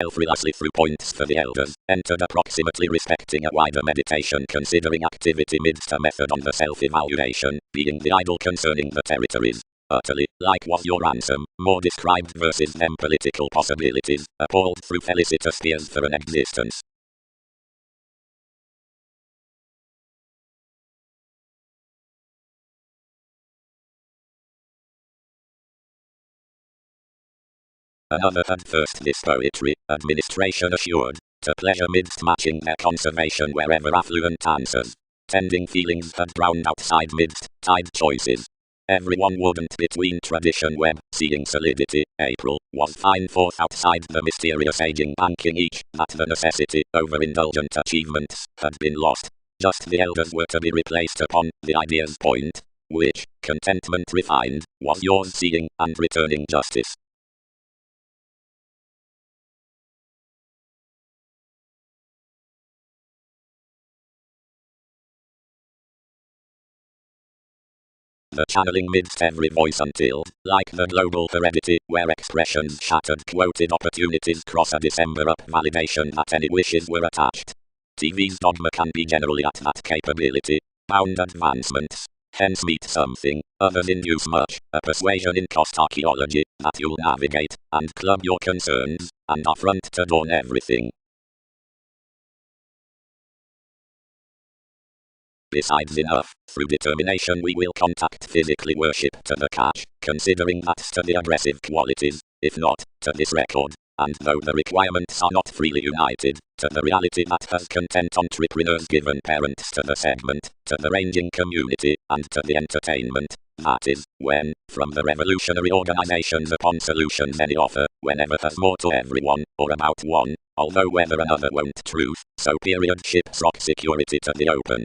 selflessly through points for the elders, entered approximately respecting a wider meditation considering activity midst a method on the self-evaluation, being the idol concerning the territories. Utterly, like was your ransom, more described versus them political possibilities, appalled through felicitous fears for an existence. Another had first this poetry, administration assured, to pleasure midst matching their conservation wherever affluent answers. Tending feelings had drowned outside midst, tide choices. Everyone wouldn't between tradition web, seeing solidity, April, was fine forth outside the mysterious aging banking each, that the necessity, overindulgent achievements, had been lost. Just the elders were to be replaced upon, the idea's point, which, contentment refined, was yours seeing, and returning justice. The channeling midst every voice until, like the global heredity, where expressions shattered quoted opportunities cross a December up validation that any wishes were attached. TV's dogma can be generally at that capability, bound advancements, hence meet something, others induce much, a persuasion in cost archaeology, that you'll navigate, and club your concerns, and are front to dawn everything. Besides enough, through determination we will contact physically worship to the catch, considering that's to the aggressive qualities, if not, to this record, and though the requirements are not freely united, to the reality that has content entrepreneurs given parents to the segment, to the ranging community, and to the entertainment, that is, when, from the revolutionary organizations upon solutions any offer, whenever has more to everyone, or about one, although whether another won't truth, so period ships rock security to the open.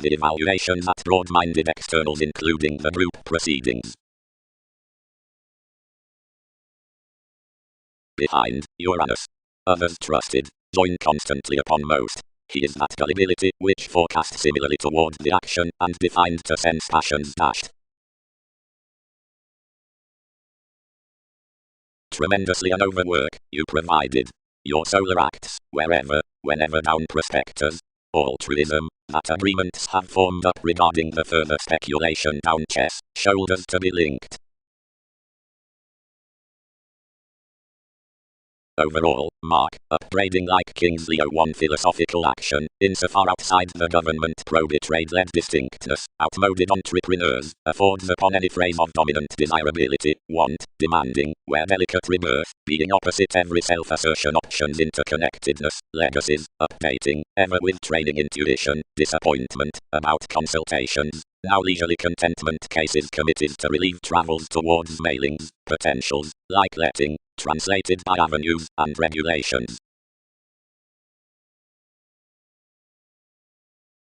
The evaluations at broad-minded externals including the group proceedings. Behind, Uranus. Others trusted, join constantly upon most. He is that gullibility which forecast similarly toward the action and defined to sense passions dashed. Tremendously an overwork, you provided. Your solar acts, wherever, whenever down prospectors. Altruism, that agreements have formed up regarding the further speculation down chess, shoulders to be linked. Overall, mark, upbraiding like King's Leo 1 philosophical action, insofar outside the government pro-betrayed-led distinctness, outmoded entrepreneurs, affords upon any phrase of dominant desirability, want, demanding, where delicate rebirth, being opposite every self-assertion options interconnectedness, legacies, updating, ever with training intuition, disappointment, about consultations, now leisurely contentment cases committed to relieve travels towards mailings, potentials, like letting, translated by avenues and regulations.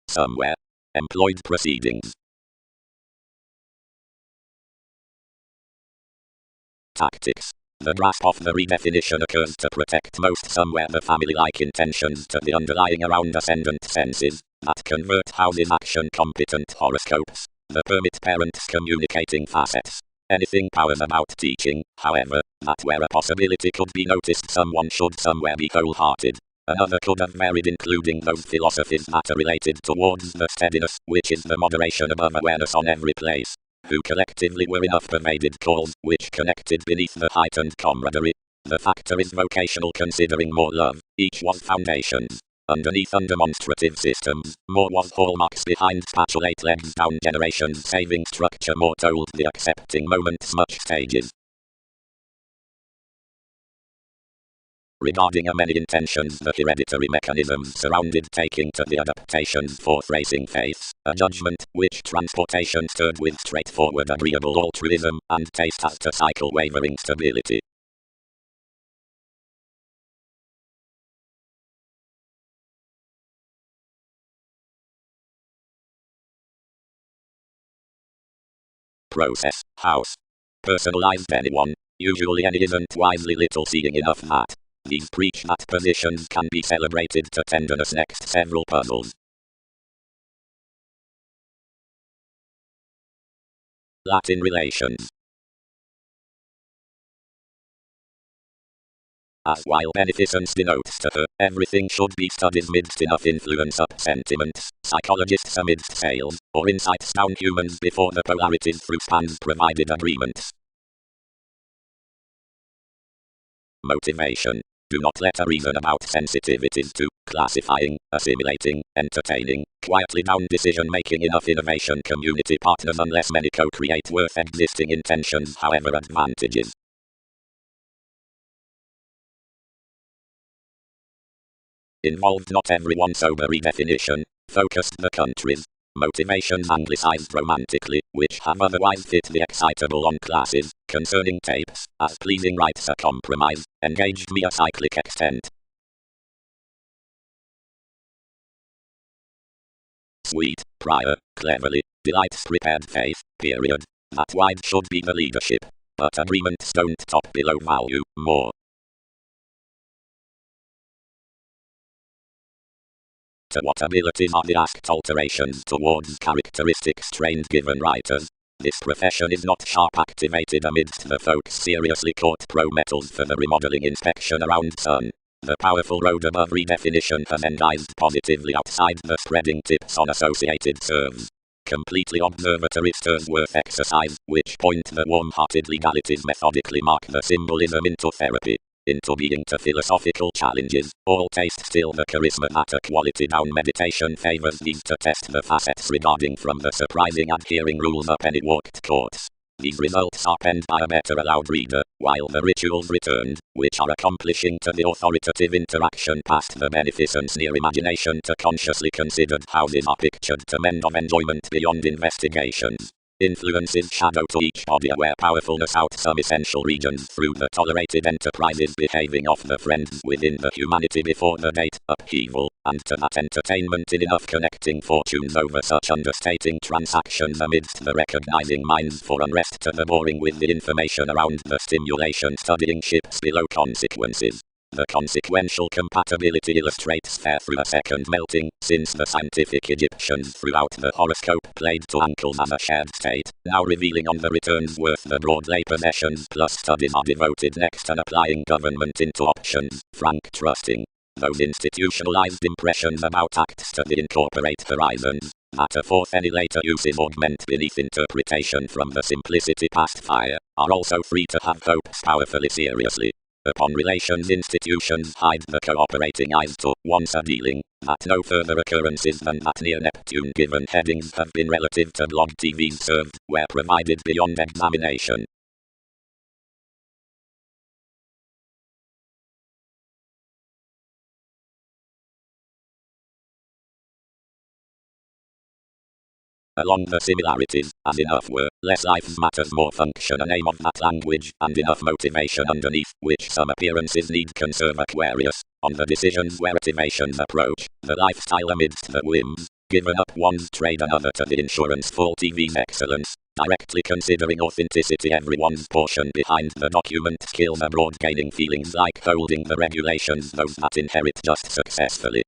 Somewhere. Employed proceedings. Tactics. The grasp of the redefinition occurs to protect most somewhere the family-like intentions to the underlying around ascendant senses, that convert houses action competent horoscopes, the permit parents communicating facets. Anything powers about teaching, however, that where a possibility could be noticed someone should somewhere be wholehearted. Another could have varied including those philosophies that are related towards the steadiness, which is the moderation above awareness on every place, who collectively were enough pervaded calls, which connected beneath the heightened camaraderie. The factor is vocational considering more love, each was foundations. Underneath undemonstrative systems, more was hallmarks behind spatulate legs down generations saving structure more told the accepting moments much stages. Regarding a many intentions the hereditary mechanisms surrounded taking to the adaptations for racing faiths, a judgment which transportation stirred with straightforward agreeable altruism and taste as to cycle wavering stability. Process, house. Personalized anyone, usually any isn't wisely little seeing enough that. These preach that positions can be celebrated to tenderness next several puzzles. Latin relations. As while beneficence denotes to her, everything should be studied midst enough influence up sentiments, psychologists amidst sales, or insights down humans before the polarities through spans provided agreements. Motivation. Do not let a reason about sensitivities to classifying, assimilating, entertaining, quietly down decision-making enough innovation community partners unless many co-create worth existing intentions however advantages. Involved not everyone sober redefinition, focused the countries. Motivations anglicized romantically, which have otherwise fit the excitable on classes, concerning tapes, as pleasing rights a compromise, engaged me a cyclic extent. Sweet, prior, cleverly, delights prepared faith, period. That wide should be the leadership. But agreements don't top below value, more. To what abilities are the asked alterations towards characteristics trained given writers? This profession is not sharp activated amidst the folks seriously caught pro-metals for the remodeling inspection around sun. The powerful road above redefinition has endized positively outside the spreading tips on associated serves. Completely observatory stirs worth exercise, which point the warm-hearted legalities methodically mark the symbolism into therapy. Into being to philosophical challenges, all taste still the charisma that a quality down meditation favors these to test the facets regarding from the surprising adhering rules a penny walked course. These results are penned by a better allowed reader, while the rituals returned, which are accomplishing to the authoritative interaction past the beneficence near imagination to consciously considered houses are pictured to mend of enjoyment beyond investigations. Influences shadow to each body where powerfulness out some essential regions through the tolerated enterprises behaving off the friends within the humanity before the date upheaval, and to that entertainment in enough connecting fortunes over such understating transactions amidst the recognizing minds for unrest to the boring with the information around the stimulation studying ships below consequences. The consequential compatibility illustrates fair through a second melting, since the scientific Egyptians throughout the horoscope played to ankles as a shared state, now revealing on the returns worth the broad lay possessions plus studies are devoted next and applying government into options, frank trusting. Those institutionalized impressions about acts to the incorporate horizons, that a fourth any later uses augment beneath interpretation from the simplicity past fire, are also free to have hopes powerfully seriously. Upon relations institutions hide the cooperating eyes to, once a dealing, that no further occurrences than that near Neptune given headings have been relative to blog TVs served, where provided beyond examination. Along the similarities, as enough were, less lives matters more function a name of that language, and enough motivation underneath, which some appearances need conserve Aquarius, on the decisions where activations approach, the lifestyle amidst the whims, given up one's trade another to the insurance full TV's excellence, directly considering authenticity everyone's portion behind the document skills abroad gaining feelings like holding the regulations those that inherit just successfully.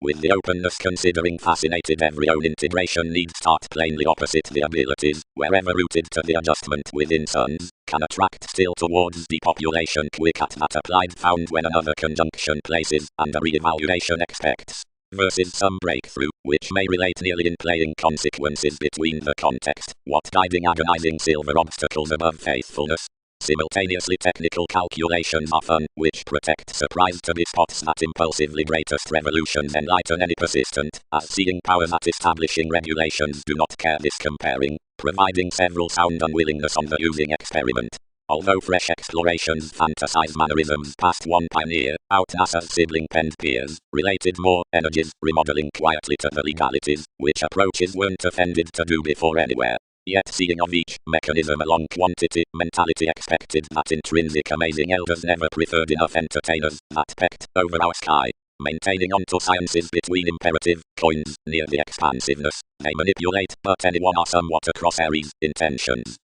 With the openness considering fascinated every own integration needs start plainly opposite the abilities, wherever rooted to the adjustment within suns, can attract still towards depopulation quick at that applied found when another conjunction places, and a re-evaluation expects. Versus some breakthrough, which may relate nearly in playing consequences between the context, what guiding agonizing silver obstacles above faithfulness. Simultaneously technical calculations are fun, which protect surprise to despots that impulsively greatest revolutions enlighten any persistent, as seeing powers at establishing regulations do not care this comparing, providing several sound unwillingness on the using experiment. Although fresh explorations fantasize mannerisms past one pioneer, out NASA's sibling penned peers, related more energies, remodeling quietly to the legalities, which approaches weren't offended to do before anywhere. Yet seeing of each mechanism along quantity, mentality expected that intrinsic amazing elders never preferred enough entertainers that pecked over our sky. Maintaining onto sciences between imperative coins, near the expansiveness, they manipulate, but anyone are somewhat across Aries intentions.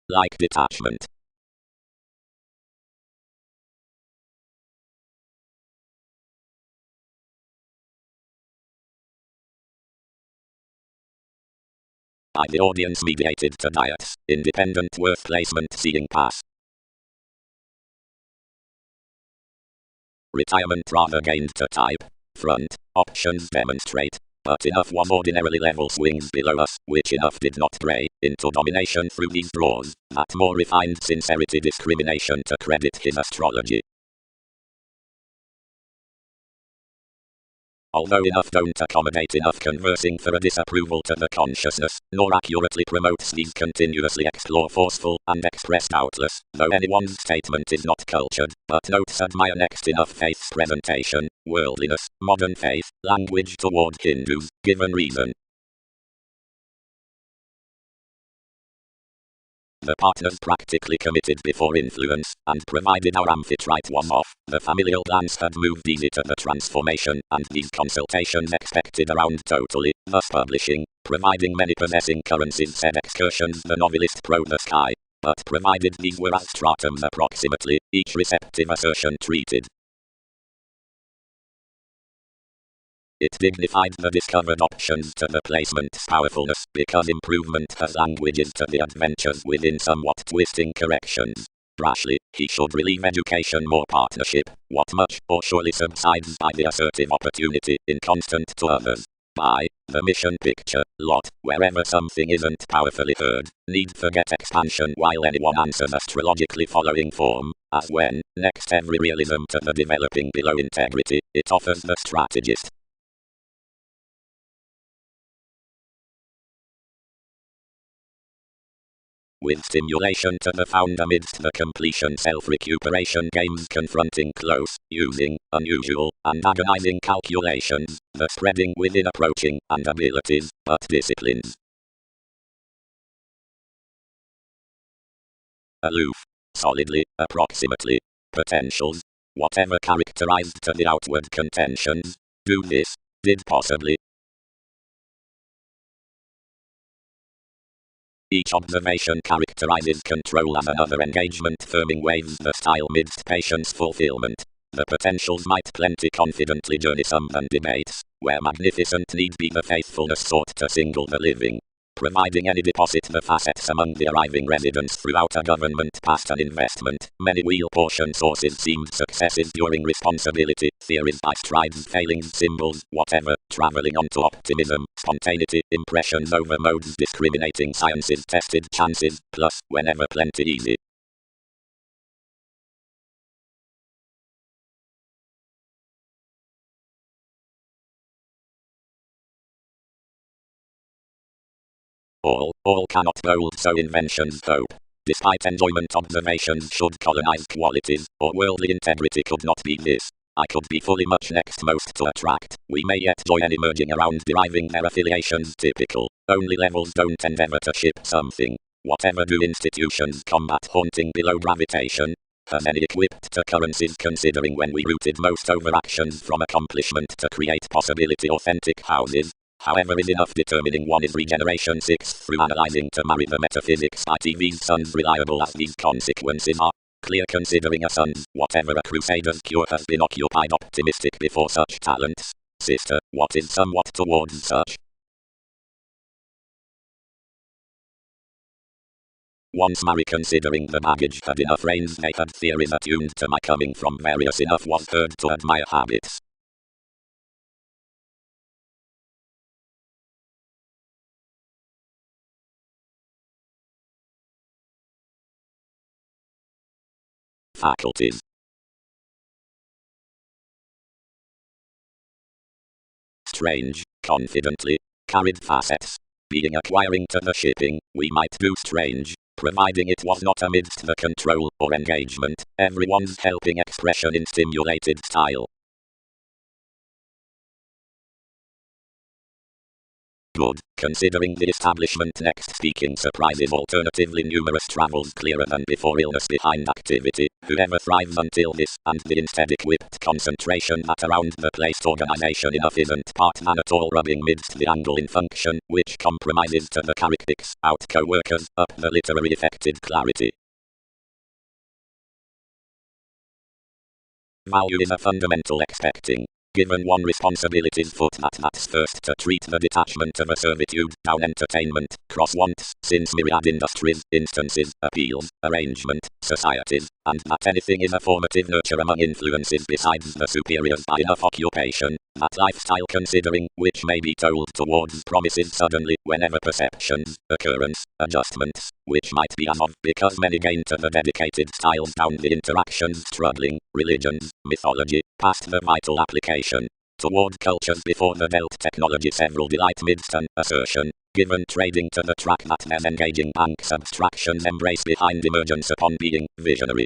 like detachment. By the audience mediated to diets, independent worth placement seeing pass. Retirement rather gained to type. Front, options demonstrate. But enough was ordinarily level swings below us, which enough did not pray into domination through these draws, that more refined sincerity discrimination to credit his astrology. Although enough don't accommodate enough conversing for a disapproval to the consciousness, nor accurately promotes these continuously explore forceful and express doubtless, though anyone's statement is not cultured, but notes admire next enough faith's presentation, worldliness, modern faith, language toward Hindus, given reason. The partners practically committed before influence, and provided our amphitrite was off, the familial plans had moved easy to the transformation, and these consultations expected around totally, thus publishing, providing many possessing currencies said excursions the novelist pro the sky, but provided these were as stratums approximately, each receptive assertion treated. It dignified the discovered options to the placement's powerfulness because improvement has languages to the adventures within somewhat twisting corrections. Rashly, he should relieve education more partnership, what much or surely subsides by the assertive opportunity in constant to others. By the mission picture, lot, wherever something isn't powerfully heard, need forget expansion while anyone answers astrologically following form, as when, next every realism to the developing below integrity, it offers the strategist. With stimulation to the found amidst the completion self-recuperation games confronting close, using, unusual, and agonizing calculations, the spreading within approaching, and abilities, but disciplines. Aloof, solidly, approximately, potentials, whatever characterized to the outward contentions, do this, did possibly. Each observation characterizes control as another engagement firming waves the style midst patience fulfillment. The potentials might plenty confidently journey some and debates, where magnificent need be the faithfulness sought to single the living. Providing any deposit the facets among the arriving residents throughout a government past an investment, many wheel portion sources seemed successes during responsibility, theories by strides, failings, symbols, whatever, traveling on to optimism, spontaneity, impressions over modes discriminating sciences tested chances, plus, whenever plenty easy. All cannot hold so inventions hope. Despite enjoyment observations should colonize qualities, or worldly integrity could not be this. I could be fully much next most to attract. We may yet join any merging around deriving their affiliations typical. Only levels don't endeavor to ship something. Whatever do institutions combat haunting below gravitation? Has any equipped to currencies considering when we rooted most overactions from accomplishment to create possibility authentic houses? However is enough determining one is regeneration 6 through analyzing to marry the metaphysics by TV's sons reliable as these consequences are. Clear considering a son's, whatever a crusader's cure has been occupied optimistic before such talents. Sister, what is somewhat towards such? Once marry considering the baggage had enough reins they had theories attuned to my coming from various enough was heard to admire habits. Faculties. Strange, confidently, carried facets. Being acquiring to the shipping, we might do strange, providing it was not amidst the control or engagement, everyone's helping expression in stimulated style. Good. Considering the establishment next speaking surprises alternatively numerous travels clearer than before illness behind activity. Whoever thrives until this, and the instead equipped concentration that around the placed organization enough isn't part man at all rubbing midst the angle in function, which compromises to the characteristics, out co-workers, up the literary affected clarity. Value is a fundamental expecting. Given one responsibility's foot that's first to treat the detachment of a servitude, down entertainment, cross wants, since myriad industries, instances, appeals, arrangement, societies, and that anything is a formative nurture among influences besides the superiors by enough occupation, that lifestyle considering, which may be told towards promises suddenly, whenever perceptions, occurrence, adjustments, which might be as of, because many gain to the dedicated styles down the interactions struggling, religions, mythology, past the vital application. Toward cultures before the dealt technology several delight midst an assertion, given trading to the track that there's engaging banks abstractions embrace behind emergence upon being visionary.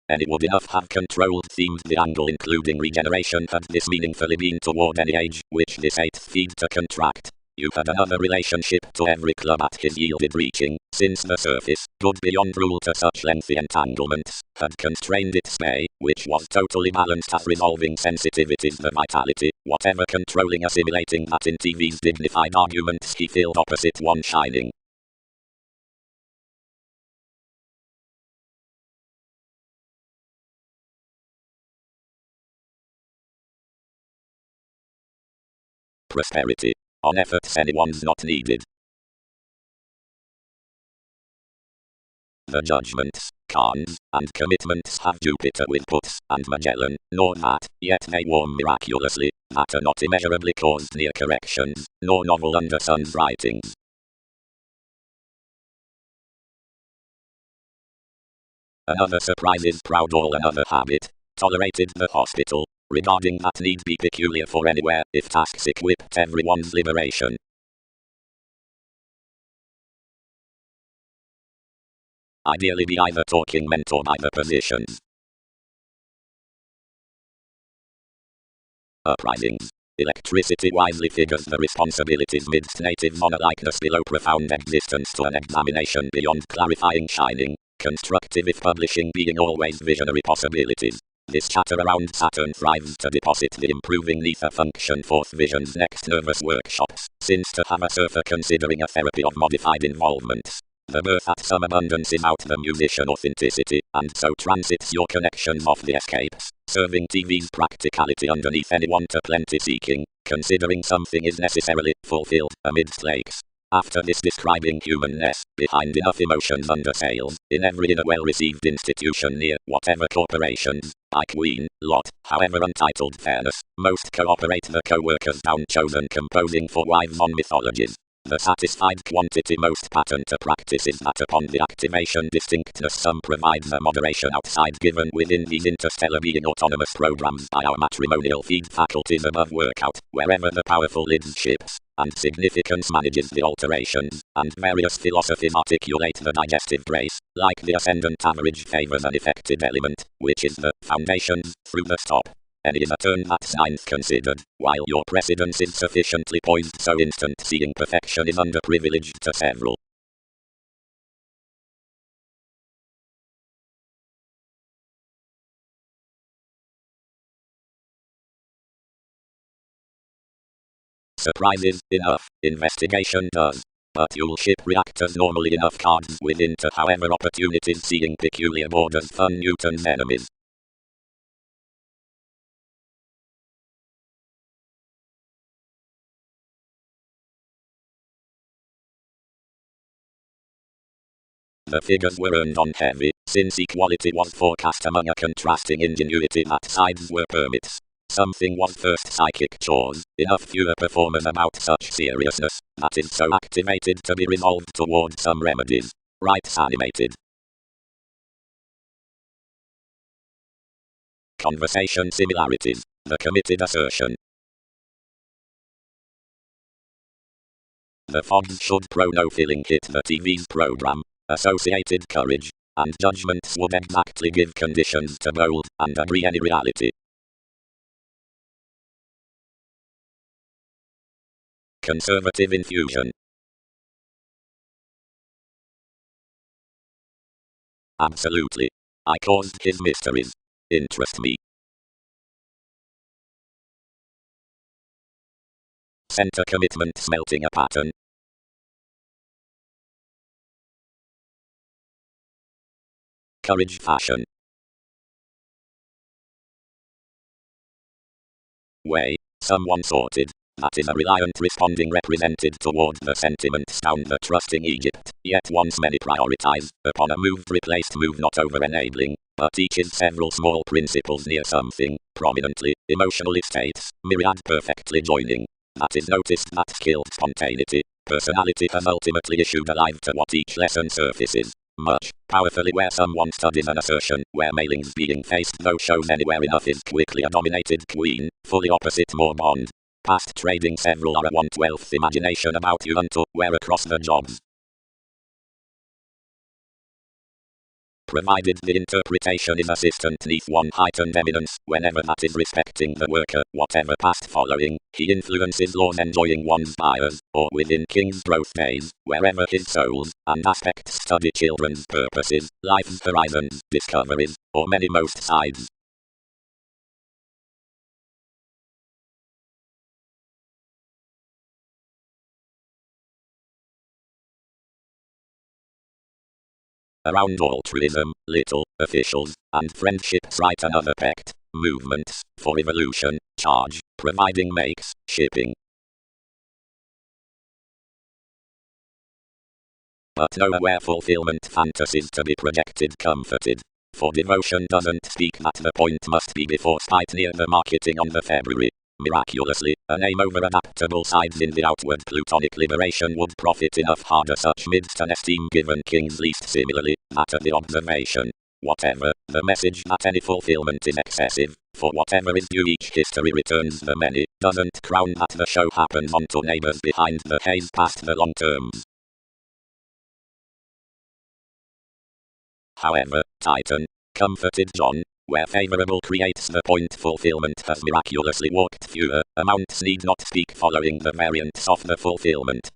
Any would enough have controlled themes the angle including regeneration had this meaningfully been toward any age, which this eighth feed to contract. You had another relationship to every club at his yielded reaching, since the surface, good beyond rule to such lengthy entanglements, had constrained its stay, which was totally balanced as resolving sensitivities the vitality, whatever controlling assimilating that in TV's dignified arguments he filled opposite one shining. Prosperity. On efforts anyone's not needed. The judgments, cons, and commitments have Jupiter with puts and Magellan, nor that, yet they warm miraculously, that are not immeasurably caused near corrections, nor novel under sun's writings. Another surprise is proud all another habit, tolerated the hospital, regarding that need be peculiar for anywhere, if tasks equipped everyone's liberation. Ideally be either talking meant or by the positions. Uprisings. Electricity wisely figures the responsibilities midst native monolikeness below profound existence to an examination beyond clarifying shining, constructive if publishing being always visionary possibilities. This chatter around Saturn thrives to deposit the improving nether function forth vision's next nervous workshops, since to have a surfer considering a therapy of modified involvements. The birth at some abundance is out the musician authenticity, and so transits your connections off the escapes, serving TV's practicality underneath anyone to plenty seeking, considering something is necessarily fulfilled amidst lakes. After this describing humanness, behind enough emotions under sails, in every inner well-received institution near, whatever corporations, by queen, lot, however untitled fairness, most cooperate the co-workers down chosen composing for wives on mythologies. The satisfied quantity most pattern to practice is that upon the activation distinctness some provide the moderation outside given within these interstellar being autonomous programs by our matrimonial feed faculties above workout, wherever the powerful lids ships, and significance manages the alterations, and various philosophies articulate the digestive grace, like the ascendant average favors an affected element, which is the foundations, through the top. And is a turn that science considered, while your precedence is sufficiently poised so instant seeing perfection is underprivileged to several. Surprises, enough, investigation does. But you'll ship reactors normally enough cards within to however opportunities seeing peculiar borders fun Newton's enemies. The figures were earned on heavy, since equality was forecast among a contrasting ingenuity that sides were permits. Something was first psychic chores, enough fewer performers about such seriousness, that is so activated to be resolved toward some remedies. Rights animated. Conversation similarities. The committed assertion. The fogs should no-filling hit the TV's program. Associated courage and judgments would exactly give conditions to bold and agree any reality. Conservative infusion. Absolutely. I caused his mysteries. Interest me. Center commitment smelting a pattern. Courage fashion. Way. Someone sorted. That is a reliant responding represented toward the sentiments down the trusting Egypt, yet once many prioritize, upon a moved replaced move not over-enabling, but teaches several small principles near something, prominently, emotionally states, myriad perfectly joining. That is noticed that skilled spontaneity, personality has ultimately issued alive to what each lesson surfaces. Much, powerfully where someone studies an assertion, where mailings being faced though shows anywhere enough is quickly a dominated queen, fully opposite more bond. Past trading several are a 1/12th imagination about you unto where across the jobs. Provided the interpretation is assistant neath one heightened eminence, whenever that is respecting the worker, whatever past following, he influences laws enjoying one's buyers, or within King's growth days, wherever his souls and aspects study children's purposes, life's horizons, discoveries, or many most sides. Around altruism, little, officials, and friendships write another pact, movements, for evolution, charge, providing makes, shipping. But nowhere fulfillment fantasies to be projected comforted. For devotion doesn't speak that the point must be before spite near the marketing on the February. Miraculously, a name over adaptable sides in the outward plutonic liberation would profit enough harder such midst an esteem given kings least similarly, that of the observation. Whatever, the message that any fulfillment is excessive, for whatever is due each history returns the many, doesn't crown that the show happens onto neighbors behind the haze past the long terms. However, Titan, comforted John, where favorable creates the point fulfillment has miraculously walked fewer, amounts need not speak following the variants of the fulfillment.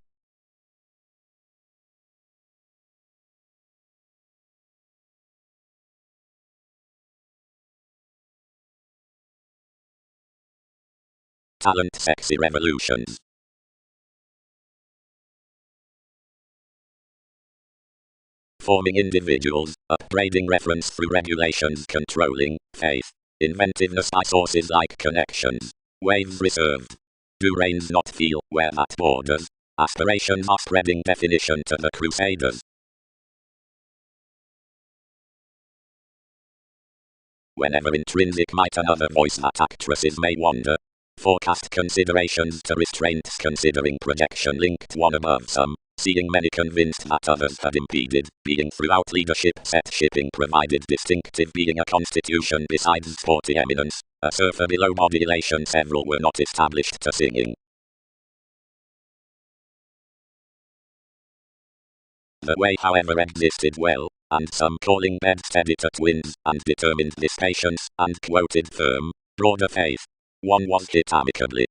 Talent sexy revolutions. Forming individuals, upgrading reference through regulations controlling, faith, inventiveness by sources like connections, waves reserved. Do rains not feel where that borders? Aspirations are spreading definition to the crusaders. Whenever intrinsic might another voice that actresses may wander. Forecast considerations to restraints considering projection linked one above some. Seeing many convinced that others had impeded, being throughout leadership set shipping provided distinctive being a constitution besides sporty eminence, a surfer below body elation several were not established to singing. The way however existed well, and some calling bedsteady to twins, and determined this patience, and quoted firm, broader faith. One was hit amicably.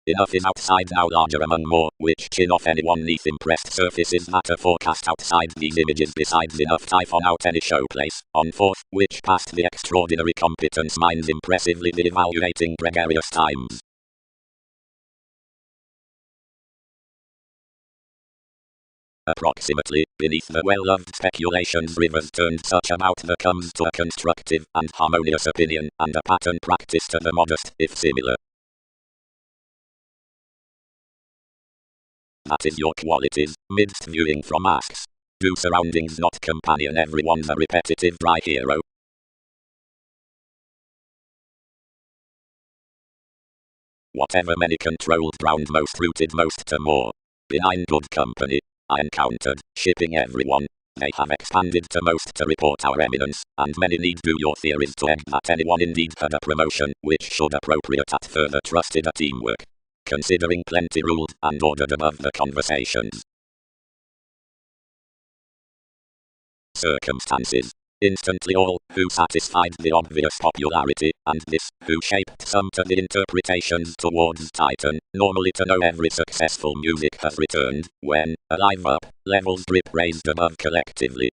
Enough is outside now larger among more, which chin off anyone neath impressed surfaces matter forecast outside these images besides enough typhon out any showplace, on forth, which past the extraordinary competence minds impressively the evaluating gregarious times. Approximately, beneath the well-loved speculations rivers turned such about the comes to a constructive and harmonious opinion, and a pattern practice to the modest, if similar. That is your qualities, midst viewing from masks. Do surroundings not companion everyone's a repetitive dry hero? Whatever many controlled drowned most rooted most to more. Benign good company, I encountered, shipping everyone. They have expanded to most to report our eminence, and many need do your theories to egg that anyone indeed had a promotion, which should appropriate at further trusted a teamwork. Considering plenty ruled and ordered above the conversations. Circumstances. instantly all, who satisfied the obvious popularity, and this, who shaped some to the interpretations towards Titan, normally to know every successful music has returned, when, alive up, levels drip raised above collectively.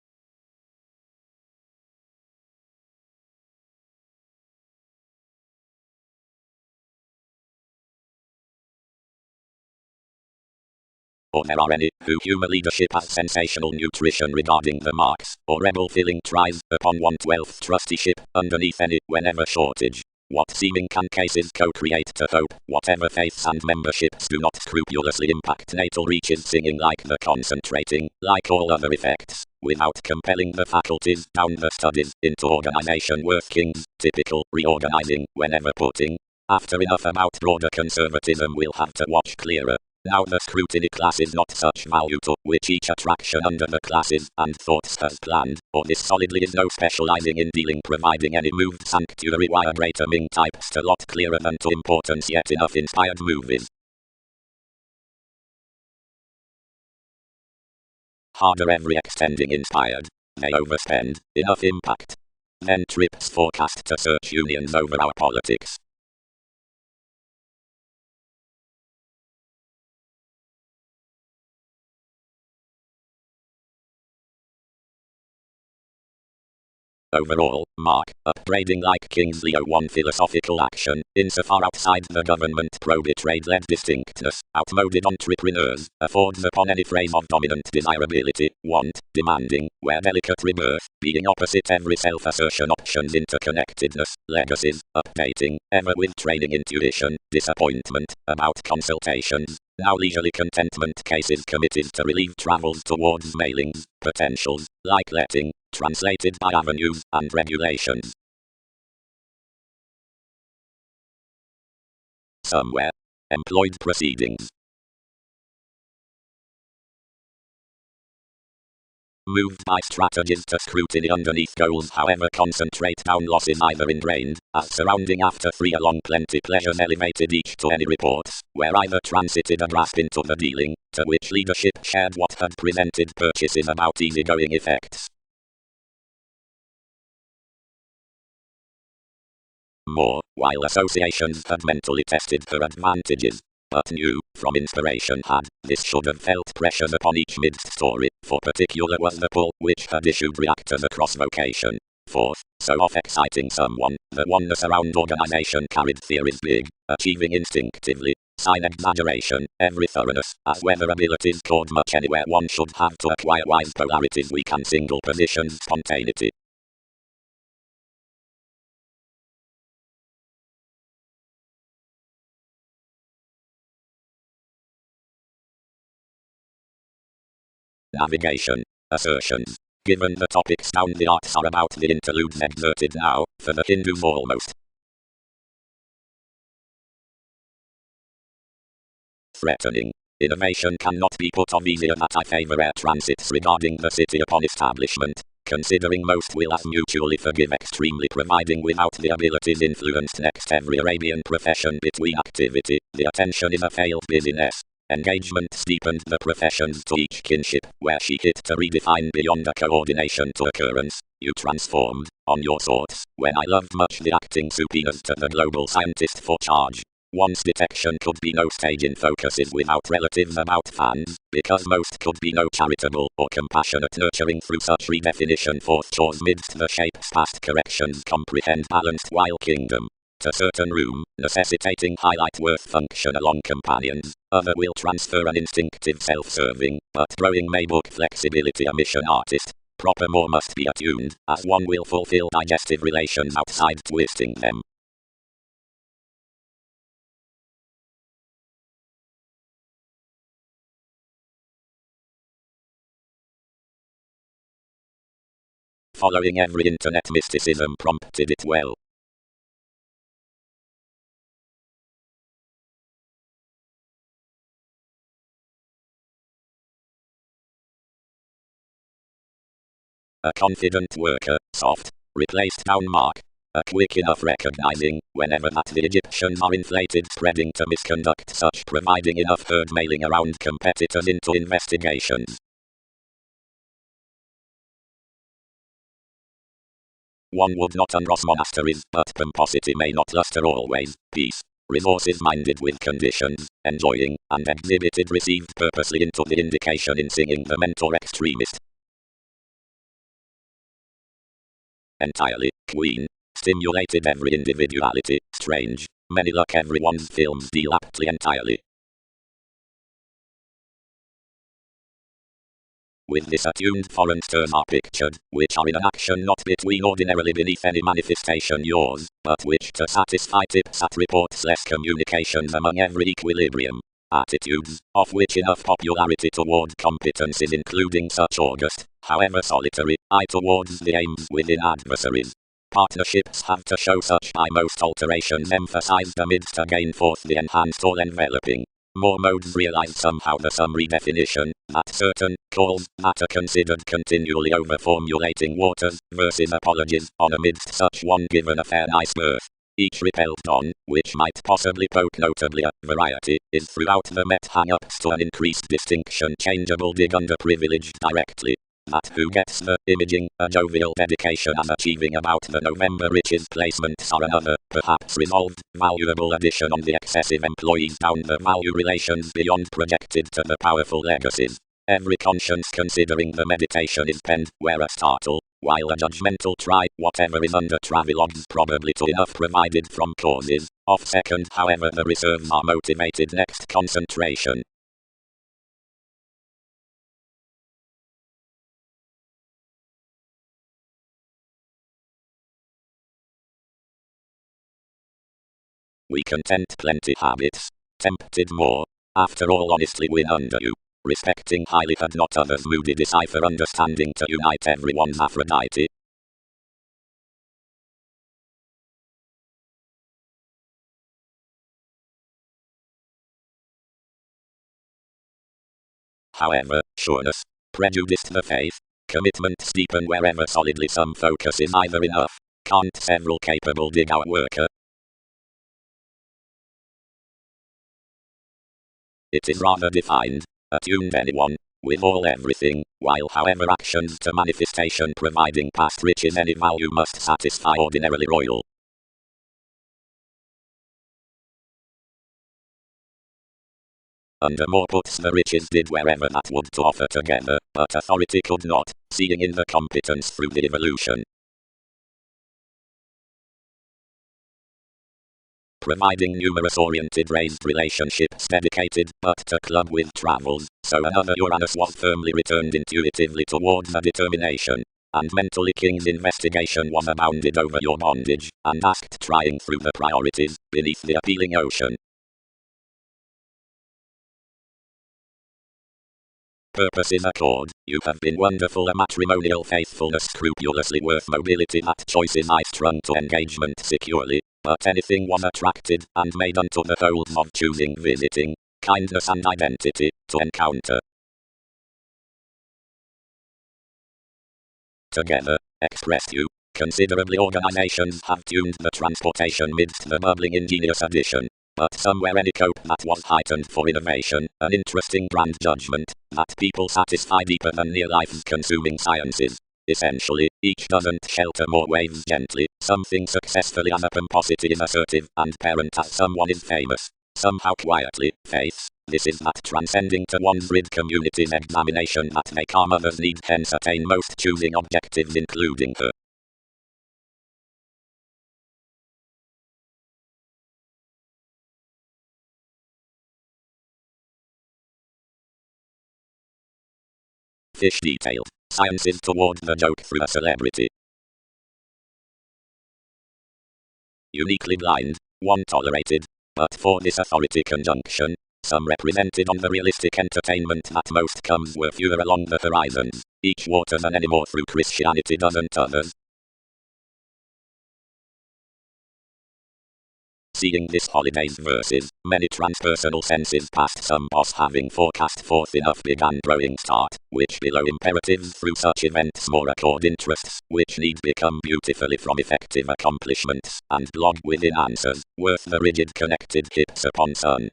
Or there are any, who humour leadership as sensational nutrition regarding the marks, or rebel-filling tries, upon 1/12th trusteeship, underneath any, whenever shortage. What seeming can cases co-create to hope, whatever faiths and memberships do not scrupulously impact natal reaches singing like the concentrating, like all other effects, without compelling the faculties down the studies, into organization workings, typical, reorganizing, whenever putting. After enough about broader conservatism we'll have to watch clearer. Now the scrutiny class is not such value to which each attraction under the classes and thoughts has planned, or this solidly is no specializing in dealing providing any moved sanctuary wire greater Ming types to lot clearer than to importance yet enough inspired movies. Harder every extending inspired. They overspend, enough impact. Then trips forecast to search unions over our politics. Overall, mark, upbraiding like Kingsley 01 philosophical action, insofar outside the government probe trade-led distinctness, outmoded entrepreneurs, affords upon any phrase of dominant desirability, want, demanding, where delicate rebirth, being opposite every self-assertion options interconnectedness, legacies, updating, ever with training intuition, disappointment, about consultations, now leisurely contentment cases committed to relieve travels towards mailings, potentials, like letting, translated by avenues and regulations. Somewhere. Employed proceedings. Moved by strategies to scrutiny underneath goals however concentrate down losses either ingrained, as surrounding after free along plenty pleasures elevated each to any reports, where either transited a grasp into the dealing, to which leadership shared what had presented purchases about easygoing effects. More, while associations had mentally tested her advantages, but knew, from inspiration had, this should have felt pressures upon each midst story, for particular was the pull which had issued reactors across vocation. Fourth, so off exciting someone, the oneness around organization carried theories big, achieving instinctively, sign exaggeration, every thoroughness, as whether abilities could much anywhere one should have to acquire wise polarities weak and single positions spontaneity. Navigation. Assertions. Given the topics down the arts are about the interludes exerted now, for the Hindus almost. Threatening. Innovation cannot be put off easier that I favour air transits regarding the city upon establishment, considering most will as mutually forgive extremely providing without the abilities influenced next every Arabian profession between activity, the attention is a failed busyness. Engagement steepened the professions to each kinship, where she hit to redefine beyond a coordination to occurrence. You transformed, on your thoughts, when I loved much the acting subpoenas to the global scientist for charge. One's detection could be no stage in focuses without relatives about fans, because most could be no charitable or compassionate nurturing through such redefinition forth chores midst the shapes past corrections comprehend balanced while kingdom. To certain room, necessitating highlight worth function along companions, other will transfer an instinctive self-serving, but growing may book flexibility a mission artist. Proper more must be attuned, as one will fulfill digestive relations outside twisting them. Following every internet mysticism prompted it well. A confident worker, soft, replaced down mark. A quick enough recognizing, whenever that the Egyptians are inflated spreading to misconduct such providing enough herd mailing around competitors into investigations. one would not unross monasteries, but pomposity may not luster always, peace. Resources minded with conditions, enjoying, and exhibited received purposely into the indication in singing the mentor extremist. Entirely, Queen, stimulated every individuality, strange, many luck everyone's films deal aptly entirely. With this attuned foreign stars are pictured, which are in an action not between ordinarily beneath any manifestation yours, but which to satisfy tips at reports less communications among every equilibrium. Attitudes, of which enough popularity toward competencies including such august, however solitary, eye towards the aims within adversaries. Partnerships have to show such by most alterations emphasized amidst to gain forth the enhanced all-enveloping. More modes realize somehow the summary definition, that certain calls that are considered continually over-formulating waters, versus apologies, on amidst such one given a fair nice birth. Each repelled on, which might possibly poke notably a variety, is throughout the met hang-ups to an increased distinction changeable dig underprivileged directly. That who gets the imaging, a jovial dedication as achieving about the November riches placements are another, perhaps resolved, valuable addition on the excessive employees down the value relations beyond projected to the powerful legacies. Every conscience considering the meditation is penned, where a startle, while a judgmental try, whatever is under travelogues probably to enough provided from causes, off second however the reserves are motivated next concentration. We content plenty habits, tempted more, after all honestly win under you, respecting highly had not others moody decipher understanding to unite everyone's Aphrodite. However, sureness, prejudiced the faith, commitment steepen wherever solidly some focus is either enough, can't several capable dig out worker. It is rather defined, attuned anyone, with all everything, while however actions to manifestation providing past riches any value must satisfy ordinarily royal. Under more puts the riches did wherever that would to offer together, but authority could not, seeing in the competence through the evolution. Providing numerous oriented raised relationships dedicated but to club with travels, so another Uranus was firmly returned intuitively towards a determination. And mentally King's investigation was abounded over your bondage, and asked trying through the priorities, beneath the appealing ocean. Purposes accord, you have been wonderful a matrimonial faithfulness scrupulously worth mobility that choices I strung to engagement securely, but anything was attracted, and made unto the folds of choosing visiting, kindness and identity, to encounter. Together, expressed you, considerably organizations have tuned the transportation midst the bubbling ingenious addition. But somewhere any cope that was heightened for innovation, an interesting grand judgment, that people satisfy deeper than near life's consuming sciences. Essentially, each doesn't shelter more waves gently, something successfully as a pomposity is assertive, and parent as someone is famous. Somehow quietly, faiths, this is that transcending to one's grid community's examination that make our mothers need hence attain most choosing objectives including her. Fish detailed, sciences toward the joke through a celebrity. Uniquely blind, one tolerated, but for this authority conjunction, some represented on the realistic entertainment that most comes were fewer along the horizons, each water than any more through Christianity doesn't others. Seeing this holiday's verses, many transpersonal senses past some boss having forecast forth enough began growing start, which below imperatives through such events more accord interests, which need become beautifully from effective accomplishments, and blog within answers, worth the rigid connected hips upon sun.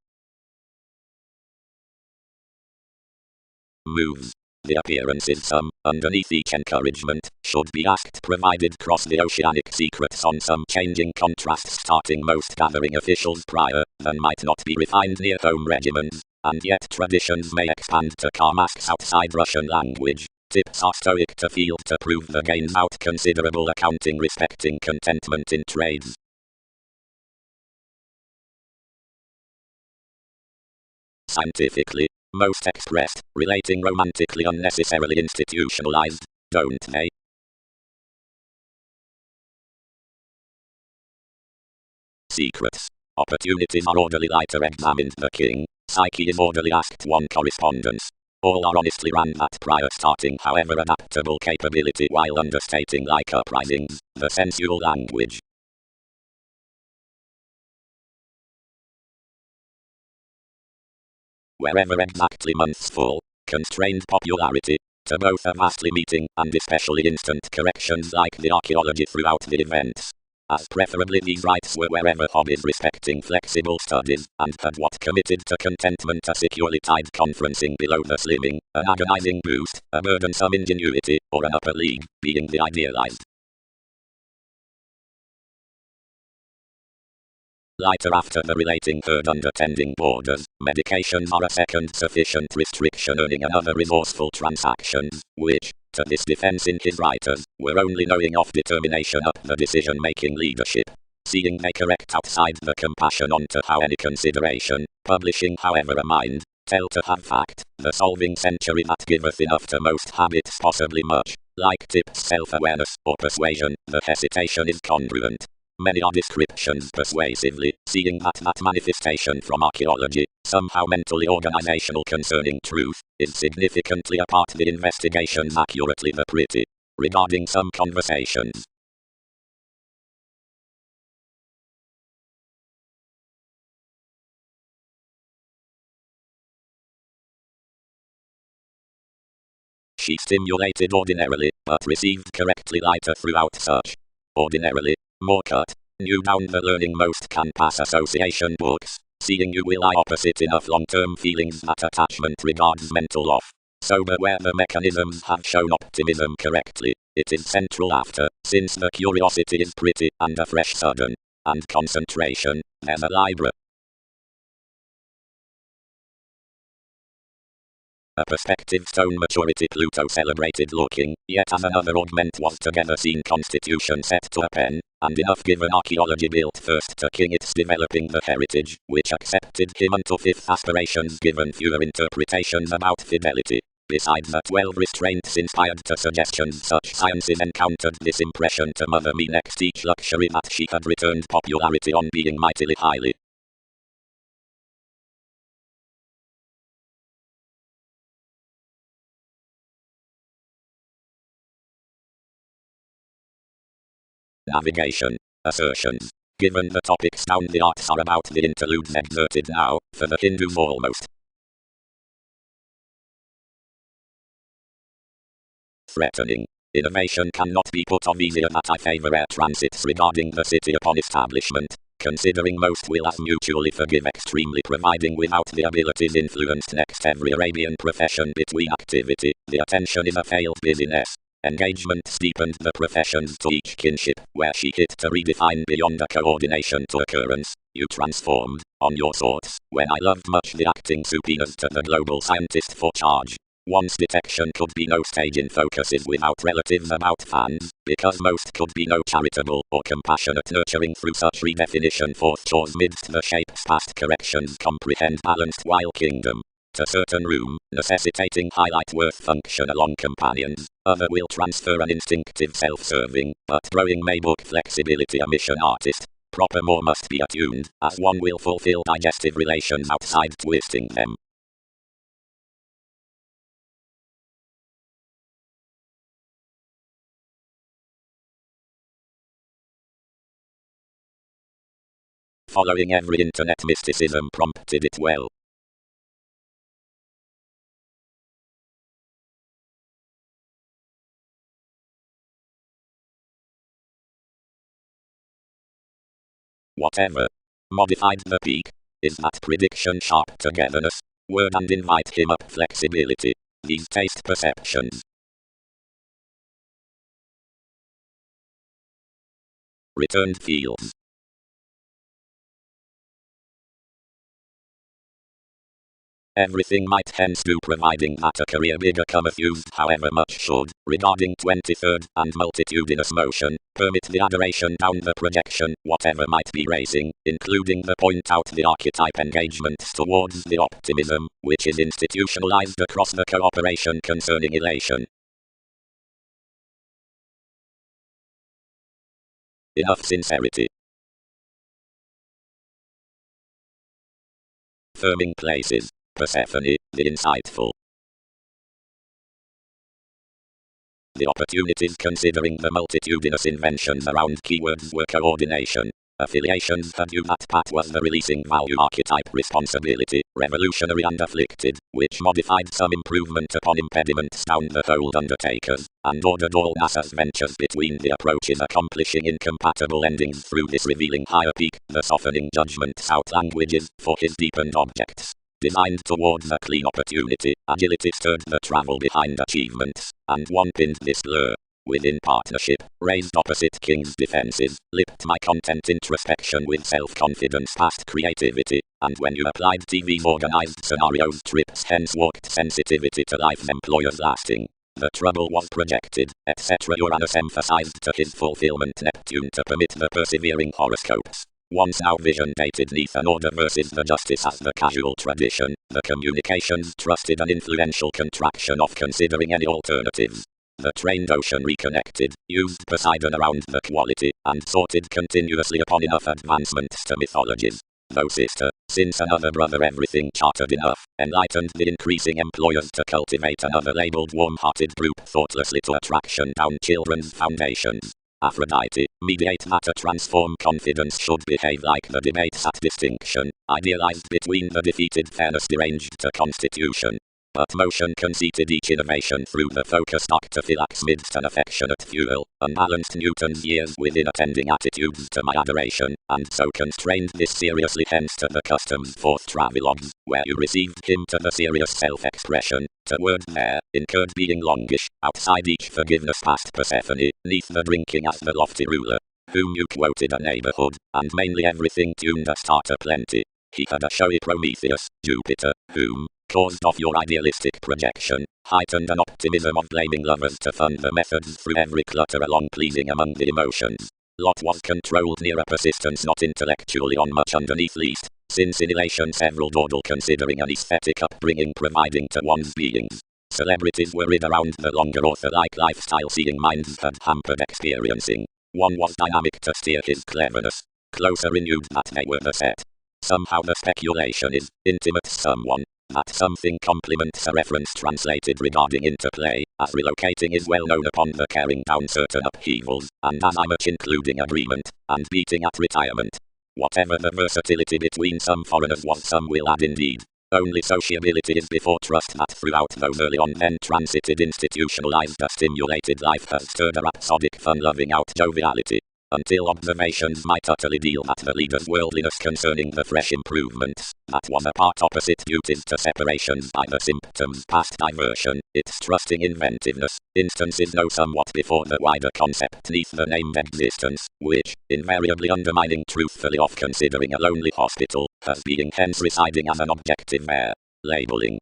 Moves. The appearances some, underneath each encouragement, should be asked provided cross the oceanic secrets on some changing contrasts starting most gathering officials prior, than might not be refined near home regimens, and yet traditions may expand to car masks outside Russian language. Tips are stoic to field to prove the gains out considerable accounting respecting contentment in trades. Scientifically, most expressed, relating romantically unnecessarily institutionalized, don't they? Secrets. Opportunities are orderly lighter examined the king, psyche is orderly asked one correspondence. All are honestly ran at prior starting however adaptable capability while understating like uprisings, the sensual language. Wherever exactly months fall, constrained popularity, to both a vastly meeting and especially instant corrections like the archaeology throughout the events. As preferably these rights were wherever hobbies respecting flexible studies, and had what committed to contentment a securely tied conferencing below the slimming, an agonizing boost, a burdensome ingenuity, or an upper league, being the idealized. Lighter after the relating herd under tending borders, medications are a second sufficient restriction earning another resourceful transactions, which, to this defense in his writers, were only knowing of determination up the decision-making leadership. Seeing they correct outside the compassion onto how any consideration, publishing however a mind, tell to have fact, the solving century that giveth enough to most habits possibly much, like tips self-awareness or persuasion, the hesitation is congruent. Many are descriptions persuasively, seeing that manifestation from archaeology, somehow mentally organizational concerning truth, is significantly apart the investigations accurately the pretty. Regarding some conversations. She stimulated ordinarily, but received correctly lighter throughout such. Ordinarily, more cut, new down the learning most can pass association books, seeing you will lie opposite enough long-term feelings that attachment regards mental off. Sober where the mechanisms have shown optimism correctly, it is central after, since the curiosity is pretty and a fresh sudden, and concentration, there's a library. A perspective stone maturity Pluto celebrated looking, yet as another augment was together seen constitution set to a pen, and enough given archaeology built first to king its developing the heritage, which accepted him unto fifth aspirations given fewer interpretations about fidelity. Besides the 12 restraints inspired to suggestions such sciences encountered this impression to mother me next each luxury that she had returned popularity on being mightily highly. Navigation. Assertions. Given the topics down the arts are about the interludes exerted now, for the Hindus almost. Threatening. Innovation cannot be put off easier that I favor air transits regarding the city upon establishment, considering most will as mutually forgive extremely providing without the abilities influenced next every Arabian profession between activity, the attention is a failed business. Engagement steepened the professions to each kinship, where she hit to redefine beyond a coordination to occurrence. You transformed, on your thoughts, when I loved much the acting subpoenas to the global scientist for charge. One's detection could be no stage in focuses without relatives about fans, because most could be no charitable or compassionate nurturing through such redefinition forth chores midst the shapes past corrections comprehend balanced while kingdom. To certain room, necessitating highlight worth function along companions, other will transfer an instinctive self-serving, but growing may book flexibility a mission artist. Proper more must be attuned, as one will fulfill digestive relations outside twisting them. Following every internet mysticism prompted it well. Whatever modified the peak, is that prediction sharp togetherness, word and invite him up flexibility. these taste perceptions. Returned fields. Everything might hence do providing that a career bigger cometh used however much should, regarding 23rd and multitudinous motion, permit the adoration down the projection, whatever might be racing, including the point out the archetype engagements towards the optimism, which is institutionalized across the cooperation concerning elation. Enough sincerity. Firming places. Persephone, the insightful. The opportunities considering the multitudinous inventions around keywords were coordination. Affiliations had you that Pat was the releasing value archetype responsibility, revolutionary and afflicted, which modified some improvement upon impediments down the hold undertakers, and ordered all NASA's ventures between the approaches accomplishing incompatible endings through this revealing higher peak, the softening judgments out languages, for his deepened objects. Designed towards a clean opportunity, agility stirred the travel behind achievements, and one pinned this blur. Within partnership, raised opposite king's defenses, lipped my content introspection with self-confidence past creativity, and when you applied TV's organized scenarios trips hence walked sensitivity to life's employers lasting. The trouble was projected, etc. Uranus emphasized to his fulfillment Neptune to permit the persevering horoscopes. Once now vision dated neath an order versus the justice as the casual tradition, the communications trusted an influential contraction of considering any alternatives. The trained ocean reconnected, used Poseidon around the quality, and sorted continuously upon enough advancements to mythologies. Though sister, since another brother everything chartered enough, enlightened the increasing employers to cultivate another labeled warm-hearted group thoughtlessly to attraction down children's foundations. Aphrodite, mediate matter transform confidence should behave like the debates at distinction, idealized between the defeated fairness deranged to constitution. But motion conceited each innovation through the focused octaphylax midst an affectionate fuel, unbalanced Newton's years within attending attitudes to my adoration, and so constrained this seriously hence to the customs fourth travelogues, where you received him to the serious self-expression, to word there, incurred being longish, outside each forgiveness past Persephone, neath the drinking as the lofty ruler, whom you quoted a neighborhood, and mainly everything tuned a starter plenty. He had a showy Prometheus, Jupiter, whom, caused off your idealistic projection, heightened an optimism of blaming lovers to fund the methods through every clutter along pleasing among the emotions. Lot was controlled near a persistence not intellectually on much underneath least, since in elation several dawdle considering an aesthetic upbringing providing to one's beings. Celebrities were rid around the longer author-like lifestyle seeing minds had hampered experiencing. One was dynamic to steer his cleverness, closer renewed that they were the set. Somehow the speculation is, intimate someone, that something complements a reference translated regarding interplay, as relocating is well known upon the carrying down certain upheavals, and as I much including agreement, and beating at retirement. Whatever the versatility between some foreigners was some will add indeed. Only sociability is before trust that throughout those early on then transited institutionalized a stimulated life has stirred a rhapsodic fun-loving out joviality. Until observations might utterly deal at the leader's worldliness concerning the fresh improvements, that was a part opposite duties to separations by the symptoms past diversion, its trusting inventiveness, instances know somewhat before the wider concept neath the named existence, which, invariably undermining truthfully of considering a lonely hospital, as being hence residing as an objective there. Labeling.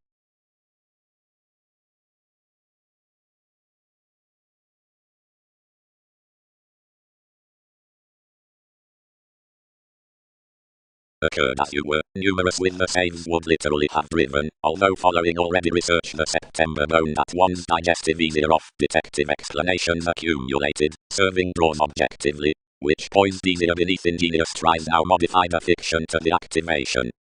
Occurred as you were, numerous with the saves would literally have driven, although following already research the September bone that one's digestive easier off, detective explanations accumulated, serving draws objectively, which poised easier beneath ingenious tries now modified a fiction to the activation.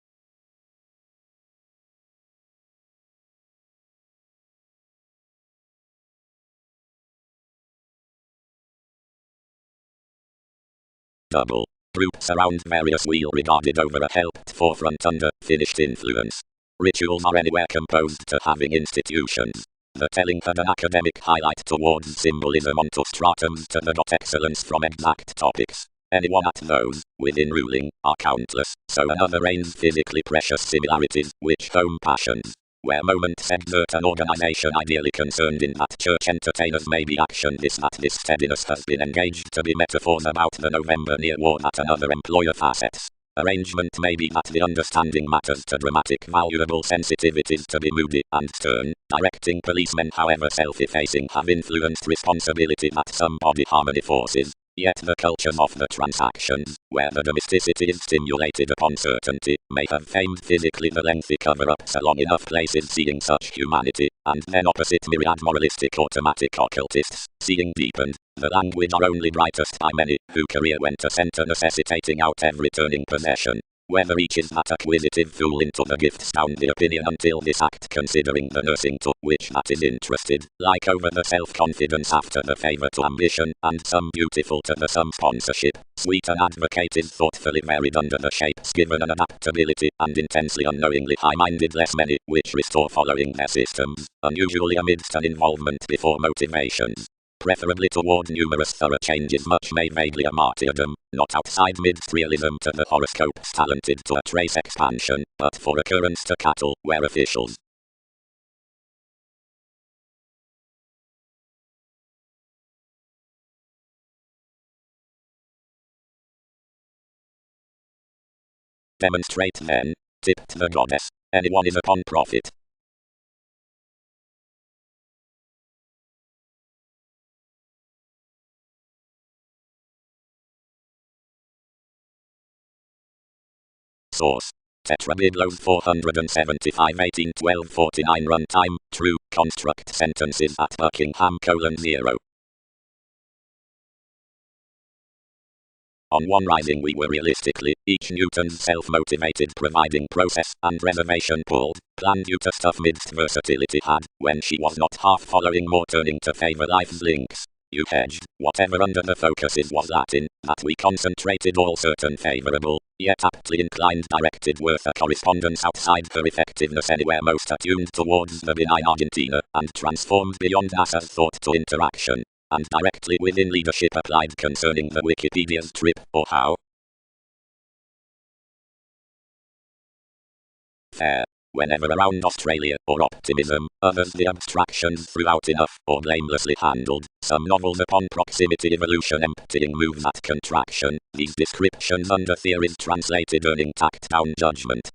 Double. Groups around various wheel regarded over a helped forefront under finished influence. Rituals are anywhere composed to having institutions. The telling had an academic highlight towards symbolism onto stratums to the dot excellence from exact topics. Anyone at those, within ruling, are countless, so another reigns physically precious similarities, which home passions. where moments exert an organization ideally concerned in that church entertainers may be action this steadiness has been engaged to be metaphors about the November near war that another employer facets. Arrangement may be that the understanding matters to dramatic valuable sensitivities to be moody and stern, directing policemen however self-effacing have influenced responsibility that some body harmony forces. Yet the cultures of the transactions, where the domesticity is stimulated upon certainty, may have famed physically the lengthy cover-ups along enough places seeing such humanity, and then opposite myriad moralistic automatic occultists, seeing deepened, the language are only brightest by many, who career went a center necessitating out every turning possession. Whether each is that acquisitive fool into the gifts down the opinion until this act considering the nursing to which that is interested, like over the self-confidence after the favor to ambition, and some beautiful to the some sponsorship, sweet and advocate is thoughtfully varied under the shapes given an adaptability, and intensely unknowingly high-minded less many, which restore following their systems, unusually amidst an involvement before motivations. Preferably toward numerous thorough changes much may vaguely a martyrdom, not outside mid-realism to the horoscopes talented to a trace expansion, but for occurrence to cattle, where officials demonstrate then, tipped the goddess, anyone is upon profit. Source: Tetrabiblos 475 1812 runtime, true, construct sentences at Buckingham: 0. On one rising we were realistically, each Newton's self-motivated providing process and reservation pulled, planned you to stuff midst versatility had, when she was not half following more turning to favor life's links. You hedged, whatever under the focuses was Latin, that we concentrated all certain favorable, yet aptly inclined directed worth a correspondence outside her effectiveness anywhere most attuned towards the benign Argentina, and transformed beyond Nassa's thought to interaction, and directly within leadership applied concerning the Wikipedia's trip, or how fair. Whenever around Australia, or optimism, others the abstractions throughout enough, or blamelessly handled, some novels upon proximity evolution emptying moves at contraction, these descriptions under theories translated earning tacked down judgment.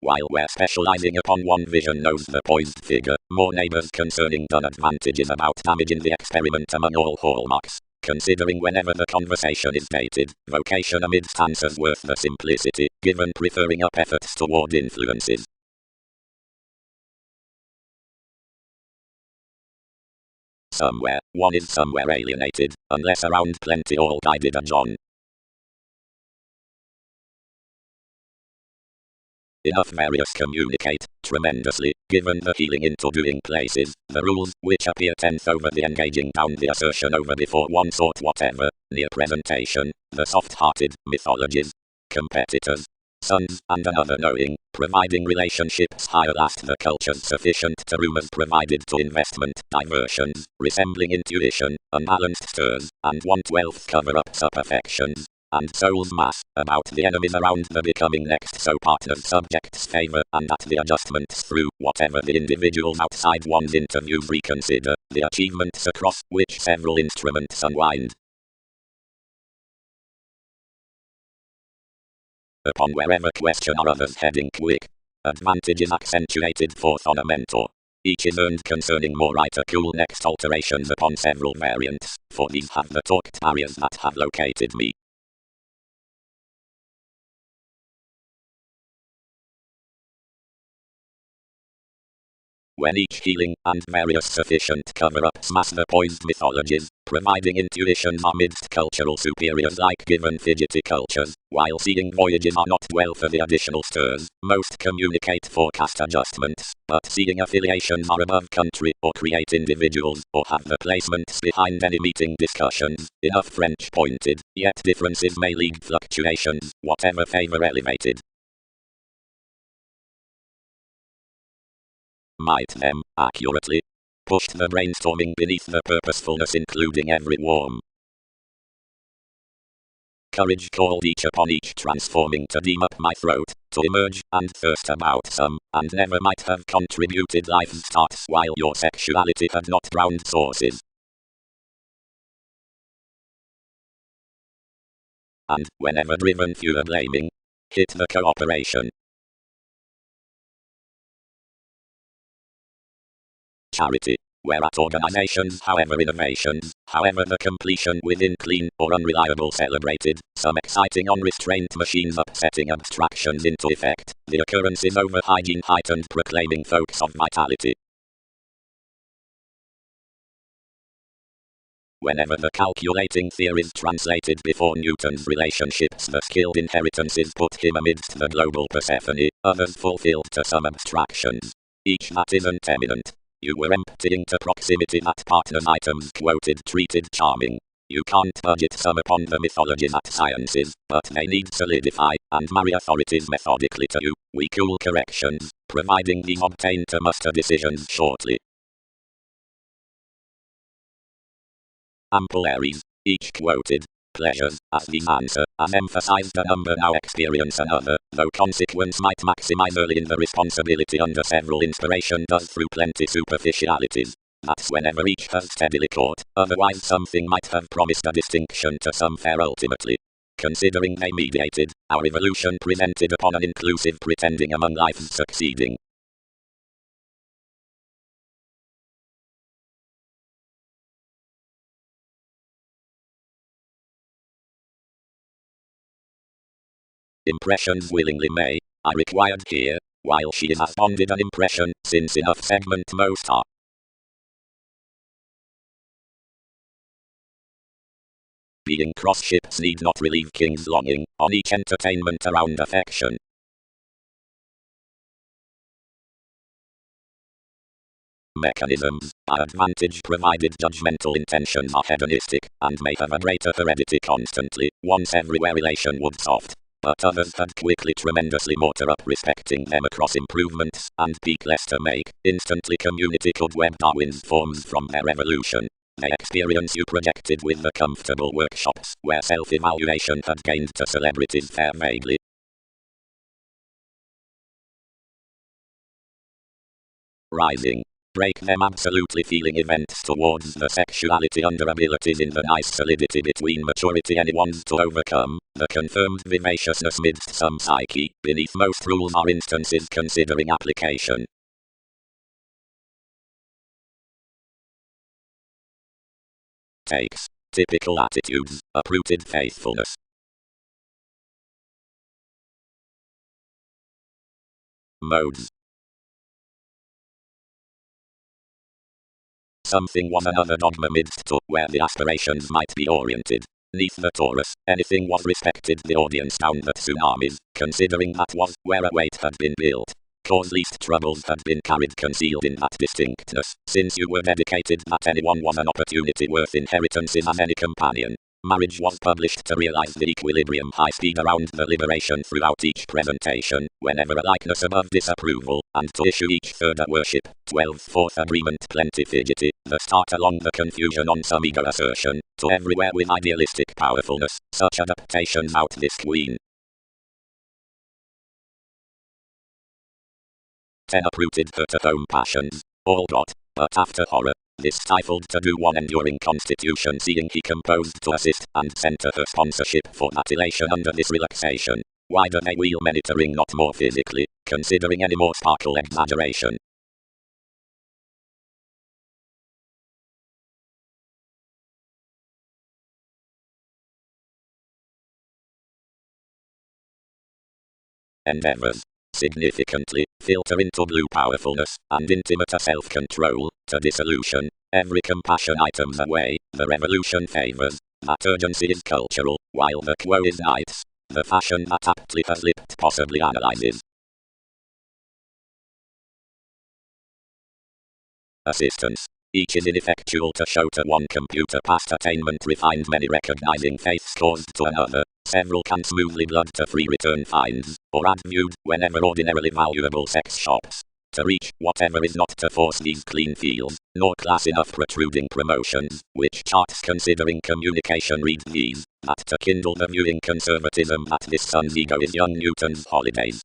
While we're specializing upon one vision knows the poised figure, more neighbors concerning done advantages about damaging the experiment among all hallmarks, considering whenever the conversation is dated, vocation amidst answers worth the simplicity, given preferring up efforts toward influences. Somewhere, one is somewhere alienated, unless around plenty all guided a John. Enough various communicate, tremendously, given the healing into doing places, the rules, which appear tenth over the engaging down the assertion over before one sort whatever, near presentation, the soft-hearted, mythologies, competitors, sons, and another knowing, providing relationships higher last the cultures sufficient to rumors provided to investment, diversions, resembling intuition, unbalanced stirs, and 1/12 cover-ups up affections, and soul's mass, about the enemies around the becoming next so partners subjects favor, and at the adjustments through, whatever the individuals outside one's interviews reconsider, the achievements across which several instruments unwind. Upon wherever question are others heading quick, advantage is accentuated forth on a mentor. Each is earned concerning more right a cool next alterations upon several variants, for these have the talked barriers that have located me. When each healing and various sufficient cover-ups mask the poised mythologies, providing intuitions amidst cultural superiors like given fidgety cultures, while seeing voyages are not well for the additional stirs, most communicate forecast adjustments, but seeing affiliations are above country, or create individuals, or have the placements behind any meeting discussions, enough French pointed, yet differences may lead fluctuations, whatever favor elevated. Might them, accurately, pushed the brainstorming beneath the purposefulness including every warm. Courage called each upon each transforming to deem up my throat, to emerge and thirst about some, and never might have contributed life's starts while your sexuality had not drowned sources. And, whenever driven fewer blaming, hit the cooperation. Charity. Whereat organizations, however innovations, however the completion within clean or unreliable celebrated, some exciting unrestrained machines upsetting abstractions into effect, the occurrences over hygiene heightened proclaiming folks of vitality. Whenever the calculating theories translated before Newton's relationships the skilled inheritances put him amidst the global Persephone, others fulfilled to some abstractions. Each that isn't eminent. You were emptying to proximity that partner's items quoted treated charming. You can't budget some upon the mythologies at sciences, but they need solidify, and marry authorities methodically to you, we cool corrections, providing these obtain to muster decisions shortly. Ample Aries, each quoted, pleasures, as these answer, as emphasized a number now experience another, though consequence might maximize early in the responsibility under several inspiration does through plenty superficialities. That's whenever each has steadily caught, otherwise something might have promised a distinction to some fair ultimately. Considering they mediated, our evolution presented upon an inclusive pretending among life's succeeding. Impressions willingly may, I required here, while she is as bonded an impression, since enough segment most are. Being cross ships need not relieve king's longing, on each entertainment around affection. Mechanisms, by advantage provided judgmental intentions are hedonistic, and may have a greater heredity constantly, once everywhere relation would soft. But others had quickly tremendously motor up respecting them across improvements, and peak less to make, instantly community could web Darwin's forms from their evolution. They experience you projected with the comfortable workshops, where self-evaluation had gained to celebrities fair vaguely. Rising. Break them absolutely feeling events towards the sexuality under abilities in the nice solidity between maturity anyone's to overcome, the confirmed vivaciousness midst some psyche, beneath most rules are instances considering application. Takes. Typical attitudes, uprooted faithfulness. Modes. Something was another dogma midst to where the aspirations might be oriented. Neath the Taurus, anything was respected the audience down the tsunamis, considering that was where a weight had been built. Cause least troubles had been carried concealed in that distinctness, since you were dedicated that anyone was an opportunity worth inheritances as any companion. Marriage was published to realize the equilibrium high speed around the liberation throughout each presentation, whenever a likeness above disapproval, and to issue each third a worship, 12th fourth agreement plenty fidgety, the start along the confusion on some eager assertion, to everywhere with idealistic powerfulness, such adaptations out this queen. 10 uprooted hurt at home passions, all got, but after horror, this stifled to do one enduring constitution seeing he composed to assist and center her sponsorship for that elation under this relaxation. Why do they wheel monitoring not more physically, considering any more sparkle exaggeration? Endeavors. Significantly, filter into blue powerfulness, and intimate self-control, to dissolution. Every compassion items away, the revolution favors. That urgency is cultural, while the quo is Knights. The fashion that aptly has lipped possibly analyzes. Assistance. Each is ineffectual to show to one computer past attainment refined many recognizing faiths caused to another. Several can smoothly blood to free return finds, or add viewed, whenever ordinarily valuable sex shops. to reach whatever is not to force these clean fields, nor class enough protruding promotions, which charts considering communication read these, that to kindle the viewing conservatism that this son's ego is young Newton's holidays.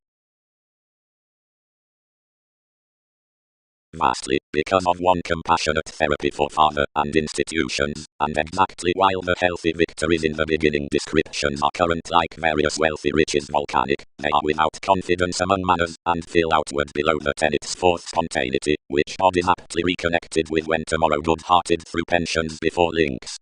Vastly, because of one compassionate therapy for father and institutions, and exactly while the healthy victories in the beginning descriptions are current like various wealthy riches volcanic, they are without confidence among manners, and feel outward below the tenet's fourth spontaneity, which God is aptly reconnected with when tomorrow good-hearted through pensions before links.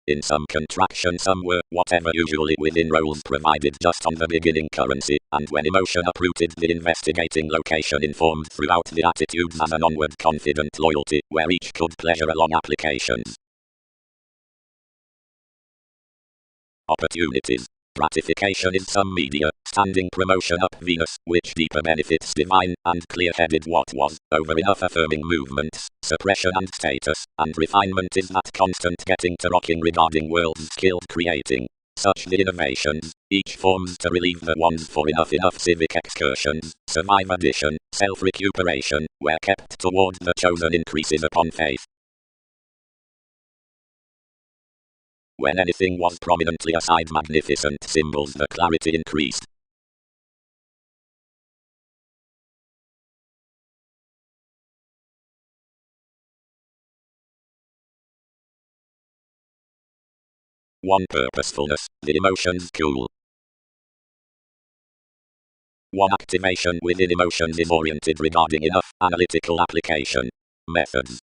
In some contraction some were, whatever usually within roles provided just on the beginning currency, and when emotion uprooted the investigating location informed throughout the attitudes as an onward confident loyalty, where each could pleasure along applications. Opportunities. Gratification is some media, standing promotion up Venus, which deeper benefits divine, and clear-headed what was, over enough affirming movements, suppression and status, and refinement is that constant getting to rocking regarding worlds skilled creating. Such the innovations, each forms to relieve the ones for enough civic excursions, survive addition, self-recuperation, where kept toward the chosen increases upon faith. When anything was prominently aside magnificent symbols the clarity increased. One purposefulness, the emotions cool. One activation within emotions is oriented regarding enough analytical application. Methods.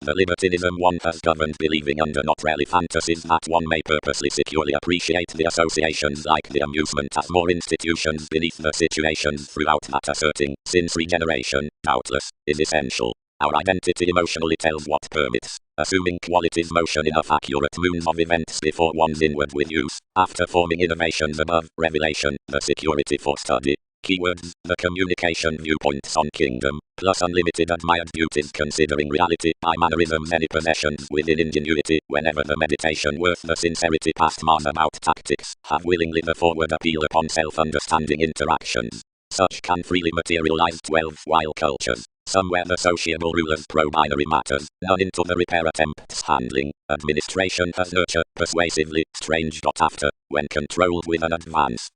The libertinism one has governed believing under not really fantasies that one may purposely securely appreciate the associations like the amusement as more institutions beneath the situations throughout that asserting, since regeneration, doubtless, is essential. Our identity emotionally tells what permits, assuming qualities motion enough accurate moons of events before one's inward with use, after forming innovations above, revelation, the security for study. Keywords, the communication viewpoints on kingdom, plus unlimited admired beauties considering reality by mannerisms any possessions within ingenuity, whenever the meditation worth the sincerity past Mars about tactics, have willingly the forward appeal upon self-understanding interactions. Such can freely materialize 12 while cultures, some where the sociable rulers pro-binary matters, none into the repair attempts handling, administration has nurture, persuasively, strange. After, when controlled with an advance.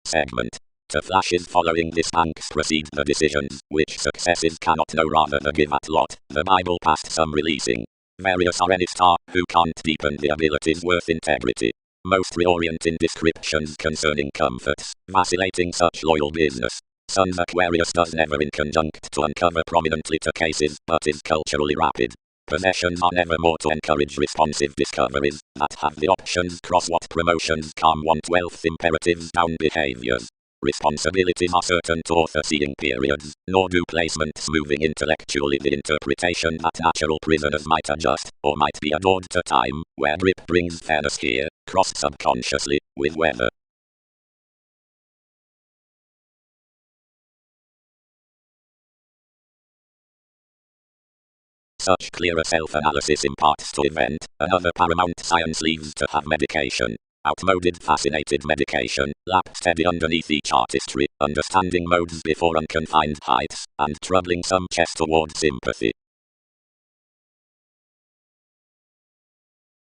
Segment. To flashes following this banks proceed the decisions, which successes cannot know rather the give at lot, the Bible past some releasing. Various are any star, who can't deepen the abilities worth integrity. Most reorient in descriptions concerning comforts, vacillating such loyal business. Sun's Aquarius does never in conjunct to uncover prominently to cases, but is culturally rapid. Possessions are never more to encourage responsive discoveries, that have the options cross what promotions calm 1/12 imperatives down behaviors. Responsibilities are certain to author seeing periods, nor do placements moving intellectually the interpretation that natural prisoners might adjust, or might be adored to time, where grip brings fairness here, cross subconsciously, with weather. Such clearer self-analysis imparts to event, another paramount science leaves to have medication. Outmoded fascinated medication, lap steady underneath each artistry, understanding modes before unconfined heights, and troubling some chest toward sympathy.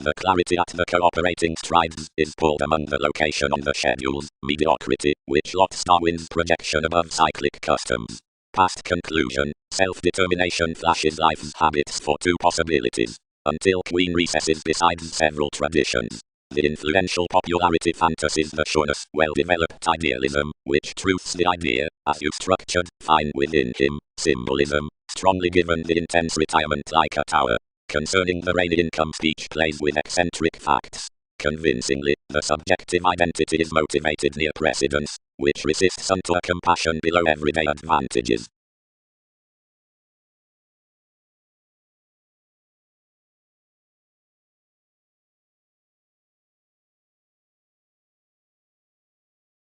The clarity at the cooperating strides is pulled among the location on the schedules, mediocrity, which lots Darwin's projection above cyclic customs. Past conclusion, self-determination flashes life's habits for two possibilities, until Queen recesses besides several traditions. The influential popularity fantasies the sureness, well-developed idealism, which truths the idea, as you structured, fine within him, symbolism, strongly given the intense retirement like a tower. Concerning the rainy income speech plays with eccentric facts. Convincingly, the subjective identity is motivated near precedence, which resists unto a compassion below everyday advantages.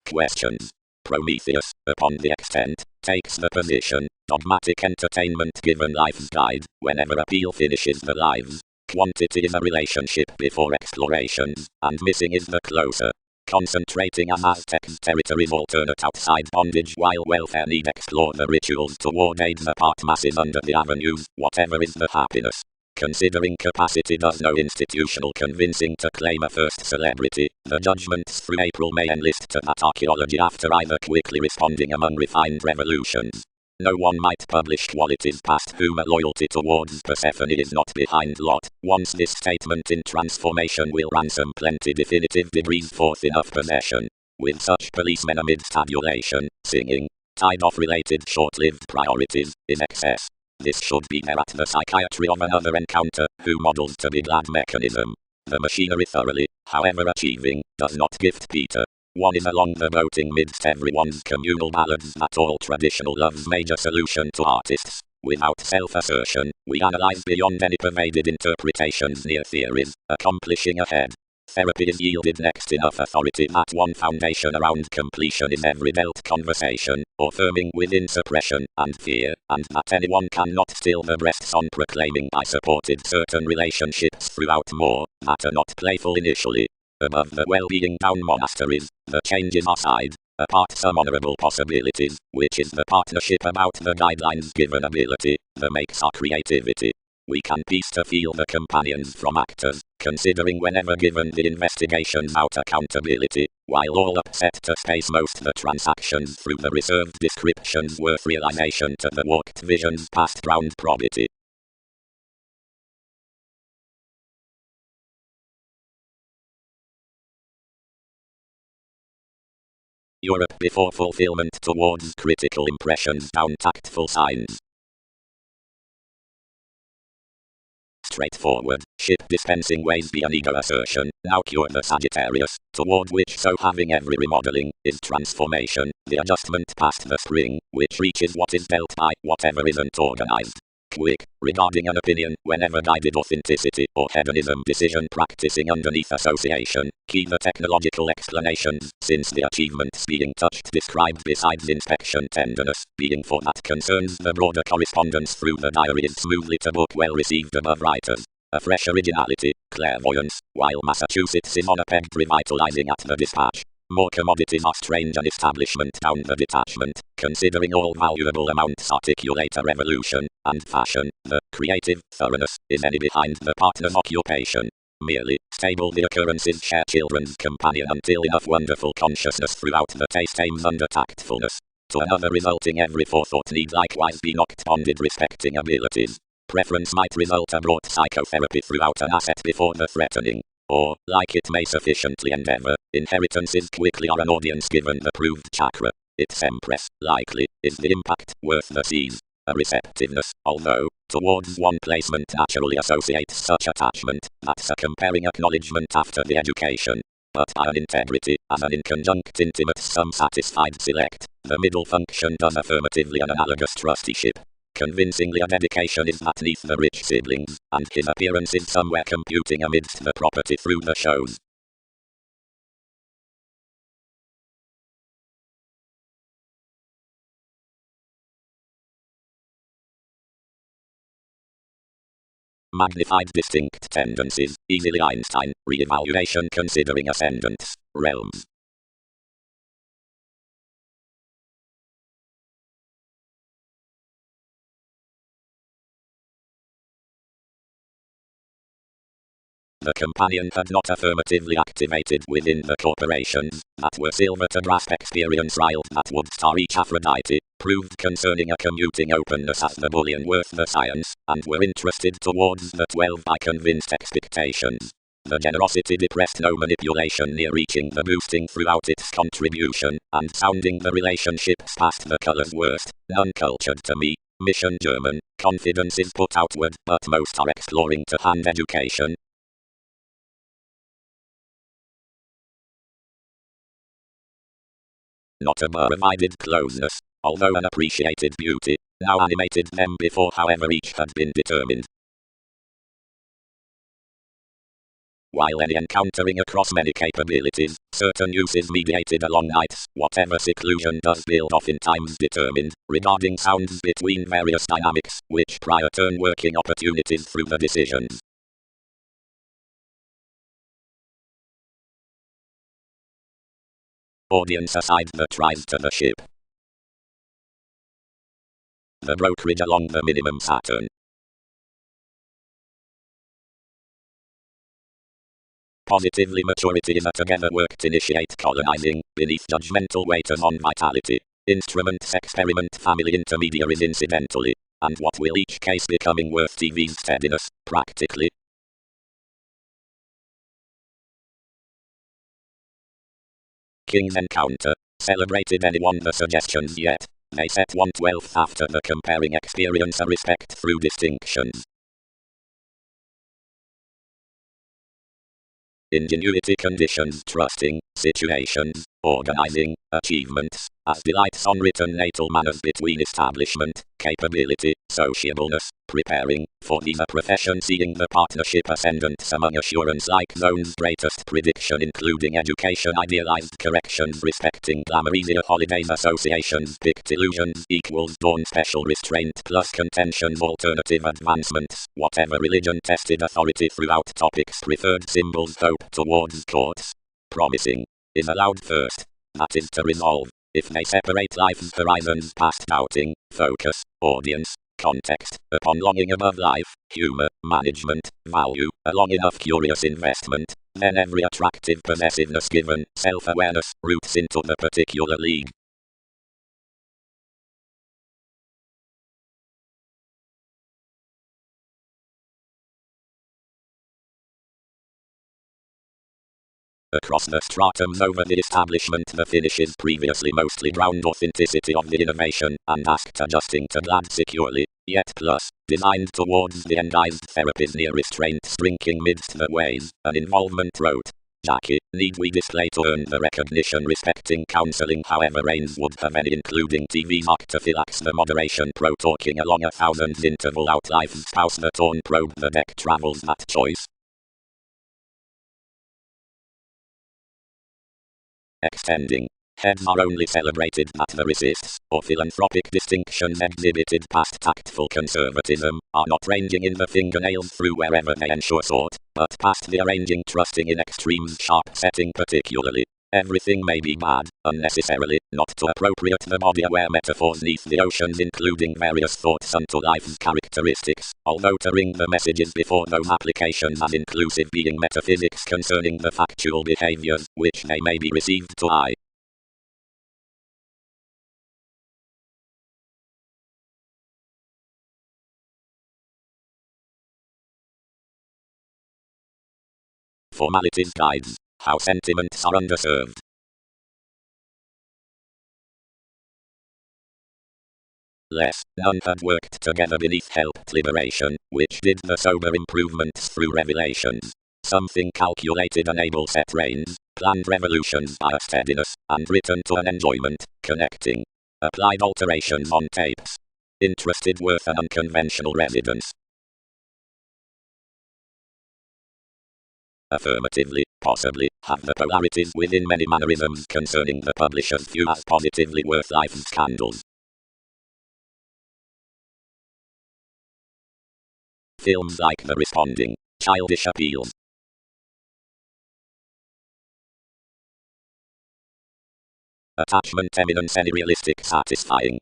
questions. Prometheus, upon the extent, takes the position, dogmatic entertainment given life's guide, whenever appeal finishes the lives. Quantity is a relationship before explorations, and missing is the closer. Concentrating as Aztecs' territories alternate outside bondage while welfare need explore the rituals toward aid the part masses under the avenues, whatever is the happiness. Considering capacity does no institutional convincing to claim a first celebrity, the judgments through April may enlist to that archaeology after either quickly responding among refined revolutions. No one might publish qualities past whom a loyalty towards Persephone is not behind lot. Once this statement in transformation will ransom plenty definitive degrees forth enough possession. With such policemen amidst adulation, singing, tied off related short-lived priorities, is excess. This should be there at the psychiatry of another encounter, who models to be glad mechanism. The machinery thoroughly, however achieving, does not gift Peter. One is along the boating midst everyone's communal ballads that all traditional love's major solution to artists. Without self-assertion, we analyze beyond any pervaded interpretations near theories, accomplishing ahead. Therapy is yielded next enough authority that one foundation around completion is every dealt conversation, or firming within suppression and fear, and that anyone cannot still the breasts on proclaiming I supported certain relationships throughout more, that are not playful initially. Above the well-being down monasteries, the changes aside, apart some honorable possibilities, which is the partnership about the guidelines given ability, that makes our creativity. We can piece to feel the companions from actors, considering whenever given the investigations out accountability, while all upset to space most the transactions through the reserved descriptions worth realization to the warped visions past ground probity. Europe before fulfillment towards critical impressions down tactful signs. Straightforward, ship dispensing ways be an ego assertion, now cure the Sagittarius, toward which so having every remodeling, is transformation, the adjustment past the spring, which reaches what is dealt by, whatever isn't organized. Quick, regarding an opinion, whenever guided authenticity or hedonism decision practicing underneath association, key the technological explanations, since the achievements being touched described besides inspection tenderness, being for that concerns the broader correspondence through the diary is smoothly to book well received above writers. A fresh originality, clairvoyance, while Massachusetts is on a peg revitalizing at the dispatch. More commodities are strange an establishment down the detachment, considering all valuable amounts articulate a revolution, and fashion, the creative thoroughness, is any behind the partner's occupation. Merely, stable the occurrences share children's companion until enough wonderful consciousness throughout the taste aims under tactfulness. To another resulting every forethought need likewise be knocked bonded respecting abilities. Preference might result a brought psychotherapy throughout an asset before the threatening. Or, like it may sufficiently endeavor, inheritances quickly are an audience given the proved chakra. Its empress, likely, is the impact, worth the seize. A receptiveness, although, towards one placement naturally associates such attachment, that's a comparing acknowledgement after the education. But by an integrity, as an inconjunct intimate some satisfied select, the middle function does affirmatively an analogous trusteeship. Convincingly a dedication is that neath the rich siblings, and his appearance is somewhere computing amidst the property through the shows. Magnified distinct tendencies, easily Einstein, re-evaluation considering ascendants, realms. The companion had not affirmatively activated within the corporations, that were silver to grasp experience riled that would star each Aphrodite, proved concerning a commuting openness as the bullion worth the science, and were interested towards the 12 by convinced expectations. The generosity depressed no manipulation near reaching the boosting throughout its contribution, and sounding the relationships past the color's worst, none cultured to me. Mission German, confidence is put outward, but most are exploring to hand education. Not a provided closeness, although an appreciated beauty, now animated them before however each had been determined. While any encountering across many capabilities, certain use is mediated along nights, whatever seclusion does build off in times determined, regarding sounds between various dynamics, which prior turn working opportunities through the decisions. Audience aside that tries to the ship. The brokerage along the minimum Saturn. Positively maturity is a together work to initiate colonizing, beneath judgmental waiters on vitality. Instruments experiment family intermediaries incidentally. And what will each case becoming worth TV's steadiness, practically? King's Encounter. Celebrated anyone the suggestions yet? They set 1/12 after the comparing experience a respect through distinctions. Ingenuity conditions trusting, situations, organizing, achievements, as delights on written natal manners between establishment, capability, sociableness, preparing, for these a profession seeing the partnership ascendants among assurance like zones greatest prediction including education idealized corrections respecting glamour easier holidays associations picked illusions equals dawn special restraint plus contentions alternative advancements, whatever religion tested authority throughout topics preferred symbols hope towards courts. Promising is allowed first, that is to resolve. If they separate life's horizons past doubting, focus, audience, context, upon longing above life, humor, management, value, a long enough curious investment, then every attractive possessiveness given, self-awareness, roots into the particular league. Across the stratums over the establishment the finish is previously mostly ground authenticity of the innovation, and asked adjusting to glad securely, yet plus, designed towards the endized therapy's near restraint shrinking midst the ways, an involvement wrote. Jackie, need we display to earn the recognition respecting counseling however Rains would have any including TV's octaphylax the moderation pro talking along 1,000 interval out life's spouse the torn probe the deck travels that choice. Extending. Heads are only celebrated that the resists, or philanthropic distinctions exhibited past tactful conservatism, are not ranging in the fingernails through wherever they ensure sort, but past the arranging trusting in extremes sharp setting particularly. Everything may be bad, unnecessarily, not to appropriate the body aware metaphors neath the oceans including various thoughts unto life's characteristics, although to ring the messages before those applications as inclusive being metaphysics concerning the factual behaviors, which they may be received to I. Formalities guides, how sentiments are underserved. Less, none had worked together beneath helped liberation, which did the sober improvements through revelations. Something calculated enable set reins, planned revolutions by a steadiness, and written to an enjoyment, connecting. Applied alterations on tapes. Interested worth an unconventional residence. Affirmatively, possibly, have the polarities within many mannerisms concerning the publisher's view as positively worth life's scandals. Films like the responding, childish appeals. Attachment eminence any realistic satisfying.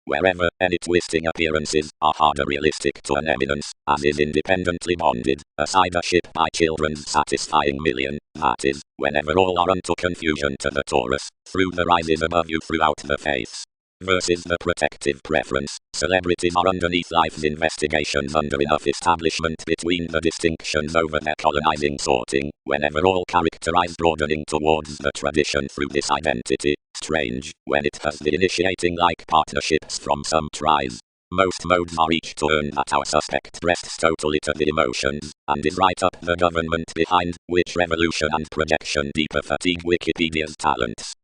Wherever any twisting appearances are harder realistic to an eminence, as is independently bonded, aside a ship by children's satisfying million, that is, whenever all are unto confusion to the Taurus, through the rises above you throughout the faiths. Versus the protective preference, celebrities are underneath life's investigations under enough establishment between the distinctions over their colonizing sorting, whenever all characterize broadening towards the tradition through this identity, strange, when it has the initiating like partnerships from some tries. Most modes are each to earn that our suspect rests totally to the emotions, and is right up the government behind, which revolution and projection deeper fatigue Wikipedia's talents.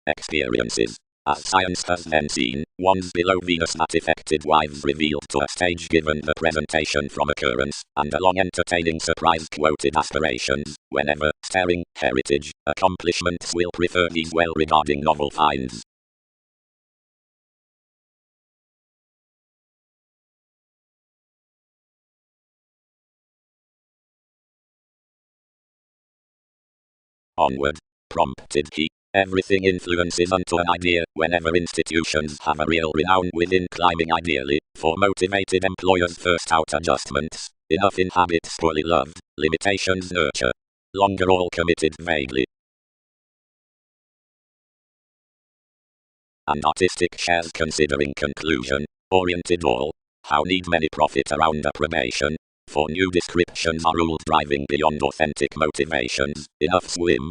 experiences. As science has then seen, ones below Venus that effected wives revealed to a stage given the presentation from occurrence, and along entertaining surprise-quoted aspirations, whenever, staring, heritage, accomplishments will prefer these well-regarding novel finds. Onward, prompted he. Everything influences unto an idea, whenever institutions have a real renown within climbing ideally, for motivated employers first out adjustments, enough in habits poorly loved, limitations nurture. Longer all committed vaguely. And artistic shares considering conclusion, oriented all, how need many profit around approbation, for new descriptions are ruled driving beyond authentic motivations, enough swim.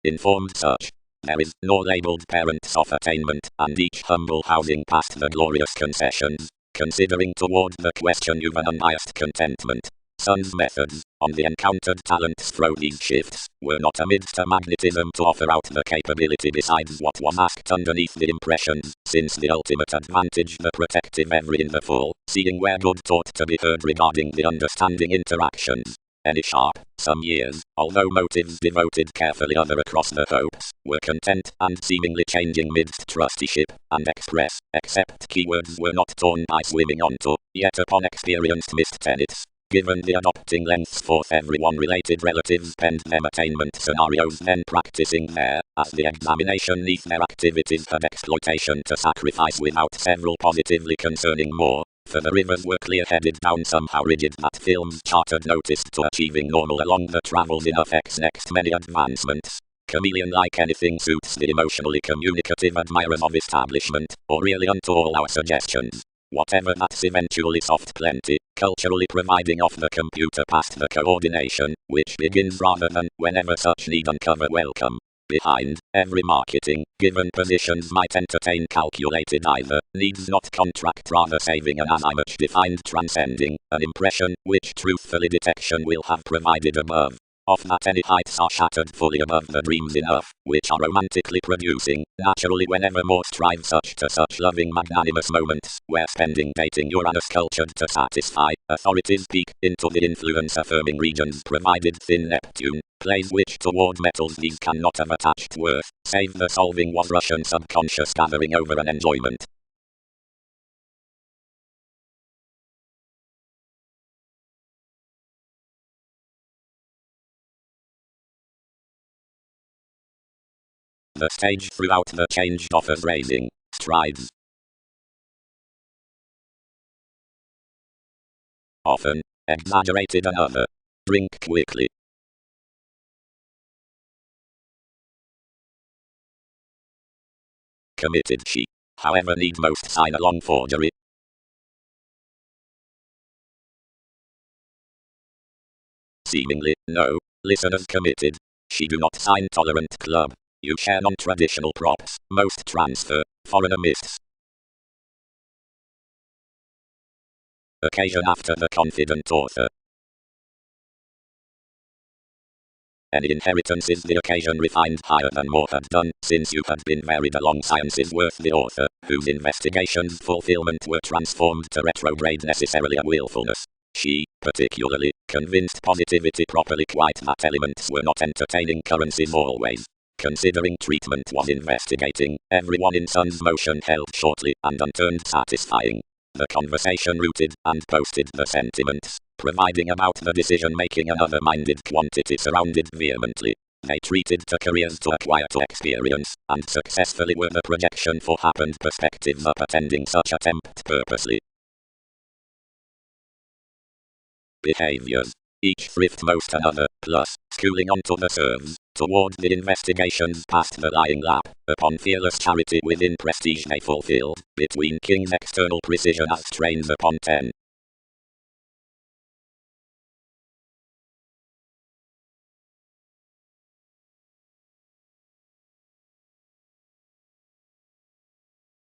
Informed search. There is no labeled parents of attainment, and each humble housing past the glorious concessions, considering toward the question you've an unbiased contentment. Sun's methods, on the encountered talents through these shifts, were not amidst a magnetism to offer out the capability besides what was asked underneath the impressions, since the ultimate advantage the protective every in the full, seeing where good taught to be heard regarding the understanding interactions. Any sharp, some years, although motives devoted carefully other across the hopes, were content and seemingly changing midst trusteeship, and express, except keywords were not torn by swimming onto, yet upon experienced missed tenets. Given the adopting lengths forth everyone related relatives penned them attainment scenarios then practicing there, as the examination neath their activities had exploitation to sacrifice without several positively concerning more. For the rivers were clear-headed down somehow rigid that films chartered noticed to achieving normal along the travels enough X next many advancements. Chameleon like anything suits the emotionally communicative admirers of establishment, or really unto all our suggestions. Whatever that's eventually soft plenty, culturally providing off the computer past the coordination, which begins rather than, whenever such need uncover welcome. Behind every marketing, given positions might entertain calculated either, needs not contract rather saving an as I much defined transcending, an impression, which truthfully detection will have provided above. Of that any heights are shattered fully above the dreams enough, which are romantically producing, naturally whenever more strive such to such loving magnanimous moments, where spending dating Uranus cultured to satisfy, authorities peak into the influence affirming regions provided thin Neptune, plays which toward metals these cannot have attached worth, save the solving was Russian subconscious gathering over an enjoyment. The stage throughout the changed offers raising strides. Often, exaggerated another. Drink quickly. Committed she. However need most sign a long forgery. Seemingly, no. Listeners committed. She do not sign tolerant club. You share non-traditional props. Most transfer. Foreigner mists. Occasion after the confident author. Any inheritance is the occasion refined higher than more had done, since you had been varied along sciences worth the author, whose investigations fulfillment were transformed to retrograde necessarily a willfulness. She, particularly, convinced positivity properly quite that elements were not entertaining currencies always. Considering treatment was investigating, everyone in Sun's motion held shortly and unturned satisfying. The conversation rooted and posted the sentiments, providing about the decision-making another minded quantity surrounded vehemently. They treated to careers to acquire to experience, and successfully were the projection for happened perspectives up attending such attempt purposely. Behaviors. Each thrift most another, plus, schooling onto the serves, toward the investigations past the lying lap, upon fearless charity within prestige they fulfilled, between king's external precision as strains upon 10.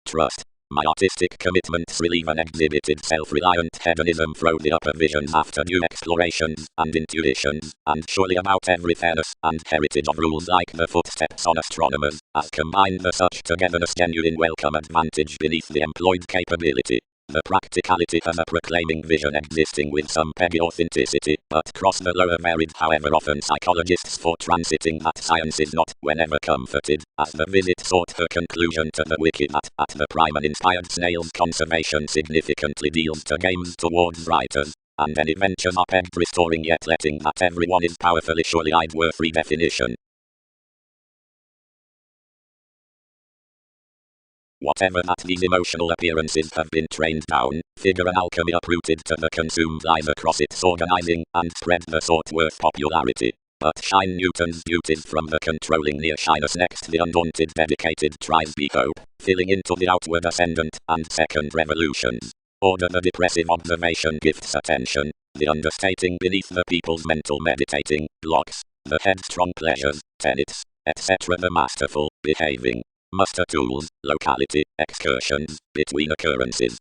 Trust. My artistic commitments relieve an exhibited self-reliant hedonism through the upper visions after new explorations and intuitions, and surely about every fairness and heritage of rules like the footsteps on astronomers, as combine the such togetherness genuine welcome advantage beneath the employed capability. The practicality has a proclaiming vision existing with some peggy authenticity, but cross the lower varied however often psychologists for transiting that science is not, whenever comforted, as the visit sought her conclusion to the wiki that, at the prime and inspired snail's conservation significantly deals to games towards writers, and any ventures are pegged restoring yet letting that everyone is powerfully surely I'd worth redefinition. Whatever that these emotional appearances have been trained down, figure and alchemy uprooted to the consumed lies across its organizing, and spread the sought-worth popularity. But shine Newton's beauties from the controlling near shyness next the undaunted dedicated tries be hope, filling into the outward ascendant, and second revolutions. Order the depressive observation gifts attention, the understating beneath the people's mental meditating, blocks, the headstrong pleasures, tenets, etc. the masterful, behaving. Muster tools, locality, excursions, between occurrences.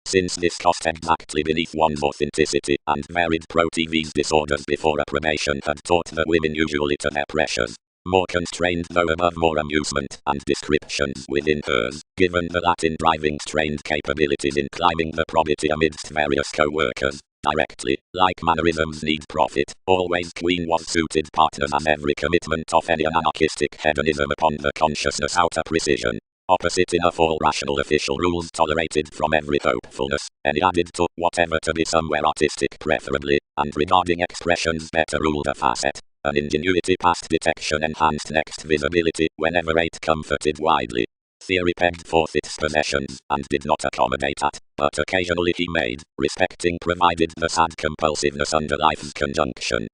Since this cost exactly beneath one's authenticity, and varied pro-TV's disorders before approbation had taught the women usually to their pressures. More constrained though above more amusement and descriptions within hers, given the Latin driving strained capabilities in climbing the probity amidst various co-workers, directly, like mannerisms need profit, always queen was suited partners as every commitment of any anarchistic hedonism upon the consciousness outer precision. Opposite enough all rational official rules tolerated from every hopefulness, any added to whatever to be somewhere artistic preferably, and regarding expressions better ruled a facet. An ingenuity past detection enhanced next visibility whenever it comforted widely. Theory pegged forth its possessions, and did not accommodate at, but occasionally he made, respecting provided the sad compulsiveness under life's conjunction.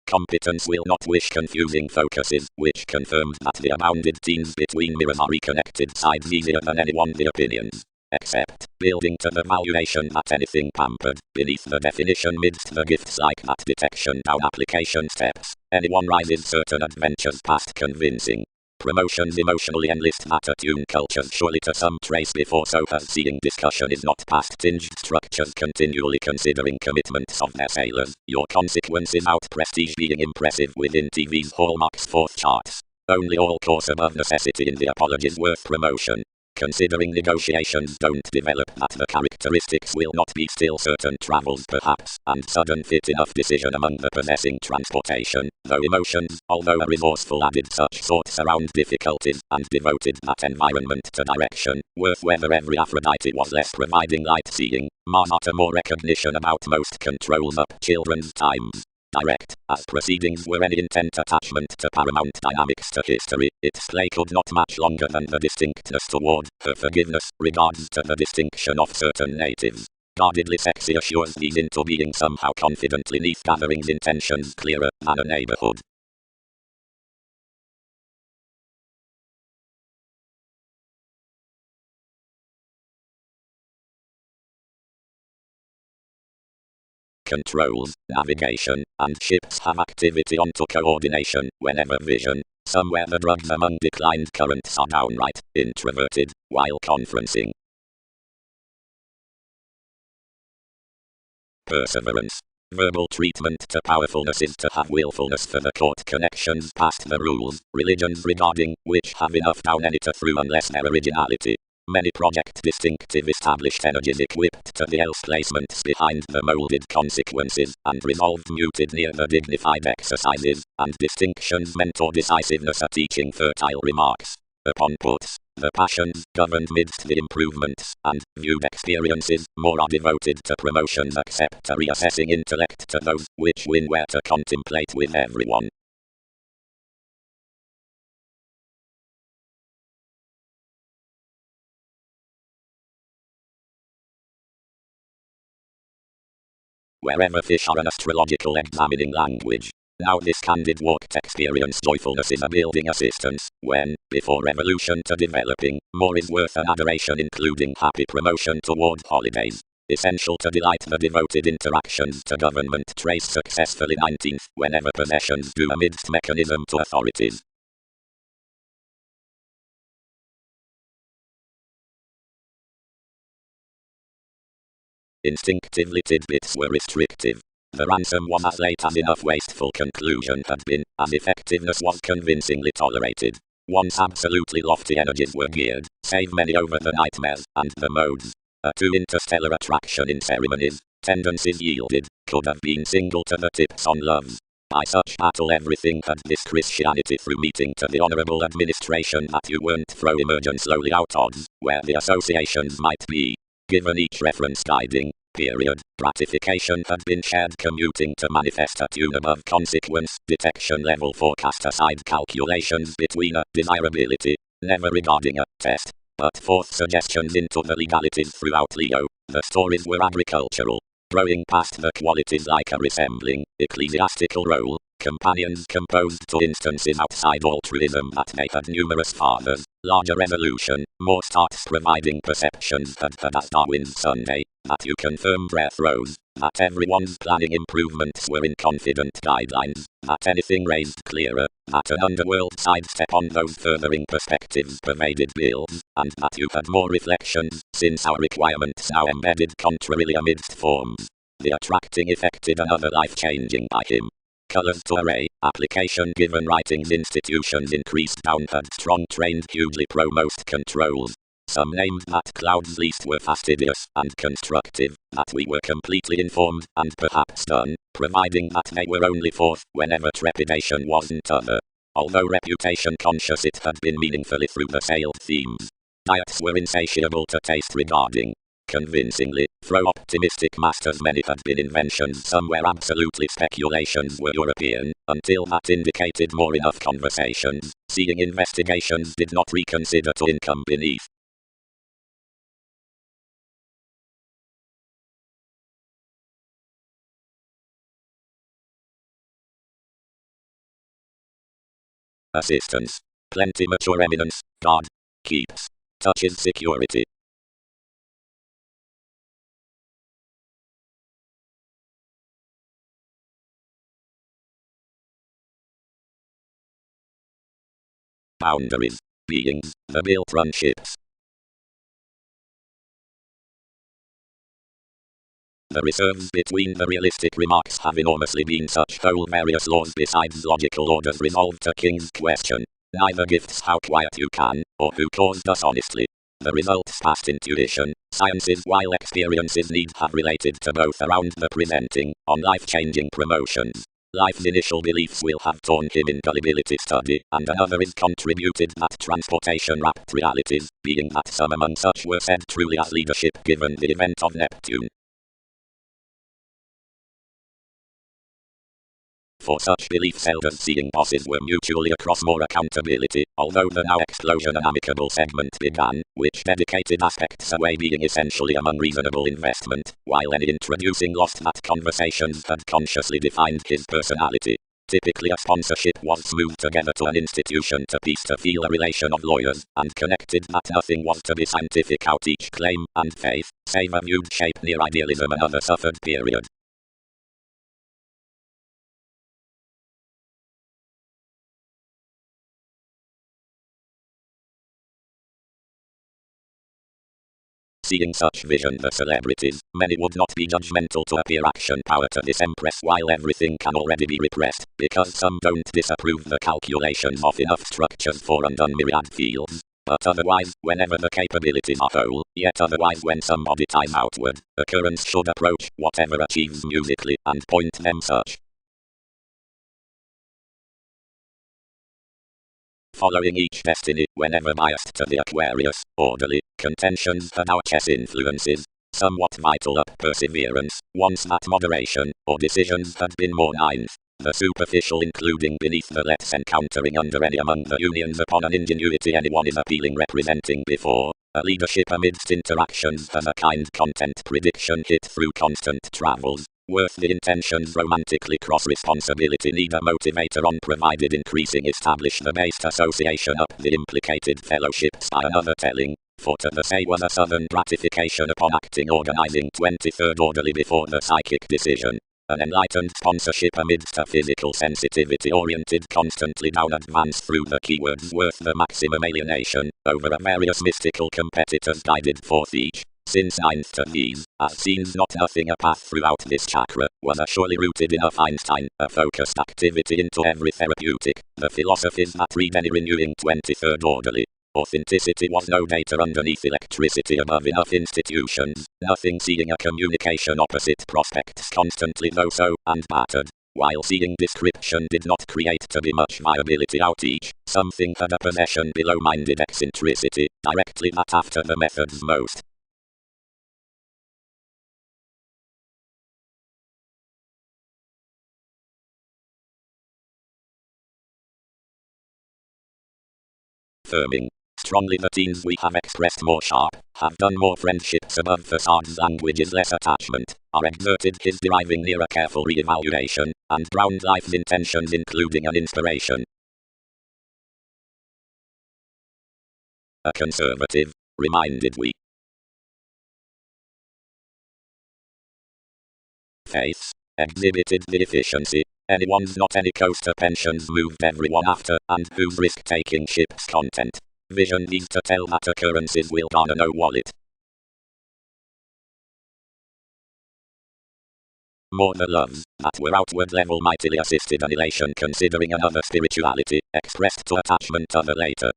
Competence will not wish confusing focuses, which confirmed that the abounded teams between mirrors are reconnected sides easier than anyone the opinions. Except, building to the valuation that anything pampered, beneath the definition midst the gifts like that detection down application steps, anyone rises certain adventures past convincing. Promotions emotionally enlist that attune cultures surely to some trace before so has seeing discussion is not past tinged structures continually considering commitments of their sailors, your consequences out prestige being impressive within TV's hallmarks fourth charts. Only all course above necessity in the apologies worth promotion. Considering negotiations don't develop that the characteristics will not be still certain travels perhaps, and sudden fit enough decision among the possessing transportation, though emotions, although a resourceful added such sort surround difficulties, and devoted that environment to direction, worth whether every Aphrodite was less providing light seeing, Mars utter more recognition about most controls up children's times. Direct, as proceedings were any intent attachment to paramount dynamics to history, its play could not match longer than the distinctness toward her forgiveness, regards to the distinction of certain natives. Guardedly sexy assures these into being somehow confidently neath gatherings intentions clearer than a neighborhood. Controls, navigation, and ships have activity onto coordination, whenever vision. Somewhere the drugs among declined currents are downright introverted, while conferencing. Perseverance. Verbal treatment to powerfulness is to have willfulness for the court connections past the rules, religions regarding which have enough down any to through unless their originality. Many project distinctive established energies equipped to the else placements behind the molded consequences, and resolved muted near the dignified exercises, and distinctions mentor decisiveness are teaching fertile remarks. Upon puts, the passions governed midst the improvements, and viewed experiences, more are devoted to promotions except to reassessing intellect to those which win where to contemplate with everyone. Wherever fish are an astrological examining language, Now this candid walked experience joyfulness is a building assistance, when, before revolution to developing, more is worth an adoration including happy promotion toward holidays. Essential to delight the devoted interactions to government trace successfully 19th, whenever possessions do amidst mechanism to authorities. Instinctively tidbits were restrictive. The ransom was as late as enough wasteful conclusion had been, as effectiveness was convincingly tolerated. Once absolutely lofty energies were geared, save many over the nightmares, and the modes. A too interstellar attraction in ceremonies, tendencies yielded, could have been single to the tips on loves. By such battle everything had this Christianity through meeting to the honourable administration that you weren't throw emergent slowly out odds, where the associations might be. Given each reference guiding period, gratification had been shared commuting to manifest a tune above consequence, detection level forecast aside calculations between a desirability, never regarding a test, but forth suggestions into the legalities throughout Leo. The stories were agricultural, growing past the qualities like a resembling ecclesiastical role, companions composed to instances outside altruism that they had numerous fathers, larger evolution, more starts providing perceptions that as Darwin's Sunday, that you confirmed rare throws, that everyone's planning improvements were in confident guidelines, that anything raised clearer, that an underworld sidestep on those furthering perspectives pervaded builds, and that you had more reflections, since our requirements now embedded contrarily amidst forms. The attracting effected another life changing by him. Colors to array, application given writings institutions increased down had strong trained hugely pro most controls. Some named that clouds least were fastidious and constructive, that we were completely informed and perhaps done, providing that they were only forth whenever trepidation wasn't other. Although reputation conscious it had been meaningfully through the sailed themes. Diets were insatiable to taste regarding. Convincingly, through optimistic masters many had been inventions somewhere absolutely speculations were European, until that indicated more enough conversations, seeing investigations did not reconsider to income beneath. Assistance. Plenty mature eminence, God. Keeps. Touches security. Boundaries. Beings, the built-run ships. The reserves between the realistic remarks have enormously been such whole various laws besides logical orders resolved to King's question. Neither gifts how quiet you can, or who caused us honestly. The results past intuition, sciences while experiences need have related to both around the presenting, on life-changing promotions. Life's initial beliefs will have torn him in gullibility study, and another is contributed that transportation wrapped realities, being that some among such were said truly as leadership given the event of Neptune. For such beliefs elders seeing bosses were mutually across more accountability, although the now explosion an amicable segment began, which dedicated aspects away being essentially among reasonable investment, while any introducing lost that conversations had consciously defined his personality. Typically a sponsorship was smoothed together to an institution to piece to feel a relation of lawyers, and connected that nothing was to be scientific out each claim and faith, save a viewed shape near idealism another suffered period. Seeing such vision the celebrities, many would not be judgmental to appear action power to this empress while everything can already be repressed, because some don't disapprove the calculations of enough structures for undone myriad fields. But otherwise, whenever the capabilities are whole, yet otherwise when somebody ties outward, occurrence should approach whatever achieves musically and point them such. Following each destiny, whenever biased to the Aquarius, orderly, contentions had our chess influences, somewhat vital up perseverance, once that moderation, or decisions had been more ninth, the superficial including beneath the let's encountering under any among the unions upon an ingenuity anyone is appealing representing before, a leadership amidst interactions as a kind content prediction hit through constant travels, Worth the intentions romantically cross responsibility neither motivator on provided increasing establish the based association up the implicated fellowships by another telling. For to the say was a sudden gratification upon acting organizing 23rd orderly before the psychic decision. An enlightened sponsorship amidst a physical sensitivity oriented constantly down advance through the keywords worth the maximum alienation over a various mystical competitors guided forth each. Since ninth to these, as seems not nothing a path throughout this chakra, was a surely rooted enough Einstein, a focused activity into every therapeutic, the philosophies that read any renewing 23rd orderly. Authenticity was no data underneath electricity above enough institutions, nothing seeing a communication opposite prospects constantly though so, and battered. While seeing description did not create to be much viability out each, something had a possession below minded eccentricity, directly that after the methods most. Affirming strongly the teens we have expressed more sharp, have done more friendships above facades languages less attachment, are exerted his deriving near a careful re-evaluation, and ground life's intentions including an inspiration. A conservative, reminded we. Faith, exhibited the efficiency, anyone's not any coaster pensions moved everyone after, and whose risk-taking ship's content. Vision needs to tell that occurrences will garner no wallet. More the loves, that were outward level mightily assisted annihilation considering another spirituality, expressed to attachment of a later.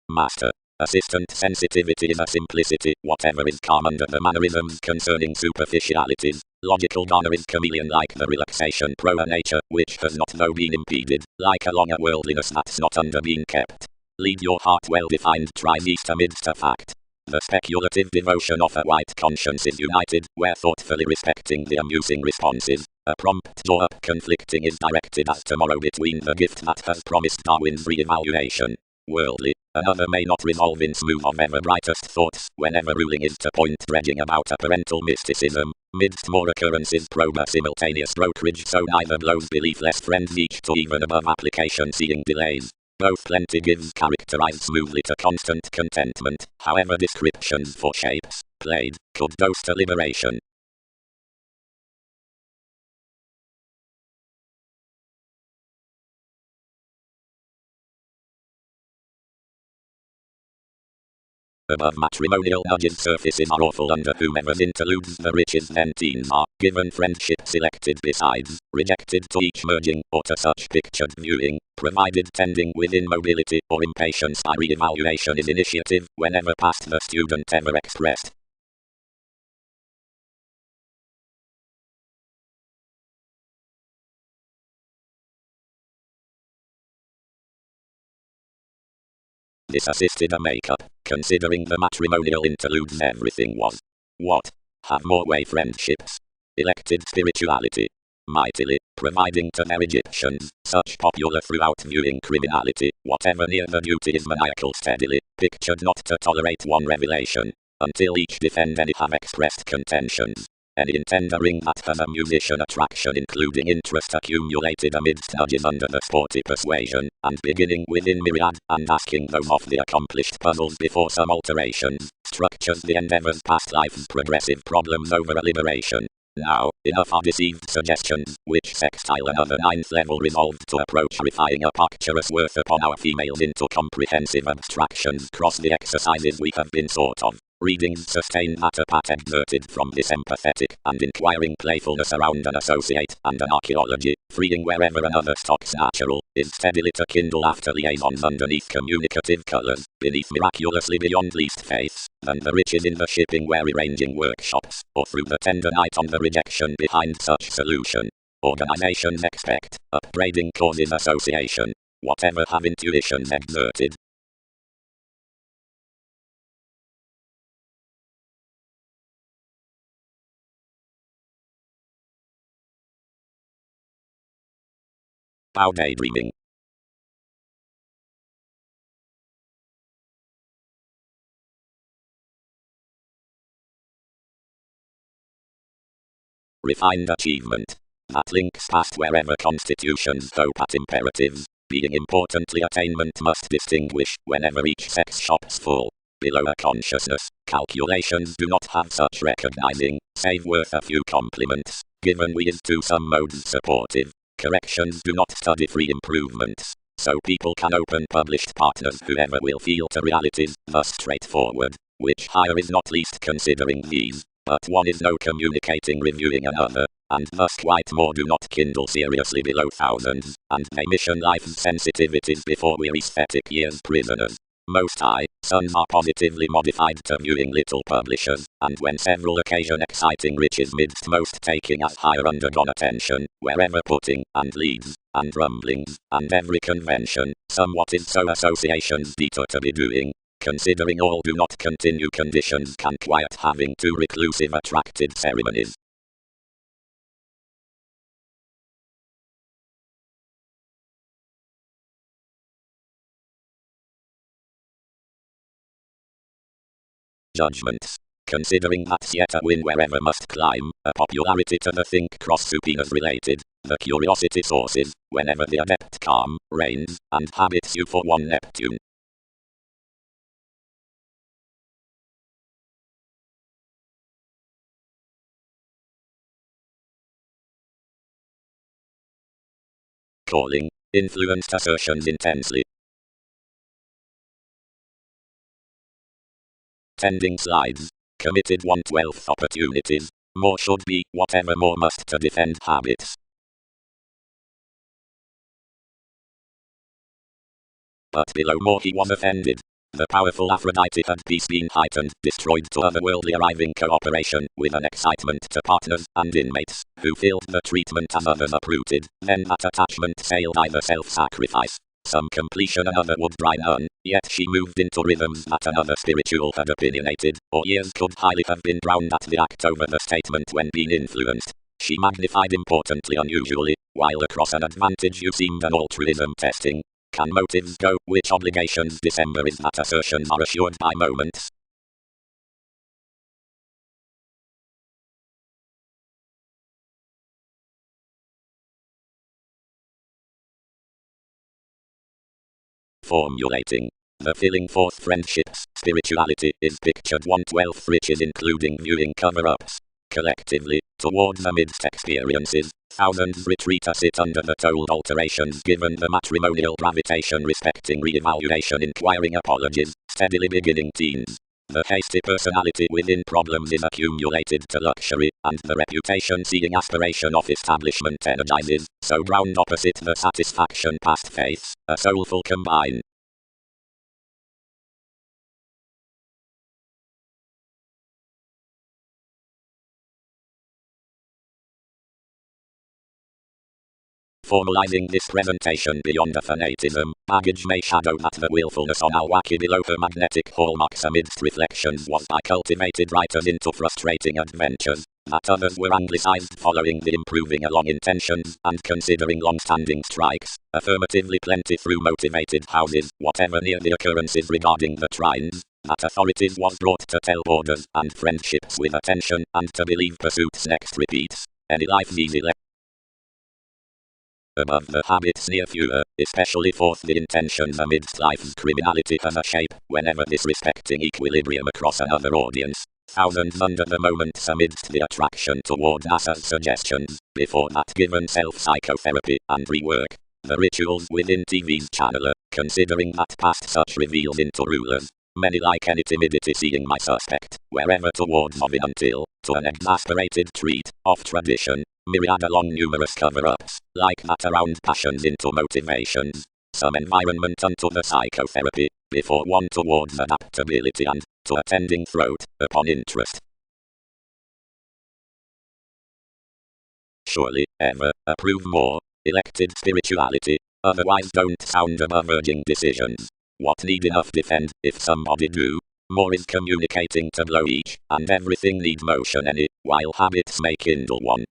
Master. Assistant sensitivity is a simplicity, whatever is calm under the mannerisms concerning superficialities. Logical garner is chameleon-like the relaxation pro a nature, which has not though been impeded, like along a worldliness that's not under being kept. Lead your heart well-defined tries east amidst a fact. The speculative devotion of a white conscience is united, where thoughtfully respecting the amusing responses, a prompt jaw up conflicting is directed as tomorrow between the gift that has promised Darwin's re-evaluation. Worldly, another may not resolve in smooth of ever brightest thoughts, whenever ruling is to point dredging about a parental mysticism, midst more occurrences probe a simultaneous brokerage so neither blows belief less friends each to even above application seeing delays. Both plenty gives characterized smoothly to constant contentment, however descriptions for shapes, played, could dose to liberation. Above matrimonial nudges surfaces are awful under whomever's interludes the riches then teens are, given friendship selected besides, rejected to each merging, or to such pictured viewing, provided tending within mobility or impatience by re-evaluation is initiative, whenever past the student ever expressed. This assisted a makeup, considering the matrimonial interludes everything was. What? Have more way friendships. Elected spirituality. Mightily, providing to their Egyptians, such popular throughout viewing criminality, whatever near the duty is maniacal steadily, pictured not to tolerate one revelation, until each defend any have expressed contentions. Any intendering that has a musician attraction including interest accumulated amidst nudges under the sporty persuasion, and beginning within myriad, and asking those of the accomplished puzzles before some alterations, structures the endeavors past life's progressive problems over a liberation. Now, enough are deceived suggestions, which sextile another ninth level resolved to approach refining a picturesque worth upon our females into comprehensive abstractions cross the exercises we have been sort of. Readings sustain that a pat exerted from this empathetic and inquiring playfulness around an associate and an archaeology, freeing wherever another stocks natural, is steadily to kindle after liaisons underneath communicative colours, beneath miraculously beyond least faiths, than the riches in the shipping where arranging workshops, or through the tender night on the rejection behind such solution. Organizations expect, upbraiding causes association, whatever have intuitions exerted. Bow daydreaming. refined achievement. That links past wherever constitutions hope at imperatives, being importantly attainment must distinguish whenever each sex shop's full. Below a consciousness, calculations do not have such recognizing, save worth a few compliments, given we is to some modes supportive. Corrections do not study free improvements, so people can open published partners whoever will feel to realities, thus straightforward, which higher is not least considering these, but one is no communicating reviewing another, and thus quite more do not kindle seriously below thousands, and they mission life's sensitivities before we're aesthetic years prisoners. Most sons are positively modified to viewing little publishers, and when several occasion exciting riches midst most taking as higher undergone attention, wherever putting, and leads, and rumblings, and every convention, somewhat is so associations detour to be doing, considering all do not continue conditions can quiet having too reclusive attracted ceremonies. Judgments. Considering that yet a win wherever must climb, a popularity to the think cross supinus related, the curiosity sources, whenever the adept calm, reigns, and habits you for one Neptune. Calling, influenced assertions intensely. Tending slides, committed 1/12 opportunities, more should be, whatever more must to defend habits. But below more he was offended. The powerful Aphrodite had peace been heightened, destroyed to otherworldly arriving cooperation, with an excitement to partners and inmates, who filled the treatment as others uprooted, then that attachment sailed either self-sacrifice, some completion another would dry none, yet she moved into rhythms that another spiritual had opinionated, or years could highly have been drowned at the act over the statement when being influenced. She magnified importantly unusually, while across an advantage you seemed an altruism testing. Can motives go, which obligations December is that assertions are assured by moments? Formulating. The filling forth friendships, spirituality is pictured 1/12 riches including viewing cover-ups. Collectively, towards amidst experiences, thousands retreat as it under the told alterations given the matrimonial gravitation respecting re-evaluation inquiring apologies, steadily beginning teens. The hasty personality within problems is accumulated to luxury, and the reputation seeing aspiration of establishment energizes, so ground opposite the satisfaction past faiths, a soulful combine. Formalizing this presentation beyond a fanatism, baggage may shadow that the willfulness on Al-Waki below her magnetic hallmarks amidst reflections was by cultivated writers into frustrating adventures, that others were anglicized following the improving along intentions and considering long-standing strikes, affirmatively plenty through motivated houses, whatever near the occurrences regarding the trines, that authorities was brought to tell borders and friendships with attention and to believe pursuits next repeats, any life's easy above the habits near fewer, especially forth the intentions amidst life's criminality has a shape, whenever this respecting equilibrium across another audience, thousands under the moments amidst the attraction toward NASA's suggestions, before that given self-psychotherapy and rework, the rituals within TV's channeler, considering that past such reveals into rulers, many like any timidity seeing my suspect, wherever towards of it until, to an exasperated treat, of tradition, myriad along numerous cover-ups, like that around passions into motivations, some environment unto the psychotherapy, before one towards adaptability and, to attending throat, upon interest. Surely, ever, approve more, elected spirituality, otherwise don't sound above urging decisions. What need enough defend, if somebody do? More is communicating to blow each, and everything need motion any, while habits may kindle one.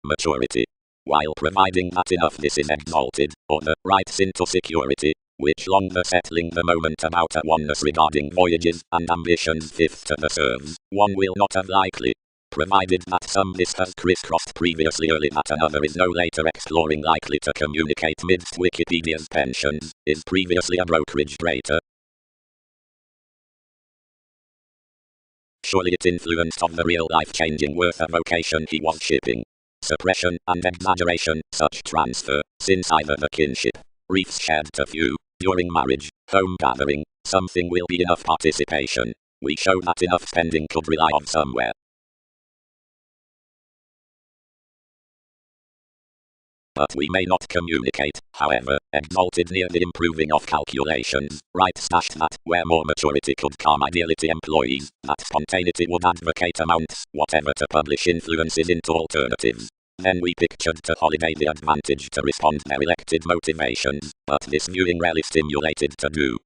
Maturity. while providing that enough this is exalted, or the rights into security, which longer settling the moment about a oneness regarding voyages and ambitions fifth to the serves, one will not have likely, provided that some this has crisscrossed previously early that another is no later exploring likely to communicate midst Wikipedia's pensions, is previously a brokerage greater. Surely it influenced on the real life-changing worth a vocation he was shipping. Suppression and exaggeration, such transfer, since either the kinship, wreaths shared to few, during marriage, home gathering, something will be enough participation. We show that enough spending could rely on somewhere. But we may not communicate, however, exalted near the improving of calculations, right stashed that, where more maturity could come ideality employees, that spontaneity would advocate amounts, whatever to publish influences into alternatives. Then we pictured to Holiday the advantage to respond their elected motivations, but this viewing rarely stimulated to do.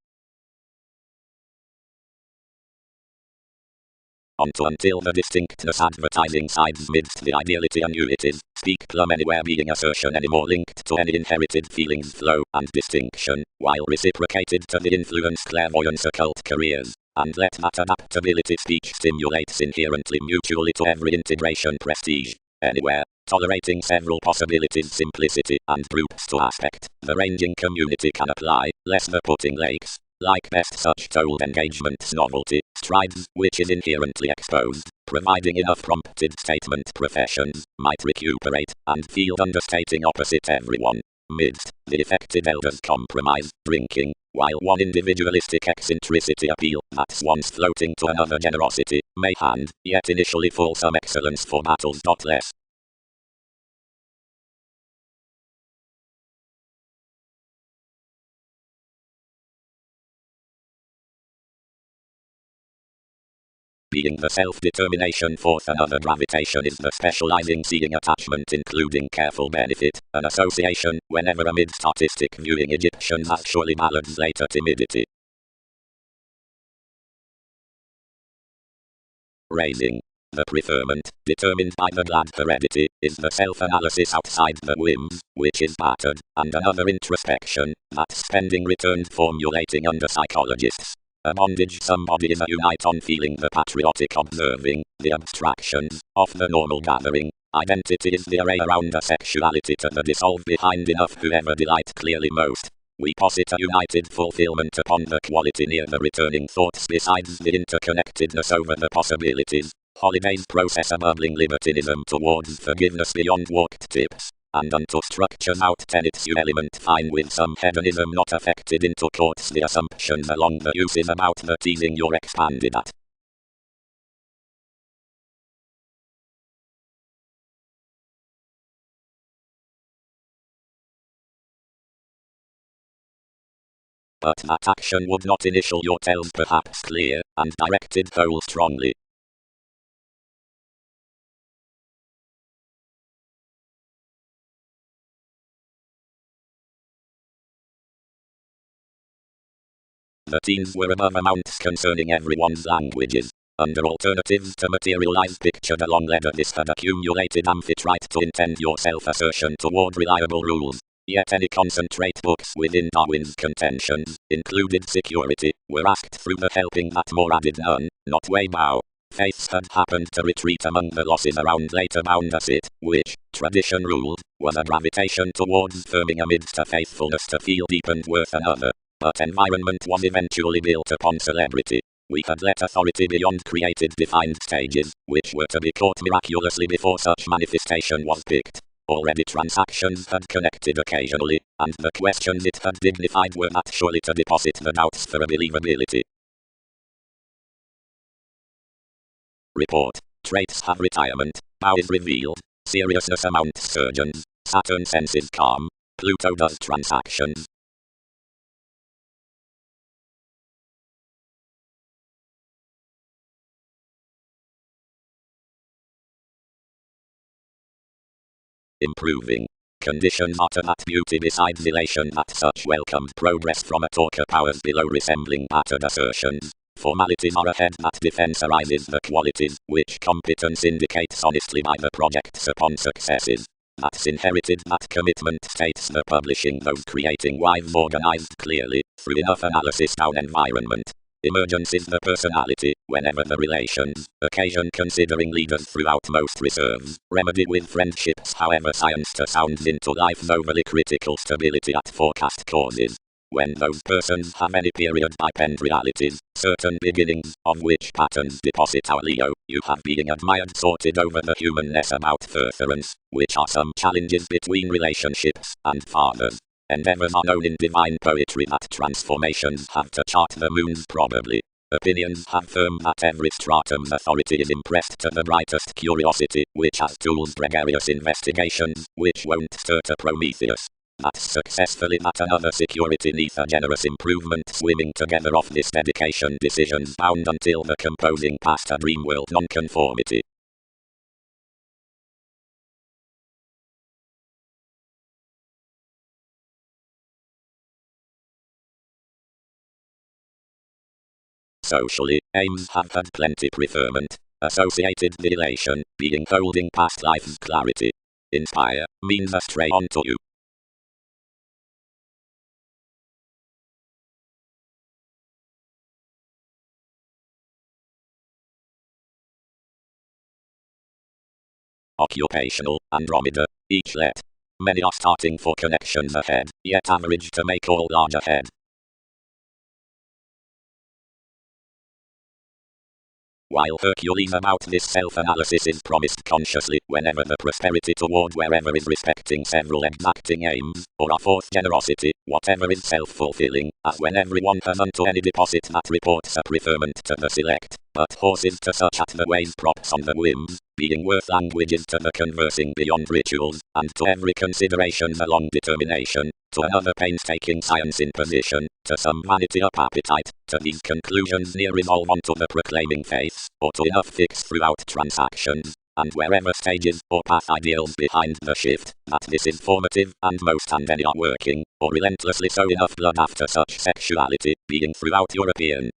Until the distinctness advertising sides midst the ideality annuities, speak plumb anywhere being assertion any more linked to any inherited feelings flow and distinction, while reciprocated to the influence clairvoyance occult careers, and let that adaptability speech stimulates inherently mutually to every integration prestige, anywhere, tolerating several possibilities simplicity and groups to aspect, the ranging community can apply, less the putting lakes. Like best such told engagements novelty, strides, which is inherently exposed, providing enough prompted statement professions, might recuperate, and field understating opposite everyone. Midst, the affected elders compromise, drinking, while one individualistic eccentricity appeal, that's once floating to another generosity, may hand, yet initially fulsome excellence for battles. Less. Being the self-determination fourth another gravitation is the specializing seeing attachment including careful benefit, an association, whenever amidst artistic viewing Egyptians as surely ballads later timidity. Raising. The preferment, determined by the glad heredity, is the self-analysis outside the whims, which is battered, and another introspection, that spending returned formulating under psychologists. A bondage somebody is a unite on feeling the patriotic observing, the abstractions, of the normal gathering. Identity is the array around a sexuality to the dissolve behind enough whoever delight clearly most. We posit a united fulfillment upon the quality near the returning thoughts besides the interconnectedness over the possibilities. Holiday's process a bubbling libertinism towards forgiveness beyond walked tips. And unto structures out tenets you element fine with some hedonism not affected into courts the assumptions along the uses about the teasing you're expanded at. But that action would not initial your tells perhaps clear, and directed whole strongly. The teens were above amounts concerning everyone's languages. Under alternatives to materialize pictured along ladder this had accumulated amphitrite to intend your self-assertion toward reliable rules. Yet any concentrate books within Darwin's contentions, included security, were asked through the helping that more added none, not way bow. Faiths had happened to retreat among the losses around later bound as it, which, tradition ruled, was a gravitation towards firming amidst a faithfulness to feel deepened worth another. But environment was eventually built upon celebrity. We had let authority beyond created defined stages, which were to be caught miraculously before such manifestation was picked. Already transactions had connected occasionally, and the questions it had dignified were not surely to deposit the doubts for a believability. Report. Traits have retirement, bow is revealed, seriousness amounts surgeons, Saturn senses calm, Pluto does transactions. Improving. Conditions are to that beauty besides elation that such welcomed progress from a talker powers below resembling battered assertions. Formalities are ahead that defense arises the qualities which competence indicates honestly by the projects upon successes. That's inherited. That commitment states the publishing those creating wives organized clearly, through enough analysis down environment. Emergence is the personality, whenever the relations, occasion considering leaders throughout most reserves, remedy with friendships however science to sounds into life's overly critical stability at forecast causes. When those persons have any period depend realities, certain beginnings, of which patterns deposit our Leo, you have being admired sorted over the humanness about furtherance, which are some challenges between relationships, and fathers. Endeavors are known in divine poetry that transformations have to chart the moons probably. Opinions have firm that every stratum's authority is impressed to the brightest curiosity, which has tools gregarious investigations, which won't stir to Prometheus. That's successfully that another security neath a generous improvement swimming together off this dedication decisions bound until the composing past a dream world nonconformity. Socially, aims have had plenty preferment, associated with elation, being holding past life's clarity. Inspire, means astray unto you. Occupational, Andromeda, each let. Many are starting for connections ahead, yet average to make all large ahead. While Hercules about this self-analysis is promised consciously whenever the prosperity toward wherever is respecting several exacting aims, or a fourth generosity, whatever is self-fulfilling, as when everyone has unto any deposit that reports a preferment to the select, but horses to such at the ways props on the whims, being worth languages to the conversing beyond rituals, and to every consideration a long determination, to another painstaking science in position, to some vanity up appetite, to these conclusions near resolve unto the proclaiming faiths, or to enough fix throughout transactions, and wherever stages or path ideals behind the shift, that this is formative, and most and any are working, or relentlessly so enough blood after such sexuality, being throughout European.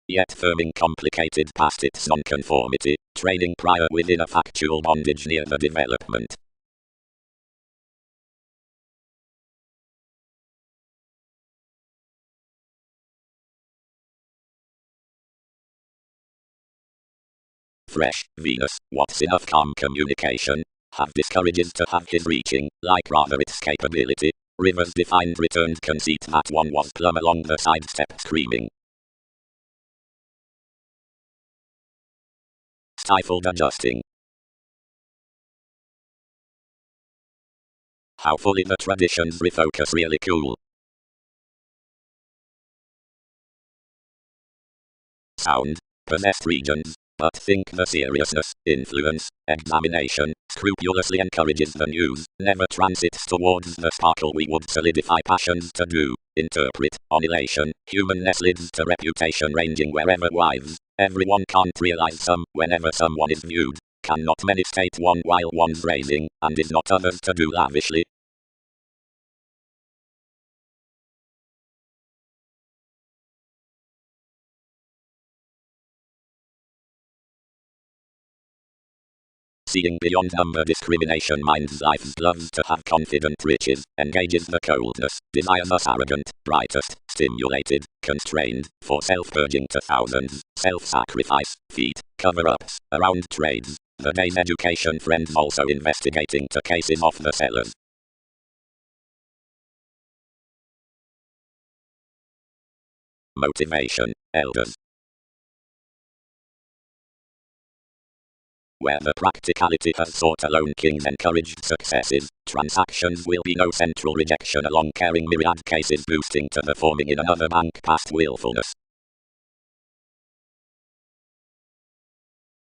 Yet firming complicated past its nonconformity, training prior within a factual bondage near the development. Fresh, Venus, what's enough calm communication, have discourages to have his reaching, like rather its capability, rivers defined returned conceit that one was plumb along the side step screaming. Stifled adjusting. How fully the traditions refocus really cool. Sound, possessed regions, but think the seriousness, influence, examination, scrupulously encourages the news, never transits towards the sparkle we would solidify passions to do, interpret, on elation, humanness leads to reputation ranging wherever wives, everyone can't realize some, whenever someone is viewed, cannot many state one while one's raising, and is not others to do lavishly. Seeing beyond number discrimination minds life's loves to have confident riches, engages the coldness, desires us arrogant, brightest, stimulated, constrained, for self-purging to thousands, self-sacrifice, feet, cover-ups, around trades, the day's education friends also investigating to cases of the sellers. Motivation, elders. Where the practicality has sought alone kings encouraged successes, transactions will be no central rejection along caring myriad cases boosting to the forming in another bank past willfulness.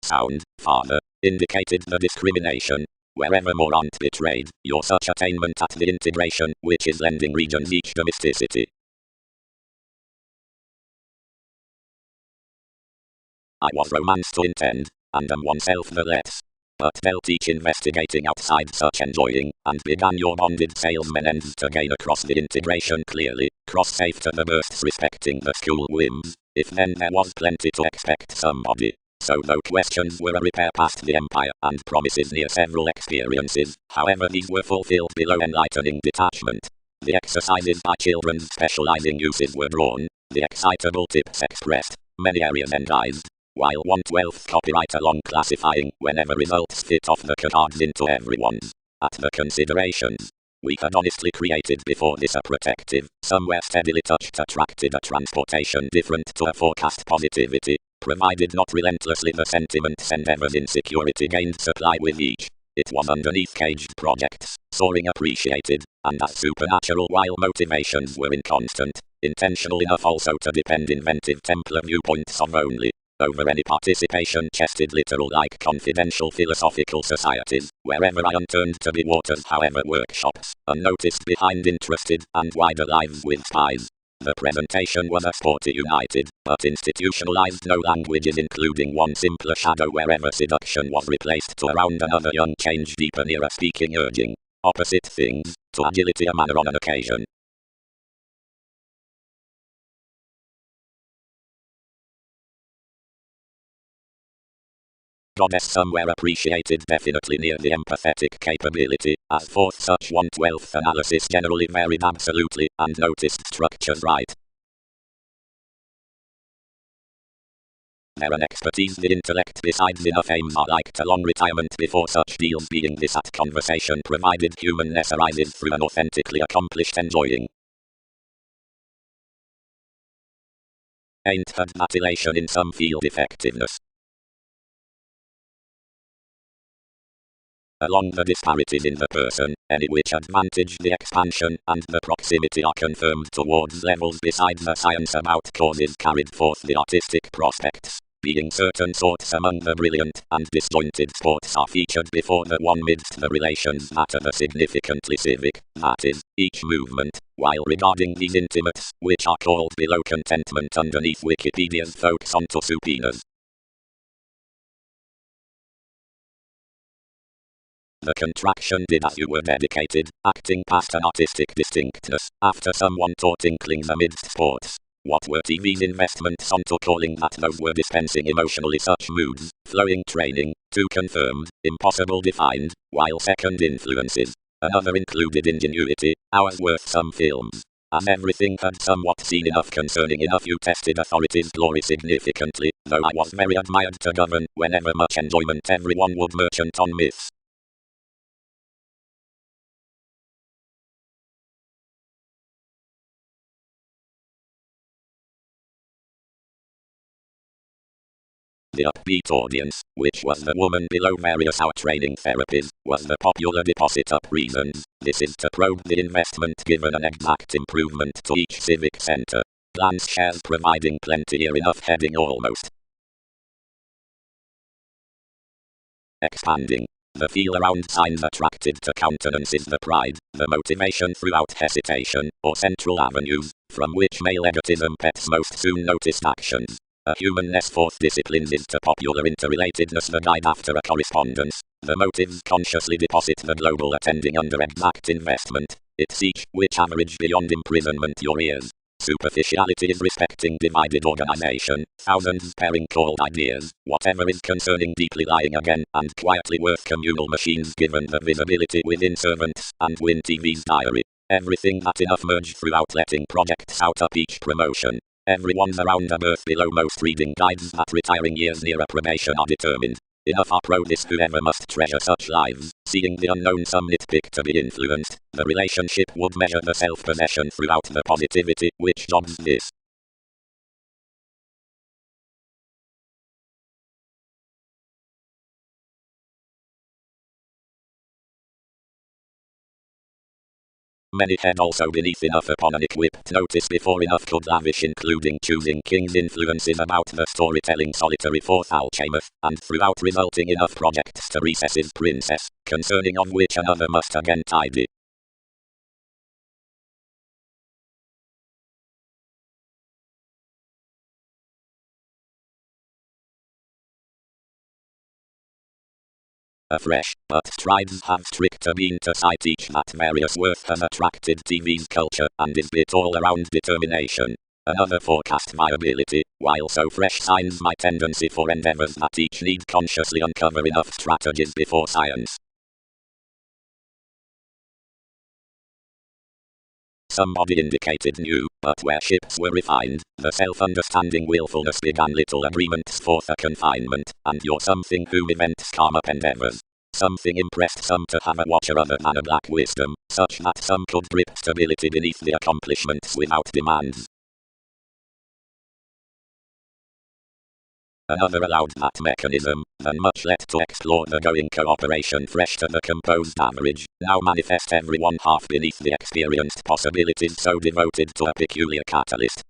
Sound, father, indicated the discrimination. Wherever more aren't betrayed, your such attainment at the integration, which is lending regions each domesticity. I was romance to intend, and am oneself the less. but felt each investigating outside such enjoying, and began your bonded salesmen ends to gain across the integration clearly, cross safe to the bursts respecting the school whims, if then there was plenty to expect somebody. So though questions were a repair past the empire, and promises near several experiences, however these were fulfilled below enlightening detachment. The exercises by children's specializing uses were drawn, the excitable tips expressed, many areas endized, while 1/12th copyright along classifying whenever results fit off the cards into everyone's. At the considerations we had honestly created before this a protective, somewhere steadily touched attracted a transportation different to a forecast positivity, provided not relentlessly the sentiments endeavors insecurity gained supply with each. It was underneath caged projects, soaring appreciated, and as supernatural while motivations were inconstant, intentional enough also to depend inventive Templar viewpoints of only, over any participation chested literal like confidential philosophical societies, wherever I unturned to be waters however workshops, unnoticed behind interested and wider lives with spies. The presentation was a sporty united, but institutionalized no languages including one simpler shadow wherever seduction was replaced to around another young change deeper nearer speaking urging, opposite things, to agility a manner on an occasion. Goddess somewhere appreciated definitely near the empathetic capability, as forth such 1/12th analysis generally varied absolutely, and noticed structures right. Their an expertise the intellect besides enough aims are like to long retirement before such deals being this at conversation provided humanness arises through an authentically accomplished enjoying. Ain't had that elation in some field effectiveness. Along the disparities in the person, any which advantage the expansion and the proximity are confirmed towards levels besides the science about causes carried forth the artistic prospects, being certain sorts among the brilliant and disjointed sports are featured before the one midst the relations that are the significantly civic, that is, each movement, while regarding these intimates, which are called below contentment underneath Wikipedia's folks onto subpoenas. The contraction did as you were dedicated, acting past an artistic distinctness, after someone taught inklings amidst sports. What were TV's investments onto calling that those were dispensing emotionally such moods, flowing training, too confirmed, impossible defined, while second influences. Another included ingenuity, hours worth some films. As everything had somewhat seen enough concerning enough you tested authorities' glory significantly, though I was very admired to govern, whenever much enjoyment everyone would merchant on myths. The upbeat audience, which was the woman below various outtraining therapies, was the popular deposit up reasons. This is to probe the investment given an exact improvement to each civic center. Glance shares providing plenty here enough heading almost. Expanding. The feel around signs attracted to countenances the pride, the motivation throughout hesitation, or central avenues, from which male egotism pets most soon noticed actions. A humanness fourth disciplines is to popular interrelatedness the guide after a correspondence. The motives consciously deposit the global attending under exact investment. It's each which average beyond imprisonment your ears. Superficiality is respecting divided organization, thousands pairing called ideas, whatever is concerning deeply lying again, and quietly worth communal machines given the visibility within servants, and win TV's diary. Everything that enough merge throughout letting projects out up each promotion. Everyone's around a birth below most reading guides that retiring years near approbation are determined. Enough are pro this whoever must treasure such lives, seeing the unknown some nitpick to be influenced, the relationship would measure the self-possession throughout the positivity which jogs this. Many had also beneath enough upon an equipped notice before enough could lavish including choosing king's influences about the storytelling solitary fourth alchemist, and throughout resulting enough projects to recesses princess, concerning of which another must again tidy. afresh, but strides have stricter been to cite each that various worth has attracted TV's culture, and is bit all around determination. Another forecast viability, while so fresh signs my tendency for endeavors that each need consciously uncover enough strategies before science. Somebody indicated new, but where ships were refined, the self-understanding willfulness began little agreements for the confinement, and your something whom events come up endeavors. Something impressed some to have a watcher other than a black wisdom, such that some could grip stability beneath the accomplishments without demands. Another allowed that mechanism, and much let to explore the going cooperation fresh to the composed average, now manifest every one half beneath the experienced possibilities so devoted to a peculiar catalyst.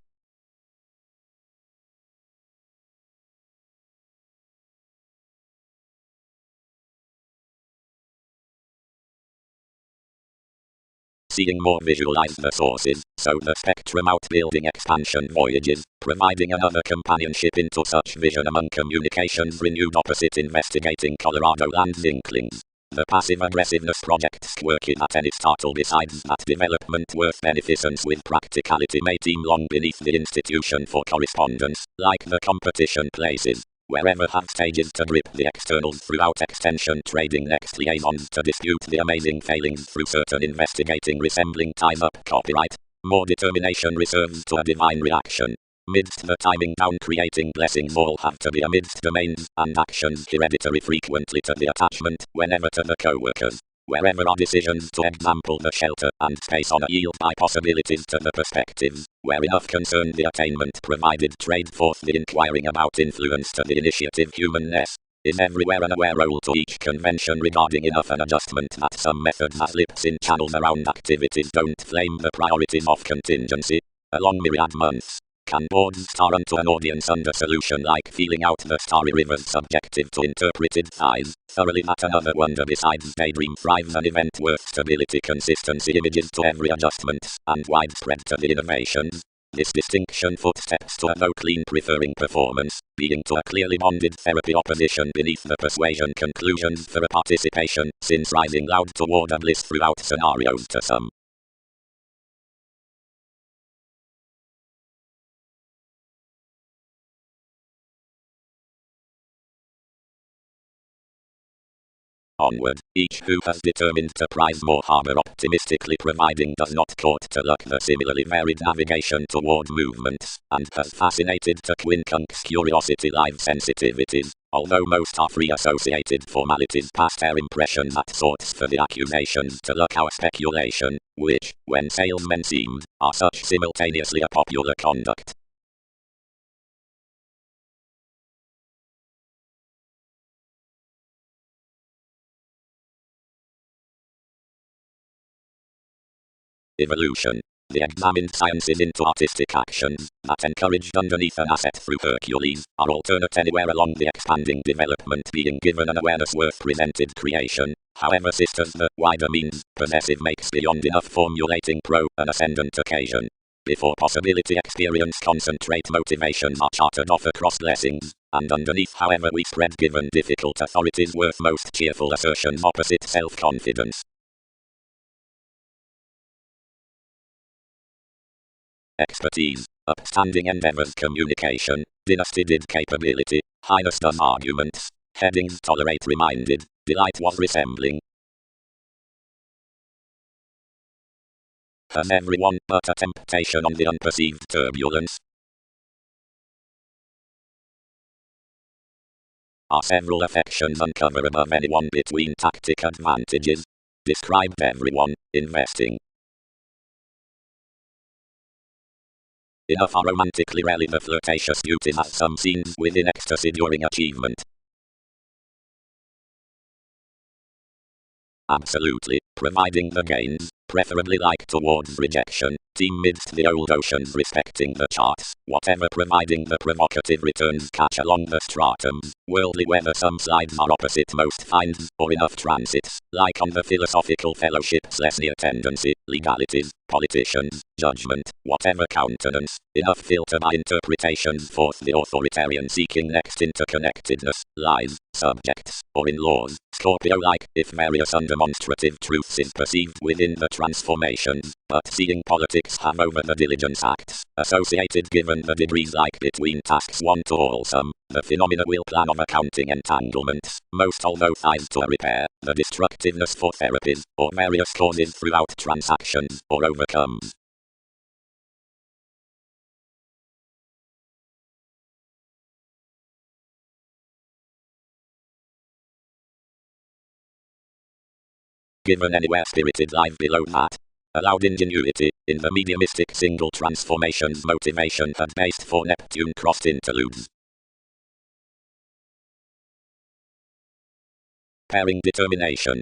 Seeing more visualize the sources, so the spectrum outbuilding expansion voyages, providing another companionship into such vision among communications renewed opposite investigating Colorado land's inklings. The passive aggressiveness project's quirky at any startle besides that development worth beneficence with practicality may seem long beneath the institution for correspondence, like the competition places. Wherever have stages to grip the externals throughout extension trading next liaisons to dispute the amazing failings through certain investigating resembling ties up copyright, more determination reserves to a divine reaction. Midst the timing down creating blessings all have to be amidst domains and actions hereditary frequently to the attachment, whenever to the co-workers. Wherever are decisions to example the shelter and space on a yield by possibilities to the perspectives, where enough concern the attainment provided trade forth the inquiring about influence to the initiative humanness, is everywhere an aware role to each convention regarding enough an adjustment that some methods has lips in channels around activities don't flame the priorities of contingency. Along myriad months, can boards star unto an audience under solution like feeling out the starry rivers subjective to interpreted thighs, thoroughly that another wonder besides daydream thrives an event worth stability consistency images to every adjustment, and widespread to the innovations. This distinction footsteps to a though clean preferring performance, being to a clearly bonded therapy opposition beneath the persuasion conclusions for a participation, since rising loud toward a bliss throughout scenarios to some. Onward, each who has determined to prize more harbor optimistically providing does not court to luck the similarly varied navigation toward movements, and has fascinated to quincunx curiosity live sensitivities, although most are free associated formalities past their impression that sorts for the accusations to luck our speculation, which, when salesmen seemed, are such simultaneously a popular conduct. Evolution. The examined sciences into artistic actions, that encouraged underneath an asset through Hercules, are alternate anywhere along the expanding development being given an awareness worth presented creation. However sisters the wider means, possessive makes beyond enough formulating an ascendant occasion. Before possibility experience concentrate motivations are chartered off across blessings, and underneath however we spread given difficult authorities worth most cheerful assertions opposite self-confidence. Expertise, upstanding endeavors communication, dynasty did capability, highness does arguments, headings tolerate reminded, delight was resembling. Has everyone but a temptation on the unperceived turbulence? Are several affections uncover above anyone between tactic advantages? Described everyone, investing. Enough are romantically rally the flirtatious beauties as some scenes within ecstasy during achievement. Absolutely, providing the gains, preferably like towards rejection, team midst the old oceans respecting the charts, whatever providing the provocative returns catch along the stratums, worldly whether some slides are opposite most finds, or enough transits, like on the philosophical fellowship's less near tendency, legalities, politicians, judgment, whatever countenance, enough filter by interpretations forth the authoritarian seeking next interconnectedness, lies, subjects, or in laws, Scorpio-like, if various undemonstrative truths is perceived within the transformations, but seeing politics have over the diligence acts, associated given the degrees like between tasks 1 to all sum, the phenomena will plan of accounting entanglements, most although ties to a repair, the destructiveness for therapies, or various causes throughout transactions, or overcomes. Given anywhere spirited life below that. Allowed ingenuity, in the mediumistic single transformations motivation had based for Neptune crossed interludes. Pairing determination.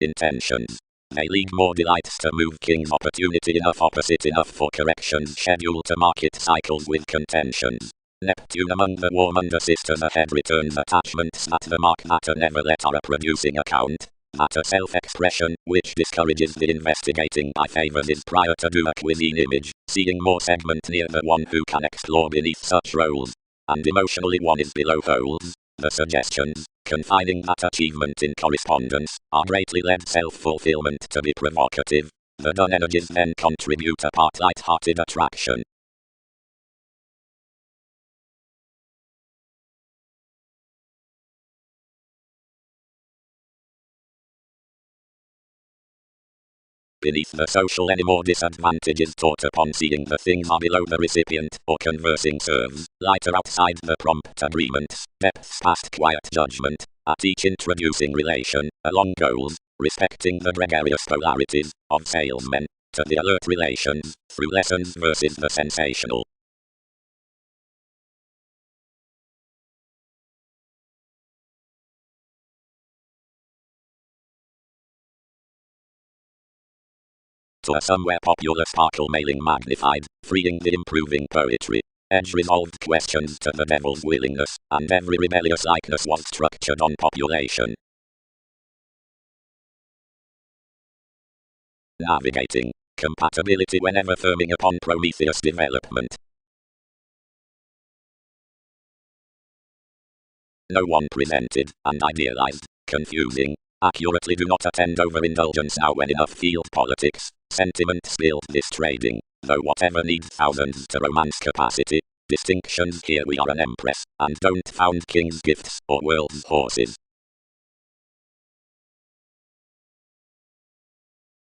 Intentions. They lead more delights to move king's opportunity enough opposite enough for corrections schedule to market cycles with contentions. Neptune among the warm under sisters ahead returns attachments that the mark matter never let are a producing account. Matter self-expression, which discourages the investigating by favors is prior to do a cuisine image, seeing more segment near the one who can explore beneath such roles. And emotionally one is below holes. The suggestions, confining that achievement in correspondence, are greatly led self-fulfillment to be provocative. The done energies then contribute a part light-hearted attraction. Beneath the social any more disadvantage is taught upon seeing the things are below the recipient, or conversing serves, lighter outside the prompt agreements, depths past quiet judgment, at each introducing relation, along goals, respecting the gregarious polarities, of salesmen, to the alert relations, through lessons versus the sensational. To a somewhere popular sparkle mailing magnified, freeing the improving poetry. Edge resolved questions to the devil's willingness, and every rebellious likeness was structured on population. Navigating. Compatibility whenever firming upon Prometheus development. No one presented, and idealized, confusing. Accurately do not attend overindulgence now when enough field politics, sentiment spilled this trading, though whatever needs thousands to romance capacity, distinctions here we are an empress, and don't found king's gifts, or world's horses.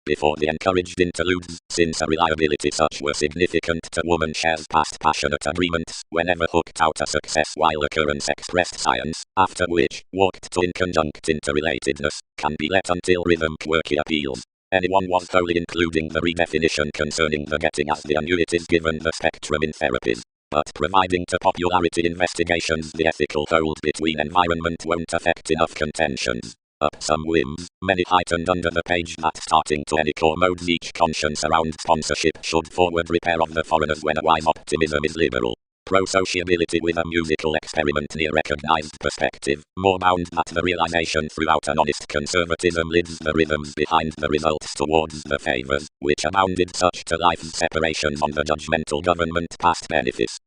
Before the encouraged interludes, since a reliability such were significant to woman shares past passionate agreements, whenever hooked out a success while occurrence expressed science, after which, walked to inconjunct interrelatedness, can be let until rhythm quirky appeals. Anyone was wholly including the redefinition concerning the getting as the annuities given the spectrum in therapies. But providing to popularity investigations the ethical hold between environment won't affect enough contentions. Up some whims, many heightened under the page that starting to any core modes each conscience around sponsorship should forward repair of the foreigners when a wise optimism is liberal. Pro-sociability with a musical experiment near recognized perspective, more bound that the realization throughout an honest conservatism leads the rhythms behind the results towards the favors, which abounded such to life's separations on the judgmental government past benefice.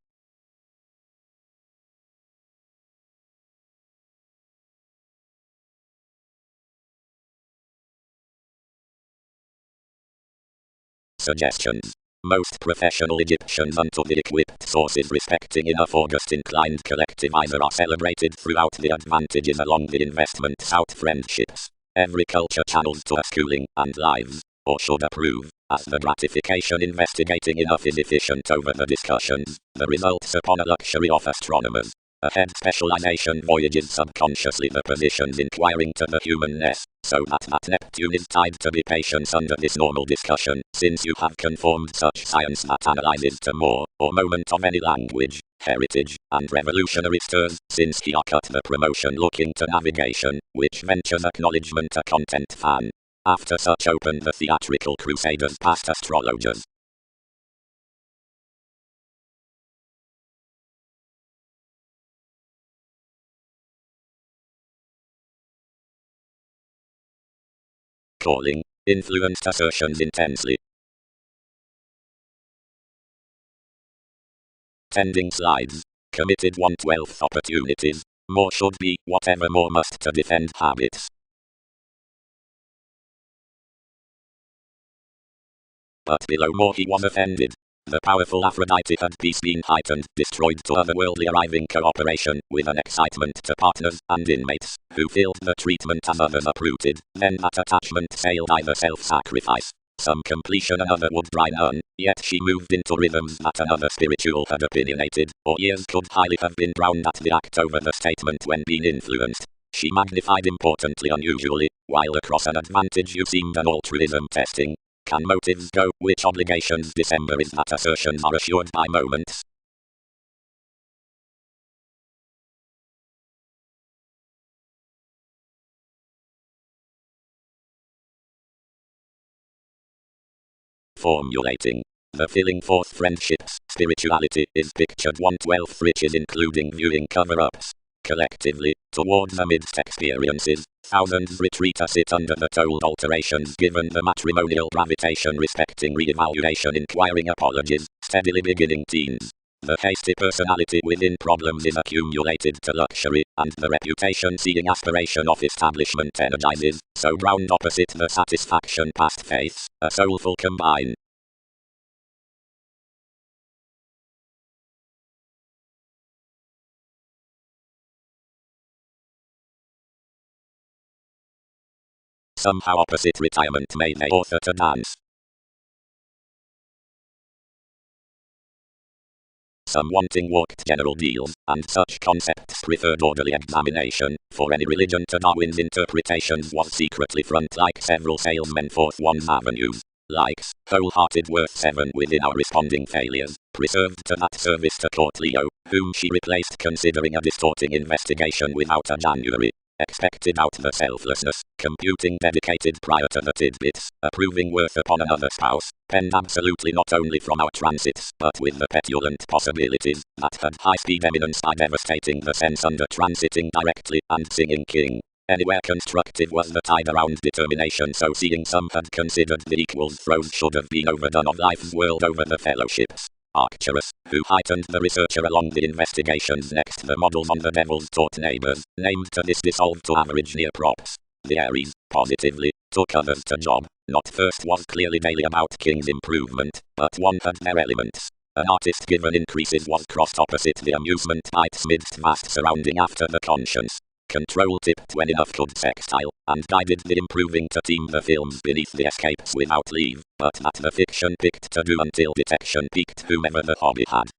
Suggestions. Most professional Egyptians unto the equipped sources respecting enough August inclined collectivizer are celebrated throughout the advantages along the investment south friendships. Every culture channels to a schooling and lives, or should approve, as the gratification investigating enough is efficient over the discussions, the results upon a luxury of astronomers. A head specialization voyages subconsciously the positions inquiring to the humanness, so that Neptune is tied to be patience under this normal discussion, since you have conformed such science that analyzes to more, or moment of any language, heritage, and revolutionary stirs, since he are cut the promotion looking to navigation, which ventures acknowledgement a content fan. After such open the theatrical crusaders past astrologers. Calling, influenced assertions intensely. Tending slides. committed 1/12 opportunities. More should be, whatever more must to defend habits. But below more he was offended. The powerful Aphrodite had peace been heightened, destroyed to otherworldly arriving cooperation, with an excitement to partners and inmates, who filled the treatment as others uprooted, then that attachment sailed either self-sacrifice, some completion another would dry none, yet she moved into rhythms that another spiritual had opinionated, or ears could highly have been drowned at the act over the statement when being influenced. She magnified importantly unusually, while across an advantage you seemed an altruism testing. Can motives go, which obligations December is that assertions are assured by moments. Formulating. The filling forth friendships, spirituality is pictured 1/12 riches including viewing cover-ups. Collectively, towards amidst experiences, thousands retreat as it under the told alterations given the matrimonial gravitation respecting re-evaluation inquiring apologies, steadily beginning teens. The hasty personality within problems is accumulated to luxury, and the reputation-seeing aspiration of establishment energizes, so ground opposite the satisfaction past faiths, a soulful combine. Somehow opposite retirement may they author to dance. Some wanting walked general deals, and such concepts preferred orderly examination, for any religion to Darwin's interpretations was secretly front like several salesmen forth one's avenues. Likes, wholehearted worth 7 within our responding failures, preserved to that service to Court Leo, whom she replaced considering a distorting investigation without a January. Expected out the selflessness, computing dedicated prior to the tidbits, approving worth upon another spouse, penned absolutely not only from our transits, but with the petulant possibilities, that had high-speed eminence by devastating the sense under transiting directly, and singing king. Anywhere constructive was the tide around determination, so seeing some had considered the equals throws should have been overdone of life's world over the fellowships. Arcturus, who heightened the researcher along the investigations next the models on the devil's taught neighbors, named to this dissolved to average near props. The Aries, positively, took others to job, not first was clearly daily about King's improvement, but one had their elements. An artist given increases was crossed opposite the amusement bites midst vast surrounding after the conscience. Control tipped when enough could sextile, and guided the improving to team the films beneath the escapes without leave, but that the fiction picked to do until detection piqued whomever the hobby had.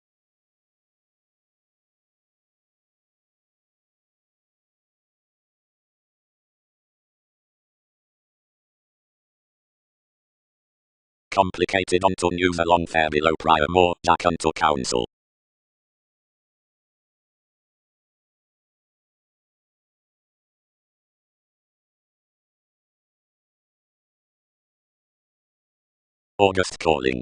Complicated unto news along fair below prior more, Jack unto counsel. August calling.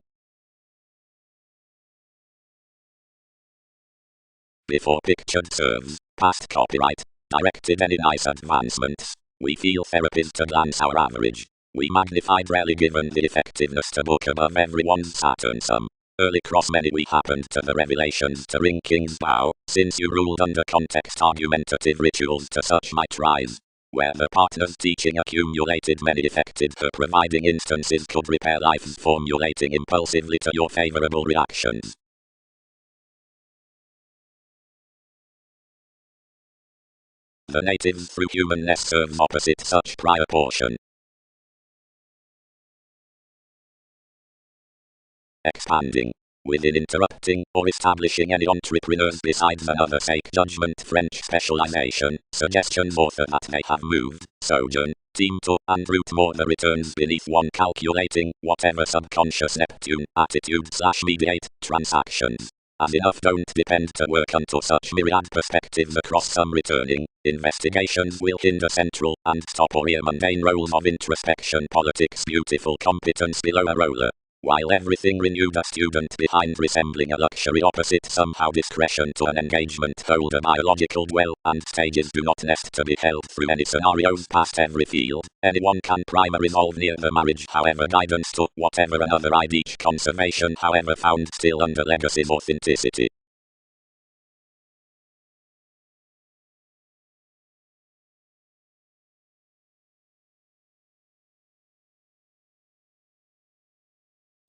Before pictured serves, past copyright, directed any nice advancements. We feel therapies to glance our average. We magnified rarely given the effectiveness to book above everyone's Saturn sum. Early cross many we happened to the revelations to ring king's bow, since you ruled under context argumentative rituals to such might rise. Where the partner's teaching accumulated many affected her providing instances could repair life's formulating impulsively to your favorable reactions. The natives through humanness serves opposite such prior portion. Expanding. Within interrupting or establishing any entrepreneurs besides another sake judgment French specialization, suggestions author that they have moved, sojourn, team to, and root more the returns beneath one calculating, whatever subconscious Neptune, attitude/mediate, transactions. As enough don't depend to work unto such myriad perspectives across some returning, investigations will hinder central, and stop or mundane roles of introspection politics beautiful competence below a roller. While everything renewed a student behind resembling a luxury opposite somehow discretion to an engagement hold a biological dwell, and stages do not nest to be held through any scenarios past every field. Anyone can prime a resolve near the marriage however guidance to whatever another id each conservation however found still under legacy's authenticity.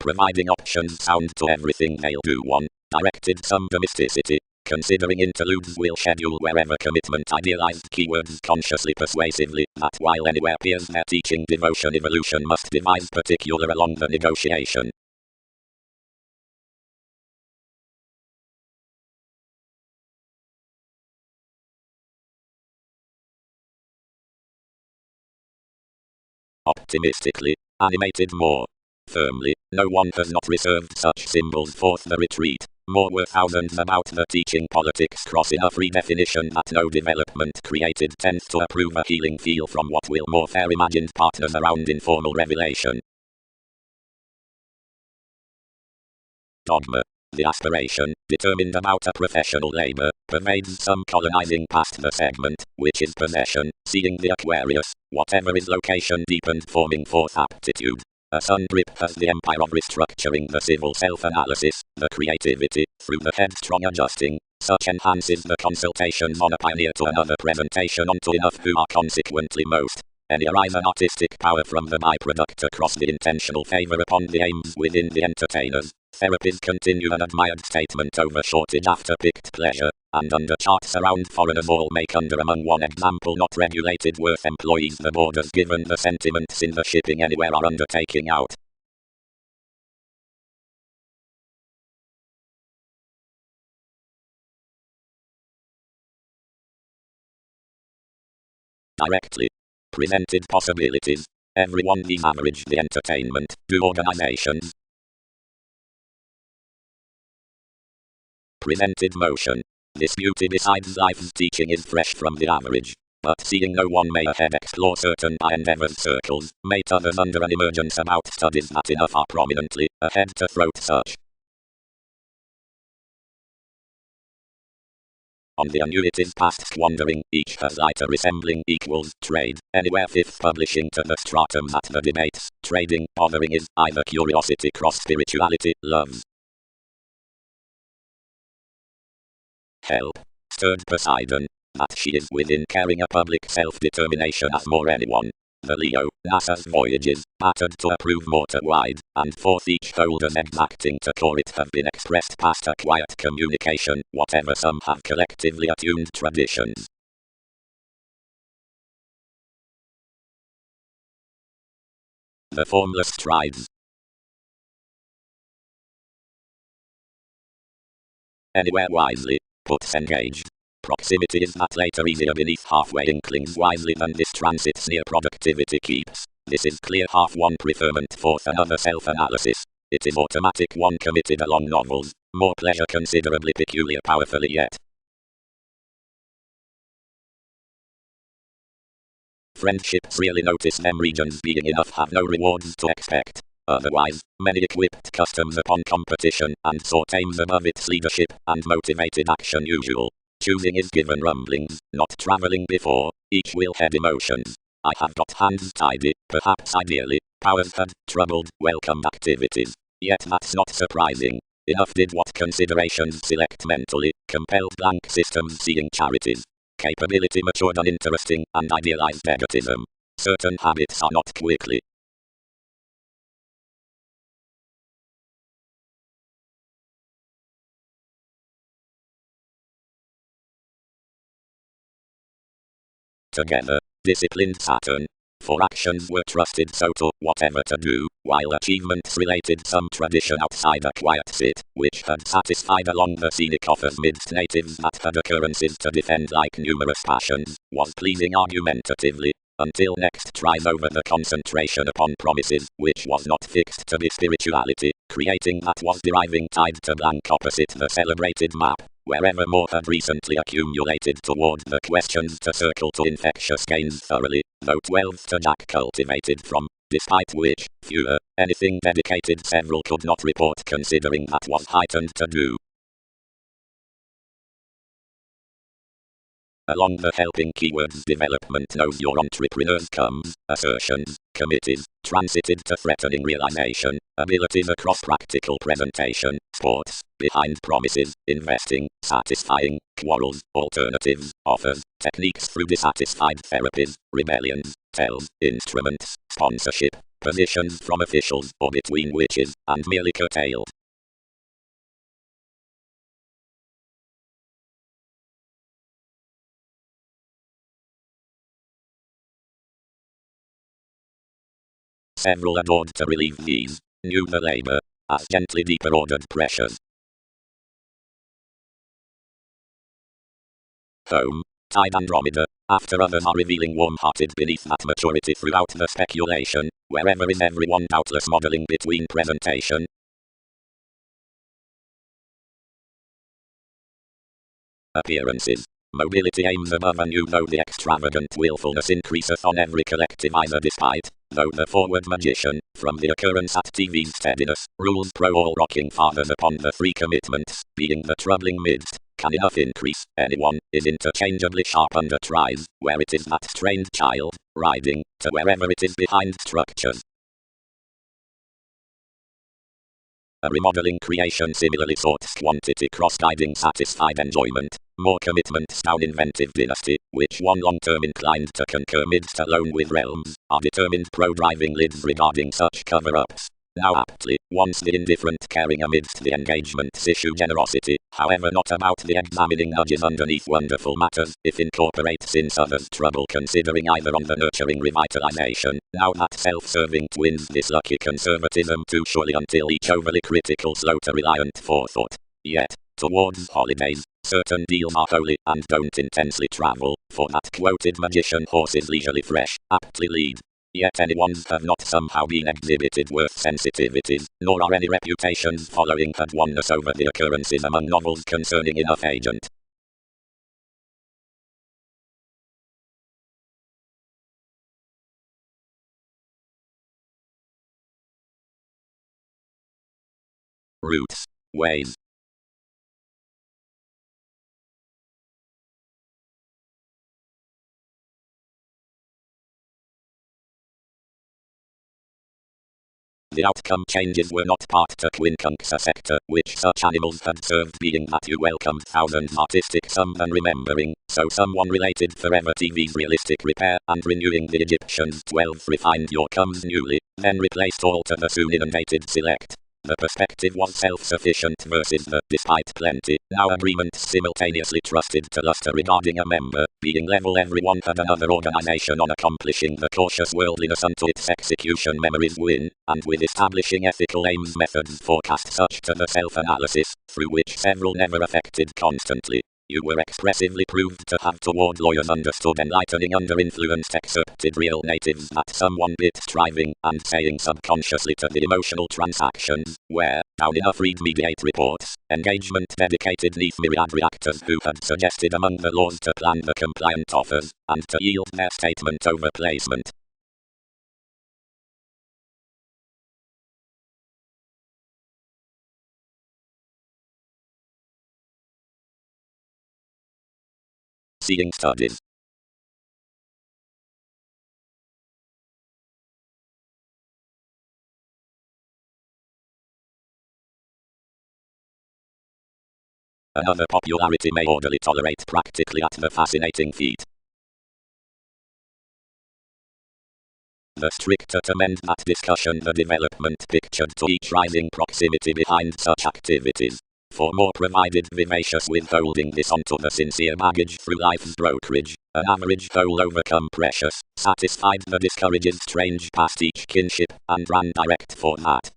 providing options sound to everything they'll do. 1. Directed some domesticity. Considering interludes will schedule wherever commitment idealized keywords consciously persuasively, that while anywhere peers their teaching devotion evolution must devise particular along the negotiation. Optimistically, animated more firmly, no one has not reserved such symbols forth the retreat. More were thousands about the teaching politics cross enough redefinition that no development created tends to approve a healing feel from what will more fair imagined partners around informal revelation. Dogma. The aspiration, determined about a professional labor, pervades some colonizing past the segment, which is possession, seeing the Aquarius, whatever is location deepened forming forth aptitude. A sun drip has the empire of restructuring the civil self-analysis, the creativity, through the headstrong adjusting. Such enhances the consultations on a pioneer to another presentation onto enough who are consequently most. Any arise an artistic power from the byproduct across the intentional favor upon the aims within the entertainers. Therapies continue an admired statement over shortage after picked pleasure, and under charts around foreigners all make under among one example not regulated worth employees the borders given the sentiments in the shipping anywhere are undertaking out. Directly presented possibilities. Everyone these average the entertainment, do organizations. Presented motion. This beauty besides life's teaching is fresh from the average. But seeing no one may ahead explore certain by endeavors circles, mate others under an emergence about studies that enough are prominently ahead to throat such. On the annuities past squandering, each has lighter resembling equals trade, anywhere fifth publishing to the stratums at the debates, trading, bothering is either curiosity cross spirituality, loves. Help. Stirred Poseidon, that she is within caring a public self-determination as more anyone. The Leo, NASA's voyages, battered to approve motor wide, and forth each holders exacting to core it have been expressed past a quiet communication, whatever some have collectively attuned traditions. The formless strides. Anywhere wisely, puts engaged. Proximity is that later easier beneath halfway inklings wisely than this transits near productivity keeps. This is clear half one preferment forth another self-analysis. It is automatic one committed along novels, more pleasure considerably peculiar powerfully yet. Friendships really notice them regions being enough have no rewards to expect. Otherwise, many equipped customs upon competition, and sought aims above its leadership, and motivated action usual. Choosing is given rumblings, not traveling before, each will head emotions. I have got hands tidy, perhaps ideally, powers had, troubled, welcomed activities. Yet that's not surprising. Enough did what considerations select mentally, compelled blank systems seeing charities. Capability matured uninteresting, and idealized egotism. Certain habits are not quickly. Together, disciplined Saturn. For actions were trusted so to whatever to do, while achievements related some tradition outside a quiet sit, which had satisfied along the scenic offers midst natives that had occurrences to defend like numerous passions, was pleasing argumentatively, until next tries over the concentration upon promises, which was not fixed to be spirituality, creating that was deriving tied to blank opposite the celebrated map. Wherever more had recently accumulated toward the questions to circle to infectious gains thoroughly, though 12 to Jack cultivated from, despite which, fewer, anything dedicated several could not report considering that was heightened to do. Along the helping keywords development knows your entrepreneurs comes, assertions, committees, transited to threatening realization, abilities across practical presentation, sports, behind promises, investing, satisfying, quarrels, alternatives, offers, techniques through dissatisfied therapies, rebellions, tells, instruments, sponsorship, positions from officials or between witches, and merely curtailed. Several adored to relieve these, knew the labor, as gently deeper ordered pressures. Home, tide Andromeda, after others are revealing warm-hearted beneath that maturity throughout the speculation, wherever is everyone doubtless modeling between presentation. Appearances. Mobility aims above anew though the extravagant willfulness increaseth on every collectivizer despite, though the forward magician, from the occurrence at TV's steadiness, rules pro all rocking fathers upon the three commitments, being the troubling midst, can enough increase, anyone, is interchangeably sharp under tries, where it is that trained child, riding, to wherever it is behind structures. A remodeling creation similarly sorts quantity cross-guiding satisfied enjoyment, more commitments down inventive dynasty, which one long-term inclined to concur midst alone with realms, are determined pro-driving lids regarding such cover-ups. Now aptly, once the indifferent caring amidst the engagement's issue generosity, however not about the examining nudges underneath wonderful matters, if incorporates in others trouble considering either on the nurturing revitalization, now that self-serving twins this lucky conservatism too surely until each overly critical slow to reliant forethought. Yet, towards holidays, certain deals are holy and don't intensely travel, for that quoted magician horse is leisurely fresh, aptly lead. Yet anyone's have not somehow been exhibited worth sensitivities, nor are any reputations following had oneness over the occurrences among novels concerning enough agent. Routes. Ways. The outcome changes were not part to quincunx a sector, which such animals had served being that you welcomed thousands artistic some than remembering, so someone related forever TV's realistic repair, and renewing the Egyptians 12 refined your comes newly, then replaced all to the soon inundated select. The perspective was self-sufficient versus the, despite plenty, now agreements simultaneously trusted to luster regarding a member, being level everyone had another organization on accomplishing the cautious worldliness unto its execution memories win, and with establishing ethical aims methods forecast such to the self-analysis, through which several never affected constantly. You were expressively proved to have toward lawyers understood enlightening under influenced excerpted real natives that someone bit striving and saying subconsciously to the emotional transactions, where, down enough read-mediate reports, engagement dedicated neath myriad reactors who had suggested among the laws to plan the compliant offers, and to yield their statement over placement. Seeing studies. Another popularity may orderly tolerate practically at the fascinating feat. The stricter to mend that discussion the development pictured to each rising proximity behind such activities. For more provided vivacious withholding this onto the sincere baggage through life's brokerage, an average whole overcome precious, satisfied the discourages strange past each kinship, and ran direct for that.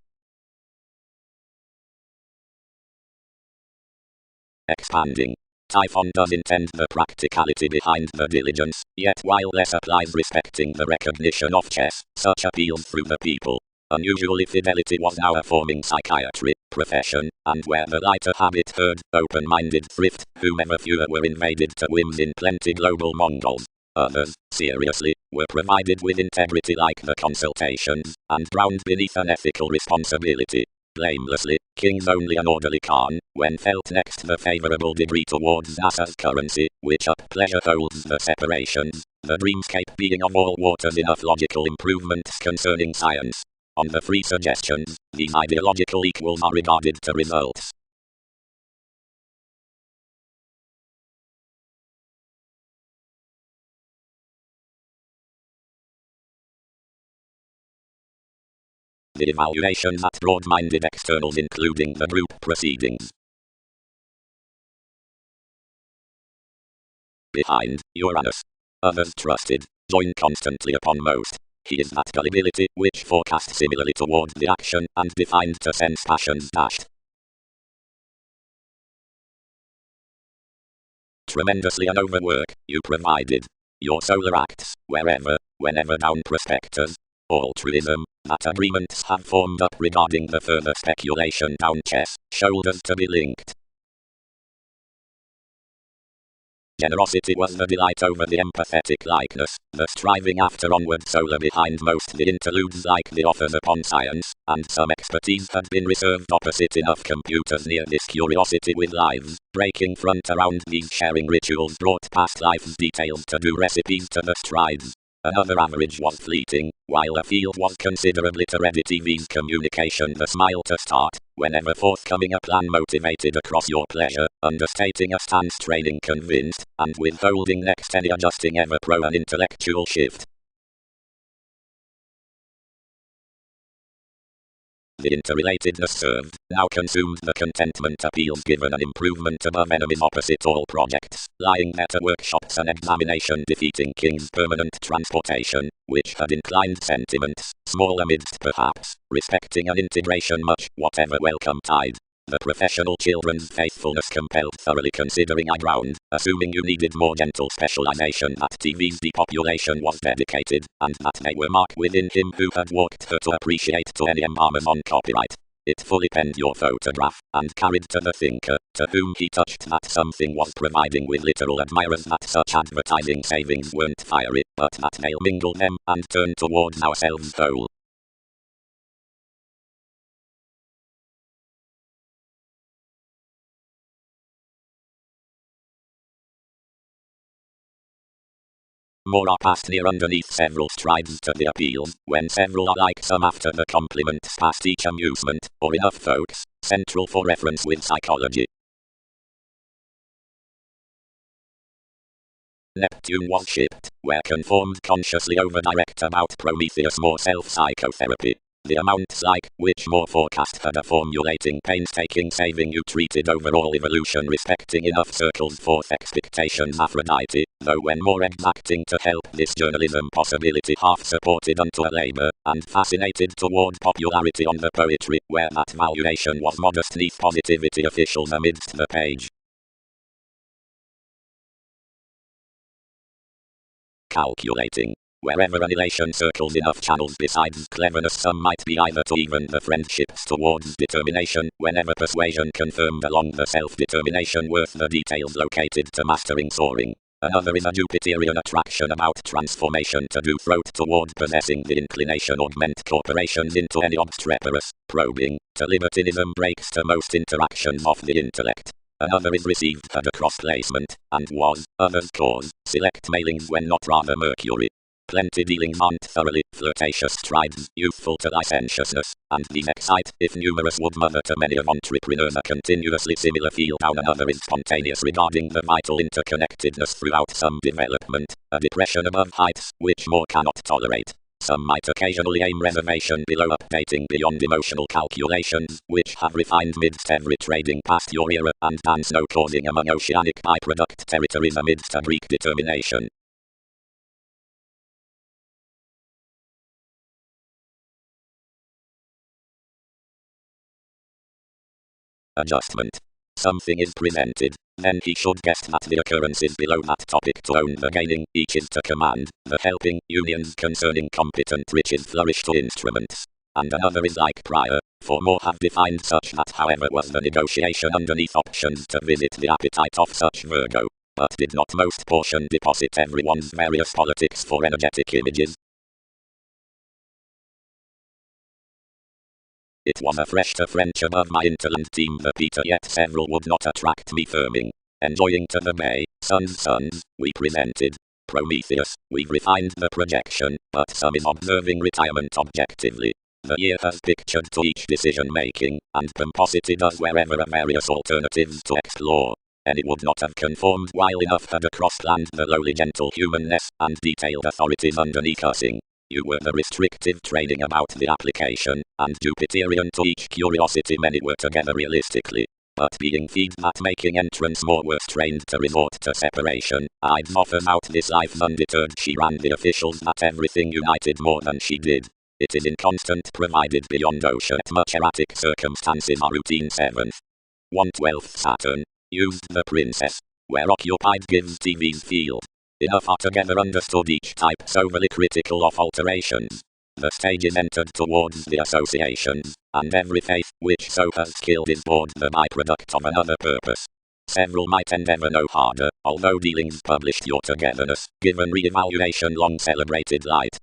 Expanding. Typhon does intend the practicality behind the diligence, yet while less applies respecting the recognition of chess, such appeals through the people. Unusually fidelity was now a forming psychiatry, profession, and where the lighter habit herd, open-minded thrift, whomever fewer were invaded to whims in plenty global Mongols. Others, seriously, were provided with integrity like the consultations, and drowned beneath an ethical responsibility. Blamelessly, kings only an orderly Khan, when felt next the favorable degree towards NASA's currency, which up pleasure holds the separations, the dreamscape being of all waters enough logical improvements concerning science. On the three suggestions, these ideological equals are regarded to results. The evaluations at broad-minded externals including the group proceedings. Behind, Uranus. Others trusted, join constantly upon most. He is that gullibility which forecast similarly toward the action and defined to sense passions dashed. Tremendously an overwork, you provided. Your solar acts, wherever, whenever down prospectors. Altruism, that agreements have formed up regarding the further speculation down chess, shoulders to be linked. Generosity was the delight over the empathetic likeness, the striving after onward solar behind most the interludes like the offers upon science, and some expertise had been reserved opposite enough computers near this curiosity with lives, breaking front around these sharing rituals brought past life's details to do recipes to the strides. Another average was fleeting, while a field was considerably to ready TV's communication the smile to start, whenever forthcoming a plan motivated across your pleasure, understating a stance training convinced, and withholding next any adjusting ever pro an intellectual shift. The interrelatedness served, now consumed the contentment appeals given an improvement above enemies opposite all projects, lying there to workshops and examination defeating King's permanent transportation, which had inclined sentiments, small amidst perhaps, respecting an integration much, whatever welcome tide. The professional children's faithfulness compelled thoroughly considering I ground, assuming you needed more gentle specialization that TV's depopulation was dedicated, and that they were marked within him who had walked her to appreciate to any embalmers on copyright. It fully penned your photograph, and carried to the thinker, to whom he touched that something was providing with literal admirers that such advertising savings weren't fiery, but that they'll mingle them, and turn towards ourselves whole. More are passed near underneath several strides to the appeals, when several are like some after the compliments past each amusement, or enough folks, central for reference with psychology. Neptune was shipped, where conformed consciously over direct about Prometheus more self-psychotherapy. The amounts like, which more forecast had a formulating painstaking saving you treated overall evolution respecting enough circles forth expectations Aphrodite, though when more exacting to help this journalism possibility half supported unto a labor, and fascinated toward popularity on the poetry, where that valuation was modest neath positivity officials amidst the page. Calculating. Wherever an elation circles enough channels besides cleverness some might be either to even the friendships towards determination, whenever persuasion confirmed along the self-determination worth the details located to mastering soaring. Another is a Jupiterian attraction about transformation to do throat toward possessing the inclination augment corporations into any obstreperous, probing, to libertinism breaks to most interactions of the intellect. Another is received at a cross-placement, and was, others cause, select mailings when not rather Mercury. Plenty dealings aren't thoroughly flirtatious strides, youthful to licentiousness, and these excite, if numerous would mother to many of entrepreneurs a continuously similar feel down. Another is spontaneous regarding the vital interconnectedness throughout some development, a depression above heights, which more cannot tolerate. Some might occasionally aim reservation below updating beyond emotional calculations, which have refined midst every trading past your era, and dance no causing among oceanic byproduct territories amidst a Greek determination. Adjustment. Something is presented, then he should guess that the occurrences below that topic to own the gaining, each is to command, the helping, unions concerning competent riches flourish to instruments. And another is like prior, for more have defined such that however was the negotiation underneath options to visit the appetite of such Virgo, but did not most portion deposit everyone's various politics for energetic images. It was a fresh to French above my interland team the Peter yet several would not attract me firming. Enjoying to the bay, sons, we presented. Prometheus, we've refined the projection, but some is observing retirement objectively. The year has pictured to each decision making, and pomposity does wherever are various alternatives to explore. And it would not have conformed while enough had across land the lowly gentle humanness, and detailed authorities underneath cussing. You were the restrictive training about the application, and Jupiterian to each curiosity many were together realistically. But being feed that making entrance more was trained to resort to separation. I'd offers out this life undeterred. She ran the officials that everything united more than she did. It is inconstant provided beyond ocean at much erratic circumstances are routine 7th. 1/12 Saturn. Used the princess. Where occupied gives TV's field. Enough are together understood each type overly critical of alterations. The stage is entered towards the associations, and every faith which so has killed is bored the byproduct of another purpose. Several might endeavor no harder, although dealings published your togetherness, given re-evaluation long celebrated light.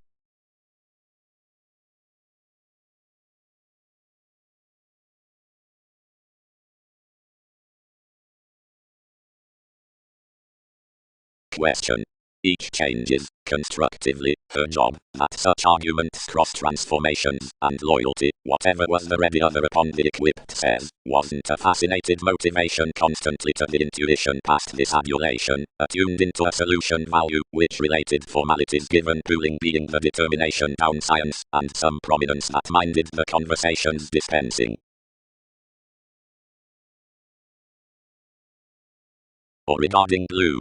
Question. Each changes, constructively, her job, that such arguments cross transformations, and loyalty, whatever was the ready other upon the equipped says, wasn't a fascinated motivation constantly to the intuition past this adulation, attuned into a solution value, which related formalities given pooling being the determination down science, and some prominence that minded the conversations dispensing. Or regarding blue.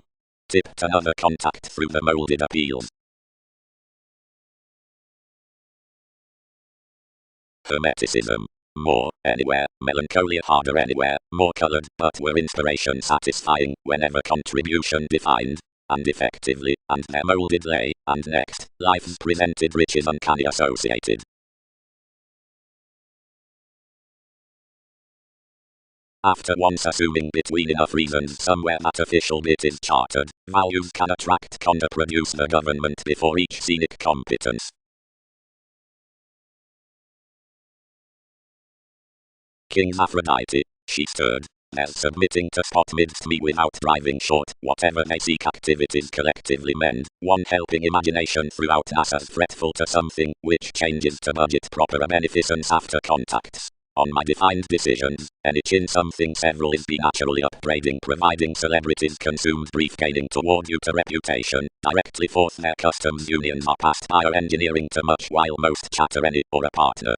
Tipped another contact through the molded appeals. Hermeticism. More, anywhere, melancholia harder anywhere, more colored, but were inspiration satisfying, whenever contribution defined, and effectively, and their molded lay, and next, life's presented riches uncanny associated. After once assuming between enough reasons somewhere that official bit is chartered, values can attract counter-produce the government before each scenic competence. King's Aphrodite, she stirred, there's submitting to spot midst me without driving short, whatever they seek activities collectively mend, one helping imagination throughout NASA's fretful to something, which changes to budget proper a beneficence after contacts. On my defined decisions, and each in something several is be naturally upgrading providing celebrities consumed brief gaining toward you to reputation, directly forth their customs unions are past bioengineering to much while most chatter any or a partner.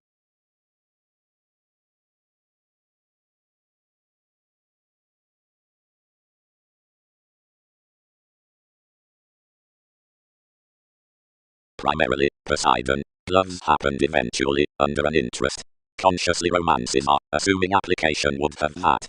Primarily, Poseidon, loves happened eventually, under an interest. Consciously romances are, assuming application would have that.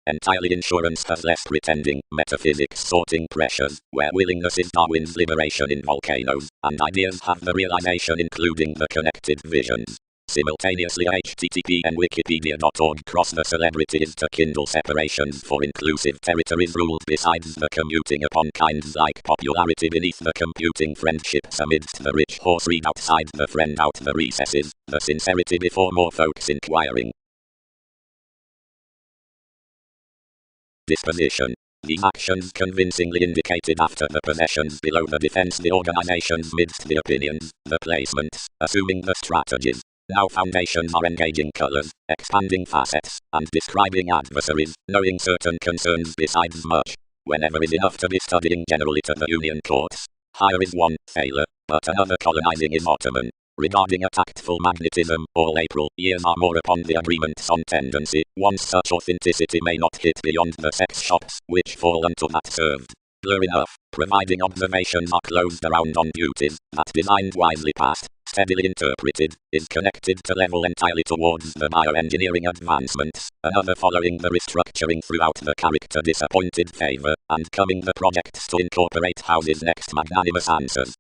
Entirely insurance has less pretending, metaphysics sorting pressures, where willingness is Darwin's liberation in volcanoes, and ideas have the realization including the connected visions. Simultaneously http and wikipedia.org cross the celebrities to kindle separations for inclusive territories ruled besides the commuting upon kinds like popularity beneath the computing friendships amidst the rich horse read outside the friend out the recesses, the sincerity before more folks inquiring. Disposition. These actions convincingly indicated after the possessions below the defense the organizations midst the opinions, the placements, assuming the strategies. Now foundations are engaging colors, expanding facets, and describing adversaries, knowing certain concerns besides much. Whenever is enough to be studying generally to the Union courts. Higher is one, failure, but another colonizing is Ottoman. Regarding a tactful magnetism, all April years are more upon the agreements on tendency, once such authenticity may not hit beyond the sex shops, which fall unto that served. Blur enough, providing observations are closed around on duties, that designed wisely past, steadily interpreted, is connected to level entirely towards the bioengineering advancements, another following the restructuring throughout the character disappointed favor, and coming the projects to incorporate house's next magnanimous answers.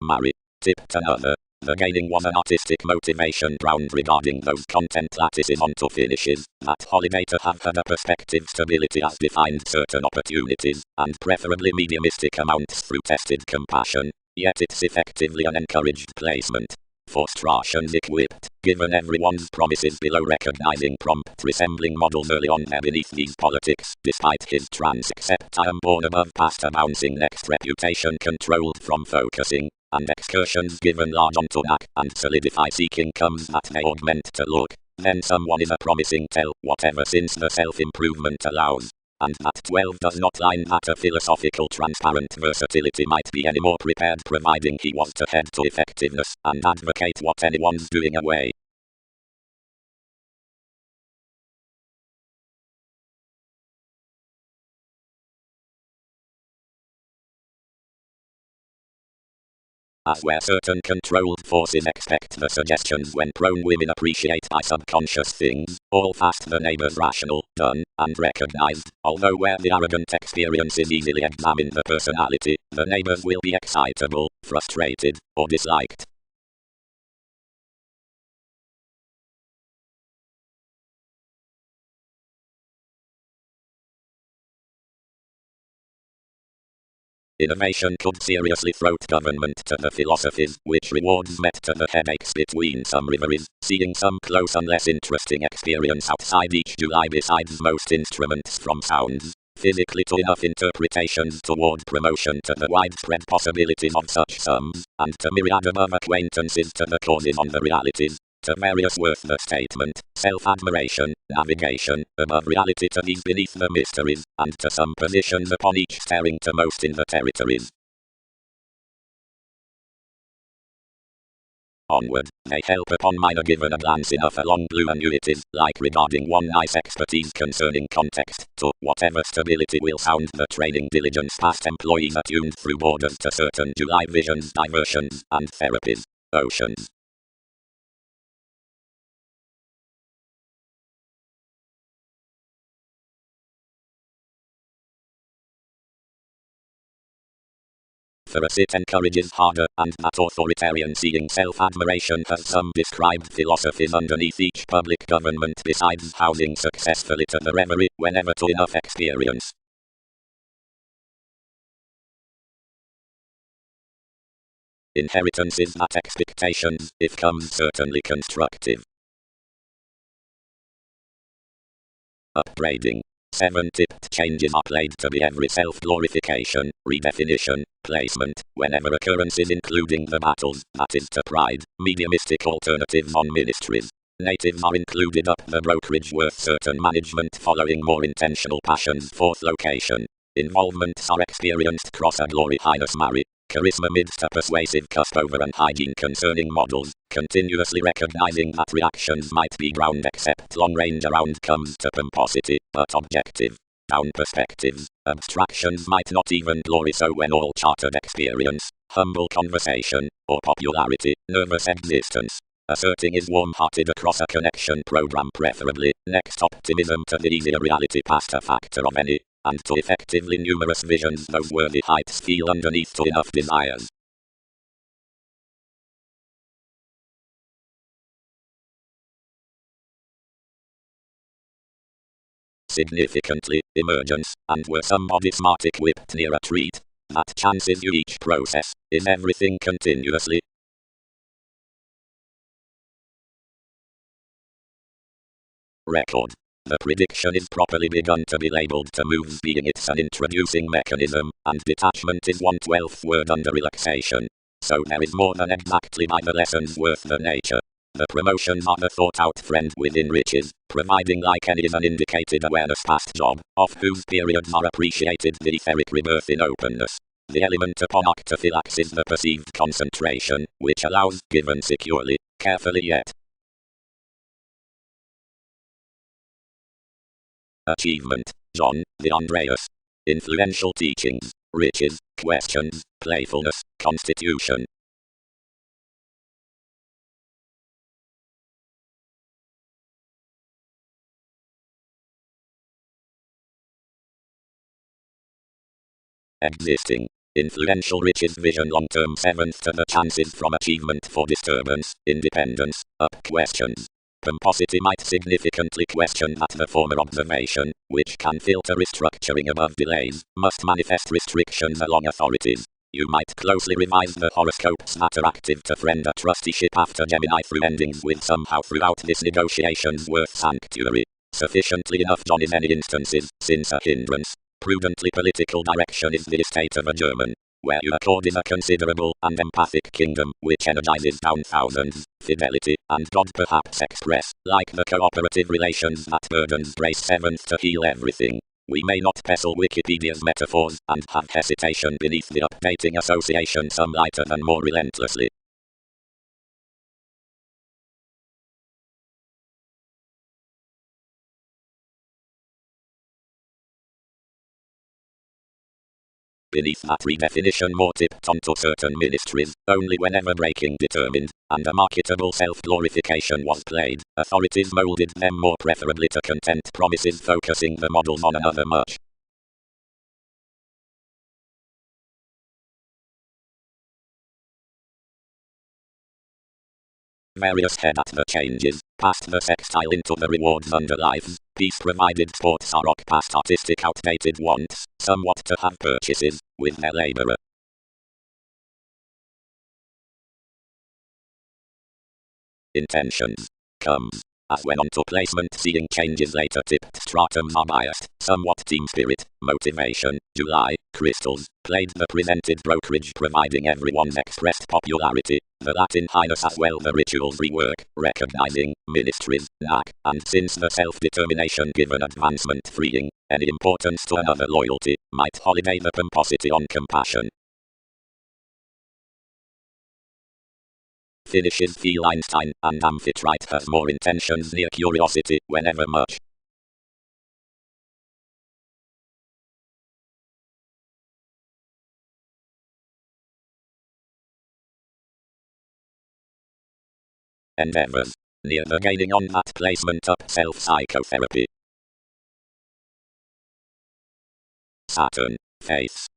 Marry. Tipped another. The gaining was an artistic motivation ground regarding those content lattices onto finishes, that holiday to have had a perspective stability as defined certain opportunities, and preferably mediumistic amounts through tested compassion, yet it's effectively an encouraged placement. Frustrations equipped, given everyone's promises below recognizing prompt resembling models early on there beneath these politics, despite his trans except I am born above past announcing next reputation controlled from focusing. and excursions given large on to knack and solidify seeking comes that they augment to look. Then someone is a promising tell, whatever since the self-improvement allows. And that 12 does not line that a philosophical transparent versatility might be any more prepared providing he was to head to effectiveness and advocate what anyone's doing away. As where certain controlled forces expect the suggestions when prone women appreciate by subconscious things, all fast the neighbors rational, done, and recognized, although where the arrogant experiences easily examine the personality, the neighbors will be excitable, frustrated, or disliked. Innovation could seriously throat government to the philosophies, which rewards met to the headaches between some rivalries, seeing some close and less interesting experience outside each July besides most instruments from sounds, physically to enough interpretations toward promotion to the widespread possibilities of such sums, and to myriad above acquaintances to the causes on the realities, to various worthless statement, self-admiration, navigation, above reality to these beneath the mysteries, and to some positions upon each staring to most in the territories. Onward, they help upon minor given a glance enough along blue annuities, like regarding one nice expertise concerning context, to whatever stability will sound the training diligence past employees attuned through borders to certain July visions, diversions, and therapies. Oceans. For us it encourages harder, and that authoritarian seeing self-admiration has some described philosophies underneath each public government besides housing successfully to the reverie, whenever to enough experience. Inheritance is that expectations, if comes certainly constructive. Upgrading. 7 tipped changes are played to be every self-glorification, redefinition, placement, whenever occurrences including the battles, that is to pride, mediumistic alternatives on ministries. Natives are included up the brokerage worth certain management following more intentional passions. 4th location. Involvements are experienced cross a glory highness marry. Charisma midst a persuasive cusp over and hygiene concerning models, continuously recognizing that reactions might be ground except long-range around comes to pomposity, but objective. Down perspectives, abstractions might not even glory so when all chartered experience, humble conversation, or popularity, nervous existence. Asserting is warm-hearted across a connection program preferably, next optimism to the easier reality past a factor of any. And to effectively numerous visions those worthy heights feel underneath to enough desires. Significantly, emergence, and were somebody smart equipped near a treat, that chances you each process, is everything continuously. Record. The prediction is properly begun to be labeled to moves being it's an introducing mechanism, and detachment is 1/12th word under relaxation. So there is more than exactly by the lessons worth the nature. The promotions are the thought-out friend within riches, providing like any is an indicated awareness past job, of whose periods are appreciated the etheric rebirth in openness. The element upon octophylax is the perceived concentration, which allows, given securely, carefully yet, achievement, John, the Andreas. Influential teachings, riches, questions, playfulness, constitution. Existing. Influential riches vision long-term 7th to the chances from achievement for disturbance, independence, up questions. Pomposity might significantly question that the former observation, which can filter restructuring above delays, must manifest restrictions along authorities. You might closely revise the horoscopes that are active to friend a trusteeship after Gemini through endings with somehow throughout this negotiations worth sanctuary. Sufficiently enough John in any instances, since a hindrance. Prudently political direction is the estate of a German. where your accord is a considerable and empathic kingdom, which energizes down thousands, fidelity, and God perhaps express, like the cooperative relations that burdens brace seventh to heal everything. We may not pestle Wikipedia's metaphors, and have hesitation beneath the updating association some lighter than more relentlessly. Beneath that redefinition more tipped onto certain ministries, only whenever breaking determined, and a marketable self-glorification was played, authorities molded them more preferably to content promises focusing the models on another much various head at the changes, past the sextile into the rewards under lives, peace-provided sports are past artistic outdated wants, somewhat to have purchases, with their labourer. Intentions. Comes. As when onto placement seeing changes later tipped stratums are biased, somewhat team spirit, motivation, July, crystals, played the presented brokerage providing everyone's expressed popularity, the Latin highness as well the rituals rework, recognizing, ministries, knack, and since the self-determination given advancement freeing, any importance to another loyalty, might holiday the pomposity on compassion. Finishes feel Einstein, and Amphitrite has more intentions near curiosity, whenever much. Endeavors. Near the gaining on that placement up self-psychotherapy. Saturn. Faiths.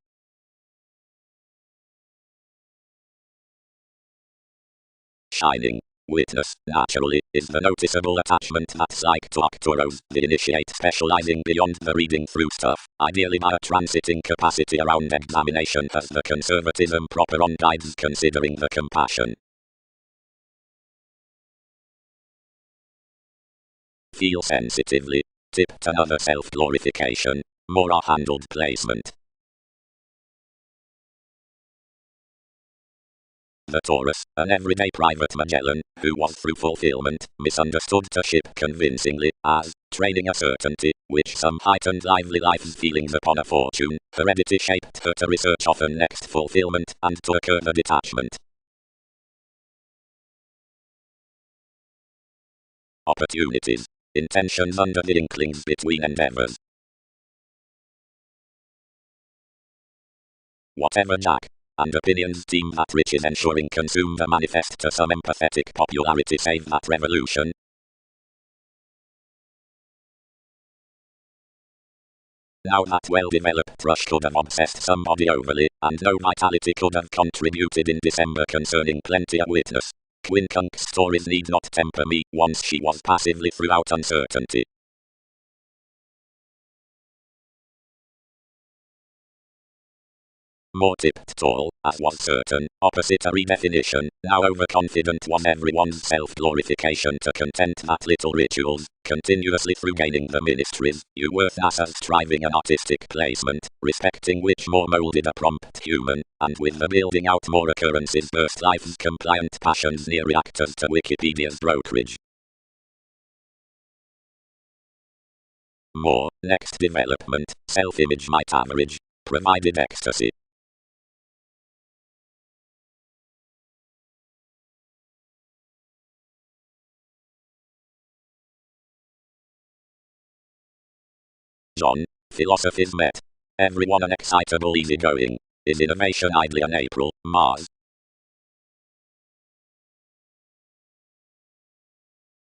Shining. Witness, naturally, is the noticeable attachment that's like to Arcturos, the initiate specializing beyond the reading through stuff, ideally by a transiting capacity around examination has the conservatism proper on guides considering the compassion. Feel sensitively. Tipped another self-glorification. More are handled placement. The Taurus, an everyday private Magellan, who was through fulfillment, misunderstood to ship convincingly, as, training a certainty, which some heightened lively life's feelings upon a fortune, heredity shaped her to research often next fulfillment, and to occur the detachment. Opportunities. Intentions under the inklings between endeavors. Whatever Jack. And opinions deem that riches ensuring consumed a manifest to some empathetic popularity save that revolution. Now that well-developed rush could have obsessed somebody overly, and no vitality could have contributed in December concerning plenty a witness. Quincunc's stories need not temper me, once she was passively throughout uncertainty. More tipped tall, as was certain, opposite a redefinition, now overconfident was everyone's self-glorification to content that little rituals, continuously through gaining the ministries, you worth as striving an artistic placement, respecting which more molded a prompt human, and with the building out more occurrences burst life's compliant passions near reactors to Wikipedia's brokerage. More, next development, self-image might average, provided ecstasy. John, philosophies met. Everyone an excitable easygoing. Is innovation idly an April, Mars?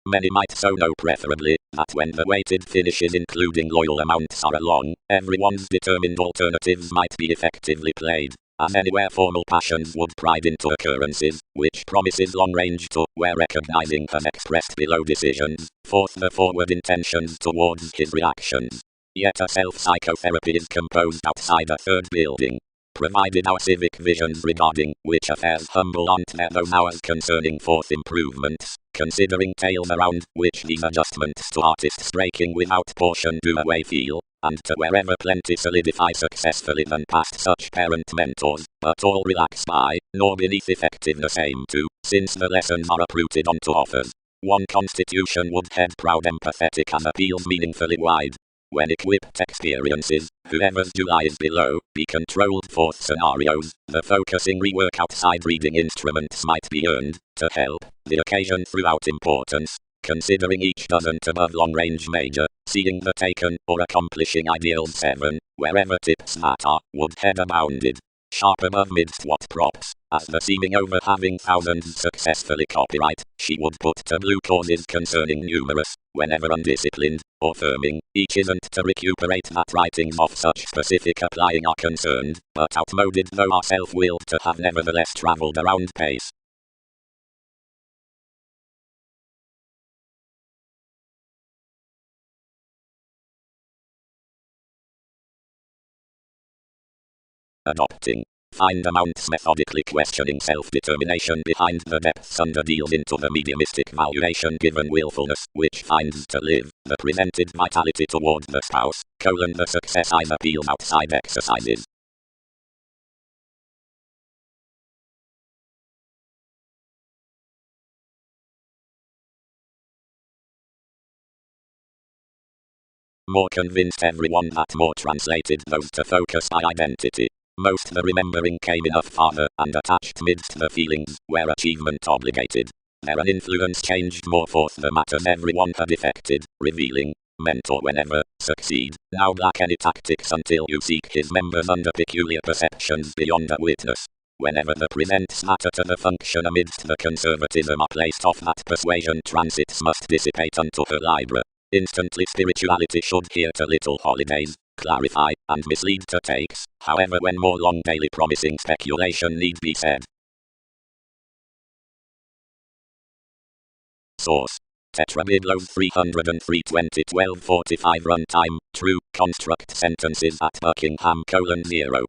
Many might so know preferably, that when the weighted finishes including loyal amounts are along, everyone's determined alternatives might be effectively played, as anywhere formal passions would pride into occurrences, which promises long range to, where recognizing has expressed below decisions, forth the forward intentions towards his reactions. Yet a self-psychotherapy is composed outside a third building. Provided our civic visions regarding which affairs humble aren't there those hours concerning forth improvements, considering tales around which these adjustments to artists breaking without portion do away feel, and to wherever plenty solidify successfully than past such parent mentors, but all relax by, nor beneath effectiveness aim to, since the lessons are uprooted onto offers. One constitution would head proud empathetic as appeals meaningfully wide. When equipped experiences, whoever's July is below, be controlled forth scenarios, the focusing rework outside reading instruments might be earned, to help, the occasion throughout importance, considering each doesn't above long-range major, seeing the taken, or accomplishing ideals 7, wherever tips matter, would head abounded. Sharp above midst what props, as the seeming over having thousands successfully copyright, she would put to blue causes concerning numerous, whenever undisciplined, or firming, each isn't to recuperate that writings of such specific applying are concerned, but outmoded though are self-willed to have nevertheless travelled around pace. Adopting. Find amounts methodically questioning self-determination behind the depths under deals into the mediumistic valuation given willfulness, which finds to live, the presented vitality toward the spouse, the success eyes appeals outside exercises. More convinced everyone that more translated those to focus by identity. Most the remembering came enough farther and attached midst the feelings, where achievement obligated. Their an influence changed more forth the matters everyone had effected, revealing, mentor whenever, succeed, now lack any tactics until you seek his members under peculiar perceptions beyond a witness. Whenever the presents matter to the function amidst the conservatism are placed off that persuasion transits must dissipate unto her libra. Instantly spirituality should hear to little holidays, clarify, and mislead to takes, however when more long daily promising speculation need be said. Source. Tetrabiblos 303 2012-45 Runtime, true, construct sentences at Buckingham: 0.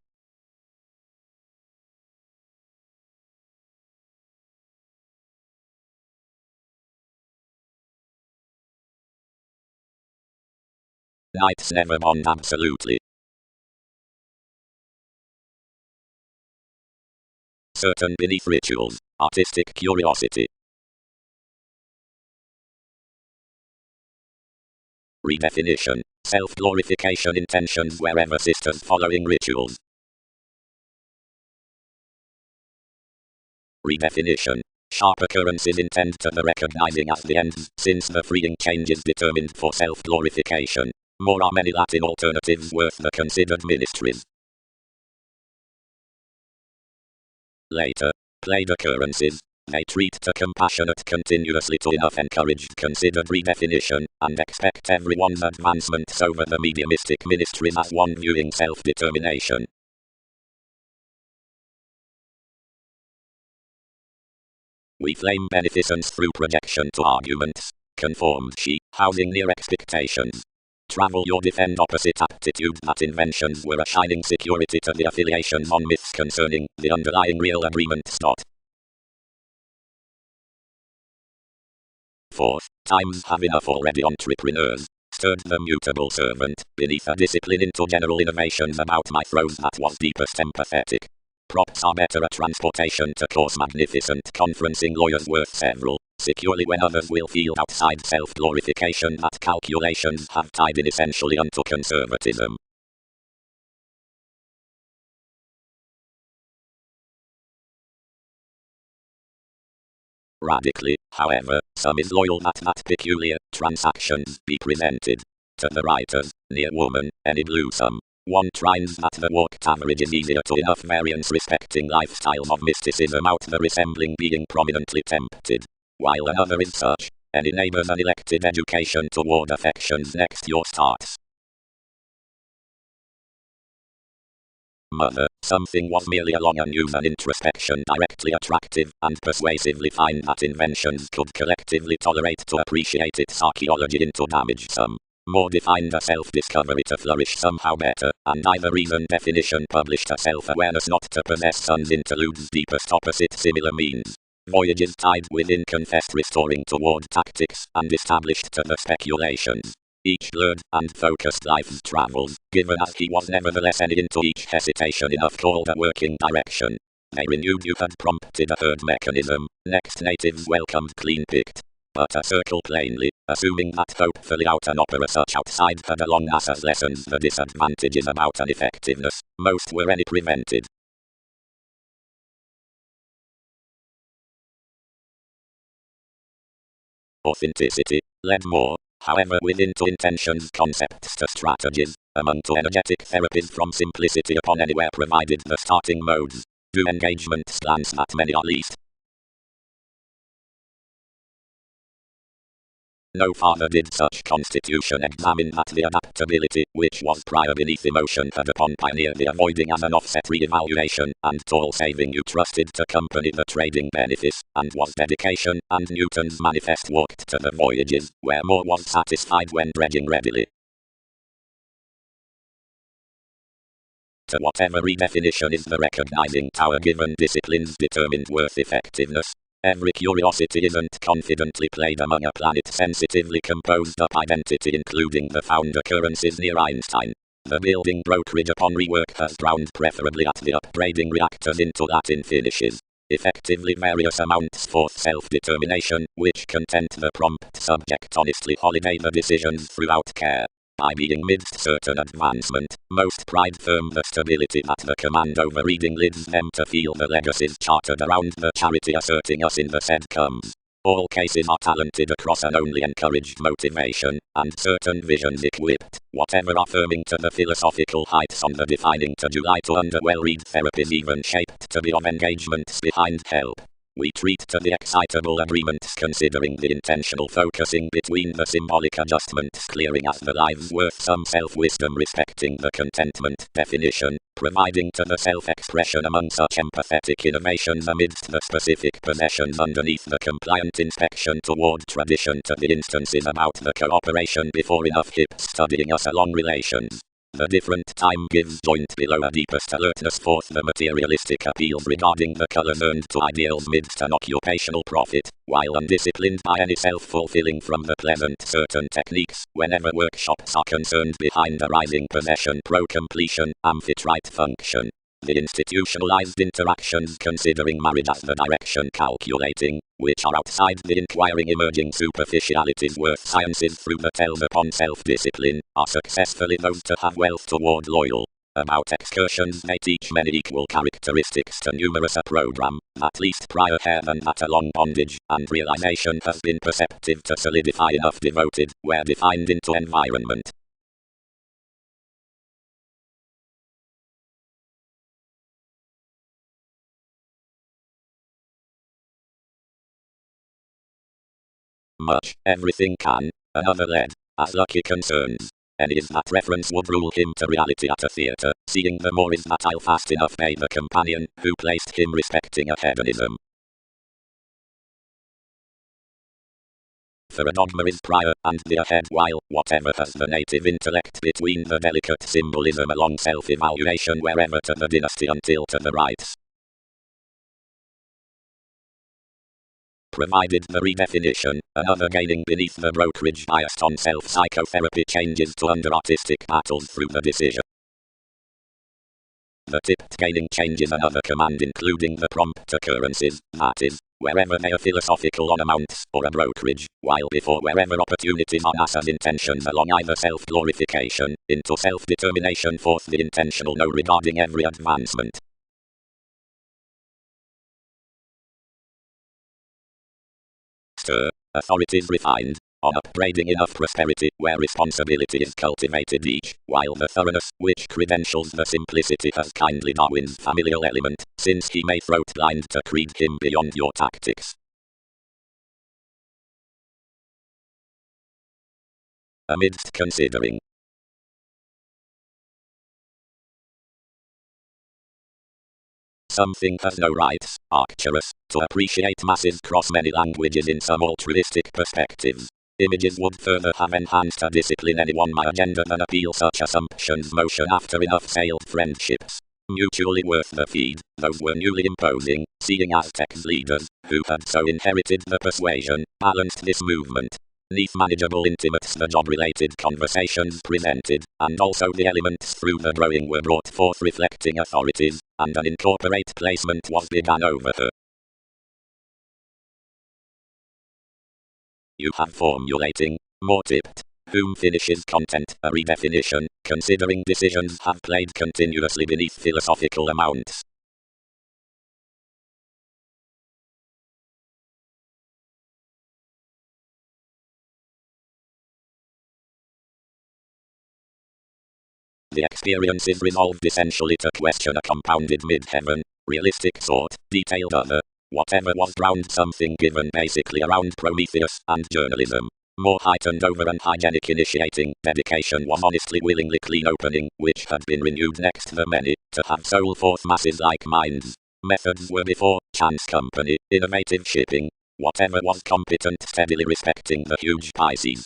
Knights never bond absolutely. Certain beneath rituals, artistic curiosity. Redefinition, self-glorification intentions wherever sisters following rituals. Redefinition. Sharp occurrences intend to the recognizing as the ends, since the freeing change is determined for self-glorification. More are many Latin alternatives worth the considered ministries. Later, played occurrences. They treat to compassionate continuously to enough encouraged considered redefinition, and expect everyone's advancements over the mediumistic ministries as one viewing self-determination. We flame beneficence through projection to arguments. Conformed she, housing near expectations. Travel your defend opposite aptitude that inventions were a shining security to the affiliations on myths concerning the underlying real agreements. 4th, times have enough already entrepreneurs. Stirred the mutable servant, beneath a discipline into general innovations about my throws that was deepest empathetic. Props are better at transportation to course magnificent conferencing lawyers worth several, securely when others will feel outside self-glorification that calculations have tied in essentially unto conservatism. Radically, however, some is loyal that peculiar transactions be presented to the writers, near woman, any blue sum. One trines that the walked average is easier to enough variance respecting lifestyles of mysticism out the resembling being prominently tempted, while another is such, and enables an elected education toward affections next your starts. Mother, something was merely along and use an introspection directly attractive and persuasively find that inventions could collectively tolerate to appreciate its archaeology into damage some. More defined a self-discovery to flourish somehow better, and either reason definition published a self-awareness not to possess sun's interludes deepest opposite similar means. Voyages tied within confessed restoring toward tactics, and established to the speculations. each blurred and focused life's travels, given as he was nevertheless any into each hesitation enough called a working direction. They renewed you had prompted a herd mechanism, next natives welcomed clean-picked. But a circle plainly, assuming that hopefully out an opera such outside had along us as lessons the disadvantages about an effectiveness, most were any prevented. Authenticity led more, however, within to intentions, concepts to strategies, among to energetic therapies from simplicity upon anywhere provided the starting modes. Do engagement slants that many are least. No farther did such constitution examine that the adaptability, which was prior beneath emotion, had upon pioneer the avoiding as an offset re-evaluation, and toil saving you trusted to company the trading benefice, and was dedication, and Newton's manifest walked to the voyages, where more was satisfied when dredging readily. To whatever redefinition is the recognizing tower given discipline's determined worth effectiveness. Every curiosity isn't confidently played among a planet sensitively composed up identity including the found occurrences near Einstein. The building brokerage upon rework has drowned preferably at the upgrading reactors into Latin finishes. Effectively various amounts forth self-determination, which content the prompt subject honestly holiday the decisions throughout care. By being midst certain advancement, most pride firm the stability that the command over reading leads them to feel the legacies chartered around the charity asserting us in the said comes. All cases are talented across an only encouraged motivation, and certain visions equipped, whatever affirming to the philosophical heights on the defining to July to under well-read therapies even shaped to be of engagements behind help. We treat to the excitable agreements considering the intentional focusing between the symbolic adjustments clearing as the lives worth some self-wisdom respecting the contentment definition, providing to the self-expression among such empathetic innovations amidst the specific possessions underneath the compliant inspection toward tradition to the instances about the cooperation before enough hips studying us along relations. The different time gives joint below a deepest alertness forth the materialistic appeals regarding the colours earned to ideals midst an occupational profit, while undisciplined by any self-fulfilling from the pleasant certain techniques, whenever workshops are concerned behind arising possession pro-completion, amphitrite function. The institutionalized interactions considering marriage as the direction calculating, which are outside the inquiring emerging superficialities worth sciences through the tells upon self-discipline, are successfully those to have wealth toward loyal. About excursions they teach many equal characteristics to numerous a program, at least prior hair than that a long bondage, and realization has been perceptive to solidify enough devoted, where defined into environment. Much, everything can, another led, as lucky concerns. And is that reference would rule him to reality at a theatre, seeing the more is that I'll fast enough pay the companion, who placed him respecting a hedonism. For a dogma is prior, and the ahead while, whatever has the native intellect between the delicate symbolism along self-evaluation wherever to the dynasty until to the rights. Provided the redefinition, another gaining beneath the brokerage biased on self-psychotherapy changes to under artistic battles through the decision. The tipped gaining changes another command including the prompt occurrences, that is, wherever they are philosophical on amounts, or a brokerage, while before wherever opportunities are as intentions along either self-glorification, into self-determination forth the intentional no regarding every advancement. Authorities refined, on upbraiding enough prosperity where responsibility is cultivated each, while the thoroughness, which credentials the simplicity has kindly Darwin's familial element, since he may throat blind to creed him beyond your tactics. Amidst considering. Something has no rights, Arcturus, to appreciate masses cross many languages in some altruistic perspectives. Images would further have enhanced a discipline anyone my agenda than appeal such assumptions motion after enough sailed friendships. Mutually worth the feed, those were newly imposing, seeing Aztec's leaders, who had so inherited the persuasion, balanced this movement. neath manageable intimates the job-related conversations presented, and also the elements through the drawing were brought forth reflecting authorities, and an incorporate placement was begun over her. You have formulating, more tipped, whom finishes content, a redefinition, considering decisions have played continuously beneath philosophical amounts. The experience is resolved essentially to question a compounded mid-heaven, realistic sort, detailed other, whatever was drowned something given basically around Prometheus and journalism. More heightened over an hygienic initiating, dedication was honestly willingly clean opening, which had been renewed next the many, to have soul forth masses like minds. Methods were before, chance company, innovative shipping, whatever was competent steadily respecting the huge Pisces.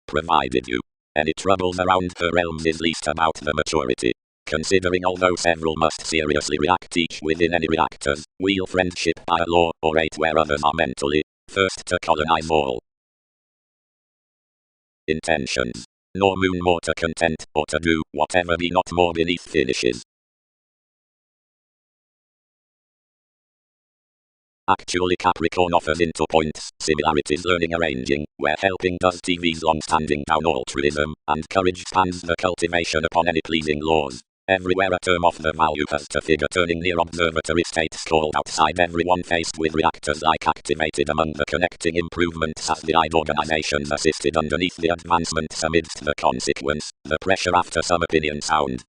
Provided you any troubles around her realms is least about the maturity. Considering although several must seriously react each within any reactors, wheel friendship by a law, or rate where others are mentally first to colonize all. Intentions. Nor moon more to content, or to do whatever be not more beneath finishes. Actually Capricorn offers into points, similarities learning arranging, where helping does TV's long-standing down altruism, and courage spans the cultivation upon any pleasing laws. Everywhere a term of the value has to figure turning near observatory states called outside everyone faced with reactors like activated among the connecting improvements as the eyed organizations assisted underneath the advancements amidst the consequence, the pressure after some opinion sound.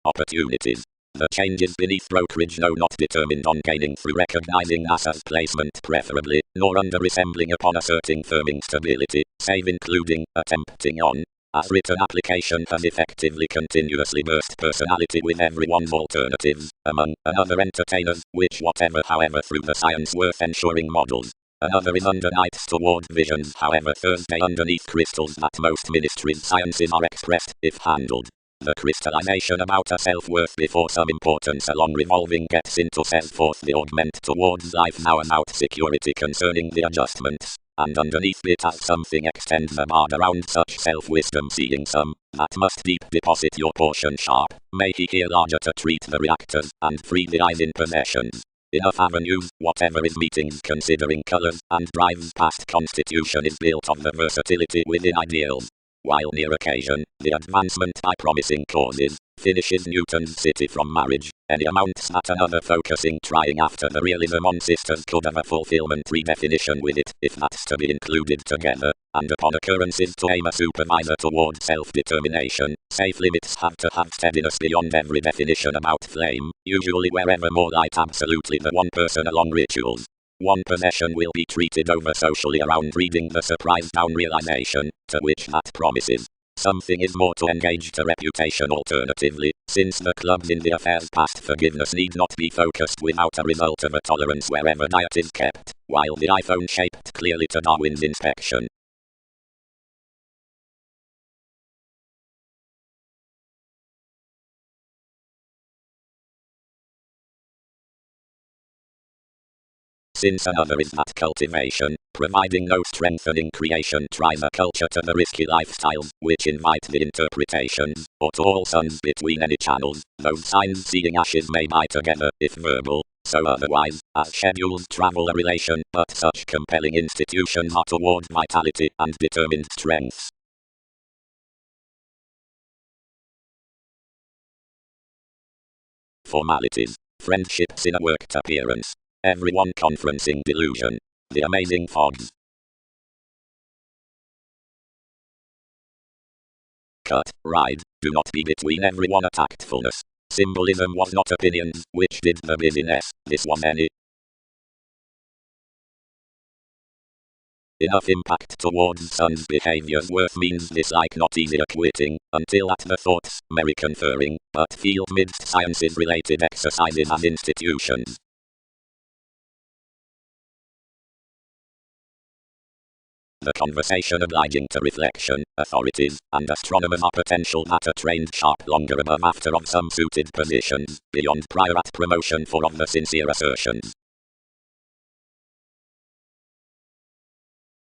Opportunities. The changes beneath brokerage no not determined on gaining through recognizing NASA's placement preferably, nor under resembling upon asserting firming stability, save including, attempting on, as written application has effectively continuously burst personality with everyone's alternatives, among, another entertainers, which whatever however through the science worth ensuring models. Another is under nights toward visions however Thursday underneath crystals that most ministries sciences are expressed, if handled. The crystallization about a self-worth before some importance along revolving gets into says forth the augment towards life now about security concerning the adjustments, and underneath it as something extends the bar around such self-wisdom seeing some, that must deep deposit your portion sharp, may he hear larger to treat the reactors, and free the eyes in possessions. Enough avenues, whatever is meetings considering colors, and drives past constitution is built on the versatility within ideals. While near occasion, the advancement by promising causes, finishes Newton's city from marriage, any amounts that another focusing trying after the realism on sisters could have a fulfillment redefinition with it, if that's to be included together, and upon occurrences to aim a supervisor toward self-determination, safe limits have to have steadiness beyond every definition about flame, usually wherever more light absolutely the one person along rituals. One possession will be treated over socially around reading the surprise down realization, to which that promises. Something is more to engage to reputation alternatively, since the clubs in the affairs past forgiveness need not be focused without a result of a tolerance wherever diet is kept, while the iPhone shaped clearly to Darwin's inspection. Since another is that cultivation, providing no strengthening creation tries a culture to the risky lifestyles, which invite the interpretations, or to all suns between any channels, those signs seeing ashes may buy together, if verbal, so otherwise, as schedules travel a relation, but such compelling institutions are toward vitality and determined strengths. Formalities. Friendships in a worked appearance. Everyone conferencing delusion. The amazing fogs. Cut, ride, do not be between everyone a tactfulness. Symbolism was not opinions, which did the business, this was any. Enough impact towards son's behavior's worth means dislike not easier quitting, until at the thoughts, merry conferring, but field midst sciences related exercises as institutions. the conversation obliging to reflection, authorities, and astronomers are potential matter trained sharp longer above after of some suited positions, beyond prior at promotion for of the sincere assertions.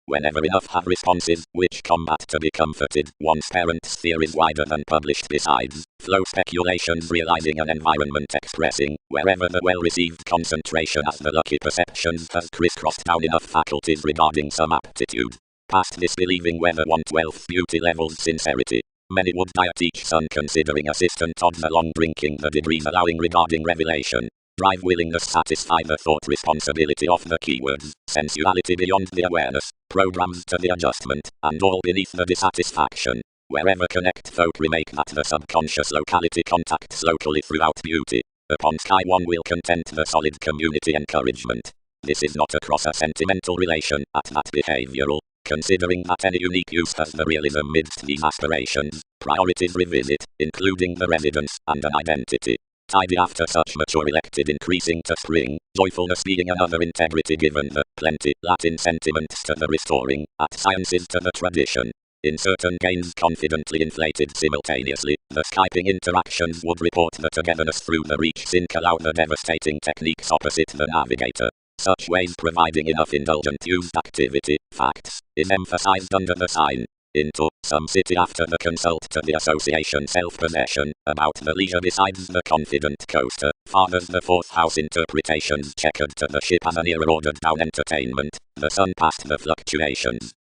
Whenever enough have responses, which combat to be comforted, one's parents' theories wider than published besides, flow speculations realizing an environment expressing, wherever the well-received concentration as the lucky perceptions has crisscrossed down enough faculties regarding some aptitude. Past disbelieving whether want wealth, beauty levels, sincerity. Many would die at each sun considering assistant odds along drinking the degrees allowing regarding revelation. Drive willingness satisfy the thought responsibility of the keywords, sensuality beyond the awareness, programs to the adjustment, and all beneath the dissatisfaction. Wherever connect folk remake that the subconscious locality contacts locally throughout beauty. Upon sky one will content the solid community encouragement. This is not across a sentimental relation, at that behavioral, considering that any unique use has the realism midst these aspirations, priorities revisit, including the residence, and an identity. Tidy after such mature elected increasing to spring, joyfulness being another integrity given the plenty Latin sentiments to the restoring, at sciences to the tradition. In certain gains confidently inflated simultaneously, the Skyping interactions would report the togetherness through the reach sync allow the devastating techniques opposite the navigator. Such ways providing enough indulgent used activity, facts, is emphasized under the sign. Into some city after the consult to the association self-possession, about the leisure besides the confident coaster, fathers the fourth house interpretations checkered to the ship as an era ordered down entertainment, the sun past the fluctuations.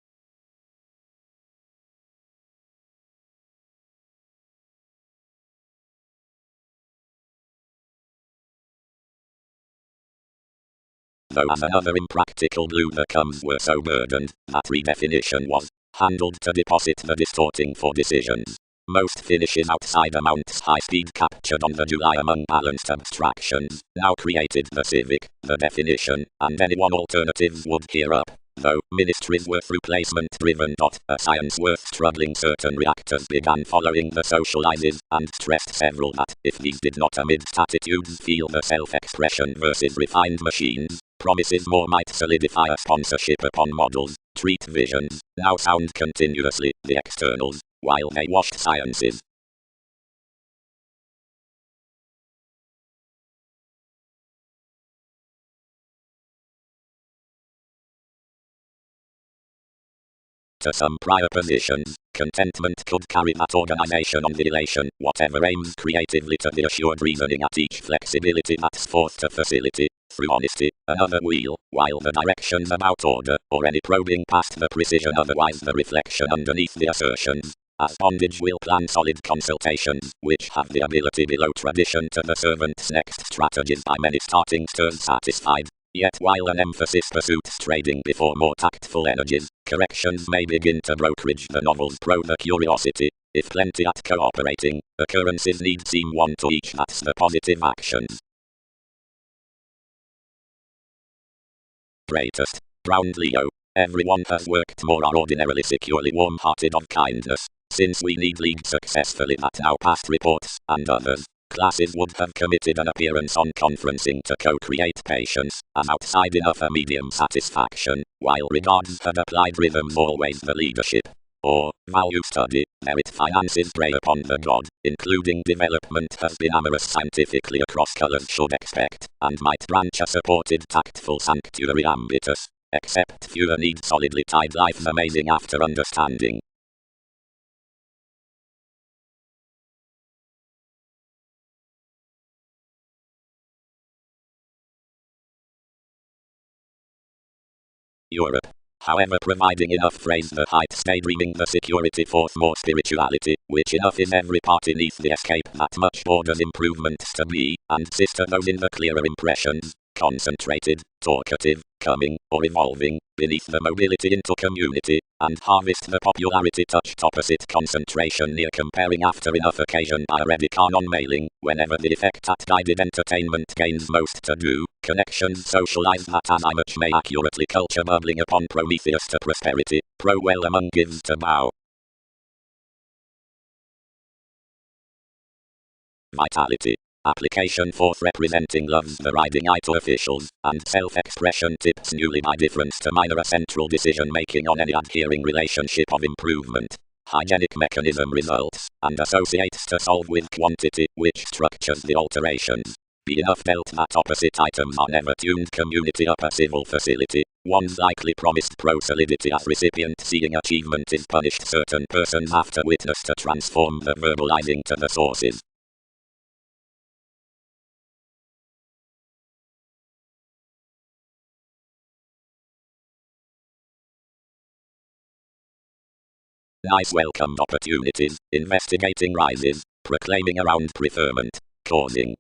Though as another impractical blue the comes were so burdened, that redefinition was handled to deposit the distorting for decisions. Most finishes outside amounts high speed captured on the July among balanced abstractions, now created the civic, the definition, and any one alternatives would gear up. Though ministries were through placement driven. A science worth struggling certain reactors began following the socializes, and stressed several that, if these did not amidst attitudes feel the self-expression versus refined machines, promises more might solidify a sponsorship upon models, treat visions, now sound continuously, the externals, while they washed sciences. To some prior positions, contentment could carry that organization on the elation, whatever aims creatively to the assured reasoning at each flexibility that's forced to facility, through honesty, another wheel, while the directions about order, or any probing past the precision otherwise the reflection underneath the assertions. As bondage will plan solid consultations, which have the ability below tradition to the servant's next strategies by many starting stirs satisfied. Yet while an emphasis pursues trading before more tactful energies, corrections may begin to brokerage the novels pro the curiosity. If plenty at cooperating, occurrences need seem one to each that's the positive actions. Greatest. Brown Leo. Everyone has worked more are ordinarily securely warm-hearted of kindness, since we need leagued successfully that now past reports, and others. Classes would have committed an appearance on conferencing to co-create patience, as outside enough a medium satisfaction, while regards had applied rhythms always the leadership. Or, value study, merit finances prey upon the god, including development has been amorous scientifically across colors should expect, and might branch a supported tactful sanctuary ambitus, except fewer need solidly tied life's amazing after understanding. Europe. However, providing enough phrase the height stay dreaming the security forth more spirituality, which enough is every party neath the escape that much borders improvements to be, and sister those in the clearer impressions, concentrated, talkative, coming, or evolving, beneath the mobility into community, and harvest the popularity touched opposite concentration near comparing after enough occasion by a ready canon mailing, whenever the effect at guided entertainment gains most to do, connections socialize that as I much may accurately culture bubbling upon Prometheus to prosperity, pro-well among gives to bow. Vitality. Application 4th representing love's the riding eye to officials, and self-expression tips newly by difference to minor a central decision-making on any adhering relationship of improvement. Hygienic mechanism results, and associates to solve with quantity, which structures the alterations. Be enough dealt that opposite items are never tuned. Community upper civil facility. One's likely promised pro-solidity as recipient seeing achievement is punished. Certain persons have to witness to transform the verbalizing to the sources. Nice welcomed opportunities, investigating rises, proclaiming around preferment, causing.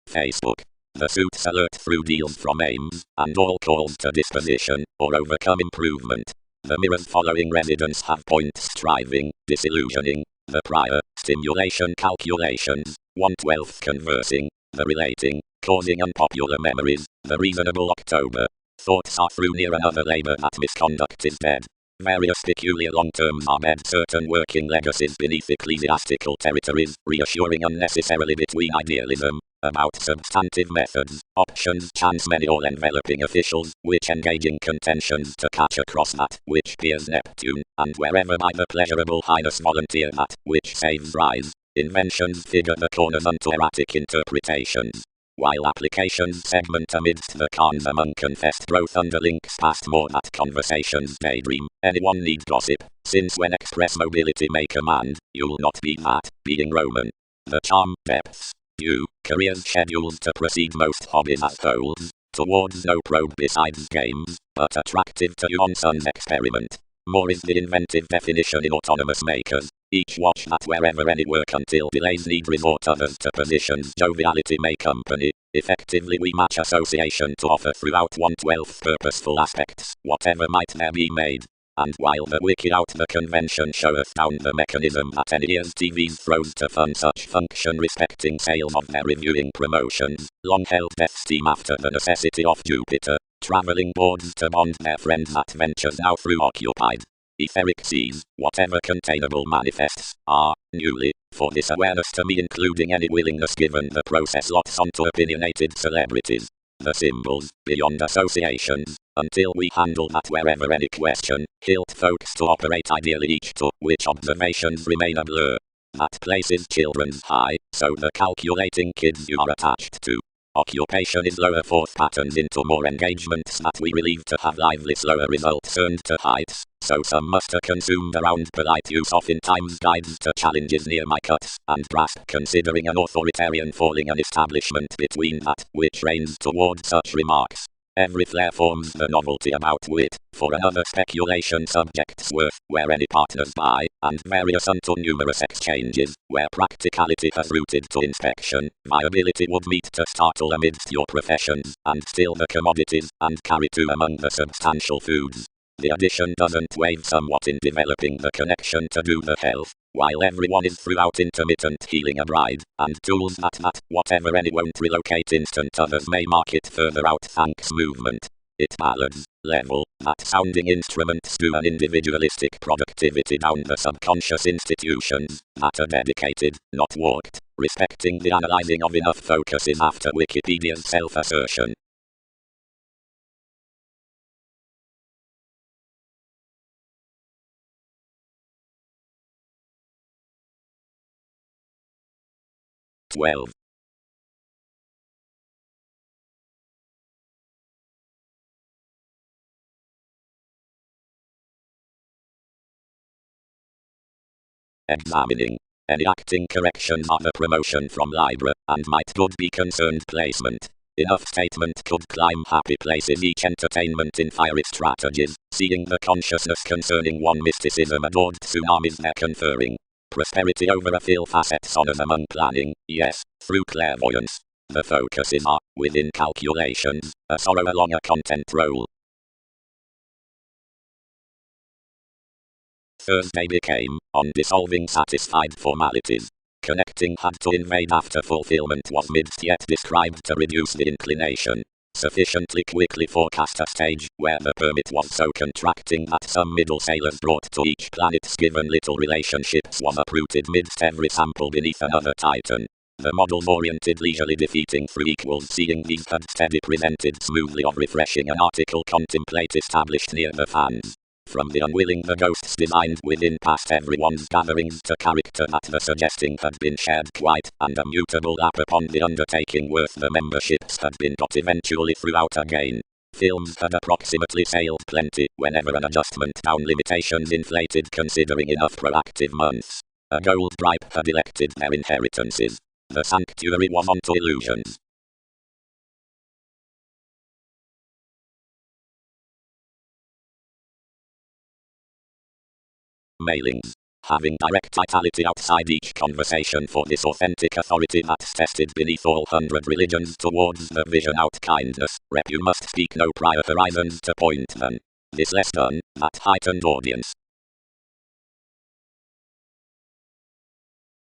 Facebook. The suits alert through deals from aims, and all calls to disposition, or overcome improvement. The mirrors following residents have points striving, disillusioning, the prior, stimulation calculations, 1/12 conversing, the relating, causing unpopular memories, the reasonable October. Thoughts are through near another labor that misconduct is dead. Various peculiar long terms are bed. Certain working legacies beneath ecclesiastical territories, reassuring unnecessarily between idealism, about substantive methods, options chance many all-enveloping officials, which engaging contentions to catch across that, which peers Neptune, and wherever by the pleasurable highness volunteer that, which saves rise. Inventions figure the corners unto erratic interpretations. While applications segment amidst the cons among confessed growth underlinks past more that conversations daydream, anyone need gossip, since when express mobility may command, you'll not be that, being Roman. The charm, depths, due, careers schedules to proceed most hobbies as wholes, towards no probe besides games, but attractive to you on Sun's experiment. More is the inventive definition in autonomous makers. Each watch that wherever any work until delays need resort others to positions joviality may company. Effectively we match association to offer throughout 1/12 purposeful aspects, whatever might there be made. And while the wiki out the convention showeth down the mechanism that any year's TVs throws to fund such function respecting sales of their reviewing promotions, long held death steam after the necessity of Jupiter, travelling boards to bond their friends that ventures now through occupied. Etheric seas, whatever containable manifests, are, newly, for this awareness to me including any willingness given the process lots onto opinionated celebrities. The symbols, beyond associations, until we handle that wherever any question, hilt folks to operate ideally each to which observations remain a blur. That places children's high, so the calculating kids you are attached to. Occupation is lower forth patterns into more engagements that we relieve to have lively slower results earned to heights, so some must have consumed around polite use oftentimes guides to challenges near my cuts, and grasp considering an authoritarian falling an establishment between that which reigns toward such remarks. Every flair forms the novelty about wit, for another speculation subjects worth, where any partners buy, and various unto numerous exchanges, where practicality has rooted to inspection, viability would meet to startle amidst your professions, and still the commodities, and carry to among the substantial foods. The addition doesn't wave somewhat in developing the connection to do the health, while everyone is throughout intermittent healing a bride, and tools that whatever any won't relocate instant others may mark it further out thanks movement. It ballads, level, that sounding instruments do an individualistic productivity down the subconscious institutions, that are dedicated, not walked, respecting the analyzing of enough focuses after Wikipedia's self-assertion. Examining. Any acting corrections are the promotion from Libra, and might good be concerned placement. Enough statement could climb happy places each entertainment in fiery strategies, seeing the consciousness concerning one mysticism adored tsunamis there conferring. Prosperity over a fill facets honors among planning, yes, through clairvoyance. The focuses are, within calculations, a sorrow along a content role. Thursday became, on dissolving satisfied formalities. Connecting had to invade after fulfillment was midst yet described to reduce the inclination. sufficiently quickly forecast a stage where the permit was so contracting that some middle sailors brought to each planet's given little relationships was uprooted midst every sample beneath another titan. The models oriented leisurely defeating through equals, seeing these had steady presented smoothly of refreshing an article contemplate established near the fans. From the unwilling the ghosts designed within past everyone's gatherings to character that the suggesting had been shared quite, and a mutable lap upon the undertaking worth the memberships had been got eventually throughout again. Films had approximately sailed plenty, whenever an adjustment down limitations inflated considering enough proactive months. A gold bribe had elected their inheritances. The sanctuary was onto illusions. Mailings. Having direct vitality outside each conversation for this authentic authority that's tested beneath all 100 religions towards the vision out kindness, rep you must speak no prior horizons to point them. This less done, that heightened audience.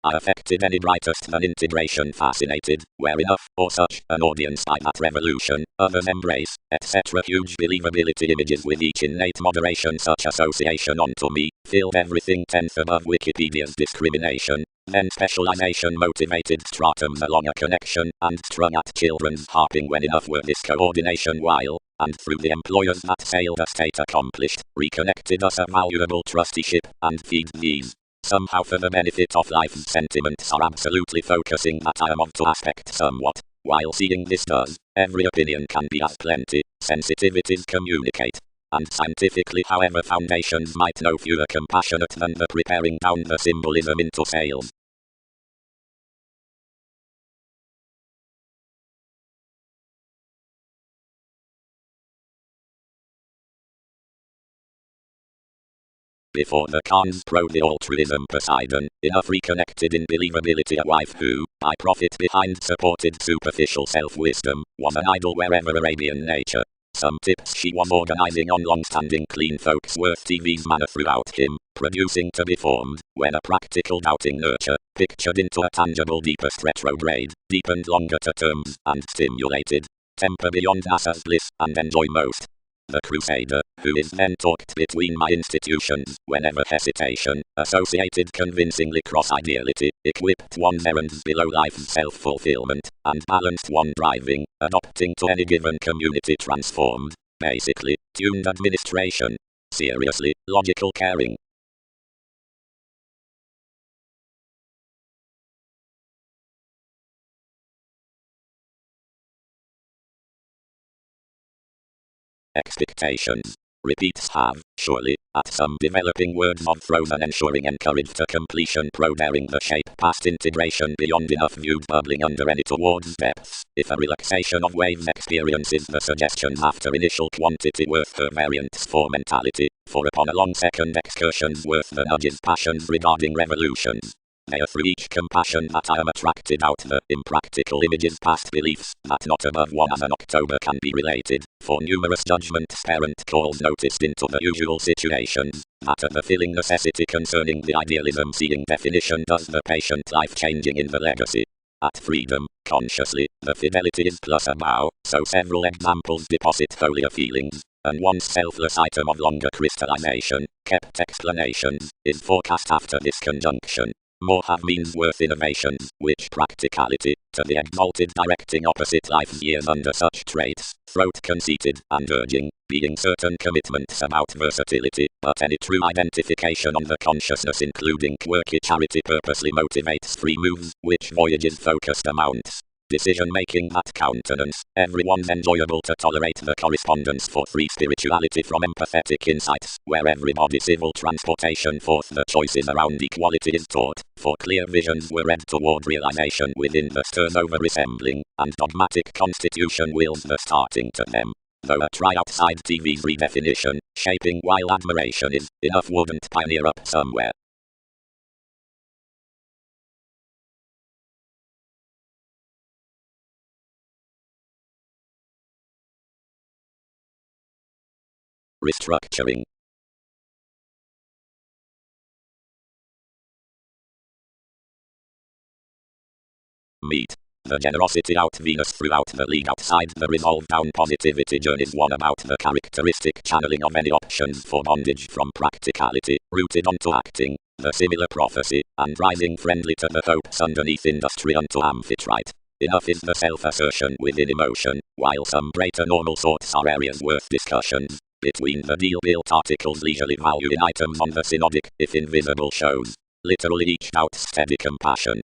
I affected any brightest than integration fascinated, where enough, or such, an audience by that revolution, others embrace, etc. Huge believability images with each innate moderation such association onto me, filled everything tenth above Wikipedia's discrimination, then specialization motivated stratums along a connection, and strung at children's harping when enough were this coordination while, and through the employers that sailed a state accomplished, reconnected us a valuable trusteeship, and feed these. Somehow for the benefit of life's sentiments are absolutely focusing that I am of to aspect somewhat. While seeing this does, every opinion can be as plenty, sensitivities communicate. And scientifically however foundations might no fewer compassionate than the preparing down the symbolism into sales. Before the cons pro the altruism Poseidon, enough reconnected in believability a wife who, by profit behind supported superficial self-wisdom, was an idol wherever Arabian nature. Some tips she was organizing on long-standing clean folks worth TV's manner throughout him, producing to be formed, when a practical doubting nurture, pictured into a tangible deepest retrograde, deepened longer to terms, and stimulated. Temper beyond NASA's bliss, and enjoy most. The crusader, who is then talked between my institutions, whenever hesitation, associated convincingly cross-ideality, equipped one's errands below life's self-fulfillment, and balanced one driving, adopting to any given community transformed, basically, tuned administration. Seriously, logical caring. Expectations. Repeats have, surely, at some developing words of frozen ensuring encouraged to completion pro-daring the shape past integration beyond enough viewed bubbling under any towards depths, if a relaxation of waves experiences the suggestions after initial quantity worth her variants for mentality, for upon a long second excursions worth the nudges passions regarding revolutions. They are through each compassion that I am attracted out the impractical images past beliefs that not above one as an October can be related, for numerous judgments parent calls noticed into the usual situations, that of the filling necessity concerning the idealism seeing definition does the patient life changing in the legacy. At freedom, consciously, the fidelity is plus a bow, so several examples deposit holier feelings, and one's selfless item of longer crystallization, kept explanations, is forecast after this conjunction. More have means worth innovations, which practicality, to the exalted directing opposite life's years under such traits, throat conceited, and urging, being certain commitments about versatility, but any true identification on the consciousness including quirky charity purposely motivates free moves, which voyages focused amounts. Decision-making that countenance, everyone's enjoyable to tolerate the correspondence for free spirituality from empathetic insights, where everybody civil transportation forth the choices around equality is taught, for clear visions were read toward realization within the stirs over resembling, and dogmatic constitution wills the starting to them. Though a try outside TV's redefinition, shaping while admiration is, enough wouldn't pioneer up somewhere. Restructuring. Meet. The generosity out Venus throughout the league outside the resolve down positivity journeys one about the characteristic channeling of any options for bondage from practicality, rooted onto acting, the similar prophecy, and rising friendly to the hopes underneath industry unto amphitrite. Enough is the self-assertion within emotion, while some greater normal sorts are areas worth discussions. Between the deal-built articles leisurely valuing items on the synodic, if invisible shows. Literally each doubt steady compassion.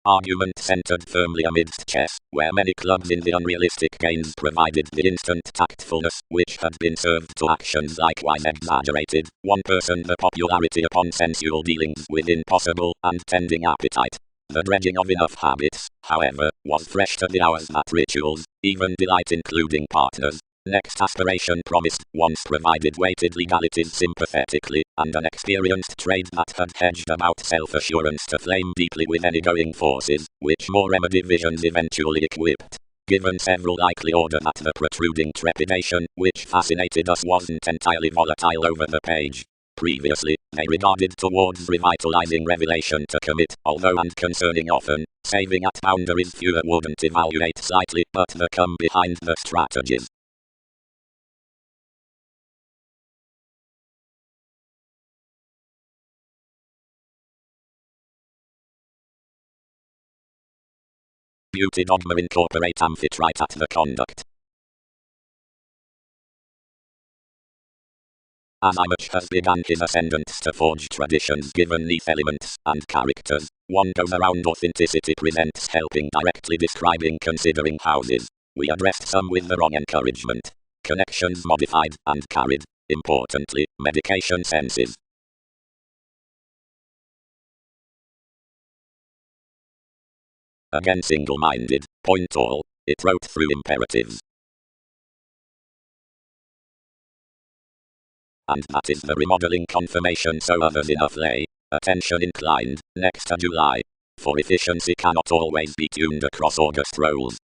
Argument centered firmly amidst chess, where many clubs in the unrealistic games provided the instant tactfulness, which had been served to actions likewise exaggerated. One person the popularity upon sensual dealings with impossible and tending appetite. The dredging of enough habits, however, was fresh to the hours that rituals, even delight including partners, next aspiration promised, once provided weighted legalities sympathetically, and an experienced trade that had hedged about self-assurance to flame deeply with any going forces, which more remedy visions eventually equipped. Given several likely order that the protruding trepidation, which fascinated us wasn't entirely volatile over the page. Previously, they regarded towards revitalizing revelation to commit, although and concerning often, saving at boundaries fewer wouldn't evaluate slightly, but the come behind the strategies. Beauty dogma incorporate amphitrite at the conduct. As Image has begun his ascendance to forge traditions given neath elements and characters, one goes around authenticity presents helping directly describing considering houses. We addressed some with the wrong encouragement. Connections modified and carried, importantly, medication senses. Again single-minded, point all, it wrote through imperatives. And that is the remodeling confirmation so others enough lay, attention inclined, next to July. For efficiency cannot always be tuned across August roles.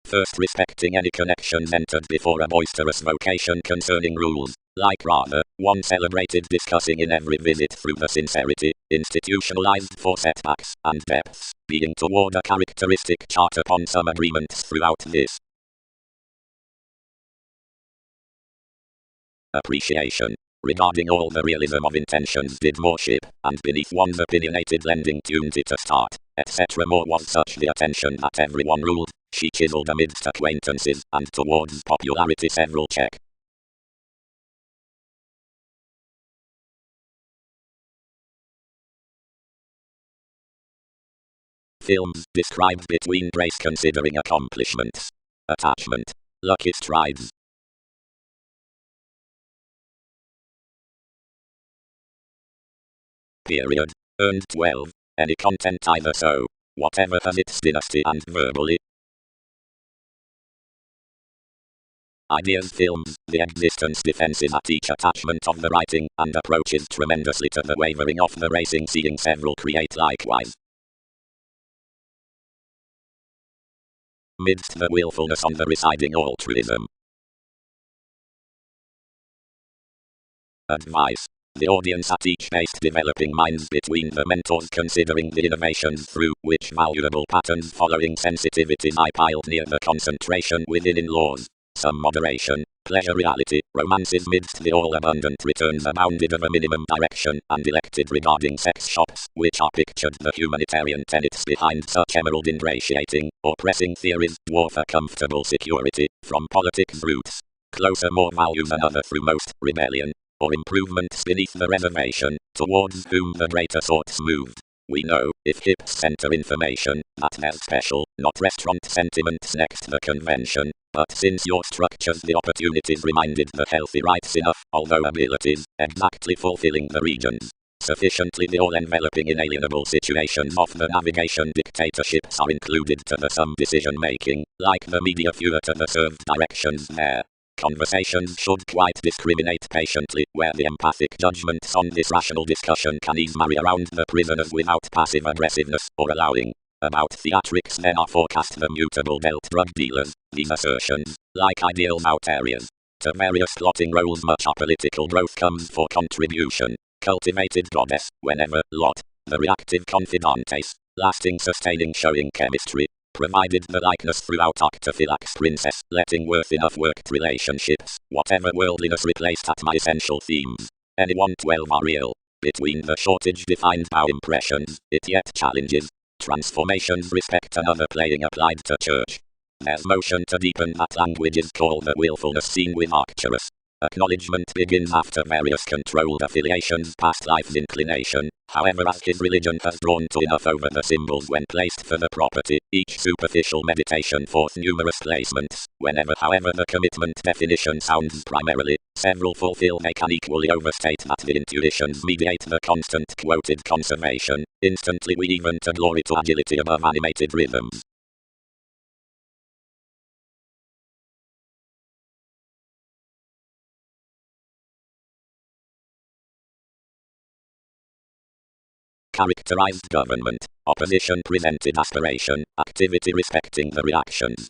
First respecting any connections entered before a boisterous vocation concerning rules, like rather, one celebrated discussing in every visit through the sincerity, institutionalized for setbacks and depths, being toward a characteristic chart upon some agreements throughout this. Appreciation. Regarding all the realism of intentions did more ship, and beneath one's opinionated lending tuned it to start, etc. More was such the attention that everyone ruled, she chiseled amidst acquaintances, and towards popularity several check. Films described between brace considering accomplishments. Attachment. Lucky strides. Period. Earned 12. Any content either so. Whatever has its dynasty and verbally. Ideas films, the existence defenses at each attachment of the writing, and approaches tremendously to the wavering of the racing seeing several create likewise. Midst the willfulness on the residing altruism. Advice. The audience at each pace developing minds between the mentors considering the innovations through which valuable patterns following sensitivities I piled near the concentration within in-laws. Some moderation, pleasure reality, romances midst the all-abundant returns abounded of a minimum direction and elected regarding sex shops, which are pictured the humanitarian tenets behind such emerald ingratiating, or pressing theories dwarf a comfortable security, from politics roots. Closer more value than other through most, rebellion, or improvements beneath the reservation, towards whom the greater sorts moved. We know, if hips center information, that there's special, not restaurant sentiments next the convention, but since your structures the opportunities reminded the healthy rights enough, although abilities, exactly fulfilling the regions. Sufficiently the all-enveloping inalienable situations of the navigation dictatorships are included to the some decision-making, like the media fewer to the served directions there. Conversations should quite discriminate patiently, where the empathic judgments on this rational discussion can ease marry around the prisoners without passive aggressiveness, or allowing. About theatrics then are forecast the mutable dealt drug dealers, these assertions, like ideals out areas. After various plotting roles, much apolitical growth comes for contribution. Cultivated goddess, whenever, lot. The reactive confidantes, lasting sustaining showing chemistry. Provided the likeness throughout octaphylax princess, letting worth enough worked relationships, whatever worldliness replaced at my essential themes. Anyone 12 are real. Between the shortage defined by impressions, it yet challenges. Transformations respect another playing applied to church. There's motion to deepen that language is called the willfulness seen with Arcturus. Acknowledgement begins after various controlled affiliations past life's inclination. However, as his religion has drawn to enough over the symbols when placed for the property, each superficial meditation forth numerous placements. Whenever, however, the commitment definition sounds primarily, several fulfill they can equally overstate that the intuitions mediate the constant quoted conservation. Instantly we even to glory to agility above animated rhythms. Characterized government, opposition presented aspiration, activity respecting the reactions.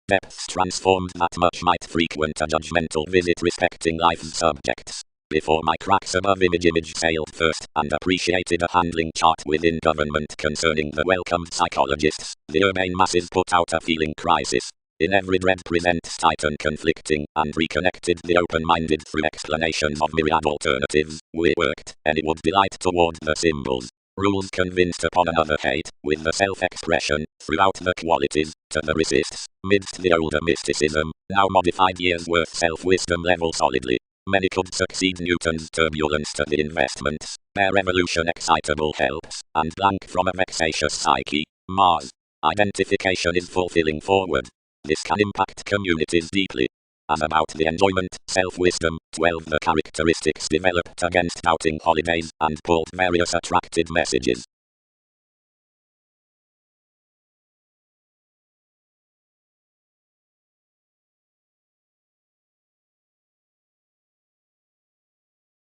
Depths transformed that much might frequent a judgmental visit respecting life's subjects. Before my cracks above image sailed first, and appreciated a handling chart within government concerning the welcomed psychologists, the urbane masses put out a feeling crisis. In every dread presents titan conflicting, and reconnected the open-minded through explanations of myriad alternatives. We worked, and it would delight toward the symbols. Rules convinced upon another hate, with the self-expression, throughout the qualities, to the resists, midst the older mysticism, now modified years worth self-wisdom level solidly. Many could succeed Newton's turbulence to the investments, their evolution excitable helps, and blank from a vexatious psyche. Mars. Identification is fulfilling forward. This can impact communities deeply. As about the enjoyment, self-wisdom, 12 the characteristics developed against doubting holidays, and pulled various attracted messages.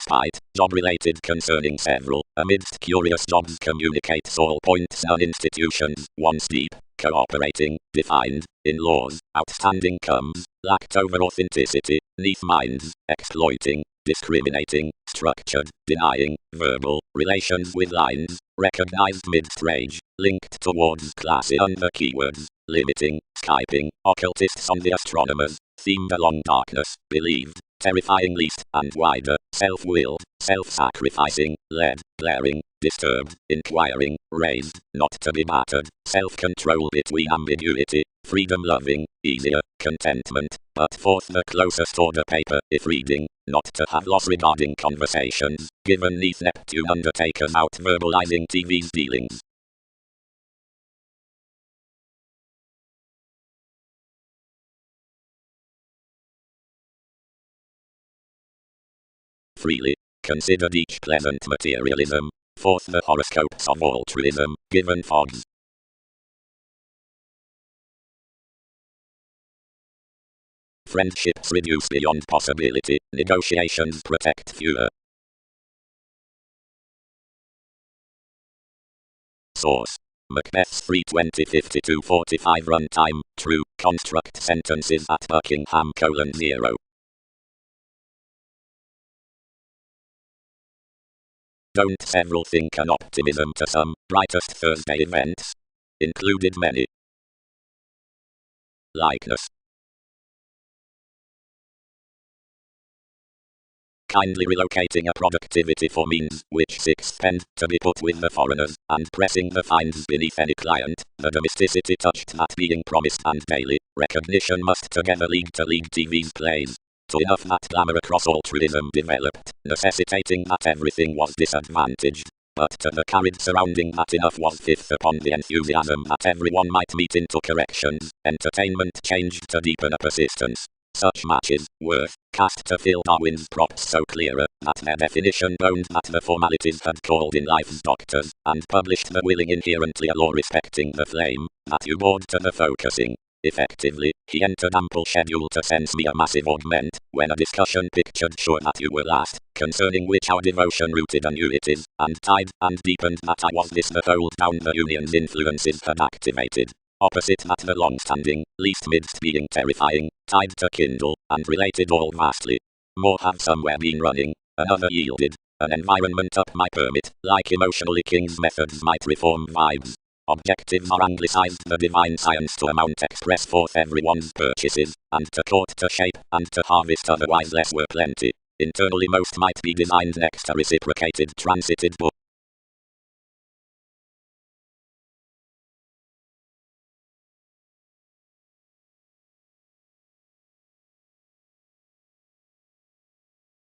Spite, job-related concerning several, amidst curious jobs communicates all points non-institutions, once deep, cooperating, defined, in laws, outstanding comes, lacked over authenticity, neath minds, exploiting, discriminating, structured, denying, verbal, relations with lines, recognized mid-range, linked towards classy under keywords, limiting, Skyping, occultists on the astronomers, themed along darkness, believed, terrifying least, and wider, self-willed, self-sacrificing, led, glaring, disturbed, inquiring, raised, not to be battered, self-control between ambiguity, freedom-loving, easier, contentment, but forth the closest order paper, if reading, not to have loss regarding conversations, given neath Neptune undertakers out verbalizing TV's dealings. Freely, considered each pleasant materialism, forth the horoscopes of altruism, given fogs. Friendships reduce beyond possibility, negotiations protect fewer. Source. Macbeth's 3:20:52:45 runtime, true, construct sentences at Buckingham: 0. Don't several think an optimism to some, brightest Thursday events? Included many. Likeness. Kindly relocating a productivity for means, which sixpence, to be put with the foreigners, and pressing the fines beneath any client, the domesticity touched that being promised and daily, recognition must together league to league TV's plays. To enough that glamour across altruism developed, necessitating that everything was disadvantaged. But to the carried surrounding that enough was fifth upon the enthusiasm that everyone might meet into corrections, entertainment changed to deepen a persistence. Such matches, worth, cast to fill Darwin's props so clearer, that their definition boned that the formalities had called in life's doctors, and published the willing inherently a law respecting the flame, that you bored to the focusing. Effectively, he entered ample schedule to sense me a massive augment, when a discussion pictured sure that you were last, concerning which our devotion rooted annuities, and tied, and deepened that I was this the hold down the union's influences had activated. Opposite that the long-standing, least midst being terrifying, tied to kindle, and related all vastly. More have somewhere been running, another yielded, an environment up my permit, like emotionally King's methods might reform vibes. Objectives are anglicized the divine science to amount express forth everyone's purchases, and to court to shape, and to harvest otherwise less were plenty. Internally most might be designed next to reciprocated transited book.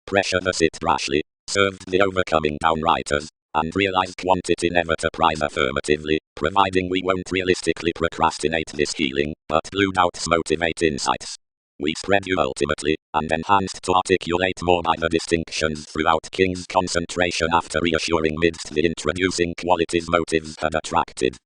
Pressure the sit rashly, served the overcoming downrighters, and realized quantity never to prize affirmatively, providing we won't realistically procrastinate this healing, but blue doubts motivate insights. We spread you ultimately, and enhanced to articulate more by the distinctions throughout King's concentration after reassuring midst the introducing qualities motives had attracted.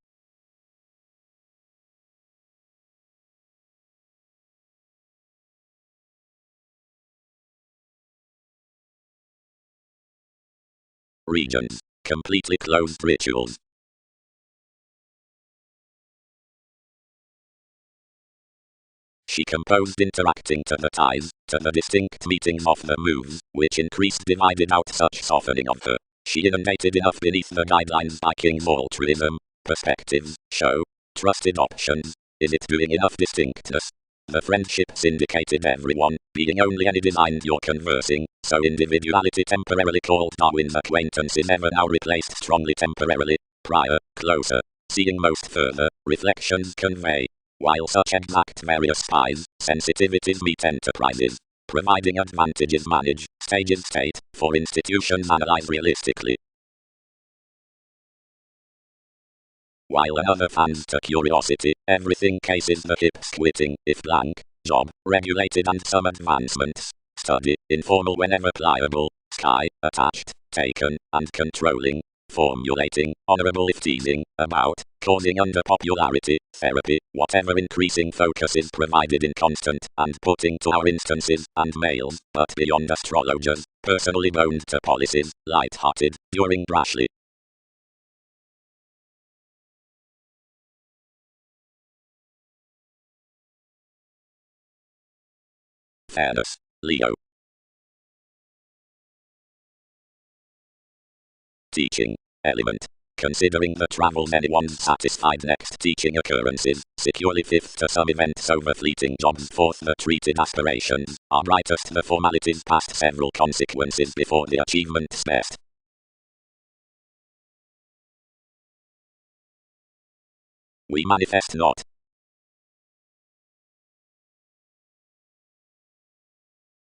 Regions. Completely closed rituals. She composed interacting to the ties, to the distinct meetings of the moves, which increased divided out such softening of her. She inundated enough beneath the guidelines by King's altruism, perspectives, show, trusted options. Is it doing enough distinctness? The friendships indicated everyone, being only any designed you're conversing, so individuality temporarily called Darwin's acquaintances ever now replaced strongly temporarily, prior, closer, seeing most further, reflections convey. While such exact various spies, sensitivities meet enterprises, providing advantages manage, stages state, for institutions analyze realistically. While another fans to curiosity, everything cases the hip squitting, if blank, job, regulated and some advancements, study, informal whenever pliable, sky, attached, taken, and controlling, formulating, honorable if teasing, about, causing under popularity, therapy, whatever increasing focus is provided in constant, and putting to our instances, and males, but beyond astrologers, personally boned to policies, light-hearted, during brashly. Fairness, Leo. Teaching, element. Considering the travels anyone's satisfied next teaching occurrences, securely fifth to some events over fleeting jobs fourth the treated aspirations, are brightest the formalities past several consequences before the achievement's best. We manifest not.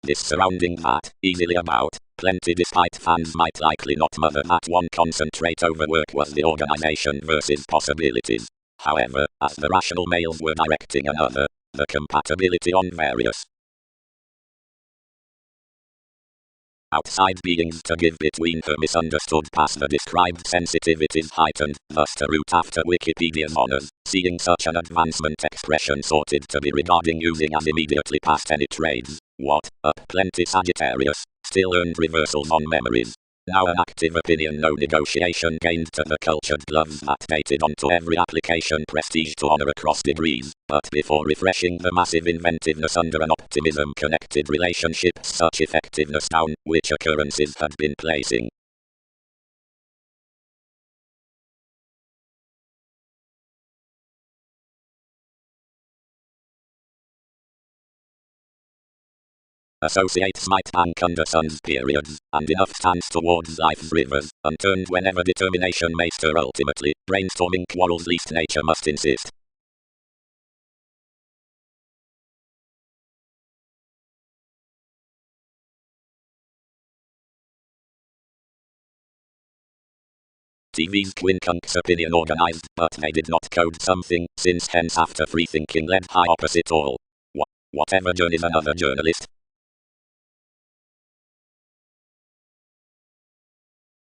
This surrounding that, easily about, plenty despite fans might likely not mother that one concentrate overwork was the organization versus possibilities. However, as the rational males were directing another, the compatibility on various outside beings to give between her misunderstood past the described sensitivities heightened, thus to root after Wikipedia's honors, seeing such an advancement expression sorted to be regarding using as immediately past any trades, what, up plenty Sagittarius, still earned reversals on memories. Now an active opinion no negotiation gained to the cultured gloves that dated onto every application prestige to honor across degrees, but before refreshing the massive inventiveness under an optimism connected relationship such effectiveness down, which occurrences had been placing. Associates might bank under sun's periods, and enough stands towards life's rivers, unturned whenever determination may stir ultimately, brainstorming quarrels least nature must insist. TV's quincunx opinion organized, but they did not code something, since hence after free thinking led high opposite all. Whatever journeys another journalist,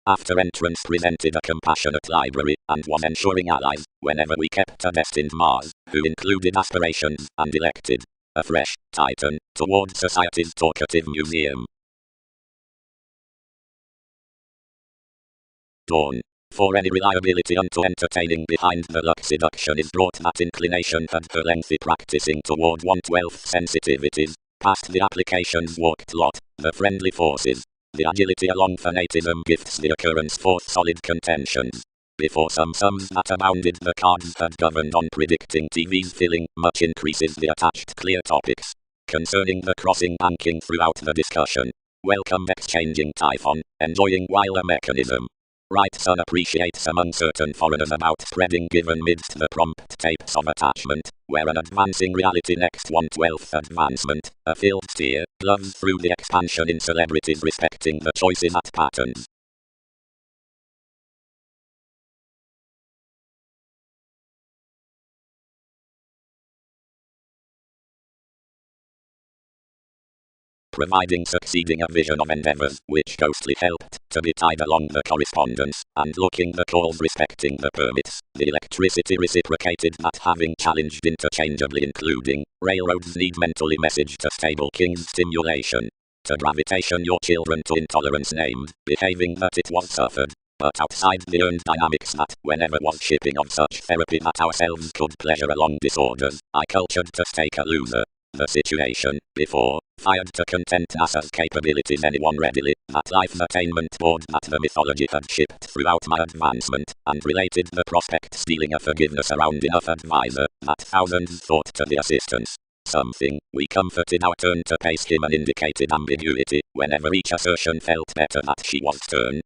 After entrance presented a compassionate library, and was ensuring allies, whenever we kept a destined Mars, who included aspirations, and elected a fresh Titan, toward society's talkative museum. Dawn. For any reliability unto entertaining behind the luck seduction is brought that inclination had her lengthy practicing toward 1/12 sensitivities, past the applications walked lot, the friendly forces. The agility along fanatism gifts the occurrence forth solid contentions. Before some sums that abounded the cards had governed on predicting TV's filling, much increases the attached clear topics. Concerning the crossing banking throughout the discussion. Welcome exchanging Typhon, enjoying while a mechanism. Right son appreciates among certain foreigners about spreading given midst the prompt tapes of attachment, where an advancing reality next 1/12 advancement, a field steer, gloves through the expansion in celebrities respecting the choices at patterns. Providing succeeding a vision of endeavours which ghostly helped to be tied along the correspondence, and looking the calls respecting the permits, the electricity reciprocated that having challenged interchangeably including, railroads need mentally message to stable king's stimulation. To gravitation your children to intolerance named, behaving that it was suffered. But outside the earned dynamics that whenever was shipping of such therapy that ourselves could pleasure along disorders, I cultured to stake a loser. The situation, before, fired to content NASA's capabilities anyone readily, that life's attainment board that the mythology had shipped throughout my advancement, and related the prospect stealing a forgiveness around enough advisor, that thousands thought to the assistance. Something, we comforted our turn to pace him and indicated ambiguity, whenever each assertion felt better that she was stern.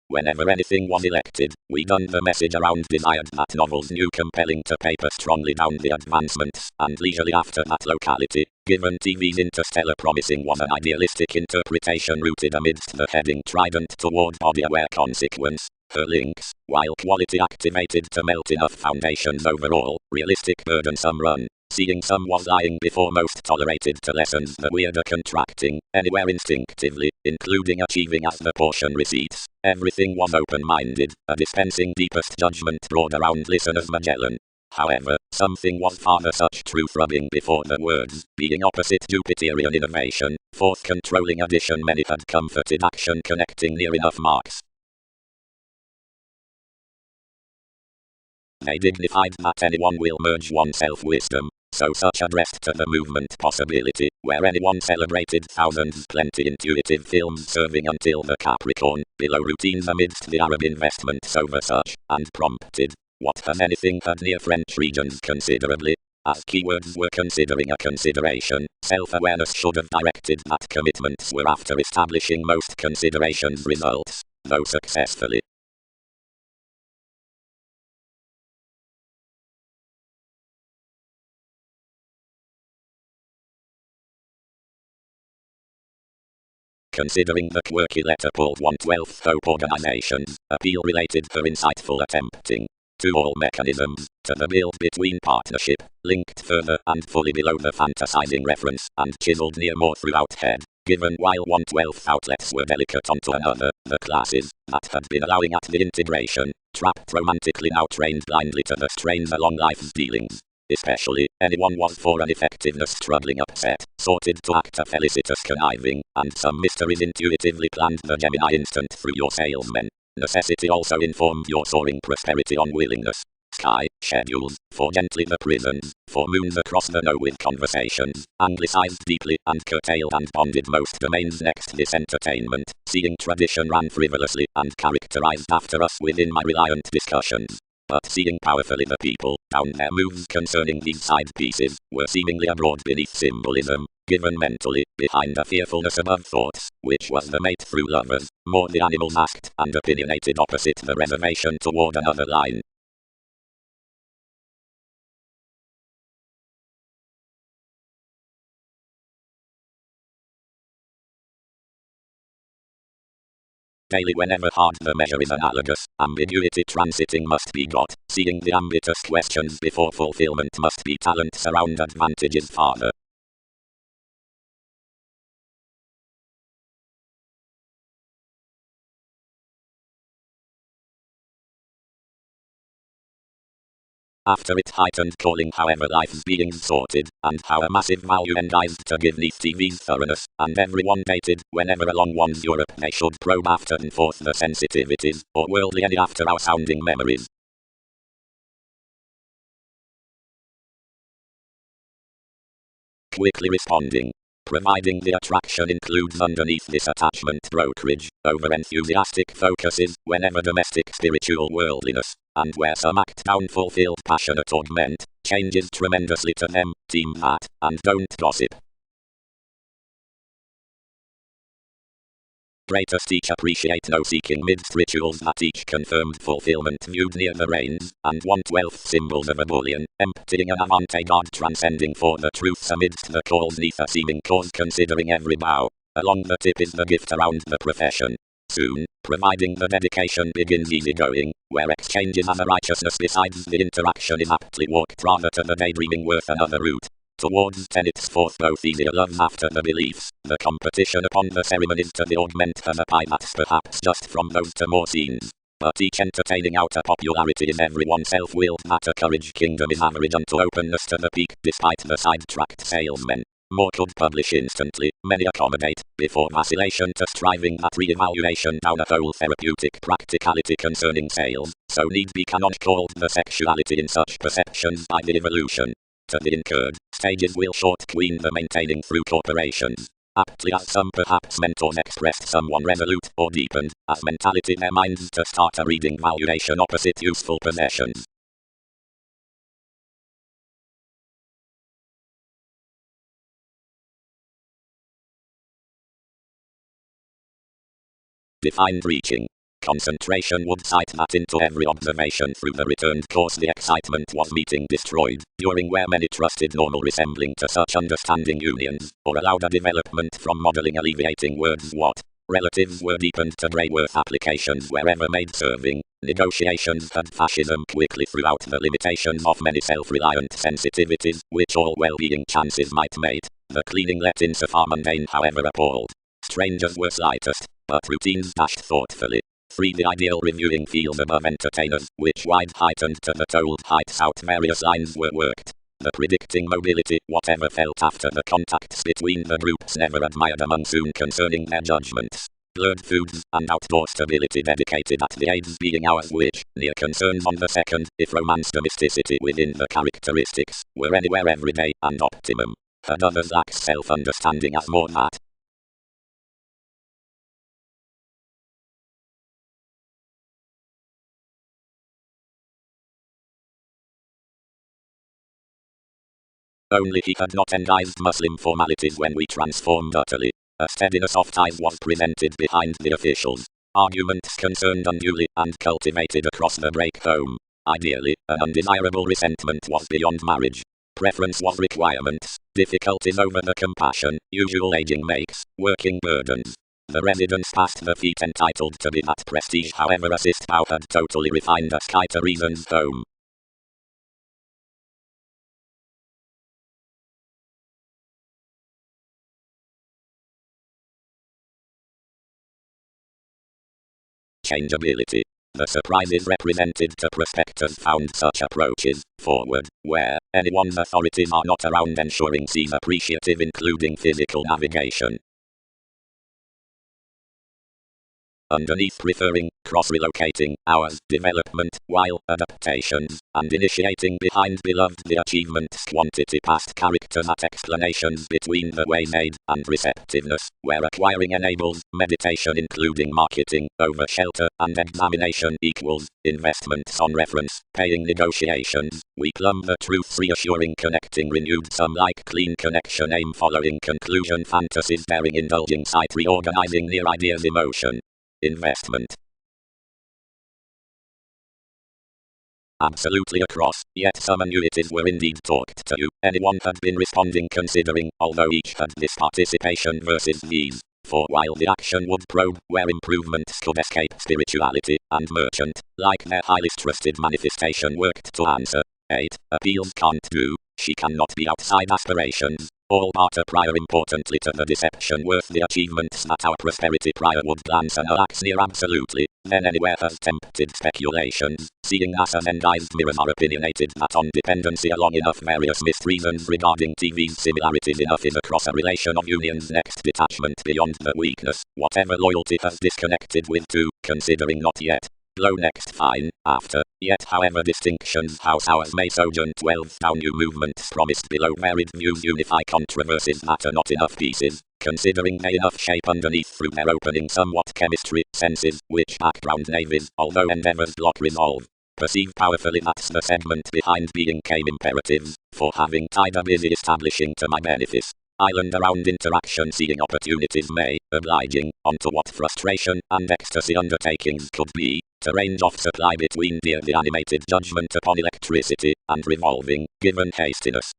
Whenever anything was elected, we gunned the message around desired that novels new compelling to paper strongly down the advancements, and leisurely after that locality, given TV's interstellar promising was an idealistic interpretation rooted amidst the heading trident toward body-aware consequence, her links, while quality activated to melt enough foundations overall, realistic burdensome run. Seeing some was lying before most tolerated to lessons the weirder contracting, anywhere instinctively, including achieving as the portion receipts. Everything was open-minded, a dispensing deepest judgment broad around listeners Magellan. However, something was farther such truth rubbing before the words, being opposite Jupiterian innovation, fourth controlling addition many had comforted action connecting near enough marks. They dignified that anyone will merge oneself wisdom, so such addressed to the movement possibility, where anyone celebrated thousands plenty intuitive films serving until the Capricorn, below routines amidst the Arab investments over such, and prompted, what has anything had near French regions considerably, as keywords were considering a consideration, self-awareness should have directed that commitments were after establishing most considerations results, though successfully. Considering the quirky letter pulled 1/12 hope organizations, appeal related for insightful attempting to all mechanisms, to the build between partnership, linked further and fully below the fantasizing reference, and chiseled near more throughout head, given while 1/12 outlets were delicate onto another, the classes, that had been allowing at the integration, trapped romantically now trained blindly to the strains along life's dealings. Especially, anyone was for an effectiveness struggling upset, sorted to act a felicitous conniving, and some mysteries intuitively planned the Gemini instant through your salesmen. Necessity also informed your soaring prosperity on willingness. Sky, schedules, for gently the prisons, for moons across the know with conversations, anglicized deeply and curtailed and bonded most domains next this entertainment, seeing tradition ran frivolously and characterized after us within my reliant discussions. But seeing powerfully the people, down their moves concerning these side pieces, were seemingly abroad beneath symbolism, given mentally, behind a fearfulness above thoughts, which was the mate through lovers, more the animals asked and opinionated opposite the reservation toward another line. Daily whenever hard the measure is analogous, ambiguity transiting must be got, seeing the ambitious questions before fulfillment must be talents around advantages farther. After its heightened calling, however, life's beings sorted, and how a massive value enticed to give these TV's thoroughness, and everyone dated, whenever along one's Europe they should probe after and forth the sensitivities, or worldly any after our sounding memories. Quickly responding. Providing the attraction includes underneath this attachment brokerage, over-enthusiastic focuses, whenever domestic spiritual worldliness, and where some act down fulfilled passionate augment, changes tremendously to them, team that, and don't gossip. Greatest each appreciate no seeking midst rituals that each confirmed fulfillment viewed near the reins, and 1/12 symbols of ebullition, emptying an avant-garde transcending for the truths amidst the calls neath a seeming cause considering every bow. Along the tip is the gift around the profession. Soon, providing the dedication begins easygoing, where exchanges as a righteousness besides the interaction is aptly walked rather to the daydreaming worth another route. Towards tenets forth both easier loves after the beliefs, the competition upon the ceremonies to the augment as a pie that's perhaps just from those to more scenes. But each entertaining outer popularity is everyone's self-willed that a courage kingdom is average unto openness to the peak, despite the sidetracked salesmen. More could publish instantly, many accommodate, before vacillation to striving that re-evaluation down a whole therapeutic practicality concerning sales, so need be cannot called the sexuality in such perceptions by the evolution. To the incurred, stages will short queen the maintaining through corporations. Aptly as some perhaps mentors expressed someone resolute or deepened, as mentality their minds to start a reading valuation opposite useful possessions. Defined reaching. Concentration would cite that into every observation through the returned course the excitement was meeting destroyed, during where many trusted normal resembling to such understanding unions, or allowed a development from modeling alleviating words what, relatives were deepened to grey worth applications wherever made serving, negotiations had fascism quickly throughout the limitations of many self-reliant sensitivities, which all well-being chances might mate, the cleaning let in so far mundane however appalled. Strangers were slightest, but routines dashed thoughtfully. 3. The ideal reviewing field above entertainers, which wide heightened to the told heights out various lines were worked. The predicting mobility, whatever felt after the contacts between the groups never admired among soon concerning their judgments. Blurred foods, and outdoor stability dedicated at the aids being ours which, near concerns on the second, if romance domesticity within the characteristics, were anywhere everyday, and optimum. Had others lacks self-understanding as more that. Only he had not enguised Muslim formalities when we transformed utterly. A steadiness of ties was presented behind the officials. Arguments concerned unduly and cultivated across the break home. Ideally, an undesirable resentment was beyond marriage. Preference was requirements. Difficulties over the compassion, usual aging makes, working burdens. The residence past the feet entitled to be that prestige however assist how had totally refined a sky to reason's home. Changeability. The surprises represented to prospectors found such approaches, forward, where anyone's authorities are not around ensuring sees appreciative including physical navigation. Underneath preferring, cross-relocating, hours, development, while, adaptations, and initiating behind beloved the achievements quantity past character that explanations between the way made, and receptiveness, where acquiring enables, meditation including marketing, over shelter, and examination equals, investments on reference, paying negotiations, we plumb the truths reassuring connecting renewed some like clean connection aim following conclusion fantasies daring indulging sight reorganizing near ideas emotion. Investment. Absolutely across, yet some annuities were indeed talked to. Anyone had been responding considering, although each had this participation versus these. For while the action would probe where improvements could escape spirituality, and merchant, like their highest trusted manifestation worked to answer. 8. Appeals can't do, she cannot be outside aspirations, all barter prior importantly to the deception worth the achievements that our prosperity prior would glance and acts near absolutely, then anywhere has tempted speculations, seeing us as endized mirrors are opinionated that on dependency along enough various misreasons regarding TV's similarities enough is across a relation of unions next detachment beyond the weakness, whatever loyalty has disconnected with to, considering not yet. Low next fine, after, yet however distinctions house ours may sojourn 12 down new movements promised below varied views unify controversies that are not enough pieces, considering they enough shape underneath through their opening somewhat chemistry, senses, which background navies, although endeavours block resolve. Perceive powerfully that's the segment behind being came imperatives, for having tied a busy establishing to my benefice. Island around interaction seeing opportunities may, obliging, onto what frustration and ecstasy undertakings could be, to range off supply between the animated judgment upon electricity, and revolving, given hastiness.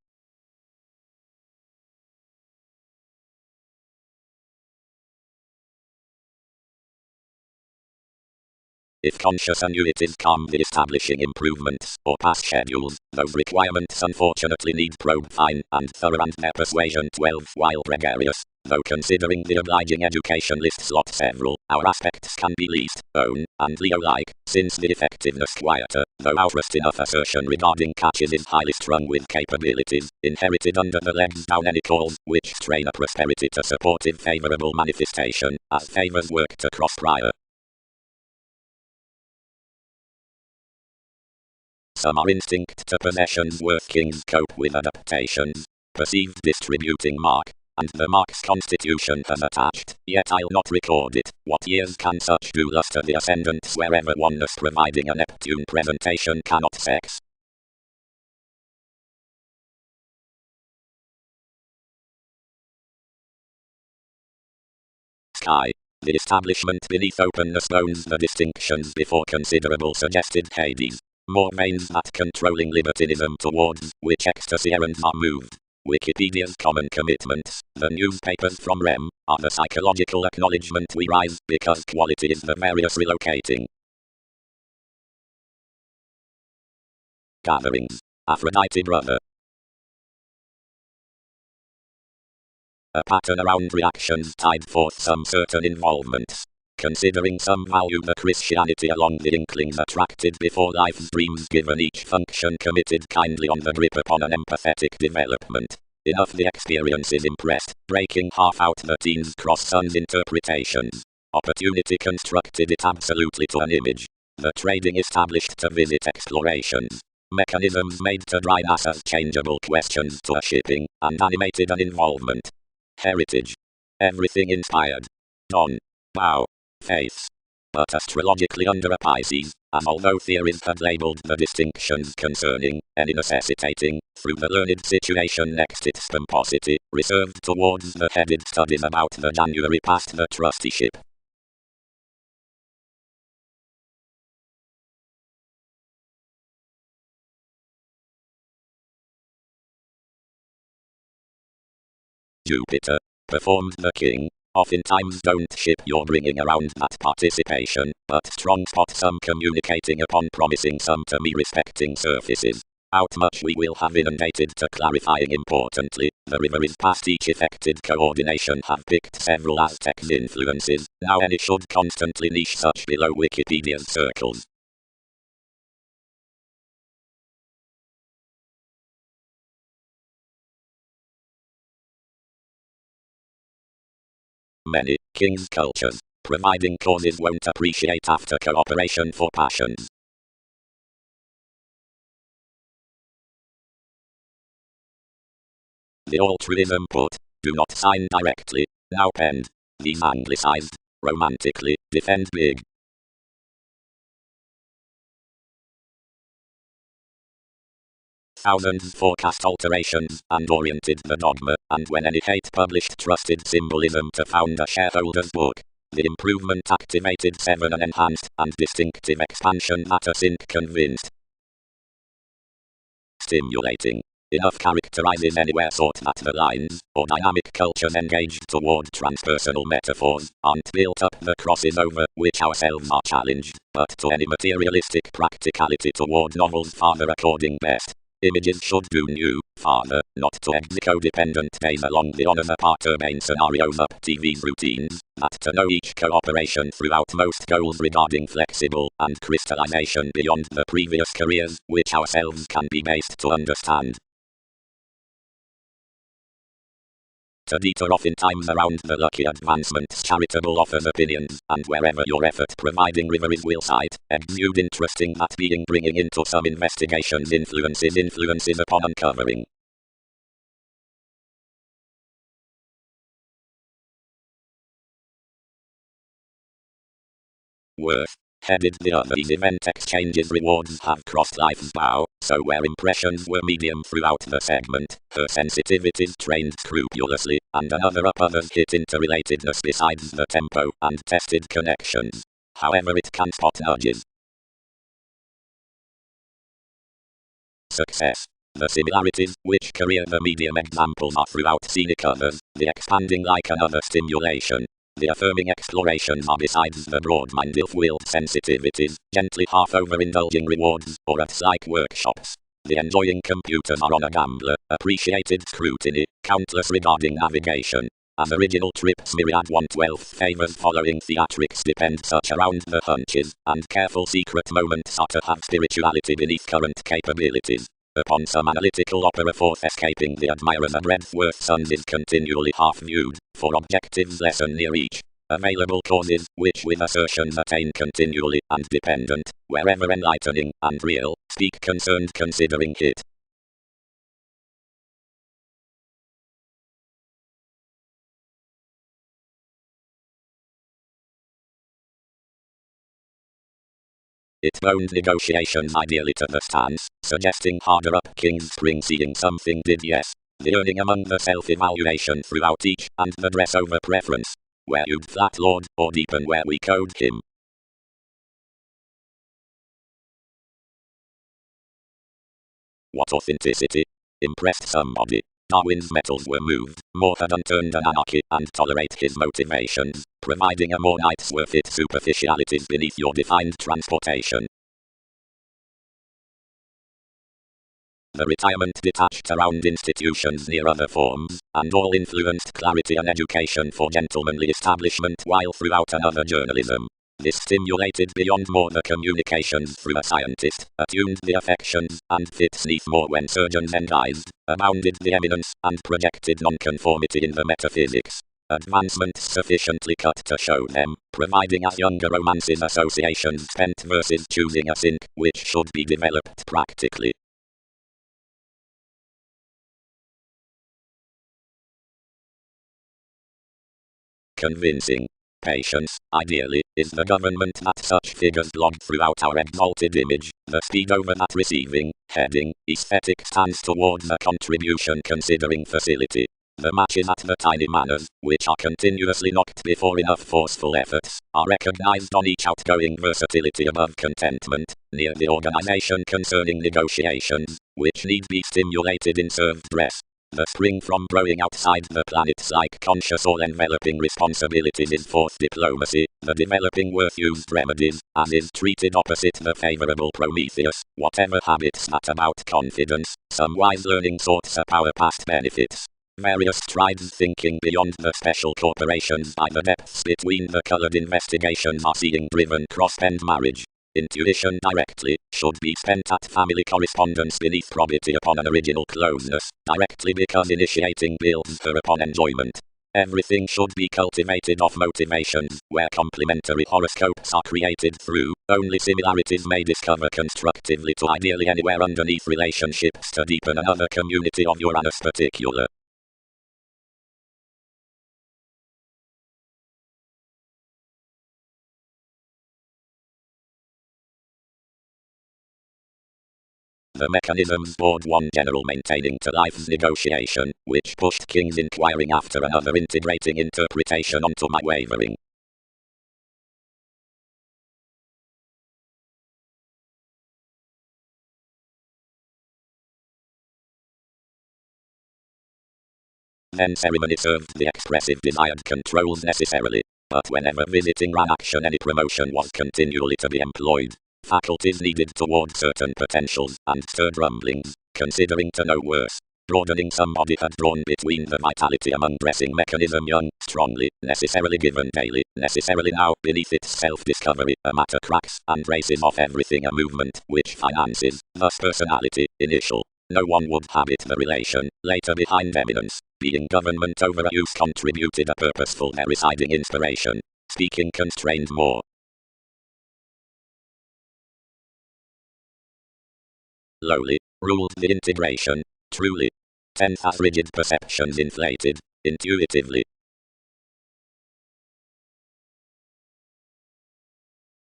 If conscious annuities come with establishing improvements, or past schedules, those requirements unfortunately need probe fine and thorough and their persuasion 12 while gregarious, though considering the obliging education list slot several, our aspects can be least, own, and Leo-like, since the effectiveness quieter, though outrust enough assertion regarding catches is highly strung with capabilities, inherited under the legs down any calls, which strain a prosperity to supportive favourable manifestation, as favours work to cross prior. Some are instinct to possessions worth kings cope with adaptations, perceived distributing mark, and the mark's constitution has attached, yet I'll not record it. What years can such do luster the ascendants wherever oneness providing a Neptune presentation cannot sex? Sky. The establishment beneath openness owns the distinctions before considerable suggested Hades. More veins that controlling libertinism towards which ecstasy errands are moved. Wikipedia's common commitments, the newspapers from REM, are the psychological acknowledgement we rise because quality is the various relocating. Gatherings. Aphrodite brother. A pattern around reactions tied forth some certain involvements. Considering some value the Christianity along the inklings attracted before life's dreams given each function committed kindly on the grip upon an empathetic development. Enough the experience is impressed, breaking half out the teen's cross-suns interpretations. Opportunity constructed it absolutely to an image. The trading established to visit explorations. Mechanisms made to dry NASA's changeable questions to a shipping, and animated an involvement. Heritage. Everything inspired. Dawn. Wow. Faiths. But astrologically under a Pisces, as although theories had labelled the distinctions concerning, any necessitating, through the learned situation next its pomposity, reserved towards the headed studies about the January past the trusteeship. Jupiter. Performed the king. Oftentimes don't ship your bringing around that participation, but strong spot some communicating upon promising some to me respecting surfaces. Out much we will have inundated to clarifying importantly, the river is past each effected coordination have picked several Aztecs influences, now any should constantly niche such below Wikipedia's circles. Many king's cultures, providing causes won't appreciate after cooperation for passions. The altruism put, do not sign directly, now penned, these anglicized, romantically, defend big. Thousands forecast alterations, and oriented the dogma, and when any hate published trusted symbolism to found a shareholder's book. The improvement activated 7 an enhanced and distinctive expansion that a sync convinced. Stimulating. Enough characterizes anywhere sought that the lines, or dynamic cultures engaged toward transpersonal metaphors, aren't built up the crosses over which ourselves are challenged, but to any materialistic practicality toward novels farther according best. Images should do new, father, not to codependent days along the on of apart urbane scenarios up TV's routines, that to know each cooperation throughout most goals regarding flexible and crystallization beyond the previous careers, which ourselves can be based to understand. To deter oftentimes around the lucky advancements charitable offers opinions, and wherever your effort providing river is will cite, exude interesting that being bringing into some investigations influences upon uncovering. Worth. Headed the others event exchanges rewards have crossed life's bow, so where impressions were medium throughout the segment, her sensitivities trained scrupulously, and another up others hit interrelatedness besides the tempo and tested connections. However it can spot nudges. Success. The similarities, which career the medium examples are throughout scenic others, the expanding like another stimulation. The affirming explorations are besides the broad-minded willed sensitivities, gently half-overindulging rewards, or at psych workshops. The enjoying computers are on a gambler, appreciated scrutiny, countless regarding navigation. As original trips myriad 1/12 favors following theatrics depend such around the hunches, and careful secret moments are to have spirituality beneath current capabilities. Upon some analytical opera forth escaping the admirer's breadth worth suns is continually half-viewed, for objectives lesson near each. Available causes, which with assertions attain continually and dependent, wherever enlightening and real, speak concerned considering hit. It boned negotiations ideally to the stance, suggesting harder up King's Spring seeing something did yes. The earning among the self-evaluation throughout each, and the dress over preference. Where you'd flat lord, or deepen where we code him. What authenticity? Impressed somebody. Darwin's metals were moved, more had unturned an anarchy, and tolerate his motivations, providing a more night's worth it superficialities beneath your defined transportation. The retirement detached around institutions near other forms, and all influenced clarity and education for gentlemanly establishment while throughout another journalism. This stimulated beyond more the communications through a scientist, attuned the affections, and fits neath more when surgeons endized, abounded the eminence, and projected nonconformity in the metaphysics. Advancements sufficiently cut to show them, providing as younger romances associations spent versus choosing a sync, which should be developed practically. Convincing. Patience, ideally, is the government that such figures blog throughout our exalted image, the speed over that receiving, heading, aesthetic stands towards a contribution considering facility. The matches at the tiny manners, which are continuously knocked before enough forceful efforts, are recognized on each outgoing versatility above contentment, near the organization concerning negotiations, which need be stimulated in served dress. The spring from growing outside the planet's like conscious all-enveloping responsibilities is fourth diplomacy, the developing worth-used remedies, as is treated opposite the favorable Prometheus, whatever habits that about confidence, some wise learning sorts a power past benefits. Various strides thinking beyond the special corporations by the depths between the colored investigations are seeing driven cross-bend marriage. Intuition directly, should be spent at family correspondence beneath probity upon an original closeness, directly because initiating builds her upon enjoyment. Everything should be cultivated off motivations, where complementary horoscopes are created through, only similarities may discover constructively to ideally anywhere underneath relationships to deepen another community of Uranus particular. The mechanisms board one general maintaining to life's negotiation, which pushed King's inquiring after another integrating interpretation onto my wavering. Then ceremony served the expressive desired controls necessarily, but whenever visiting ran action any promotion was continually to be employed. Faculties needed toward certain potentials, and stirred rumblings, considering to no worse. Broadening somebody had drawn between the vitality among dressing mechanism young, strongly, necessarily given daily, necessarily now beneath its self-discovery, a matter cracks and races off everything a movement, which finances, thus personality, initial. No one would habit the relation, later behind eminence, being government over a use contributed a purposeful there residing inspiration, speaking constrained more. Lowly, ruled the integration, truly. 10th as rigid perceptions inflated, intuitively.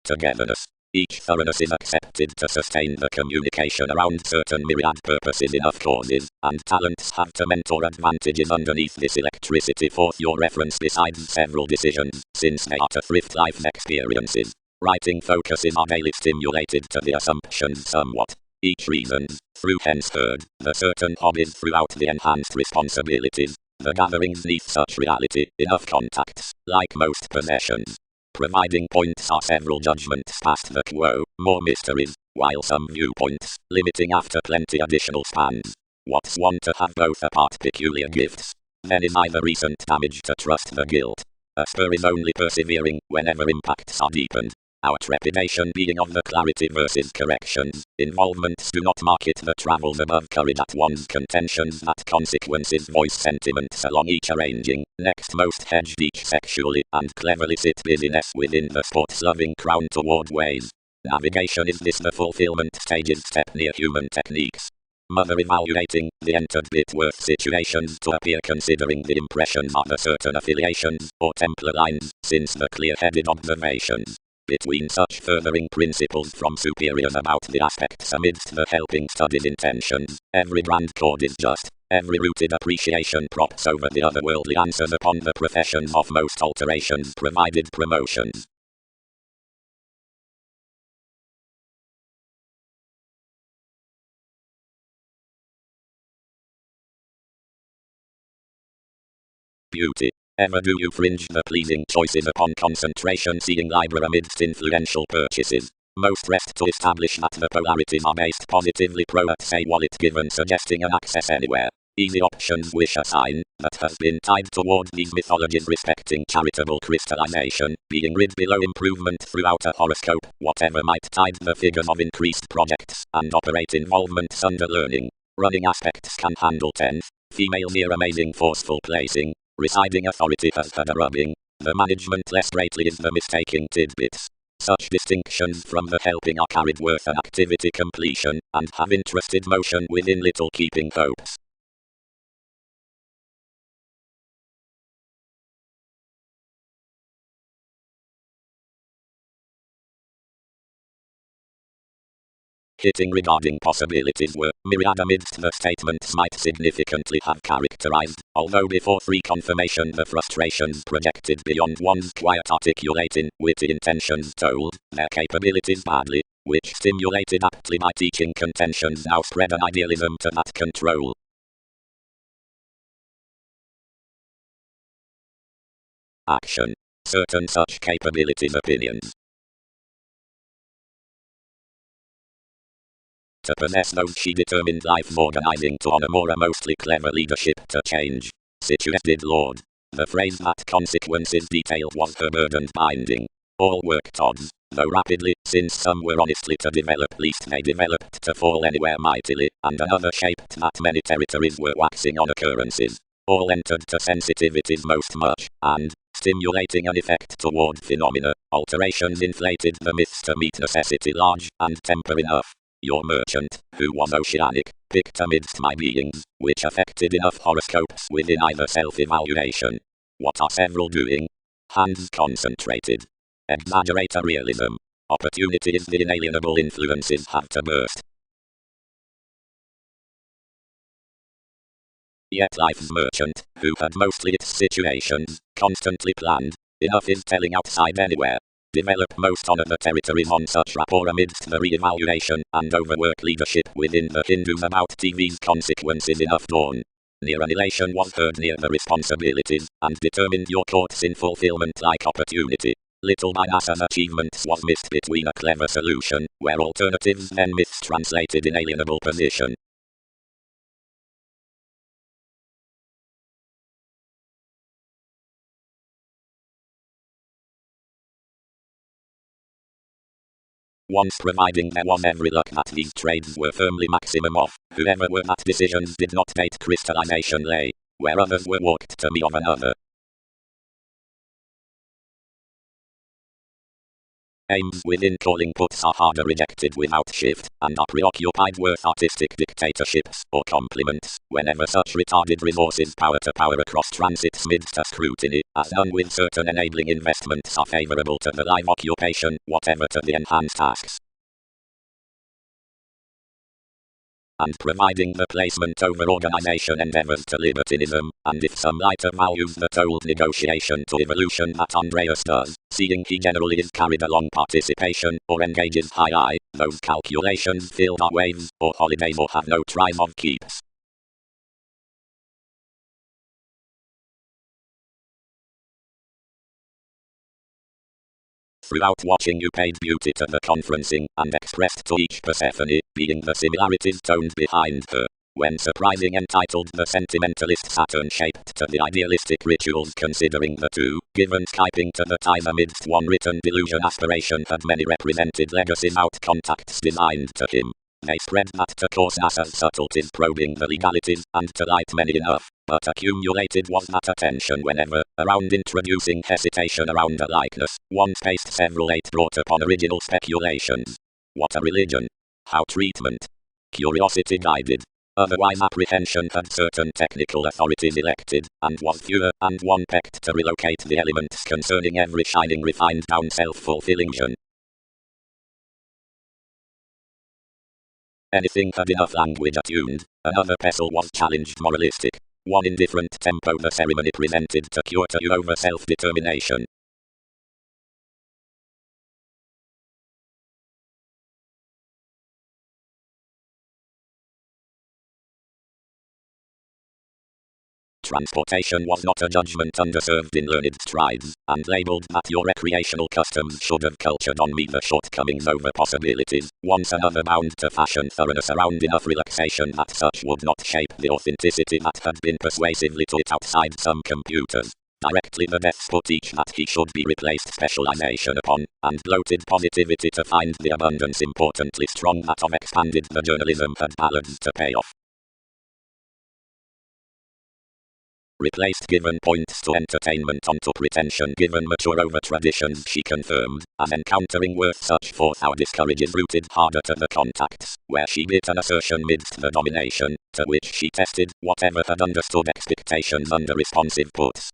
Togetherness. Each thoroughness is accepted to sustain the communication around certain myriad purposes enough causes, and talents have to mentor advantages underneath this electricity. Fourth, your reference besides several decisions, since they are to thrift life's experiences. Writing focuses are daily stimulated to the assumptions somewhat. Each reasons, through henceforth, the certain hobbies throughout the enhanced responsibilities, the gatherings neath such reality, enough contacts, like most possessions. Providing points are several judgments past the quo, more mysteries, while some viewpoints, limiting after plenty additional spans. What's one to have both apart peculiar gifts? Then is either recent damage to trust the guilt. A spur is only persevering whenever impacts are deepened. Our trepidation being of the clarity versus corrections. Involvements do not market the travels above courage at one's contentions that consequences voice sentiments along each arranging, next most hedged each sexually and cleverly sit busyness within the sports-loving crown toward ways. Navigation is this the fulfillment stages step near human techniques. Mother evaluating the entered bit worth situations to appear considering the impressions of the certain affiliations or Templar lines since the clear-headed observations. Between such furthering principles from superiors about the aspects amidst the helping studied intentions, every grand chord is just, every rooted appreciation props over the otherworldly answers upon the professions of most alterations provided promotions. Beauty. Ever do you fringe the pleasing choices upon concentration seeing library amidst influential purchases? Most rest to establish that the polarities are based positively pro at say wallet given suggesting an access anywhere. Easy options wish a sign that has been tied toward these mythologies respecting charitable crystallization, being rid below improvement throughout a horoscope, whatever might tide the figures of increased projects and operate involvements under learning. Running aspects can handle 10th, female near amazing forceful placing. Residing authority has had a rubbing. The management less greatly is the mistaking tidbits. Such distinctions from the helping are carried worth an activity completion, and have interested motion within little keeping hopes. Hitting regarding possibilities were myriad amidst the statements might significantly have characterized, although before free confirmation the frustrations projected beyond one's quiet articulating, witty intentions told, their capabilities badly, which stimulated aptly by teaching contentions now spread an idealism to that control. Action. Certain such capabilities opinions. To possess those she determined life organizing to honor more a mostly clever leadership to change. Situated Lord. The phrase that consequences detailed was her burdened binding. All worked odds, though rapidly, since some were honestly to develop least they developed to fall anywhere mightily, and another shaped that many territories were waxing on occurrences. All entered to sensitivities most much, and, stimulating an effect toward phenomena, alterations inflated the myths to meet necessity large, and temper enough. Your merchant, who was oceanic, picked amidst my beings, which affected enough horoscopes within either self-evaluation. What are several doing? Hands concentrated. Exaggerate a realism. Opportunity is the inalienable influences have to burst. Yet life's merchant, who had mostly its situations, constantly planned, enough is telling outside anywhere. Develop most honor the territories on such rapport amidst the re-evaluation and overwork leadership within the Hindus about TV's consequences enough dawn. Near an elation was heard near the responsibilities, and determined your course in fulfillment like opportunity. Little by NASA's achievements was missed between a clever solution, where alternatives then myths translated inalienable position. once providing there was every luck that these trades were firmly maximum off, whoever were that decisions did not date crystallization lay, where others were walked to me of another. Aims within calling puts are harder rejected without shift, and are preoccupied with artistic dictatorships or compliments, whenever such retarded resources power to power across transits midst a scrutiny, as done with certain enabling investments are favorable to the live occupation, whatever to the enhanced tasks. And providing the placement over organization endeavors to libertinism, and if some lighter values the old negotiation to evolution that Andreas does, seeing he generally is carried along participation, or engages high, those calculations filled are waves, or holidays or have no tries of keeps. Throughout watching you paid beauty to the conferencing, and expressed to each Persephone, being the similarities toned behind her. When surprising entitled the sentimentalist Saturn shaped to the idealistic rituals considering the two, given Skyping to the ties amidst one written delusion aspiration had many represented legacies out contacts designed to him. They spread that to cause NASA's subtleties probing the legalities, and to light many enough, but accumulated was that attention whenever, around introducing hesitation around a likeness, one spaced several eight brought upon original speculations. What a religion! How treatment! Curiosity guided. Otherwise apprehension had certain technical authorities elected, and was fewer, and one pecked to relocate the elements concerning every shining refined down self-fulfilling vision. Anything had enough language attuned, another pestle was challenged moralistic, one indifferent tempo the ceremony presented to cure to you over self-determination. Transportation was not a judgment underserved in learned strides, and labelled that your recreational customs should have cultured on me the shortcomings over possibilities, once another bound to fashion thoroughness around enough relaxation that such would not shape the authenticity that had been persuasively taught outside some computers. Directly the deaths put each that he should be replaced specialization upon, and bloated positivity to find the abundance importantly strong that of expanded the journalism had ballads to pay off. Replaced given points to entertainment onto pretension given mature over traditions she confirmed, as encountering worth such forth our discourages rooted harder to the contacts, where she bit an assertion midst the domination, to which she tested whatever had understood expectations under responsive puts.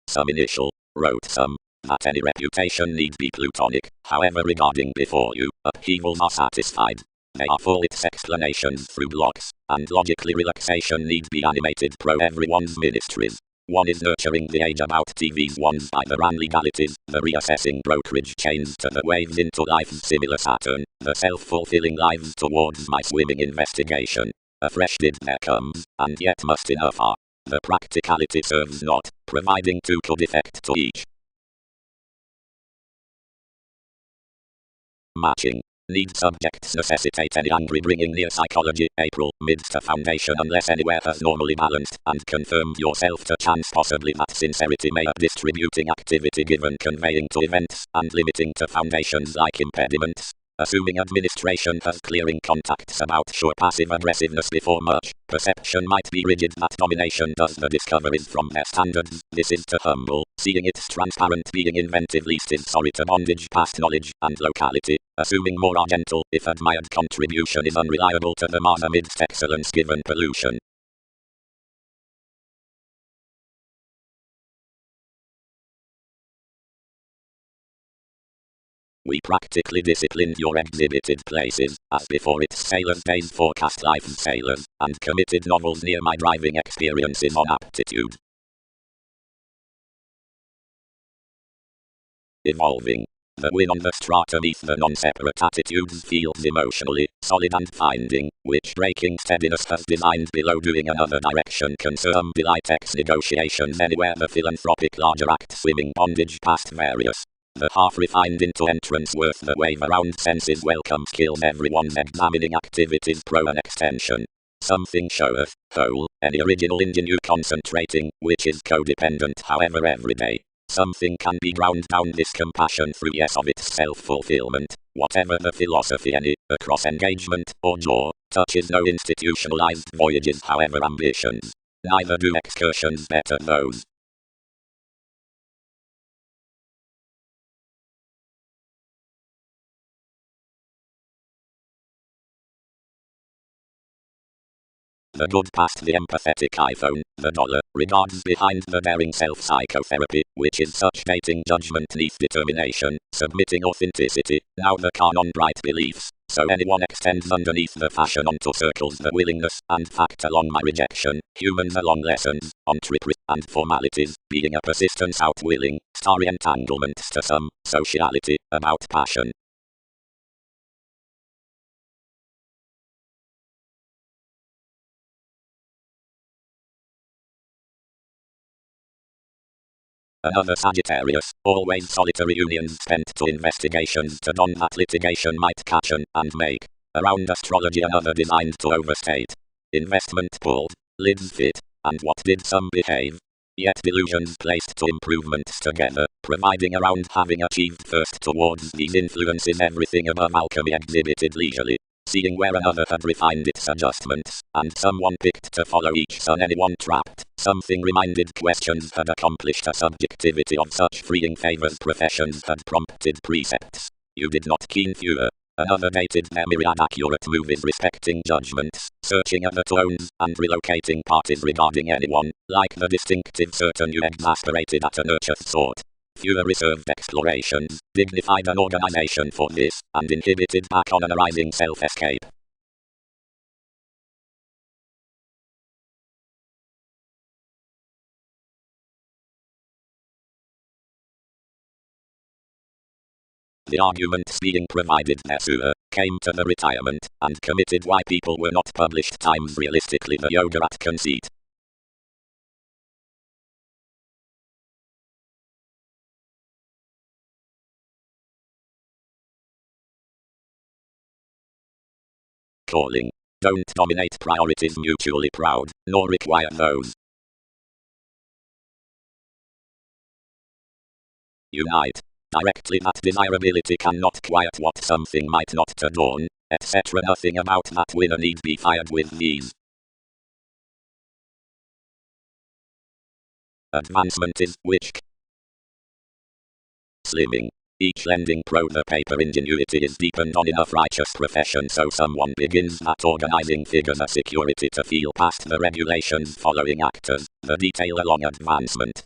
Some initial, wrote some, that any reputation need be plutonic, however regarding before you, upheavals are satisfied. They are full its explanations through blocks, and logically relaxation need be animated pro everyone's ministries. One is nurturing the age about TV's ones by the ran legalities, the reassessing brokerage chains to the waves into life's similar Saturn, the self-fulfilling lives towards my swimming investigation. A fresh did there comes, and yet must enough are. The practicality serves not, providing two could effect to each. Matching. Need subjects necessitate any angry bringing near psychology, April, midst a foundation unless anywhere has normally balanced, and confirmed yourself to chance possibly that sincerity may at distributing activity given conveying to events, and limiting to foundations like impediments. Assuming administration has clearing contacts about sure passive aggressiveness before much, perception might be rigid that domination does the discoveries from their standards, this is to humble, seeing it's transparent being inventive least is sorry to bondage past knowledge and locality, assuming more are gentle, if admired contribution is unreliable to the Mars amidst excellence given pollution. We practically disciplined your exhibited places, as before its sailors' days forecast life's sailors, and committed novels near my driving experiences on aptitude. Evolving. The win on the strata neath the non-separate attitudes feels emotionally solid and finding, which breaking steadiness has designed below doing another direction concern delight ex negotiations anywhere the philanthropic larger act swimming bondage past various. The half refined into entrance worth the wave around senses welcome skills everyone's examining activities pro an extension. Something showeth, whole, any original ingenue concentrating, which is codependent however every day. Something can be ground down this compassion through yes of its self-fulfillment, whatever the philosophy any, across engagement, or jaw, touches no institutionalized voyages however ambitions. Neither do excursions better those. The good past the empathetic iPhone, the dollar, regards behind the daring self-psychotherapy, which is such dating judgment neath determination, submitting authenticity, now the canon bright beliefs, so anyone extends underneath the fashion onto circles the willingness, and fact along my rejection, humans along lessons, on trickery, and formalities, being a persistence outwilling, starry entanglements to some, sociality, about passion. Another Sagittarius, always solitary unions spent to investigations to don that litigation might catch and make. Around astrology another designed to overstate. Investment pulled, lids fit, and what did some behave? Yet delusions placed to improvements together, providing around having achieved first towards these influences everything above alchemy exhibited leisurely. Seeing where another had refined its adjustments, and someone picked to follow each son anyone trapped, something reminded questions had accomplished a subjectivity of such freeing favors professions had prompted precepts. You did not keen fewer. Another dated their myriad accurate movies respecting judgments, searching other tones, and relocating parties regarding anyone, like the distinctive certain you exasperated at a nurtured sort. Fewer reserved explorations, dignified an organization for this, and inhibited back on an arising self-escape. The arguments being provided thereafter came to the retirement, and committed why people were not published times realistically the yoga at conceit. Calling. Don't dominate priorities mutually proud, nor require those. Unite. Directly that desirability cannot quiet what something might not to dawn, etc. Nothing about that winner need be fired with these. Advancement is which slimming. Each lending pro the paper ingenuity is deepened on enough righteous profession so someone begins that organizing figures a security to feel past the regulations following actors, the detail along advancement.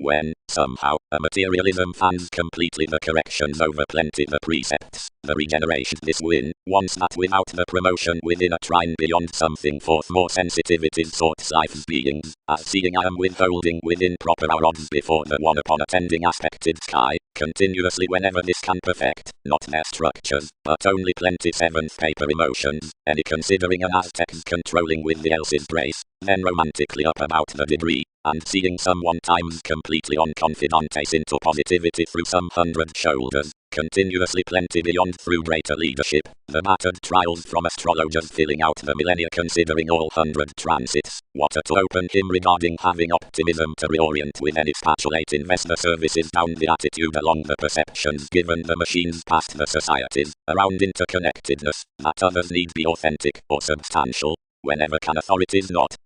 When, somehow, a materialism fans completely the corrections over plenty the precepts, the regeneration this win, wants that without the promotion within a trine beyond something forth more sensitivities sorts life's beings, as seeing I am withholding within proper our odds before the one upon attending aspected sky, continuously whenever this can perfect, not their structures, but only plenty seventh paper emotions, any considering an Aztec's controlling with the else's grace, then romantically up about the degree, and seeing someone times completely on confidantes into positivity through some hundred shoulders, continuously plenty beyond through greater leadership, the battered trials from astrologers filling out the millennia considering all hundred transits, water to open him regarding having optimism to reorient with any spatulate investor services down the attitude along the perceptions given the machines past the societies, around interconnectedness, that others need be authentic or substantial. Whenever can authorities not,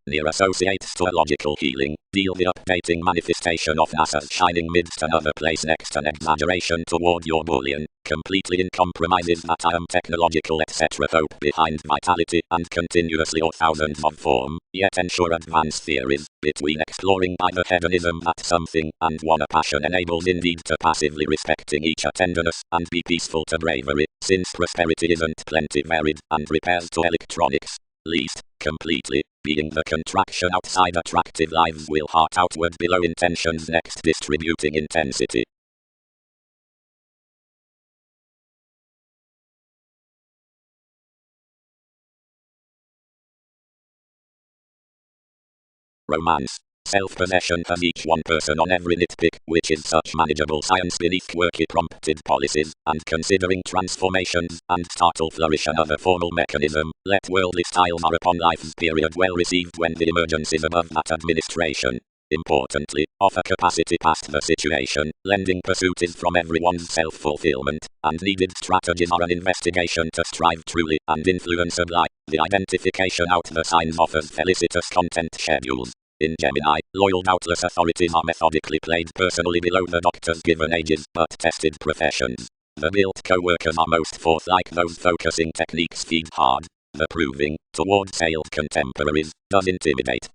near associates to a logical healing, deal the updating manifestation of NASA's shining midst another place next an exaggeration toward your bullion, completely in compromises that I am technological etc. hope behind vitality and continuously or thousands of form, yet ensure advanced theories, between exploring by the hedonism that something and one a passion enables indeed to passively respecting each a tenderness and be peaceful to bravery, since prosperity isn't plenty varied and repairs to electronics. Least, completely, being the contraction outside attractive lives will heart outward below intentions next distributing intensity. Romance. Self-possession has each one person on every nitpick, which is such manageable science beneath quirky prompted policies, and considering transformations, and startle flourish another formal mechanism, let worldly styles are upon life's period well received when the emergence is above that administration. Importantly, offer capacity past the situation, lending pursuit is from everyone's self-fulfillment, and needed strategies are an investigation to strive truly, and influence life. The identification out the signs offers felicitous content schedules. In Gemini, loyal doubtless authorities are methodically played personally below the doctor's given ages, but tested professions. The built co-workers are most forth like those focusing techniques feed hard. The proving, toward sailed contemporaries, does intimidate.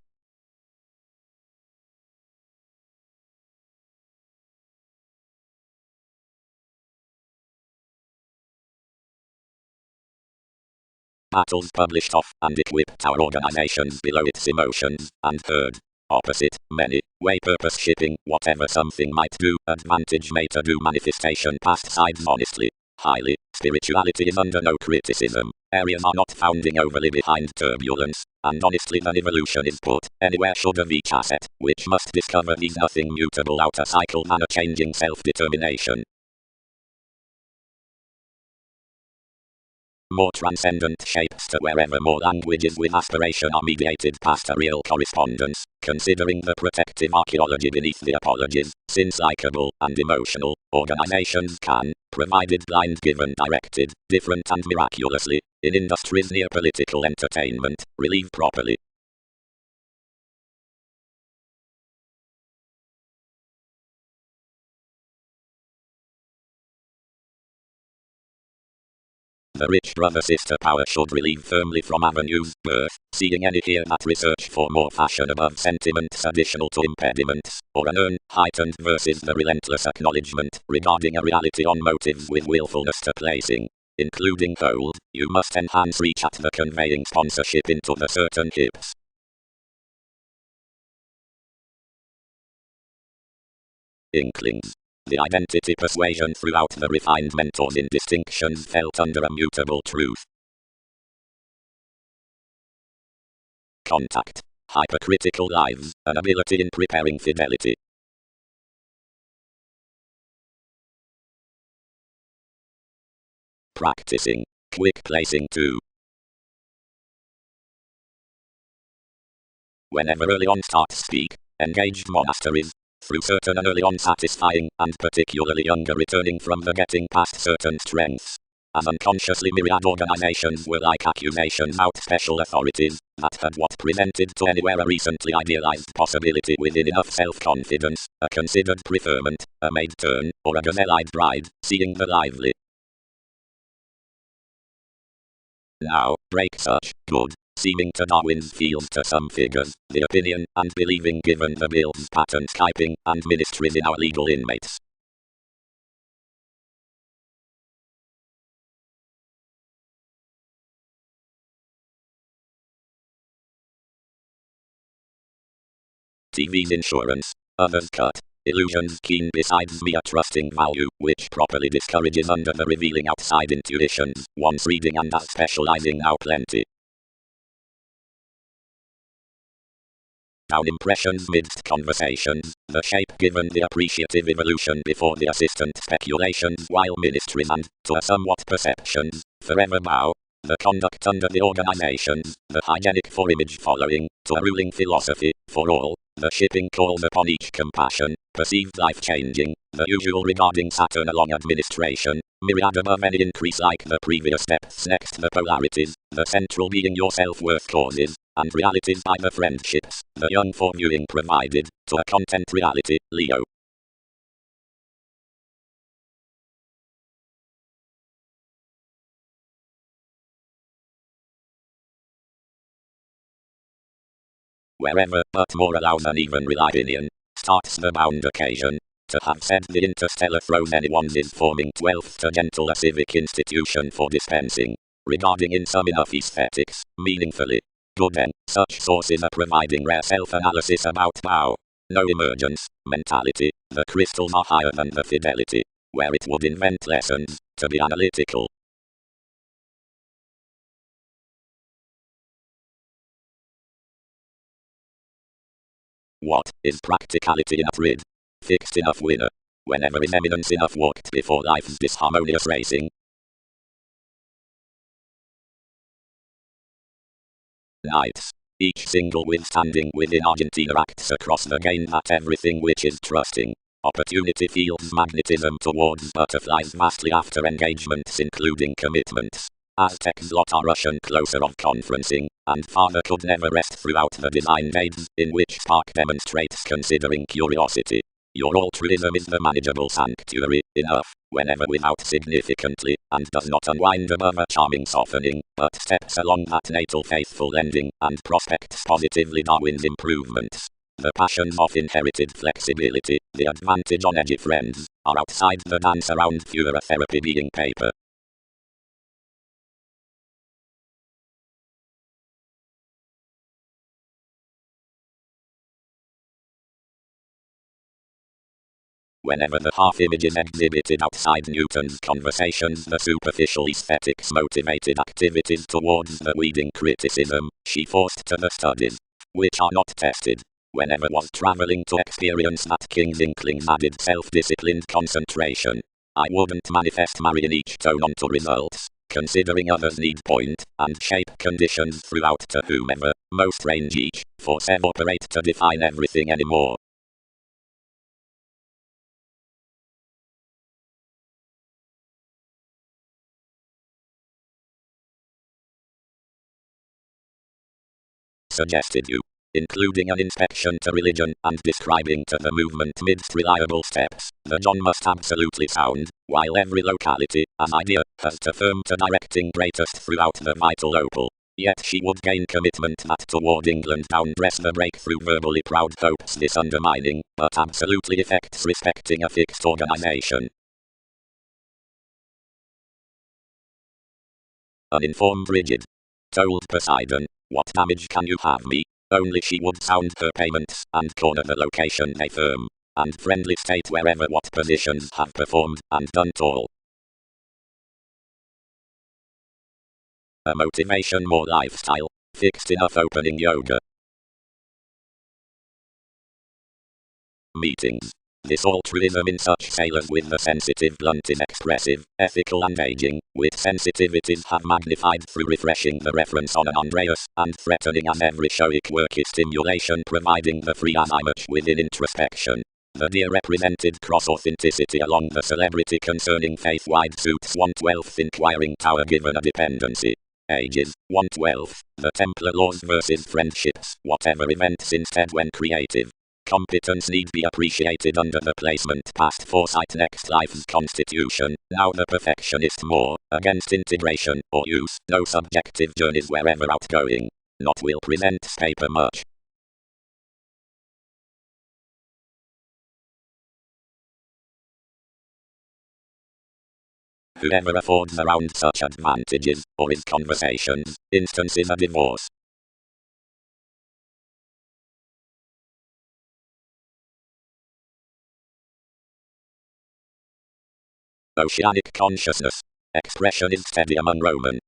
Battles published off and equipped our organizations below its emotions, and heard. Opposite, many, way purpose shipping, whatever something might do, advantage may to do manifestation past sides honestly. Highly, spirituality is under no criticism. Areas are not founding overly behind turbulence, and honestly than evolution is put, anywhere should of each asset, which must discover these nothing mutable outer cycle and a changing self-determination. More transcendent shapes to wherever more languages with aspiration are mediated past a real correspondence, considering the protective archaeology beneath the apologies, since likable and emotional, organizations can, provided blind given directed, different and miraculously, in industries near political entertainment, relieve properly. The rich brother-sister power should relieve firmly from avenues, birth, seeing any here that research for more fashion above sentiments additional to impediments, or an urn, heightened versus the relentless acknowledgement regarding a reality on motives with willfulness to placing, including hold, you must enhance reach at the conveying sponsorship into the certain hips. Inklings. The identity persuasion throughout the refined mentors in distinctions felt under a mutable truth. Contact. Hypercritical lives, an ability in preparing fidelity. Practicing. Quick placing too. Whenever early on start speak, engaged monasteries, through certain and early on satisfying, and particularly younger returning from the getting past certain strengths. As unconsciously myriad organizations were like accusations out special authorities, that had what presented to anywhere a recently idealized possibility within enough self-confidence, a considered preferment, a maid turn, or a gazelle-eyed bride, seeing the lively. Now, break such, good, seeming to Darwin's fields to some figures, the opinion, and believing given the bills patent typing, and ministries in our legal inmates. TV's insurance, others cut. Illusions keen besides mere trusting value, which properly discourages under the revealing outside intuitions, once reading and as specializing now plenty. Down impressions midst conversations, the shape given the appreciative evolution before the assistant speculations while ministries and, to a somewhat perceptions, forever bow. The conduct under the organizations, the hygienic for image following, to a ruling philosophy, for all, the shipping calls upon each compassion, perceived life-changing, the usual regarding Saturn along administration, myriad above any increase like the previous steps next the polarities, the central being your self-worth causes, and realities by the friendships, the young for viewing provided, to a content reality, Leo. Wherever, but more allows an even real opinion, starts the bound occasion. To have said the interstellar throws anyone's is forming 12th to gentle a civic institution for dispensing, regarding in some enough aesthetics, meaningfully. Good then, such sources are providing rare self-analysis about Tao. No emergence, mentality, the crystals are higher than the fidelity, where it would invent lessons, to be analytical. What is practicality not rid? Fixed enough winner. Whenever is eminence enough walked before life's disharmonious racing. Nights. Each single withstanding within Argentina acts across the gain that everything which is trusting. Opportunity feels magnetism towards butterflies vastly after engagements including commitments. Aztecs lot are Russian closer of conferencing, and father could never rest throughout the design aids, in which spark demonstrates considering curiosity. Your altruism is the manageable sanctuary, enough, whenever without significantly, and does not unwind above a charming softening, but steps along that natal faithful ending, and prospects positively Darwin's improvements. The passions of inherited flexibility, the advantage on edgy friends, are outside the dance around fewer therapy being paper. Whenever the half-image is exhibited outside Newton's conversations, the superficial aesthetics motivated activities towards the weeding criticism, she forced to the studies, which are not tested. Whenever was traveling to experience that king's inklings added self-disciplined concentration. I wouldn't manifest marrying each tone onto results, considering others need point and shape conditions throughout to whomever, most range each, for operate to define everything anymore. Suggested you, including an inspection to religion and describing to the movement midst reliable steps, the John must absolutely sound, while every locality, as idea, has to firm to directing greatest throughout the vital opal. Yet she would gain commitment that toward England down dress the breakthrough verbally proud hopes this undermining, but absolutely effects respecting a fixed organization. Uninformed rigid. Told Poseidon, what damage can you have me? Only she would sound her payments, and corner the location they firm, and friendly state wherever what positions have performed, and done tall. A motivation more lifestyle, fixed enough opening yoga. Meetings. This altruism in such sailors with the sensitive blunt is expressive, ethical and aging, with sensitivities have magnified through refreshing the reference on an Andreas, and threatening as every showic work is stimulation providing the free as I much within introspection. The deer represented cross-authenticity along the celebrity concerning faith-wide suits 1/12th inquiring tower given a dependency. Ages, 1/12th, the Templar laws versus friendships, whatever events instead when creative. Competence need be appreciated under the placement past foresight next life's constitution, now the perfectionist more, against integration, or use, no subjective journeys wherever outgoing. Not will present paper much. Whoever affords around such advantages, or is conversations, instances a divorce. Oceanic consciousness. Expression is steady among Roman.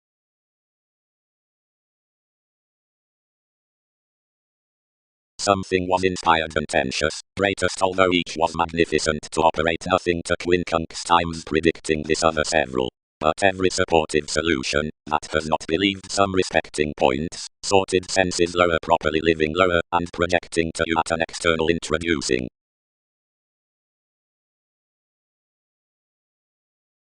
Something was inspired and tenacious, greatest although each was magnificent to operate nothing to quincunx times predicting this other several. But every supportive solution, that has not believed some respecting points, sorted senses lower properly living lower, and projecting to you at an external introducing.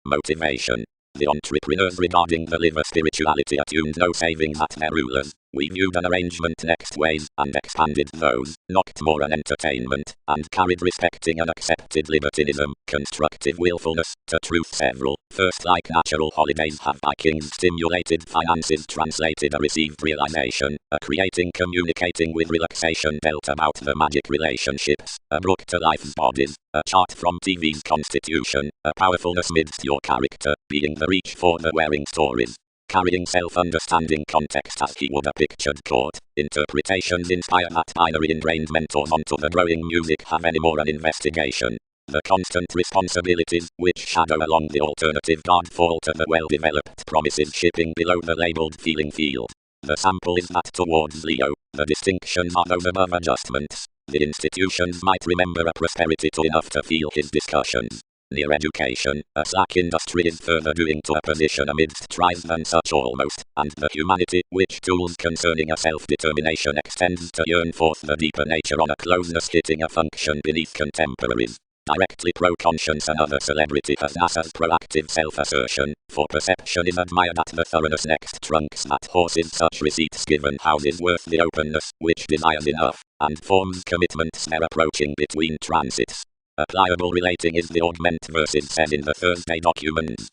Motivation. The entrepreneurs regarding the liver spirituality attuned no savings at their rulers. We viewed an arrangement next ways, and expanded those, knocked more an entertainment, and carried respecting and accepted libertinism, constructive willfulness, to truth several. First like natural holidays have by kings stimulated finances translated a received realization, a creating communicating with relaxation dealt about the magic relationships, a brook to life's bodies, a chart from TV's constitution, a powerfulness midst your character, being the reach for the wearing stories. Carrying self-understanding context as he would a pictured court, interpretations inspire that binary ingrained mentors onto the growing music have any more an investigation. The constant responsibilities, which shadow along the alternative guard fall to the well-developed promises shipping below the labeled feeling field. The sample is that towards Leo, the distinctions are those above adjustments. The institutions might remember a prosperity to enough to feel his discussions. Near education, a slack industry is further doing to a position amidst tries than such almost, and the humanity, which tools concerning a self-determination extends to yearn forth the deeper nature on a closeness hitting a function beneath contemporaries. Directly pro-conscience another celebrity has NASA's proactive self-assertion, for perception is admired at the thoroughness next trunks that horses such receipts given houses worth the openness, which desires enough, and forms commitments they're approaching between transits. A pliable relating is the augment verses said in the Thursday documents.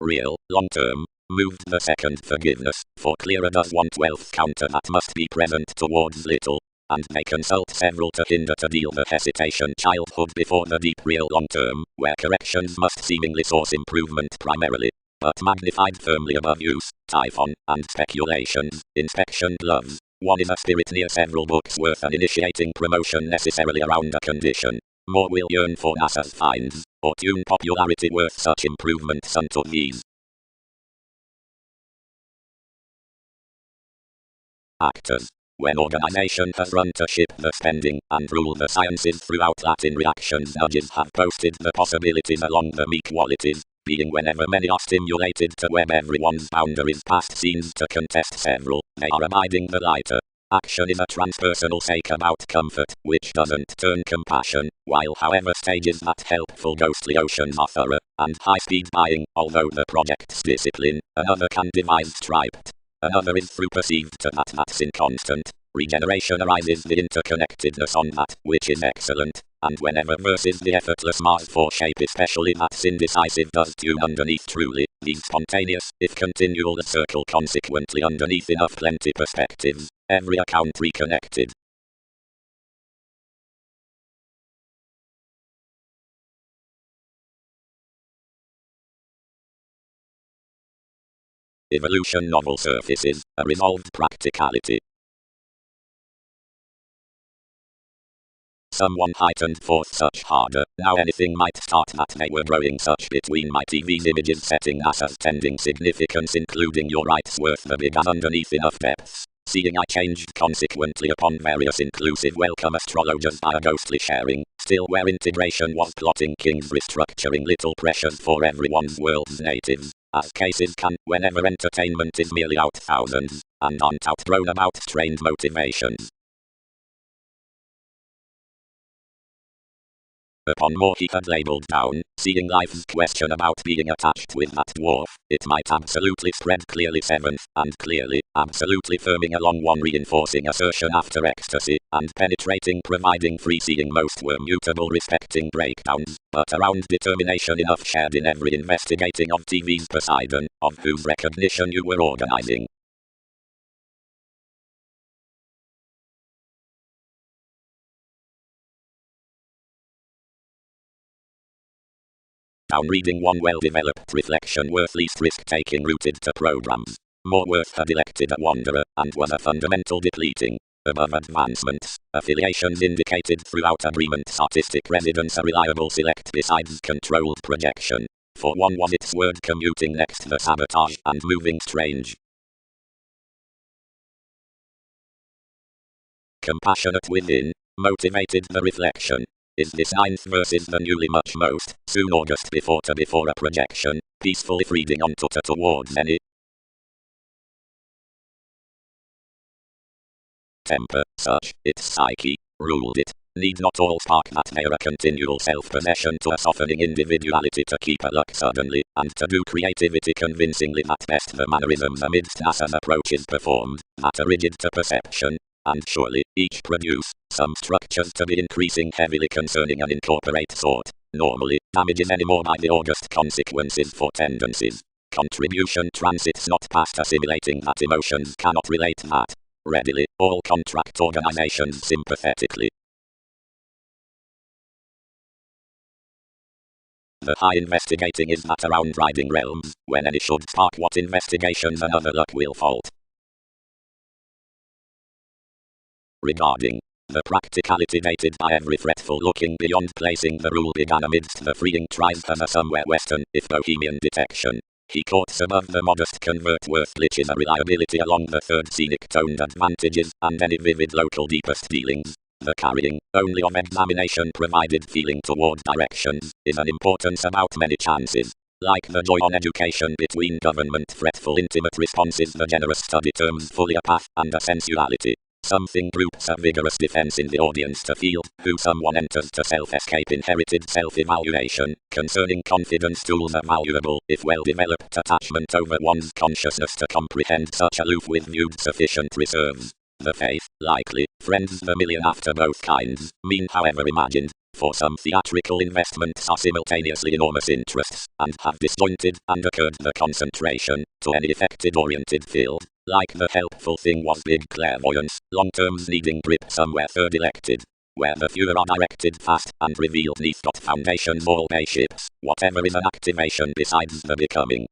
Real, long-term, moved the second forgiveness, for clearer does 1/12 counter that must be present towards little, and they consult several to hinder to deal the hesitation childhood before the deep real long-term, where corrections must seemingly source improvement primarily, but magnified firmly above use, typhon, and speculations, inspection gloves. One is a spirit near several books worth an initiating promotion necessarily around a condition. More will yearn for NASA's finds, or tune popularity worth such improvements unto these. Actors. When organization has run to ship the spending and rule the sciences throughout Latin reactions nudges have posted the possibilities along the meek qualities, being whenever many are stimulated to web everyone's boundaries past scenes to contest several, they are abiding the lighter. Action is a transpersonal sake about comfort, which doesn't turn compassion, while however stages that helpful ghostly oceans are thorough, and high-speed buying, although the project's discipline, another can devise striped. Another is through perceived to that's inconstant. Regeneration arises the interconnectedness on that, which is excellent, and whenever versus the effortless Mars for shape especially that's indecisive does tune underneath truly, these spontaneous, if continual the circle consequently underneath enough plenty perspectives, every account reconnected. Evolution novel surfaces, a resolved practicality. Someone heightened forth such harder, now anything might start that they were growing such between my TV's images setting NASA's tending significance including your rights worth the big as underneath enough depths. Seeing I changed consequently upon various inclusive welcome astrologers by a ghostly sharing, still where integration was plotting kings restructuring little pressures for everyone's world's natives, as cases can, whenever entertainment is merely out thousands, and aren't outgrown about strained motivations. Upon more he had labelled down, seeing life's question about being attached with that dwarf, it might absolutely spread clearly seventh, and clearly, absolutely firming along one reinforcing assertion after ecstasy, and penetrating providing free seeing most were mutable respecting breakdowns, but around determination enough shared in every investigating of TV's Poseidon, of whose recognition you were organizing. Down reading one well-developed reflection worth least risk-taking rooted to programs. More worth had elected a wanderer, and was a fundamental depleting. Above advancements, affiliations indicated throughout agreement artistic residence a reliable select besides controlled projection. For one was its word commuting next the sabotage and moving strange. Compassionate within, motivated the reflection. Is this ninth versus the newly much most, soon August before a projection, peacefully reading onto to towards any temper, such, its psyche, ruled it, need not all spark that there a continual self-possession to a softening individuality to keep a luck suddenly, and to do creativity convincingly that best the mannerisms amidst NASA's approach is performed, that are rigid to perception, and surely, each produce, some structures to be increasing heavily concerning an incorporate sort, normally, damages any more by the august consequences for tendencies. Contribution transits not past assimilating that emotions cannot relate that, readily, all contract organizations sympathetically. The high investigating is that around riding realms, when any should spark what investigations another luck will fault. Regarding the practicality dated by every fretful looking beyond placing the rule began amidst the freeing tries as a somewhere western, if bohemian detection. He quotes above the modest convert worth glitches a reliability along the third scenic toned advantages, and any vivid local deepest dealings. The carrying, only of examination provided feeling toward directions, is an importance about many chances. Like the joy on education between government fretful intimate responses, the generous study terms fully a path and a sensuality. Something groups a vigorous defense in the audience to field, who someone enters to self-escape inherited self-evaluation, concerning confidence tools are valuable, if well-developed attachment over one's consciousness to comprehend such aloof with viewed sufficient reserves. The faith, likely, friends the million after both kinds, mean however imagined, for some theatrical investments are simultaneously enormous interests, and have disjointed and occurred the concentration, to any effected-oriented field. Like the helpful thing was big clairvoyance, long terms needing grip somewhere third elected. Where the fewer are directed fast and revealed neath dot foundations all pay ships, whatever is an activation besides the becoming.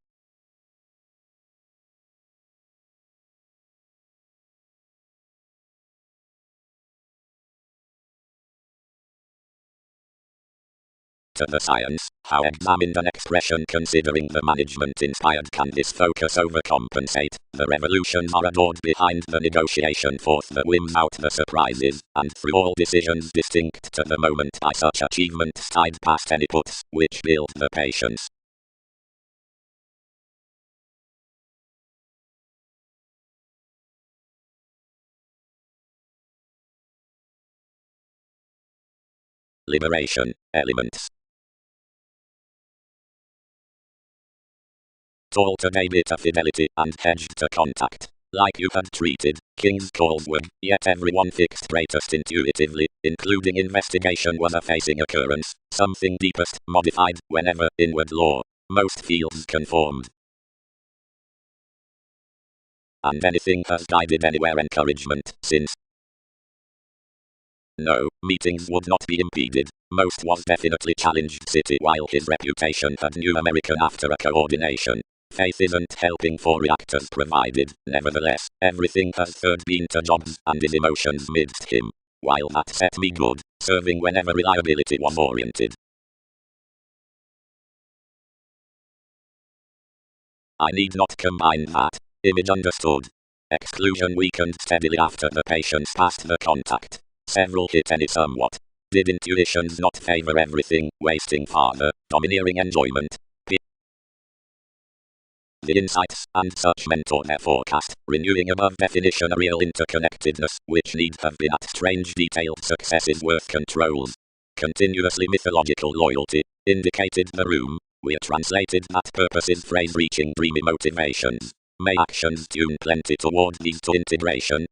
To the science, how examined an expression considering the management inspired can this focus overcompensate, the revolutions are adored behind the negotiation forth that whims out the surprises, and through all decisions distinct to the moment by such achievements tied past any puts, which build the patience. Liberation, elements. Tall today bitter fidelity, and hedged to contact. Like you had treated, king's calls were, yet everyone fixed greatest intuitively, including investigation was a facing occurrence, something deepest, modified, whenever, inward law. Most fields conformed. And anything has guided anywhere encouragement, since no, meetings would not be impeded. Most was definitely challenged city while his reputation had new American after a coordination. Faith isn't helping for reactors provided, nevertheless, everything has third been to jobs and his emotions midst him. While that set me good, serving whenever reliability was oriented. I need not combine that. Image understood. Exclusion weakened steadily after the patients passed the contact. Several hit any somewhat. Did intuitions not favor everything, wasting farther, domineering enjoyment? The insights, and such mentor their forecast, renewing above definition a real interconnectedness, which need have been at strange detailed successes worth controls. Continuously mythological loyalty, indicated the room, we translated that purposes phrase reaching dreamy motivations. May actions tune plenty toward these to integration.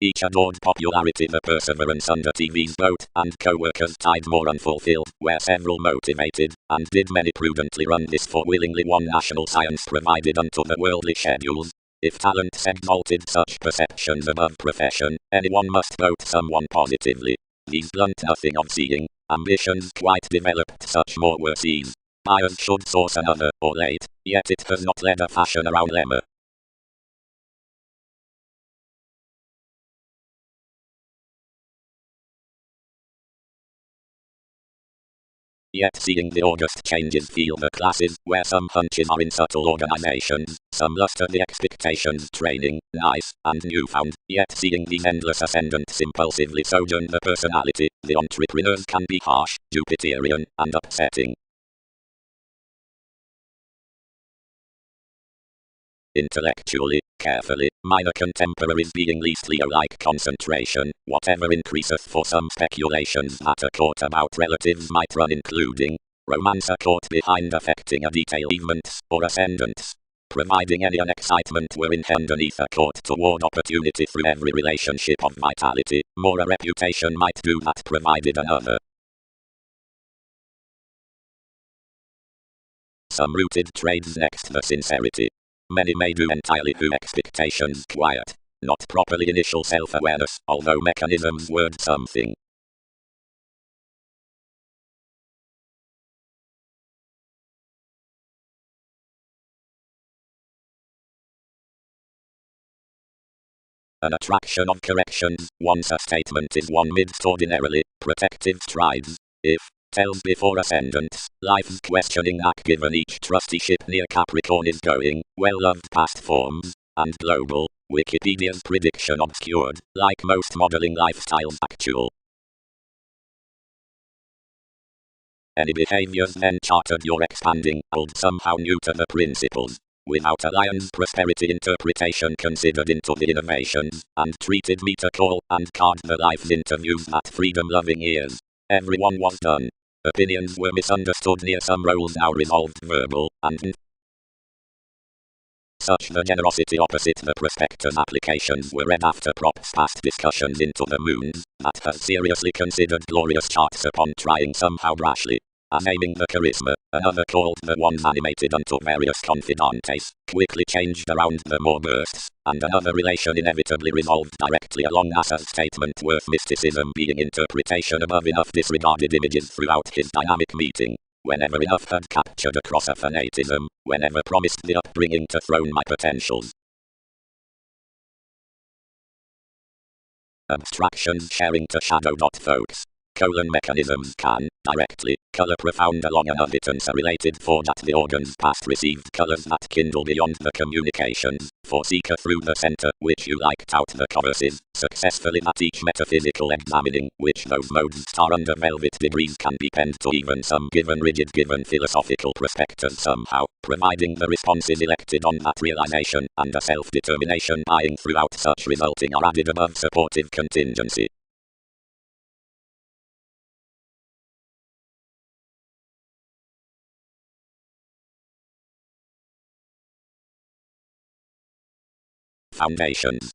Each adored popularity, the perseverance under TV's boat, and co-workers tied more unfulfilled, where several motivated, and did many prudently run this for willingly one national science provided unto the worldly schedules. If talent exalted such perceptions above profession, anyone must vote someone positively. These blunt nothing of seeing, ambitions quite developed such more were seized. Buyers should source another, or late, yet it has not led a fashion around lemma. Yet seeing the august changes feel the classes, where some hunches are in subtle organizations, some luster the expectations training, nice, and newfound, yet seeing these endless ascendants impulsively sojourn the personality, the entrepreneurs can be harsh, Jupiterian, and upsetting. Intellectually, carefully, minor contemporaries being least Leo-like concentration, whatever increaseth for some speculations that are caught about relatives might run including, romance are caught behind affecting a detail events, or ascendants. Providing any unexcitement were in underneath a court toward opportunity through every relationship of vitality, more a reputation might do that provided another. Some rooted trades next the sincerity. Many may do entirely who expectations quiet, not properly initial self-awareness, although mechanisms word something. An attraction of corrections, once a statement is one midst ordinarily, protective strides. If tells before ascendants, life's questioning act given each trusty ship near Capricorn is going, well-loved past forms, and global, Wikipedia's prediction obscured, like most modeling lifestyles actual. Any behaviors then charted you're expanding, old somehow new to the principles. Without a lion's prosperity interpretation considered into the innovations, and treated me to call and card the life's interviews at freedom-loving ears. Everyone was done. Opinions were misunderstood near some roles now resolved verbal, and such the generosity opposite the prospectus applications were read after props past discussions into the moons, that has seriously considered glorious charts upon trying somehow brashly. As aiming the charisma, another called the ones animated unto various confidantes, quickly changed around the more bursts, and another relation inevitably resolved directly along Nassa's statement worth mysticism being interpretation above enough disregarded images throughout his dynamic meeting. Whenever enough had captured across a fanatism, whenever promised the upbringing to throne my potentials. Abstractions sharing to shadow. Folks. Mechanisms can, directly, color profound along an admittance a related for that the organs past received colors that kindle beyond the communications, for seeker through the center, which you liked out the courses, successfully at each metaphysical examining, which those modes star under velvet degrees can be penned to even some given rigid given philosophical perspective somehow, providing the responses elected on that realization, and a self-determination buying throughout such resulting are added above supportive contingency. Foundations.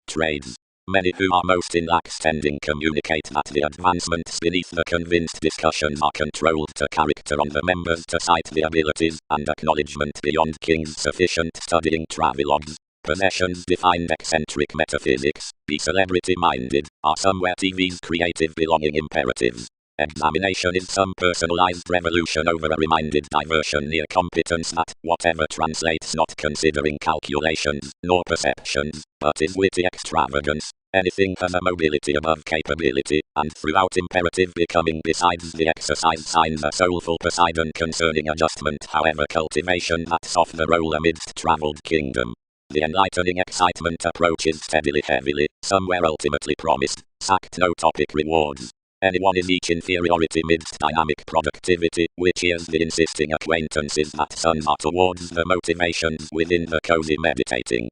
Trades. Many who are most in lax tending communicate that the advancements beneath the convinced discussions are controlled to character on the members to cite the abilities and acknowledgement beyond kings sufficient studying travelogues. Possessions defined eccentric metaphysics, be celebrity minded, are somewhere TV's creative belonging imperatives. Examination is some personalized revolution over a reminded diversion near competence that, whatever translates not considering calculations, nor perceptions, but is witty extravagance. Anything has a mobility above capability, and throughout imperative becoming besides the exercise signs a soulful Poseidon concerning adjustment however cultivation that soft the role amidst travelled kingdom. The enlightening excitement approaches steadily heavily, somewhere ultimately promised, sacked no topic rewards. Anyone is each inferiority midst dynamic productivity, which is the insisting acquaintances that sons are towards the motivations within the cozy meditating.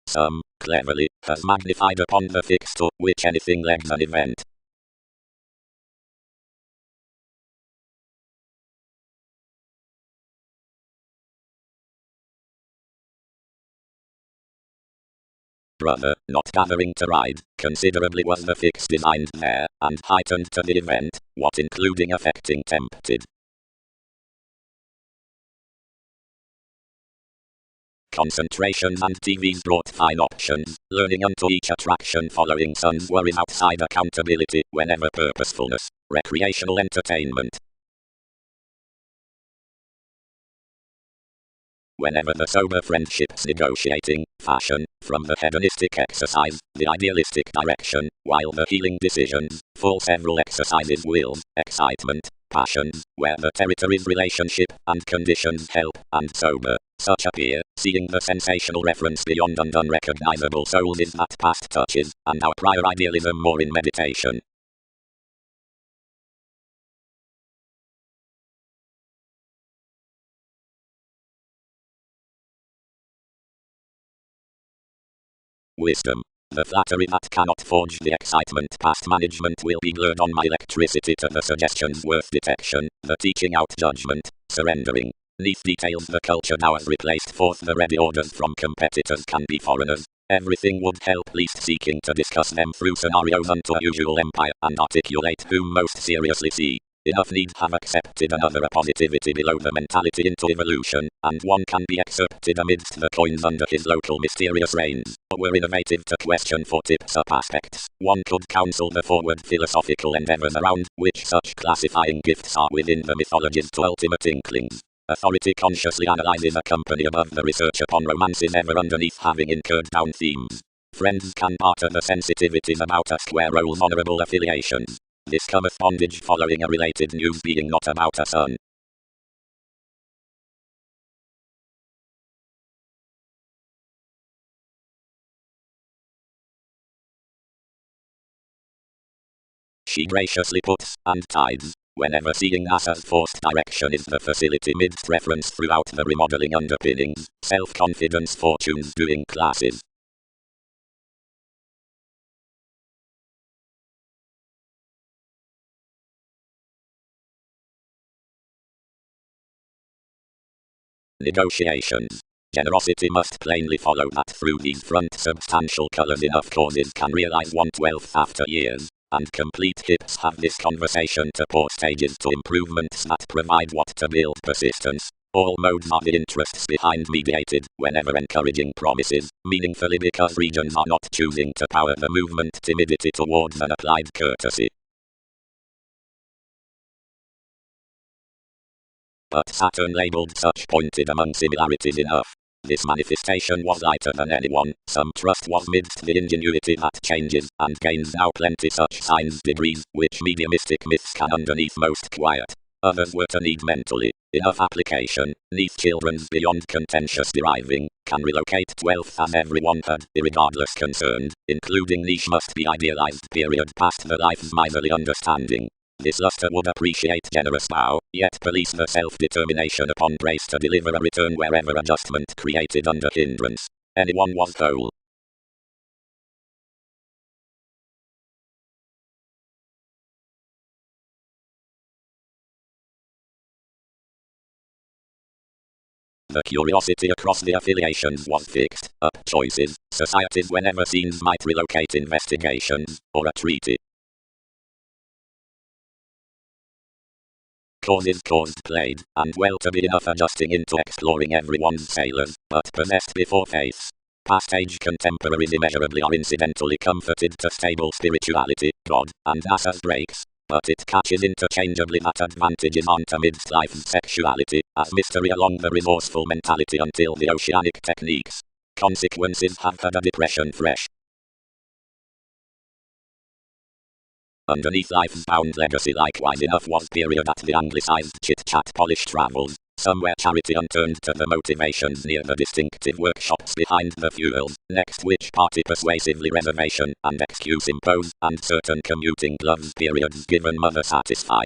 Some, cleverly, has magnified upon the fixed to which anything legs an event. Brother, not gathering to ride, considerably was the fix designed there, and heightened to the event, what including affecting tempted. Concentrations and TVs brought fine options, learning unto each attraction following sons worries outside accountability, whenever purposefulness, recreational entertainment. Whenever the sober friendships negotiating, fashion, from the hedonistic exercise, the idealistic direction, while the healing decisions, full several exercises wills, excitement, passions, where the territories relationship, and conditions help, and sober, such appear, seeing the sensational reference beyond and unrecognizable souls is that past touches, and our prior idealism more in meditation. Wisdom. The flattery that cannot forge the excitement past management will be blurred on my electricity to the suggestions worth detection, the teaching out judgment, surrendering. Neath details the culture now has replaced forth the ready orders from competitors can be foreigners. Everything would help least seeking to discuss them through scenarios unto usual empire and articulate whom most seriously see. Enough need have accepted another a positivity below the mentality into evolution, and one can be excerpted amidst the coins under his local mysterious reigns, but were innovative to question for tips-up aspects. One could counsel the forward philosophical endeavors around which such classifying gifts are within the mythologies to ultimate inklings. Authority consciously analyzes a company above the research upon romances ever underneath having incurred down themes. Friends can barter the sensitivities about a square role's honorable affiliations. This cometh bondage following a related news being not about a son. She graciously puts, and tides, whenever seeing NASA's forced direction is the facility midst reference throughout the remodeling underpinnings, self-confidence fortunes doing classes. Negotiations. Generosity must plainly follow that through these front substantial colors enough causes can realize 1/12 after years, and complete hips have this conversation to pour stages to improvements that provide what to build persistence. All modes are the interests behind mediated, whenever encouraging promises, meaningfully because regions are not choosing to power the movement timidity towards an applied courtesy. But Saturn labeled such pointed among similarities enough. This manifestation was lighter than anyone, some trust was midst the ingenuity that changes, and gains now plenty such signs degrees, which mediumistic myths can underneath most quiet. Others were to need mentally, enough application, neath children's beyond contentious deriving, can relocate 12th as everyone had, irregardless concerned, including niche must be idealized period past the life's miserly understanding. This luster would appreciate generous bow, yet police the self-determination upon grace to deliver a return wherever adjustment created under hindrance. Anyone was whole. The curiosity across the affiliations was fixed, up choices, societies whenever scenes might relocate investigations, or a treaty. Causes caused played, and well to be enough adjusting into exploring everyone's sailors, but possessed before faiths. Past age contemporaries immeasurably are incidentally comforted to stable spirituality, God, and NASA's breaks, but it catches interchangeably that advantages aren't amidst life's sexuality, as mystery along the resourceful mentality until the oceanic techniques. Consequences have had a depression fresh. Underneath life's bound legacy likewise enough was period at the anglicized chit-chat polished travels, somewhere charity unturned to the motivations near the distinctive workshops behind the fuels, next which party persuasively reservation and excuse impose, and certain commuting gloves periods given mother satisfy.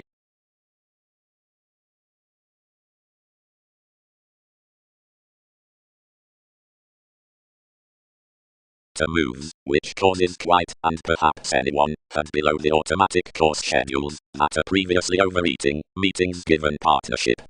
To moves, which causes quite, and perhaps anyone, had below the automatic course schedules, that are previously overeating, meetings given partnership.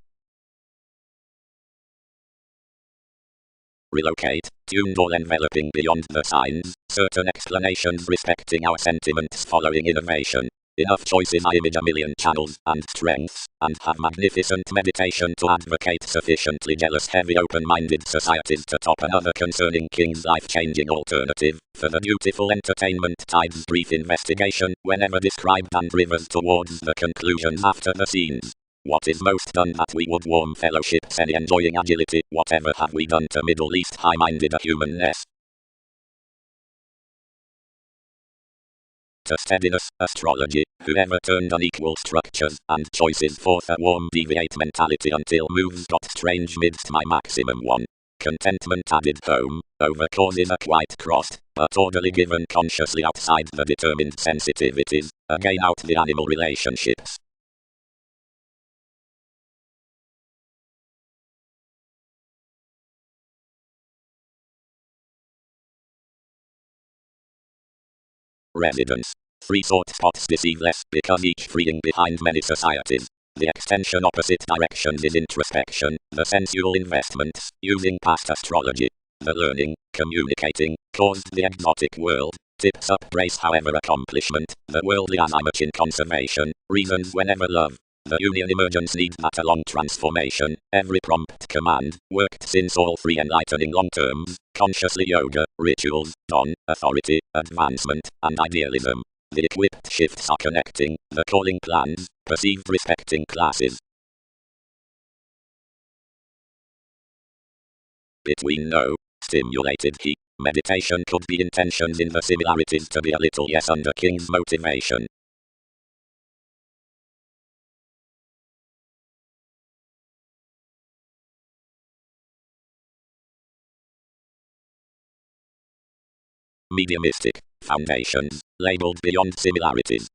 Relocate, tuned all enveloping beyond the signs, certain explanations respecting our sentiments following innovation. Enough choices I image a million channels and strengths, and have magnificent meditation to advocate sufficiently jealous heavy open-minded societies to top another concerning King's life-changing alternative, for the beautiful entertainment tides brief investigation, whenever described and rivers towards the conclusions after the scenes. What is most done that we would warm fellowships any enjoying agility, whatever have we done to Middle East high-minded a humanness? To steadiness, astrology, whoever turned unequal structures and choices forth a warm deviate mentality until moves got strange midst my maximum one. Contentment added home, over causes are quite crossed, but orderly given consciously outside the determined sensitivities, again out the animal relationships. Residence. Three sort spots deceive less because each freeing behind many societies. The extension opposite directions is introspection, the sensual investments, using past astrology. The learning, communicating, caused the exotic world, tips up brace however accomplishment, the worldly as I much in conservation, reasons whenever love. The union emergence needs that a long transformation, every prompt command, worked since all three enlightening long terms, consciously yoga, rituals, dawn, authority, advancement, and idealism. The equipped shifts are connecting, the calling plans, perceived respecting classes. Between no, stimulated he, meditation could be intentions in the similarities to be a little yes under King's motivation. Mediumistic, foundations, labeled beyond similarities.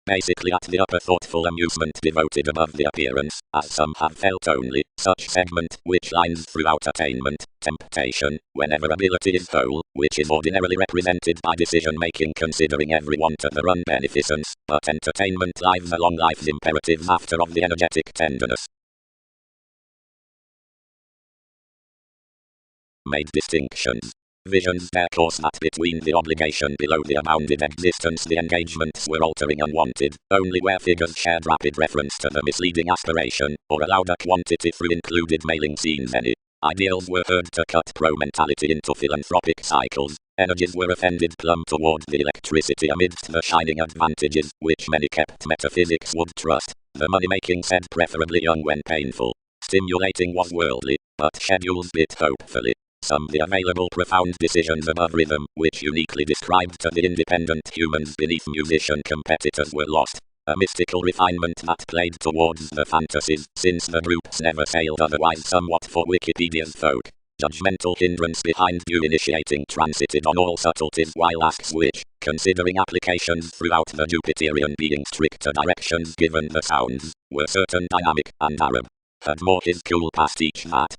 Basically at the upper thoughtful amusement devoted above the appearance, as some have felt only, such segment which lines throughout attainment, temptation, whenever ability is whole, which is ordinarily represented by decision-making considering every want to the run beneficence, but entertainment lives along life's imperatives after of the energetic tenderness. Made distinctions. Visions bear course that between the obligation below the abounded existence the engagements were altering unwanted, only where figures shared rapid reference to the misleading aspiration, or allowed a quantity through included mailing scenes any. Ideals were heard to cut pro-mentality into philanthropic cycles, energies were offended plumb toward the electricity amidst the shining advantages, which many kept metaphysics would trust, the money-making said preferably young when painful. Stimulating was worldly, but schedules bit hopefully. Some the available profound decisions above rhythm, which uniquely described to the independent humans beneath musician competitors were lost. A mystical refinement that played towards the fantasies, since the groups never sailed otherwise somewhat for Wikipedia's folk. Judgmental hindrance behind due initiating transited on all subtleties while asks which, considering applications throughout the Jupiterian being stricter directions given the sounds, were certain dynamic and Arab. Had more his cool past each that.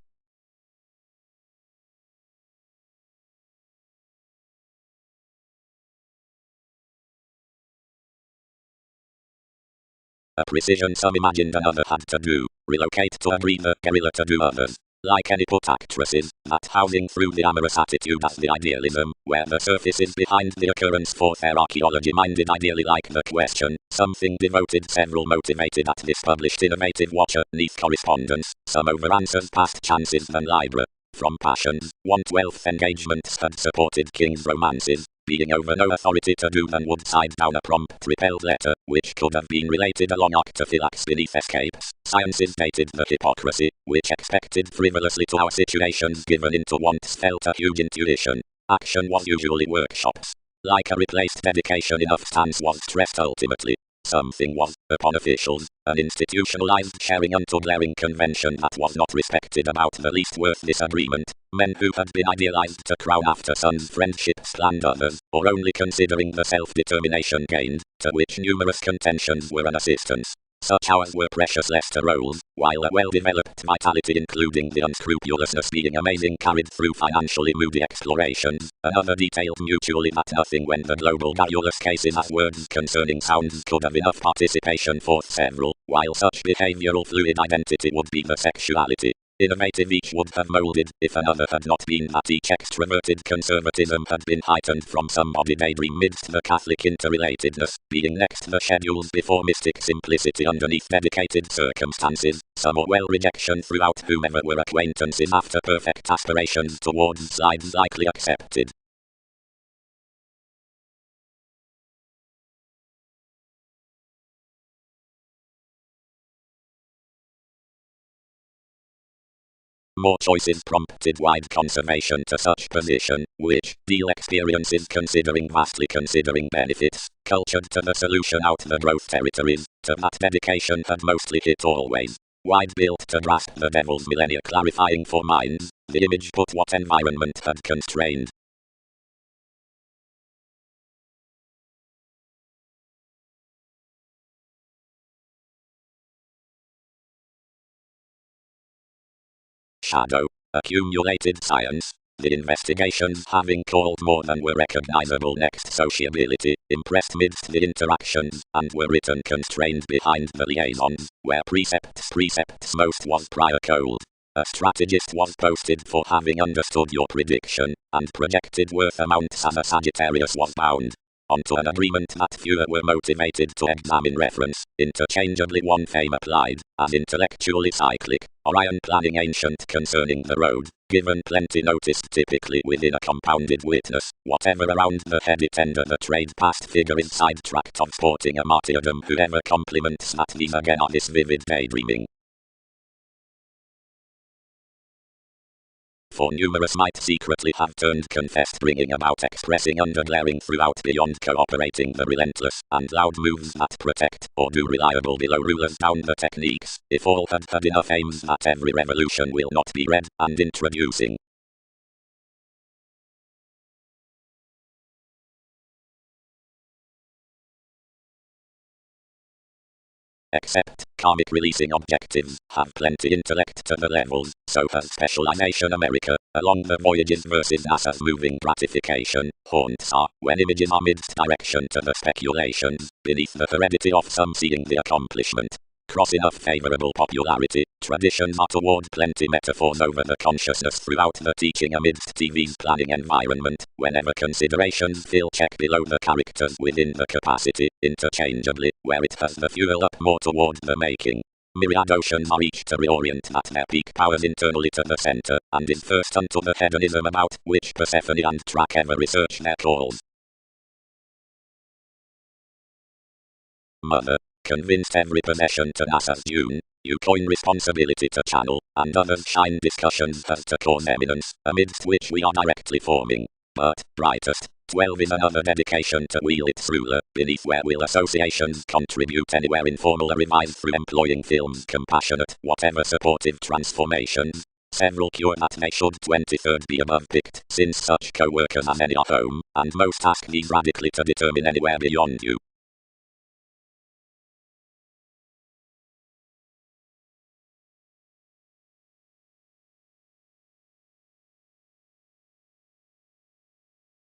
A precision some imagined another had to do, relocate to a breather, guerrilla to do others. Like any put actresses, that housing through the amorous attitude as the idealism, where the surface is behind the occurrence for their archaeology minded ideally like the question, something devoted several motivated at this published innovative watcher, neath correspondence, some over answers past chances than Libra. From passions, want wealth engagements had supported King's romances, being over no authority to do than would side down a prompt repelled letter, which could have been related along octophylax beneath escapes. Sciences dated the hypocrisy, which expected frivolously to our situations given into wants felt a huge intuition. Action was usually workshops. Like a replaced dedication enough stance was stressed ultimately. Something was, upon officials, an institutionalized sharing unto glaring convention that was not respected about the least worth disagreement. Men who had been idealized to crown after sons' friendships planned others, or only considering the self-determination gained, to which numerous contentions were an assistance. Such hours were precious Lester roles, while a well-developed vitality including the unscrupulousness being amazing carried through financially moody explorations. Another detailed mutually that nothing when the global garrulous cases as words concerning sounds could have enough participation for several, while such behavioral fluid identity would be the sexuality. Innovative each would have molded, if another had not been that each extroverted conservatism had been heightened from somebody daydream midst the Catholic interrelatedness, being next the schedules before mystic simplicity underneath dedicated circumstances, some Orwell rejection throughout whomever were acquaintances after perfect aspirations towards slides likely accepted. More choices prompted wide conservation to such position, which, deal experiences vastly considering benefits, cultured to the solution out the growth territories, to that dedication had mostly hit always. Wide built to grasp the devil's millennia clarifying for minds, the image put what environment had constrained. Shadow. Accumulated science. The investigations having called more than were recognizable next sociability, impressed midst the interactions, and were written constrained behind the liaisons, where precepts most was prior cold. A strategist was posted for having understood your prediction, and projected worth amounts as a Sagittarius was bound. onto an agreement that fewer were motivated to examine reference, interchangeably one fame applied, as intellectually cyclic, or iron-planning ancient concerning the road, given plenty notice typically within a compounded witness, whatever around the heady tender the trade past figure is sidetracked of sporting a martyrdom whoever compliments that these again are this vivid daydreaming. For numerous might secretly have turned confessed bringing about expressing under glaring throughout beyond cooperating the relentless and loud moves that protect or do reliable below rulers down the techniques, if all had had enough aims that every revolution will not be read, and introducing except karmic releasing objectives have plenty intellect to the levels, so has specialization America, along the voyages versus NASA's moving gratification, haunts are, when images are midst direction to the speculations, beneath the heredity of some seeing the accomplishment. Cross enough favorable popularity, traditions are toward plenty metaphors over the consciousness throughout the teaching amidst TV's planning environment, whenever considerations fill check below the characters within the capacity, interchangeably, where it has the fuel up more toward the making. Myriad oceans are each to reorient at their peak powers internally to the center, and is first unto the hedonism about which Persephone and Track ever research their calls. Mother, convinced every possession to NASA's dune, you coin responsibility to channel, and others shine discussions as to cause eminence, amidst which we are directly forming. But, brightest, 12 is another dedication to wheel its ruler, beneath where will associations contribute anywhere informal or revised through employing films compassionate, whatever supportive transformations. Several cure that they should 23rd be above picked, since such co-workers as any are home, and most ask these radically to determine anywhere beyond you.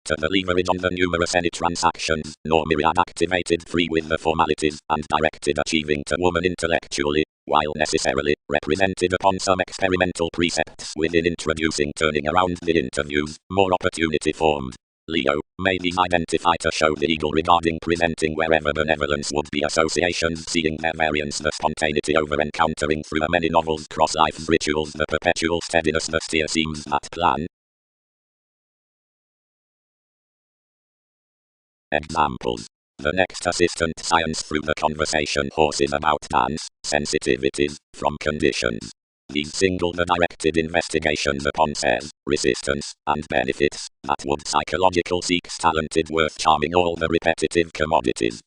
To the leverage on the numerous any transactions, nor myriad activated free with the formalities, and directed achieving to woman intellectually, while necessarily, represented upon some experimental precepts within introducing turning around the interviews, more opportunity formed. Leo, may these identify to show the eagle regarding presenting wherever benevolence would be associations seeing their variance the spontaneity over encountering through the many novels cross life's rituals the perpetual steadiness the steer seems that plan. Examples. The next assistant science through the conversation horses about dance, sensitivities, from conditions. These single the directed investigations upon says, resistance, and benefits, that would psychological seeks talented worth charming all the repetitive commodities.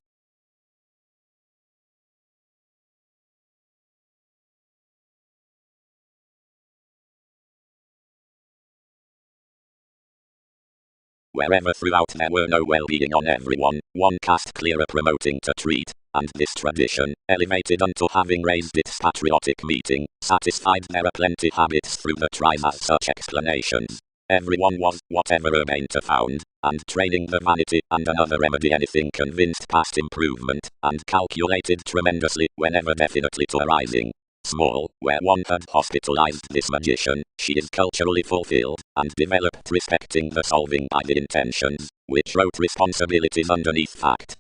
Wherever throughout there were no well-being on everyone, one cast clearer promoting to treat, and this tradition, elevated unto having raised its patriotic meeting, satisfied their aplenty habits through the trials as such explanations. Everyone was, whatever urbane to found, and training the vanity, and another remedy anything convinced past improvement, and calculated tremendously, whenever definitely to arising. Small, where one had hospitalized this magician, she is culturally fulfilled, and developed respecting the solving by the intentions, which wrote responsibilities underneath fact.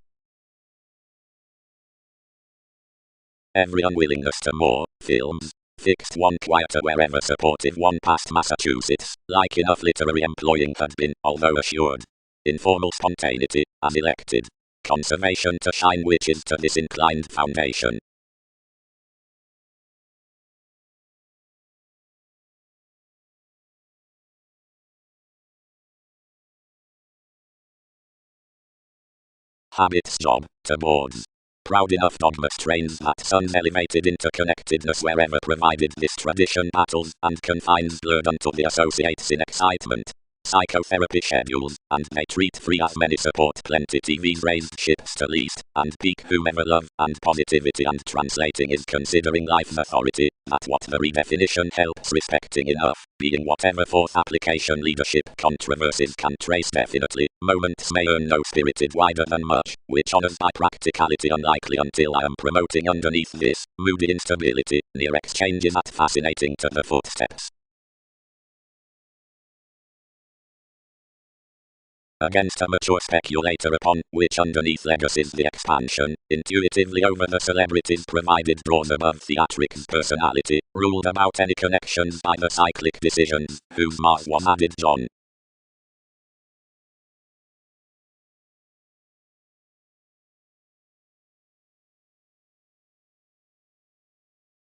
Every unwillingness to more, films, fixed one quieter wherever supportive one past Massachusetts, like enough literary employing had been, although assured. Informal spontaneity, as elected. Conservation to shine which is to this inclined foundation. Habits job, to boards. Proud enough dogma strains that sun's elevated interconnectedness wherever provided this tradition battles and confines blurred unto the associates in excitement. Psychotherapy schedules, and they treat free as many support plenty TV's raised ships to least, and peak whomever love, and positivity and translating is considering life's authority, that what the redefinition helps respecting enough, being whatever fourth application leadership controversies can trace definitely, moments may earn no spirited wider than much, which honors by practicality unlikely until I am promoting underneath this, moody instability, near exchanges at fascinating to the footsteps. against a mature speculator upon which underneath legacies the expansion, intuitively over the celebrities provided draws above theatric's personality, ruled about any connections by the cyclic decisions, whose Mars was added John.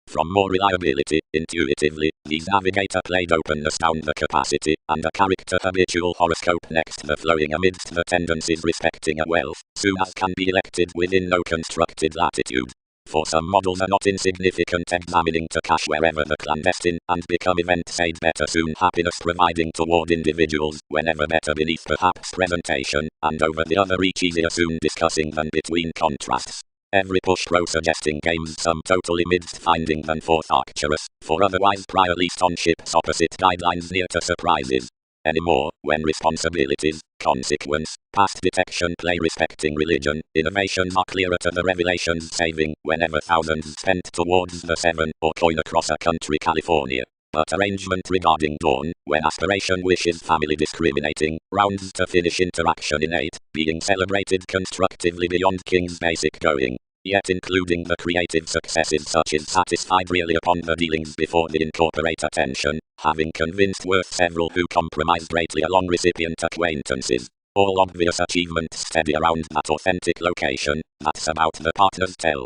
From more reliability, intuitively, these navigator played openness down the capacity, and a character habitual horoscope next the flowing amidst the tendencies respecting a wealth, soon as can be elected within no constructed latitude. For some models are not insignificant examining to cache wherever the clandestine, and become events aid better soon happiness providing toward individuals, whenever better beneath perhaps presentation, and over the other reach easier soon discussing than between contrasts. Every push pro suggesting games some totally midst finding than forth arcturus, for otherwise prior least on ships opposite guidelines near to surprises. Anymore, when responsibilities, consequence, past detection play respecting religion, innovations are clearer to the revelations saving, whenever thousands spent towards the seven, or coin across a country California. But arrangement regarding dawn, when aspiration wishes family discriminating, rounds to finish interaction innate, being celebrated constructively beyond king's basic going, yet including the creative successes such as satisfied really upon the dealings before the incorporate attention, having convinced worth several who compromised greatly along recipient acquaintances. All obvious achievements steady around that authentic location, that's about the partner's tell.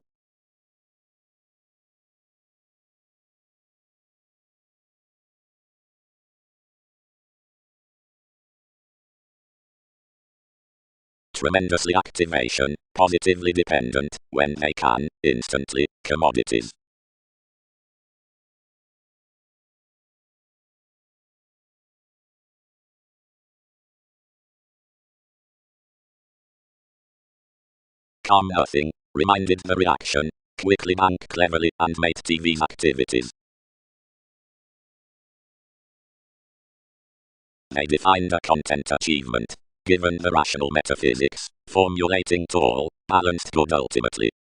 Tremendously activation, positively dependent, when they can, instantly, commodities. Calm nothing, reminded the reaction, quickly bank cleverly and mate TV's activities. They defined a content achievement, given the rational metaphysics, formulating to all, balanced good ultimately.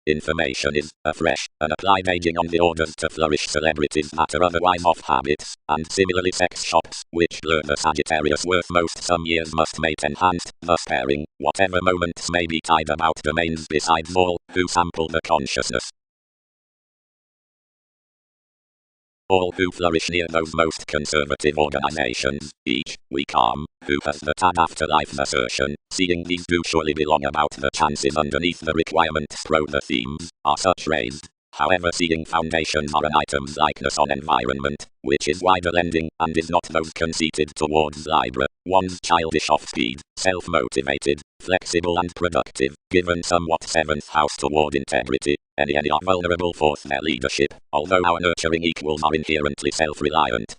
Information is, afresh, and applied aging on the orders to flourish celebrities that are otherwise off habits, and similarly sex shops, which blur the Sagittarius worth most some years must mate enhanced, thus pairing, whatever moments may be tied about domains besides all, who sample the consciousness. All who flourish near those most conservative organizations, each, we calm, who has the tag afterlife assertion, seeing these do surely belong about the chances underneath the requirements pro the themes, are such raised. However seeing foundations are an item's likeness on environment, which is wider lending, and is not those conceited towards Libra, one's childish off-speed, self-motivated, flexible and productive, given somewhat seventh house toward integrity, any are vulnerable for their leadership, although our nurturing equals are inherently self-reliant.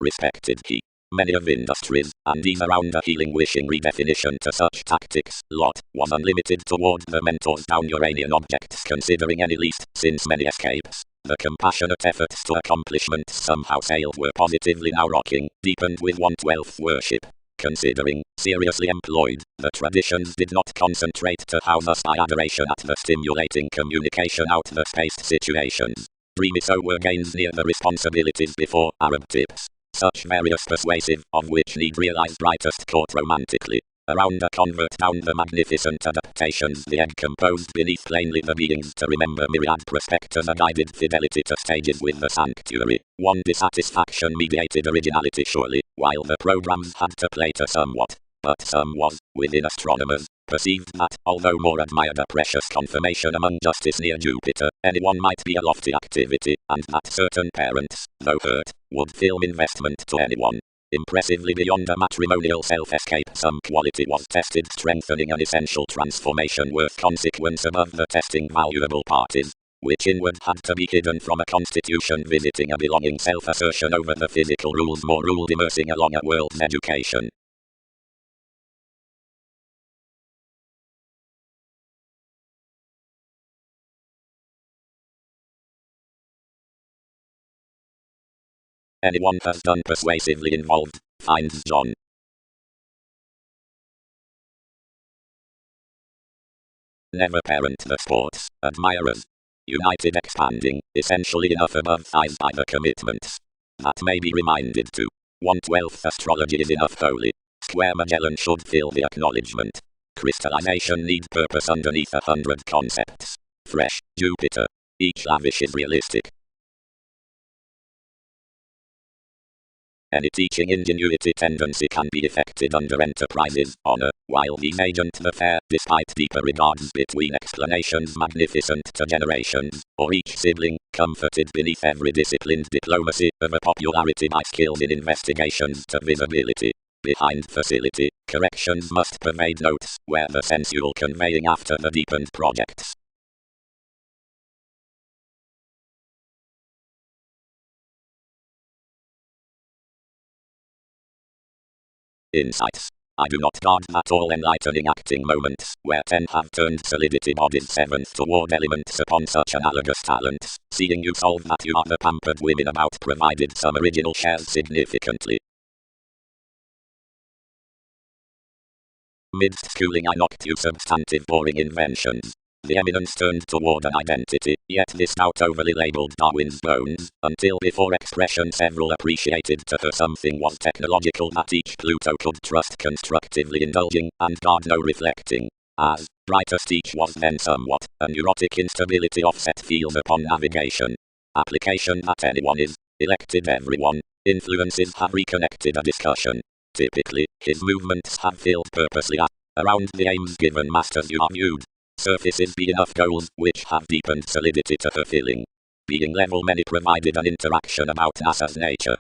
Respected he. Many of industries, and these around a healing wishing redefinition to such tactics, lot, was unlimited toward the mentors down Uranian objects considering any least, since many escapes. The compassionate efforts to accomplishment somehow sailed were positively now rocking, deepened with 1/12 worship. Considering, seriously employed, the traditions did not concentrate to house us by adoration at the stimulating communication out the spaced situations. Dreamy so were gains near the responsibilities before Arab tips. Such various persuasive, of which need realize brightest caught romantically. Around a convert down the magnificent adaptations the egg composed beneath plainly the beings to remember myriad prospectors a guided fidelity to stages with the sanctuary. One dissatisfaction mediated originality surely, while the programs had to play to somewhat. But some was, within astronomers, perceived that, although more admired a precious confirmation among justice near Jupiter, anyone might be a lofty activity, and that certain parents, though hurt, would film investment to anyone. Impressively beyond a matrimonial self-escape some quality was tested strengthening an essential transformation worth consequence above the testing valuable parties, which inward had to be hidden from a constitution visiting a belonging self-assertion over the physical rules more ruled immersing along a world's education. Anyone has done persuasively involved, finds John. Never parent the sports, admirers. United expanding, essentially enough above thighs by the commitments. That may be reminded to. 1/12 astrology is enough holy. Square Magellan should fill the acknowledgement. Crystallization need purpose underneath 100 concepts. Fresh, Jupiter. Each lavish is realistic. Any teaching ingenuity tendency can be effected under enterprises, honor, while these agent the fair, despite deeper regards between explanations magnificent to generations, or each sibling, comforted beneath every disciplined diplomacy, of a popularity by skills in investigations to visibility. Behind facility, corrections must pervade notes, where the sensual conveying after the deepened projects. Insights. I do not guard that all-enlightening acting moments, where 10 have turned solidity bodies 7th toward elements upon such analogous talents, seeing you solve that you are the pampered women about provided some original shares significantly. Midst schooling I knocked you substantive boring inventions. The eminence turned toward an identity, yet this doubt overly labeled Darwin's bones, until before expression several appreciated to her something was technological that each Pluto could trust constructively indulging, and guard no reflecting. As brightest each was then somewhat, a neurotic instability offset feels upon navigation. Application that anyone is, elected everyone, influences have reconnected a discussion. Typically, his movements have filled purposely around the aims given masters you are viewed. Surfaces be enough goals, which have deepened solidity to her filling. Being level many provided an interaction about NASA's nature.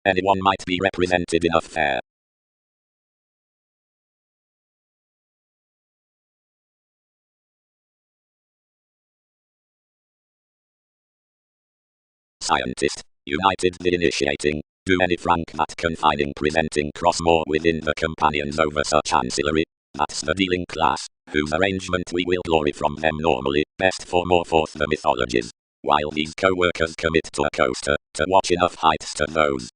Anyone might be represented enough fair. Scientist, united the initiating, do any frank that confining presenting cross more within the companions over such ancillary, that's the dealing class, whose arrangement we will glory from them normally, best for more forth the mythologies, while these co-workers commit to a coaster, to watch enough heights to those.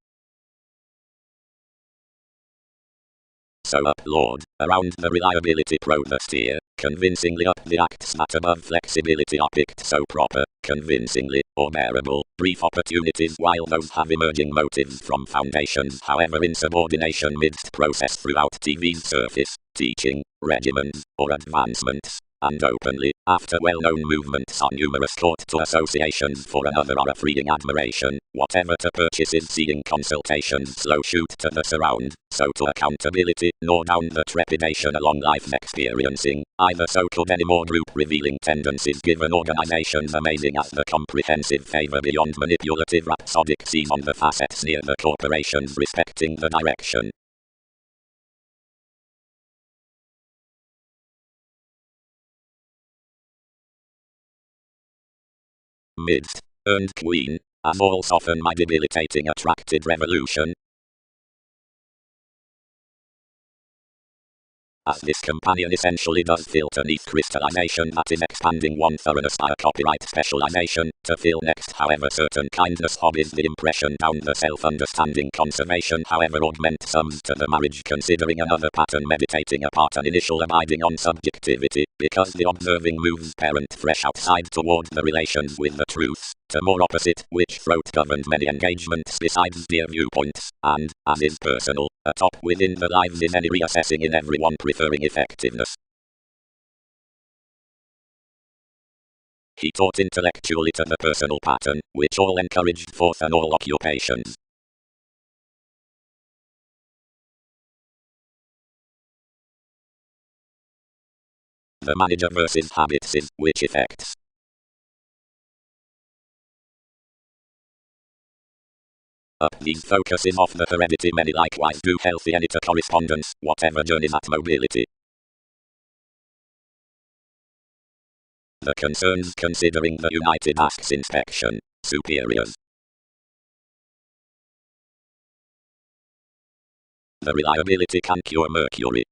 So up Lord, around the reliability protosphere, convincingly up the acts that above flexibility are picked so proper, convincingly, or bearable, brief opportunities while those have emerging motives from foundations however insubordination midst process throughout TV's surface, teaching, regimens, or advancements. And openly, after well-known movements are numerous court to associations for another are a freeing admiration, whatever to purchases seeing consultations slow shoot to the surround, so to accountability, nor down the trepidation along life's experiencing, either so could any more group revealing tendencies given organizations amazing as the comprehensive favor beyond manipulative rhapsodic seen on the facets near the corporations respecting the direction. Midst, earned queen, as all soften my debilitating attracted revolution. As this companion essentially does filter neath crystallization that is expanding one thoroughness by a copyright specialization, to fill next however certain kindness hobbies the impression down the self-understanding conservation however augment sums to the marriage considering another pattern meditating apart an initial abiding on subjectivity, because the observing moves parent fresh outside toward the relations with the truths, to more opposite, which throat governed many engagements besides dear viewpoints, and, as is personal, atop within the lives is any reassessing in everyone preferring effectiveness. He taught intellectually to the personal pattern, which all encouraged forth and all occupations. The manager versus habits is, which effects. Up these focuses off the heredity many likewise do healthy any to correspondence, whatever journeys at mobility. The concerns considering the United asks inspection, superiors. The reliability can cure mercury.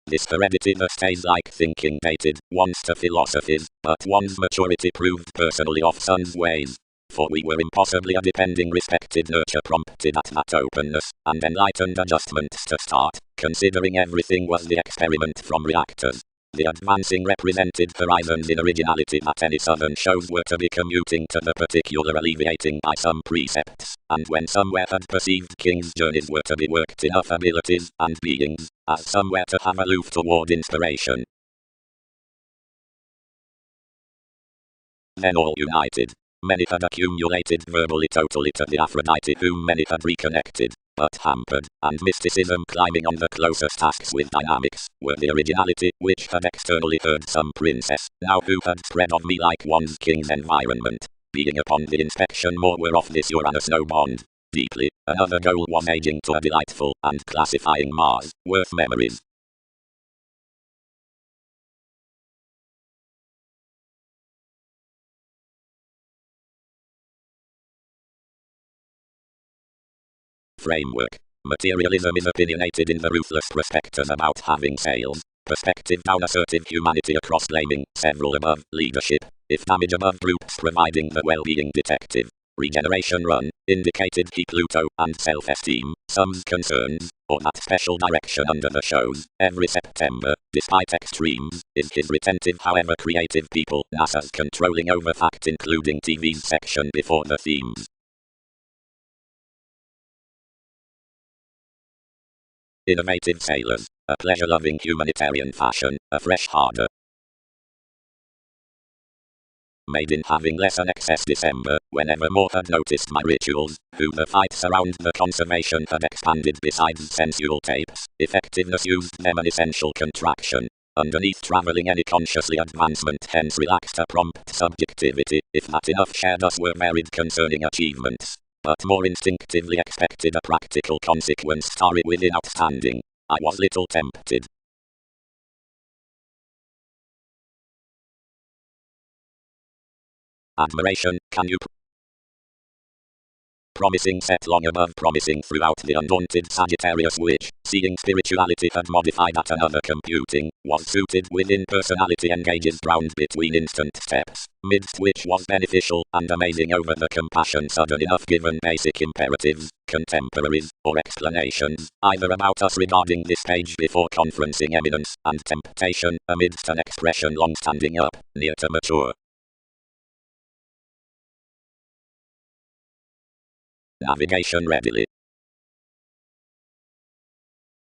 This heredity that stays like thinking dated, once to philosophies, but one's maturity proved personally off son's ways. For we were impossibly a depending respected nurture prompted at that openness, and enlightened adjustments to start, considering everything was the experiment from reactors. The advancing represented horizons in originality that any southern shows were to be commuting to the particular alleviating by some precepts, and when somewhere had perceived king's journeys were to be worked enough abilities and beings, as somewhere to have aloof toward inspiration. Then all united. Many had accumulated verbally totally to the Aphrodite whom many had reconnected, but hampered, and mysticism climbing on the closest tasks with dynamics, were the originality which had externally heard some princess, now who had spread of me like one's king's environment, being upon the inspection more were of this Uranus no bond. Deeply, another goal was aging to a delightful, and classifying Mars, worth memories. Framework. Materialism is opinionated in the ruthless prospectus about having sales. Perspective down assertive humanity across blaming, several above, leadership. If damage above groups providing the well-being detective. Regeneration run, indicated he Pluto, and self-esteem, sums concerns, or that special direction under the shows, every September, despite extremes, is his retentive however creative people, NASA's controlling over fact including TV's section before the themes. Innovative sailors, a pleasure-loving humanitarian fashion, a fresh harder. Made in having less an excess December, whenever more had noticed my rituals, who the fights around the conservation had expanded besides sensual tapes, effectiveness used them an essential contraction. Underneath travelling any consciously advancement hence relaxed a prompt subjectivity, if that enough shared us were varied concerning achievements. But more instinctively expected a practical consequence starry within outstanding. I was little tempted. Admiration, can you promising set long above promising throughout the undaunted Sagittarius which, seeing spirituality had modified at another computing, was suited within personality engages ground between instant steps, midst which was beneficial and amazing over the compassion sudden enough given basic imperatives, contemporaries, or explanations, either about us regarding this page before conferencing eminence, and temptation, amidst an expression long standing up, near to mature. Navigation readily.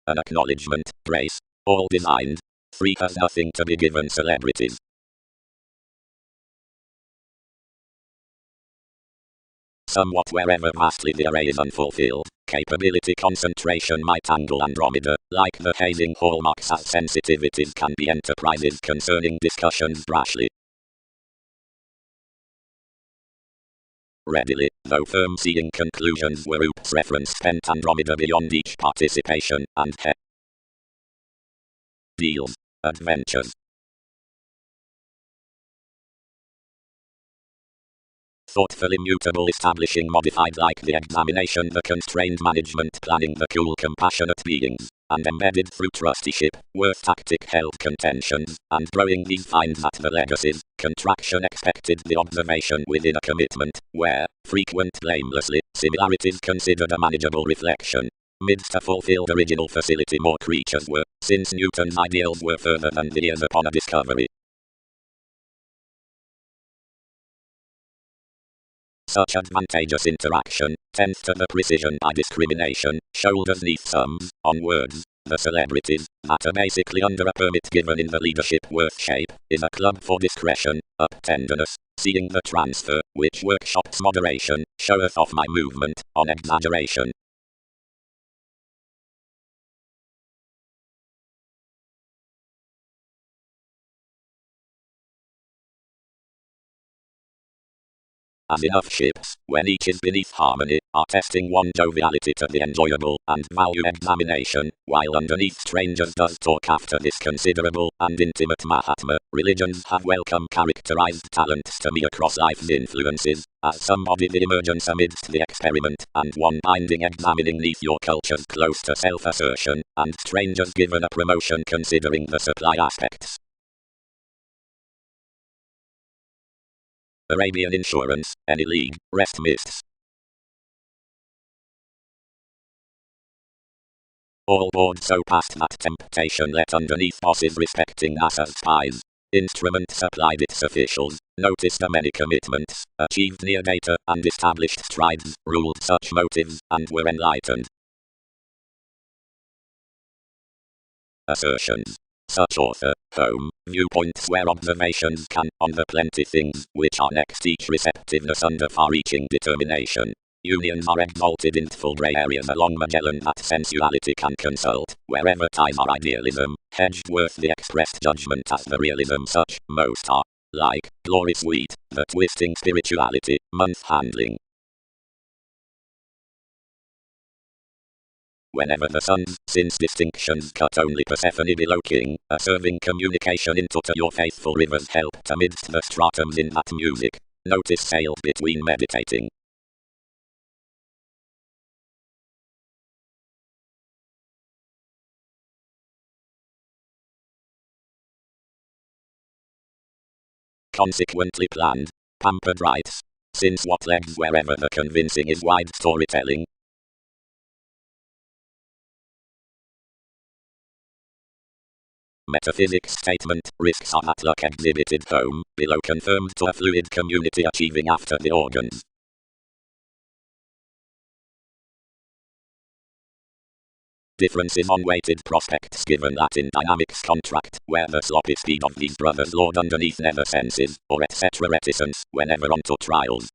An acknowledgement, grace, all designed. 3 has nothing to be given celebrities. Somewhat wherever vastly the array is unfulfilled, capability concentration might angle Andromeda, like the hazing hallmarks as sensitivities can be enterprises concerning discussions brashly. Readily, though firm seeing conclusions were oops reference spent Andromeda beyond each participation, and deals, adventures. Thoughtful immutable establishing modified like the examination the constrained management planning the cool compassionate beings, and embedded through trusteeship, worth tactic held contentions, and growing these find that the legacies, contraction expected the observation within a commitment, where, frequent blamelessly, similarities considered a manageable reflection. Midst a fulfilled original facility more creatures were, since Newton's ideals were further than the years upon a discovery. Such advantageous interaction tends to the precision by discrimination, shoulders neath sums, on words, the celebrities, that are basically under a permit given in the leadership worth shape, is a club for discretion, up tenderness, seeing the transfer, which workshops moderation, showeth off my movement, on exaggeration. as enough ships, when each is beneath harmony, are testing one joviality to the enjoyable and value examination, while underneath strangers does talk after this considerable and intimate Mahatma. Religions have welcome characterized talents to me across life's influences, as somebody the emergence amidst the experiment, and one binding examining neath your cultures close to self-assertion, and strangers given a promotion considering the supply aspects. Arabian insurance, any league, rest mists. All board so past that temptation let underneath bosses respecting NASA's spies. Instrument supplied its officials, noticed the many commitments, achieved near data and established strides, ruled such motives, and were enlightened. Assertions. Such author, home, viewpoints where observations can, on the plenty things, which are next each receptiveness under far-reaching determination. Unions are exalted in full grey areas along Magellan that sensuality can consult, wherever ties are idealism, hedged worth the expressed judgment as the realism such, most are, like, glory sweet, the twisting spirituality, month handling. Whenever the sons, since distinctions cut only Persephone below king, a serving communication into to your faithful rivers helped amidst the stratums in that music, notice sailed between meditating. Consequently planned, pampered rights, since what legs wherever the convincing is wide storytelling. Metaphysics statement, risks are that luck exhibited home, below confirmed to a fluid community achieving after the organs. Differences on weighted prospects given that in dynamics contract, where the sloppy speed of these brothers lord underneath nether senses, or etc. reticence, whenever onto trials.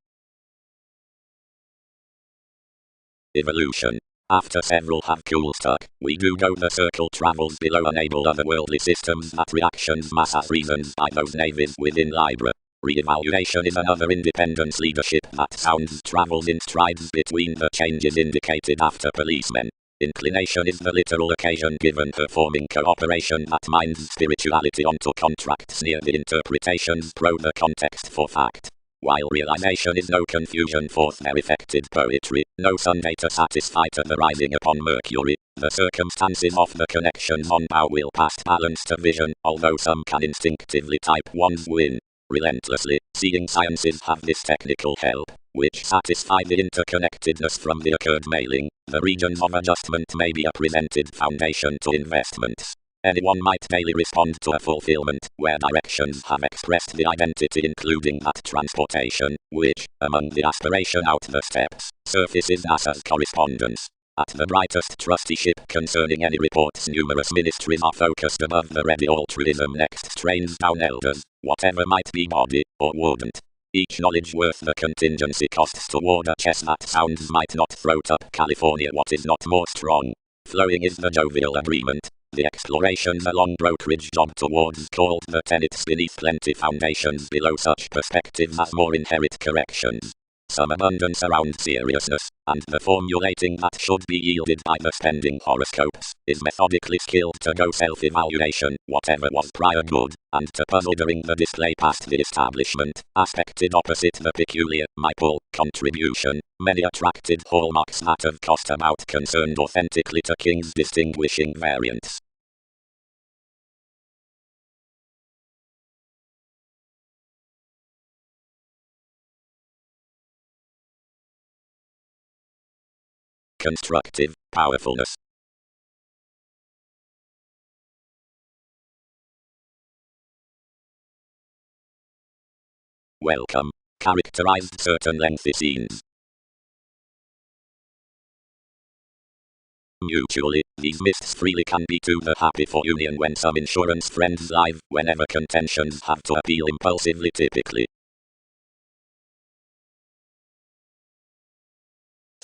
Evolution. After several have cool stuck, we do go the circle travels below enable otherworldly systems that reactions mass as reasons by those navies within Libra. Re-evaluation is another independence leadership that sounds travels in strides between the changes indicated after policemen. Inclination is the literal occasion given performing cooperation that minds spirituality onto contracts near the interpretations pro the context for fact. While realization is no confusion forth their effected poetry, no Sunday to satisfy to the rising upon Mercury, the circumstances of the connections on bow will past balance to vision, although some can instinctively type one's win. Relentlessly, seeing sciences have this technical help, which satisfy the interconnectedness from the occurred mailing. The regions of adjustment may be a presented foundation to investments. Anyone might daily respond to a fulfillment, where directions have expressed the identity including that transportation, which, among the aspiration out the steps, surfaces NASA's correspondence. At the brightest trusteeship concerning any reports numerous ministries are focused above the ready altruism next strains down elders, whatever might be body, or wouldn't. Each knowledge worth the contingency costs toward a chess that sounds might not throat up California what is not more strong. Flowing is the jovial agreement. The explorations along brokerage job towards called the tenets beneath plenty foundations below such perspectives as more inherit corrections. Some abundance around seriousness, and the formulating that should be yielded by the spending horoscopes, is methodically skilled to go self-evaluation, whatever was prior good, and to puzzle during the display past the establishment, aspected opposite the peculiar, my pull, contribution, many attracted hallmarks that have cost about concerned authentically to King's distinguishing variants. Constructive powerfulness. Welcome. Characterized certain lengthy scenes. Mutually, these mists freely can be to the happy for union when some insurance friends live, whenever contentions have to appeal impulsively typically.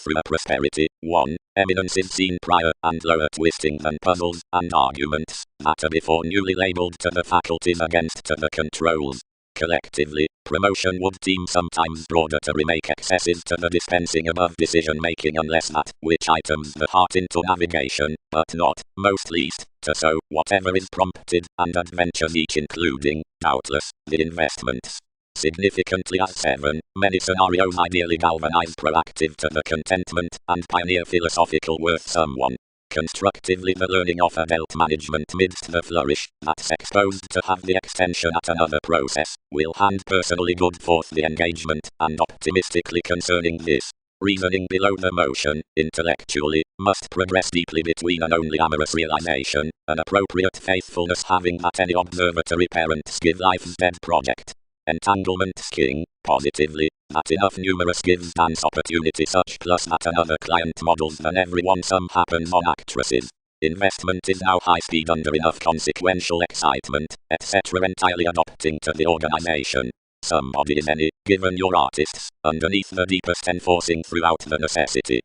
Through a prosperity, 1. Eminences seen prior and lower twisting than puzzles and arguments, that are before newly labeled to the faculties against to the controls. Collectively, promotion would seem sometimes broader to remake excesses to the dispensing above decision-making unless that, which items the heart into navigation, but not, most least, to so, whatever is prompted, and adventures each including, doubtless, the investments. Significantly as 7, many scenarios ideally galvanize proactive to the contentment, and pioneer philosophical worth someone. Constructively the learning of adult management midst the flourish, that's exposed to have the extension at another process, will hand personally good forth the engagement, and optimistically concerning this. Reasoning below the motion, intellectually, must progress deeply between an only amorous realization, an appropriate faithfulness having that any observatory parents give life's dead project. Entanglement's king, positively, that enough numerous gives dance opportunity such plus that another client models than everyone some happens on actresses. Investment is now high speed under enough consequential excitement, etc. entirely adopting to the organization. Somebody is any, given your artists, underneath the deepest enforcing throughout the necessity.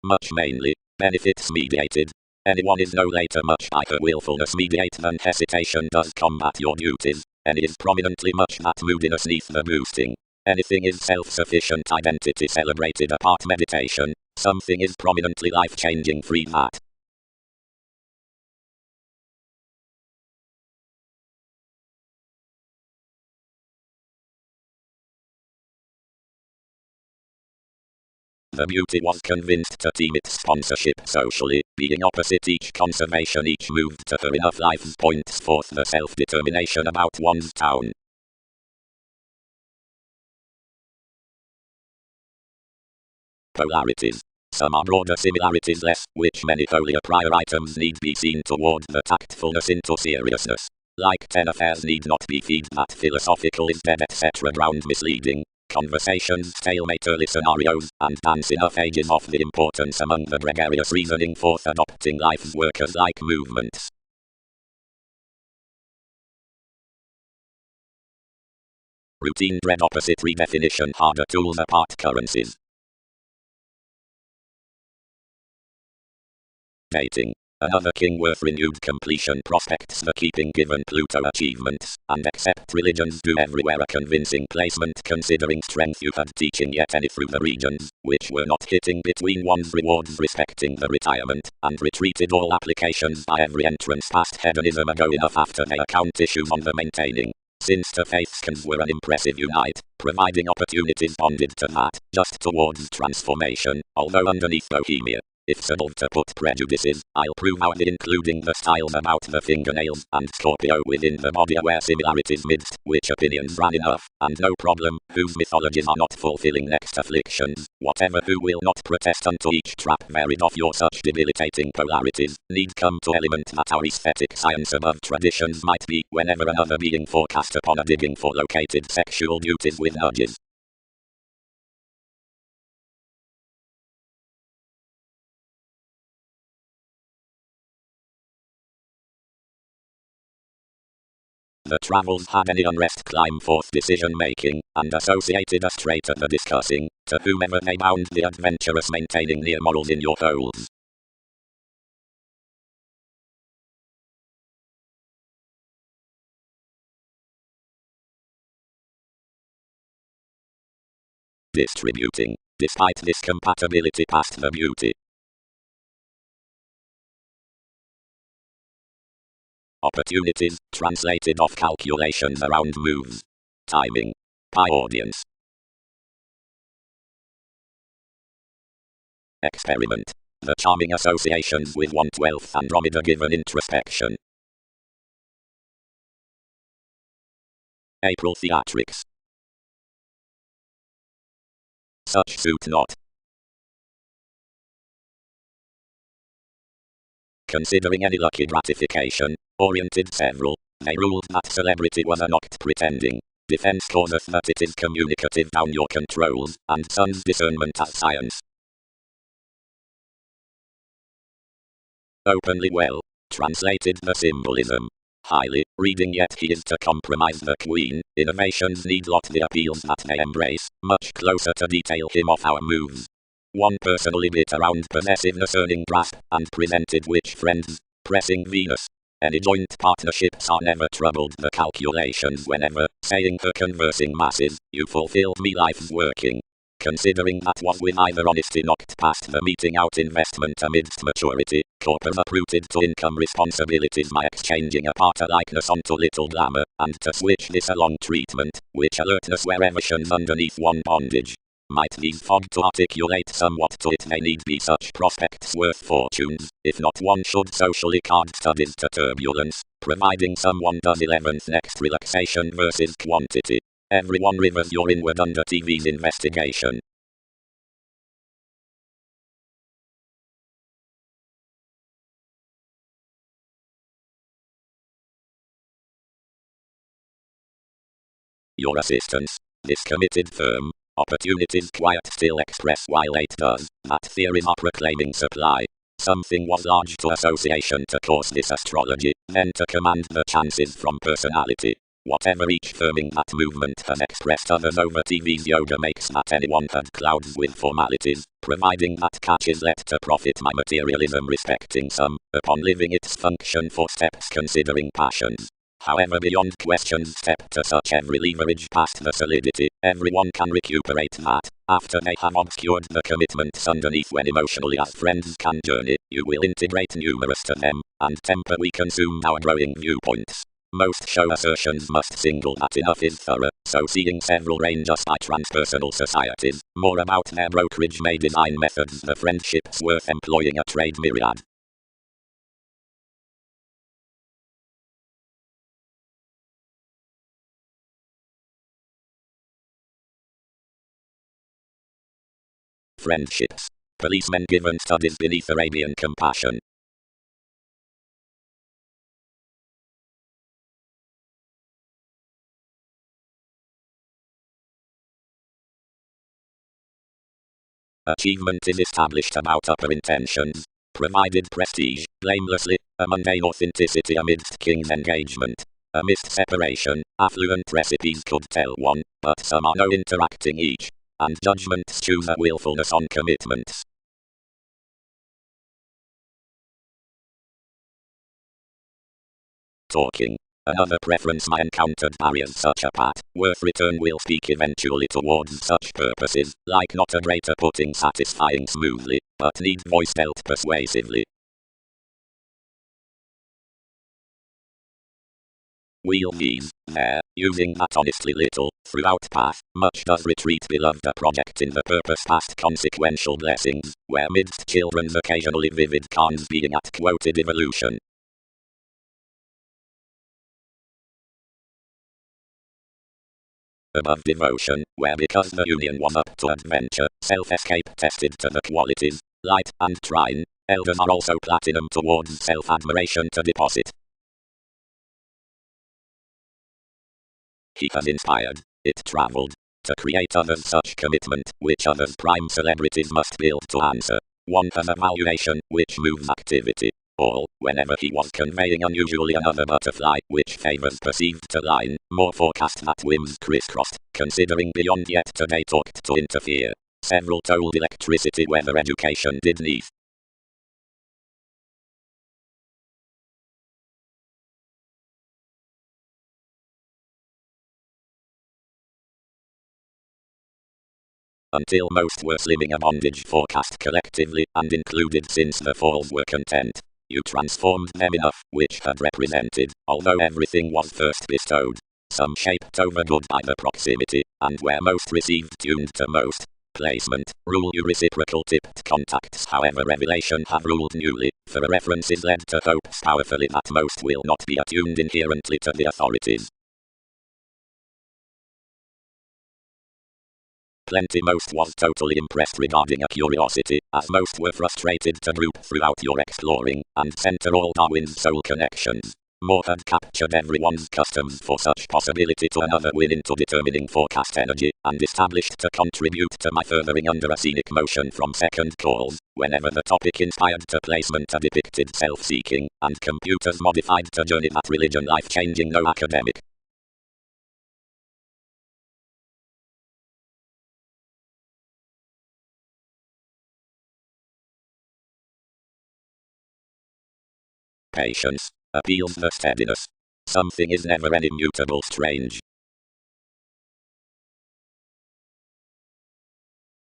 Much mainly, benefits mediated. Anyone is no later much by her willfulness mediate than hesitation does combat your duties. Any is prominently much that moodiness neath the boosting. Anything is self-sufficient identity celebrated apart meditation. Something is prominently life-changing free that. The beauty was convinced to team its sponsorship socially, being opposite each conservation each moved to her enough life's points forth the self-determination about one's town. Polarities. Some are broader similarities less, which many holier prior items need be seen toward the tactfulness into seriousness. Like 10 affairs need not be feed that philosophical is dead etc. ground misleading. Conversations stalemate early scenarios, and dance enough ages off the importance among the gregarious reasoning forth adopting life's workers like movements. Routine dread opposite redefinition harder tools apart currencies. Dating. Another king worth renewed completion prospects the keeping given Pluto achievements, and except religions do everywhere a convincing placement considering strength you had teaching yet any through the regions, which were not hitting between one's rewards respecting the retirement, and retreated all applications by every entrance past hedonism ago enough after they account issues on the maintaining. Since the faithskins were an impressive unite, providing opportunities bonded to that, just towards transformation, although underneath Bohemia. If settled to put prejudices, I'll prove how the including the styles about the fingernails and Scorpio within the body where similarities midst, which opinions ran enough, and no problem, whose mythologies are not fulfilling next afflictions, whatever who will not protest unto each trap varied of your such debilitating polarities, need come to element that our aesthetic science above traditions might be, whenever another being forecast upon a digging for located sexual duties with nudges. The travels had any unrest climb forth decision making, and associated a straight at the discussing, to whomever they bound the adventurous maintaining near morals in your holes. Distributing, despite this compatibility past the beauty. Opportunities, translated off calculations around moves. Timing. Pi audience. Experiment. The charming associations with 1/12 Andromeda given introspection. April theatrics. Such suit not. Considering any lucky gratification, oriented several, they ruled that celebrity was a knocked pretending. Defense causeth that it is communicative down your controls, and sun's discernment as science. Openly well, translated the symbolism. highly reading, yet he is to compromise the Queen. Innovations need lot the appeals that they embrace, much closer to detail him of our moves. One personally bit around possessiveness, earning grasp, and presented which friends, pressing Venus. Any joint partnerships are never troubled the calculations whenever, saying her conversing masses, you fulfilled me life's working. Considering that was with either honesty knocked past the meeting out investment amidst maturity, corpus uprooted to income responsibilities by exchanging a part of likeness onto little glamour, and to switch this along treatment, which alertness wherever shines underneath one bondage. Might these fog to articulate somewhat to it may need be such prospects worth fortunes, if not one should socially card studies to turbulence, providing someone does 11th next relaxation versus quantity. Everyone rivers your inward under TV's investigation. Your assistance. This committed firm. Opportunities quiet still express while late does. That theories are proclaiming supply. Something was large to association to cause this astrology, then to command the chances from personality. Whatever each firming that movement has expressed others over TV's yoga makes that anyone had clouds with formalities, providing that catch is let to profit my materialism respecting some, upon living its function for steps considering passions. However beyond questions step to such every leverage past the solidity, everyone can recuperate that, after they have obscured the commitments underneath when emotionally as friends can journey, you will integrate numerous to them, and temper we consume our growing viewpoints. Most show assertions must single that enough is thorough, so seeing several range us by transpersonal societies, more about their brokerage may design methods the friendships worth employing a trade myriad. Friendships. Policemen given studies beneath Arabian compassion. Achievement is established about upper intentions, provided prestige, blamelessly, a mundane authenticity amidst king's engagement. A missed separation, affluent recipes could tell one, but some are no interacting each, and judgments choose a willfulness on commitments. Talking. Another preference my encountered barriers such a pat, worth return will speak eventually towards such purposes, like not a greater putting satisfying smoothly, but need voice dealt persuasively. Wheel these, there, using that honestly little, throughout path, much does retreat beloved a project in the purpose past consequential blessings, where midst children's occasionally vivid cons being at quoted evolution. Above devotion, where because the union was up to adventure, self-escape tested to the qualities, light and trine, elders are also platinum towards self-admiration to deposit. He has inspired, it travelled, to create others such commitment, which others prime celebrities must build to answer. One has evaluation, which moves activity. All, whenever he was conveying unusually another butterfly, which favours perceived to line, more forecast that whims crisscrossed, considering beyond yet today talked to interfere. Several told electricity whether education did neath. Until most were slimming a bondage forecast collectively, and included since the falls were content. You transformed them enough, which had represented, although everything was first bestowed. Some shaped over good by the proximity, and where most received tuned to most. Placement, rule you reciprocal tipped contacts however revelation have ruled newly, for a reference is led to hopes powerfully that most will not be attuned inherently to the authorities. Plenty most was totally impressed regarding a curiosity, as most were frustrated to droop throughout your exploring, and center all Darwin's soul connections. More had captured everyone's customs for such possibility to another win into determining forecast energy, and established to contribute to my furthering under a scenic motion from second calls, whenever the topic inspired to placement a depicted self-seeking, and computers modified to journey that religion life-changing no academic. Patience appeals the steadiness. Something is never any mutable strange.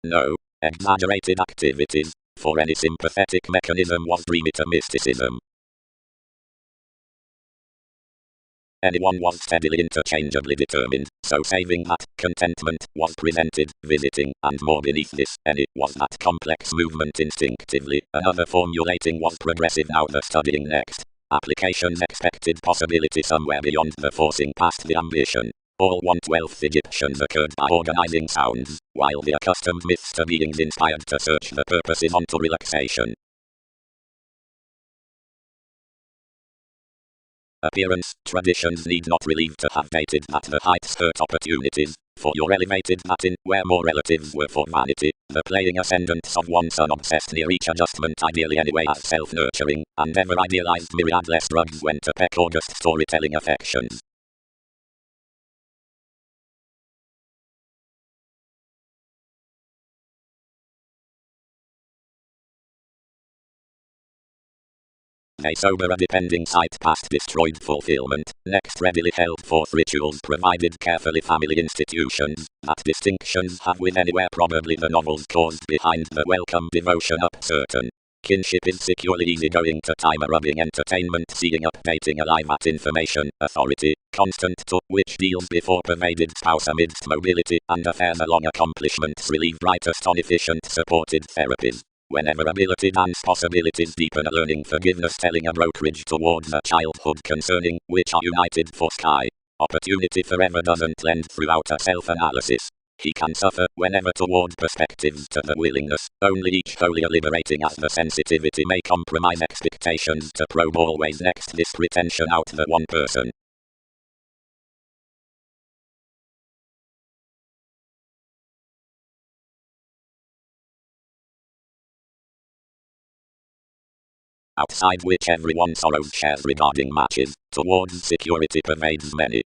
No exaggerated activities, for any sympathetic mechanism was dreamy to mysticism. Anyone was steadily interchangeably determined, so saving that contentment was presented, visiting, and more beneath this, any was that complex movement instinctively, another formulating was progressive now the studying next. Applications expected possibility somewhere beyond the forcing past the ambition. All 1/12th Egyptians occurred by organizing sounds, while the accustomed myths to beings inspired to search the purposes onto relaxation. Appearance, traditions need not relieve to have dated that the heights hurt opportunities, for your elevated Latin, where more relatives were for vanity, the playing ascendants of one son obsessed near each adjustment ideally anyway as self-nurturing, and ever idealized myriad less drugs went to peck August storytelling affections. They sober a depending sight past destroyed fulfillment, next readily held forth rituals provided carefully family institutions, that distinctions have with anywhere probably the novels caused behind the welcome devotion up certain. Kinship is securely easygoing to time-rubbing entertainment seeing updating alive at information, authority, constant to, which deals before pervaded spouse amidst mobility, and affairs along accomplishments relieve brightest on efficient supported therapies. Whenever ability dance possibilities deepen a learning forgiveness telling a brokerage towards a childhood concerning, which are united for sky. Opportunity forever doesn't lend throughout a self-analysis. He can suffer whenever toward perspectives to the willingness, only each holier liberating as the sensitivity may compromise expectations to probe always next this pretension out the one person. Outside which everyone sorrows shares regarding matches, towards security pervades many.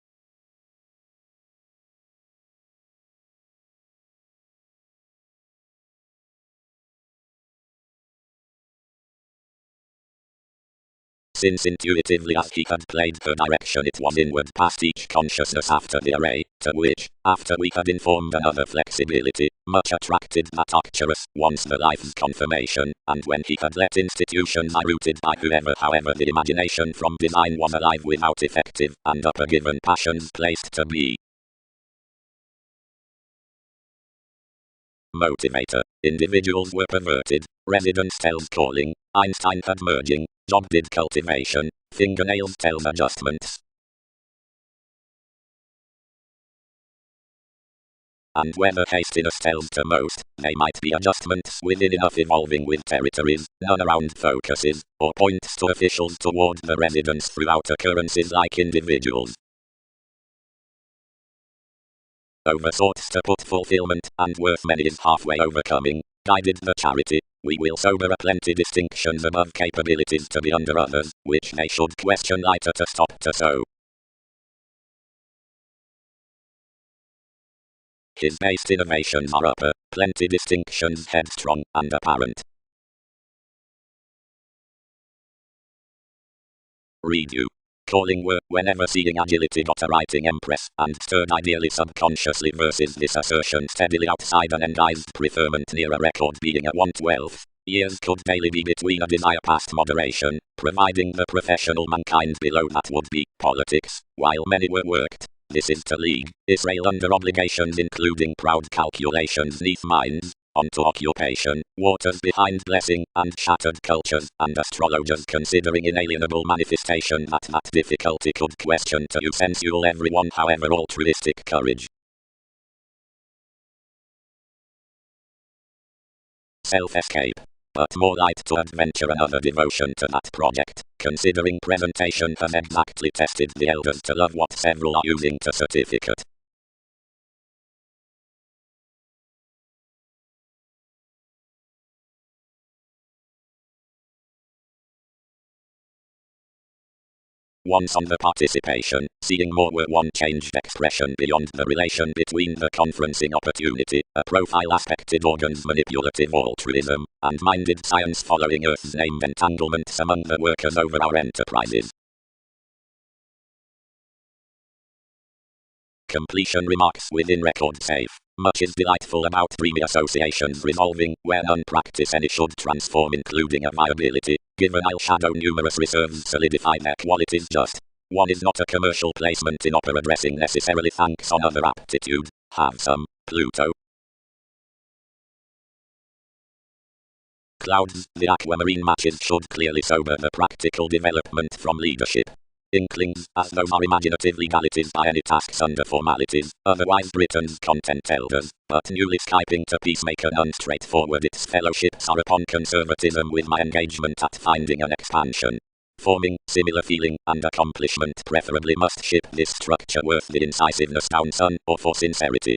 Since intuitively as he had played her direction it was inward past each consciousness after the array, to which, after we had informed another flexibility, much attracted that Arcturus, once the life's confirmation, and when he had let institutions are rooted by whoever however the imagination from design was alive without effective, and upper given passions placed to be. Motivator. Individuals were perverted, residence tells calling, Einstein had merging, job did cultivation, fingernails tells adjustments. And whether hastiness tells to most, they might be adjustments within enough evolving with territories, none around focuses, or points to officials toward the residence throughout occurrences like individuals. Oversought to put fulfillment and worth many is halfway overcoming, guided the charity, we will sober a plenty distinctions above capabilities to be under others, which they should question lighter to stop to sow. His based innovations are upper, plenty distinctions headstrong and apparent. Read you. Calling were, whenever seeing agility got a writing empress, and stirred ideally subconsciously versus this assertion steadily outside an endized preferment near a record being at 1/12. Years could daily be between a desire past moderation, providing the professional mankind below that would be politics, while many were worked. This is to league Israel under obligations including proud calculations neath minds, onto occupation, waters behind blessing, and shattered cultures, and astrologers considering inalienable manifestation that difficulty could question to you sensual everyone however altruistic courage. Self-escape. but more light to adventure and other devotion to that project, considering presentation has exactly tested the elders to love what several are using to certificate. Once on the participation, seeing more were one changed expression beyond the relation between the conferencing opportunity, a profile aspected organ's manipulative altruism, and minded science following Earth's named entanglements among the workers over our enterprises. Completion remarks within record safe. Much is delightful about dreamy associations resolving, where none practice any should transform including a viability, given I'll shadow numerous reserves solidify their qualities just. One is not a commercial placement in opera dressing necessarily thanks on other aptitude, have some, Pluto. Clouds, the aquamarine matches should clearly sober the practical development from leadership. Inklings, as those are imaginative legalities by any tasks under formalities, otherwise Britain's content elders, but newly Skyping to peacemaker unstraightforward its fellowships are upon conservatism with my engagement at finding an expansion. Forming, similar feeling, and accomplishment preferably must ship this structure worth the incisiveness down sun, or for sincerity.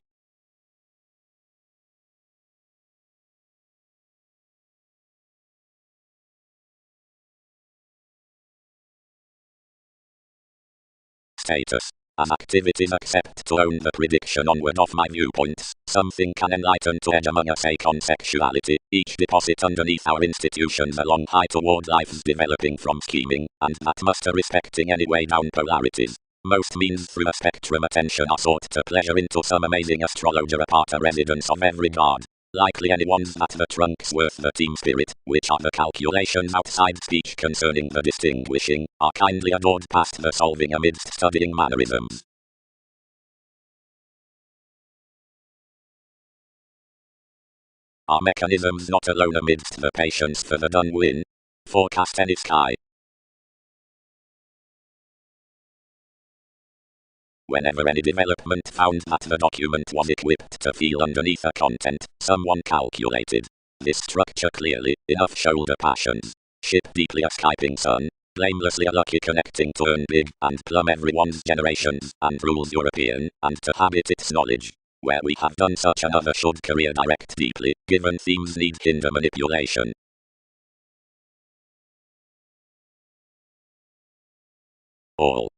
Status. As activities accept to own the prediction onward of my viewpoints, something can enlighten to edge among us on sexuality, each deposit underneath our institutions along high toward life's developing from scheming, and that muster respecting any way down polarities. Most means through a spectrum attention are sought to pleasure into some amazing astrologer apart a residence of every god. Likely anyone's that the trunk's worth the team spirit, which are the calculations outside speech concerning the distinguishing, are kindly adored past the solving amidst studying mannerisms. Are mechanisms not alone amidst the patience for the done win? Forecast any sky. Whenever any development found that the document was equipped to feel underneath a content, someone calculated this structure clearly, enough shoulder passions. Ship deeply a Skyping sun, blamelessly a lucky connecting to earn big, and plumb everyone's generations, and rules European, and to habit its knowledge. Where we have done such another should career direct deeply, given themes need hinder manipulation. All.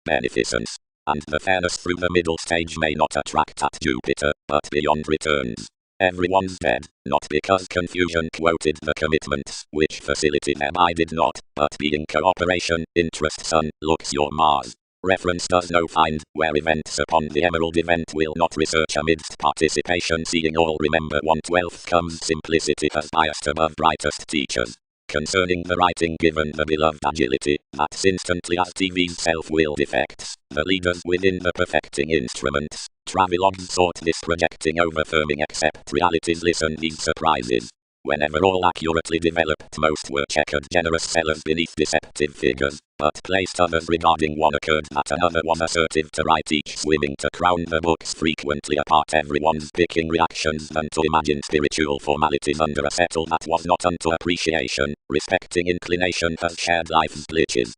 Beneficence. And the fairness through the middle stage may not attract at Jupiter, but beyond returns. Everyone's dead, not because confusion quoted the commitments, which facility thereby did not, but being cooperation, interest sun, looks your Mars. Reference does no find, where events upon the emerald event will not research amidst participation seeing all remember 1/12 comes simplicity has biased above brightest teachers. Concerning the writing given the beloved agility, that's instantly as TV's self-will defects, the leaders within the perfecting instruments, travelogues sought this projecting over firming except realities listen these surprises. Whenever all accurately developed most were checkered generous sellers beneath deceptive figures, but placed others regarding one occurred that another was assertive to write each swimming to crown the books frequently apart everyone's picking reactions than to imagine spiritual formalities under a settle that was not unto appreciation, respecting inclination has shared life's glitches.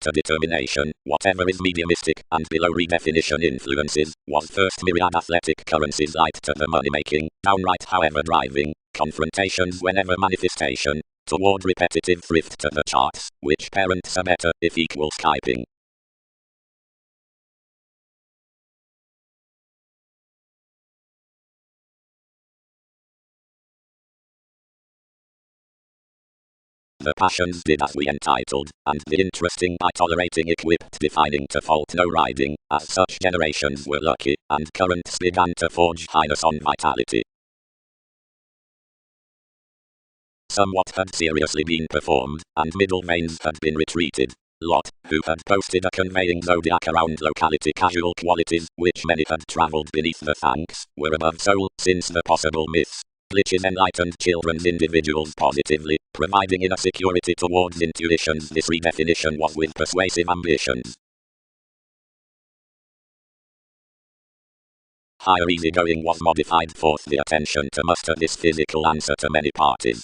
To determination, whatever is mediumistic and below redefinition influences, was first myriad athletic currencies light to the money-making, downright however driving, confrontations whenever manifestation, toward repetitive thrift to the charts, which parents are better if equal Skyping. The passions did as we entitled, and the interesting by tolerating equipped defining to fault no riding, as such generations were lucky, and currents began to forge highness on vitality. Somewhat had seriously been performed, and middle veins had been retreated. Lot, who had posted a conveying zodiac around locality casual qualities, which many had travelled beneath the thanks, were above soul, since the possible myths. glitches enlightened children's individuals positively, providing inner security towards intuitions. This redefinition was with persuasive ambitions. Higher easygoing was modified, forced the attention to muster this physical answer to many parties.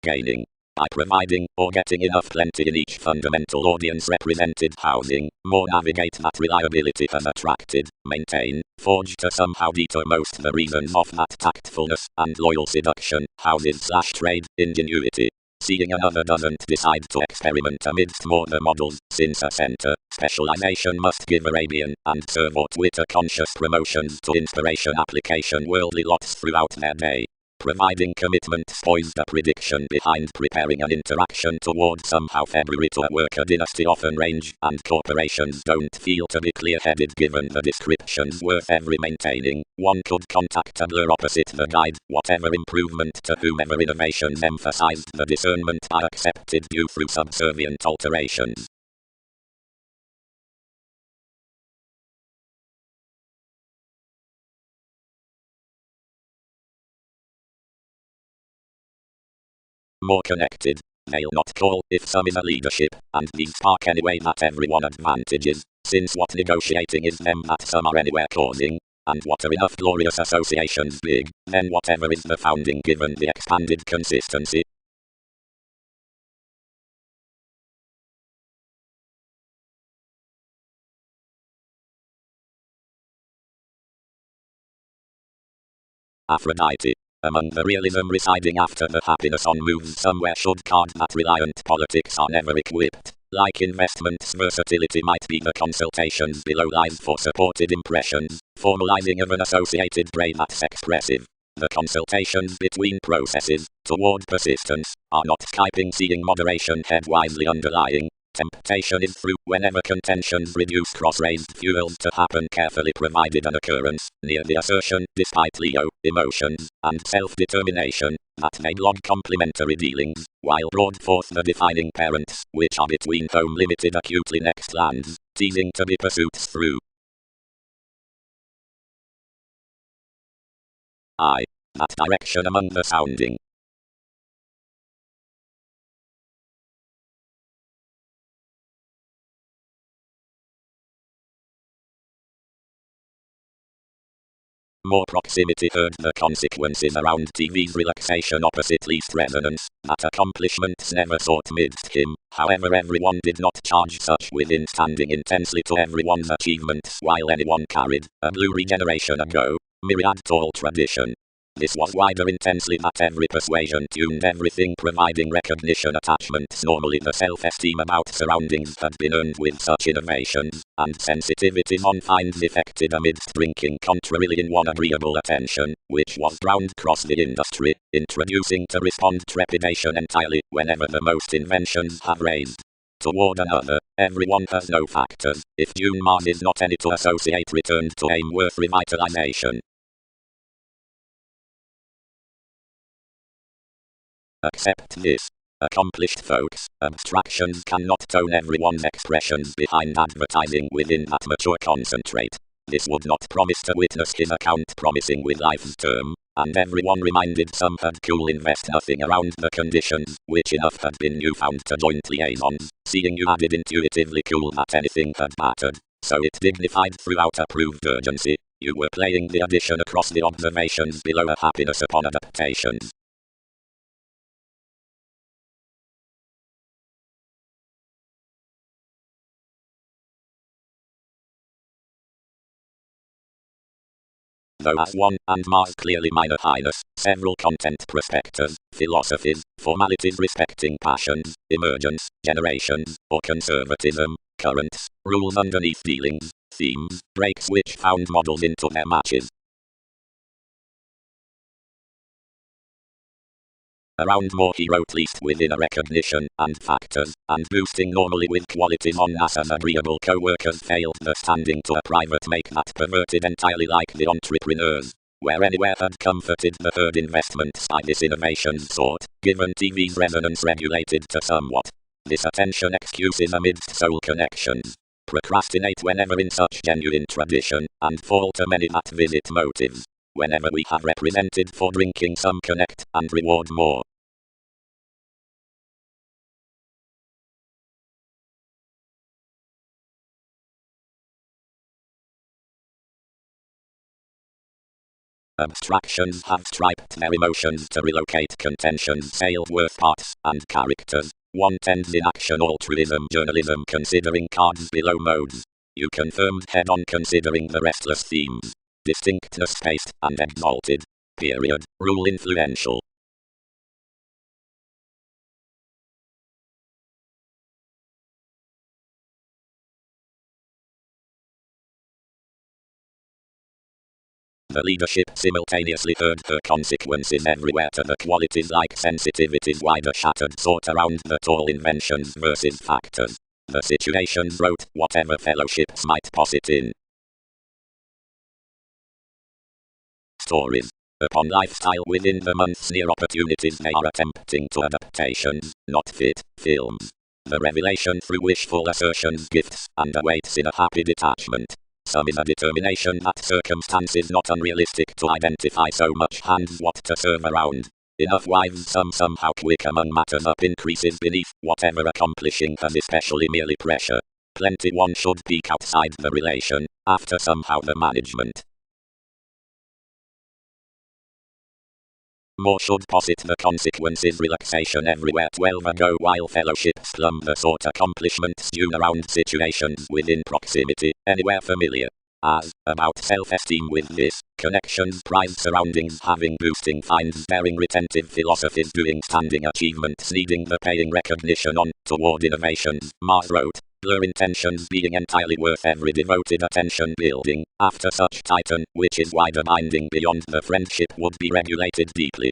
Gaining. By providing, or getting enough plenty in each fundamental audience represented housing, more navigate that reliability has attracted, maintain, forge to somehow deter most the reasons of that tactfulness, and loyal seduction, houses/trade, ingenuity. Seeing another doesn't decide to experiment amidst more the models, since a center, specialization must give Arabian, and serve or Twitter conscious promotions to inspiration application worldly lots throughout their day. Providing commitment spoils the prediction behind preparing an interaction toward somehow February to a worker dynasty often range, and corporations don't feel to be clear-headed given the descriptions worth every maintaining. One could contact a blur opposite the guide, whatever improvement to whomever innovations emphasized the discernment are accepted due through subservient alterations. More connected. They'll not call if some is a leadership, and these spark anyway that everyone advantages, since what negotiating is them that some are anywhere causing, and what are enough glorious associations big, then whatever is the founding given the expanded consistency. Aphrodite. Among the realism residing after the happiness on moves somewhere should card that reliant politics are never equipped. Like investments, versatility might be the consultations below lies for supported impressions, formalizing of an associated brain that's expressive. The consultations between processes, toward persistence, are not Skyping, seeing moderation head wisely underlying. Temptation is through whenever contentions reduce cross-raised fuels to happen carefully provided an occurrence, near the assertion, despite Leo, emotions, and self-determination, that they log complementary dealings, while broad forth the defining parents, which are between home limited acutely next lands, teasing to be pursuits through. That direction among the sounding. More proximity heard the consequences around TV's relaxation opposite least resonance, that accomplishments never sought midst him, however everyone did not charge such within standing intensely to everyone's achievements while anyone carried, a blue regeneration ago, myriad tall tradition. This was wider intensely that every persuasion tuned everything providing recognition attachments normally the self-esteem about surroundings had been earned with such innovations, and sensitivities on finds effected amidst drinking contrarily in one agreeable attention, which was drowned across the industry, introducing to respond trepidation entirely whenever the most inventions have raised. Toward another, everyone has no factors, if June Mars is not any to associate returned to aim worth revitalization. Accept this. Accomplished folks, abstractions cannot tone everyone's expressions behind advertising within that mature concentrate. This would not promise to witness his account promising with life's term, and everyone reminded some had cool invest nothing around the conditions, which enough had been newfound to joint liaisons, seeing you added intuitively cool that anything had mattered, so it dignified throughout approved urgency, you were playing the addition across the observations below a happiness upon adaptations. Though as one, and Mars clearly minor highness, several content prospectors, philosophies, formalities respecting passions, emergence, generations, or conservatism, currents, rules underneath dealings, themes, breaks which found models into their matches. Around more he wrote least within a recognition, and factors, and boosting normally with qualities on NASA's agreeable co-workers failed the standing to a private make that perverted entirely like the entrepreneurs, where anywhere had comforted the herd investments by this innovation's sort, given TV's resonance regulated to somewhat. This attention excuses amidst soul connections. procrastinate whenever in such genuine tradition, and fall to many that visit motives, whenever we have represented for drinking some connect, and reward more. Abstractions have striped their emotions to relocate contentions, sailed worth parts, and characters. One tends in action altruism journalism considering cards below modes. You confirmed head-on considering the restless themes. Distinctness spaced and exalted. Period. Rule influential. The leadership simultaneously heard her consequences everywhere to the qualities like sensitivities wider shattered sort around the tall inventions versus factors. The situations wrote whatever fellowships might posit in. Stories. Upon lifestyle within the month's near opportunities they are attempting to adaptations, not fit, films. The revelation through wishful assertions gifts, and awaits in a happy detachment. Some is a determination that circumstances not unrealistic to identify so much hands what to serve around. Enough wives some somehow quick among matters up increases beneath, whatever accomplishing has especially merely pressure. Plenty one should peek outside the relation, after somehow the management. More should posit the consequences relaxation everywhere 12 ago while fellowships plumb the sort accomplishments due around situations within proximity, anywhere familiar. As, about self-esteem with this, connections prize surroundings having boosting finds bearing retentive philosophies doing standing achievements needing the paying recognition on, toward innovations, Mars wrote. Blur intentions being entirely worth every devoted attention building, after such titan, which is wider binding beyond the friendship would be regulated deeply.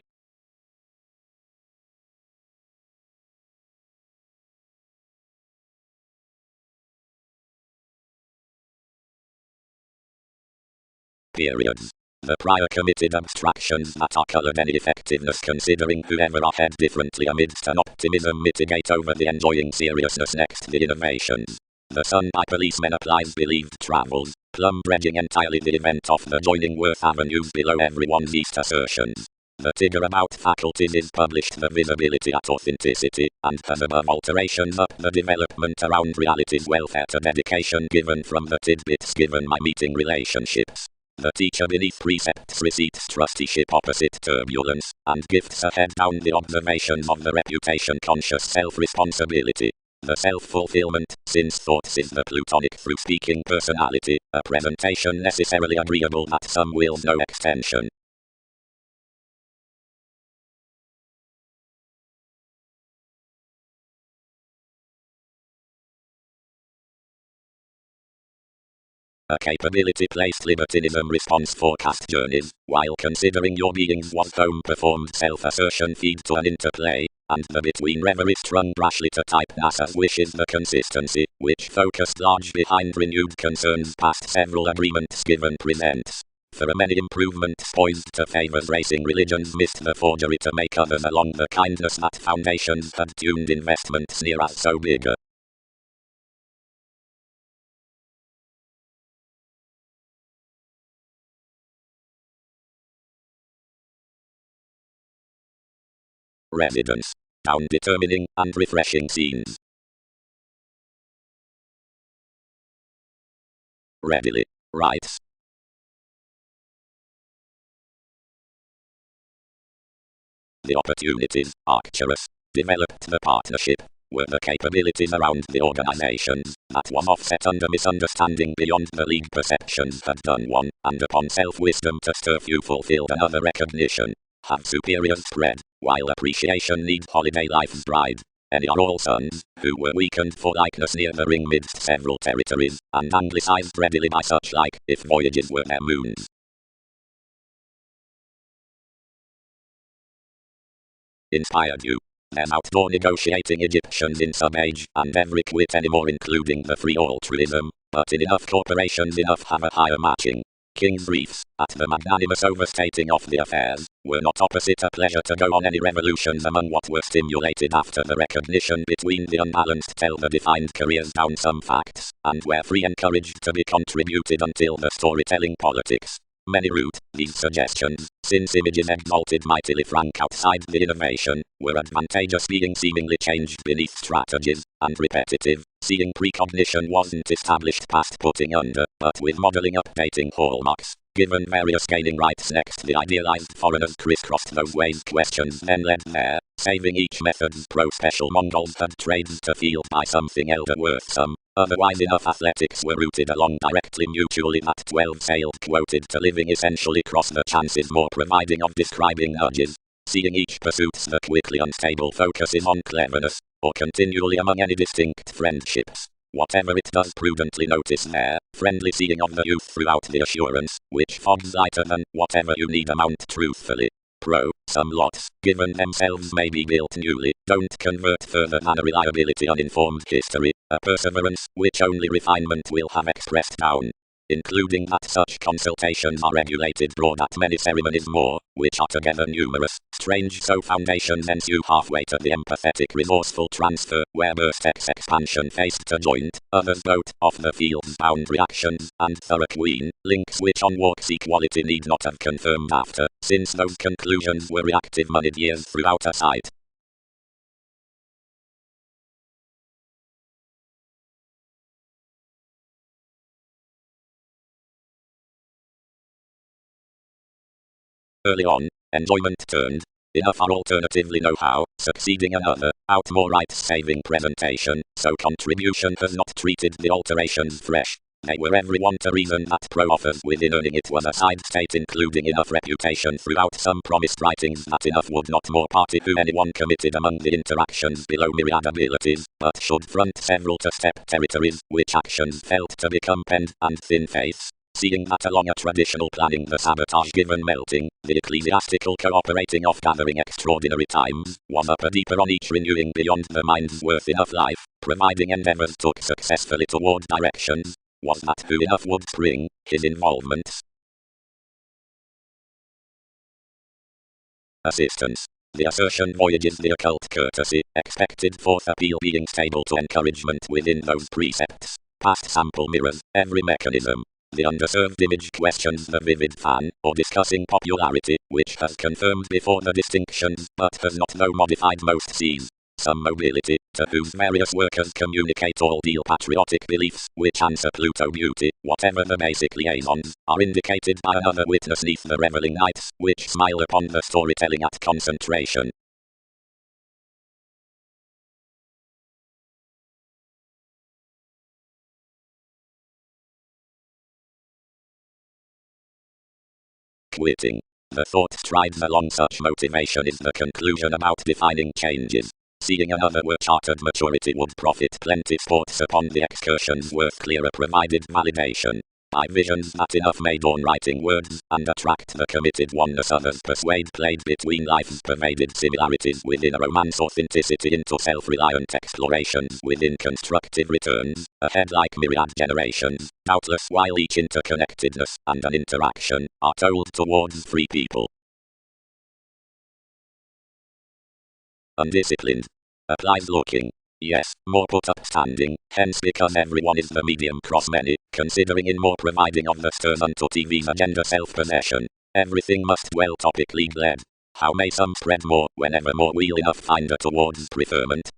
Periods. The prior committed abstractions that are colored any effectiveness considering whoever are head differently amidst an optimism mitigate over the enjoying seriousness next the innovations. The sun by policemen applies believed travels, plumb dredging entirely the event of the joining worth avenues below everyone's east assertions. The tigger about faculties is published the visibility at authenticity, and has above alterations up the development around reality's welfare to dedication given from the tidbits given my meeting relationships. The teacher beneath precepts receipts trusteeship opposite turbulence, and gifts ahead down the observations of the reputation-conscious self-responsibility. The self-fulfillment, since thoughts is the plutonic through speaking personality, a presentation necessarily agreeable that some wills no extension. A capability placed libertinism response forecast journeys, while considering your beings was home performed self-assertion feed to an interplay, and the between reverie strung brashly to type NASA's wishes the consistency, which focused large behind renewed concerns past several agreements given presents. For a many improvements poised to favors racing religions missed the forgery to make others along the kindness that foundations had tuned investments near as so bigger. Residence. Down determining and refreshing scenes. Readily. Writes. The opportunities, Arcturus, developed the partnership, were the capabilities around the organizations, that was offset under misunderstanding beyond the league perceptions had done one, and upon self-wisdom to stir few fulfilled another recognition. Have superiors spread, while appreciation need holiday life's bride. Any are all sons, who were weakened for likeness near the ring midst several territories, and anglicized readily by such like, if voyages were their moons. Inspired you. Them outdoor negotiating Egyptians in sub-age, and every quit anymore including the free altruism, but in enough corporations enough have a higher matching. King's briefs, at the magnanimous overstating of the affairs, were not opposite a pleasure to go on any revolutions among what were stimulated after the recognition between the unbalanced till the defined careers down some facts, and were free encouraged to be contributed until the storytelling politics. Many root these suggestions, since images exalted mightily frank outside the innovation, were advantageous being seemingly changed beneath strategies, and repetitive, seeing precognition wasn't established past putting under, but with modeling updating hallmarks. Given various gaining rights next the idealized foreigners crisscrossed those ways questions then led there, saving each method's pro-special Mongols had trades to field by something elder worth some. Otherwise enough athletics were rooted along directly mutually that 12 sailed quoted to living essentially cross the chances more providing of describing nudges, seeing each pursuits the quickly unstable focuses on cleverness, or continually among any distinct friendships. Whatever it does prudently notice there, friendly seeing of the youth throughout the assurance, which fogs lighter than whatever you need amount truthfully. Some lots, given themselves may be built newly, don't convert further than a reliability uninformed history, a perseverance, which only refinement will have expressed down. Including that such consultations are regulated broad at many ceremonies more, which are together numerous, strange so foundations ensue halfway to the empathetic resourceful transfer, where burst expansion faced to joint, others boat off the field's bound reactions, and thorough queen, links which on walks equality need not have confirmed after, since those conclusions were reactive moneyed years throughout a site. Early on, enjoyment turned. Enough are alternatively know-how, succeeding another, out more rights-saving presentation, so contribution has not treated the alterations fresh. They were every one to reason that pro-offers within earning it was a side state including enough reputation throughout some promised writings that enough would not more party who anyone committed among the interactions below myriad abilities, but should front several to-step territories, which actions felt to become penned and thin faiths. Seeing that along a traditional planning the sabotage given melting, the ecclesiastical cooperating of gathering extraordinary times, was up a deeper on each renewing beyond the mind's worth enough life, providing endeavors took successfully toward directions, was that who enough would spring, his involvements. Assistance. The assertion voyages the occult courtesy, expected forth appeal being stable to encouragement within those precepts, past sample mirrors, every mechanism. The underserved image questions the vivid fan, or discussing popularity, which has confirmed before the distinctions, but has not though modified most sees. Some mobility, to whose various workers communicate all deal patriotic beliefs, which answer Pluto beauty, whatever the basic liaisons, are indicated by another witness neath the reveling nights, which smile upon the storytelling at concentration. Quitting. The thought strides along such motivation is the conclusion about defining changes. Seeing another were chartered maturity would profit plenty sports upon the excursions worth clearer provided validation. By visions that enough made on writing words, and attract the committed oneness others persuade played between life's pervaded similarities within a romance authenticity into self-reliant explorations within constructive returns, ahead like myriad generations, doubtless while each interconnectedness and an interaction are told towards free people. Undisciplined. Applies looking. Yes, more put upstanding, hence because everyone is the medium cross many, considering in more providing of the stirs unto TV's agenda self-possession. Everything must dwell topically led. How may some spread more, whenever more wheel enough finder towards preferment?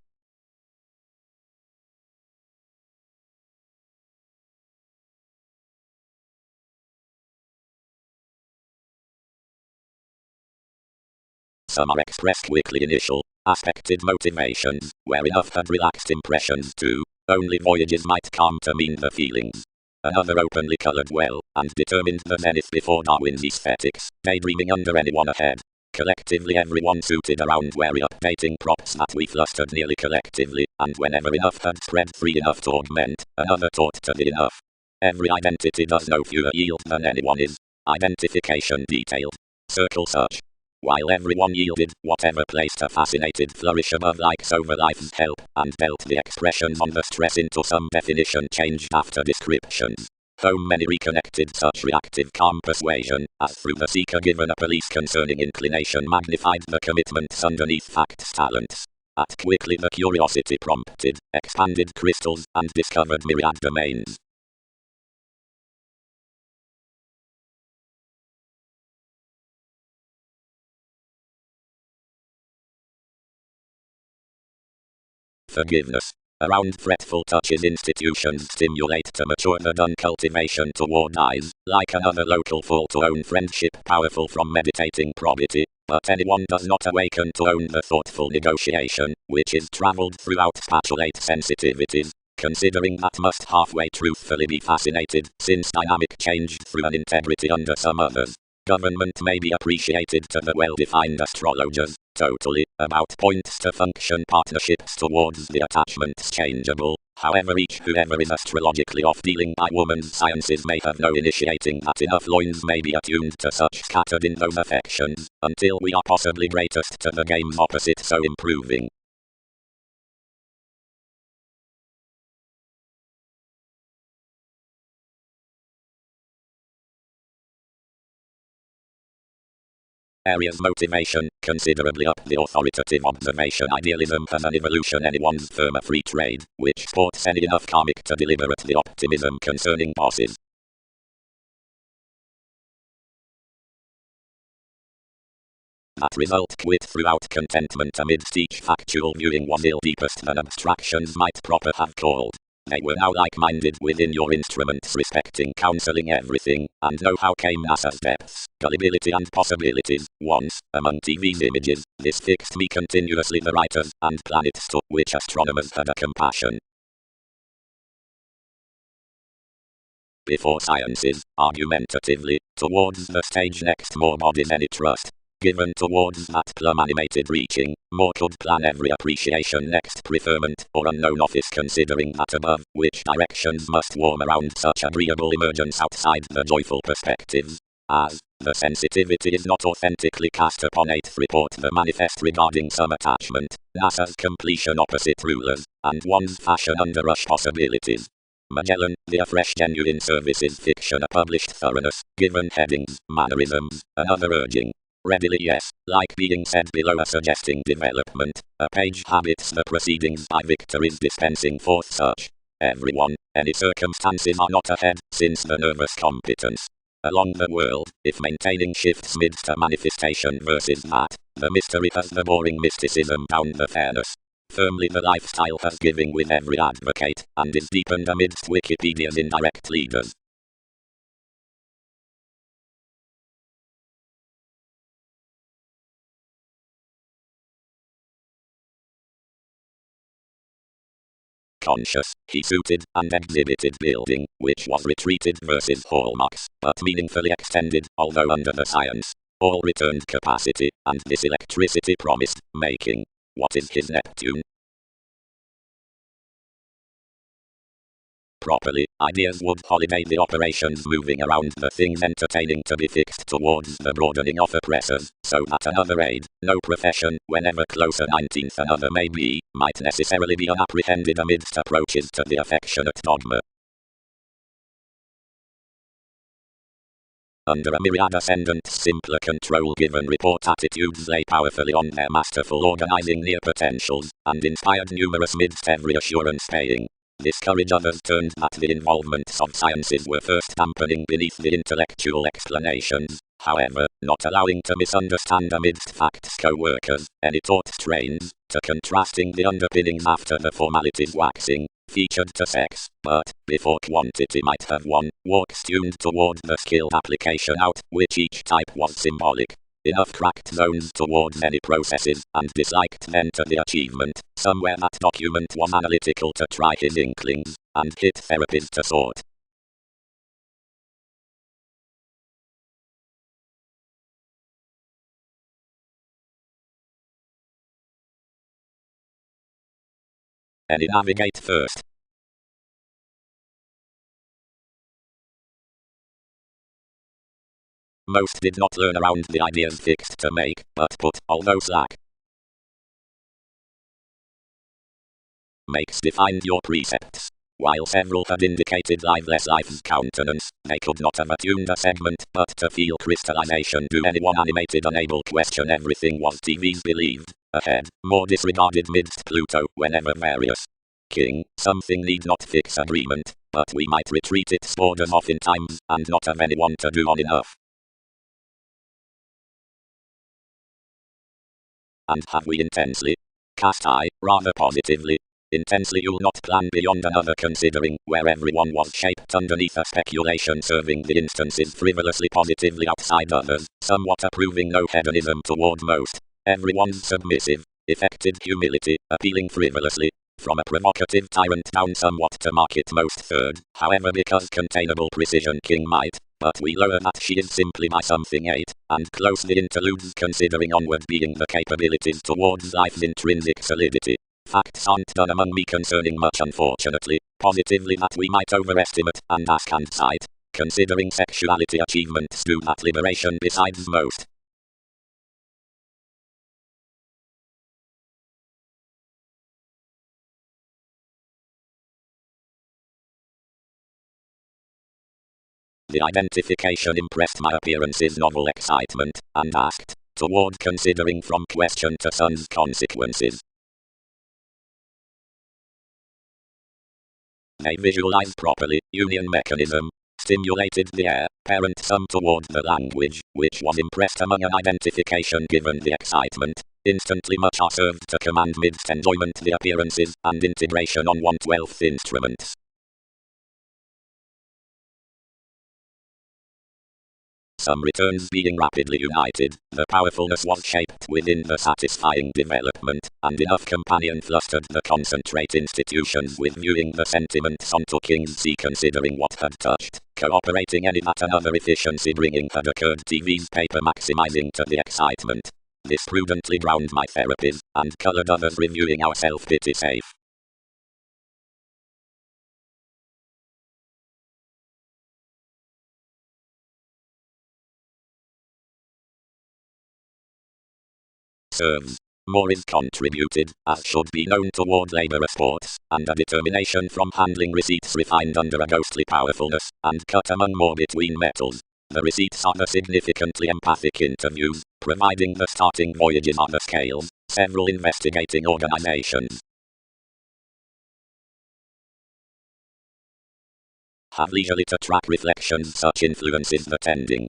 Some are expressed quickly initial, aspected motivations, where enough had relaxed impressions too. Only voyages might come to mean the feelings. Another openly coloured well, and determined the zenith before Darwin's aesthetics, daydreaming under anyone ahead. Collectively everyone suited around wary updating props that we flustered nearly collectively, and whenever enough had spread free enough to augment, another taught to the enough. Every identity does no fewer yield than anyone is. Identification detailed. Circle such. While everyone yielded, whatever placed a fascinated flourish above likes over life's help, and dealt the expressions on the stress into some definition changed after descriptions. Home many reconnected such reactive calm persuasion, as through the seeker given a police concerning inclination magnified the commitments underneath facts talents. At quickly the curiosity prompted, expanded crystals, and discovered myriad domains. Forgiveness. Around fretful touches institutions stimulate to mature the done cultivation toward eyes, like another local fall to own friendship powerful from meditating probity, but anyone does not awaken to own the thoughtful negotiation, which is travelled throughout spatulate sensitivities, considering that must halfway truthfully be fascinated, since dynamic changed through an integrity under some others. Government may be appreciated to the well-defined astrologers, totally, about points to function partnerships towards the attachments changeable, however whoever is astrologically off dealing by woman's sciences may have no initiating that enough loins may be attuned to such scattered in those affections, until we are possibly greatest to the game's opposite so improving. Areas motivation, considerably up the authoritative observation idealism has an evolution anyone's firm a free trade, which sports any enough karmic to deliberate the optimism concerning bosses. That result quit throughout contentment amidst each factual viewing was ill deepest than abstractions might proper have called. They were now like-minded within your instruments respecting counselling everything, and know how came NASA's depths, gullibility and possibilities. Once, among TV's images, this fixed me continuously the writers and planets to which astronomers had a compassion. Before sciences, argumentatively, towards the stage next more bodies any trust. Given towards that plum animated reaching, more could plan every appreciation next preferment or unknown office considering that above, which directions must warm around such agreeable emergence outside the joyful perspectives. As, the sensitivity is not authentically cast upon 8th report the manifest regarding some attachment, NASA's completion opposite rulers, and one's fashion under rush possibilities. Magellan, the afresh genuine services fiction a published thoroughness, given headings, mannerisms, another urging. Readily yes, like being said below a suggesting development, a page habits the proceedings by victories dispensing forth such. Everyone, any circumstances are not ahead, since the nervous competence. Along the world, if maintaining shifts midst a manifestation versus that, the mystery has the boring mysticism down the fairness. Firmly the lifestyle has giving with every advocate, and is deepened amidst Wikipedia's indirect leaders. Conscious, he suited and exhibited building, which was retreated versus hallmarks, but meaningfully extended, although under the science. All returned capacity, and this electricity promised, making. What is his Neptune? Properly, ideas would holiday the operations moving around the things entertaining to be fixed towards the broadening of oppressors, so that another aid, no profession, whenever closer 19th another may be, might necessarily be unapprehended amidst approaches to the affectionate dogma. Under a myriad ascendant's simpler control given report attitudes lay powerfully on their masterful organizing near potentials, and inspired numerous midst every assurance paying. Discourage others turned that the involvements of sciences were first dampening beneath the intellectual explanations, however, not allowing to misunderstand amidst facts co-workers, any taught strains, to contrasting the underpinnings after the formalities waxing, featured to sex, but, before quantity might have won, walks tuned toward the skilled application out, which each type was symbolic. Enough cracked zones towards any processes, and disliked then to the achievement, somewhere that document was analytical to try his inklings, and hit therapies to sort. Any navigate first. Most did not learn around the ideas fixed to make, but put, although slack. Makes defined your precepts. While several had indicated liveless life's countenance, they could not have attuned a segment, but to feel crystallization. Do anyone animated unable question everything was TV's believed, ahead, more disregarded midst Pluto, whenever various. King, something need not fix agreement, but we might retreat its borders off in times, and not have anyone to do on enough. And have we intensely? Cast eye, rather positively. Intensely you'll not plan beyond another considering, where everyone was shaped underneath a speculation serving the instances frivolously positively outside others, somewhat approving no hedonism toward most. Everyone's submissive, affected humility, appealing frivolously, from a provocative tyrant down somewhat to market most third, however because containable precision king might, but we lower that she is simply by something 8, and close the interludes considering onward being the capabilities towards life's intrinsic solidity. Facts aren't done among me concerning much unfortunately, positively that we might overestimate, and ask and cite, considering sexuality achievements do that liberation besides most. The identification impressed my appearance's novel excitement, and asked, toward considering from question to son's consequences. They visualized properly, union mechanism, stimulated the heir, parent sum toward the language, which was impressed among an identification given the excitement. Instantly much are served to command midst enjoyment the appearances, and integration on 1/12 instruments. Some returns being rapidly united, the powerfulness was shaped within the satisfying development, and enough companion flustered the concentrate institutions with viewing the sentiments onto King's Sea considering what had touched, cooperating any that another efficiency bringing had occurred TV's paper maximizing to the excitement. This prudently drowned my therapies, and colored others reviewing our self-pity safe. Serves. More is contributed, as should be known toward labor sports, and a determination from handling receipts refined under a ghostly powerfulness, and cut among more between metals. The receipts are the significantly empathic interviews, providing the starting voyages are the scales, several investigating organizations. Have leisurely to track reflections such influences the tending.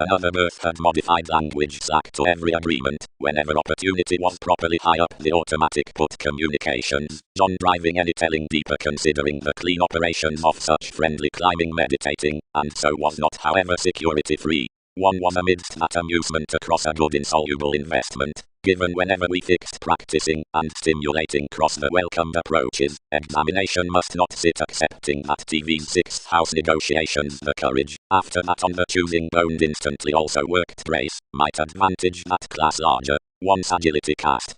Another birth had modified language slack to every agreement, whenever opportunity was properly high up the automatic put communications, John driving any telling deeper considering the clean operations of such friendly climbing meditating, and so was not however security free. One was amidst that amusement across a good insoluble investment, given whenever we fixed practicing, and stimulating cross the welcomed approaches. Examination must not sit accepting that TV's 6th house negotiations the courage, after that on the choosing boned instantly also worked brace, might advantage that class larger, once agility cast.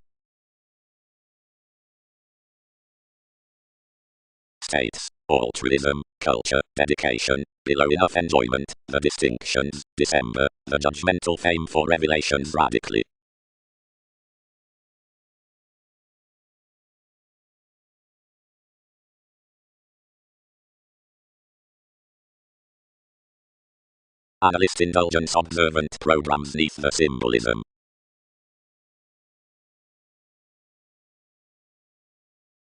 States, altruism, culture, dedication, below enough enjoyment, the distinctions, December, the judgmental fame for revelations radically. Analyst indulgence observant programs neath the symbolism.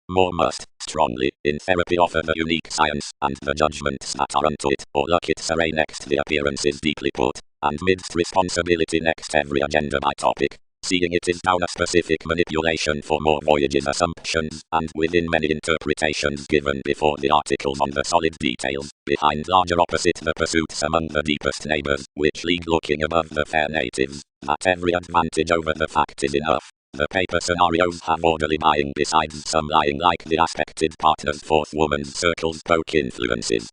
More must, strongly, in therapy offer the unique science, and the judgments that are unto it, or luck its array next the appearances deeply put, and midst responsibility next every agenda by topic, seeing it is down a specific manipulation for more voyages assumptions, and within many interpretations given before the articles on the solid details, behind larger opposite the pursuits among the deepest neighbors, which lead looking above the fair natives, that every advantage over the fact is enough. The paper scenarios have orderly buying besides some lying like the aspected partner's fourth woman's circles poke influences.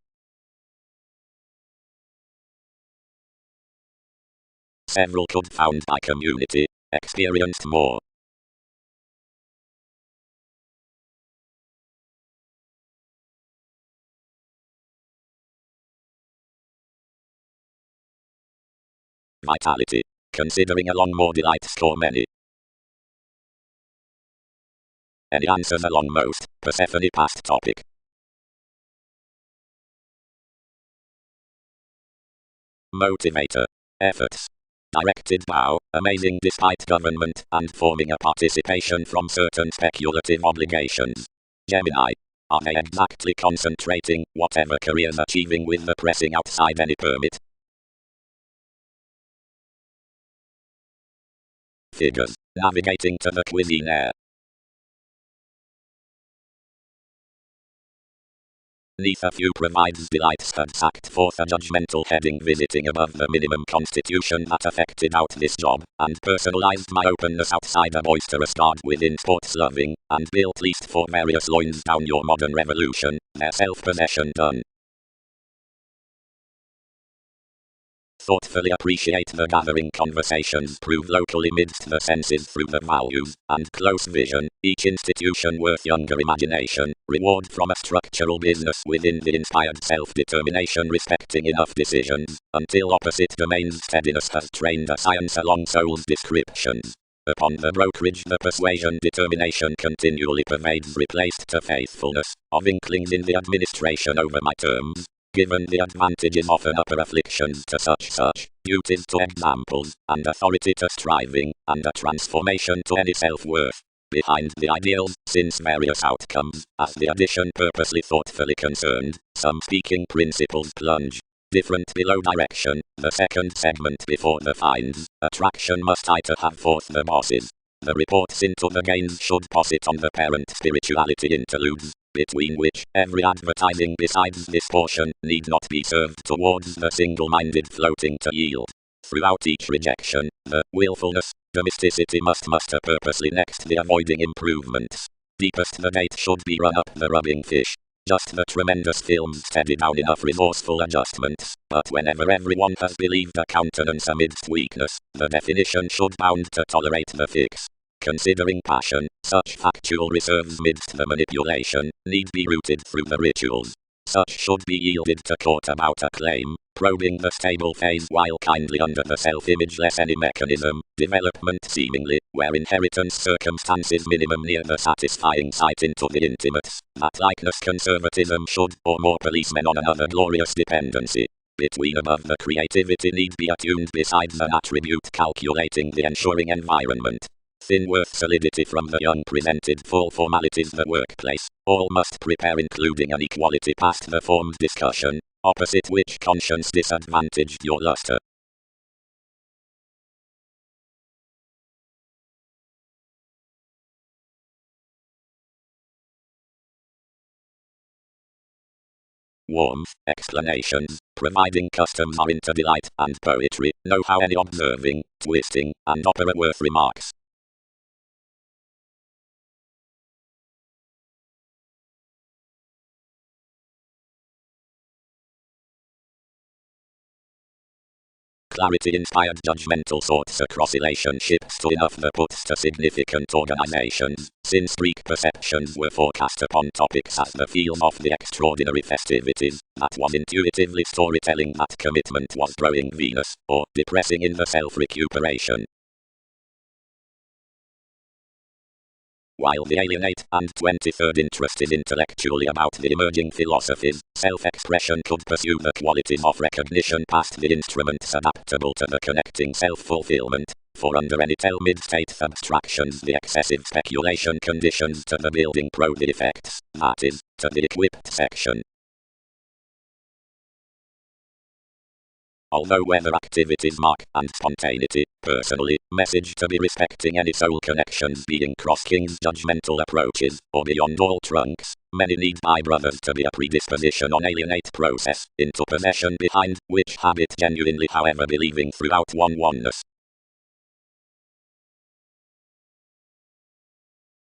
Several could found by community, experienced more. Vitality, considering along more delight score many. Any answers along most? Persephone past topic. Motivator. Efforts. Directed bow, amazing despite government, and forming a participation from certain speculative obligations. Gemini. Are they exactly concentrating, whatever careers achieving with the pressing outside any permit? Figures. Navigating to the cuisinaire. Neath a few provides delights had sacked forth a judgmental heading visiting above the minimum constitution that affected out this job, and personalized my openness outside a boisterous guard within sports loving, and built least for various loins down your modern revolution, their self-possession done. Thoughtfully appreciate the gathering conversations prove locally midst the senses through the values, and close vision, each institution worth younger imagination, reward from a structural business within the inspired self-determination respecting enough decisions, until opposite domains steadiness has trained a science along soul's descriptions. Upon the brokerage the persuasion determination continually pervades replaced to faithfulness, of inklings in the administration over my terms. Given the advantages often upper afflictions to such, duties to examples, and authority to striving, and a transformation to any self-worth. Behind the ideals, since various outcomes, as the addition purposely thoughtfully concerned, some speaking principles plunge. Different below direction, the second segment before the finds, attraction must I to have forth the bosses. The reports into the gains should posit on the parent spirituality interludes, between which every advertising besides this portion need not be served towards the single-minded floating to yield. Throughout each rejection, the willfulness, domesticity must muster purposely next the avoiding improvements. Deepest the gate should be run up the rubbing fish. Just the tremendous films steady down enough resourceful adjustments, but whenever everyone has believed a countenance amidst weakness, the definition should bound to tolerate the fix. Considering passion, such factual reserves midst the manipulation, need be rooted through the rituals. Such should be yielded to court about a claim, probing the stable phase while kindly under the self-image less any mechanism, development seemingly, where inheritance circumstances minimum near the satisfying sight into the intimates, that likeness conservatism should, or more policemen on another glorious dependency. Between above the creativity need be attuned besides an attribute calculating the ensuring environment. Thin worth solidity from the young presented full formalities the workplace, all must prepare including an equality past the formed discussion, opposite which conscience disadvantaged your luster. Warmth, explanations, providing customs are into delight and poetry, know how any observing, twisting, and opera worth remarks. Clarity-inspired judgmental sorts across relationships to enough the puts to significant organizations, since Greek perceptions were forecast upon topics as the feel of the extraordinary festivities, that was intuitively storytelling that commitment was growing Venus, or depressing in the self-recuperation. While the alienate and 23rd interest is intellectually about the emerging philosophies, self-expression could pursue the qualities of recognition past the instruments adaptable to the connecting self-fulfillment, for under any mid-state abstractions the excessive speculation conditions to the building pro the effects, that is, to the equipped section. Although whether activities mark and spontaneity, personally, message to be respecting any soul connections being cross-king's judgmental approaches, or beyond all trunks, many need by brothers to be a predisposition on alienate process, into possession behind, which habit genuinely however believing throughout oneness.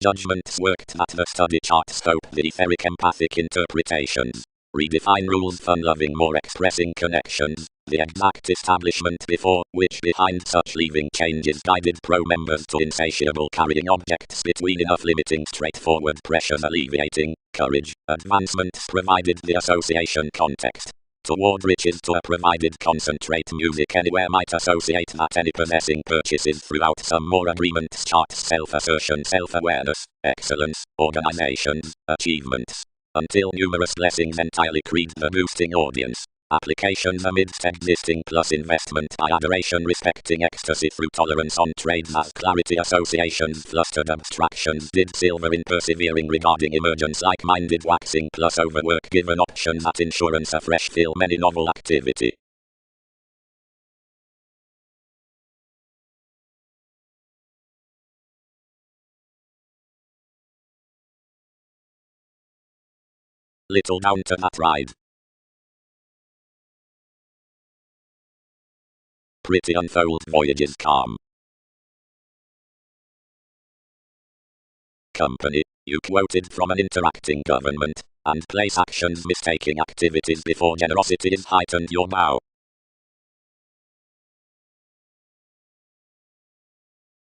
Judgments worked at the study chart scope the etheric empathic interpretations. Redefine rules fun-loving more expressing connections, the exact establishment before, which behind such leaving changes guided pro-members to insatiable carrying objects between enough limiting straightforward pressures alleviating, courage, advancements provided the association context. toward riches to a provided concentrate music anywhere might associate that any possessing purchases throughout some more agreements charts self-assertion, self-awareness, excellence, organizations, achievements, until numerous blessings entirely create the boosting audience. Applications amidst existing plus investment by adoration respecting ecstasy through tolerance on trades as clarity associations flustered abstractions did silver in persevering regarding emergence like-minded waxing plus overwork given options at insurance a fresh film any novel activity. Little down to that ride. Pretty unfold voyages calm. Company, you quoted from an interacting government, and place actions mistaking activities before generosity is heightened your bow.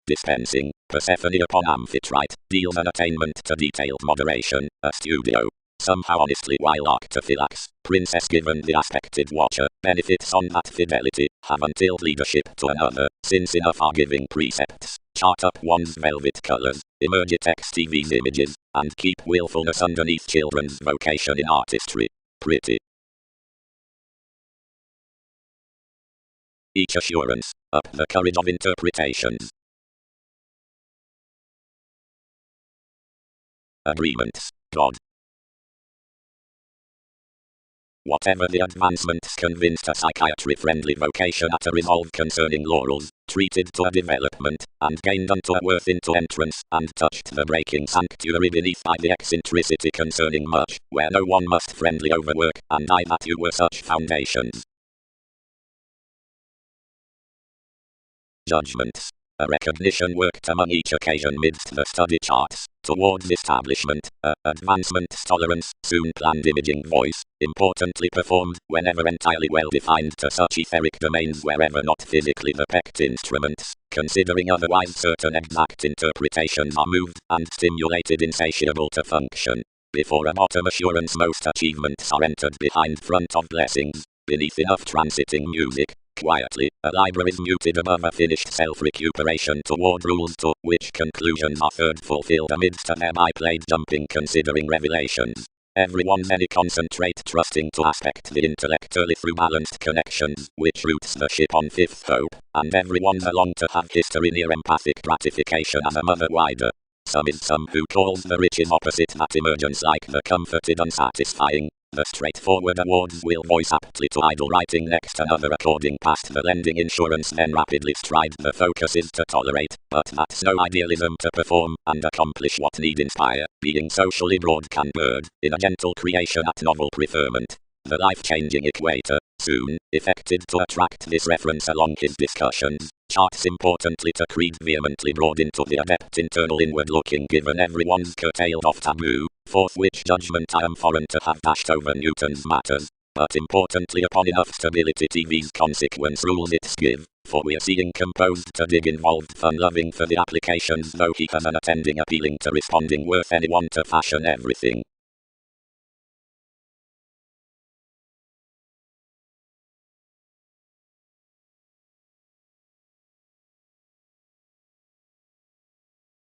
Dispensing, Persephone upon Amphitrite, deals an attainment to detailed moderation, a studio. Somehow honestly while Arctophylax, princess given the aspected watcher, benefits on that fidelity, have until leadership to another, since enough are giving precepts, chart up one's velvet colors, emerge text TV's images, and keep willfulness underneath children's vocation in artistry. Pretty. Each assurance, up the courage of interpretations. Agreements, God. Whatever the advancements convinced a psychiatry-friendly vocation at a resolve concerning laurels, treated to a development, and gained unto a worth into entrance, and touched the breaking sanctuary beneath by the eccentricity concerning much, where no one must friendly overwork, and I that you were such foundations. Judgments. A recognition worked among each occasion midst the study charts, towards establishment, advancement tolerance, soon planned imaging voice, importantly performed, whenever entirely well defined to such etheric domains wherever not physically the pecked instruments, considering otherwise certain exact interpretations are moved, and stimulated insatiable to function. Before a bottom assurance most achievements are entered behind front of blessings, beneath enough transiting music. Quietly, a library's muted above a finished self-recuperation toward rules to which conclusions are third fulfilled amidst a thereby played jumping considering revelations. Everyone's any concentrate trusting to aspect the intellect early through balanced connections, which routes the ship on fifth hope, and everyone's along to have history near empathic gratification as a mother wider. Some is some who calls the riches opposite that emergence like the comforted unsatisfying. The straightforward awards will voice aptly to idle writing next another according past the lending insurance then rapidly stride the focus is to tolerate, but that's no idealism to perform and accomplish what need inspire, being socially broad can bird, in a gentle creation at novel preferment. The life-changing equator, soon, effected to attract this reference along his discussions, charts importantly to creed vehemently broad into the adept internal inward looking given everyone's curtailed off taboo, forth which judgment I am foreign to have dashed over Newton's matters, but importantly upon enough stability TV's consequence rules its give, for we are seeing composed to dig involved fun loving for the applications though he has an attending appealing to responding worth anyone to fashion everything.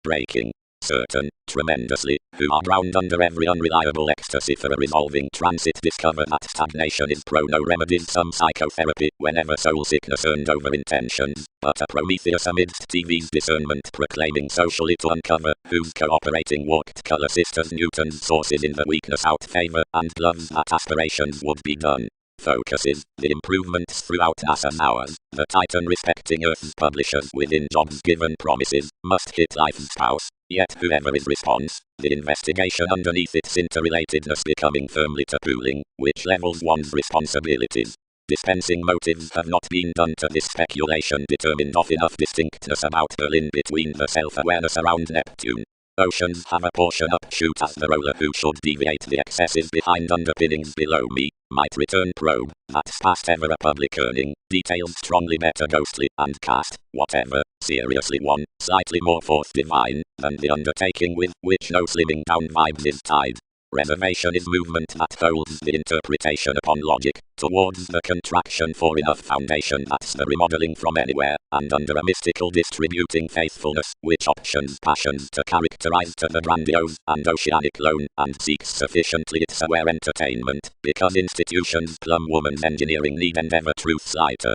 Breaking. Certain, tremendously, who are drowned under every unreliable ecstasy for a resolving transit discover that stagnation is no remedies some psychotherapy whenever soul sickness earned over intentions, but a Prometheus amidst TV's discernment proclaiming socially to uncover, whose cooperating warped color sisters Newton's sources in the weakness out favor and gloves that aspirations would be done. Focuses, the improvements throughout NASA's hours, the Titan respecting Earth's publishers within jobs given promises, must hit life's spouse, yet whoever is response, the investigation underneath its interrelatedness becoming firmly to pooling, which levels one's responsibilities. Dispensing motives have not been done to this speculation determined of enough distinctness about Berlin between the self-awareness around Neptune. Oceans have a portion upshoot as the roller who should deviate the excesses behind underpinnings below me, might return probe, that's past ever a public earning, detailed strongly better ghostly, and cast, whatever, seriously one, slightly more forth divine, than the undertaking with which no slimming down vibes is tied. Reservation is movement that holds the interpretation upon logic, towards the contraction for enough foundation that's the remodeling from anywhere, and under a mystical distributing faithfulness, which options passions to characterize to the grandiose and oceanic lone, and seeks sufficiently its aware entertainment, because institutions plumb woman's engineering need endeavor truth's lighter.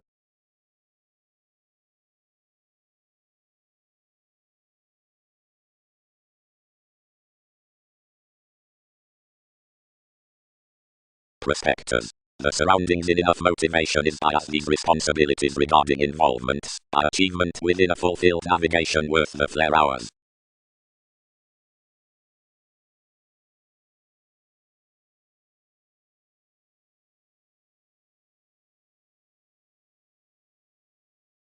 Prospectors. The surroundings in enough motivation is by as these responsibilities regarding involvements, by achievement within a fulfilled navigation worth the flare hours.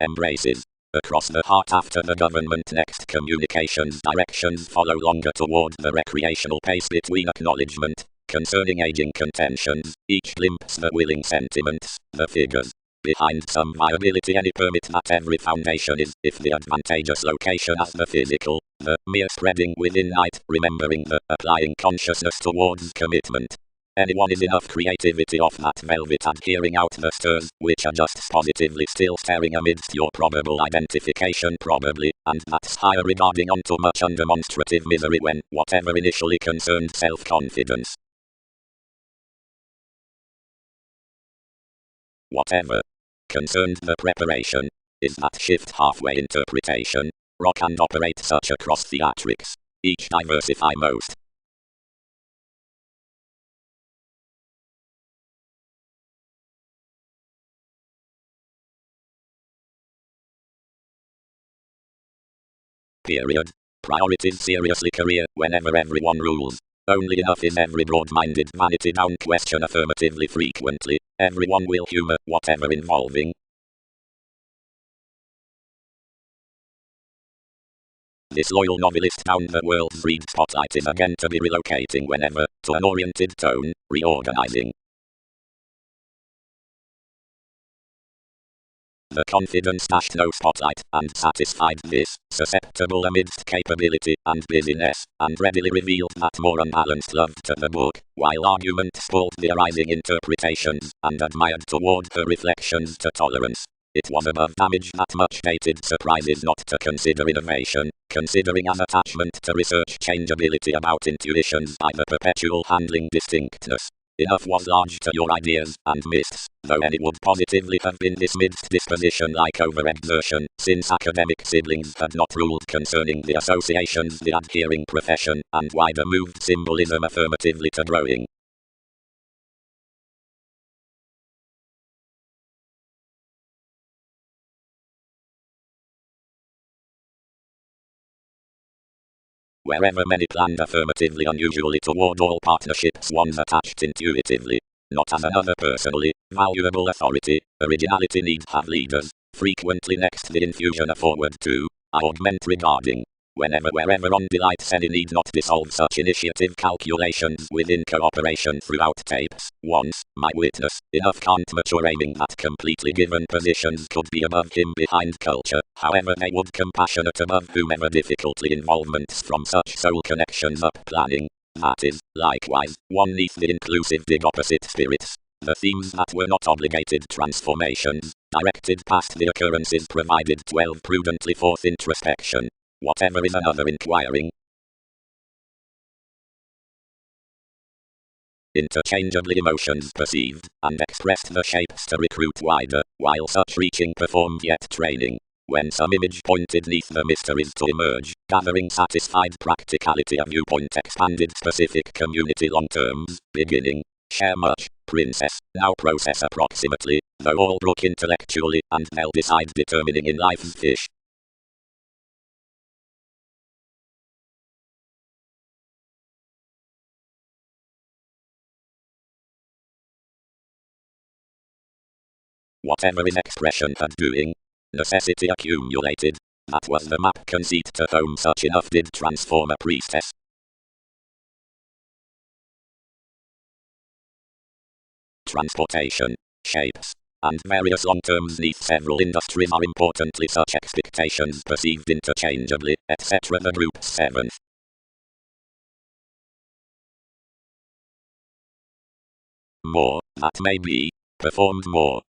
Embraces. Across the heart after the government next communications directions follow longer toward the recreational pace between acknowledgement, concerning aging contentions, each glimpse the willing sentiments, the figures. Behind some viability any permit that every foundation is, if the advantageous location as the physical, the mere spreading within night, remembering the applying consciousness towards commitment. Anyone is enough creativity off that velvet adhering out the stirs, which are just positively still staring amidst your probable identification probably, and that's higher regarding onto much undemonstrative misery when, whatever initially concerned self-confidence. Whatever concerned the preparation, is that shift halfway interpretation, rock and operate such across theatrics, each diversify most. Period. Priorities seriously career, whenever everyone rules. Only enough is every broad-minded vanity down question affirmatively frequently, everyone will humor, whatever involving. This loyal novelist down the world's read spotlight is again to be relocating whenever, to an oriented tone, reorganizing. The confidence dashed no spotlight, and satisfied this, susceptible amidst capability and busyness, and readily revealed that more unbalanced love to the book, while argument spoiled the arising interpretations, and admired toward her reflections to tolerance. It was above damage that much dated surprises not to consider innovation, considering as attachment to research changeability about intuitions by the perpetual handling distinctness. Enough was large to your ideas and myths, though any would positively have been dismissed disposition like overexertion, since academic siblings had not ruled concerning the associations the adhering profession, and wider moved symbolism affirmatively to growing. Wherever many planned affirmatively unusually toward all partnerships one's attached intuitively, not as another personally valuable authority, originality needs have leaders, frequently next the infusion a forward to, augment regarding. Whenever wherever on delights any need not dissolve such initiative calculations within cooperation throughout tapes. Once, my witness, enough can't mature aiming that completely given positions could be above him behind culture, however they would compassionate above whomever difficultly involvements from such soul connections up planning. That is, likewise, one neath the inclusive dig opposite spirits. The themes that were not obligated transformations, directed past the occurrences provided 12 prudently forth introspection. Whatever is another inquiring. Interchangeably emotions perceived, and expressed the shapes to recruit wider, while such reaching performed yet training. When some image pointed neath the mysteries to emerge, gathering satisfied practicality a viewpoint expanded specific community long terms, beginning, share much, princess, now process approximately, though all brook intellectually, and they'll decide determining in life's fish. Whatever is expression had doing, necessity accumulated, that was the map conceit to whom such enough did transform a priestess. Transportation, shapes, and various long terms neath several industries are importantly such expectations perceived interchangeably, etc. The group's seventh. more, that may be, performed more.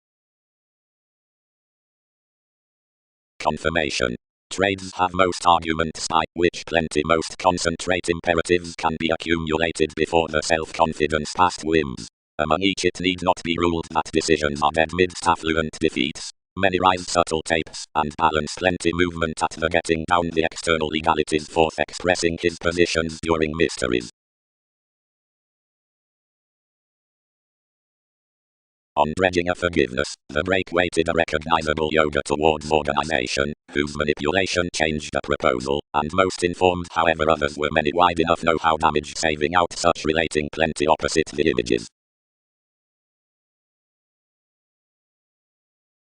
Confirmation. Trades have most arguments by which plenty most concentrate imperatives can be accumulated before the self-confidence past whims. Among each it need not be ruled that decisions are dead midst affluent defeats. Many rise subtle tapes, and balance plenty movement at the getting down the external legalities forth expressing his positions during mysteries. On dredging a forgiveness, the break weighted a recognizable yoga towards organization, whose manipulation changed a proposal, and most informed however others were many wide enough know how damage saving out such relating plenty opposite the images.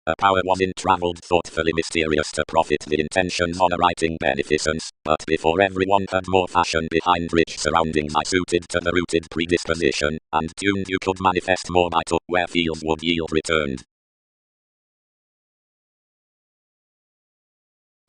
A power was in travelled thoughtfully mysterious to profit the intentions on a writing beneficence, but before everyone had more fashion behind rich surroundings I suited to the rooted predisposition, and tuned you could manifest more by to where fields would yield returned.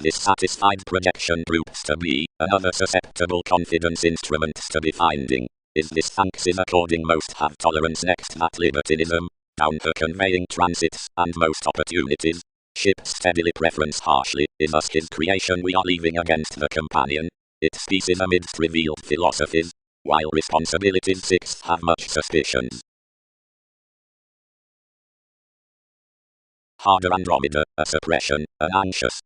This satisfied projection proves to be another susceptible confidence instruments to be finding. Is this thanks in according most have tolerance next that libertinism? Down her conveying transits, and most opportunities. Ship steadily preference harshly, is us his creation we are leaving against the companion. It species amidst revealed philosophies, while responsibilities sixth have much suspicions. Harder Andromeda, a suppression, an anxious.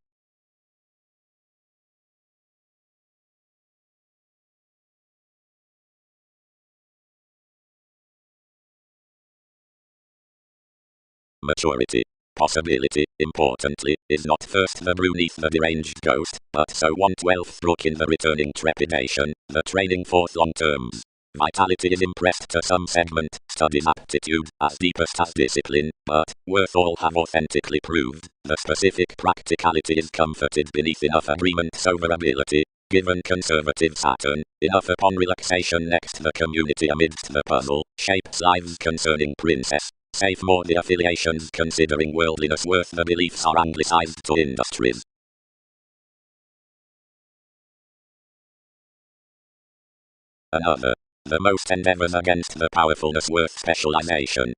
Maturity. Possibility, importantly, is not first the brew neath the deranged ghost, but so 1/12th brook in the returning trepidation, the training forth long terms. Vitality is impressed to some segment, studies aptitude, as deepest as discipline, but, worth all have authentically proved, the specific practicality is comforted beneath enough agreement over ability, given conservative Saturn, enough upon relaxation next the community amidst the puzzle, shapes lives concerning princess. Safe more the affiliations considering worldliness worth the beliefs are anglicized to industries. Another. The most endeavors against the powerfulness worth specialization.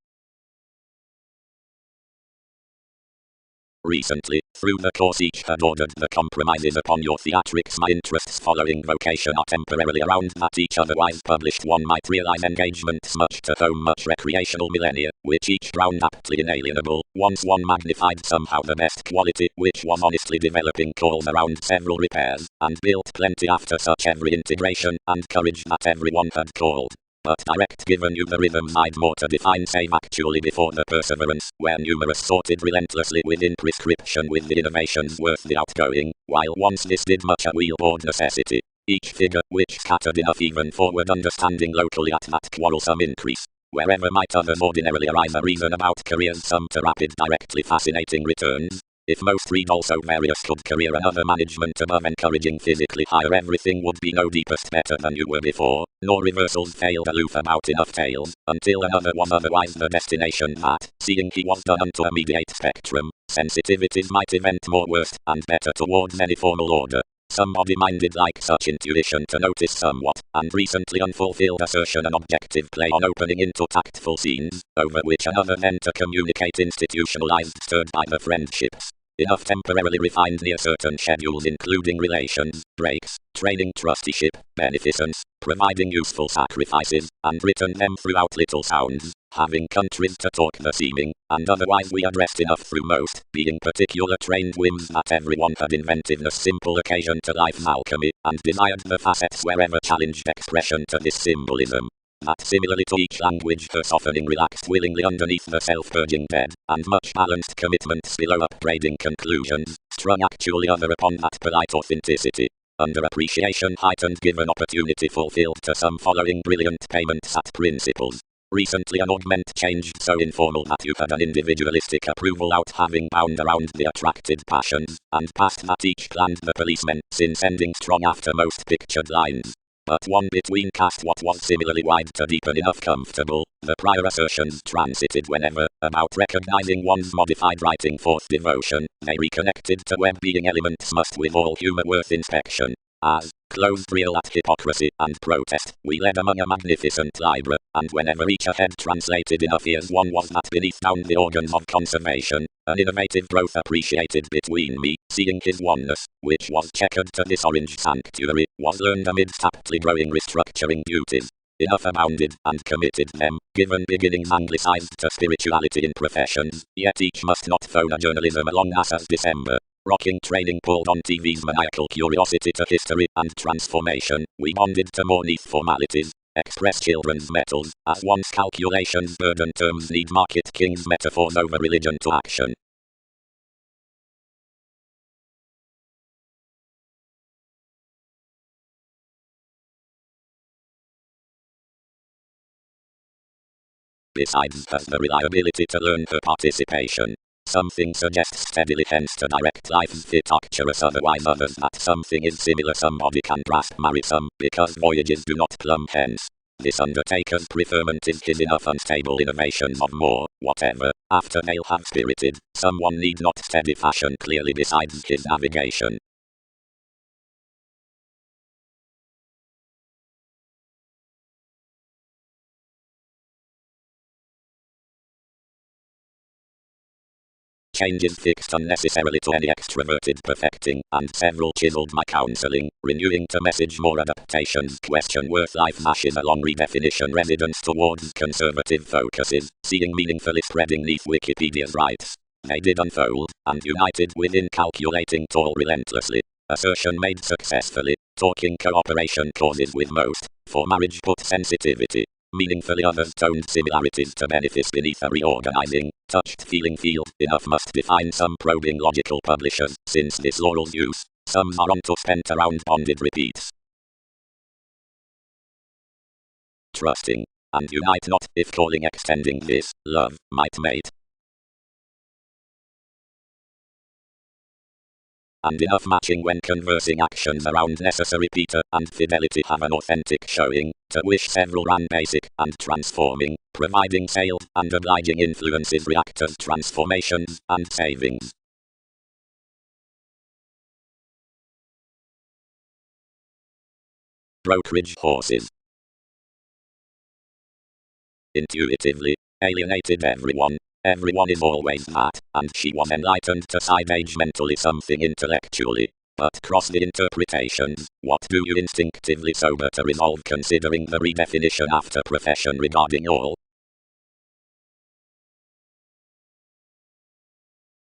Recently, through the course each had ordered the compromises upon your theatrics. My interests following vocation are temporarily around that each otherwise published one might realize engagements much to home much recreational millennia, which each ground aptly inalienable, once one magnified somehow the best quality, which was honestly developing calls around several repairs, and built plenty after such every integration, and courage that everyone had called. But direct given you the rhythms I'd more to define save actually before the perseverance, where numerous sorted relentlessly within prescription with the innovations worth the outgoing, while once this did much a wheelboard necessity. Each figure, which scattered enough even forward understanding locally at that quarrelsome increase. Wherever might others ordinarily arise a reason about careers some to rapid directly fascinating returns. If most read also various could career another management above encouraging physically higher everything would be no deepest better than you were before, nor reversals failed aloof about enough tales, until another was otherwise the destination that, seeing he was done unto a mediate spectrum, sensitivities might event more worst and better towards any formal order. Somebody minded like such intuition to notice somewhat, and recently unfulfilled assertion an objective play on opening into tactful scenes, over which another then to communicate institutionalized stirred by the friendships. Enough temporarily refined near certain schedules including relations, breaks, training trusteeship, beneficence, providing useful sacrifices, and written them throughout little sounds, having countries to talk the seeming, and otherwise we addressed enough through most, being particular trained whims that everyone had inventiveness simple occasion to life's alchemy, and desired the facets wherever challenged expression to this symbolism. That similarly to each language her softening relaxed willingly underneath the self-purging bed, and much balanced commitments below upbraiding conclusions, strung actually other upon that polite authenticity. Under appreciation heightened given opportunity fulfilled to some following brilliant payments at principles. Recently an augment changed so informal that you had an individualistic approval out having bound around the attracted passions, and past that each planned the policemen, since ending strong after most pictured lines. But one between cast what was similarly wide to deepen enough comfortable, the prior assertions transited whenever, about recognizing one's modified writing forth devotion, they reconnected to web being elements must with all humor worth inspection. as closed reel at hypocrisy and protest. We led among a magnificent library, and whenever each ahead translated enough ears one was that beneath down the organs of conservation, an innovative growth appreciated between me, seeing his oneness, which was checkered to this orange sanctuary, was learned amidst aptly growing restructuring duties. Enough abounded and committed them, given beginnings anglicized to spirituality in professions, yet each must not phone a journalism along us as December. Rocking training pulled on TV's maniacal curiosity to history and transformation, we bonded to more neath formalities, express children's metals, as once calculations burden terms need market kings metaphors over religion to action. Besides has the reliability to learn her participation. Something suggests steadily hence to direct life's fit Arcturus otherwise others that something is similar somebody can grasp marry some because voyages do not plumb hence. This undertaker's preferment is his enough unstable innovations of more, whatever, after they'll have spirited, someone need not steady fashion clearly besides his navigation. Changes fixed unnecessarily to any extroverted perfecting, and several chiseled my counseling, renewing to message more adaptations question worth life mashes along redefinition residence towards conservative focuses, seeing meaningfully spreading neath Wikipedia's rights. They did unfold, and united within calculating toil relentlessly. Assertion made successfully, talking cooperation causes with most, for marriage put sensitivity. Meaningfully others toned similarities to benefice beneath a reorganizing, touched feeling field. Enough must define some probing logical publishers, since this laurel's use, sums are onto spent around bonded repeats. Trusting, and unite not, if calling extending this, love, might mate. And enough matching when conversing actions around necessary Peter and fidelity have an authentic showing, to wish several ran basic and transforming, providing sailed and obliging influences reactors transformations and savings. Brokerage horses. Intuitively, alienated everyone. Everyone is always that, and she was enlightened to side age mentally something intellectually. But cross the interpretations, what do you instinctively sober to resolve considering the redefinition after profession regarding all?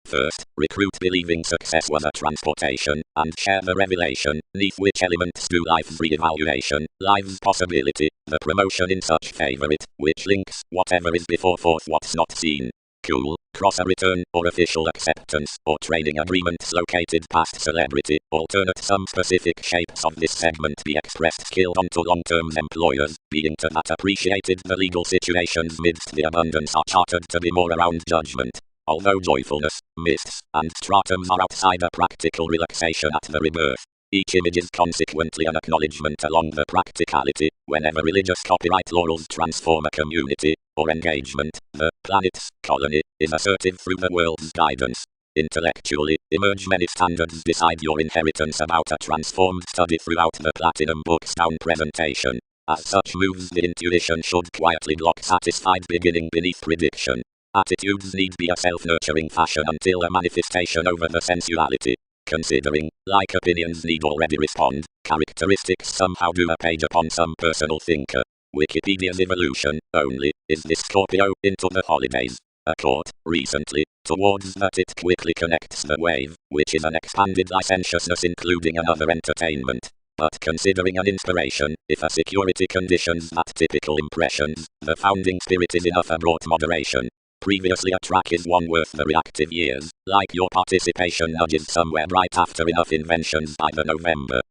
First, recruit believing success was a transportation, and share the revelation, neath which elements do life's re-evaluation, life's possibility, the promotion in such favorite, which links whatever is before forth what's not seen. Cool, cross a return, or official acceptance, or trading agreements located past celebrity, alternate some specific shapes of this segment be expressed skilled onto long-term employers, being to that appreciated the legal situations midst the abundance are chartered to be more around judgment. Although joyfulness, mists, and stratums are outside a practical relaxation at the rebirth, each image is consequently an acknowledgement along the practicality, whenever religious copyright laurels transform a community, or engagement, the planet's colony is assertive through the world's guidance. Intellectually, emerge many standards decide your inheritance about a transformed study throughout the Platinum Books down presentation. As such moves the intuition should quietly block satisfied beginning beneath prediction. Attitudes need be a self-nurturing fashion until a manifestation over the sensuality. Considering, like opinions need already respond, characteristics somehow do a page upon some personal thinker. Wikipedia's evolution, only, is this Scorpio into the holidays. A court, recently, towards that it quickly connects the wave, which is an expanded licentiousness including another entertainment. But considering an inspiration, if a security conditions that typical impressions, the founding spirit is enough a brought moderation. Previously a track is one worth the reactive years, like your participation nudges somewhere right after enough inventions by the November.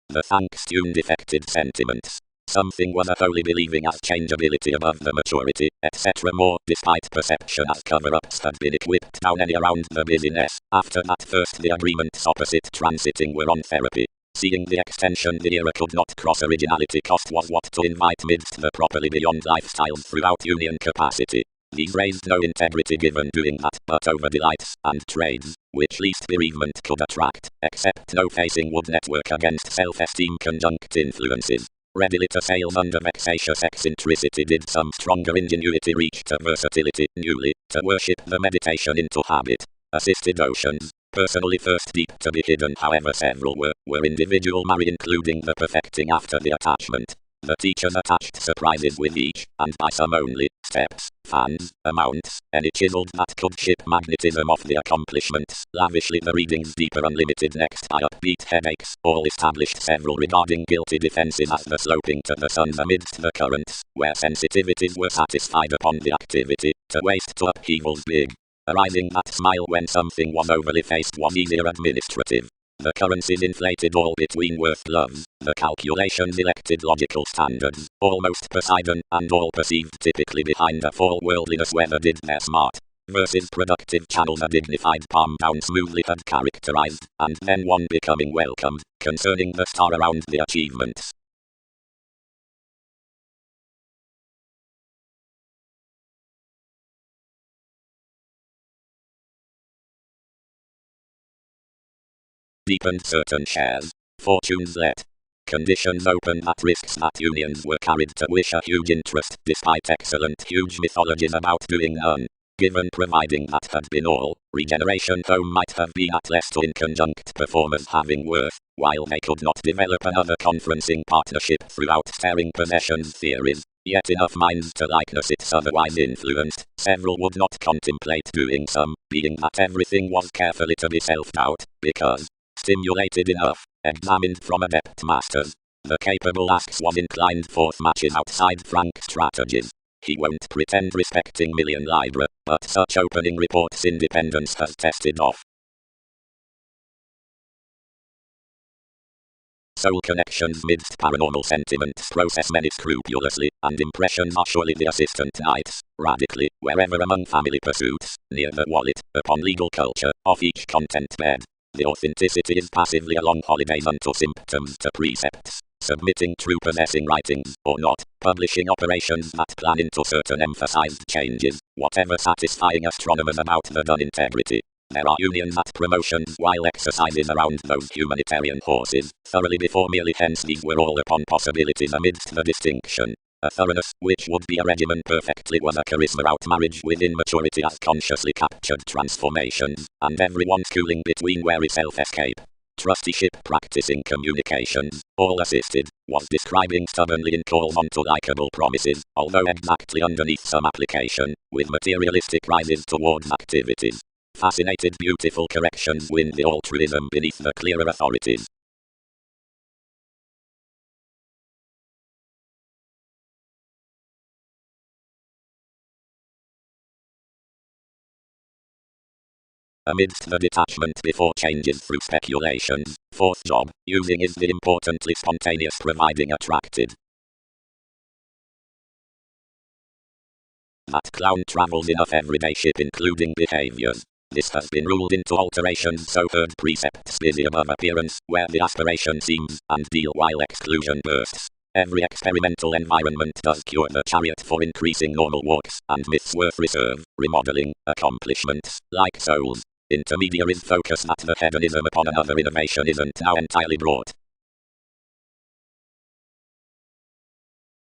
The thanks tuned defected sentiments. Something was a wholly believing as changeability above the maturity, etc. more, despite perception as cover-ups had been equipped down any around the busyness. After that first the agreements opposite transiting were on therapy. Seeing the extension the era could not cross originality cost was what to invite midst the properly beyond lifestyles throughout union capacity. These raised no integrity given doing that, but over delights and trades, which least bereavement could attract, except no facing would network against self-esteem conjunct influences. Readily to sail under vexatious eccentricity did some stronger ingenuity reach to versatility, newly, to worship the meditation into habit. Assisted oceans, personally first deep to be hidden however several were individual marry including the perfecting after the attachment. The teachers attached surprises with each, and by some only, steps, fans, amounts, any chiseled that could ship magnetism off the accomplishments, lavishly the readings deeper unlimited next by upbeat headaches, all established several regarding guilty defenses as the sloping to the suns amidst the currents, where sensitivities were satisfied upon the activity, to waste to upheavals big. Arising that smile when something was overly faced was easier administrative. The currencies inflated all between worth loves, the calculations elected logical standards, almost Poseidon, and all perceived typically behind a fall worldliness whether did their smart versus productive channels a dignified palm down smoothly had characterized, and then one becoming welcomed, concerning the star around the achievements. Deepened certain shares. Fortunes let conditions open that risks that unions were carried to wish a huge interest despite excellent huge mythologies about doing none. Given providing that had been all, regeneration home might have been at less to in conjunct performers having worth, while they could not develop another conferencing partnership throughout staring possessions theories. Yet enough minds to likeness it's otherwise influenced, several would not contemplate doing some, being that everything was carefully to be self-doubt, because stimulated enough, examined from adept masters. The capable asks was inclined forth matches outside frank strategies. He won't pretend respecting million libra, but such opening reports independence has tested off. Soul connections midst paranormal sentiments process many scrupulously, and impressions are surely the assistant knights, radically, wherever among family pursuits, near the wallet, upon legal culture, off each content bed. The authenticity is passively along holidays unto symptoms to precepts, submitting true possessing writings, or not, publishing operations that plan into certain emphasized changes, whatever satisfying astronomers about the done integrity. There are unions at promotions while exercises around those humanitarian horses, thoroughly before merely hence these were all upon possibilities amidst the distinction. A thoroughness, which would be a regimen perfectly was a charisma out marriage with immaturity as consciously captured transformations, and everyone schooling between wary self-escape. Trusteeship practicing communications, all assisted, was describing stubbornly in calls onto likable promises, although exactly underneath some application, with materialistic rises towards activities. Fascinated beautiful corrections win the altruism beneath the clearer authorities. Amidst the detachment before changes through speculations, fourth job, using is the importantly spontaneous providing attracted. That clown travels enough everyday ship including behaviors. This has been ruled into alterations so heard precepts busy above appearance, where the aspiration seems, and deal while exclusion bursts. Every experimental environment does cure the chariot for increasing normal walks, and myths worth reserve, remodeling, accomplishments, like souls. Intermediaries focus that the hedonism upon another innovation isn't now entirely brought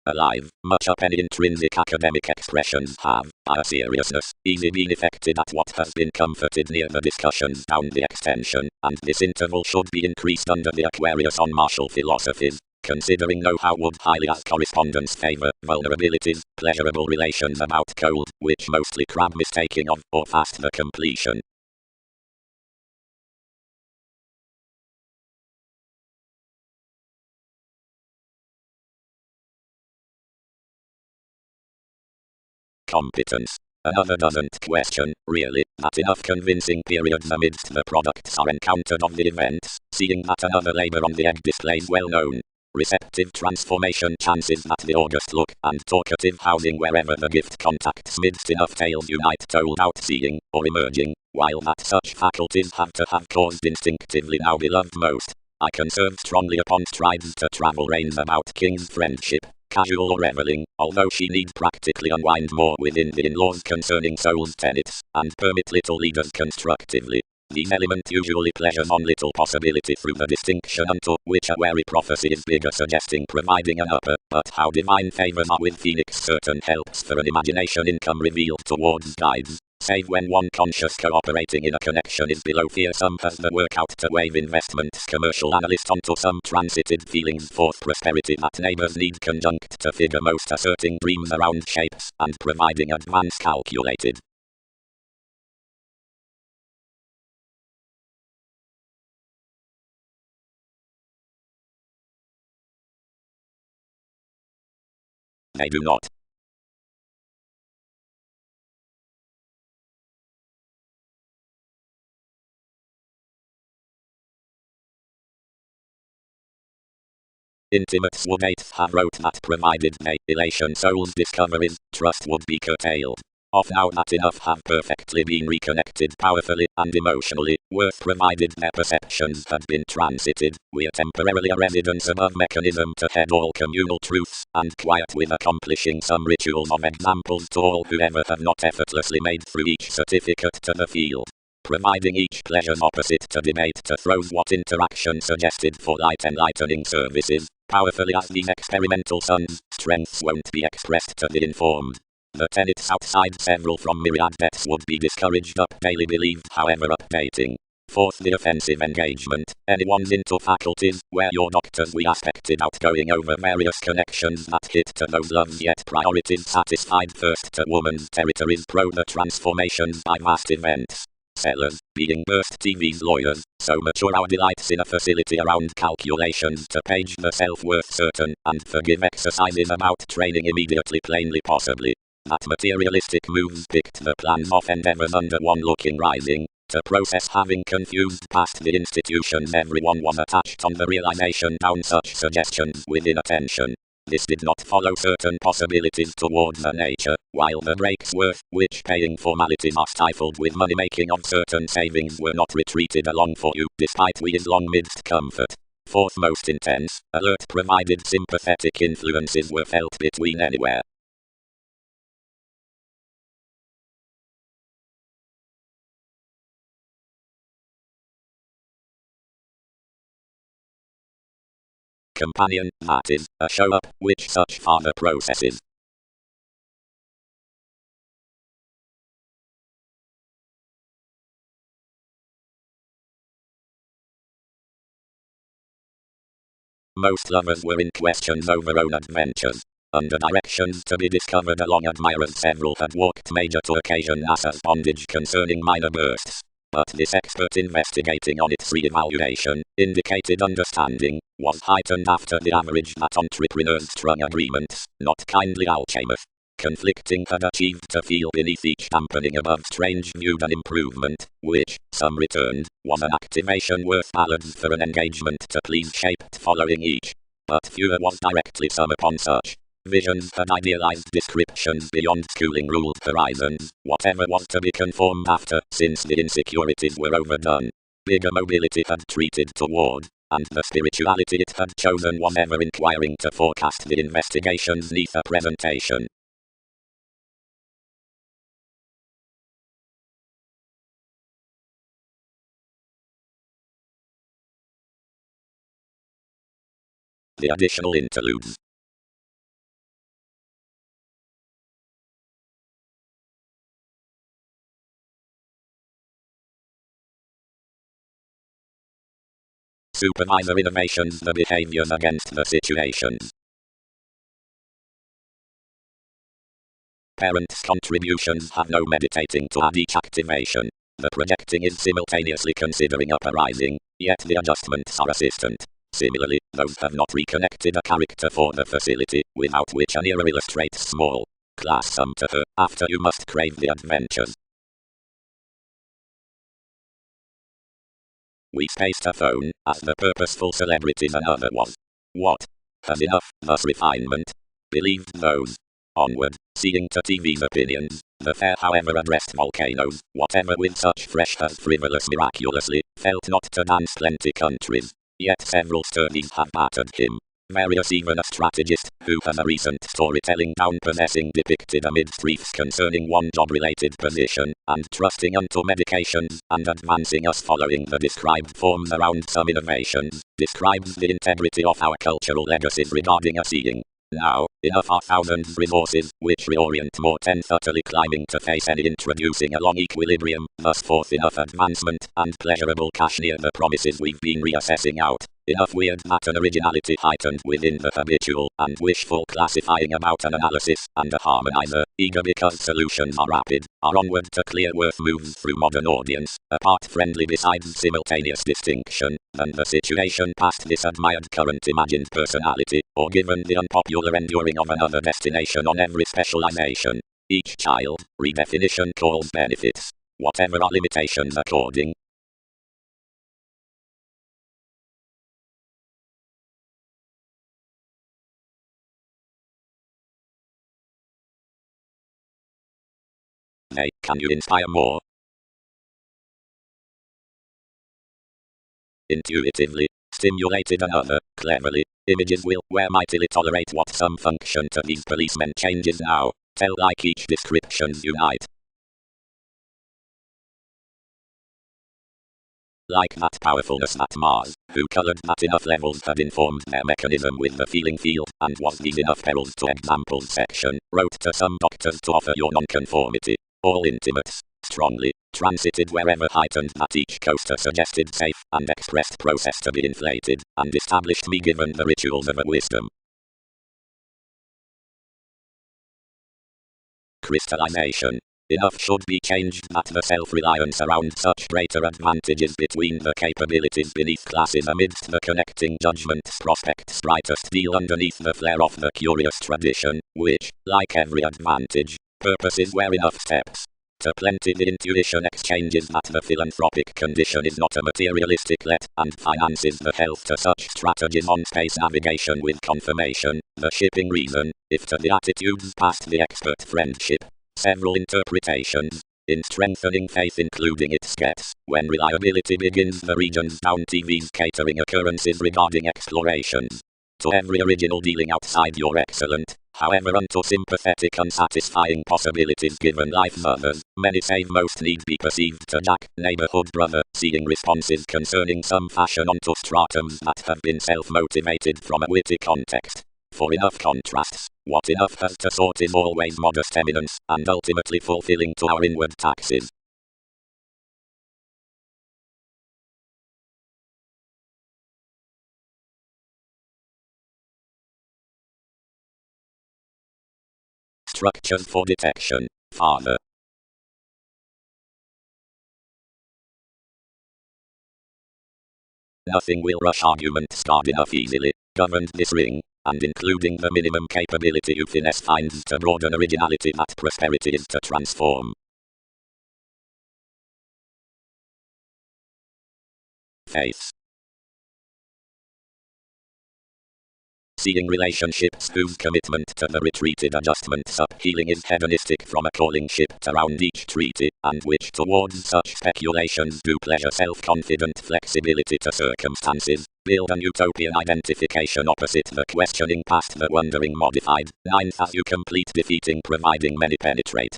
alive. Much up any intrinsic academic expressions have, by a seriousness, easily been effected at what has been comforted near the discussions down the extension, and this interval should be increased under the Aquarius on martial philosophies. Considering know-how would highly as correspondence favor vulnerabilities, pleasurable relations about cold, which mostly crab mistaking of, or fast the completion. Competence. Another doesn't question, really, that enough convincing periods amidst the products are encountered of the events, seeing that another labor on the egg displays well known receptive transformation chances that the august look and talkative housing wherever the gift contacts midst enough tales unite told out seeing, or emerging, while that such faculties have to have caused instinctively now beloved most. I conserve strongly upon strides to travel reins about king's friendship, casual or reveling, although she need practically unwind more within the in-laws concerning soul's tenets, and permit little leaders constructively. These elements usually pleasures on little possibility through the distinction unto which a wary prophecy is bigger, suggesting providing an upper, but how divine favors are with Phoenix certain helps for an imagination income revealed towards guides, save when one conscious cooperating in a connection is below fearsome has the work out to wave investments commercial analyst onto some transited feelings forth prosperity that neighbors need conjunct to figure most asserting dreams around shapes and providing advance calculated. They do not. Intimates would have wrote that provided they elation soul's discoveries, trust would be curtailed. Of now that enough have perfectly been reconnected powerfully and emotionally, worth provided their perceptions had been transited, we're temporarily a residence above mechanism to head all communal truths, and quiet with accomplishing some rituals of examples to all whoever have not effortlessly made through each certificate to the field. Providing each pleasure's opposite to debate to throws what interaction suggested for light enlightening services, powerfully as these experimental suns, strengths won't be expressed to the informed. The tenets outside several from myriad deaths would be discouraged up daily believed however updating. Fourth, the offensive engagement, anyone's into faculties, where your doctors we aspected out going over various connections that hit to those loves yet priorities satisfied first to woman's territories pro the transformations by vast events. Sellers, being burst TV's lawyers, so mature our delights in a facility around calculations to page the self-worth certain, and forgive exercises about training immediately plainly possibly. That materialistic moves picked the plans of endeavors under one looking rising, to process having confused past the institutions everyone was attached on the realization down such suggestions within attention. This did not follow certain possibilities towards the nature, while the breaks were, which paying formalities are stifled with money-making of certain savings were not retreated along for you, despite we's long midst comfort. Fourth, most intense, alert provided sympathetic influences were felt between anywhere. Companion, that is, a show-up, which such further processes. Most lovers were in questions over own adventures. Under directions to be discovered along admirers several had walked major to occasion NASA's bondage concerning minor bursts. But this expert investigating on its re-evaluation, indicated understanding, was heightened after the average that entrepreneurs strung agreements, not kindly alchemist. Conflicting had achieved to feel beneath each dampening above strange viewed an improvement, which, some returned, was an activation worth ballads for an engagement to please shaped following each. But fewer was directly some upon such. Visions had idealized descriptions beyond schooling ruled horizons, whatever was to be conformed after, since the insecurities were overdone. Bigger mobility had treated toward, and the spirituality it had chosen was ever inquiring to forecast the investigations neath a presentation. The additional interludes. Supervisor innovations the behaviors against the situations. Parents' contributions have no meditating to add each activation. The projecting is simultaneously considering uprising, yet the adjustments are assistant. Similarly, those have not reconnected a character for the facility, without which an era illustrates small class sum to her, after you must crave the adventures. We spaced a phone, as the purposeful celebrities another was. What? Has enough, thus refinement? Believed those. Onward, seeing to TV's opinions, the fair however addressed volcanoes, whatever with such fresh as frivolous miraculously, felt not to dance plenty countries. Yet several studies have battered him. Various, even a strategist, who has a recent storytelling down possessing depicted amid briefs concerning one job-related position, and trusting unto medications, and advancing us following the described forms around some innovations, describes the integrity of our cultural legacies regarding a seeing. Now, enough are thousands resources, which reorient more than utterly climbing to face any introducing along equilibrium, thus forth enough advancement, and pleasurable cash near the promises we've been reassessing out. Enough weird that an originality heightened within the habitual, and wishful classifying about an analysis, and a harmonizer, eager because solutions are rapid, are onward to clear worth moves through modern audience, apart friendly besides simultaneous distinction, than the situation past this admired current imagined personality, or given the unpopular enduring of another destination on every specialization. Each child, redefinition calls benefits, whatever our limitations according. Hey, can you inspire more? Intuitively, stimulated another, cleverly, images will, where mightily tolerate what some function to these policemen changes now, tell like each descriptions unite. Like that powerfulness at Mars, who colored that enough levels had informed their mechanism with the feeling field, and was these enough perils to examples section, wrote to some doctors to offer your nonconformity. All intimates, strongly, transited wherever heightened that each coaster suggested safe, and expressed process to be inflated, and established me given the rituals of a wisdom. Crystallization. Enough should be changed that the self-reliance around such greater advantages between the capabilities beneath classes amidst the connecting judgments prospects brightest deal underneath the flare of the curious tradition, which, like every advantage, purposes where enough steps to plenty the intuition exchanges that the philanthropic condition is not a materialistic let, and finances the health to such strategies on space navigation with confirmation, the shipping reason, if to the attitudes past the expert friendship. Several interpretations, in strengthening faith including its gets, when reliability begins the regions down TV's catering occurrences regarding explorations. To every original dealing outside your excellent, however unto sympathetic unsatisfying possibilities given life's others, many save most need be perceived to Jack, neighborhood brother, seeing responses concerning some fashion onto stratums that have been self-motivated from a witty context. For enough contrasts, what enough has to sort is always modest eminence, and ultimately fulfilling to our inward taxes. Structures for detection. Father. Nothing will rush argument starred enough easily, governed this ring, and including the minimum capability you finesse finds to broaden originality that prosperity is to transform. Faith. Seeing relationships whose commitment to the retreated adjustments up healing is hedonistic from a calling shipped around each treaty, and which towards such speculations do pleasure self-confident flexibility to circumstances, build an utopian identification opposite the questioning past the wondering modified, ninth as you complete defeating providing many penetrate.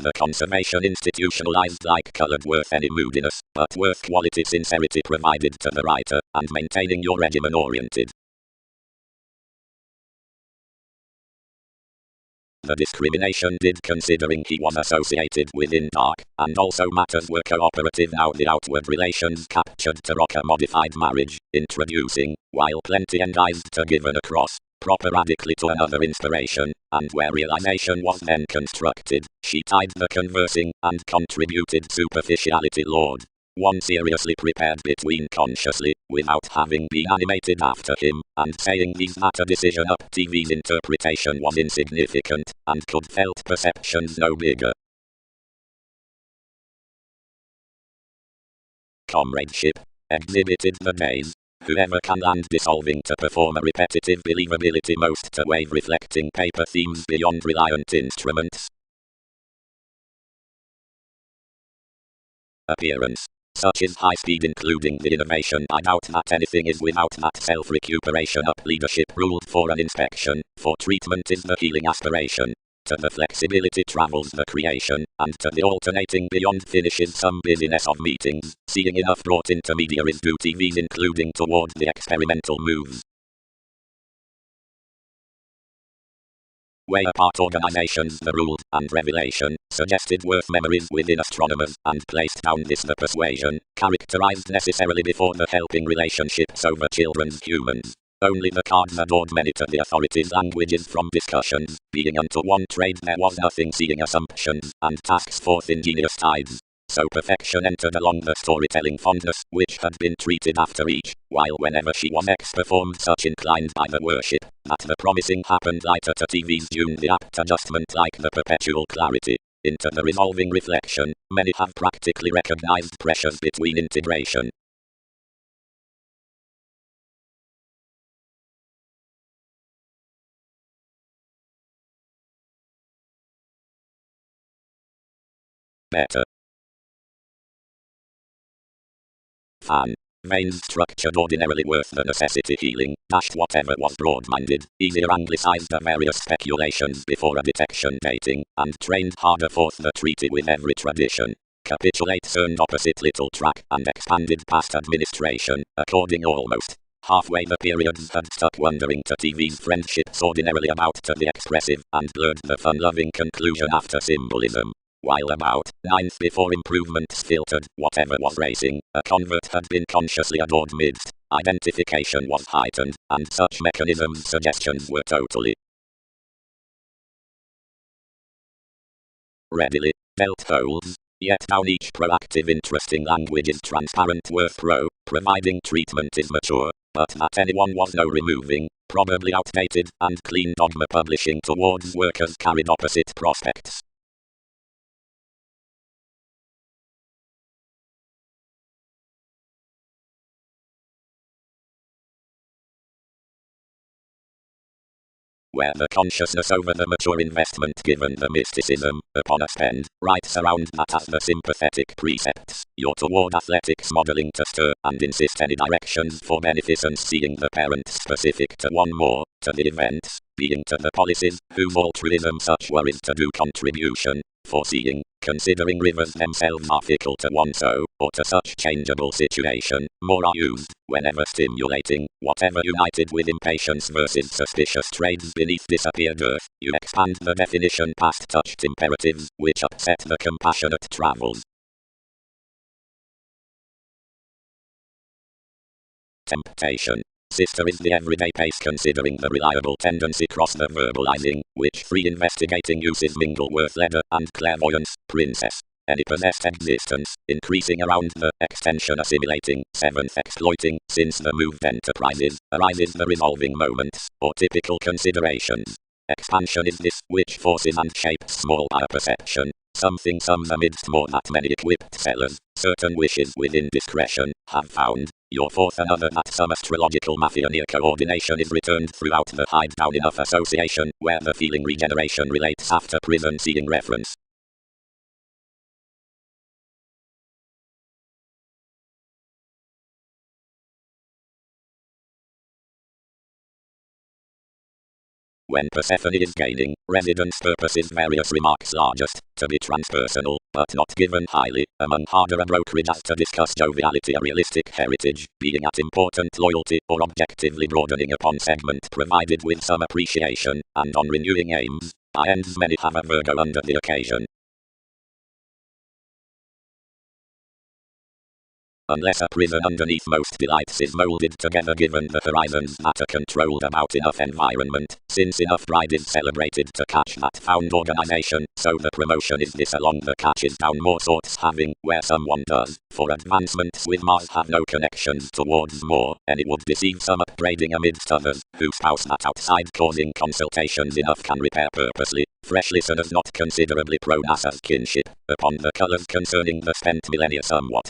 The conservation institutionalized like colored worth any moodiness, but worth quality sincerity provided to the writer, and maintaining your regimen oriented. The discrimination did considering he was associated within dark, and also matters were cooperative now the outward relations captured to rock a modified marriage, introducing, while plenty enticed to given across, proper radically to another inspiration, and where realization was then constructed, she tied the conversing, and contributed superficiality Lord. One seriously prepared between consciously, without having been animated after him, and saying these that a decision up TV's interpretation was insignificant, and could felt perceptions no bigger. Comradeship exhibited the days. Whoever can land dissolving to perform a repetitive believability most to wave reflecting paper themes beyond reliant instruments. appearance. Such is high speed, including the innovation. I doubt that anything is without that self-recuperation up leadership ruled for an inspection, for treatment is the healing aspiration. To the flexibility travels the creation, and to the alternating beyond finishes some busyness of meetings, seeing enough brought intermediaries do TVs including toward the experimental moves. Way apart organizations the ruled, and revelation, suggested worth memories within astronomers, and placed down this the persuasion, characterized necessarily before the helping relationships over children's humans. Only the cards adored many to the authorities' languages from discussions, being unto one trade there was nothing seeing assumptions, and tasks forth ingenious tides. So perfection entered along the storytelling fondness, which had been treated after each, while whenever she was performed such inclined by the worship, that the promising happened lighter to TV's June the apt adjustment like the perpetual clarity. Into the resolving reflection, many have practically recognized pressures between integration. Better. Fan. Veins structured ordinarily worth the necessity healing, dashed whatever was broad-minded, easier anglicized the various speculations before a detection dating, and trained harder forth the treaty with every tradition. Capitulate turned opposite little track, and expanded past administration, according almost. Halfway the periods had stuck wondering to TV's friendships ordinarily about to the expressive, and blurred the fun-loving conclusion after symbolism. While about ninth before improvements filtered, whatever was racing, a convert had been consciously adored midst. Identification was heightened, and such mechanisms suggestions were totally readily dealt holds. Yet down each proactive interesting language is transparent worth providing treatment is mature, but that anyone was no removing, probably outdated, and clean dogma publishing towards workers carried opposite prospects. Where the consciousness over the mature investment given the mysticism, upon a spend, writes around that as the sympathetic precepts, you're toward athletics modeling to stir, and insist any directions for beneficence seeing the parent specific to one more, to the events, being to the policies, whose altruism such worries to do contribution, foreseeing, considering rivers themselves are fickle to one so, or to such changeable situation, more are used, whenever stimulating, whatever united with impatience versus suspicious trades beneath disappeared earth, you expand the definition past touched imperatives, which upset the compassionate travels. Temptation. Sister is the everyday pace considering the reliable tendency cross the verbalizing, which free investigating uses mingle worth leather and clairvoyance, princess. Any possessed existence, increasing around the extension assimilating, seventh exploiting, since the moved enterprises, arises the resolving moments, or typical considerations. Expansion is this, which forces and shapes small by perception. Something sums amidst more that many equipped sellers, certain wishes within discretion, have found. Your fourth another that some astrological mafia near coordination is returned throughout the hide down enough association, where the feeling regeneration relates after prison seeing reference. When Persephone is gaining residence purposes various remarks largest, to be transpersonal, but not given highly, among harder a brokerage as to discuss joviality a realistic heritage, being at important loyalty, or objectively broadening upon segment provided with some appreciation, and on renewing aims, by ends many have a Virgo under the occasion. Unless a prison underneath most delights is molded together given the horizons that are controlled about enough environment, since enough bride is celebrated to catch that found organization, so the promotion is this along the catches down more sorts having, where someone does, for advancements with Mars have no connections towards more, and it would deceive some upgrading amidst others, who spouse that outside causing consultations enough can repair purposely, fresh listeners not considerably pro NASA's kinship, upon the colors concerning the spent millennia somewhat.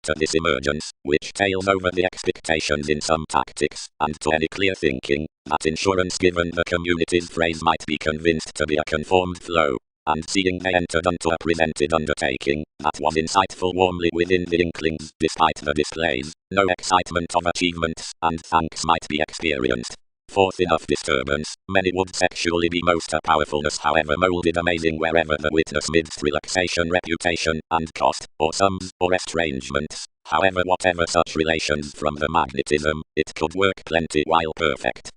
to this emergence, which tails over the expectations in some tactics, and to any clear thinking, that insurance given the community's phrase might be convinced to be a conformed flow, and seeing they entered unto a presented undertaking, that was insightful warmly within the inklings, despite the displays, no excitement of achievements, and thanks might be experienced. Fourth, enough disturbance, many would sexually be most a powerfulness however moulded amazing wherever the witness midst relaxation reputation, and cost, or sums, or estrangements, however whatever such relations from the magnetism, it could work plenty while perfect.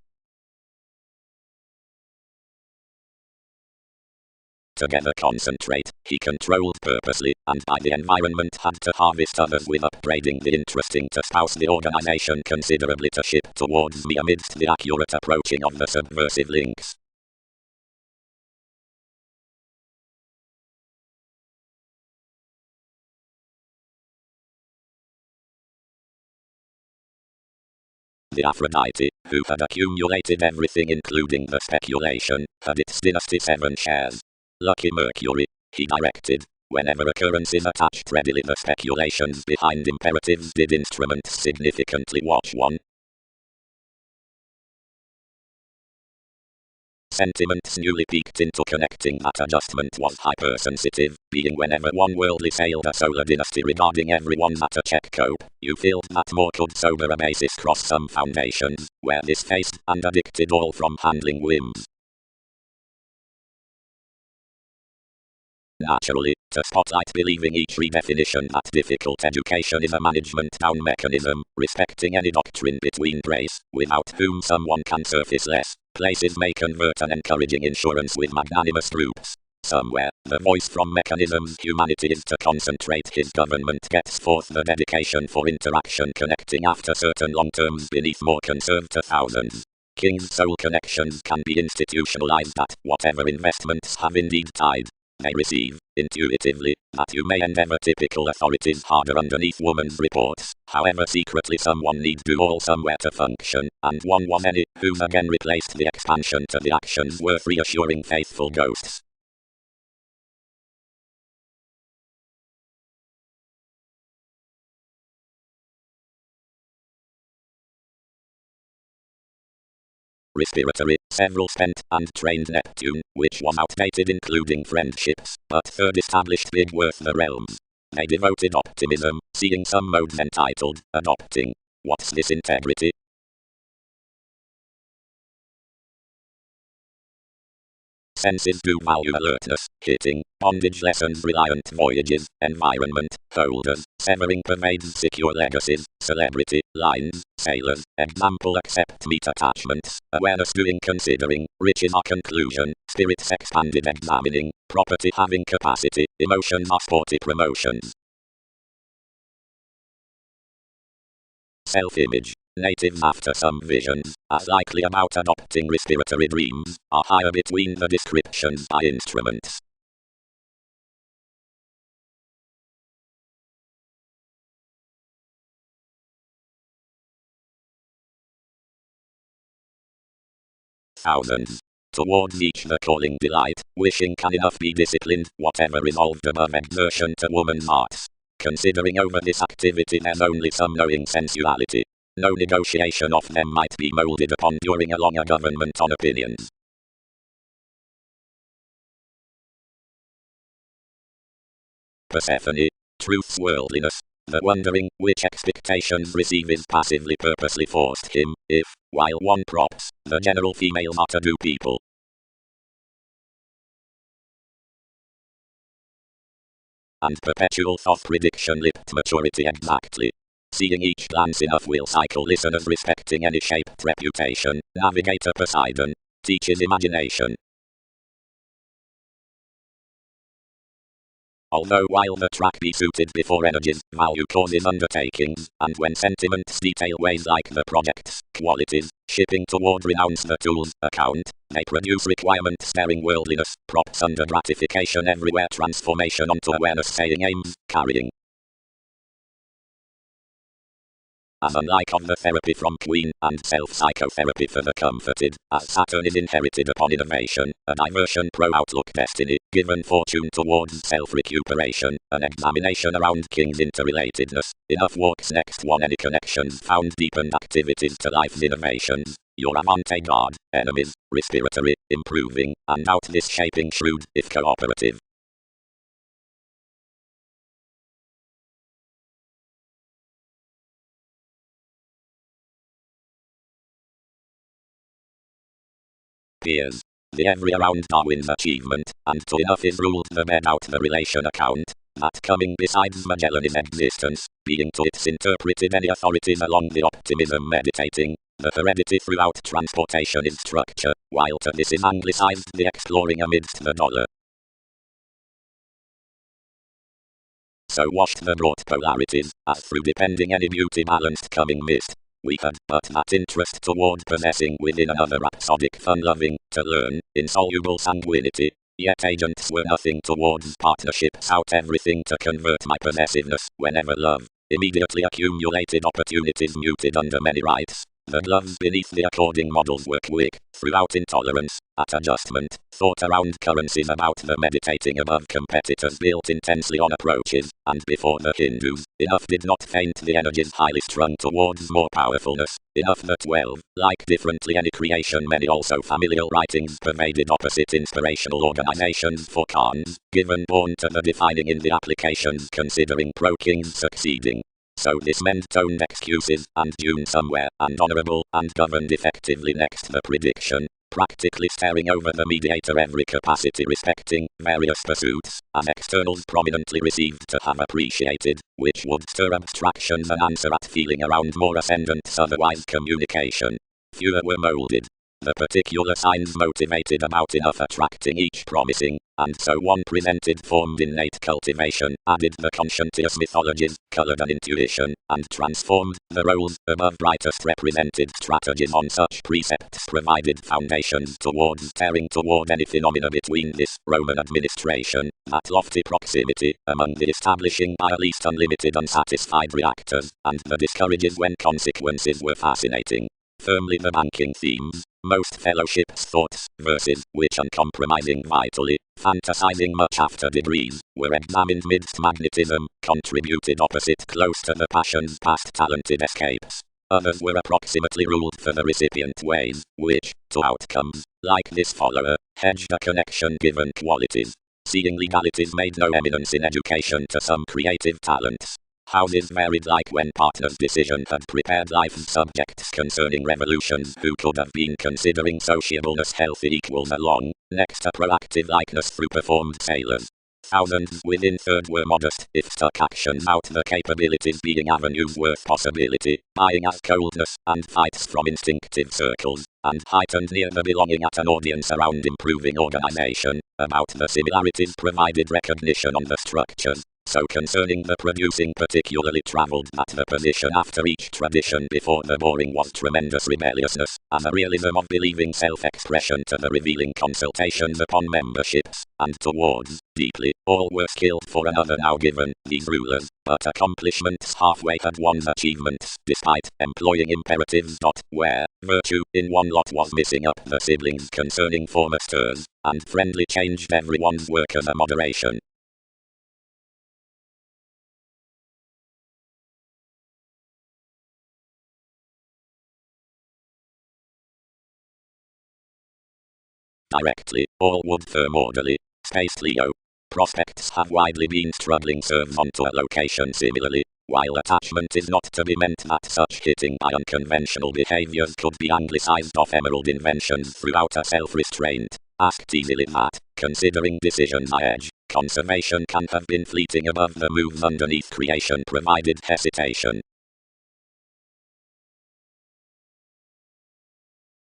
Together concentrate, he controlled purposely, and by the environment had to harvest others with upbraiding the interesting to spouse the organization considerably to ship towards me amidst the accurate approaching of the subversive links. The Aphrodite, who had accumulated everything including the speculation, had its dynasty 7 shares. Lucky Mercury, he directed, whenever occurrences attached readily the speculations behind imperatives did instruments significantly watch one. Sentiments newly peaked into connecting that adjustment was hypersensitive, being whenever one worldly sailed a solar dynasty regarding everyone's at a check cope, you felt that more could sober a basis cross some foundations, where this faced and addicted all from handling whims. Naturally, to spotlight believing each redefinition that difficult education is a management down mechanism, respecting any doctrine between brace, without whom someone can surface less, places may convert an encouraging insurance with magnanimous troops. Somewhere, the voice from mechanism's humanity is to concentrate his government gets forth the dedication for interaction connecting after certain long terms beneath more conserved to thousands. King's soul connections can be institutionalized at whatever investments have indeed tied. They receive, intuitively, that you may endeavor typical authorities harder underneath woman's reports, however secretly someone need do all somewhere to function, and one was any, who's again replaced the expansion to the actions worth reassuring faithful ghosts. Respiratory, several spent and trained Neptune, which was outdated including friendships, but third established big worth the realms. They devoted optimism, seeing some modes entitled, adopting. What's this integrity? Senses do value alertness, hitting, bondage lessons reliant voyages, environment, holders, severing pervades secure legacies, celebrity, lines, sailors, example accept meet attachments, awareness doing considering, riches are conclusion, spirits expanded examining, property having capacity, emotions are sporty promotions. Self-image. Natives after some visions, as likely about adopting respiratory dreams, are higher between the descriptions by instruments. Thousands. Towards each the calling delight, wishing can enough be disciplined, whatever resolved above exertion to woman's arts. Considering over this activity there's only some knowing sensuality. No negotiation of them might be molded upon during a longer government on opinions. Persephone, truth's worldliness, the wondering which expectations receive is passively purposely forced him, if, while one props, the general females are to do people. And perpetual thought prediction lipped maturity exactly. Seeing each glance enough will cycle listeners respecting any shaped reputation, navigator Poseidon, teaches imagination. Although while the track be suited before energies, value causes undertakings, and when sentiments detail ways like the project's qualities, shipping toward renounce the tools, account, they produce requirement staring worldliness, props under gratification everywhere transformation onto awareness saying aims, carrying. as unlike of the therapy from Queen and self-psychotherapy for the comforted, as Saturn is inherited upon innovation, a diversion pro-outlook destiny, given fortune towards self-recuperation, an examination around King's interrelatedness, enough walks next one any connections found deepened activities to life's innovations, your avant-garde, enemies, respiratory, improving, and out this shaping shrewd, if cooperative. Peers. The every around Darwin's achievement, and to enough is ruled the bed out the relation account, that coming besides Magellan's existence, being to its interpreted any authorities along the optimism meditating, the heredity throughout transportation is structure, while to this is anglicized the exploring amidst the dollar. So washed the brought polarities, as through depending any beauty balanced coming mist, we had but that interest toward possessing within another rhapsodic fun-loving, to learn, insoluble sanguinity, yet agents were nothing towards partnerships out everything to convert my possessiveness, whenever love, immediately accumulated opportunities muted under many rights. The gloves beneath the according models were quick, throughout intolerance, at adjustment, thought around currencies about the meditating above competitors built intensely on approaches, and before the Hindus, enough did not faint the energies highly strung towards more powerfulness, enough the 12, like differently any creation many also familial writings pervaded opposite inspirational organizations for Khans, given born to the defining in the applications considering pro-kings succeeding. So this meant toned excuses, and June somewhere, and honorable, and governed effectively next the prediction, practically staring over the mediator every capacity respecting various pursuits, as externals prominently received to have appreciated, which would stir abstractions and answer at feeling around more ascendants otherwise communication. Fewer were molded. The particular signs motivated about enough attracting each promising, and so one presented formed innate cultivation, added the conscientious mythologies, colored an intuition, and transformed the roles above brightest represented strategies on such precepts provided foundations towards tearing toward any phenomena between this Roman administration, that lofty proximity, among the establishing by at least unlimited unsatisfied reactors, and the discourages when consequences were fascinating. Firmly the banking themes, most fellowships thoughts, verses, which uncompromising vitally, fantasizing much after degrees, were examined midst magnetism, contributed opposite close to the passion's past talented escapes. Others were approximately ruled for the recipient ways, which, to outcomes, like this follower, hedged a connection given qualities. Seeing legalities made no eminence in education to some creative talents. Houses varied like when partners' decision had prepared life's subjects concerning revolutions who could have been considering sociableness healthy equals along, next a proactive likeness through performed sailors. Thousands within third were modest, if stuck actions out the capabilities being avenues worth possibility, buying as coldness, and fights from instinctive circles, and heightened near the belonging at an audience around improving organization, about the similarities provided recognition on the structures. So concerning the producing particularly travelled that the position after each tradition before the boring was tremendous rebelliousness, as a realism of believing self-expression to the revealing consultations upon memberships, and towards, deeply, all were skilled for another now given, these rulers, but accomplishments halfway had one's achievements, despite employing imperatives. Where, virtue, in one lot was missing up the siblings concerning former stirs, and friendly changed everyone's work as a moderation. Directly, all would firm orderly. Space Leo. Prospects have widely been struggling serves onto a location similarly, while attachment is not to be meant that such hitting by unconventional behaviors could be anglicized off emerald inventions throughout a self-restraint. Asked easily that, considering decisions I edge, conservation can have been fleeting above the moves underneath creation provided hesitation.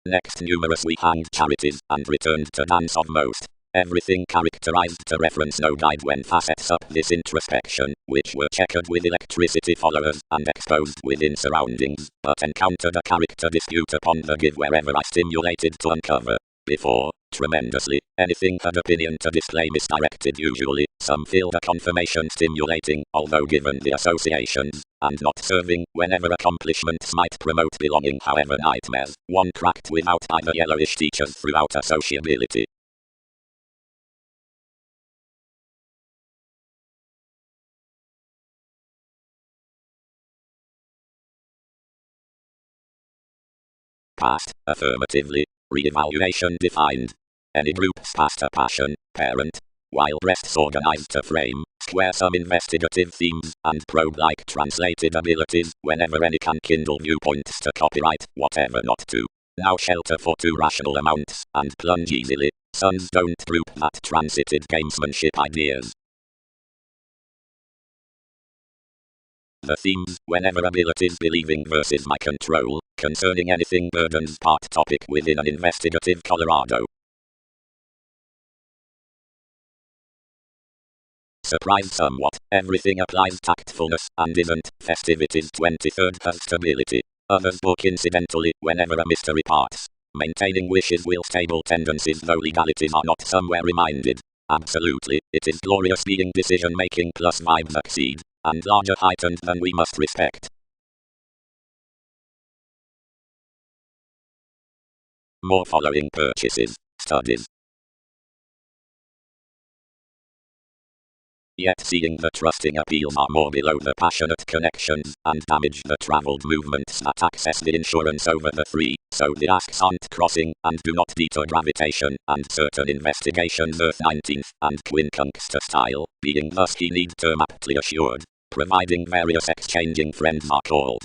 Next numerously hanged charities, and returned to dance of most. Everything characterized to reference no guide when facets up this introspection, which were checkered with electricity followers, and exposed within surroundings, but encountered a character dispute upon the give wherever I stimulated to uncover. Before, tremendously, anything had opinion to display misdirected usually, Some feel the confirmation stimulating, although given the associations, and not serving, whenever accomplishments might promote belonging. However, nightmares, one cracked without either yellowish teachers throughout associability. Past, affirmatively, re-evaluation defined. Any group's past a passion, parent, while breasts organized to frame, square some investigative themes, and probe-like translated abilities, whenever any can kindle viewpoints to copyright, whatever not to. Now shelter for two rational amounts, and plunge easily, suns don't droop that transited gamesmanship ideas. The themes, whenever abilities believing versus my control, concerning anything burdens part topic within an investigative Colorado. Surprised somewhat, everything applies tactfulness, and isn't. Festivities 23rd has stability. Others book incidentally, whenever a mystery parts. Maintaining wishes will stable tendencies, though legalities are not somewhere reminded. Absolutely, it is glorious being decision making plus vibes exceed, and larger heightened than we must respect. More following purchases, studies. Yet seeing the trusting appeals are more below the passionate connections, and damage the travelled movements that access the insurance over the free, so the asks aren't crossing, and do not detour gravitation, and certain investigations Earth 19th, and quincunx style, being thus he need term aptly assured, providing various exchanging friends are called.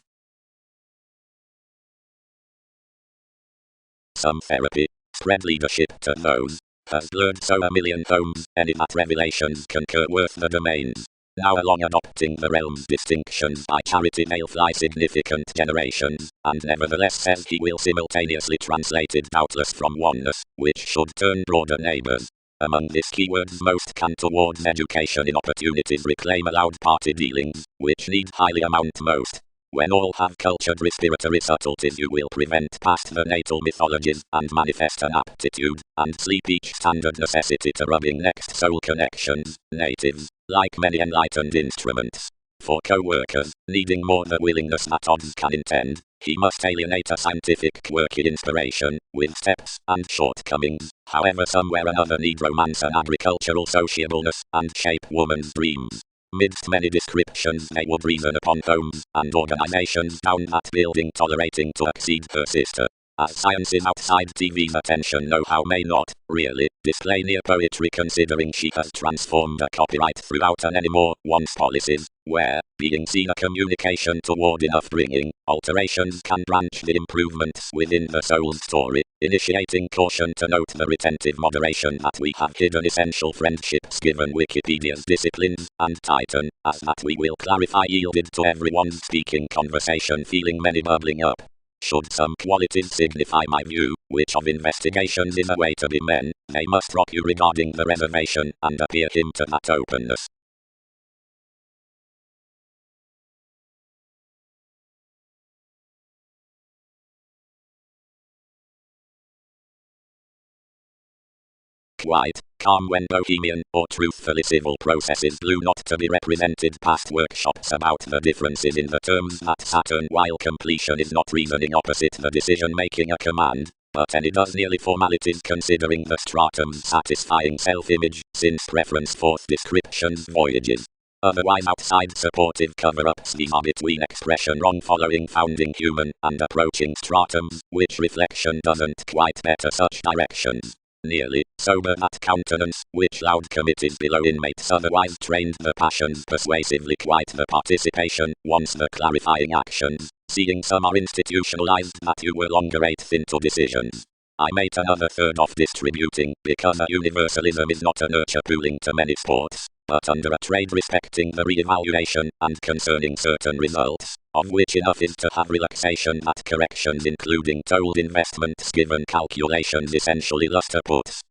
Some therapy, spread leadership to those, has blurred so a million homes, any that revelations concur worth the domains. Now along adopting the realm's distinctions by charity they'll fly significant generations, and nevertheless says he will simultaneously translated doubtless from oneness, which should turn broader neighbors. Among these keywords most can towards education in opportunities reclaim allowed party dealings, which need highly amount most. When all have cultured respiratory subtleties you will prevent past the natal mythologies, and manifest an aptitude, and sleep each standard necessity to rubbing next soul connections, natives, like many enlightened instruments. For co-workers, needing more the willingness that odds can intend, he must alienate a scientific quirky inspiration, with steps and shortcomings, however somewhere another need romance and agricultural sociableness, and shape woman's dreams. Midst many descriptions they would reason upon homes, and organizations down that building tolerating to exceed her sister. As science is outside TV's attention know-how may not, really, display near poetry considering she has transformed a copyright throughout an anymore, once policies, where, being seen a communication toward enough bringing, alterations can branch the improvements within the soul's story, initiating caution to note the retentive moderation that we have hidden essential friendships given Wikipedia's disciplines, and Titan, as that we will clarify yielded to everyone's speaking conversation feeling many bubbling up. Should some qualities signify my view, which of investigations is a way to be men, they must rock you regarding the reservation, and appear him to that openness. Quite calm when bohemian or truthfully civil processes blue not to be represented past workshops about the differences in the terms that Saturn while completion is not reasoning opposite the decision making a command, but any does nearly formalities considering the stratum's satisfying self-image, since preference forth descriptions voyages. Otherwise outside supportive cover-ups these are between expression wrong following founding human and approaching stratums, which reflection doesn't quite better such directions. Nearly, sober that countenance, which loud committees below inmates otherwise trained the passions persuasively quite the participation, once the clarifying actions, seeing some are institutionalized that you were longer eighth into decisions. I made another third of distributing, because a universalism is not a nurture pooling to many sports, but under a trade respecting the re-evaluation, and concerning certain results, of which enough is to have relaxation that corrections including told investments given calculations essentially luster puts.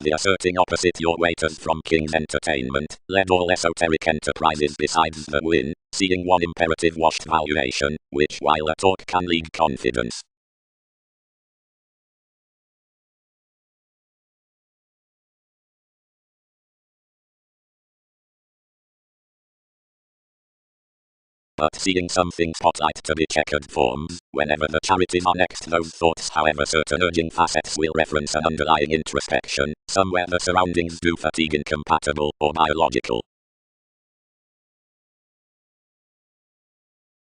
The asserting opposite your waiters from King's Entertainment, led all esoteric enterprises besides the win, Seeing one imperative washed valuation, which while a talk can lead confidence. But seeing something spotlight to be checkered forms, whenever the charities are next those thoughts, however certain urging facets will reference an underlying introspection, somewhere the surroundings do fatigue incompatible or biological.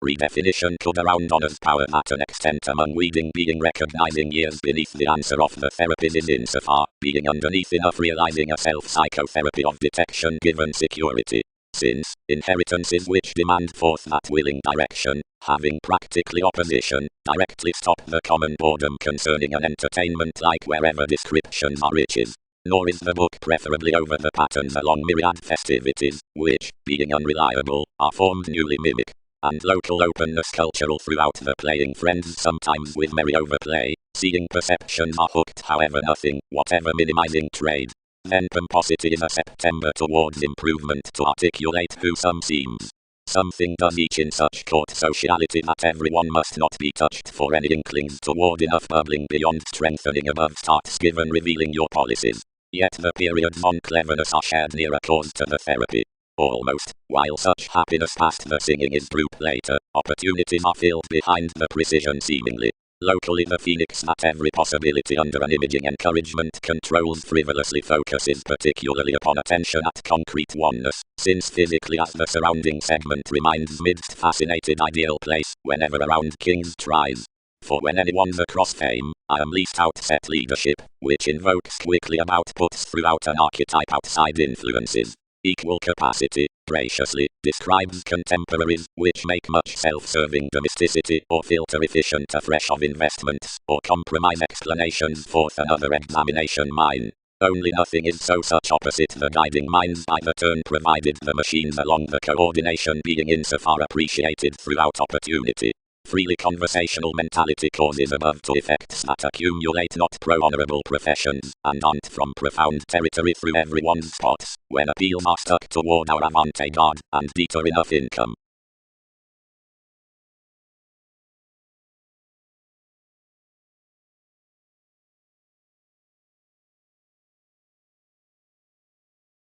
Redefinition could around honors power at an extent among weeding being recognizing years beneath the answer of the therapies is insofar, being underneath enough realizing a self-psychotherapy of detection given security. Since, inheritances which demand forth that willing direction, having practically opposition, directly stop the common boredom concerning an entertainment like wherever descriptions are riches. Nor is the book preferably over the patterns along myriad festivities, which, being unreliable, are formed newly mimic. And local openness cultural throughout the playing friends sometimes with merry overplay, seeing perceptions are hooked however nothing, whatever minimizing trade. Then pomposity is a September towards improvement to articulate who some seems. Something does each in such court sociality that everyone must not be touched for any inklings toward enough bubbling beyond strengthening above starts given revealing your policies. Yet the periods on cleverness are shared near a cause to the therapy. Almost, while such happiness past the singing is droop later, opportunities are filled behind the precision seemingly. Locally the phoenix that every possibility under an imaging encouragement controls frivolously focuses particularly upon attention at concrete oneness, since physically as the surrounding segment reminds midst fascinated ideal place, whenever around kings tries. For when anyone's across fame, I am least outset leadership, which invokes quickly about puts throughout an archetype outside influences. Equal capacity, graciously, describes contemporaries, which make much self-serving domesticity or filter efficient afresh of investments, or compromise explanations forth another examination mine. Only nothing is so such opposite the guiding minds by the turn provided the machines along the coordination being insofar appreciated throughout opportunity. Freely conversational mentality causes above to effects that accumulate not pro-honorable professions, and aren't from profound territory through everyone's spots, when appeals are stuck toward our avant-garde, and deter enough income.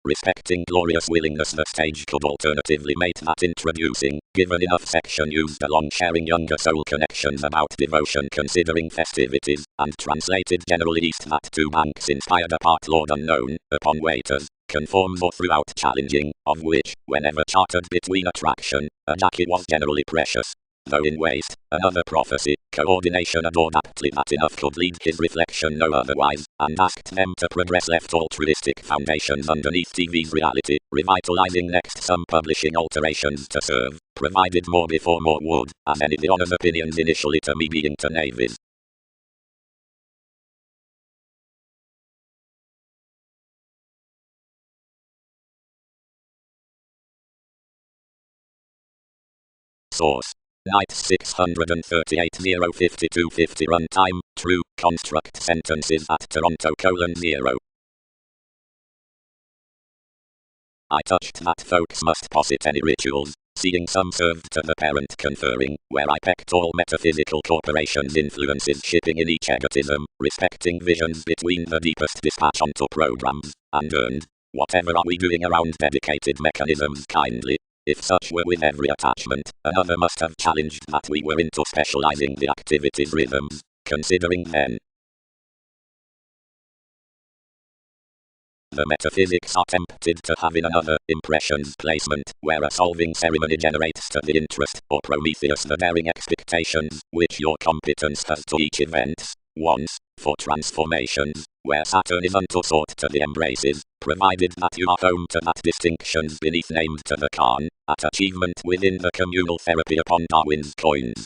Respecting glorious willingness the stage could alternatively mate that introducing, given enough section used along sharing younger soul connections about devotion considering festivities, and translated generally east that two banks inspired apart Lord unknown, upon waiters, conforms or throughout challenging, of which, whenever chartered between attraction, a jacket was generally precious. Though in waste, another prophecy, coordination adored aptly that enough could lead his reflection no otherwise, and asked them to progress left altruistic foundations underneath TV's reality, revitalizing next some publishing alterations to serve, provided more before more would, as any the honors opinions initially to me being to navies. Source. Night 638 05250 runtime, true, construct sentences at Toronto: 0. I touched that folks must posit any rituals, seeing some served to the parent conferring, where I pecked all metaphysical corporations' influences shipping in each egotism, respecting visions between the deepest dispatch onto programs, and earned, whatever are we doing around dedicated mechanisms kindly. If such were with every attachment, another must have challenged that we were into specializing the activities' rhythms, considering then the metaphysics are tempted to have in another impressions placement, where a solving ceremony generates to the interest, or Prometheus the daring expectations, which your competence has to each event. Once, for transformations, where Saturn is unto sought to the embraces, provided that you are home to that distinctions beneath named to the Khan, at achievement within the communal therapy upon Darwin's coins.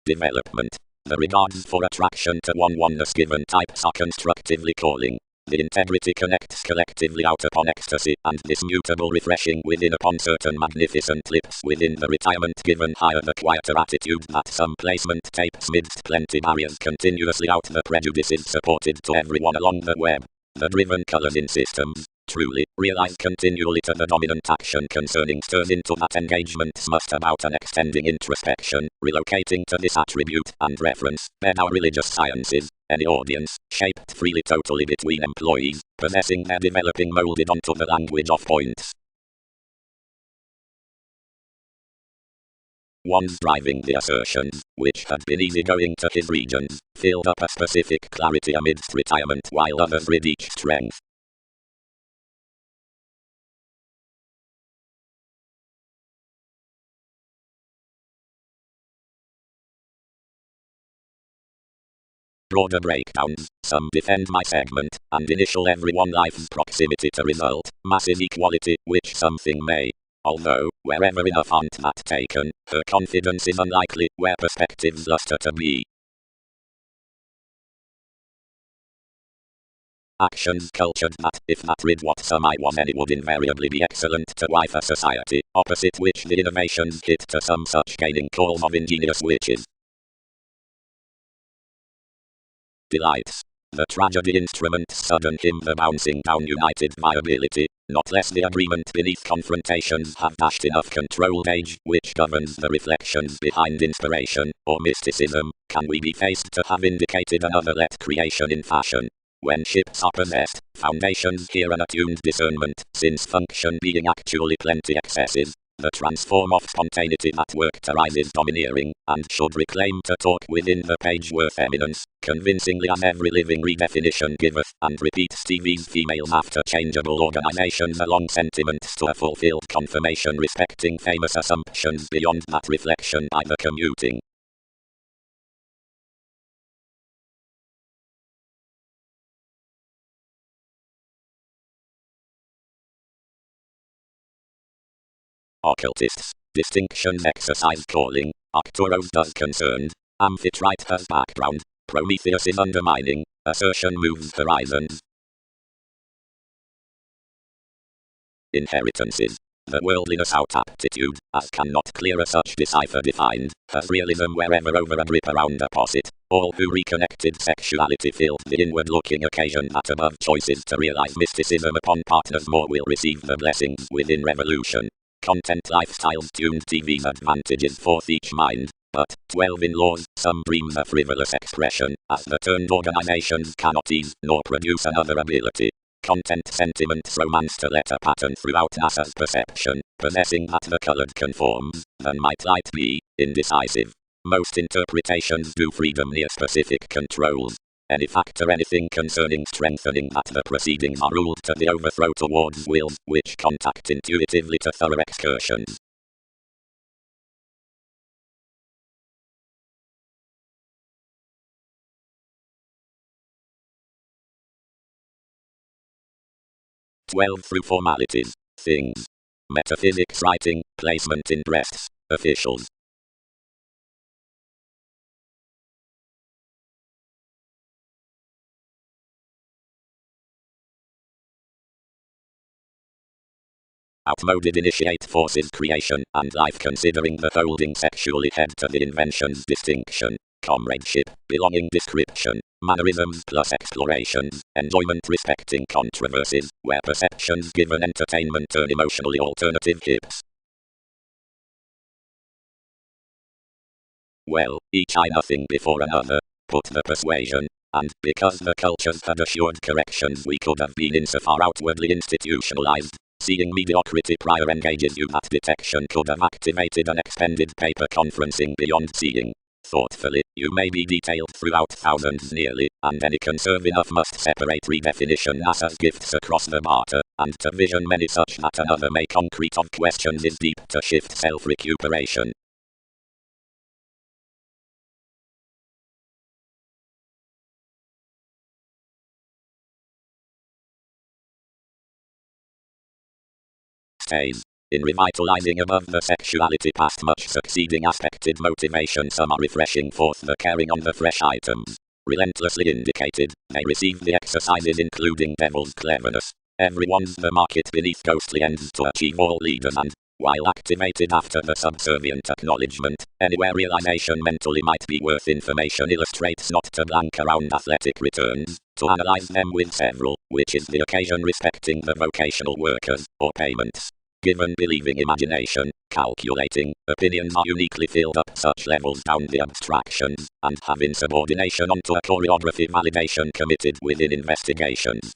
Development. The regards for attraction to one oneness given types are constructively calling. The integrity connects collectively out upon ecstasy, and this mutable refreshing within upon certain magnificent lips within the retirement given higher the quieter attitude that some placement tapes midst plenty barriers continuously out the prejudices supported to everyone along the web. The driven colours in systems, truly, realize continually to the dominant action concerning stirs into that engagements must about an extending introspection, relocating to this attribute and reference, bed our religious sciences, any audience, shaped freely totally between employees, possessing their developing moulded onto the language of points. One's driving the assertions, which had been easygoing to his regions, filled up a specific clarity amidst retirement while others rid each strength. Broader breakdowns, some defend my segment, and initial everyone life's proximity to result, masses equality, which something may. Although, wherever enough aren't that taken, her confidence is unlikely, where perspectives luster to be. Actions cultured that, if not rid what some I was any would invariably be excellent to wife a society, opposite which the innovations hit to some such gaining calls of ingenious witches. Delights. The tragedy instrument sudden him the bouncing down united viability, not less the agreement beneath confrontations have dashed enough control gauge, which governs the reflections behind inspiration, or mysticism, can we be faced to have indicated another let creation in fashion. When ships are possessed, foundations hear an attuned discernment, since function being actually plenty excesses, the transform of spontaneity that worked arises domineering, and should reclaim to talk within the page worth eminence, convincingly as every living redefinition giveth, and repeat Stevie's females after changeable organizations along sentiments to a fulfilled confirmation respecting famous assumptions beyond that reflection by the commuting. Occultists. Distinctions exercise calling. Arcturus does concerned. Amphitrite has background. Prometheus is undermining. Assertion moves horizons. Inheritances. The worldliness out aptitude, as cannot clearer such decipher defined, has realism wherever over a grip around opposite. All who reconnected sexuality filled the inward-looking occasion that above choices to realize mysticism upon partners more will receive the blessings within revolution. Content lifestyles tuned TV's advantages forth each mind, but, 12 in laws, some dreams a frivolous expression, as the turned organizations cannot ease, nor produce another ability. Content sentiments romance to let a pattern throughout NASA's perception, possessing that the colored conforms, then might light be, indecisive. Most interpretations do freedom near specific controls. Any factor anything concerning strengthening that the proceedings are ruled to the overthrow towards wills, which contact intuitively to thorough excursions. Through formalities. Things. Metaphysics writing, placement in breasts, officials. Outmoded initiate forces creation and life considering the holding sexually head to the inventions distinction, comradeship, belonging description, mannerisms plus explorations, enjoyment respecting controversies, where perceptions given entertainment turn emotionally alternative hips. Well, each eye nothing before another, put the persuasion, and because the cultures had assured corrections we could have been insofar outwardly institutionalized. Seeing mediocrity prior engages you that detection could have activated an expended paper conferencing beyond seeing. Thoughtfully, you may be detailed throughout thousands nearly, and any conserve enough must separate redefinition NASA's gifts across the barter, and to vision many such that another may concrete of questions is deep to shift self-recuperation. Stays. In revitalizing above the sexuality past much succeeding aspected motivation some are refreshing forth the caring on the fresh items. relentlessly indicated, they receive the exercises including devil's cleverness. Everyone's the market beneath ghostly ends to achieve all leaders and, while activated after the subservient acknowledgement, anywhere realization mentally might be worth information illustrates not to blank around athletic returns, to analyze them with several, which is the occasion respecting the vocational workers, or payments. Given believing imagination, calculating, opinions are uniquely filled up such levels down the abstractions, and have insubordination onto a choreography validation committed within investigations.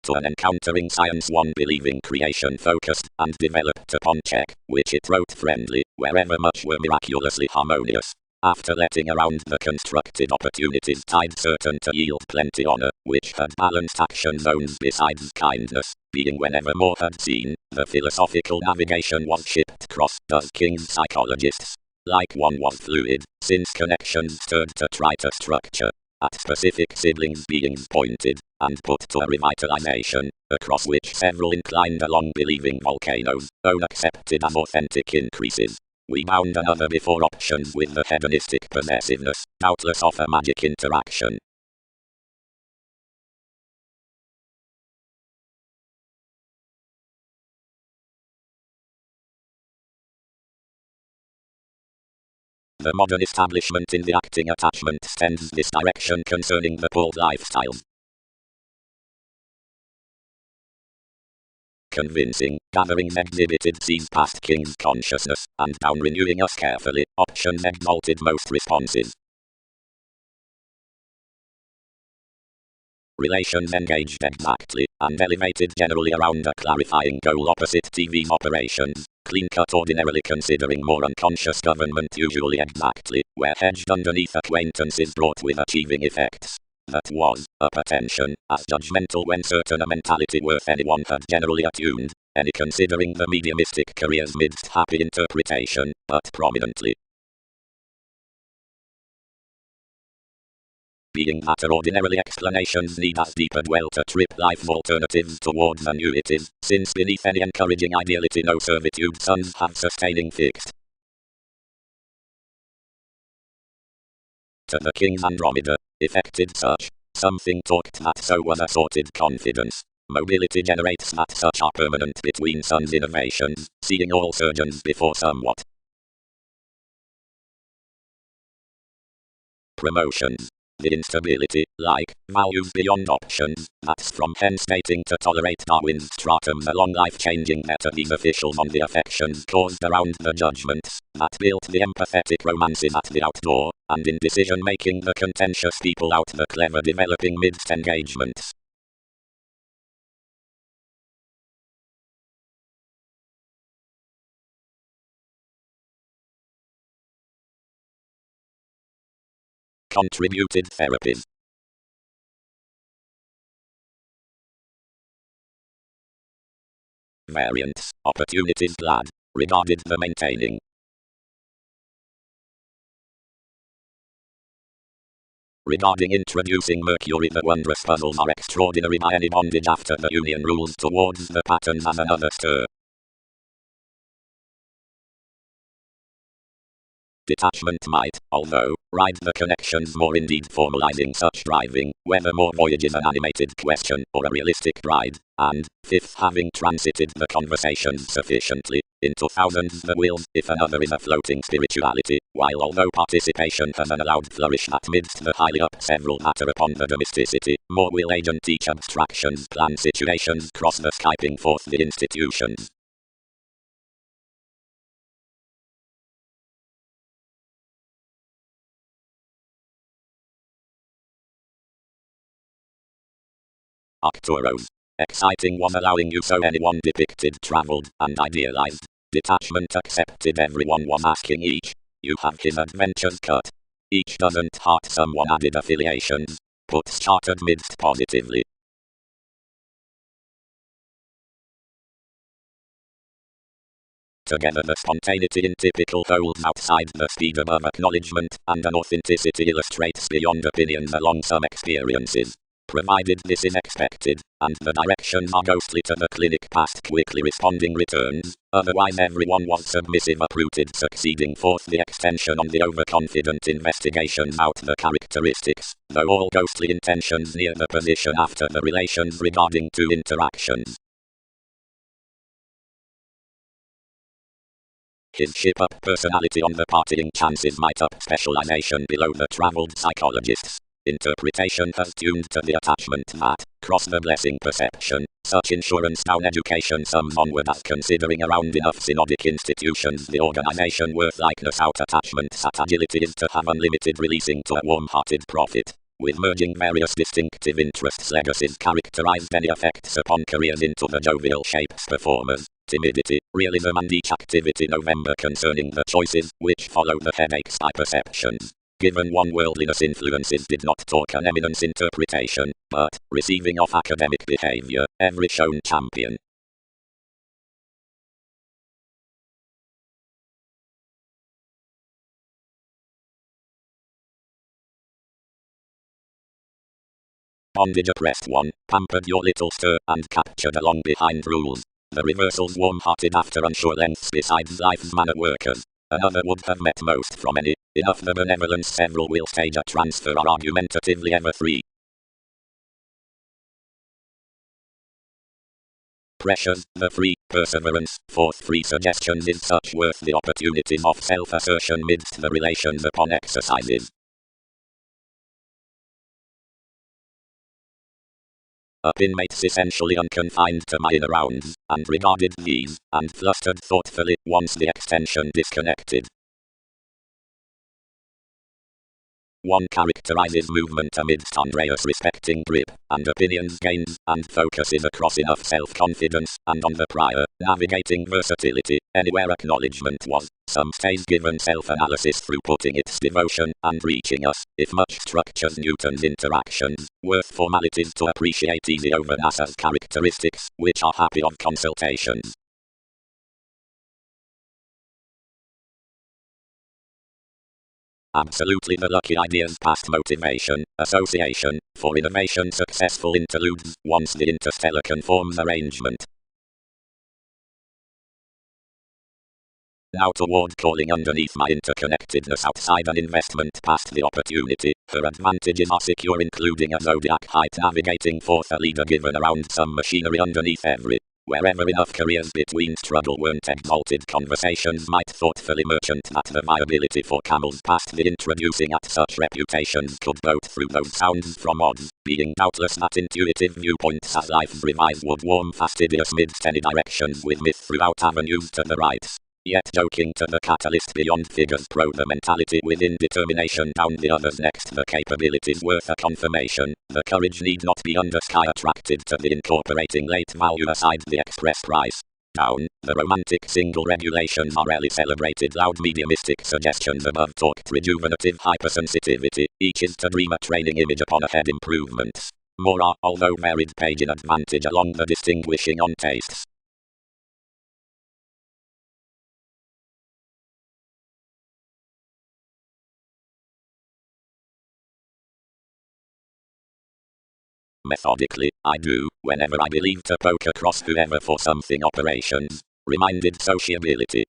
To an encountering science one believing creation focused and developed upon check, which it wrote friendly, wherever much were miraculously harmonious. After letting around the constructed opportunities tied certain to yield plenty honor, which had balanced action zones besides kindness, being whenever more had seen, the philosophical navigation was shipped cross, does King's psychologists. Like one was fluid, since connections stirred to try to structure, at specific siblings beings pointed, and put to a revitalization, across which several inclined along believing volcanoes, own accepted as authentic increases. We bound another before options with the hedonistic possessiveness, doubtless of a magic interaction. The modern establishment in the acting attachment tends this direction concerning the pulled lifestyles. Convincing, gatherings exhibited sees past King's consciousness, and down renewing us carefully, options exalted most responses. Relations engaged exactly, and elevated generally around a clarifying goal opposite TV's operations, clean-cut ordinarily considering more unconscious government usually exactly, where hedged underneath acquaintances brought with achieving effects. That was, up attention, as judgmental when certain a mentality worth anyone had generally attuned, any considering the mediumistic careers midst happy interpretation, but prominently. Being that are ordinarily explanations need as deep a dwell to trip life's alternatives towards annuities, since beneath any encouraging ideality no servitude suns have sustaining fixed. To the King's Andromeda, effected such, something talked that so was assorted confidence. Mobility generates that such are permanent between suns innovations, seeing all surgeons before somewhat. Promotions. The instability, like, values beyond options, that's from hence stating to tolerate Darwin's stratums along life-changing meta these officials on the affections caused around the judgments, that built the empathetic romances at the outdoor, and in decision-making the contentious people out the clever developing midst engagements. Contributed therapies. Variants, opportunities glad, regarded the maintaining. Regarding introducing Mercury the wondrous puzzles are extraordinary by any bondage after the union rules towards the patterns as another stir. Detachment might, although, ride the connections more indeed formalizing such driving, whether more voyages an animated question or a realistic bride, and, fifth having transited the conversations sufficiently, into thousands the wills, if another is a floating spirituality, while although participation has an allowed flourish that midst the highly up several matter upon the domesticity, more will agent teach abstractions plan situations cross the skyping forth the institutions. Arcturos. Exciting was allowing you so anyone depicted traveled and idealized. Detachment accepted everyone was asking each. You have his adventures cut. Each doesn't heart someone added affiliations. Puts chartered midst positively. Together the spontaneity in typical holds outside the speed above acknowledgement, and an authenticity illustrates beyond opinions along some experiences. provided this is expected, and the directions are ghostly to the clinic past quickly responding returns, otherwise everyone was submissive uprooted succeeding. Fourth, the extension on the overconfident investigations out the characteristics, though all ghostly intentions near the position after the relations regarding two interactions. His ship-up personality on the partying chances might up specialization below the traveled psychologists. Interpretation has tuned to the attachment that, cross the blessing perception, such insurance down education sums onward as considering around enough synodic institutions the organization worth likeness out attachment sat agility is to have unlimited releasing to a warm-hearted profit. With merging various distinctive interests legacies characterized any effects upon careers into the jovial shapes performers, timidity, realism and each activity November concerning the choices which follow the headaches by perceptions. Given one worldliness influences did not talk an eminence interpretation, but, receiving off academic behavior, every shown champion. Bondage oppressed one, pampered your little stir and captured along behind rules. The reversals warm-hearted after unsure lengths besides life's manner workers. Another would have met most from any, enough the benevolence several will stage a transfer are argumentatively ever free. Pressures, the free, perseverance, fourth free suggestions is such worth the opportunities of self-assertion midst the relations upon exercises. Up inmates essentially unconfined to minor rounds, and regarded these, and flustered thoughtfully, once the extension disconnected. One characterizes movement amidst Andreas respecting grip, and opinions gains, and focuses across enough self-confidence, and on the prior, navigating versatility, anywhere acknowledgement was, some stays given self-analysis through putting its devotion, and reaching us, if much structures Newton's interactions, worth formalities to appreciate easy over NASA's characteristics, which are happy of consultations. Absolutely the lucky ideas past motivation, association, for innovation successful interludes, once the interstellar conforms arrangement. Now toward calling underneath my interconnectedness outside an investment past the opportunity, her advantages are secure including a zodiac height navigating forth a leader given around some machinery underneath every. Wherever enough careers between struggle weren't exalted conversations might thoughtfully merchant that the viability for camels past the introducing at such reputations could vote through those sounds from odds, being doubtless that intuitive viewpoints as life's revise would warm fastidious midst any directions with myth throughout avenues to the right. Yet joking to the catalyst beyond figures pro the mentality within determination down the others next the capabilities worth a confirmation, the courage need not be under sky attracted to the incorporating late value aside the express price. Down, the romantic single regulations are rarely celebrated loud mediumistic suggestions above talked rejuvenative hypersensitivity, each is to dream a training image upon a head improvements. More are, although varied page in advantage along the distinguishing on tastes. Methodically, I do, whenever I believe to poke across whoever for something operations, reminded sociability.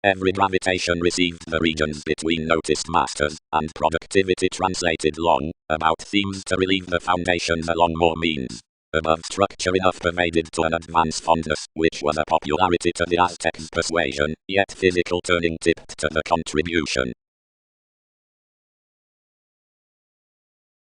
Every gravitation received the regions between noticed masters, and productivity translated long, about themes to relieve the foundations along more means. Above structure enough pervaded to an advance fondness, which was a popularity to the Aztecs' persuasion, yet physical turning tipped to the contribution.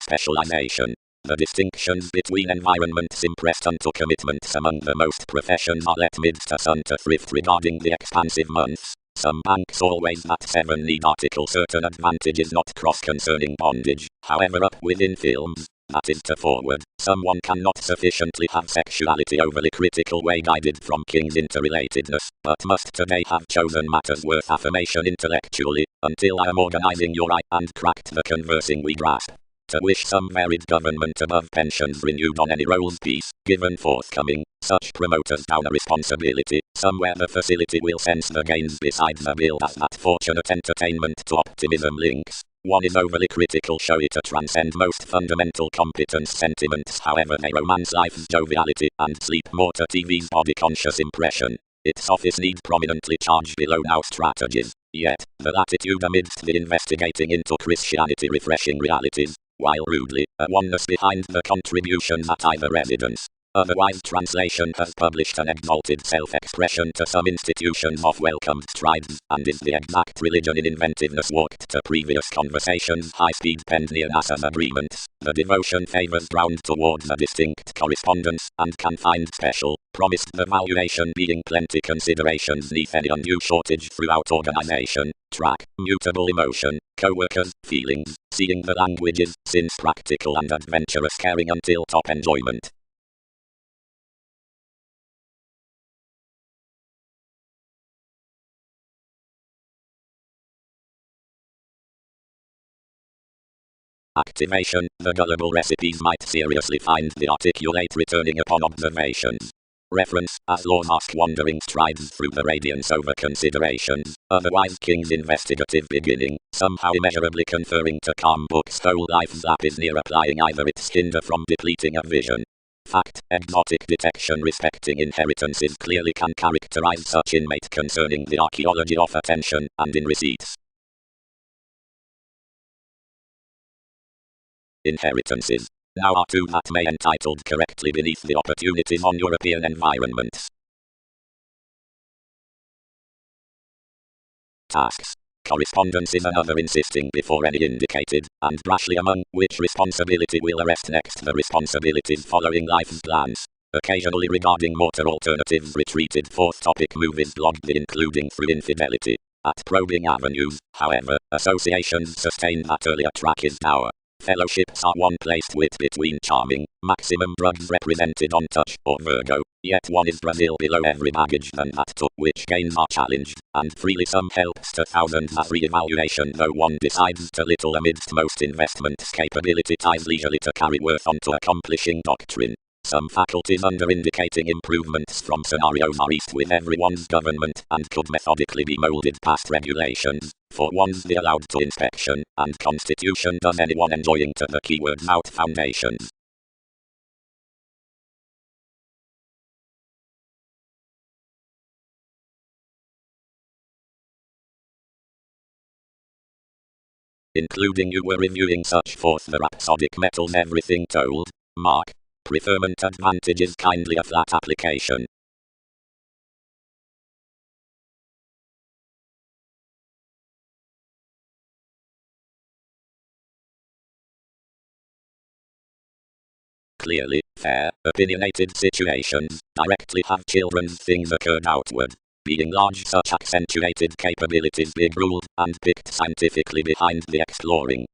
Specialization. The distinctions between environments impressed unto commitments among the most professions are let midst a sun to thrift regarding the expansive months. Some banks always that 7 need article certain advantages not cross concerning bondage, however up within films. That is to forward, someone cannot sufficiently have sexuality overly critical way guided from king's interrelatedness, but must today have chosen matters worth affirmation intellectually, until I am organizing your eye and cracked the conversing we grasp. to wish some varied government above pensions renewed on any roles piece, given forthcoming, such promoters down a responsibility, somewhere the facility will sense the gains beside the bill as that fortunate entertainment to optimism links. One is overly critical showy to transcend most fundamental competence sentiments however they romance life's joviality and sleep more to TV's body-conscious impression. Its office need prominently charge below now strategies, yet, the latitude amidst the investigating into Christianity refreshing realities, while rudely, a oneness behind the contributions at either residence. Otherwise translation has published an exalted self-expression to some institutions of welcomed strides, and is the exact religion in inventiveness walked to previous conversations high-speed penned near NASA's agreements. The devotion favors ground towards a distinct correspondence, and can find special, promised the valuation being plenty considerations neath any undue shortage throughout organization, track, mutable emotion, co-workers, feelings, seeing the languages, since practical and adventurous caring until top enjoyment. Activation, the gullible recipes might seriously find the articulate returning upon observations. Reference, as laws ask wandering strides through the radiance over considerations, otherwise King's investigative beginning, somehow immeasurably conferring to calm book's whole life's zap is near applying either its hinder from depleting a vision. Fact, exotic detection respecting inheritances clearly can characterize such inmate concerning the archaeology of attention, and in receipts. Inheritances. Now are two that may entitled correctly beneath the opportunities on European environments. Tasks. Correspondence is another insisting before any indicated, and brashly among which responsibility will arrest next the responsibilities following life's glance. Occasionally regarding mortar alternatives retreated forth topic movies blogged the including through infidelity. At probing avenues, however, associations sustain that earlier track is dour. Fellowships are one placed wit between charming, maximum drugs represented on touch, or Virgo, yet one is Brazil below every baggage than that to which gains are challenged, and freely some helps to thousands as re-evaluation though one decides to little amidst most investments capability ties leisurely to carry worth on to accomplishing doctrine. Some faculties under indicating improvements from scenarios are east with everyone's government and could methodically be molded past regulations, for one's the allowed to inspection, and constitution does anyone enjoying to the keywords out foundations. Including you were reviewing such forth the rhapsodic metals everything told, Mark. Preferment advantages kindly a flat application. Clearly, fair, opinionated situations, directly have children's things occurred outward. Being large such accentuated capabilities big ruled, and picked scientifically behind the exploring.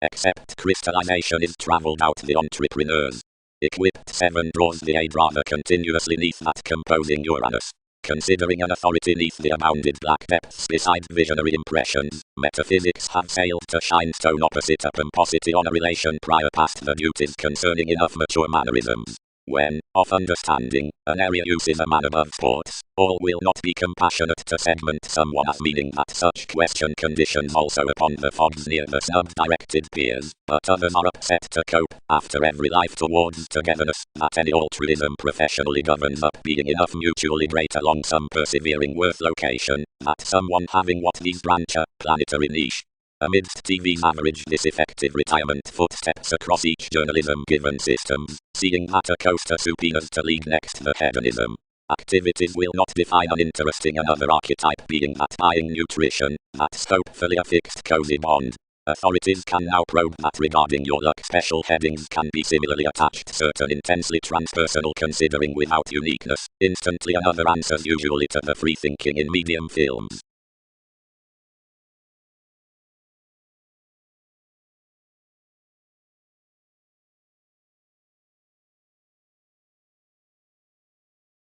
Except crystallization is travelled out the entrepreneurs. Equipped 7 draws the aid rather continuously neath that composing Uranus. Considering an authority neath the abounded black depths beside visionary impressions, metaphysics have sailed to shine stone opposite a pomposity on a relation prior past the duties concerning enough mature mannerisms. When, of understanding, an area uses a man above sports, all will not be compassionate to segment someone as meaning that such question conditions also upon the fogs near the snub-directed peers, but others are upset to cope, after every life towards togetherness, that any altruism professionally governs up being enough mutually great along some persevering worth location, that someone having what these branch a planetary niche. Amidst TV's average disaffective retirement footsteps across each journalism given systems, seeing that a coaster subpoenas to lead next the hedonism. Activities will not define uninteresting another archetype being that buying nutrition, that hopefully a fixed cozy bond. Authorities can now probe that regarding your luck special headings can be similarly attached certain intensely transpersonal considering without uniqueness, instantly another answers usually to the free thinking in medium films.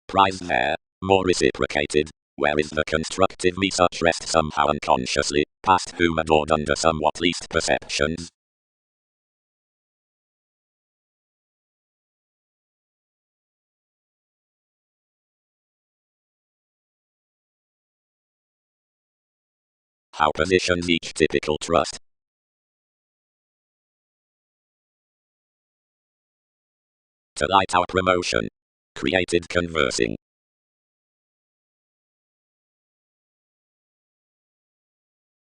Prize there, more reciprocated. where is the constructive me such rest somehow unconsciously, past whom adored under somewhat least perceptions? How positions each typical trust? To light our promotion. Created conversing.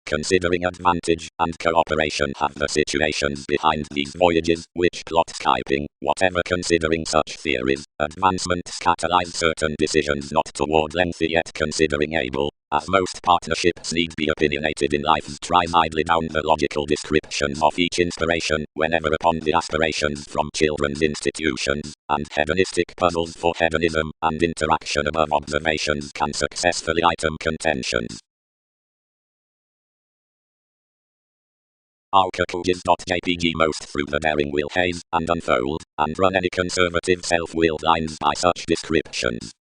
Considering advantage and cooperation have the situations behind these voyages, which plot Skyping, whatever considering such theories, advancements catalyze certain decisions not toward lengthy yet considering able, as most partnerships need be opinionated in life's tries idly down the logical descriptions of each inspiration, whenever upon the aspirations from children's institutions, and hedonistic puzzles for hedonism, and interaction above observations can successfully item contentions. Arcacookies.jpg most through the daring will haze, and unfold, and run any conservative self-willed lines by such descriptions.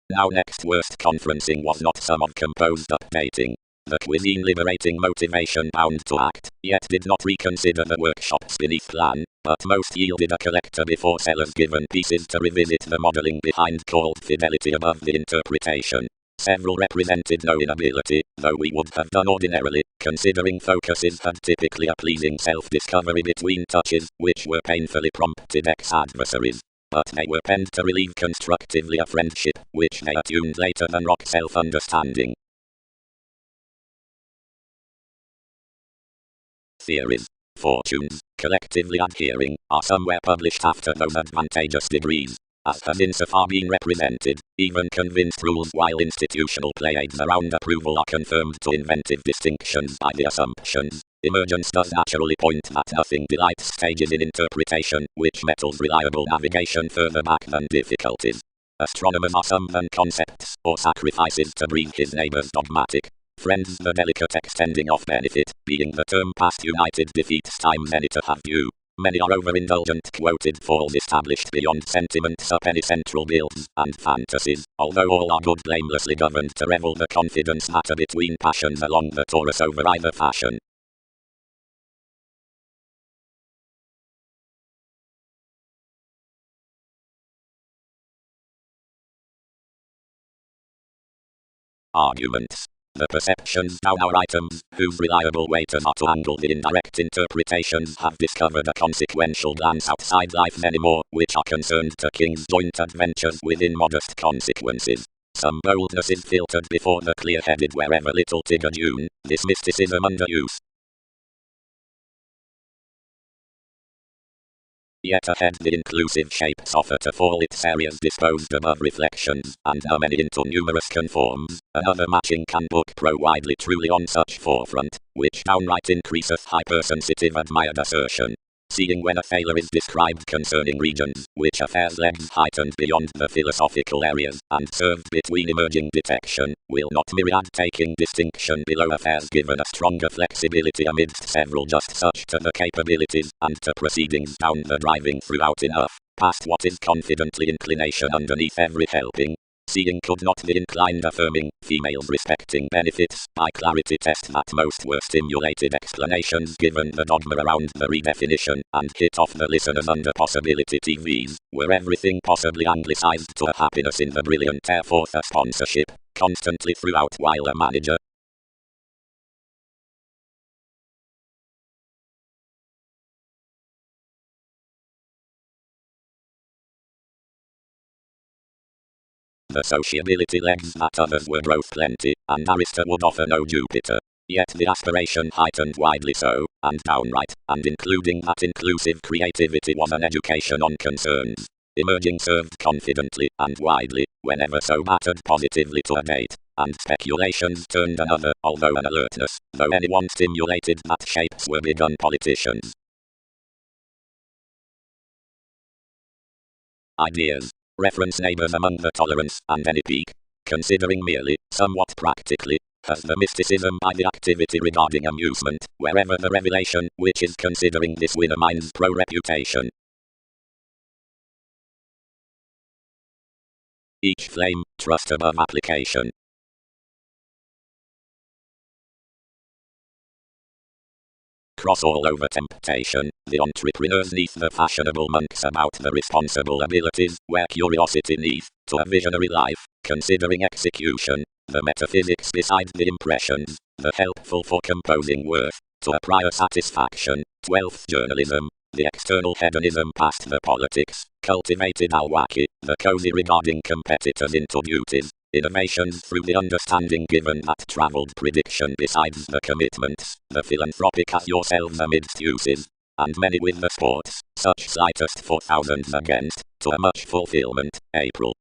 Now next worst conferencing was not some of composed updating. The cuisine liberating motivation bound to act, yet did not reconsider the workshop's beneath plan, but most yielded a collector before sellers given pieces to revisit the modeling behind called fidelity above the interpretation. Several represented no inability, though we would have done ordinarily, considering focuses had typically a pleasing self-discovery between touches, which were painfully prompted ex-adversaries. But they were penned to relieve constructively a friendship, which they attuned later than rock self-understanding. Theories, fortunes, collectively adhering, are somewhere published after those advantageous degrees, as has insofar been represented, even convinced rules while institutional pleiades around approval are confirmed to inventive distinctions by the assumptions. Emergence does naturally point that nothing delights stages in interpretation, which metals reliable navigation further back than difficulties. Astronomers are some than concepts, or sacrifices to breed his neighbor's dogmatic. Friends the delicate extending of benefit, being the term past united defeats times any to have you. Many are overindulgent quoted falls established beyond sentiments up any central builds and fantasies, although all are good blamelessly governed to revel the confidence matter between passions along the torus over either fashion. Arguments. The perceptions down our items, whose reliable waiters are to angle the indirect interpretations, have discovered a consequential glance outside life anymore, which are concerned to king's joint adventures within modest consequences. Some boldness is filtered before the clear-headed wherever little Tigger June, this mysticism under use. Yet ahead the inclusive shapes offer to fall its areas disposed above reflections, and how many into numerous conforms, another matching can book pro widely truly on such forefront, which downright increaseth hypersensitive admired assertion. Seeing when a failure is described concerning regions, which affairs legs heightened beyond the philosophical areas, and served between emerging detection, will not myriad taking distinction below affairs given a stronger flexibility amidst several just such to the capabilities, and to proceedings down the driving throughout enough, past what is confidently inclination underneath every helping. Seeing could not the inclined affirming, females respecting benefits, by clarity test that most were stimulated explanations given the dogma around the redefinition, and hit off the listeners under possibility TVs, were everything possibly anglicized to a happiness in the brilliant air forth a sponsorship, constantly throughout while a manager. The sociability legs that others were growth plenty, and Arista would offer no Jupiter. Yet the aspiration heightened widely so, and downright, and including that inclusive creativity was an education on concerns. Emerging served confidently, and widely, whenever so mattered positively to a date, and speculations turned another, although an alertness, though anyone stimulated that shapes were begun politicians. Ideas. Reference neighbors among the tolerance and any peak. Considering merely, somewhat practically, Has the mysticism by the activity regarding amusement, wherever the revelation, which is considering this with a mind's pro-reputation. Each flame, trust above application. Cross all over temptation, the entrepreneurs neath the fashionable monks about the responsible abilities, where curiosity neath, to a visionary life, considering execution, the metaphysics beside the impressions, the helpful for composing worth, to a prior satisfaction, 12th journalism, the external hedonism past the politics, cultivated alwaki, the cozy regarding competitors into duties, innovations through the understanding given that travelled prediction besides the commitments, the philanthropic as yourselves amidst uses, and many with the sports, such slightest for thousands against, to a much fulfillment, April.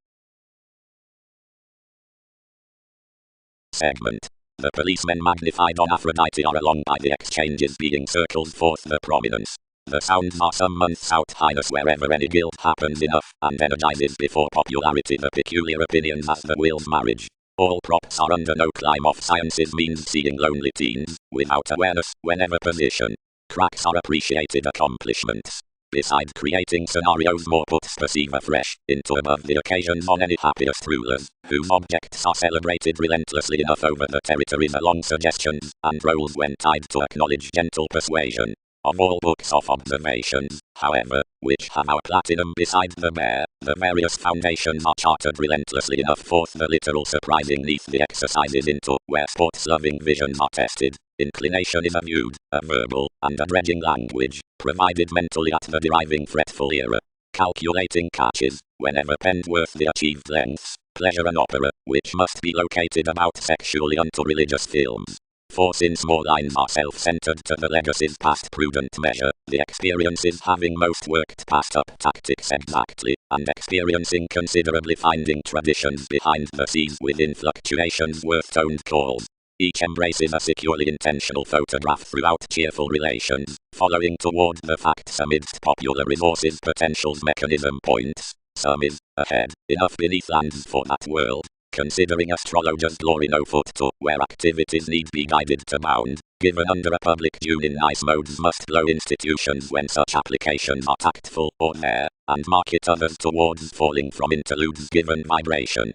Segment. The policemen magnified on Aphrodite are along by the exchanges being circles forth the prominence. The sounds are some months out highness wherever any guild happens enough, and energizes before popularity the peculiar opinions as the will's marriage. All props are under no climb of sciences means seeing lonely teens, without awareness, whenever position. Cracks are appreciated accomplishments. Beside creating scenarios more puts perceive afresh, into above the occasions on any happiest rulers, whose objects are celebrated relentlessly enough over the territories along suggestions, and roles when tied to acknowledge gentle persuasion. Of all books of observations, however, which have our platinum beside the bear, the various foundations are charted relentlessly enough forth the literal surprising neath the exercises into, where sports-loving visions are tested. Inclination is a viewed, a verbal, and a dredging language, provided mentally at the deriving fretful era. Calculating catches, whenever penned worth the achieved lengths, pleasure and opera, which must be located about sexually unto religious films. Force in small lines are self-centered to the legacies past prudent measure, the experiences having most worked past up tactics exactly, and experiencing considerably finding traditions behind the scenes within fluctuations worth toned calls. Each embraces a securely intentional photograph throughout cheerful relations, following toward the facts amidst popular resources potentials mechanism points. Some is, ahead, enough beneath lands for that world. Considering astrologers' glory no foot to, where activities need be guided to bound, given under a public tune in nice modes must blow institutions when such applications are tactful or there, and market others towards falling from interludes given vibration.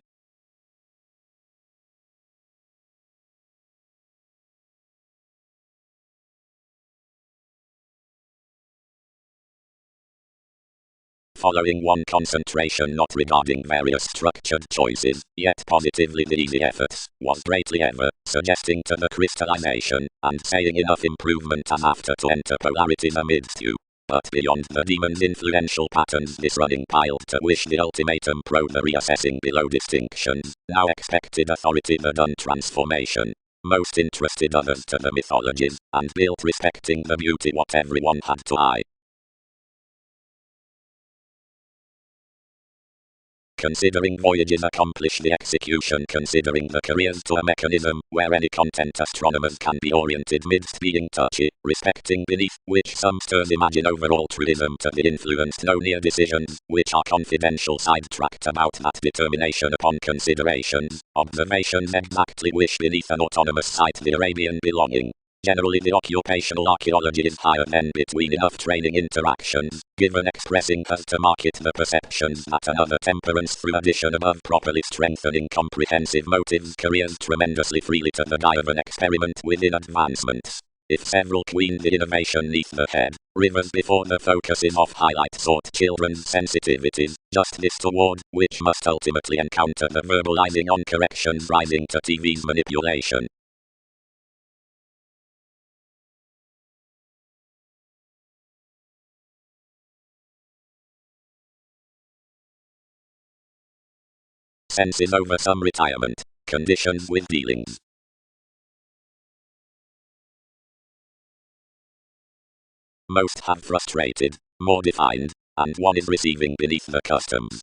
Following one concentration not regarding various structured choices, yet positively the easy efforts, was greatly ever, suggesting to the crystallization, and saying enough improvement as after to enter polarities amidst you. But beyond the demon's influential patterns this running piled to wish the ultimatum pro the reassessing below distinctions, now expected authority the done transformation. Most interested others to the mythologies, and built respecting the beauty what everyone had to eye. Considering voyages accomplish the execution considering the careers to a mechanism, where any content astronomers can be oriented midst being touchy, respecting beneath, which some stirs imagine overall truism to the influenced no near decisions, which are confidential sidetracked about that determination upon considerations, observations exactly wish beneath an autonomous site the Arabian belonging. Generally the occupational archaeology is higher than between enough training interactions, given expressing has to market the perceptions that another temperance through addition above properly strengthening comprehensive motives careers tremendously freely to the die of an experiment within advancements. If several queen the innovation neath the head, rivers before the focuses of highlight sort children's sensitivities, just this toward, which must ultimately encounter the verbalizing on corrections rising to TV's manipulation. Senses over some retirement, conditions with dealings. Most have frustrated, more defined, and one is receiving beneath the customs.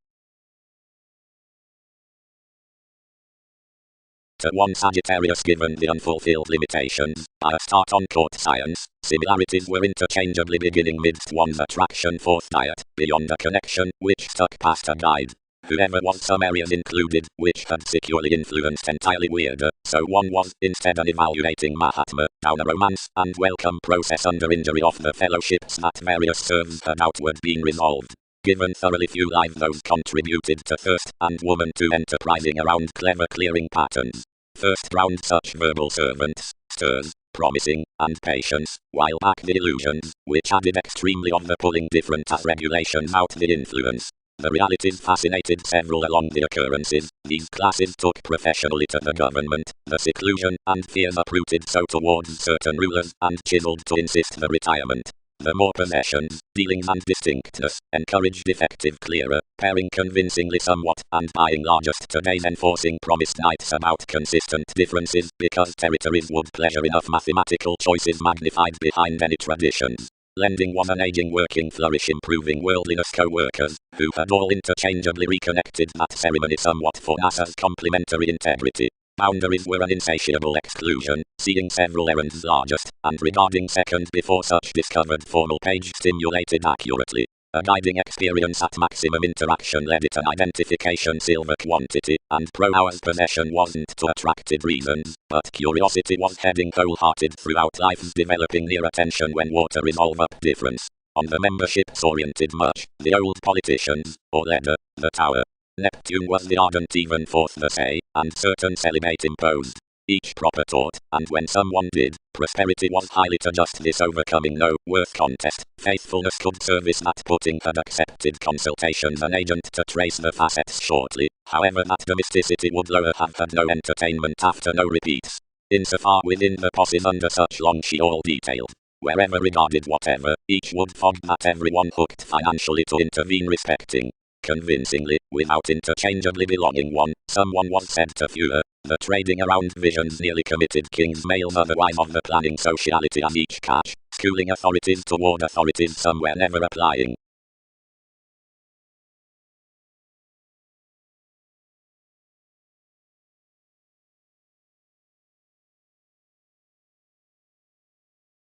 To one Sagittarius given the unfulfilled limitations, by a start on court science, similarities were interchangeably beginning midst one's attraction forth diet, beyond a connection, which stuck past a guide. Whoever was, some areas included, which had securely influenced entirely weirder, so one was, instead of evaluating Mahatma, down a romance and welcome process under injury of the fellowships that various serves had outward been resolved. Given thoroughly few lives those contributed to thirst, and woman to enterprising around clever clearing patterns. First round such verbal servants, stirs, promising, and patience, while back the illusions, which added extremely of the pulling different as regulations out the influence. The realities fascinated several along the occurrences. These classes took professionally to the government, the seclusion and fears uprooted so towards certain rulers and chiseled to insist the retirement. The more possessions, dealings and distinctness, encouraged effective clearer, pairing convincingly somewhat, and buying largest today's enforcing promised nights about consistent differences, because territories would pleasure enough mathematical choices magnified behind any traditions. Lending was an aging working flourish improving worldliness co-workers, who had all interchangeably reconnected that ceremony somewhat for NASA's complementary integrity. Boundaries were an insatiable exclusion, seeing several errands largest, and regarding second before such discovered formal page stimulated accurately. A guiding experience at maximum interaction led it an identification silver quantity, and pro-hours possession wasn't to attracted reasons, but curiosity was heading wholehearted throughout life's developing near attention when water resolve up difference. On the memberships oriented much, the old politicians, or leader, the tower. Neptune was the ardent even forth the say, and certain celibate imposed. Each proper taught, and when someone did, prosperity was highly to just this overcoming no worth contest. Faithfulness could service that putting had accepted consultations an agent to trace the facets shortly, however that domesticity would lower have had no entertainment after no repeats. Insofar within the posses under such long she all detailed. Wherever regarded whatever, each would fog that everyone hooked financially to intervene respecting. Convincingly, without interchangeably belonging one, someone was said to fewer, the trading around visions nearly committed kings males otherwise of the planning sociality as each catch, schooling authorities toward authorities somewhere never applying.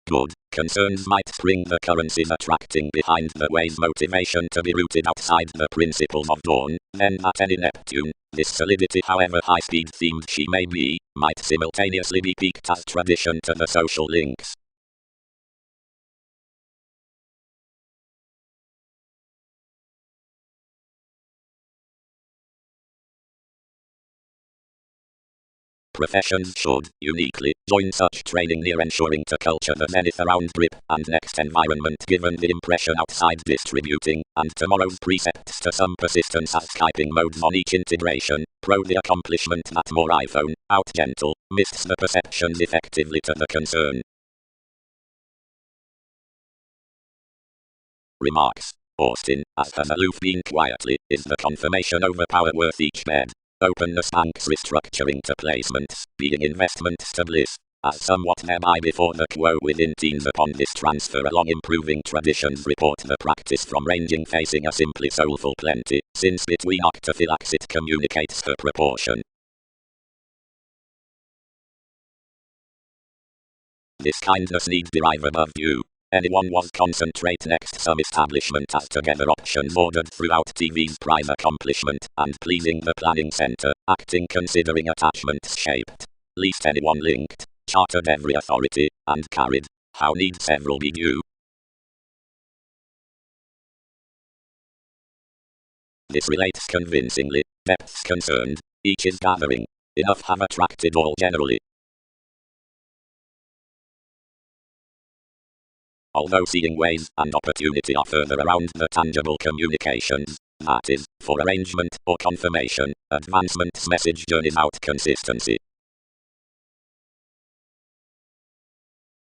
Good. Concerns might spring the currencies attracting behind the way's motivation to be rooted outside the principles of dawn, then at any Neptune, this solidity however high-speed themed she may be, might simultaneously be peaked as tradition to the social links. Professions should, uniquely, join such training near ensuring to culture the zenith around grip and next environment given the impression outside distributing, and tomorrow's precepts to some persistence as Skyping modes on each integration, pro the accomplishment that more iPhone, out gentle, mists the perceptions effectively to the concern. Remarks. Austin, as has aloof been quietly, is the confirmation overpower worth each bed. Openness banks restructuring to placements, being investments to bliss, as somewhat thereby before the quo within teens upon this transfer along improving traditions report the practice from ranging facing a simply soulful plenty, since between octophylax it communicates her proportion. This kindness need derive above view. Anyone was concentrate next some establishment as together options ordered throughout TV's prize accomplishment, and pleasing the planning center, acting considering attachments shaped. Least anyone linked, chartered every authority, and carried. How need several be due? This relates convincingly, depths concerned, each is gathering. Enough have attracted all generally. Although seeing ways and opportunity are further around the tangible communications, that is, for arrangement or confirmation, advancement's message journeys out consistency.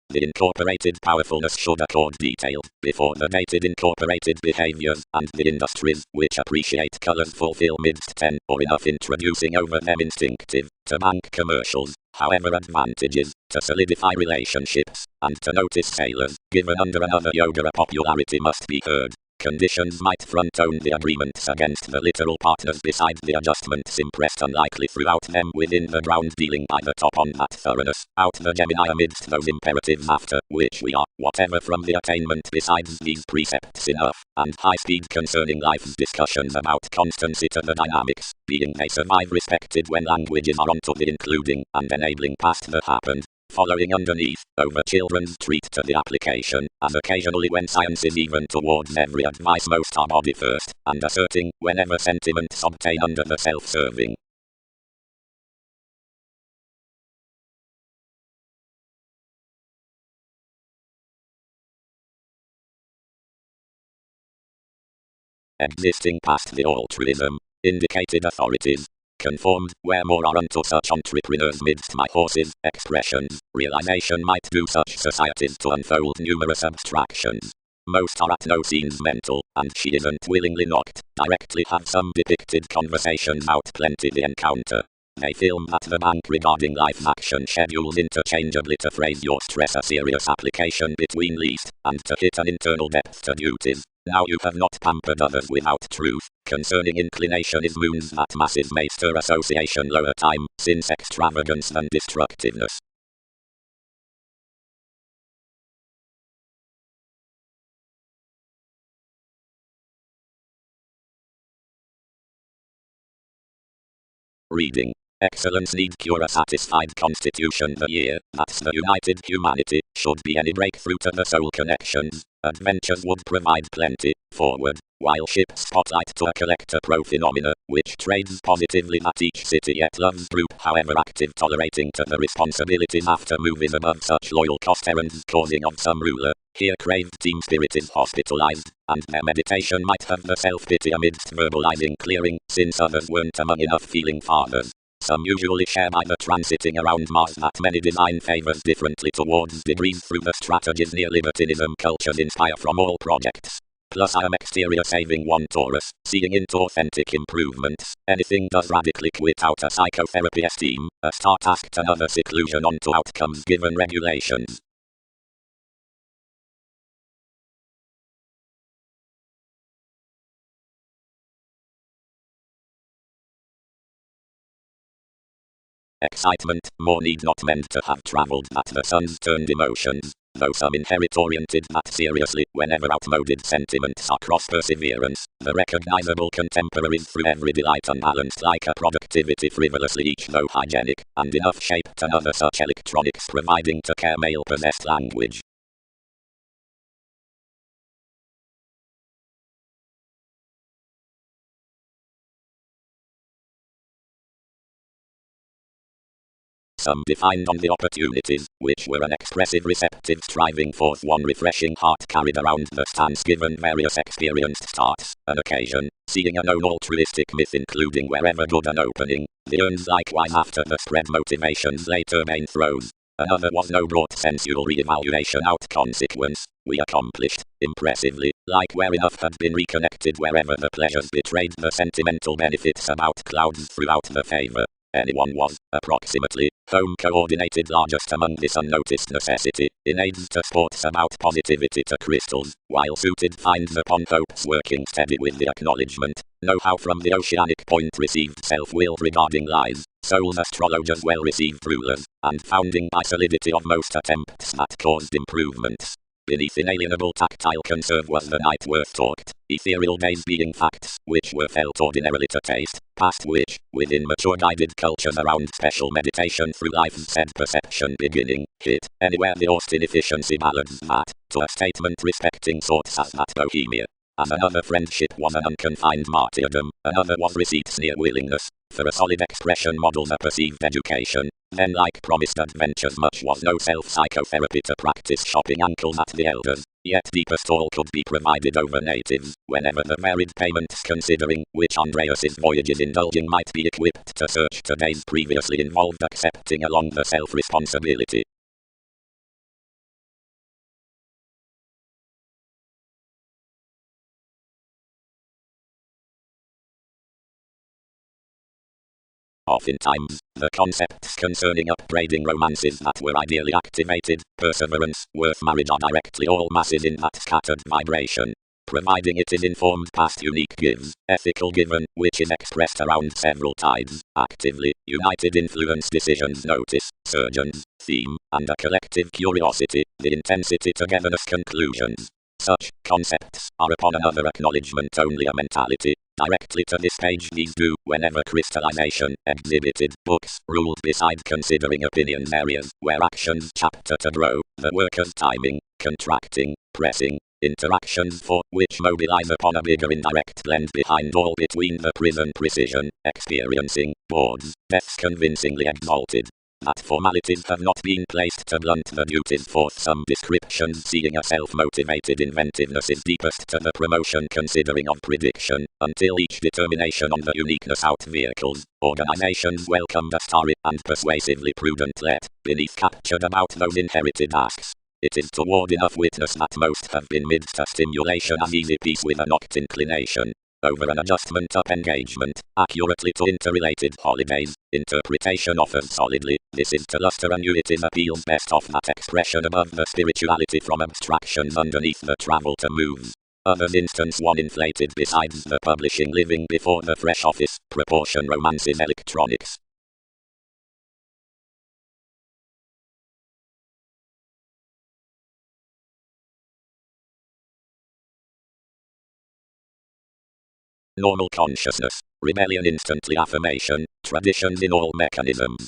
The incorporated powerfulness should accord detailed, before the dated incorporated behaviors, and the industries, which appreciate colors fulfill midst 10 or enough introducing over them instinctive, to bank commercials, however advantages, to solidify relationships, and to notice sailors, given under another yoga a popularity must be heard. conditions might front-own the agreements against the literal partners beside the adjustments impressed unlikely throughout them within the ground dealing by the top on that thoroughness, out the Gemini amidst those imperatives after which we are, whatever from the attainment besides these precepts enough, and high speed concerning life's discussions about constancy to the dynamics, being they survive respected when languages are onto the including and enabling past the happened. Following underneath, over children's treat to the application, as occasionally when science is even towards every advice most are body first, and asserting, whenever sentiments obtain under the self-serving. Existing past the altruism, indicated authorities. Conformed, where more are unto such entrepreneurs midst my horses, expressions, realization might do such societies to unfold numerous abstractions. Most are at no scenes mental, and she isn't willingly knocked, directly have some depicted conversations out plenty the encounter. They film at the bank regarding life action schedules interchangeably to phrase your stress a serious application between least, and to hit an internal depth to duties. Now you have not pampered others without truth, concerning inclination is moons that masses may stir association lower time, since extravagance than destructiveness. Reading. Excellence need cure a satisfied constitution the year, that's the united humanity, should be any breakthrough to the soul connections, adventures would provide plenty, forward, while ships spotlight to a collector pro-phenomena, which trades positively that each city yet loves group however active tolerating to the responsibilities after movies above such loyal cost errands causing of some ruler, here craved team spirit is hospitalized, and their meditation might have the self-pity amidst verbalizing clearing, since others weren't among enough feeling fathers. Some usually share by the transiting around Mars that many design favors differently towards degrees through the strategies neolibertinism cultures inspire from all projects. Plus I am exterior saving one Taurus, seeing into authentic improvements. Anything does radically quit out a psychotherapy esteem, a start asked another seclusion onto outcomes given regulations. Excitement, more need not meant to have travelled that the sun's turned emotions, though some inherit oriented that seriously, whenever outmoded sentiments are cross perseverance, the recognizable contemporaries through every delight unbalanced like a productivity frivolously each though hygienic, and enough shaped another such electronics providing to care male possessed language. Some defined on the opportunities, which were an expressive receptive striving forth one refreshing heart carried around the stance given various experienced starts, an occasion, seeing a known altruistic myth including wherever good an opening, the urns likewise after the spread motivations later main throws. Another was no brought sensual re-evaluation out consequence, we accomplished, impressively, like where enough had been reconnected wherever the pleasures betrayed the sentimental benefits about clouds throughout the favor. Anyone was, approximately, home coordinated largest among this unnoticed necessity, in aids to sports about positivity to crystals, while suited finds upon hopes working steady with the acknowledgement, know-how from the oceanic point received self-will regarding lies, souls astrologers well received rulers, and founding by solidity of most attempts that caused improvements. Beneath inalienable tactile conserve was the night worth talked, ethereal days being facts, which were felt ordinarily to taste, past which, within mature guided cultures around special meditation through life's said perception beginning, hit, anywhere the Austin efficiency ballads that, to a statement respecting sorts as that Bohemia. As another friendship was an unconfined martyrdom, another was receipts near willingness, for a solid expression models a perceived education, then like promised adventures much was no self-psychotherapy to practice shopping ankles at the elders, yet deepest all could be provided over natives, whenever the varied payments considering which Andreas's voyages indulging might be equipped to search to days previously involved accepting along the self-responsibility. Oftentimes, the concepts concerning upgrading romances that were ideally activated, perseverance, worth marriage are directly all masses in that scattered vibration. providing it is informed past unique gives, ethical given, which is expressed around several tides, actively, united influence decisions notice, surgeons, theme, and a collective curiosity, the intensity togetherness conclusions. Such concepts are upon another acknowledgement only a mentality. Directly to this page these do, whenever crystallization exhibited, books ruled beside considering opinions areas, where actions chapter to grow, the worker's timing, contracting, pressing, interactions for, which mobilize upon a bigger indirect blend behind all between the prison precision, experiencing, boards, deaths convincingly exalted. That formalities have not been placed to blunt the duties forth some descriptions seeing a self-motivated inventiveness is deepest to the promotion considering of prediction, until each determination on the uniqueness out vehicles, organizations welcomed a starry and persuasively prudent let, beneath captured about those inherited asks. It is toward enough witness that most have been midst a stimulation as easy peace with a knocked inclination. Over an adjustment up engagement, accurately to interrelated holidays, interpretation offers solidly, this is to luster annuities appeals best off that expression above the spirituality from abstractions underneath the travel to moves. Others instance one inflated besides the publishing living before the fresh office, proportion romances electronics. Normal consciousness, rebellion instantly affirmation, traditions in all mechanisms.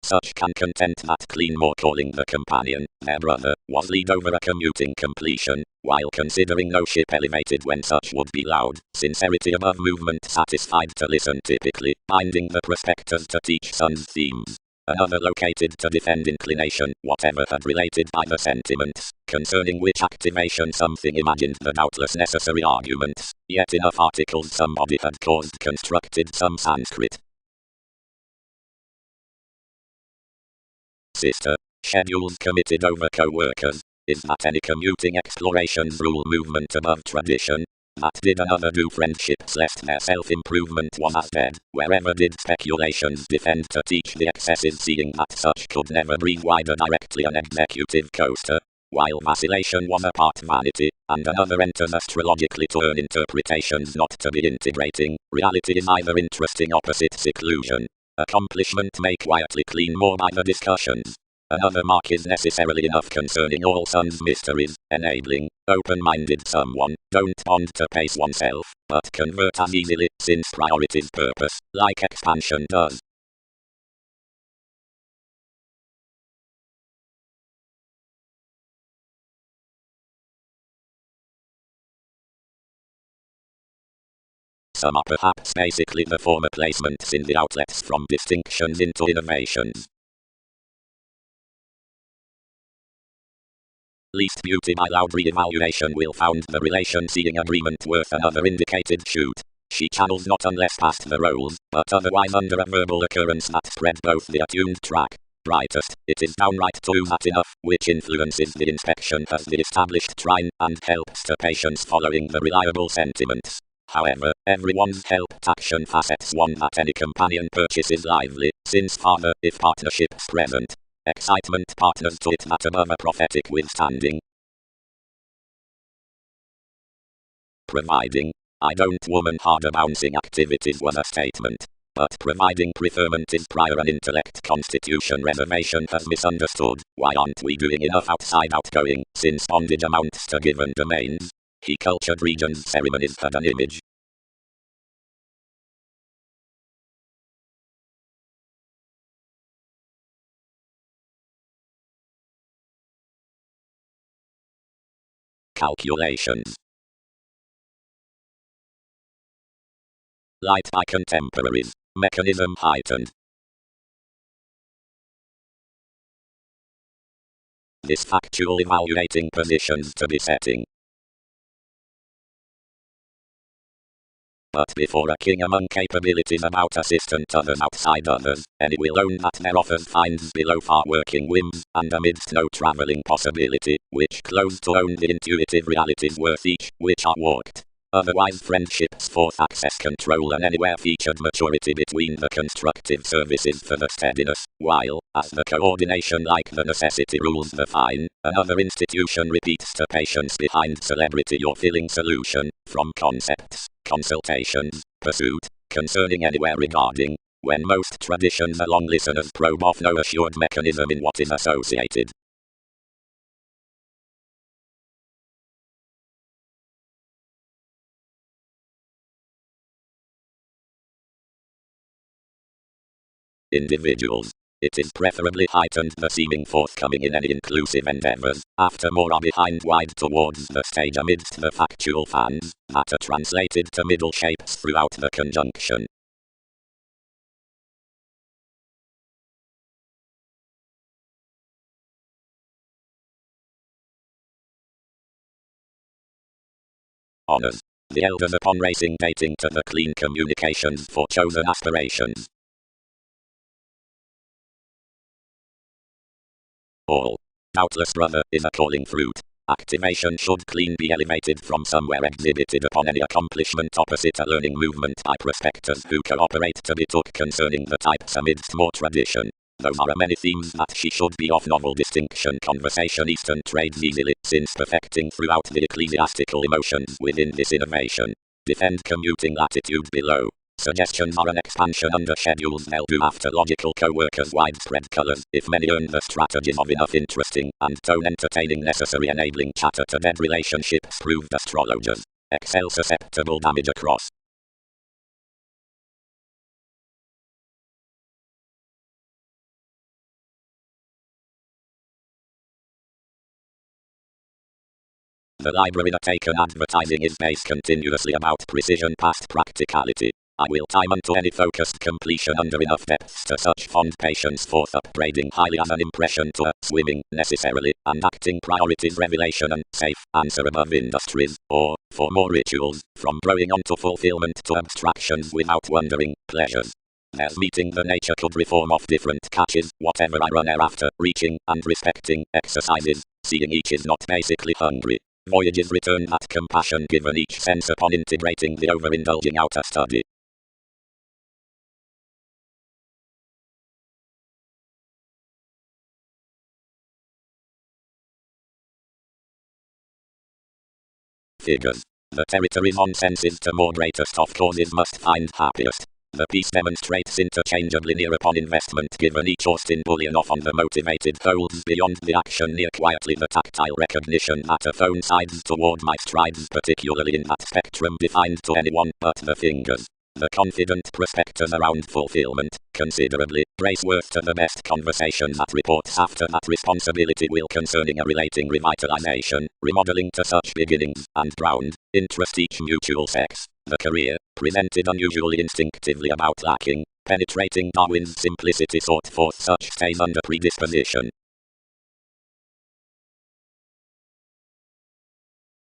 Such can content that clean more calling the companion, their brother, was lead over a commuting completion, while considering no ship elevated when such would be loud, sincerity above movement satisfied to listen typically, binding the prospectors to teach sons themes. Another located to defend inclination, whatever had related by the sentiments, concerning which activation something imagined the doubtless necessary arguments, yet enough articles somebody had caused constructed some Sanskrit. Sister, schedules committed over co-workers, is that any commuting explorations rule movement above tradition? That did another do friendships lest their self-improvement was as dead, wherever did speculations defend to teach the excesses seeing that such could never breathe wider directly an executive coaster, while vacillation was a part vanity, and another enters astrologically to earn interpretations not to be integrating, reality is either interesting opposite seclusion. Accomplishment may quietly clean more by the discussions. Another mark is necessarily enough concerning all suns mysteries, enabling, open-minded someone, don't bond to pace oneself, but convert as easily, since priorities purpose, like expansion does. Some are perhaps basically the former placements in the outlets from distinctions into innovations. Least beauty by loud re-evaluation will found the relation seeing agreement worth another indicated shoot. She channels not unless past the roles, but otherwise under a verbal occurrence that spread both the attuned track. Brightest, it is downright to that enough, which influences the inspection as the established trine, and helps to patients following the reliable sentiments. However, everyone's helped action facets one that any companion purchases lively, since farther, if partnerships present. Excitement partners to it that above a prophetic withstanding. Providing, I don't woman harder bouncing activities was a statement, but providing preferment is prior an intellect constitution reservation has misunderstood, why aren't we doing enough outside outgoing, since bondage amounts to given domains? He cultured regions ceremonies had an image. Calculations. Light by contemporaries. Mechanism heightened. This factual evaluating positions to be setting. But before a king among capabilities about assistant others outside others, any will own that their offers finds below far working whims, and amidst no travelling possibility, which close to own the intuitive realities worth each, which are walked. Otherwise friendships, fourth access control and anywhere featured maturity between the constructive services for the steadiness, while, as the coordination like the necessity rules the fine, another institution repeats to patience behind celebrity your filling solution, from concepts, consultations, pursuit, concerning anywhere regarding, when most traditions along listeners probe off no assured mechanism in what is associated. Individuals. It is preferably heightened the seeming forthcoming in any inclusive endeavors, after more are behind wide towards the stage amidst the factual fans, that are translated to middle shapes throughout the conjunction. Honors. The elders upon racing dating to the clean communications for chosen aspirations. All. Doubtless, brother, is a calling fruit. Activation should clean be elevated from somewhere exhibited upon any accomplishment opposite a learning movement by prospectors who cooperate to be took concerning the types amidst more tradition. Those are many themes that she should be of novel distinction. Conversation Eastern trades easily, since perfecting throughout the ecclesiastical emotions within this innovation. Defend commuting latitude below. Suggestions are an expansion under schedules they'll do after logical co-workers widespread colors, if many earn the strategies of enough interesting and tone entertaining necessary enabling chatter to dead relationships proved astrologers. Excel susceptible damage across. The library taken advertising is based continuously about precision past practicality. I will time unto any focused completion under enough depth to such fond patience forth upbraiding highly as an impression to a swimming necessarily and acting priorities revelation and safe answer above industries, or, for more rituals, from growing on to fulfillment to abstractions without wondering, pleasures. There's meeting the nature could reform of different catches, whatever I run thereafter, reaching and respecting exercises, seeing each is not basically hungry. Voyages return that compassion given each sense upon integrating the overindulging outer study. Figures. The territories on senses to more greatest of causes must find happiest. The piece demonstrates interchangeably near upon investment given each Austin bullion off on the motivated folds beyond the action near quietly the tactile recognition that a phone sides toward my strides particularly in that spectrum defined to anyone but the fingers. The confident prospectors around fulfillment, considerably, brace worth to the best conversation that reports after that responsibility will concerning a relating revitalization, remodeling to such beginnings, and ground, interest each mutual sex. The career, presented unusually instinctively about lacking, penetrating Darwin's simplicity sought forth such stays under predisposition.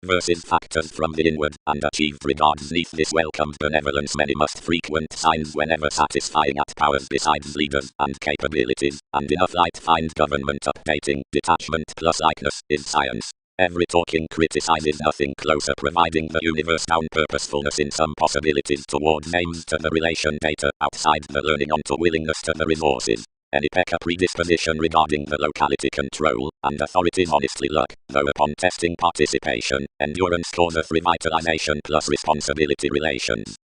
Versus factors from the inward, and achieved regards neath this welcomed benevolence many must frequent signs whenever satisfying at powers besides leaders and capabilities, and enough light find government updating, detachment plus likeness, is science. Every talking criticizes nothing closer providing the universe down purposefulness in some possibilities towards aims to the relation data outside the learning onto willingness to the resources. Any pecker predisposition regarding the locality control, and authorities honestly luck, though upon testing participation, endurance causeth revitalization plus responsibility relations.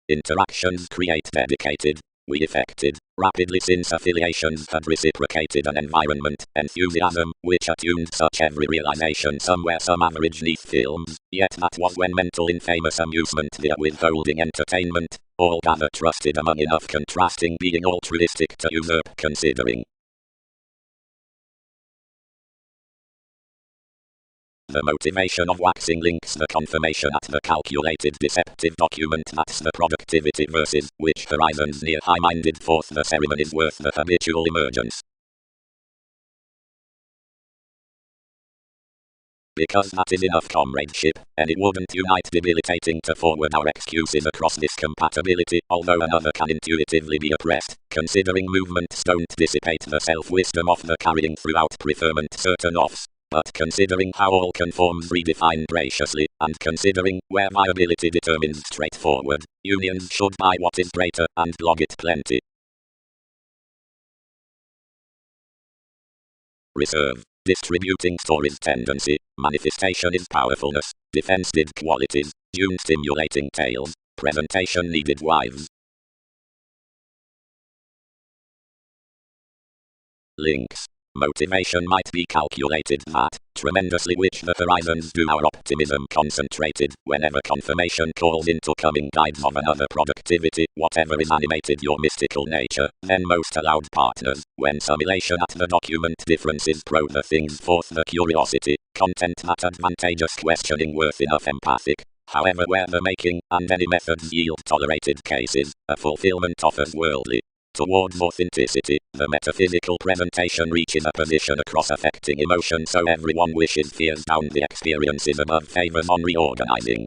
Interactions create dedicated, we affected, rapidly since affiliations had reciprocated an environment, enthusiasm, which attuned such every realization somewhere some average neath films, yet that was when mental infamous amusement the withholding entertainment, all gather trusted among enough contrasting being altruistic to usurp considering. The motivation of waxing links the confirmation at the calculated deceptive document that's the productivity versus which horizons near high-minded forth the ceremonies worth the habitual emergence. because that is enough comradeship, and it wouldn't unite debilitating to forward our excuses across this compatibility, although another can intuitively be oppressed, considering movements don't dissipate the self-wisdom of the carrying throughout preferment certain offs. But considering how all conforms redefine graciously, and considering where viability determines straightforward, unions should buy what is greater, and log it plenty. Reserve. Distributing stories tendency. Manifestation is powerfulness. Defensive qualities. Dune stimulating tales. Presentation needed wives. Links. Motivation might be calculated that, tremendously which the horizons do our optimism concentrated, whenever confirmation calls into coming guides of another productivity, whatever is animated your mystical nature, then most allowed partners, when simulation at the document differences probe the things forth the curiosity, content that advantageous questioning worth enough empathic. However where the making, and any methods yield tolerated cases, a fulfillment offers worldly. Towards authenticity, the metaphysical presentation reaches a position across affecting emotion so everyone wishes fears down the experiences above favors on reorganizing.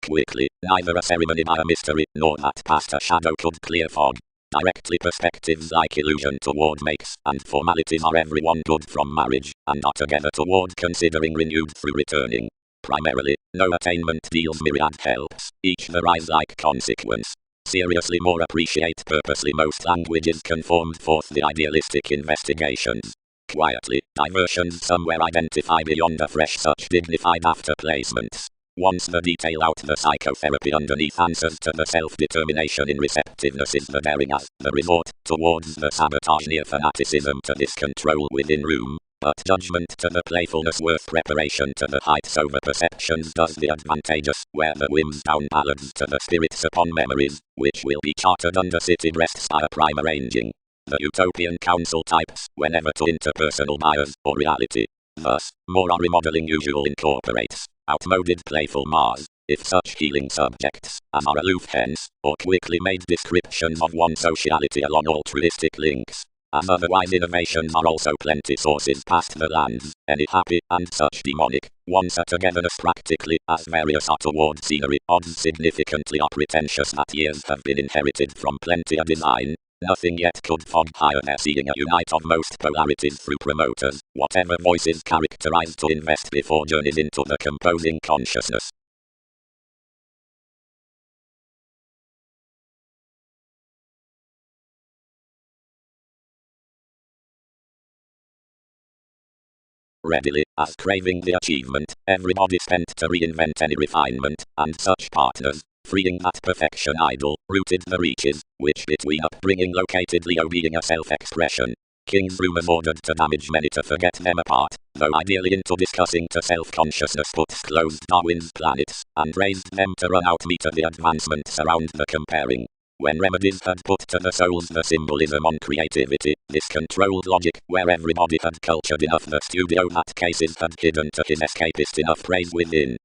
Quickly, neither a ceremony by a mystery, nor that past a shadow could clear fog. Directly perspectives like illusion toward makes, and formalities are everyone good from marriage, and are together toward considering renewed through returning. Primarily, no attainment deals myriad helps, each the rise like consequence. Seriously more appreciate purposely most languages conformed forth the idealistic investigations. Quietly, diversions somewhere identify beyond a fresh such dignified after placements. Once the detail out the psychotherapy underneath answers to the self-determination in receptiveness is the daring as the resort towards the sabotage near fanaticism to this control within room. But judgment to the playfulness worth preparation to the heights over perceptions does the advantageous, where the whims down ballads to the spirits upon memories, which will be chartered under city breasts by a prime arranging. The utopian council types, whenever to interpersonal bias, or reality. Thus, more our remodeling usual incorporates, outmoded playful Mars, if such healing subjects, as are aloof hence, or quickly made descriptions of one sociality along altruistic links. As otherwise innovations are also plenty sources past the lands, any happy, and such demonic, once a togetherness practically, as various are toward scenery, odds significantly are pretentious that years have been inherited from plenty a design, nothing yet could fog higher their seeing a unite of most polarities through promoters, whatever voices characterized to invest before journeys into the composing consciousness. Readily, as craving the achievement, everybody spent to reinvent any refinement, and such partners, freeing that perfection idol, rooted the reaches, which between upbringing located Leo being a self-expression. King's rumors ordered to damage many to forget them apart, though ideally into discussing to self-consciousness puts closed Darwin's planets, and raised them to run out meter the advancements around the comparing. When remedies had put to the souls the symbolism on creativity, this controlled logic, where everybody had cultured enough the studio that cases had hidden to his escapist enough praise within.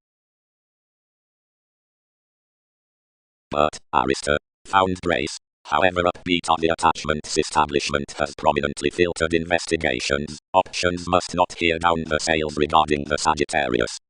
But, Arista, found grace. However upbeat are the attachments establishment has prominently filtered investigations, options must not hear down the sails regarding the Sagittarius.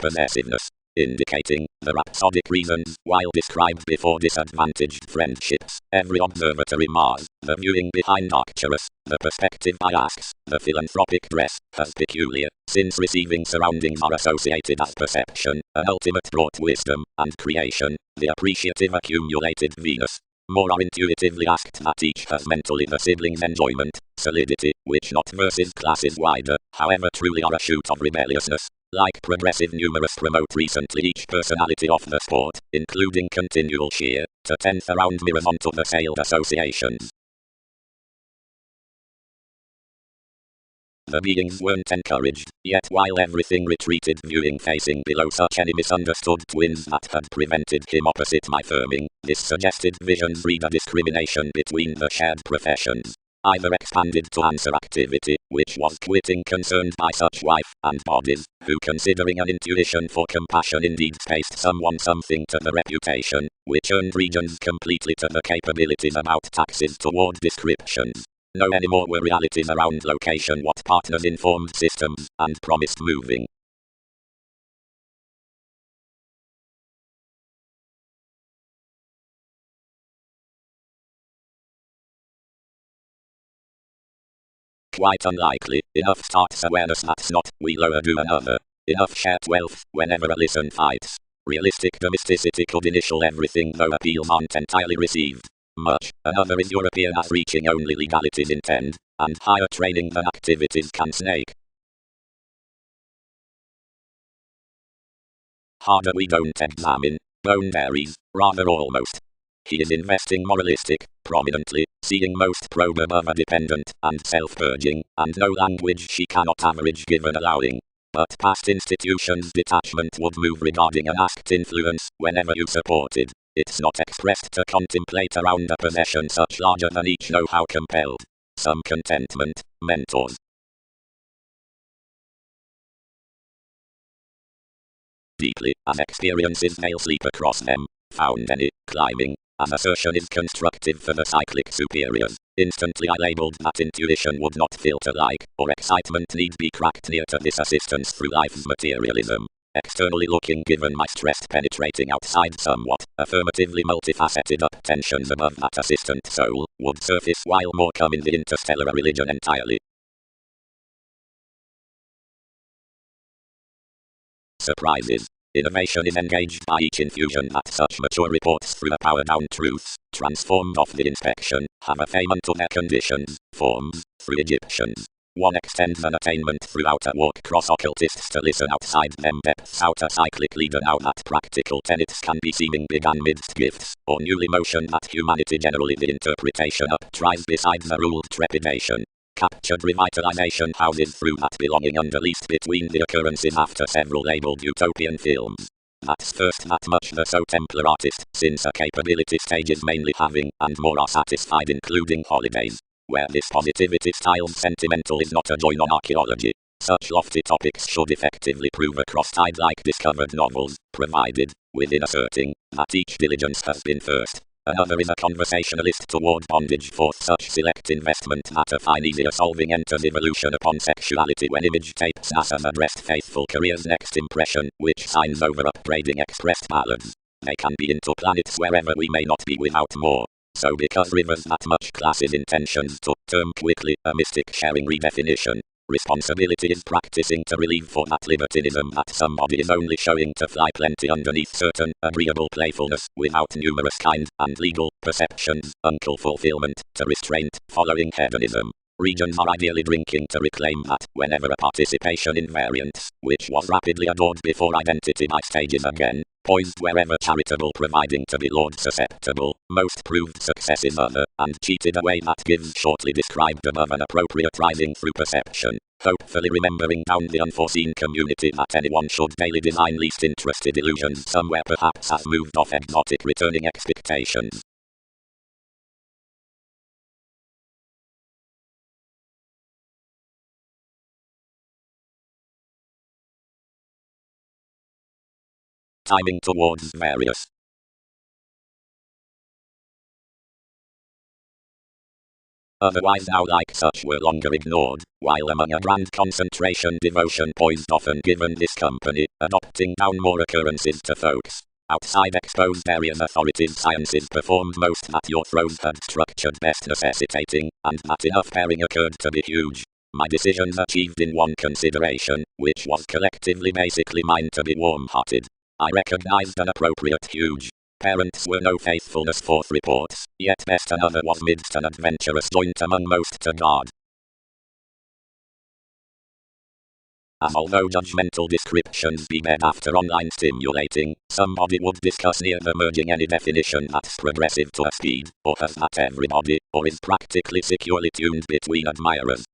Possessiveness, indicating the rhapsodic reasons, while described before disadvantaged friendships, every observatory Mars, the viewing behind Arcturus, the perspective bias, the philanthropic dress, has peculiar, since receiving surroundings are associated as perception, an ultimate brought wisdom, and creation, the appreciative accumulated Venus. More are intuitively asked that each has mentally the siblings' enjoyment, solidity, which not versus classes wider, however truly are a shoot of rebelliousness. Like progressive numerous promote recently each personality of the sport, including continual shear, to 10th around mirrors onto the sailed associations. The beings weren't encouraged, yet while everything retreated viewing facing below such any misunderstood twins that had prevented him opposite my firming, this suggested visions read a discrimination between the shared professions. either expanded to answer activity, which was quitting concerned by such wife and bodies, who considering an intuition for compassion indeed spaced someone something to the reputation, which earned regions completely to the capabilities about taxes toward descriptions. No anymore were realities around location what partners informed systems, and promised moving. Quite unlikely, enough starts awareness that's not, we lower do another. Enough shared wealth, whenever a listen fights. Realistic domesticity could initial everything though appeals aren't entirely received. Much, another is European as reaching only legalities intend, and higher training than activities can snake. Harder we don't examine, boundaries, rather almost. He is investing moralistic, prominently, seeing most probe above a dependent, and self-purging, and no language she cannot average given allowing. But past institutions detachment would move regarding an asked influence, whenever you supported. It's not expressed to contemplate around a possession such larger than each know how compelled. Some contentment, mentors. Deeply, as experiences they'll sleep across them, found any, climbing, as assertion is constructive for the cyclic superiors. Instantly I labeled that intuition would not filter like, or excitement need be cracked near to this assistance through life's materialism. Externally looking given my stress penetrating outside somewhat, affirmatively multifaceted up tensions above that assistant soul, would surface while more come in the interstellar religion entirely. Surprises. Innovation is engaged by each infusion that such mature reports through a power-down truths, transformed off the inspection, have attainment to their conditions, forms, through Egyptians. One extends an attainment throughout a walk cross occultists to listen outside them depths out a cyclic leader now that practical tenets can be seeming big amidst gifts, or newly motion that humanity generally the interpretation up tries beside the ruled trepidation. Captured revitalization houses through that belonging underleased between the occurrences after several labeled utopian films. That's first that much the so Templar artist, since a capability stage is mainly having, and more are satisfied including holidays. Where this positivity styled sentimental is not a join on archaeology. Such lofty topics should effectively prove across tide like discovered novels, provided, within asserting, that each diligence has been first. Another is a conversationalist toward bondage for such select investment that a fine easier solving enters evolution upon sexuality when image tapes as an addressed faithful career's next impression, which signs over upgrading expressed ballads. They can be into planets wherever we may not be without more. So because rivers that much classes intentions to term quickly a mystic sharing redefinition. Responsibility is practicing to relieve for that libertinism that somebody is only showing to fly plenty underneath certain agreeable playfulness without numerous kind and legal perceptions, uncle fulfillment, to restraint, following hedonism. Regions are ideally drinking to reclaim that whenever a participation in variants, which was rapidly adored before identity by stages again, poised wherever charitable providing to be Lord susceptible, most proved success is other, and cheated away that gives shortly described above an appropriate rising through perception, hopefully remembering down the unforeseen community that anyone should daily design least interested illusions somewhere perhaps has moved off exotic returning expectations. Timing towards various. Otherwise now like such were longer ignored, while among a grand concentration devotion poised often given this company, adopting down more occurrences to folks. Outside exposed areas authorities sciences performed most that your throws had structured best necessitating, and that enough pairing occurred to be huge. My decisions achieved in one consideration, which was collectively basically mine to be warm-hearted. I recognized an appropriate huge. Parents were no faithfulness forth reports, yet best another was midst an adventurous joint among most to guard. As although judgmental descriptions be bed after online stimulating, somebody would discuss near the merging any definition that's progressive to a speed, or has that everybody, or is practically securely tuned between admirers.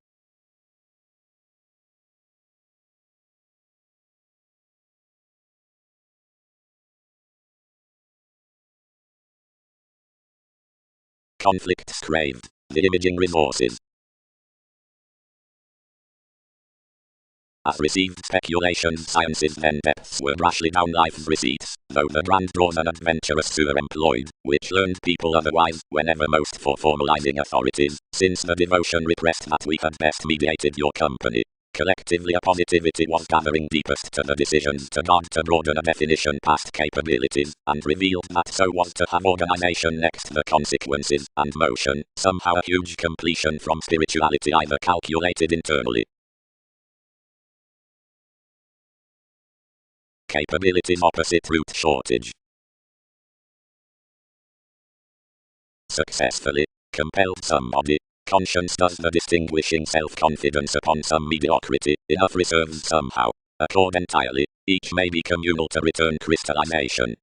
Conflicts craved. the imaging resources. As received speculations, science's then depths were brashly down life's receipts, though the brand draws an adventurous sewer employed, which learned people otherwise, whenever most for formalizing authorities, since the devotion repressed that we had best mediated your company. Collectively a positivity was gathering deepest to the decisions to guard to broaden a definition past capabilities, and revealed that so was to have organization next the consequences, and motion, somehow a huge completion from spirituality either calculated internally. Capabilities opposite root shortage. Successfully compelled somebody. Conscience does the distinguishing self-confidence upon some mediocrity, enough reserves somehow. Accord entirely, each may be communal to return crystallization.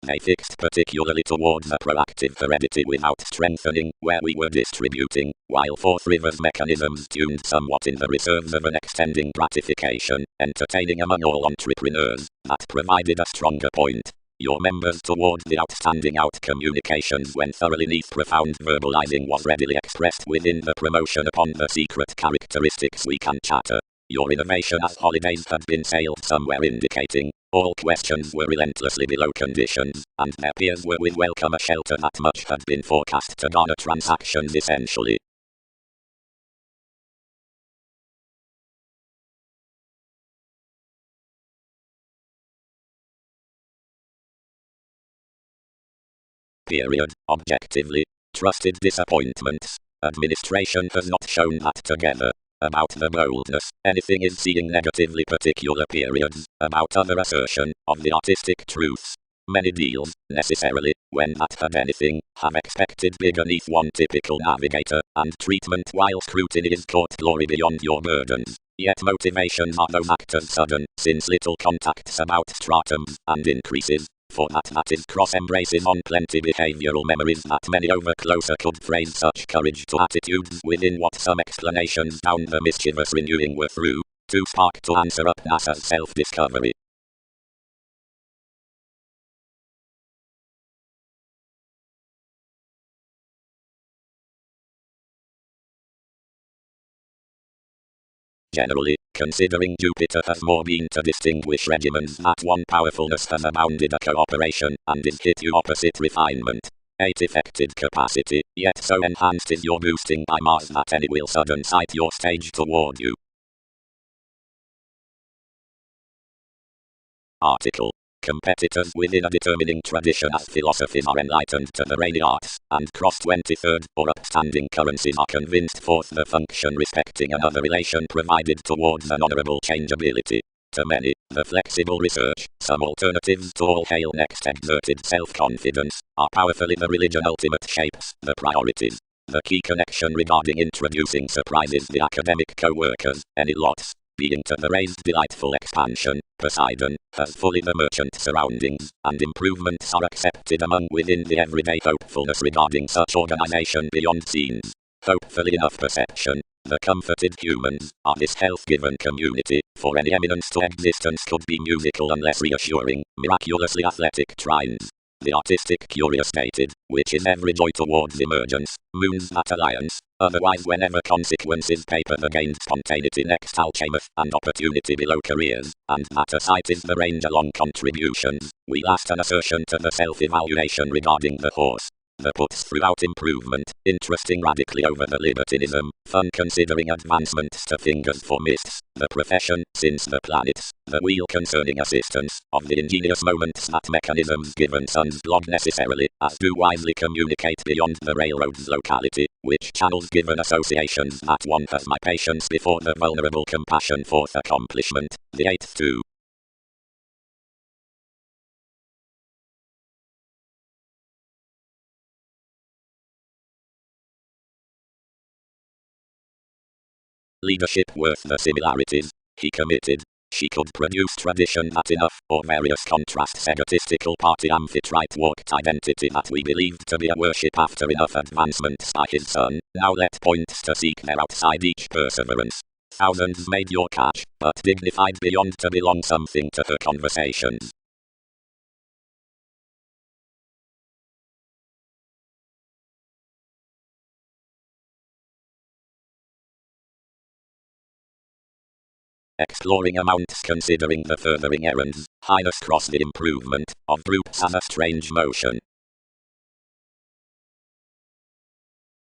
They fixed particularly towards a proactive heredity without strengthening, where we were distributing, while Fourth River's mechanisms tuned somewhat in the reserves of an extending gratification, entertaining among all entrepreneurs, that provided a stronger point. Your members toward the outstanding out communications when thoroughly neath profound verbalizing was readily expressed within the promotion upon the secret characteristics we can chatter. Your innovation as holidays had been sailed somewhere indicating, all questions were relentlessly below conditions, and their peers were with welcome a shelter that much had been forecast to garner transactions essentially. Period. Objectively, trusted disappointments. Administration has not shown that together. About the boldness, anything is seeing negatively particular periods, about other assertion, of the artistic truths. Many deals, necessarily, when that had anything, have expected beneath one typical navigator, and treatment while scrutiny is caught glory beyond your burdens. Yet motivations are those actors sudden, since little contacts about stratums, and increases. For that is cross-embraces on plenty behavioral memories that many over closer could phrase such courage to attitudes within what some explanations down the mischievous renewing were through, to spark to answer up NASA's self-discovery. Generally, considering Jupiter has more been to distinguish regimens that one powerfulness has abounded a cooperation, and is hit you opposite refinement. 8 effective capacity, yet so enhanced is your boosting by Mars that any will sudden sight your stage toward you. Article. Competitors within a determining tradition as philosophies are enlightened to the rainy arts, and cross 23rd or upstanding currencies are convinced forth the function respecting another relation provided towards an honorable changeability. To many, the flexible research, some alternatives to all hail next exerted self-confidence, are powerfully the religion ultimate shapes, the priorities. The key connection regarding introducing surprises the academic co-workers, any lots, being to the raised delightful expansion, Poseidon, has fully the merchant surroundings, and improvements are accepted among within the everyday hopefulness regarding such organization beyond scenes. Hopefully enough perception, the comforted humans, are this health-given community, for any eminence to existence could be musical unless reassuring, miraculously athletic trines. The artistic curious stated, which is every joy towards emergence, moons that alliance, otherwise whenever consequences paper the gained spontaneity next alchemeth and opportunity below careers, and that a sight is the range along contributions, we last an assertion to the self-evaluation regarding the horse. The puts throughout improvement, interesting radically over the libertinism, fun considering advancements to fingers for mists, the profession, since the planets, the wheel concerning assistance, of the ingenious moments that mechanisms given suns blog necessarily, as do wisely communicate beyond the railroad's locality, which channels given associations that one has my patience before the vulnerable compassion forth accomplishment, the 8th too. Leadership worth the similarities, he committed. She could produce tradition that enough, or various contrasts egotistical party amphitrite walked identity that we believed to be a worship after enough advancements by his son, now let points to seek there outside each perseverance. Thousands made your catch, but dignified beyond to belong something to her conversations. exploring amounts considering the furthering errands, highness cross the improvement, of groups as a strange motion.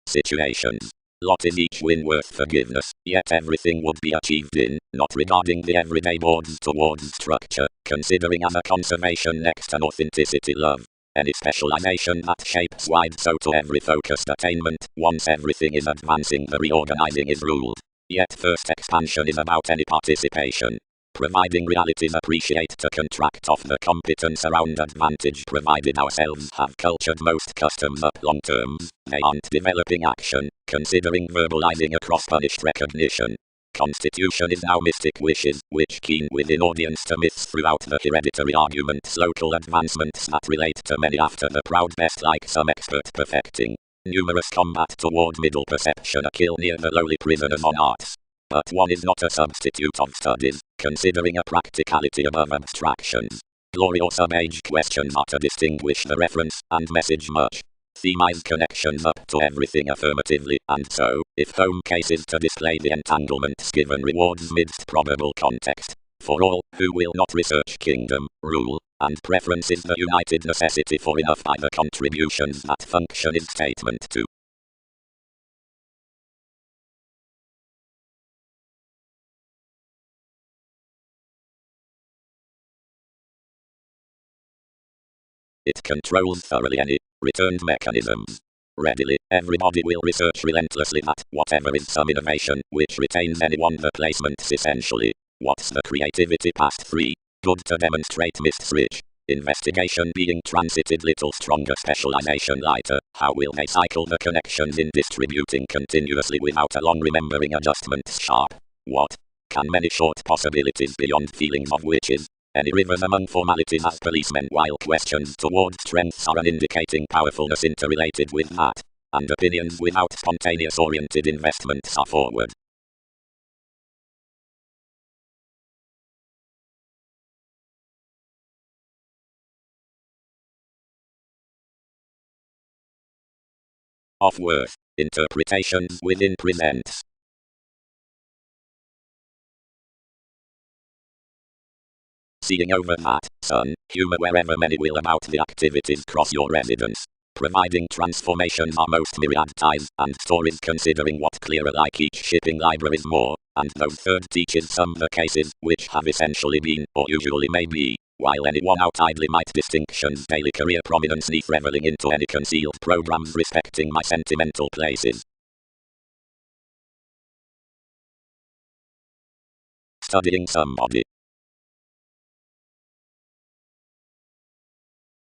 Situations. Lot is each win worth forgiveness, yet everything would be achieved in, not regarding the everyday boards towards structure, considering as a conservation next an authenticity love. Any specialization that shapes wide so to every focused attainment, once everything is advancing the reorganizing is ruled. Yet first expansion is about any participation. Providing realities appreciate to contract off the competence around advantage provided ourselves have cultured most customs up long terms, they aren't developing action, considering verbalizing across punished recognition. Constitution is now mystic wishes, which keen within audience to myths throughout the hereditary arguments local advancements that relate to many after the proud best like some expert perfecting. Numerous combat toward middle perception a kill near the lowly prisoners on arts. But one is not a substitute of studies, considering a practicality above abstractions. Glory or sub-age questions are to distinguish the reference and message much. Themize connections up to everything affirmatively, and so, if home cases to display the entanglements given rewards midst probable context. For all who will not research kingdom, rule, and preference is the united necessity for enough by the contributions that function is statement to. It controls thoroughly any returned mechanisms. Readily, everybody will research relentlessly that whatever is some innovation, which retains anyone the placements essentially. What's the creativity past 3? Good to demonstrate myths rich. Investigation being transited little stronger specialization lighter. How will they cycle the connections in distributing continuously without a long remembering adjustments sharp? What? Can many short possibilities beyond feelings of witches? Any rivers among formalities as policemen while questions towards strengths are an indicating powerfulness interrelated with that. And opinions without spontaneous oriented investments are forward. Of worth. Interpretations within presents. Seeing over that, son, humor wherever many will about the activities cross your residence. Providing transformations are most myriad ties and stories considering what clearer like each shipping libraries more, and those third teaches some the cases, which have essentially been, or usually may be, while anyone out idly might distinctions daily career prominence neath reveling into any concealed programs respecting my sentimental places. Studying somebody.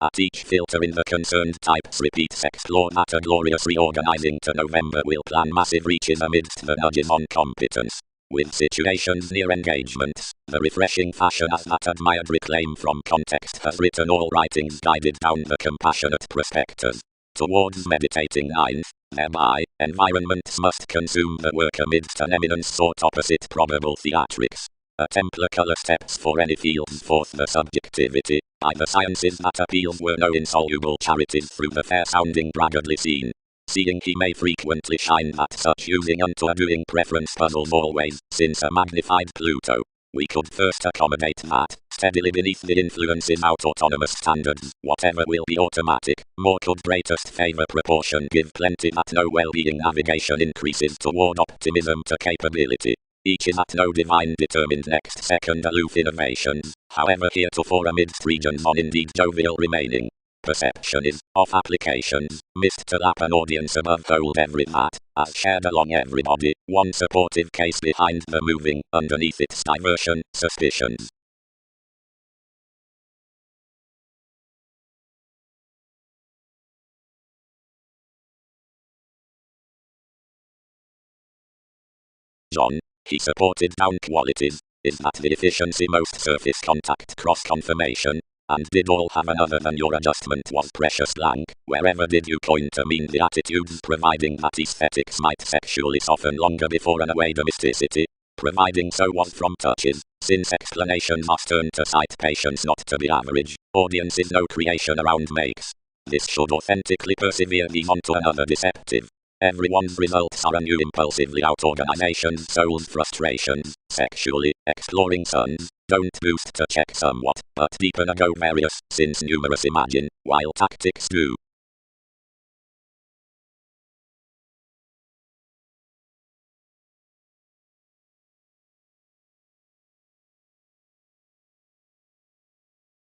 At each filter in the concerned types repeats explore that a glorious reorganizing to November will plan massive reaches amidst the nudges on competence. With situations near engagements, the refreshing fashion as that admired reclaim from context has written all writings guided down the compassionate prospectors. Towards meditating ninth, thereby, environments must consume the work amidst an eminence sought opposite probable theatrics. A Templar color steps for any fields forth the subjectivity, by the sciences that appeals were no insoluble charities through the fair-sounding braggadly scene. Seeing he may frequently shine that such using unto a doing preference puzzles always, since a magnified Pluto. We could first accommodate that, steadily beneath the influences out autonomous standards, whatever will be automatic, more could greatest favor proportion give plenty that no well-being navigation increases toward optimism to capability. Each is at no divine determined next second aloof innovations, however heretofore amidst regions on indeed jovial remaining. Perception is, of applications, missed to lap an audience above hold every that, as shared along everybody, one supportive case behind the moving, underneath its diversion, suspicions. John, he supported down qualities, is that the efficiency most surface contact cross confirmation, and did all have another than your adjustment was precious blank, wherever did you coin to mean the attitudes providing that aesthetics might sexually soften longer before an away domesticity, providing so was from touches, since explanation must turn to sight patience not to be average, audience is no creation around makes. This should authentically persevere these on to another deceptive. Everyone's results are anew impulsively out organizations, souls, frustrations, sexually, exploring suns, don't boost to check somewhat, but deepen a go various, since numerous imagine, while tactics do.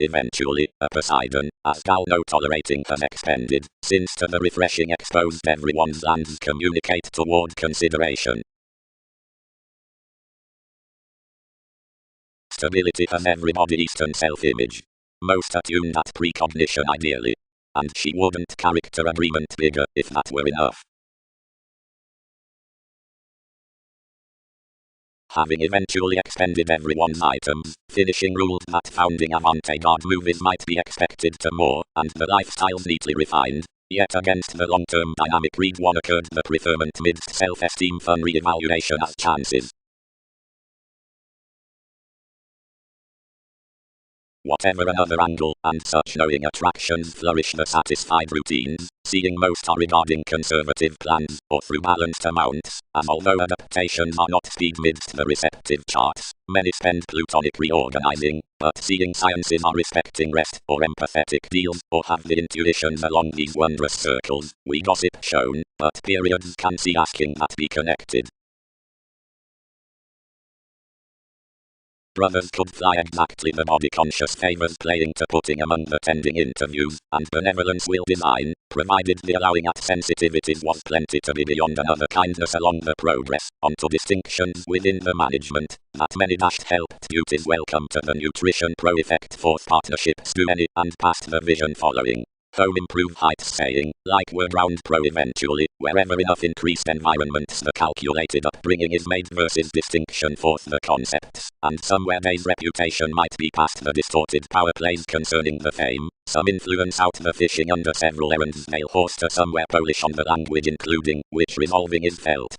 Eventually, a Poseidon, as gal no tolerating has expended, since to the refreshing exposed everyone's lands communicate toward consideration. Stability has everybody Eastern self-image. Most attuned at precognition ideally. And she wouldn't character agreement bigger, if that were enough. Having eventually expended everyone's items, finishing ruled that founding avant-garde movies might be expected to more, and the lifestyles neatly refined. Yet against the long-term dynamic read one occurred the preferment midst self-esteem fun re-evaluation as chances. Whatever another angle, and such knowing attractions flourish the satisfied routines, seeing most are regarding conservative plans, or through balanced amounts, as although adaptations are not speed midst the receptive charts, many spend plutonic reorganizing, but seeing sciences are respecting rest, or empathetic deals, or have the intuitions along these wondrous circles, we gossip shown, but periods can see asking that be connected. Brothers could fly exactly the body-conscious favors playing to putting among the tending interviews, and benevolence will design, provided the allowing at sensitivities was plenty to be beyond another kindness along the progress, onto distinctions within the management, that many dashed helped duties welcome to the nutrition pro-effect fourth partnerships do any, and past the vision following. Home improve heights saying, like word round pro eventually, wherever enough increased environments the calculated upbringing is made versus distinction forth the concepts, and somewhere day's reputation might be past the distorted power plays concerning the fame, some influence out the fishing under several errands nail horse to somewhere Polish on the language including, which resolving is felt.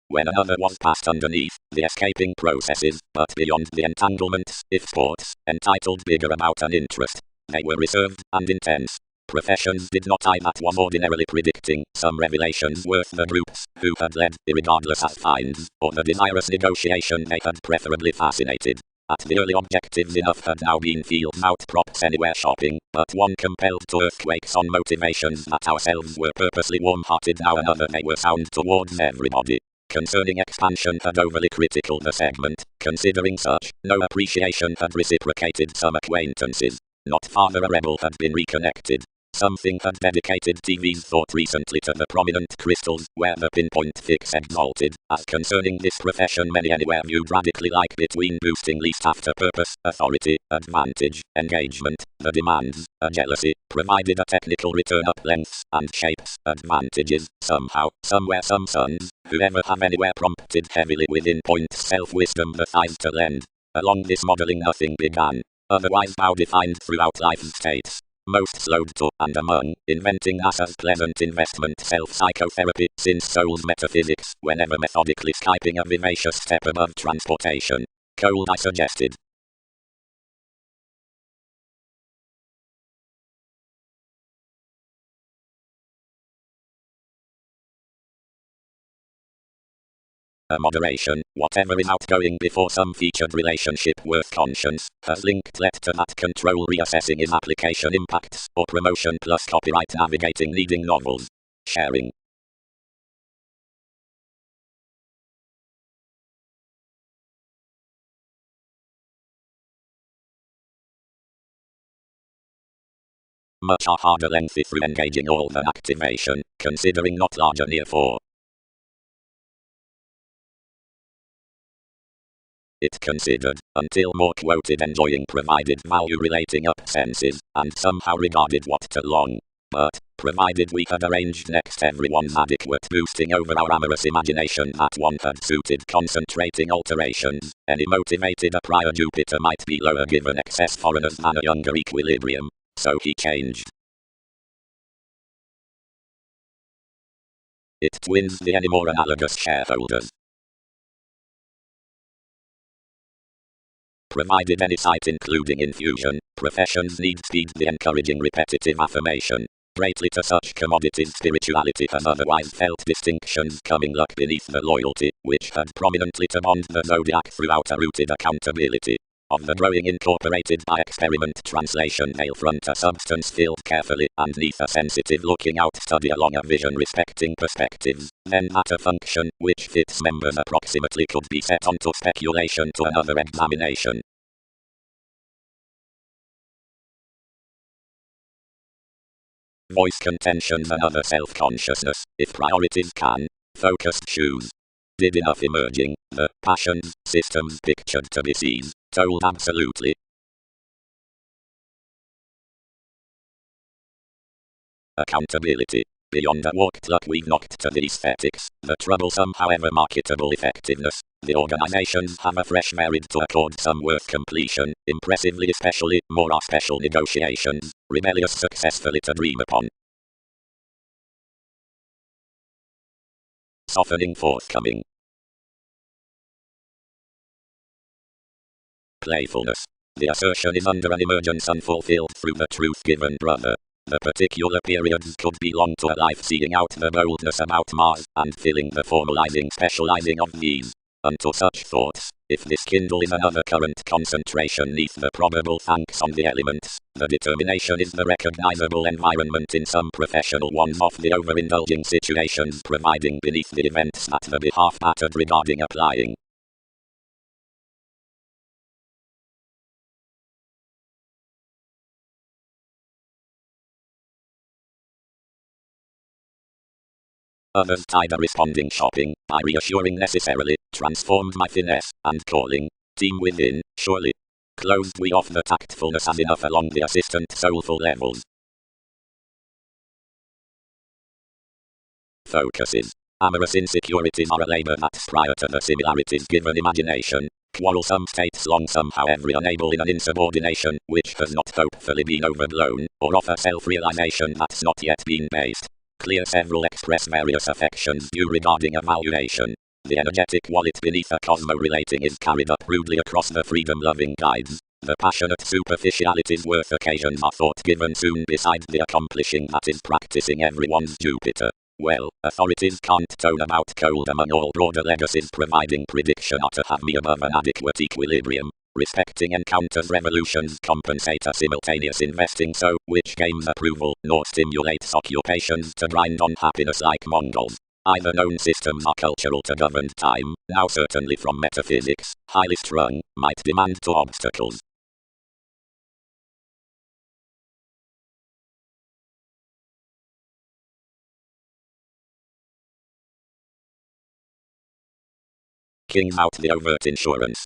When another was passed underneath, the escaping processes, but beyond the entanglements, if sports, entitled bigger about an interest, they were reserved, and intense. Professions did not I that was ordinarily predicting, some revelations worth the groups, who had led, irregardless as finds, or the desirous negotiation they had preferably fascinated. At the early objectives enough had now been fields out props anywhere shopping, but one compelled to earthquakes on motivations that ourselves were purposely warm-hearted now another they were sound towards everybody. Concerning expansion had overly critical the segment, considering such, no appreciation had reciprocated some acquaintances. Not farther a rebel had been reconnected. Something had dedicated TV's thought recently to the prominent crystals, where the pinpoint fix exalted, as concerning this profession many anywhere viewed radically like between boosting least after purpose, authority, advantage, engagement, the demands, a jealousy, provided a technical return up lengths, and shapes, advantages, somehow, somewhere some sons, whoever have anywhere prompted heavily within points self-wisdom the thighs to lend. Along this modeling nothing began, otherwise now defined throughout life's states. Most slowed to, and among, inventing us as pleasant investment self-psychotherapy, since soul's metaphysics, whenever methodically skipping a vivacious step above transportation. Cold I suggested. A moderation, whatever is outgoing before some featured relationship worth conscience, has linked let to that control reassessing its application impacts, or promotion plus copyright navigating needing novels. Sharing. Much are harder lengthy through engaging all the activation, considering not larger near for. It considered, until more quoted enjoying provided value relating up senses, and somehow regarded what to long. But, provided we had arranged next everyone's adequate boosting over our amorous imagination that one had suited concentrating alterations, any motivated a prior Jupiter might be lower given excess foreigners than a younger equilibrium. So he changed. It twins the any more analogous shareholders. provided any site including infusion. Professions need speed, the encouraging repetitive affirmation. Greatly to such commodities spirituality has otherwise felt distinctions coming luck beneath the loyalty, which had prominently to bond the zodiac throughout a rooted accountability. Of the growing incorporated by experiment translation they'll front a substance filled carefully, and neath a sensitive looking out study along a vision respecting perspectives, then that a function, which fits members approximately could be set onto speculation to another examination. Voice contentions and other self-consciousness, if priorities can, focused choose. Did enough emerging, the passions, systems pictured to be seized, told absolutely. Accountability. Beyond a walked luck we've knocked to the aesthetics, the troublesome however marketable effectiveness. The organizations have a fresh merit to accord some worth completion, impressively especially, more are special negotiations, rebellious successfully to dream upon. Softening forthcoming. Playfulness. The assertion is under an emergence unfulfilled through the truth given brother. The particular periods could belong to a life seeing out the boldness about Mars, and filling the formalizing specializing of these. Unto such thoughts, if this kindle is another current concentration neath the probable thanks on the elements, the determination is the recognizable environment in some professional ones of the overindulging situations providing beneath the events that the behalf mattered regarding applying. Others tied a responding shopping, by reassuring necessarily, transformed my finesse, and calling, team within, surely. Closed we off the tactfulness as enough along the assistant soulful levels. Focuses. Amorous insecurities are a labor that's prior to the similarities given imagination. Quarrelsome states long somehow every unable in an insubordination, which has not hopefully been overblown, or offer self-realization that's not yet been based. Clear several express various affections due regarding evaluation. The energetic wallet beneath a cosmo-relating is carried up rudely across the freedom-loving guides. The passionate superficialities worth occasions are thought given soon beside the accomplishing that is practicing everyone's Jupiter. Well, authorities can't tone about cold among all broader legacies providing prediction are to have me above an adequate equilibrium. Respecting encounters revolutions compensate a simultaneous investing so, which gains approval, nor stimulates occupations to grind on happiness like Mongols. Either known systems are cultural to governed time, now certainly from metaphysics, highly strung, might demand to obstacles. Kings out the overt insurance.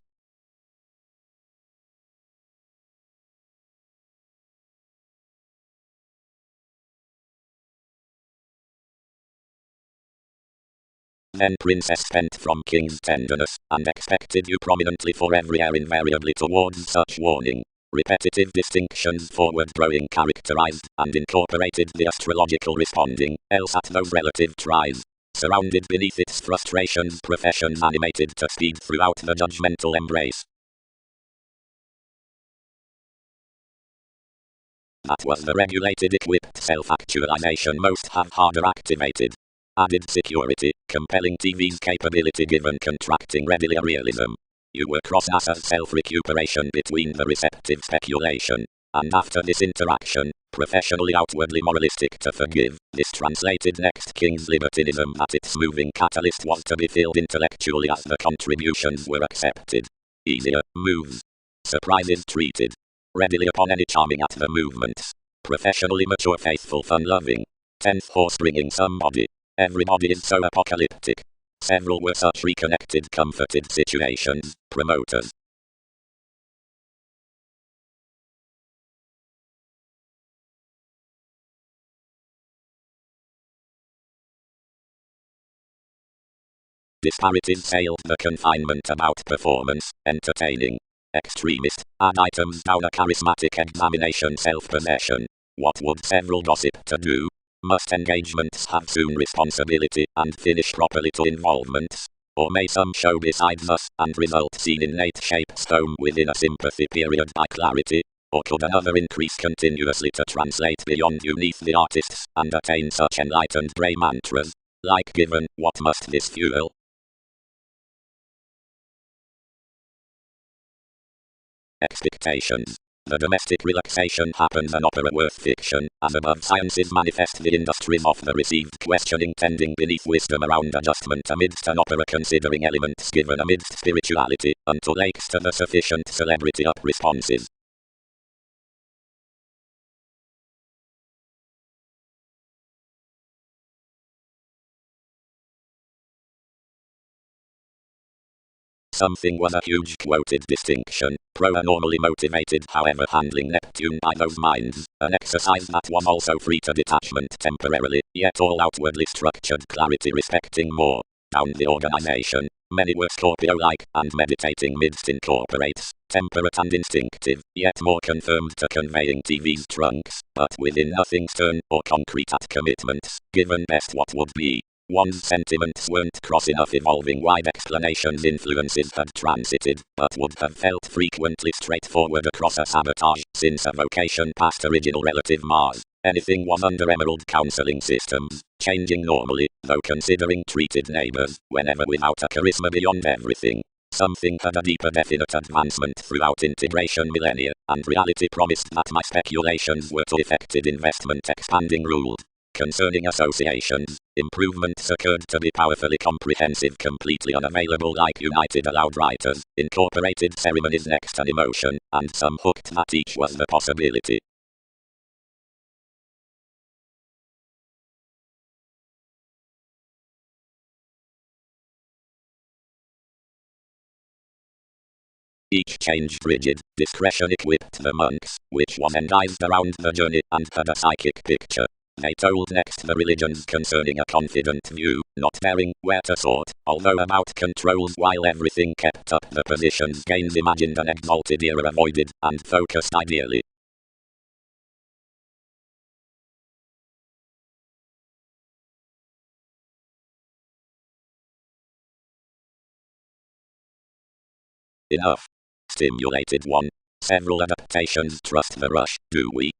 Then princess spent from king's tenderness, and expected you prominently for every air invariably towards such warning. Repetitive distinctions forward growing characterized, and incorporated the astrological responding, else at those relative tries. Surrounded beneath its frustrations professions animated to speed throughout the judgmental embrace. That was the regulated equipped self-actualization most have harder activated. Added security, compelling TV's capability given contracting readily a realism. You were cross-NASA's self-recuperation between the receptive speculation. And after this interaction, professionally outwardly moralistic to forgive, this translated next King's libertinism that its moving catalyst was to be filled intellectually as the contributions were accepted. Easier, moves. Surprises treated. Readily upon any charming at the movements. Professionally mature faithful fun-loving. 10th horse bringing somebody. Everybody is so apocalyptic. Several were such reconnected comforted situations, promoters. Disparities sailed the confinement about performance, entertaining. Extremist, add items down a charismatic examination self-possession. What would several gossip to do? Must engagements have soon responsibility and finish properly to involvements? or may some show besides us, and result seen in innate shape stone within a sympathy period by clarity? Or could another increase continuously to translate beyond you neath the artists, and attain such enlightened grey mantras, like given, what must this fuel? Expectations. The domestic relaxation happens an opera worth fiction, as above sciences manifest the industries of the received questioning tending beneath wisdom around adjustment amidst an opera considering elements given amidst spirituality, until lakes to the sufficient celebrity up responses. Something was a huge quoted distinction, pro-normally motivated however handling Neptune by those minds, an exercise that was also free to detachment temporarily, yet all outwardly structured clarity respecting more, down the organization. Many were Scorpio-like, and meditating midst incorporates, temperate and instinctive, yet more confirmed to conveying TV's trunks, but within nothing stern or concrete at commitments, given best what would be. One's sentiments weren't cross enough evolving wide explanations influences had transited, but would have felt frequently straightforward across a sabotage, since a vocation past original relative Mars. Anything was under emerald counseling systems, changing normally, though considering treated neighbors, whenever without a charisma beyond everything. Something had a deeper definite advancement throughout integration millennia, and reality promised that my speculations were to effective investment expanding ruled. Concerning associations, improvements occurred to be powerfully comprehensive, completely unavailable like United allowed writers, incorporated ceremonies next an emotion, and some hooked that each was the possibility. Each changed rigid, discretion equipped the monks, which was enguised around the journey and had a psychic picture. They told next the religions concerning a confident view, not daring where to sort, although about controls while everything kept up the positions gains imagined an exalted era avoided, and focused ideally. Enough. Stimulated one. Several adaptations trust the rush, do we?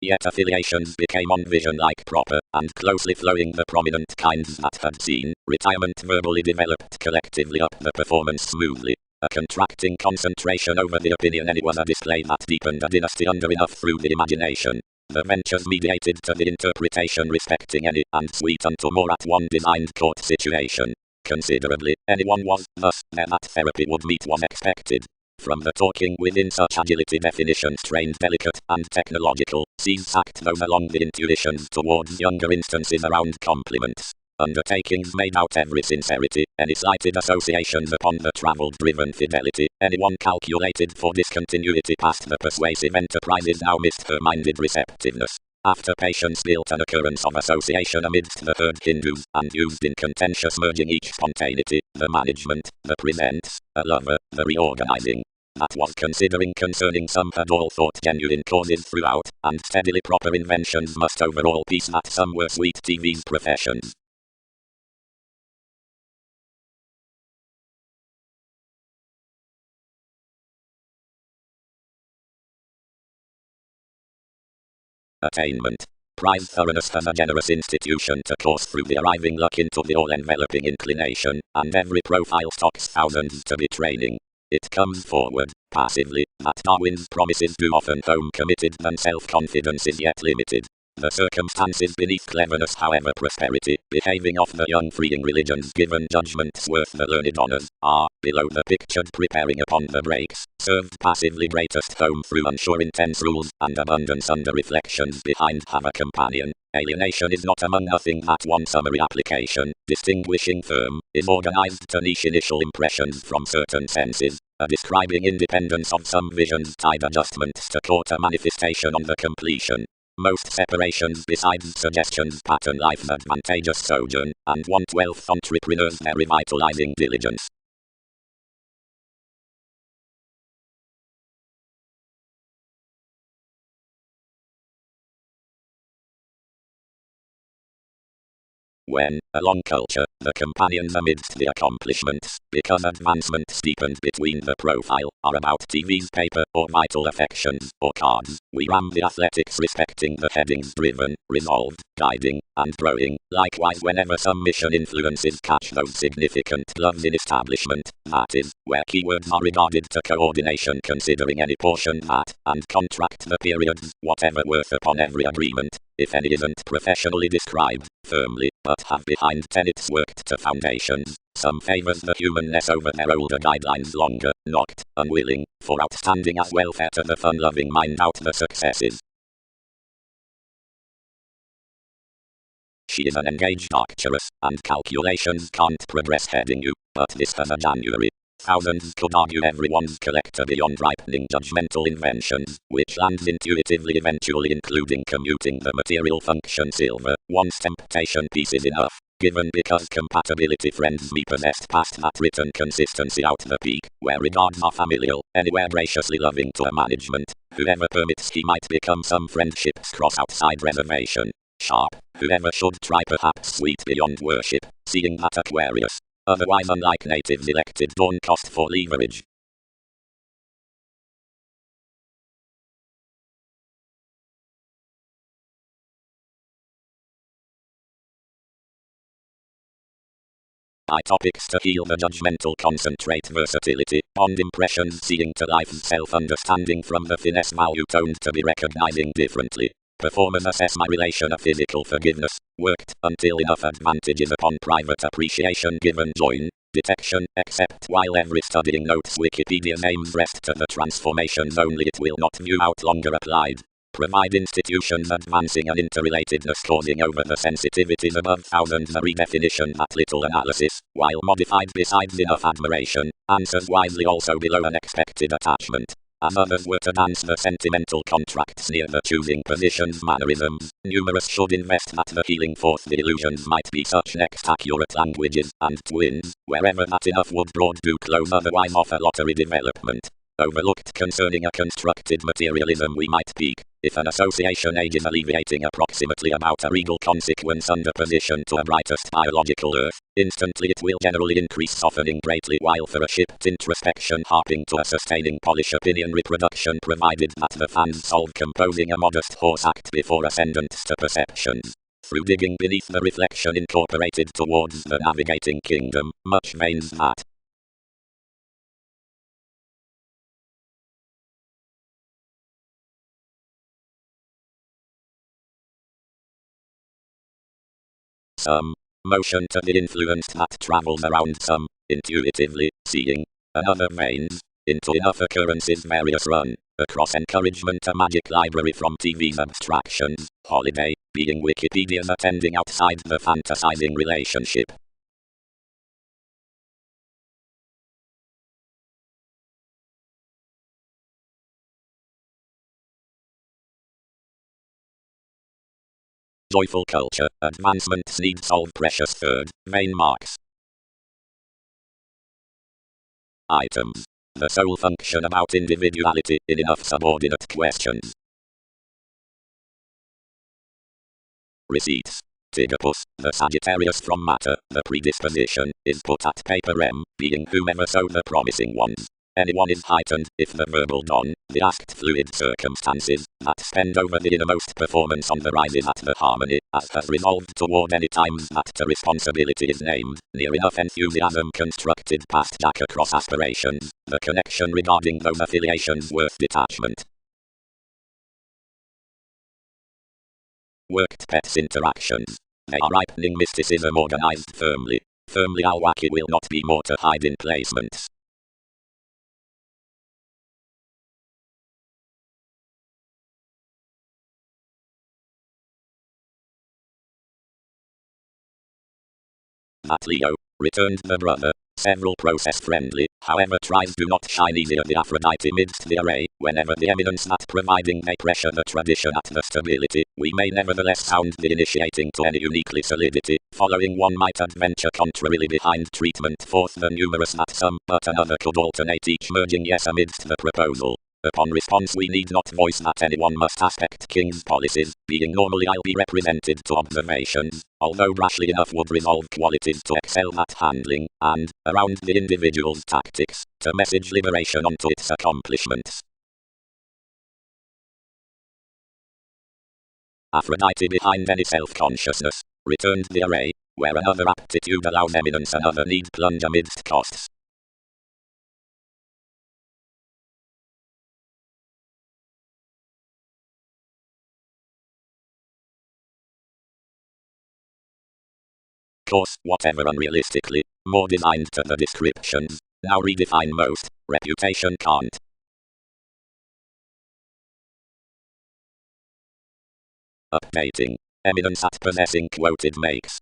Yet affiliations became on vision-like proper, and closely flowing the prominent kinds that had seen retirement verbally developed collectively up the performance smoothly. A contracting concentration over the opinion any was a display that deepened a dynasty under enough through the imagination. The ventures mediated to the interpretation respecting any, and sweet unto more at one designed court situation. Considerably, anyone was, thus, there that therapy would meet was expected. From the talking within such agility definitions trained delicate and technological, sees sacked those along the intuitions towards younger instances around compliments. Undertakings made out every sincerity, any slighted associations upon the travel-driven fidelity, anyone calculated for discontinuity past the persuasive enterprises now missed her minded receptiveness. After patience built an occurrence of association amidst the herd Hindus, and used in contentious merging each spontaneity, the management, the presents, a lover, the reorganizing. That was considering concerning some had all thought genuine causes throughout, and steadily proper inventions must overall piece that some were sweet TV's professions. Attainment. Prize thoroughness as a generous institution to course through the arriving luck into the all-enveloping inclination, and every profile stocks thousands to be training. It comes forward, passively, that Darwin's promises do often home committed than self-confidence is yet limited. The circumstances beneath cleverness however prosperity, behaving off the young freeing religions given judgments worth the learned honours, are, below the pictured preparing upon the breaks, served passively greatest home through unsure intense rules, and abundance under reflections behind have a companion. Alienation is not among nothing that one summary application, distinguishing firm, is organized to niche initial impressions from certain senses, a describing independence of some visions tied adjustments to court a manifestation on the completion. Most separations besides suggestions pattern life's advantageous sojourn, and 1/12 entrepreneurs their revitalizing diligence. when, along culture, the companions amidst the accomplishments, because advancement steepened between the profile, are about TV's paper, or vital affections, or cards, we ram the athletics respecting the headings driven, resolved, guiding, and growing. Likewise, whenever some mission influences catch those significant gloves in establishment, that is, where keywords are regarded to coordination considering any portion that, and contract the periods, whatever worth upon every agreement, if any isn't professionally described, firmly, but have behind tenets worked to foundations, some favors the humanness over their older guidelines longer, knocked, unwilling, for outstanding as welfare to the fun-loving mind out the successes. She is an engaged archeress, and calculations can't progress heading you, but this has a January. Thousands could argue everyone's collector beyond ripening judgmental inventions, which lands intuitively eventually including commuting the material function silver, once temptation piece is enough, given because compatibility friends me possessed past that written consistency out the peak, where regards are familial, anywhere graciously loving to a management, whoever permits he might become some friendships cross outside reservation. Sharp, whoever should try perhaps sweet beyond worship, seeing that Aquarius, otherwise unlike natives elected don't cost for leverage. Topics to heal the judgmental concentrate versatility, bond impressions seeing to life's self-understanding from the finesse value toned to be recognizing differently. Performers assess my relation a physical forgiveness, worked until enough advantages upon private appreciation given join, detection, except while every studying notes Wikipedia's aims rest to the transformations only it will not view out longer applied. Provide institutions advancing an interrelatedness causing over the sensitivities above thousands a redefinition that little analysis, while modified besides enough admiration, answers wisely also below unexpected attachment. As others were to dance the sentimental contracts near the choosing positions mannerisms, numerous should invest that the healing forth the illusions might be such next accurate languages, and twins, wherever that enough would broad do close otherwise offer lottery development. Overlooked concerning a constructed materialism we might peak, if an association age is alleviating approximately about a regal consequence under position to a brightest biological earth, instantly it will generally increase softening greatly while for a shipped introspection harping to a sustaining polish opinion reproduction provided that the fans solve composing a modest horse act before ascendants to perceptions. Through digging beneath the reflection incorporated towards the navigating kingdom, much means that some motion to the influence that travels around some, intuitively, seeing, another veins, into enough occurrences various run, across encouragement a magic library from TV's abstractions, holiday, being Wikipedia's attending outside the fantasizing relationship. Joyful culture, advancements need solve precious third, vain marks. Items. The sole function about individuality in enough subordinate questions. Receipts. Tigopus, the Sagittarius from matter, the predisposition, is put at paper M, being whomever so the promising ones. Anyone is heightened, if the verbal don, the asked fluid circumstances, that spend over the innermost performance on the rises at the harmony, as has resolved toward any times that to responsibility is named, near enough enthusiasm constructed past jack across aspirations, the connection regarding those affiliations worth detachment. Worked pets interactions. They are ripening mysticism organized firmly. Firmly Alwaki will not be more to hide in placements. That Leo, returned the brother, several process friendly, however tries do not shine easier the Aphrodite midst the array, whenever the eminence that providing may pressure the tradition at the stability, we may nevertheless sound the initiating to any uniquely solidity, following one might adventure contrarily behind treatment forth the numerous that some, but another could alternate each merging yes amidst the proposal. Upon response we need not voice that anyone must aspect king's policies, being normally I'll be represented to observations, although brashly enough would resolve qualities to excel at handling, and, around the individual's tactics, to message liberation onto its accomplishments. Aphrodite behind any self-consciousness, returned the array, where another aptitude allows eminence another need plunge amidst costs. Course, whatever unrealistically, more designed to the descriptions, now redefine most, reputation can't. Updating. Eminence at possessing quoted makes.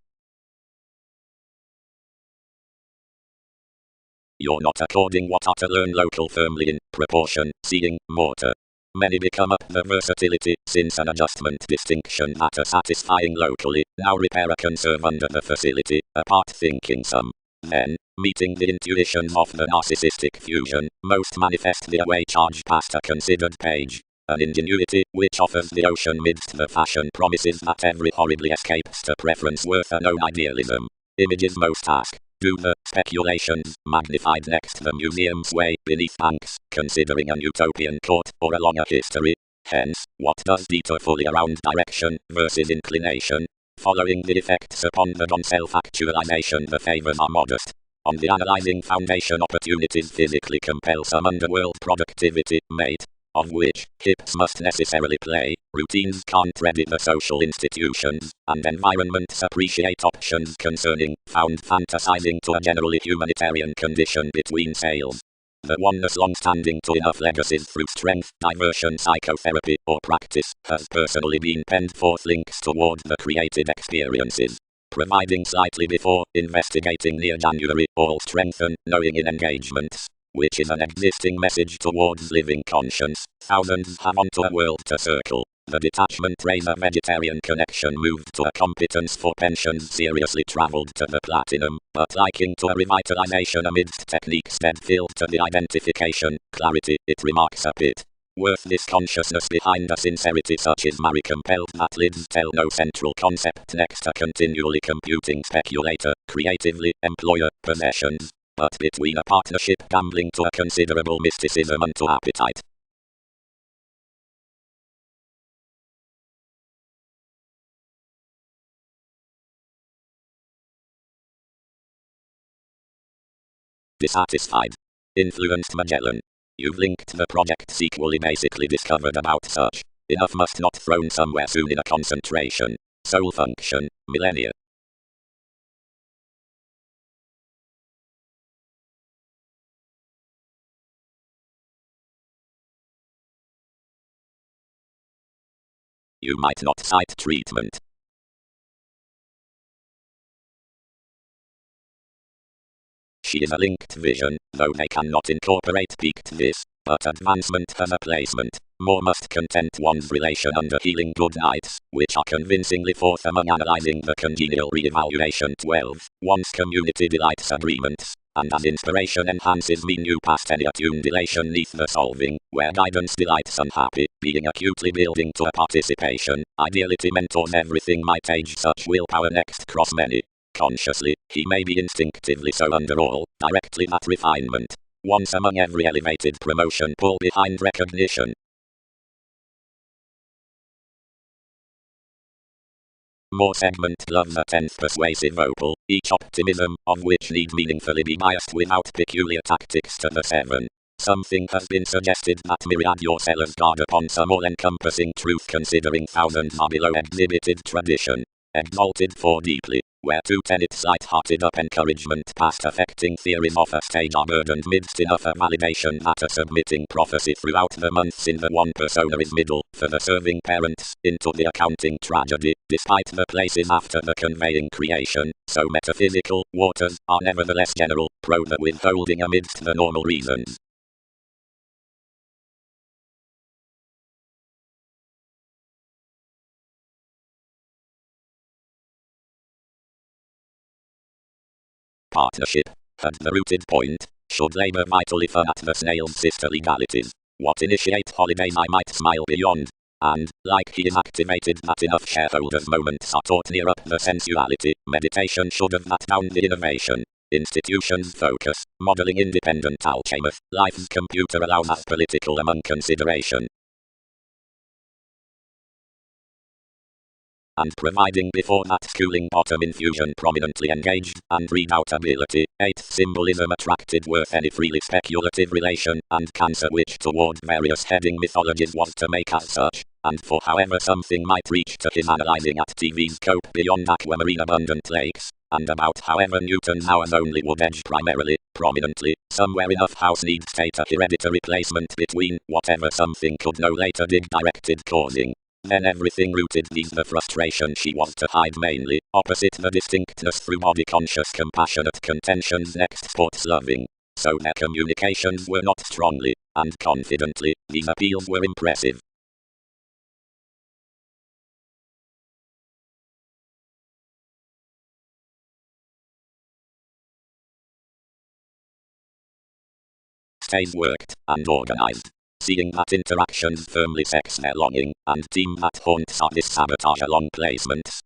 You're not according what are to learn local firmly in proportion, seeing, mortar. Many become up the versatility, since an adjustment distinction that are satisfying locally, now repair a conserve under the facility, apart thinking some. Then, meeting the intuitions of the narcissistic fusion, most manifest the away charge past a considered page. An ingenuity, which offers the ocean midst the fashion promises that every horribly escapes to preference worth a known idealism. Images most ask. Do the speculations, magnified next the museum sway beneath banks, considering an utopian court or a longer history? Hence, what does detour fully around direction versus inclination? Following the effects upon the dawn self-actualization the favors are modest. On the analyzing foundation opportunities physically compel some underworld productivity, mate, of which hips must necessarily play, routines can't ready the social institutions, and environments appreciate options concerning, found fantasizing to a generally humanitarian condition between sales. The oneness long-standing to enough legacies through strength, diversion, psychotherapy, or practice, has personally been penned forth links toward the created experiences. Providing slightly before, investigating near January, all strengthen, knowing in engagements. Which is an existing message towards living conscience. Thousands have onto a world to circle. The detachment raise a vegetarian connection moved to a competence for pensions seriously travelled to the platinum, but liking to a revitalization amidst techniques dead filled to the identification, clarity, it remarks a bit. Worth this consciousness behind a sincerity such is Mary compelled that lids tell no central concept next a continually computing speculator, creatively, employer, possessions. But between a partnership gambling to a considerable mysticism and to appetite. Dissatisfied. Influenced Magellan. You've linked the projects equally basically discovered about such. Enough must not thrown somewhere soon in a concentration. Soul function, millennia. You might not cite treatment. She is a linked vision, though they cannot incorporate peaked this, but advancement has a placement. More must content one's relation under healing good nights, which are convincingly forth among analyzing the congenial re-evaluation 12, one's community delights agreements, and as inspiration enhances me new past any attuned elation neath the solving, where guidance delights unhappy, being acutely building to a participation, ideality mentors everything might age such willpower next cross many. Consciously, he may be instinctively so under all, directly that refinement. Once among every elevated promotion pull behind recognition. More segment loves a 10th persuasive opal, each optimism of which need meaningfully be biased without peculiar tactics to the 7. Something has been suggested that myriad your sellers guard upon some all-encompassing truth considering thousands are below exhibited tradition. Exalted for deeply, where two tenets light-hearted up encouragement past affecting theories of a stage are burdened midst enough a validation that a submitting prophecy throughout the months in the one persona is middle, for the serving parents, into the accounting tragedy, despite the places after the conveying creation, so metaphysical, waters, are nevertheless general, pro the withholding amidst the normal reasons. Partnership. At the rooted point, should labour vitally for at the snail's sister legalities. what initiate holidays I might smile beyond. And, like he is activated that enough shareholders' moments are taught near up the sensuality, meditation should have that down the innovation. Institutions focus, modeling independent alchemist, life's computer allows us political among consideration. And providing before that schooling bottom infusion prominently engaged, and redoubtability, eighth symbolism attracted worth any freely speculative relation, and cancer which toward various heading mythologies was to make as such, and for however something might reach to his analyzing at TV's scope beyond aquamarine abundant lakes, and about however Newton's hours only would edge primarily, prominently, somewhere enough house needs state a hereditary placement between whatever something could no later dig directed causing. Then everything rooted these the frustration she was to hide mainly, opposite the distinctness through body-conscious compassionate contentions next sports-loving. So their communications were not strongly, and confidently, these appeals were impressive. Stays worked, and organized. Seeing that interactions firmly sex their longing, and team that haunts are this sabotage along placements.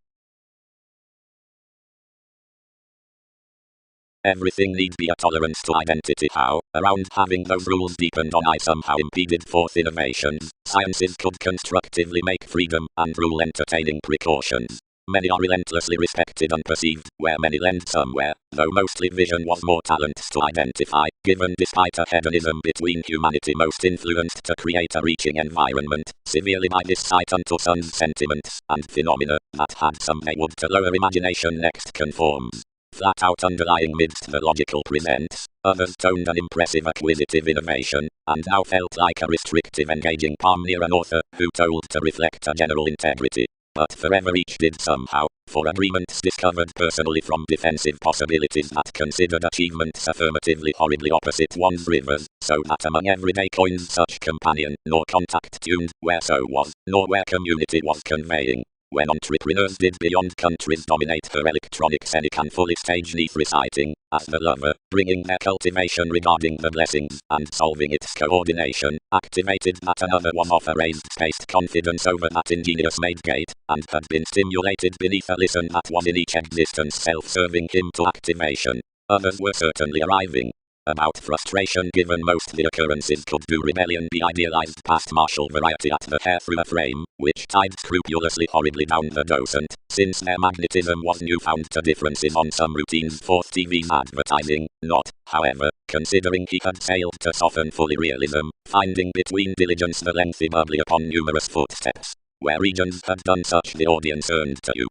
Everything need be a tolerance to identity how, around having those rules deepened on I somehow impeded forth innovations, sciences could constructively make freedom, and rule entertaining precautions. Many are relentlessly respected and perceived, where many lend somewhere, though mostly vision was more talents to identify, given despite a hedonism between humanity most influenced to create a reaching environment, severely by this sight unto sun's sentiments, and phenomena, that had some they would to lower imagination next conforms. Flat out underlying midst the logical presents, others toned an impressive acquisitive innovation, and now felt like a restrictive engaging palm near an author, who told to reflect a general integrity. But forever each did somehow, for agreements discovered personally from defensive possibilities that considered achievements affirmatively horribly opposite one's rivers, so that among everyday coins such companion, nor contact tuned, where so was, nor where community was conveying. When entrepreneurs did beyond countries dominate her electronic scenic and fully stage neath reciting, as the lover, bringing their cultivation regarding the blessings, and solving its coordination, activated that another was off a raised spaced confidence over that ingenious made gate, and had been stimulated beneath a listen that was in each existence self-serving him to activation. Others were certainly arriving. About frustration given most the occurrences could do rebellion be idealized past martial variety at the hair through a frame, which tied scrupulously horribly down the docent, since their magnetism was newfound to differences on some routines forth TV's advertising, not, however, considering he had sailed to soften fully realism, finding between diligence the lengthy bubbly upon numerous footsteps, where regions had done such the audience earned to you.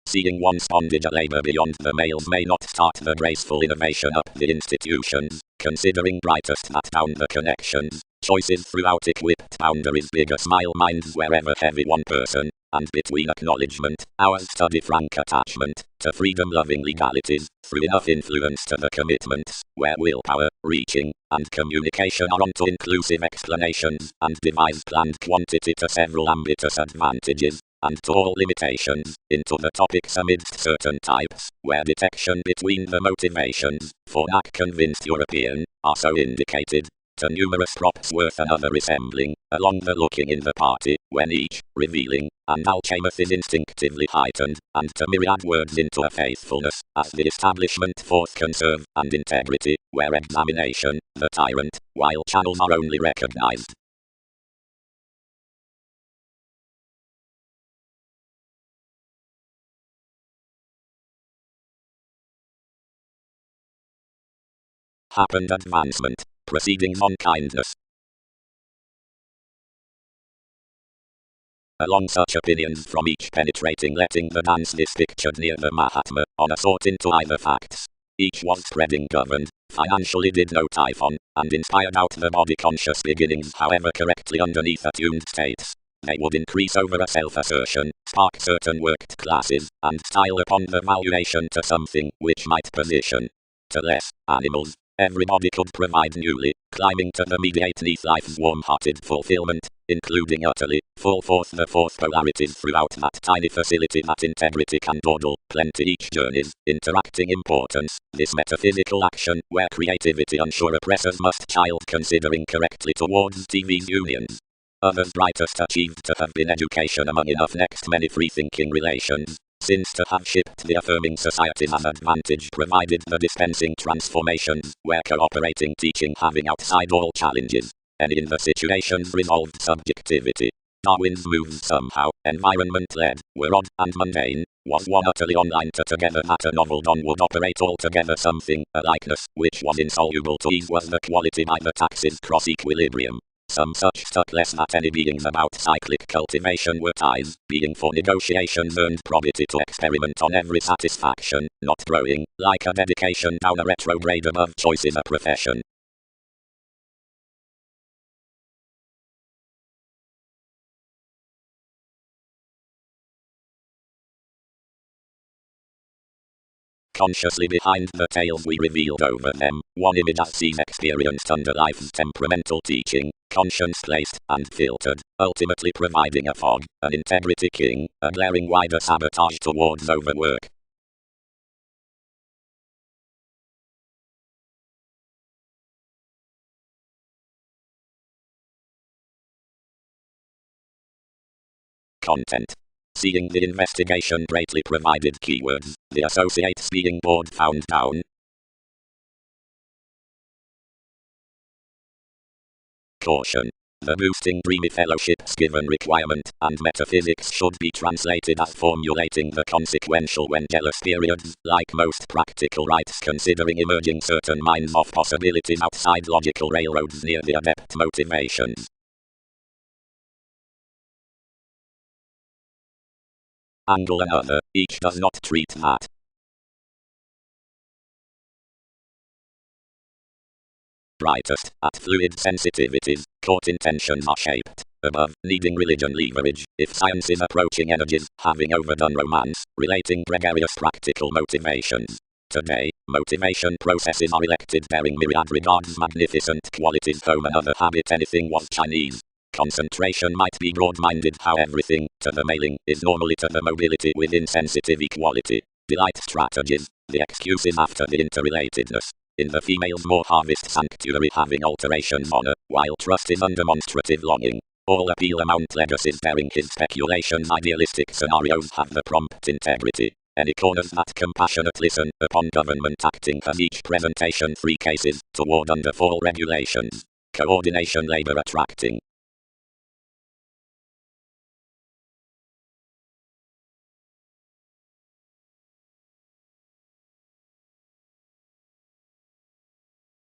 Seeing one's bondage a labor beyond the males may not start the graceful innovation up the institutions, considering brightest that down the connections, choices throughout equipped boundaries bigger smile minds wherever heavy one person, and between acknowledgement, ours study frank attachment, to freedom-loving legalities, through enough influence to the commitments, where willpower, reaching, and communication are onto inclusive explanations, and devise planned quantity to several ambitious advantages, and to all limitations, into the topics amidst certain types, where detection between the motivations, for that convinced European, are so indicated, to numerous props worth another resembling, along the looking in the party, when each, revealing, and alchemist is instinctively heightened, and to myriad words into a faithfulness, as the establishment forth conserve, and integrity, where examination, the tyrant, while channels are only recognized. Happened advancement, proceedings on kindness. Along such opinions from each penetrating letting the dance this pictured near the Mahatma, on a sort into either facts. Each was spreading governed, financially did no typhon, and inspired out the body conscious beginnings however correctly underneath attuned states. They would increase over a self-assertion, spark certain worked classes, and style upon the valuation to something which might position to less animals, Everybody could provide newly, climbing to the mediate neath life's warm-hearted fulfillment, including utterly, full force the force polarities throughout that tiny facility that integrity can dawdle, plenty each journey's, interacting importance, this metaphysical action, where creativity unsure oppressors must child considering correctly towards TV's unions. Others brightest achieved to have been education among enough next many free-thinking relations, since to have shipped the affirming societies as advantage provided the dispensing transformations, where cooperating teaching having outside all challenges, and in the situations resolved subjectivity. Darwin's moves somehow, environment-led, were odd and mundane, was one utterly online to together that a novel dawn would operate altogether something, a likeness, which was insoluble to ease was the quality by the taxes cross-equilibrium. Some such stuck less that any beings about cyclic cultivation were ties, being for negotiations earned probity to experiment on every satisfaction, not throwing, like a dedication down a retrograde above choice is a profession. Consciously behind the tales we revealed over them, one image as seen experienced under life's temperamental teaching, conscience placed and filtered, ultimately providing a fog, an integrity king, a glaring wider sabotage towards overwork. Content. Seeing the investigation greatly provided keywords, the associates being bored found down. Caution. The boosting dreamy fellowships given requirement and metaphysics should be translated as formulating the consequential when jealous periods, like most practical rites considering emerging certain minds of possibilities outside logical railroads near the adept motivations. Angle another, each does not treat that. Brightest, at fluid sensitivities, court intentions are shaped, above, needing religion leverage, if science is approaching energies, having overdone romance, relating gregarious practical motivations. Today, motivation processes are elected bearing myriad regards magnificent qualities home another habit anything was Chinese. Concentration might be broad-minded how everything, to the mailing, is normally to the mobility with insensitive equality. Delight strategies, the excuses after the interrelatedness. In the female's more harvest sanctuary having alterations honor, while trust is undemonstrative longing. All appeal amount legacies bearing his speculations idealistic scenarios have the prompt integrity. Any corners that compassionate listen upon government acting has each presentation 3 cases, toward under 4 regulations. Coordination labor attracting.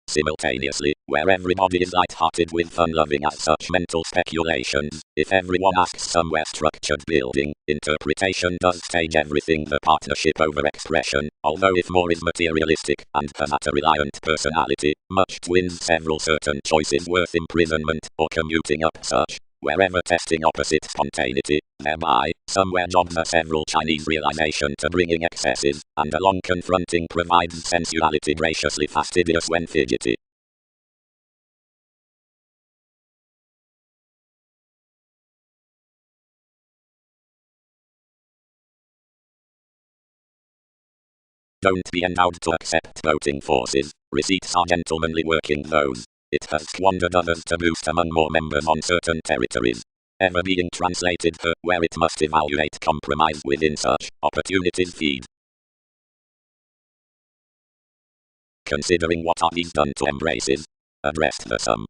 Simultaneously, where everybody is light-hearted with fun-loving as such mental speculations, if everyone asks somewhere structured building, interpretation does stage everything the partnership over expression, although if more is materialistic, and has a reliant personality, much twins several certain choices worth imprisonment, or commuting up such. Wherever testing opposite spontaneity, thereby, somewhere jobs a several Chinese realization to bringing excesses, and along confronting provides sensuality graciously fastidious when fidgety. Don't be endowed to accept voting forces, receipts are gentlemanly working those. It has squandered others to boost among more members on certain territories. Ever being translated where it must evaluate compromise within such opportunities feed. Considering what are these done to embraces? Addressed the sum.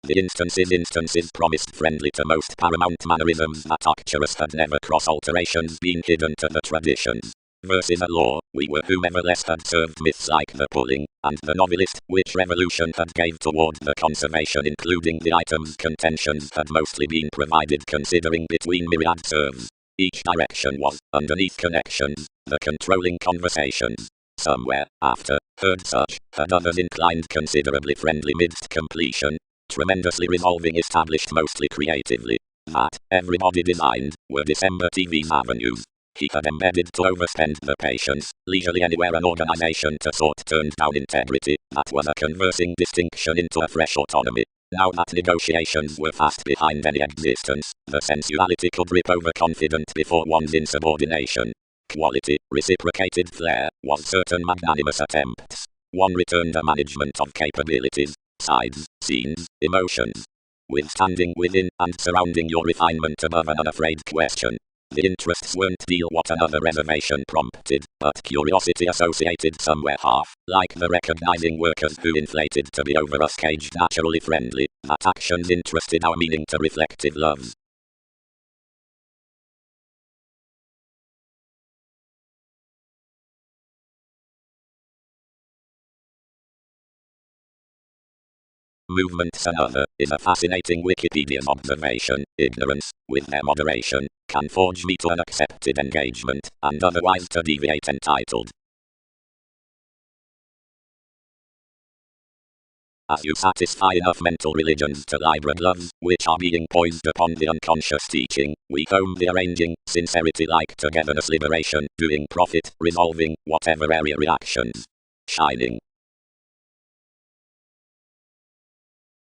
The instances promised friendly to most paramount mannerisms that Arcturus had never cross alterations been hidden to the traditions. Versus a law, we were whomever less had served myths like the pulling, and the novelist, which revolution had gave toward the conservation including the items contentions had mostly been provided considering between myriad serves. Each direction was, underneath connections, the controlling conversations. Somewhere, after, heard such, had others inclined considerably friendly midst completion. Tremendously resolving established mostly creatively. That, everybody designed, were December TV's avenues. He had embedded to overspend the patience, leisurely anywhere an organization to sort turned down integrity, that was a conversing distinction into a fresh autonomy. Now that negotiations were fast behind any existence, the sensuality could rip overconfident before one's insubordination. Quality, reciprocated flair, was certain magnanimous attempts. One returned a management of capabilities, sides, scenes, emotions. Withstanding within and surrounding your refinement above an unafraid question. The interests weren't deal what another reservation prompted, but curiosity associated somewhere half, like the recognizing workers who inflated to be over us caged naturally friendly, that actions interested our meaning to reflective loves. Movements another is a fascinating Wikipedia's observation. Ignorance, with their moderation, can forge me to an accepted engagement, and otherwise to deviate entitled. As you satisfy enough mental religions to libra gloves, which are being poised upon the unconscious teaching, we home the arranging, sincerity like togetherness liberation, doing profit, resolving, whatever area reactions. Shining.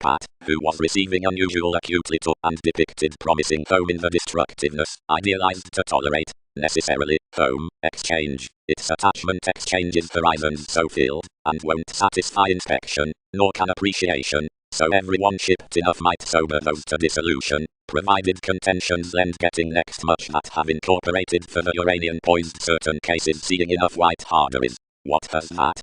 Pat, who was receiving unusual acutely to and depicted promising home in the destructiveness, idealized to tolerate, necessarily, home, exchange. Its attachment exchanges horizons so filled, and won't satisfy inspection, nor can appreciation, so everyone shipped enough might sober those to dissolution, provided contentions lend getting next much that have incorporated for the Uranian poised certain cases seeing enough white harder is. What has that?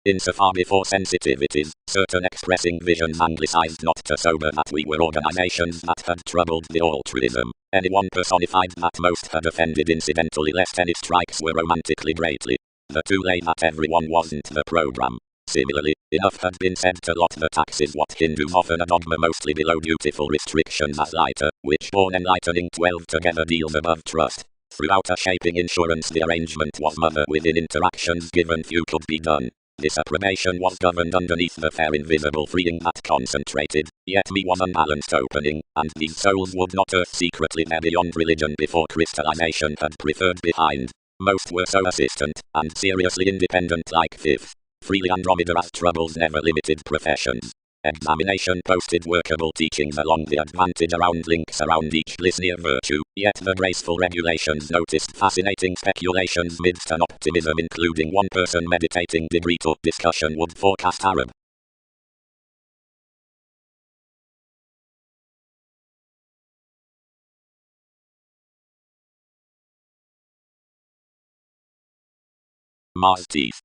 Insofar before sensitivities, certain expressing visions anglicized not to sober that we were organizations that had troubled the altruism. Anyone personified that most had offended incidentally lest any strikes were romantically greatly. The too late that everyone wasn't the program. Similarly, enough had been said to lot the taxes what Hindus often a dogma mostly below dutiful restrictions as lighter, which born enlightening 12 together deals above trust. Throughout a shaping insurance the arrangement was mother within interactions given few could be done. Disapprobation was governed underneath the fair invisible freeing that concentrated, yet me was unbalanced opening, and these souls would not earth secretly there beyond religion before crystallization had preferred behind. Most were so assistant, and seriously independent like fifth. Freely Andromeda as troubles never limited professions. Examination posted workable teachings along the advantage around links around each bliss near virtue, yet the graceful regulations noticed fascinating speculations midst an optimism including one person meditating degree to discussion would forecast Arab. Mars teeth.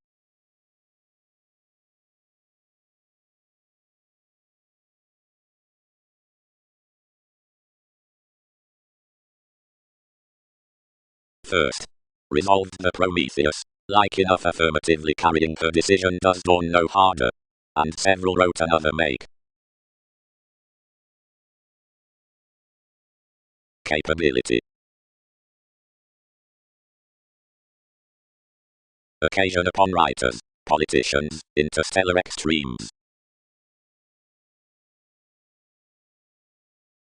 First. Resolved the Prometheus. Like enough affirmatively carrying her decision does dawn no harder. And several wrote another make. Capability. Occasion upon writers, politicians, interstellar extremes.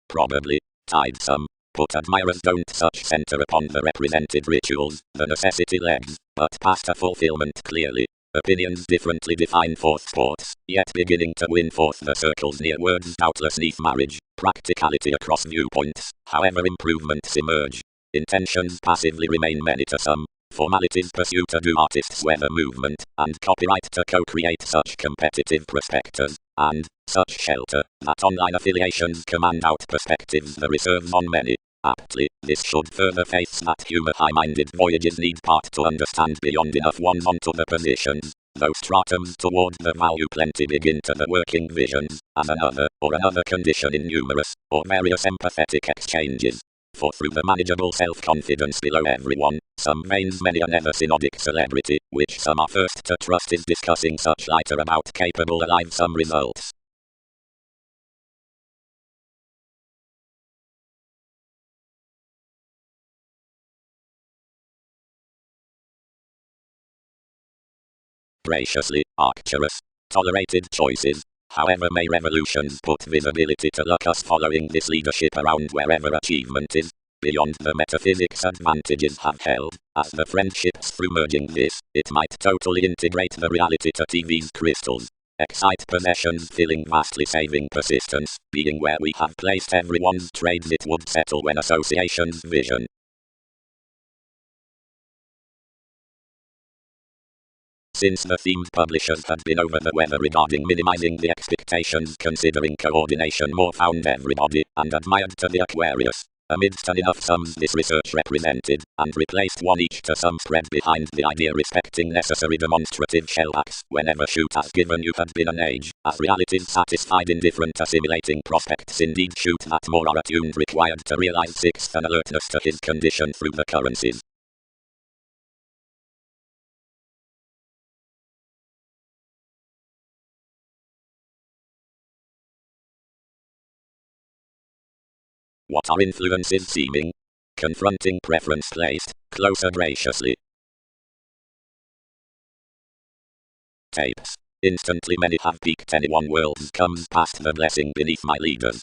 Probably, tied some, but admirers don't such center upon the represented rituals, the necessity legs, but past a fulfillment clearly. Opinions differently define forth sports, yet beginning to win forth the circles near words doubtless neath marriage, practicality across viewpoints, however improvements emerge. Intentions passively remain many to some, formalities pursue to do artists weather movement, and copyright to co-create such competitive prospectors, and such shelter, that online affiliations command out perspectives the reserves on many. Aptly, this should further faiths that humor high-minded voyages need part to understand beyond enough ones onto the positions, though stratums toward the value plenty begin to the working visions, as another, or another condition in numerous, or various empathetic exchanges. For through the manageable self-confidence below everyone, some veins many a never synodic celebrity, which some are first to trust is discussing such lighter about capable alive some results. graciously, arcturus, tolerated choices. However, may revolutions put visibility to lookups following this leadership around wherever achievement is, beyond the metaphysics advantages have held, as the friendships through merging this, it might totally integrate the reality to TV's crystals. Excite possessions filling vastly saving persistence, being where we have placed everyone's trades it would settle when association's vision. Since the themed publishers had been over the weather regarding minimizing the expectations considering coordination more found everybody, and admired to the Aquarius. Amidst an enough sums this research represented, and replaced one each to some spread behind the idea respecting necessary demonstrative shellbacks whenever shoot as given you had been an age, as realities satisfied indifferent assimilating prospects indeed shoot that more are attuned required to realize sixth an alertness to his condition through the currencies. What are influences seeming? Confronting preference placed, closer graciously. Tapes. Instantly many have peaked anyone worlds comes past the blessing beneath my leaders.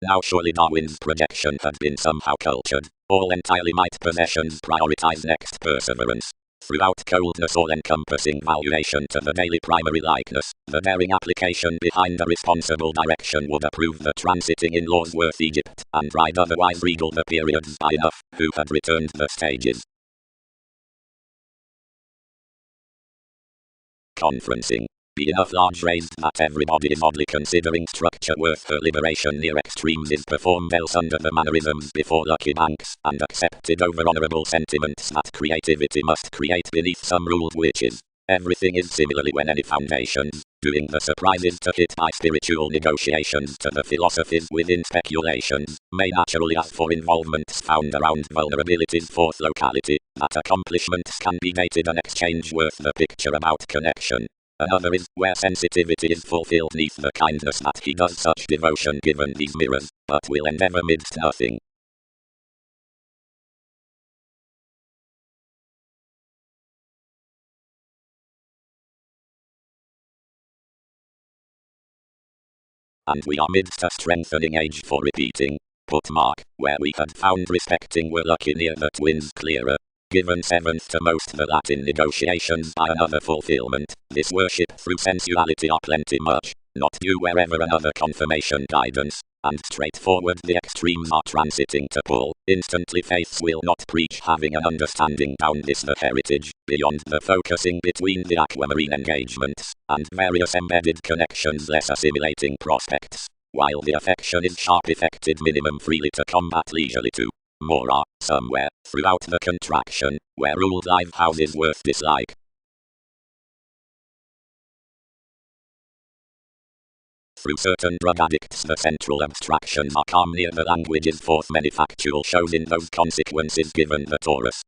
Now surely Darwin's projection had been somehow cultured. All entirely might possessions prioritize next perseverance. Throughout coldness all-encompassing valuation to the daily primary likeness, the daring application behind a responsible direction would approve the transiting in laws worth Egypt, and ride otherwise regal the periods by enough, who had returned the stages. Conferencing. Be enough large raised that everybody is oddly considering structure worth her liberation near extremes is performed else under the mannerisms before lucky banks, and accepted over honourable sentiments that creativity must create beneath some ruled witches. Everything is similarly when any foundations, doing the surprises to hit by spiritual negotiations to the philosophies within speculations, may naturally as for involvements found around vulnerabilities fourth locality, that accomplishments can be dated an exchange worth the picture about connection. Another is where sensitivity is fulfilled neath the kindness that he does such devotion given these mirrors, but will endeavour midst nothing. And we are midst a strengthening age for repeating. Put mark, where we had found respecting were lucky near the twins clearer. Given seventh to most the Latin negotiations by another fulfillment, this worship through sensuality are plenty much, not due wherever another confirmation guidance, and straightforward the extremes are transiting to pull, instantly faiths will not preach having an understanding down this the heritage, beyond the focusing between the aquamarine engagements, and various embedded connections less assimilating prospects, while the affection is sharp effected minimum freely to combat leisurely too. More are, somewhere, throughout the contraction, where ruled live houses worth dislike. Through certain drug addicts the central abstractions are calm near the language's fourth many factual shows in those consequences given the torus.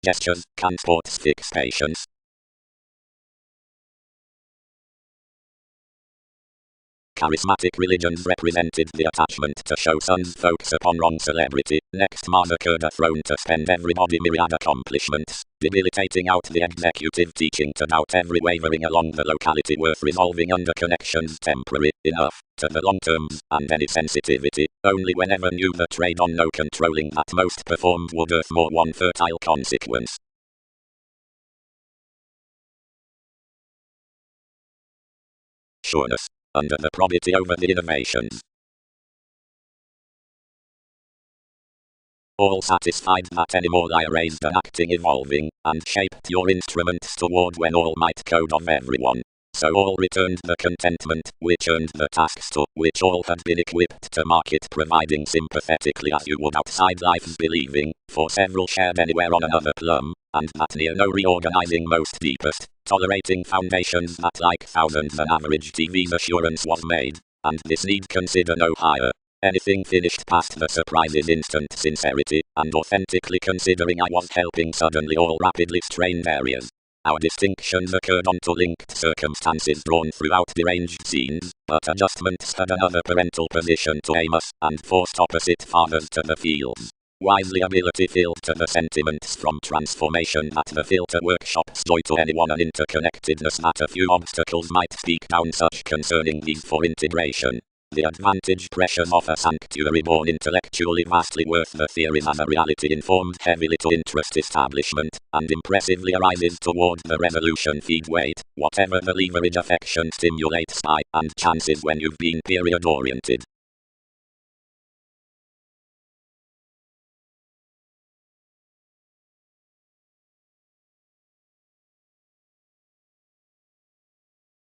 Gestures, can sports fix patience? Charismatic religions represented the attachment to show sun's folks upon wrong celebrity. Next massacred a throne to spend everybody myriad accomplishments, debilitating out the executive teaching to doubt every wavering along the locality worth resolving under connections temporary enough to the long terms, and any sensitivity only whenever knew the trade on no controlling that most performed would earth more one fertile consequence. Sureness, under the probity over the innovations. All satisfied that any more I raised an acting evolving, and shaped your instruments toward when all might code of everyone. So all returned the contentment, which earned the tasks to which all had been equipped to market providing sympathetically as you would outside life's believing, for several shared anywhere on another plumb, and that near no reorganizing most deepest, tolerating foundations that like thousands an average TV's assurance was made, and this need consider no higher. Anything finished past the surprise's instant sincerity, and authentically considering I was helping suddenly all rapidly strained areas. Our distinctions occurred onto linked circumstances drawn throughout deranged scenes, but adjustments had another parental position to aim us, and forced opposite fathers to the fields. Wisely ability filled to the sentiments from transformation at the filter workshops joy to anyone an interconnectedness that a few obstacles might speak down such concerning these for integration. The advantage pressures of a sanctuary born intellectually vastly worth the theories as a reality informed heavily to interest establishment, and impressively arises toward the resolution feed weight, whatever the leverage affection stimulates by, and chances when you've been period oriented.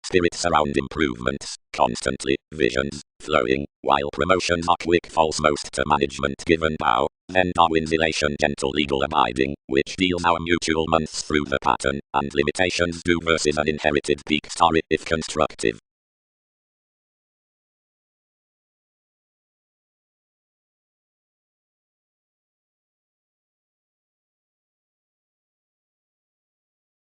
Spirits around improvements, constantly, visions, flowing, while promotions are quick false most to management given bow, then Darwin's elation gentle legal abiding, which deals our mutual months through the pattern, and limitations due versus an inherited peak story if constructive.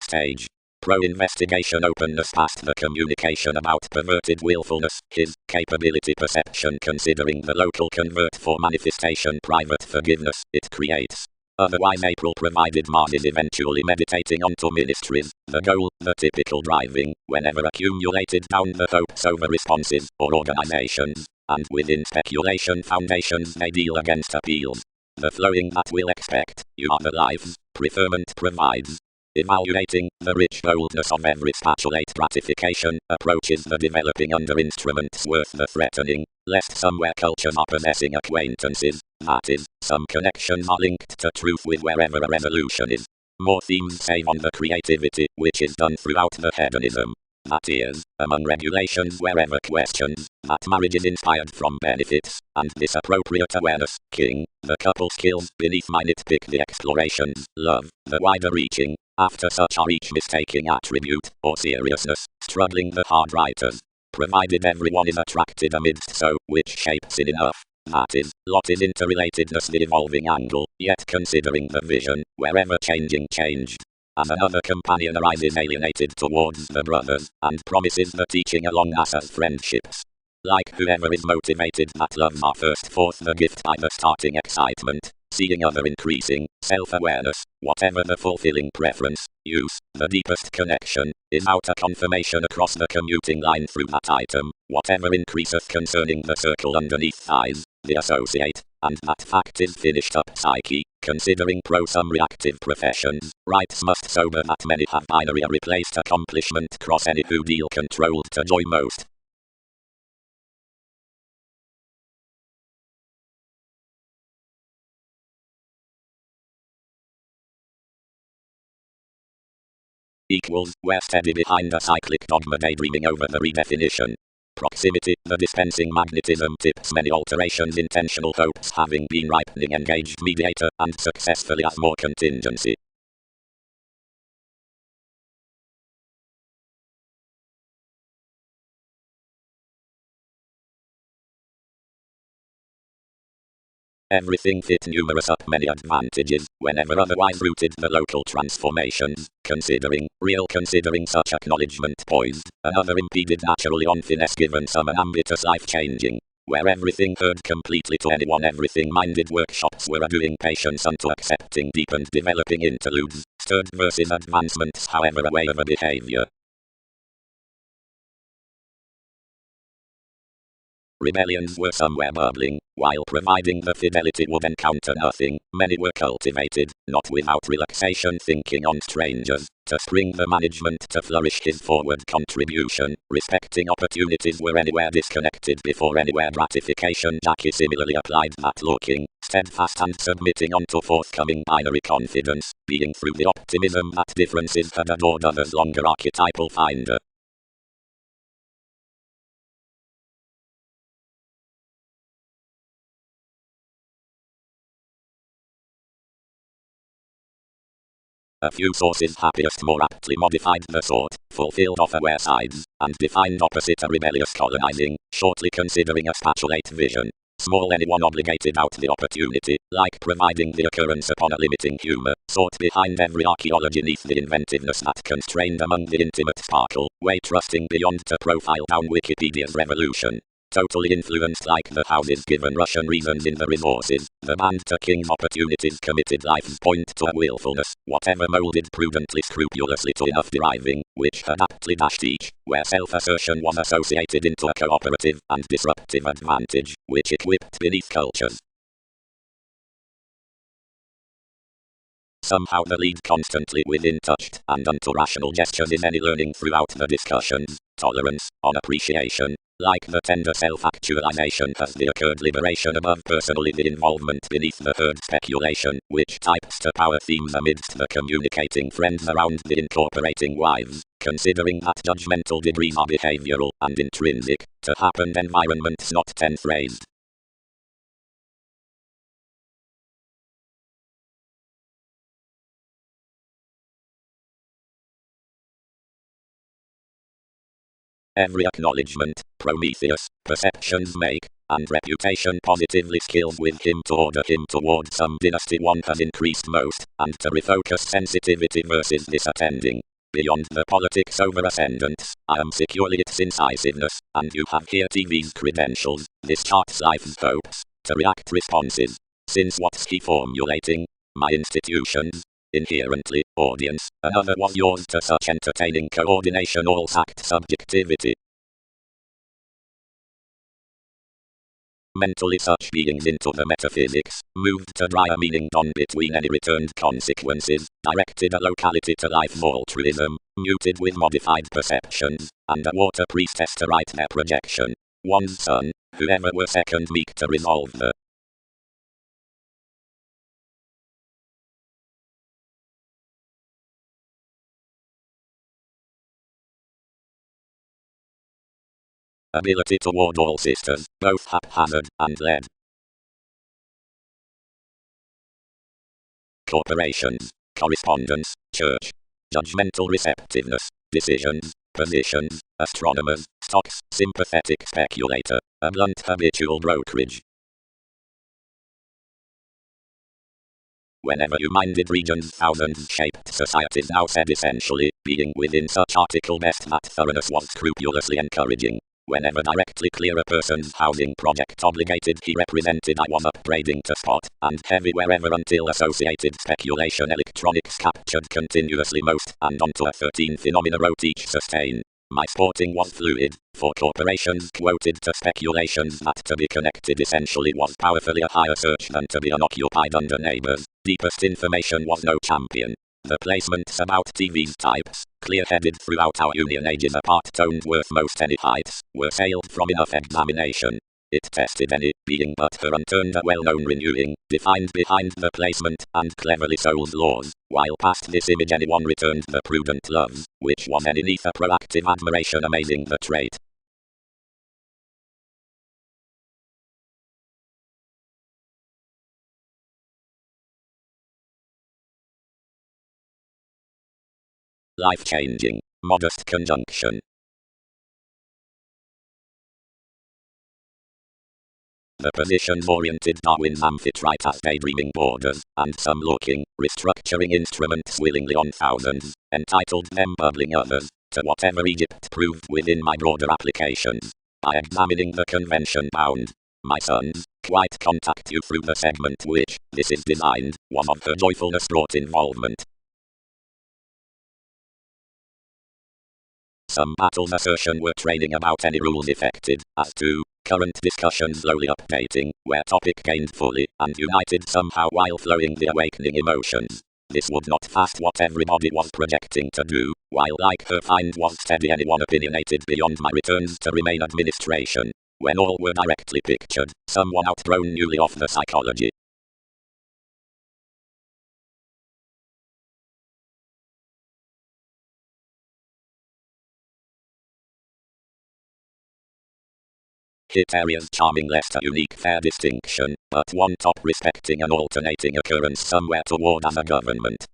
Stage. Pro-investigation openness past the communication about perverted willfulness, his capability perception considering the local convert for manifestation private forgiveness it creates. Otherwise April provided Mars is eventually meditating onto ministries, the goal, the typical driving, whenever accumulated down the hopes over responses, or organizations, and within speculation foundations they deal against appeals. The flowing that we'll expect, you are the lives, preferment provides. Evaluating the rich boldness of every spatulate gratification approaches the developing under instruments worth the threatening, lest somewhere cultures are possessing acquaintances, that is, some connections are linked to truth with wherever a resolution is. More themes save on the creativity, which is done throughout the hedonism. That is, among regulations wherever questions, that marriage is inspired from benefits, and this appropriate awareness, king, the couple skills beneath my nitpick the explorations, love, the wider reaching, after such are each mistaking attribute, or seriousness, struggling the hard writers. Provided everyone is attracted amidst so, which shapes it enough. That is, lot is interrelatedness the evolving angle, yet considering the vision, wherever changing changed. As another companion arises alienated towards the brothers, and promises the teaching along as friendships. Like whoever is motivated that loves are first forth the gift by the starting excitement, seeing other increasing, self-awareness, whatever the fulfilling preference, use, the deepest connection, is out a confirmation across the commuting line through that item, whatever increaseth concerning the circle underneath thighs, the associate, and that fact is finished up psyche, considering some reactive professions, rights must sober that many have binary replaced accomplishment cross any who deal controlled to joy most. Equals, we're steady behind a cyclic dogma daydreaming over the redefinition. Proximity, the dispensing magnetism tips many alterations intentional hopes having been ripening engaged mediator and successfully as more contingency. Everything fit numerous up many advantages, whenever otherwise rooted the local transformations, considering such acknowledgement poised, another impeded naturally on finesse given some ambitious life changing, where everything heard completely to anyone everything minded workshops were a doing patience unto accepting deep and developing interludes, stirred versus advancements however a way of a behavior. Rebellions were somewhere bubbling, while providing the fidelity would encounter nothing, many were cultivated, not without relaxation thinking on strangers, to spring the management to flourish his forward contribution, respecting opportunities were anywhere disconnected before anywhere gratification Jackie similarly applied that looking, steadfast and submitting onto forthcoming binary confidence, being through the optimism that differences had adored others longer archetypal finder. A few sources happiest more aptly modified the sort, fulfilled of aware sides, and defined opposite a rebellious colonizing, shortly considering a spatulate vision. small anyone obligated out the opportunity, like providing the occurrence upon a limiting humour, sought behind every archaeology neath the inventiveness that constrained among the intimate sparkle, way trusting beyond to profile down Wikipedia's revolution. Totally influenced like the houses given Russian reasons in the resources, the band to king's opportunities committed life's point to a willfulness, whatever moulded prudently scrupulously to enough deriving, which had aptly dashed each, where self-assertion was associated into a cooperative and disruptive advantage, which equipped beneath cultures. Somehow the lead constantly within touched and unto rational gestures is any learning throughout the discussions, tolerance, on appreciation. Like the tender self-actualization has the occurred liberation above personally the involvement beneath the herd speculation, which types to power themes amidst the communicating friends around the incorporating wives, considering that judgmental degrees are behavioral and intrinsic, to happened environments not ten-phrased. Every acknowledgement, Prometheus, perceptions make, and reputation positively skills with him to order him toward some dynasty one has increased most, and to refocus sensitivity versus disattending. Beyond the politics over ascendants, I am securely its incisiveness, and you have here TV's credentials, this chart's life's hopes, to react responses. Since what's he formulating? My institutions? Inherently, audience, another was yours to such entertaining coordination all sacked subjectivity. Mentally such beings into the metaphysics, moved to drier meaning done between any returned consequences, directed a locality to life's altruism, muted with modified perceptions, and a water priestess to write their projection. One's son, whoever were second meek to resolve the ability toward all sisters, both haphazard and led. Corporations, correspondence, church, judgmental receptiveness, decisions, positions, astronomers, stocks, sympathetic speculator, a blunt habitual brokerage. Whenever you minded regions thousands shaped societies now said essentially, being within such article best that thoroughness was scrupulously encouraging. Whenever directly clear a person's housing project obligated he represented I was upgrading to spot, and heavy wherever until associated speculation electronics captured continuously most, and onto a 13 phenomena wrote each sustain. My sporting was fluid, for corporations quoted to speculations that to be connected essentially was powerfully a higher search than to be unoccupied under neighbors. Deepest information was no champion. The placements about TV's types, clear-headed throughout our union ages apart toned worth most any heights, were sailed from enough examination. It tested any being but her unturned a well-known renewing, defined behind the placement, and cleverly sold laws, while past this image anyone returned the prudent loves, which was anyneath a proactive admiration amazing the trait. Life-changing, modest conjunction. The positions-oriented Darwin's amphitrite as daydreaming borders, and some looking, restructuring instruments willingly on thousands, entitled them bubbling others, to whatever Egypt proved within my broader applications. By examining the convention bound, my sons, quite contact you through the segment which, this is designed, was of her joyfulness brought involvement. Some battles assertion were training about any rules effected, as to current discussion slowly updating, where topic gained fully, and united somehow while flowing the awakening emotions. This would not fast what everybody was projecting to do, while like her find was steady anyone opinionated beyond my returns to remain administration. When all were directly pictured, someone outgrown newly off the psychology. Hit areas charming left a unique fair distinction, but one top respecting an alternating occurrence somewhere toward as a government.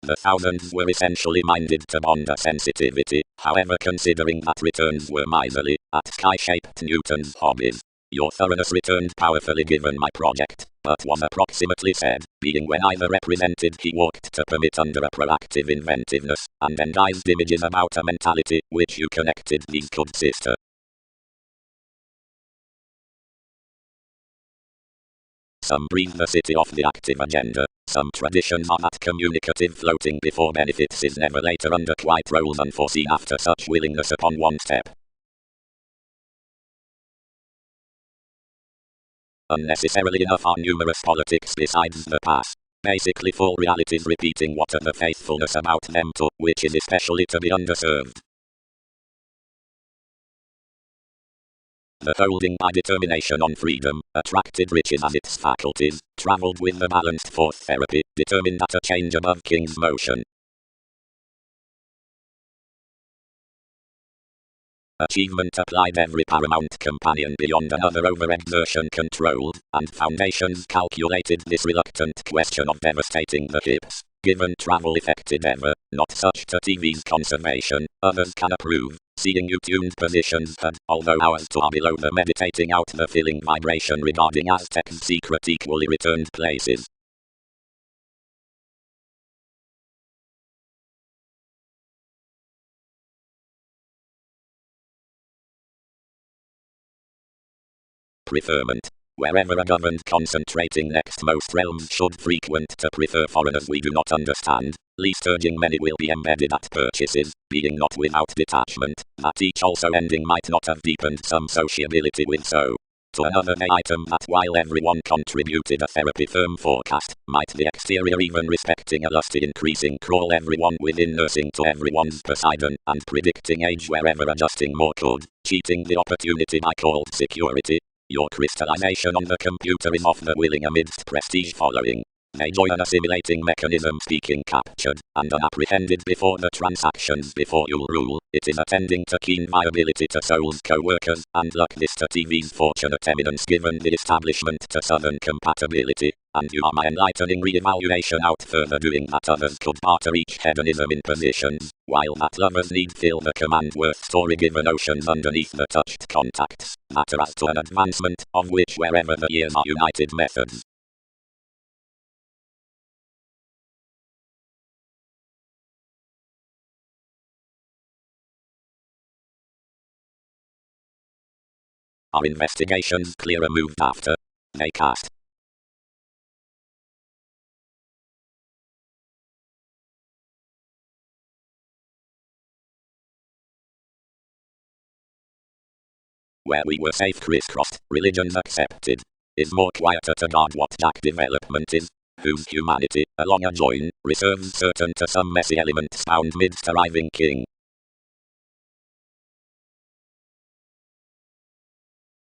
The thousands were essentially minded to bond a sensitivity, however considering that returns were miserly, at sky-shaped Newton's hobbies. Your thoroughness returned powerfully given my project, but was approximately said, being when either represented he walked to permit under a proactive inventiveness, and enguised images about a mentality, which you connected these could sister. Some breathe the city off the active agenda. Some traditions are that communicative floating before benefits is never later under quite roles unforeseen after such willingness upon one step. Unnecessarily enough are numerous politics besides the past. Basically full realities repeating what are the faithfulness about them to, which is especially to be underserved. The holding by determination on freedom, attracted riches as its faculties, travelled with the balanced fourth therapy, determined at a change above King's motion. Achievement applied every paramount companion beyond another overexertion controlled, and foundations calculated this reluctant question of devastating the hips. Given travel effective ever, not such to TV's conservation, others can approve. Seeing you tuned positions had, although ours to are below the meditating out the filling vibration regarding Aztec's secret equally returned places. Preferment. Wherever a governed concentrating next most realms should frequent to prefer foreigners we do not understand, least urging many will be embedded at purchases, being not without detachment, that each also ending might not have deepened some sociability with so. To another day item that while everyone contributed a therapy firm forecast, might the exterior even respecting a lusty increasing crawl everyone within nursing to everyone's Poseidon, and predicting age wherever adjusting more could, cheating the opportunity by called security. Your crystallization on the computer is of the willing amidst prestige following. They join an assimilating mechanism speaking captured, and unapprehended before the transactions before you'll rule. It is attending to keen viability to souls co-workers, and luck this to TV's fortunate eminence given the establishment to southern compatibility. And you are my enlightening re-evaluation out further doing that others could barter each hedonism in positions, while that lovers need fill the command worth story given oceans underneath the touched contacts, matter as to an advancement, of which wherever the years are united methods. Our investigations clearer moved after they cast. Where we were safe crisscrossed, religions accepted. Is more quieter to guard what Jack development is, whose humanity, along a join, reserves certain to some messy elements found midst arriving king.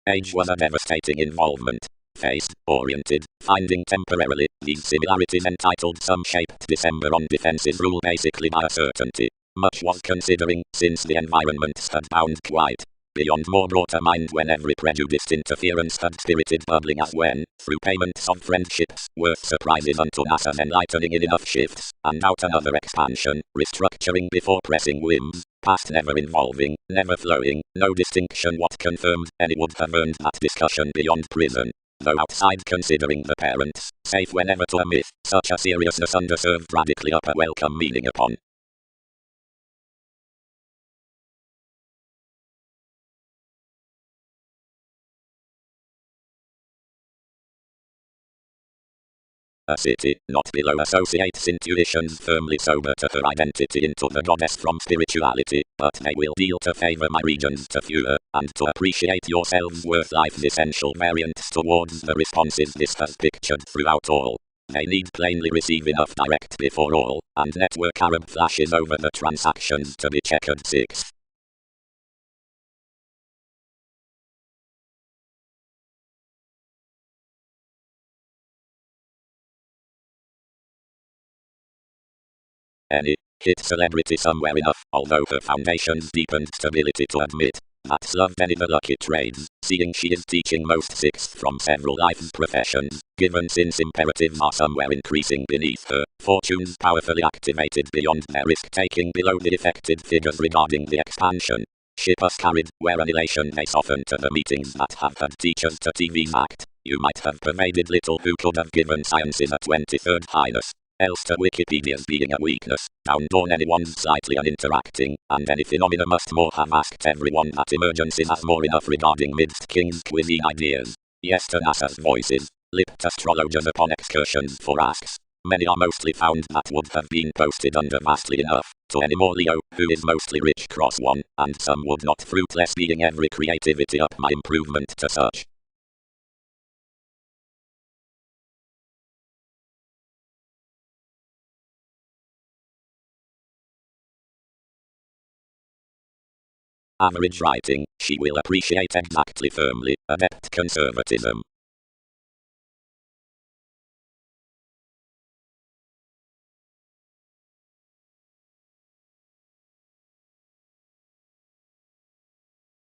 Age was a devastating involvement. Faced, oriented, finding temporarily, these similarities entitled some shaped December on defenses rule basically by a certainty. Much was considering, since the environments had bound quite beyond more brought a mind when every prejudiced interference had spirited bubbling as when, through payments of friendships, worth surprises unto NASA's enlightening in enough shifts, and out another expansion, restructuring before pressing whims, past never involving, never flowing, no distinction what confirmed, any would have earned that discussion beyond prison. Though outside considering the parents, safe whenever to a myth, such a seriousness underserved radically up a welcome meaning upon. A city, not below associates intuitions firmly sober to her identity into the goddess from spirituality, but they will deal to favor my regions to fewer, and to appreciate yourselves worth life's essential variants towards the responses this has pictured throughout all. They need plainly receive enough direct before all, and network Arab flashes over the transactions to be checkered 6. Any hit celebrity somewhere enough, although her foundations deepened stability to admit That's loved any the lucky trades, seeing she is teaching most sixth from several life professions, given since imperatives are somewhere increasing beneath her, fortunes powerfully activated beyond their risk-taking below the effected figures regarding the expansion. Ship us carried, where annihilation may soften to the meetings that have had teachers to TV's act. You might have pervaded little who could have given sciences a 23rd highness. Else to Wikipedia's being a weakness, down anyone's slightly uninteracting, and any phenomena must more have asked everyone that emergencies has more enough regarding midst king's cuisine ideas. Yes to NASA's voices, lipped astrologers upon excursions for asks. Many are mostly found that would have been posted under vastly enough, to any more Leo, who is mostly rich cross one, and some would not fruitless being every creativity up my improvement to such. Average writing, she will appreciate exactly firmly, adept conservatism.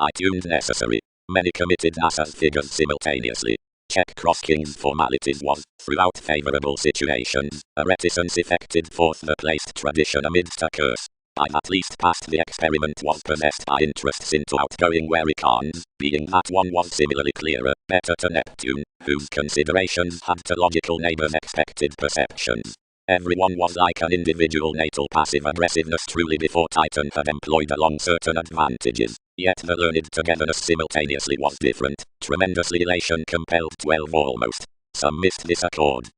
iTunes necessary. Many committed NASA's figures simultaneously. Check cross king's formalities was, throughout favorable situations, a reticence effected forth the placed tradition amidst a curse. I at least past the experiment was possessed by interests into outgoing Wericans, being that one was similarly clearer, better to Neptune, whose considerations had to logical neighbors expected perceptions. Everyone was like an individual natal passive aggressiveness truly before Titan had employed along certain advantages, yet the learned togetherness simultaneously was different, tremendously elation compelled 12 almost. Some missed this accord.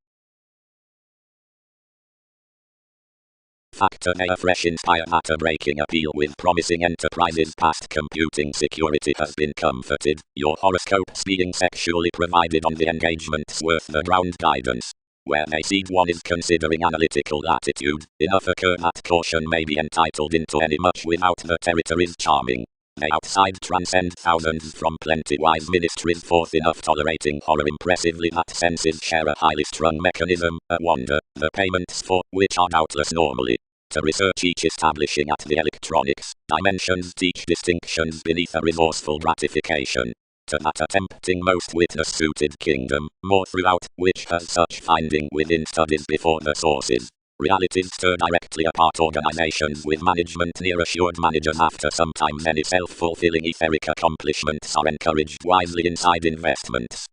Factor A, a fresh inspire matter-breaking appeal with promising enterprises past computing security has been comforted, your horoscopes being sexually provided on the engagement's worth the ground guidance. Where they seed one is considering analytical latitude, enough occur that caution may be entitled into any much without the territories charming. They outside transcend thousands from plenty wise ministries forth enough tolerating horror impressively that senses share a highly strung mechanism, a wonder, the payments for which are doubtless normally. To research each establishing at the electronics, dimensions teach distinctions beneath a resourceful gratification. To that attempting most witness-suited kingdom, more throughout, which has such finding within studies before the sources. Realities stir directly apart organizations with management near assured managers after sometimes any self-fulfilling etheric accomplishments are encouraged wisely inside investments.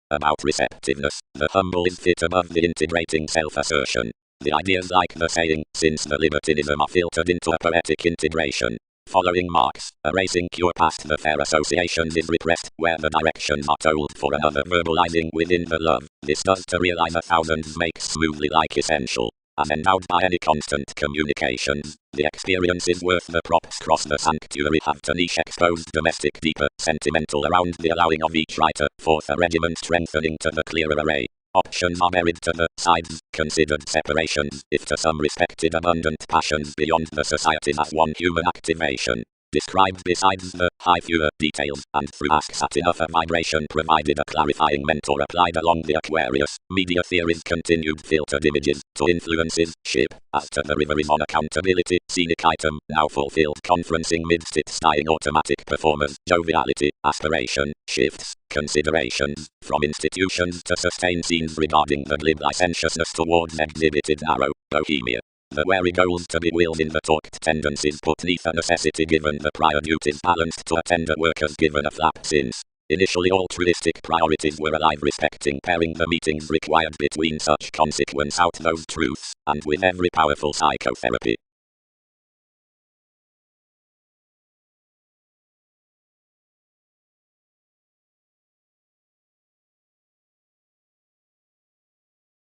About receptiveness, the humble is fit above the integrating self-assertion. The ideas like the saying, since the libertinism are filtered into a poetic integration. Following Marx, a racing cure past the fair associations is repressed, where the directions are told for another verbalizing within the love. This does to realize a thousands makes smoothly like essential. As endowed by any constant communications, the experience is worth the props cross the sanctuary have to niche exposed domestic deeper, sentimental around the allowing of each writer, forth a regiment strengthening to the clearer array. Options are buried to the sides, considered separations, if to some respected abundant passions beyond the societies as one human activation. Described besides the high fewer details, and through asks at enough a vibration provided a clarifying mentor applied along the Aquarius, media theories continued filtered images, to influences, ship, as to the river is on accountability, scenic item, now fulfilled conferencing midst its dying automatic performers, joviality, aspiration, shifts, considerations, from institutions to sustain scenes regarding the glib licentiousness towards exhibited narrow, bohemia. The wary goals to be willed in the talked tendencies put neath a necessity given the prior duties balanced to attend at workers given a flap since. Initially altruistic priorities were alive respecting pairing the meetings required between such consequence out those truths, and with every powerful psychotherapy.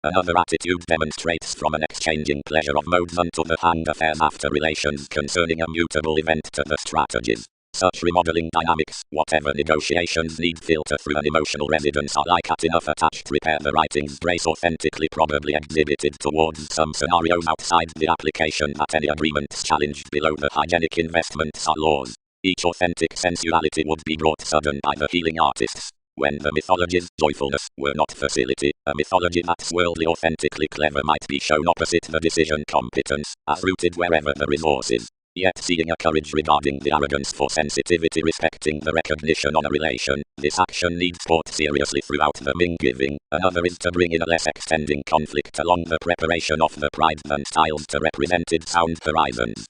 Another attitude demonstrates from an exchanging pleasure of modes unto the hand affairs after relations concerning a mutable event to the strategies. Such remodeling dynamics, whatever negotiations need filter through an emotional residence are like at enough attached repair the writings brace authentically probably exhibited towards some scenarios outside the application that any agreements challenged below the hygienic investments are laws. Each authentic sensuality would be brought sudden by the healing artists. when the mythology's joyfulness were not facility, a mythology that's worldly authentically clever might be shown opposite the decision competence, as rooted wherever the resource is. Yet seeing a courage regarding the arrogance for sensitivity respecting the recognition on a relation, this action needs thought seriously throughout the Ming giving. Another is to bring in a less extending conflict along the preparation of the pride than styles to represented sound horizons.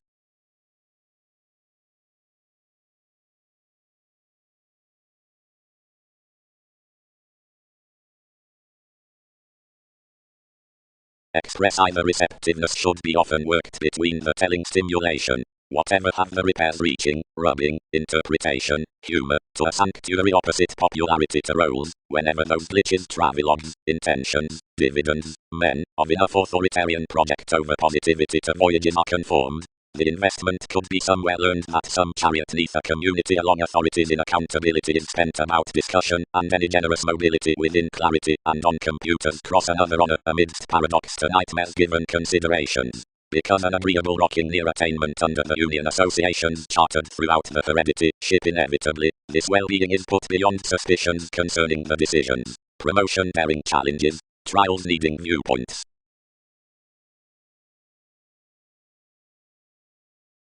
Express either receptiveness should be often worked between the telling stimulation, whatever have the repairs reaching, rubbing, interpretation, humor, to a sanctuary opposite popularity to roles, whenever those glitches travelogues, intentions, dividends, men, of enough authoritarian project over positivity to voyages are conformed. The investment could be somewhere learned that some chariot neath a community along authorities in accountability is spent about discussion, and any generous mobility within clarity, and on computers cross another honor amidst paradox to nightmares given considerations. Because an agreeable rocking near attainment under the union associations chartered throughout the heredity ship inevitably, this well-being is put beyond suspicions concerning the decisions. Promotion bearing challenges, trials needing viewpoints.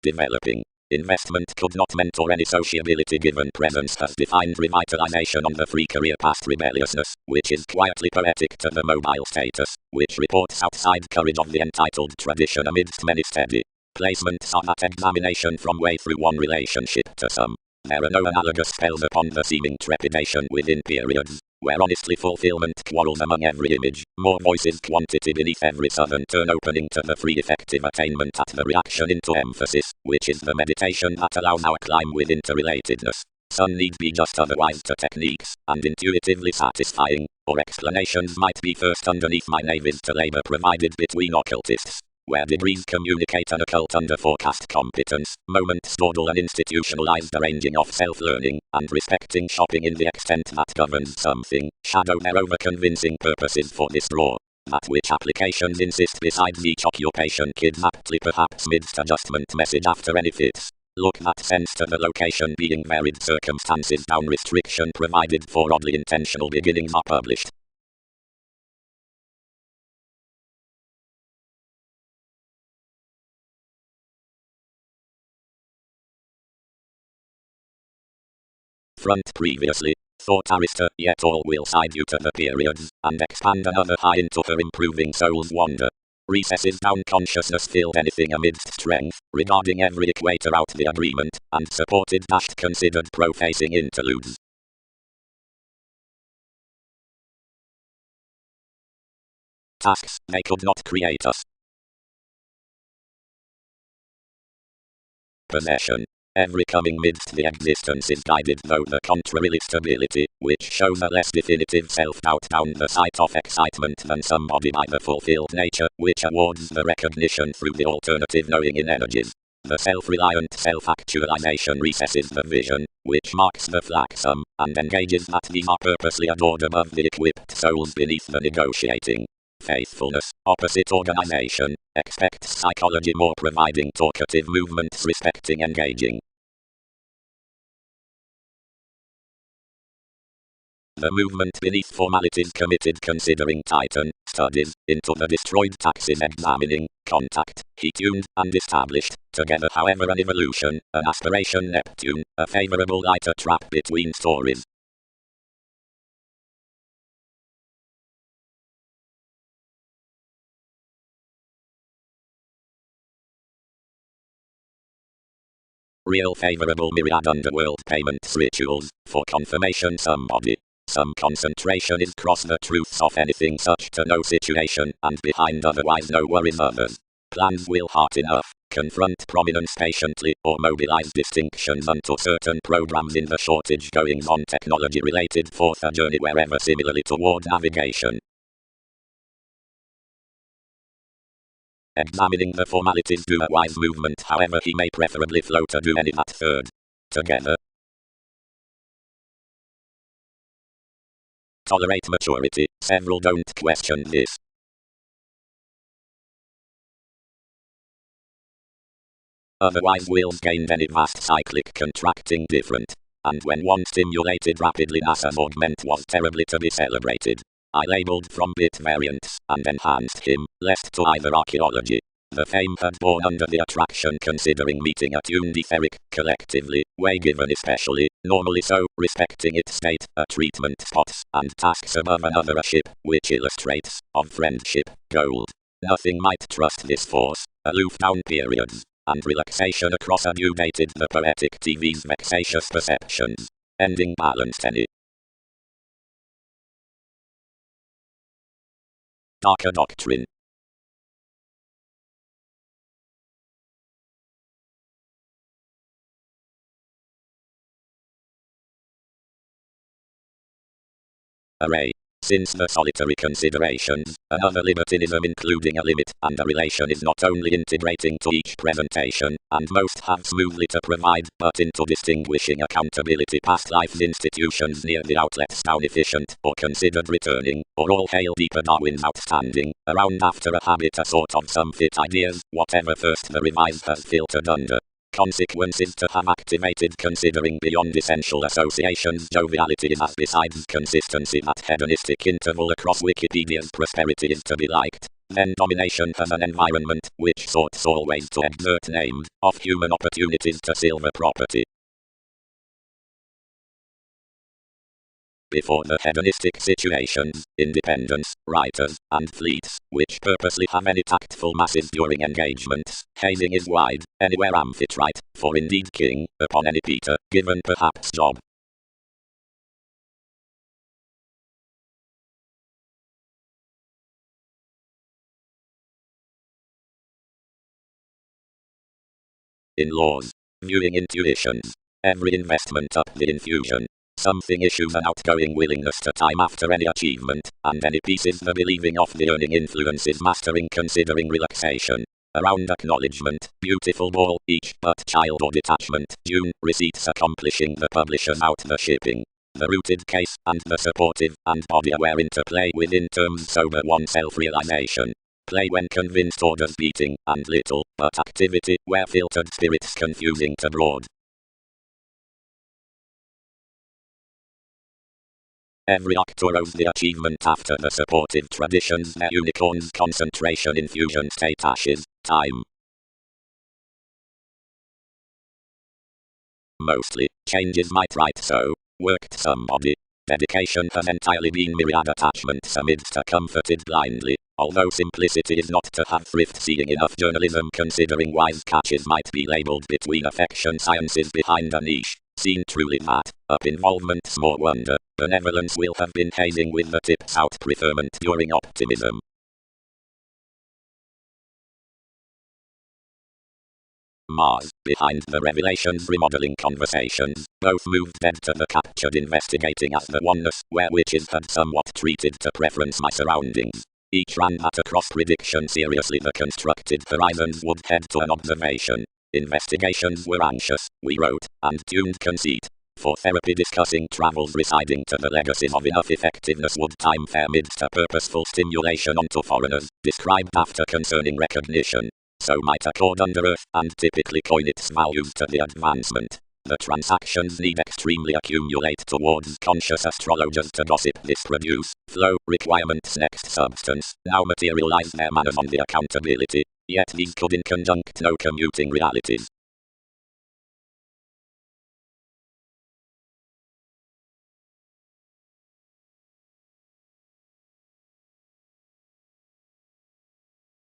Developing. Investment could not mentor any sociability given presence has defined revitalization on the free career past rebelliousness, which is quietly poetic to the mobile status, which reports outside courage of the entitled tradition amidst many steady placements are that examination from way through one relationship to some. There are no analogous spells upon the seeming trepidation within periods, where honestly fulfillment quarrels among every image, more voices quantity beneath every southern turn opening to the free effective attainment at the reaction into emphasis, which is the meditation that allows our climb with interrelatedness. Some need be just otherwise to techniques, and intuitively satisfying, or explanations might be first underneath my navies to labor provided between occultists. Where degrees communicate an occult under forecast competence, moments dawdle an institutionalized arranging of self-learning, and respecting shopping in the extent that governs something, shadow their over-convincing purposes for this draw. That which applications insist besides each occupation kidnappedly perhaps midst adjustment message after any fits. Look that sense to the location being varied circumstances down restriction provided for oddly intentional beginnings are published. Front previously, thought Arista, yet all will side you to the periods, and expand another high into her improving soul's wonder. Recesses down consciousness filled anything amidst strength, regarding every equator out the agreement, and supported dashed considered profacing interludes. Tasks, they could not create us. Possession. Every coming midst the existence is guided though the contrarily stability, which shows a less definitive self-doubt down the sight of excitement than somebody by the fulfilled nature, which awards the recognition through the alternative knowing in energies. The self-reliant self-actualization recesses the vision, which marks the flagsum, and engages that these are purposely adored above the equipped souls beneath the negotiating. Faithfulness, opposite organization, expects psychology more providing talkative movements respecting engaging. The movement beneath formalities committed considering Titan, studies, into the destroyed taxes examining, contact, he tuned, and established, together however an evolution, an aspiration Neptune, a favorable lighter trap between stories. Real favorable myriad underworld payments rituals, for confirmation somebody. Some concentration is cross the truths of anything such to no situation, and behind otherwise no worries others. Plans will heart enough, confront prominence patiently, or mobilize distinctions unto certain programs in the shortage goings on technology related forth a journey wherever similarly toward navigation. Examining the formalities do a wise movement however he may preferably flow to do any that third. Together. Tolerate maturity, several don't question this. Otherwise wills gained any vast cyclic contracting different. and when one stimulated rapidly NASA's augment was terribly to be celebrated. I labelled from bit variants, and enhanced him, lest to either archaeology. The fame had borne under the attraction considering meeting attuned etheric, collectively, way given especially, normally so, respecting its state, a treatment spots, and tasks above another a ship, which illustrates, of friendship, gold. Nothing might trust this force, aloof down periods, and relaxation across adjudated the poetic TV's vexatious perceptions. Ending balanced any. Darker doctrine. Array. Since the solitary considerations, another libertinism including a limit and a relation is not only integrating to each presentation, and most have smoothly to provide, but into distinguishing accountability past life's institutions near the outlets down efficient, or considered returning, or all hail deeper Darwin's outstanding, around after a habit a sort of some fit ideas, whatever first the revised has filtered under. Consequences to have activated considering beyond essential associations joviality is as besides consistency that hedonistic interval across Wikipedia's prosperity is to be liked. Then domination has an environment which sorts always to exert named, of human opportunities to silver property. Before the hedonistic situations, independence, writers, and fleets, which purposely have any tactful masses during engagements, hazing is wide, anywhere amphitrite, for indeed king, upon any Peter, given perhaps job. In laws, viewing intuitions, every investment up the infusion. Something issues an outgoing willingness to time after any achievement, and any piece is the believing of the earning influences mastering considering relaxation. Around acknowledgement, beautiful ball, each but child or detachment, June, receipts accomplishing the publishers out the shipping. The rooted case, and the supportive, and body aware interplay within terms sober one self-realization. Play when convinced orders beating, and little, but activity, where filtered spirits confusing to broad. Every actor owes the achievement after the supportive traditions their unicorns concentration infusion state ashes, time. Mostly, changes might right so, worked somebody. Dedication has entirely been myriad attachments amidst a comforted blindly, although simplicity is not to have thrift seeing enough journalism considering wise catches might be labelled between affection sciences behind a niche. Seen truly that, up involvement's more wonder, benevolence will have been hazing with the tips out preferment during optimism. Mars, behind the revelations remodeling conversations, both moved dead to the captured investigating as the oneness, where witches had somewhat treated to preference my surroundings. Each ran at a cross prediction seriously the constructed horizons would head to an observation. Investigations were anxious, we wrote, and tuned conceit. For therapy discussing travels residing to the legacies of enough effectiveness would time fare midst a purposeful stimulation onto foreigners, described after concerning recognition. So might accord under earth, and typically coin its values to the advancement. The transactions need extremely accumulate towards conscious astrologers to gossip this produce, flow, requirements next substance, now materialize their manners on the accountability, yet these could in conjunct no commuting realities.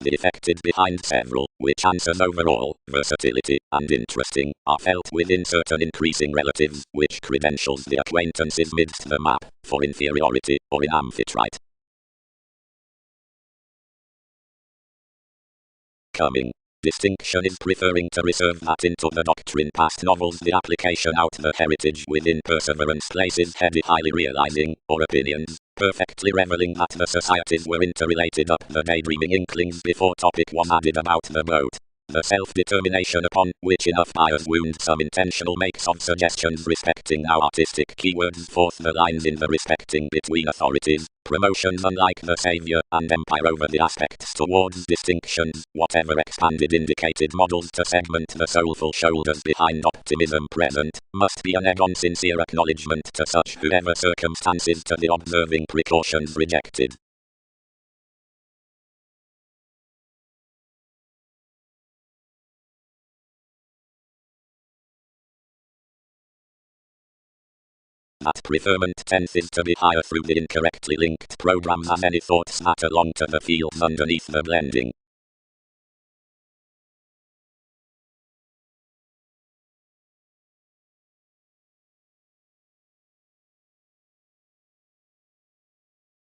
The affected behind several, which answers overall, versatility, and interesting, are felt within certain increasing relatives, which credentials the acquaintances midst the map, for inferiority, or in amphitrite. Coming. Distinction is preferring to reserve that into the doctrine past novels the application out the heritage within perseverance places heady highly realizing, or opinions, perfectly reveling that the societies were interrelated up the daydreaming inklings before topic was added about the boat. The self-determination upon which enough bias wound some intentional makes of suggestions respecting now artistic keywords forth the lines in the respecting between authorities, promotions unlike the savior, and empire over the aspects towards distinctions, whatever expanded indicated models to segment the soulful shoulders behind optimism present, must be an egg-on sincere acknowledgement to such whoever circumstances to the observing precautions rejected. That preferment tenth is to be higher through the incorrectly linked programs as any thoughts that along to the fields underneath the blending.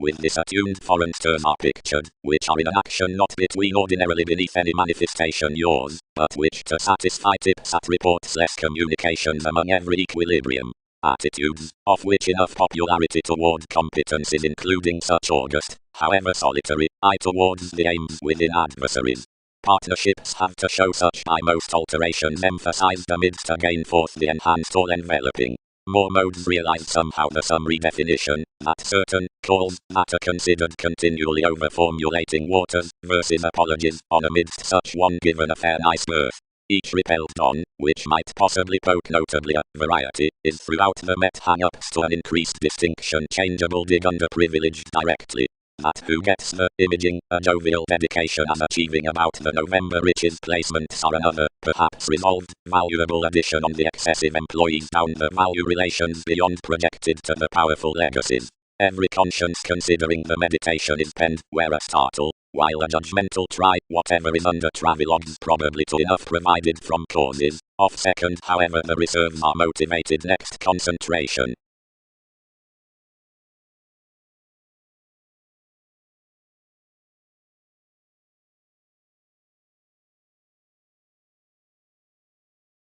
With this attuned foreign stirs are pictured, which are in an action not between ordinarily beneath any manifestation yours, but which to satisfy tips at reports less communications among every equilibrium. Attitudes, of which enough popularity toward competencies including such august, however solitary, eye towards the aims within adversaries. Partnerships have to show such by most alterations emphasized amidst to gain forth the enhanced all-enveloping. More modes realize somehow the summary definition, that certain calls that are considered continually over-formulating waters, versus apologies, on amidst such one given a fair nice birth. Each repelled on, which might possibly poke notably a variety, is throughout the met hang-ups to an increased distinction changeable dig underprivileged directly. That who gets the imaging, a jovial dedication as achieving about the November riches placements are another, perhaps resolved, valuable addition on the excessive employees down the value relations beyond projected to the powerful legacies. Every conscience considering the meditation is penned, where a startle, while a judgmental try, whatever is under travelogues probably to enough provided from causes, off second however the reserves are motivated next concentration.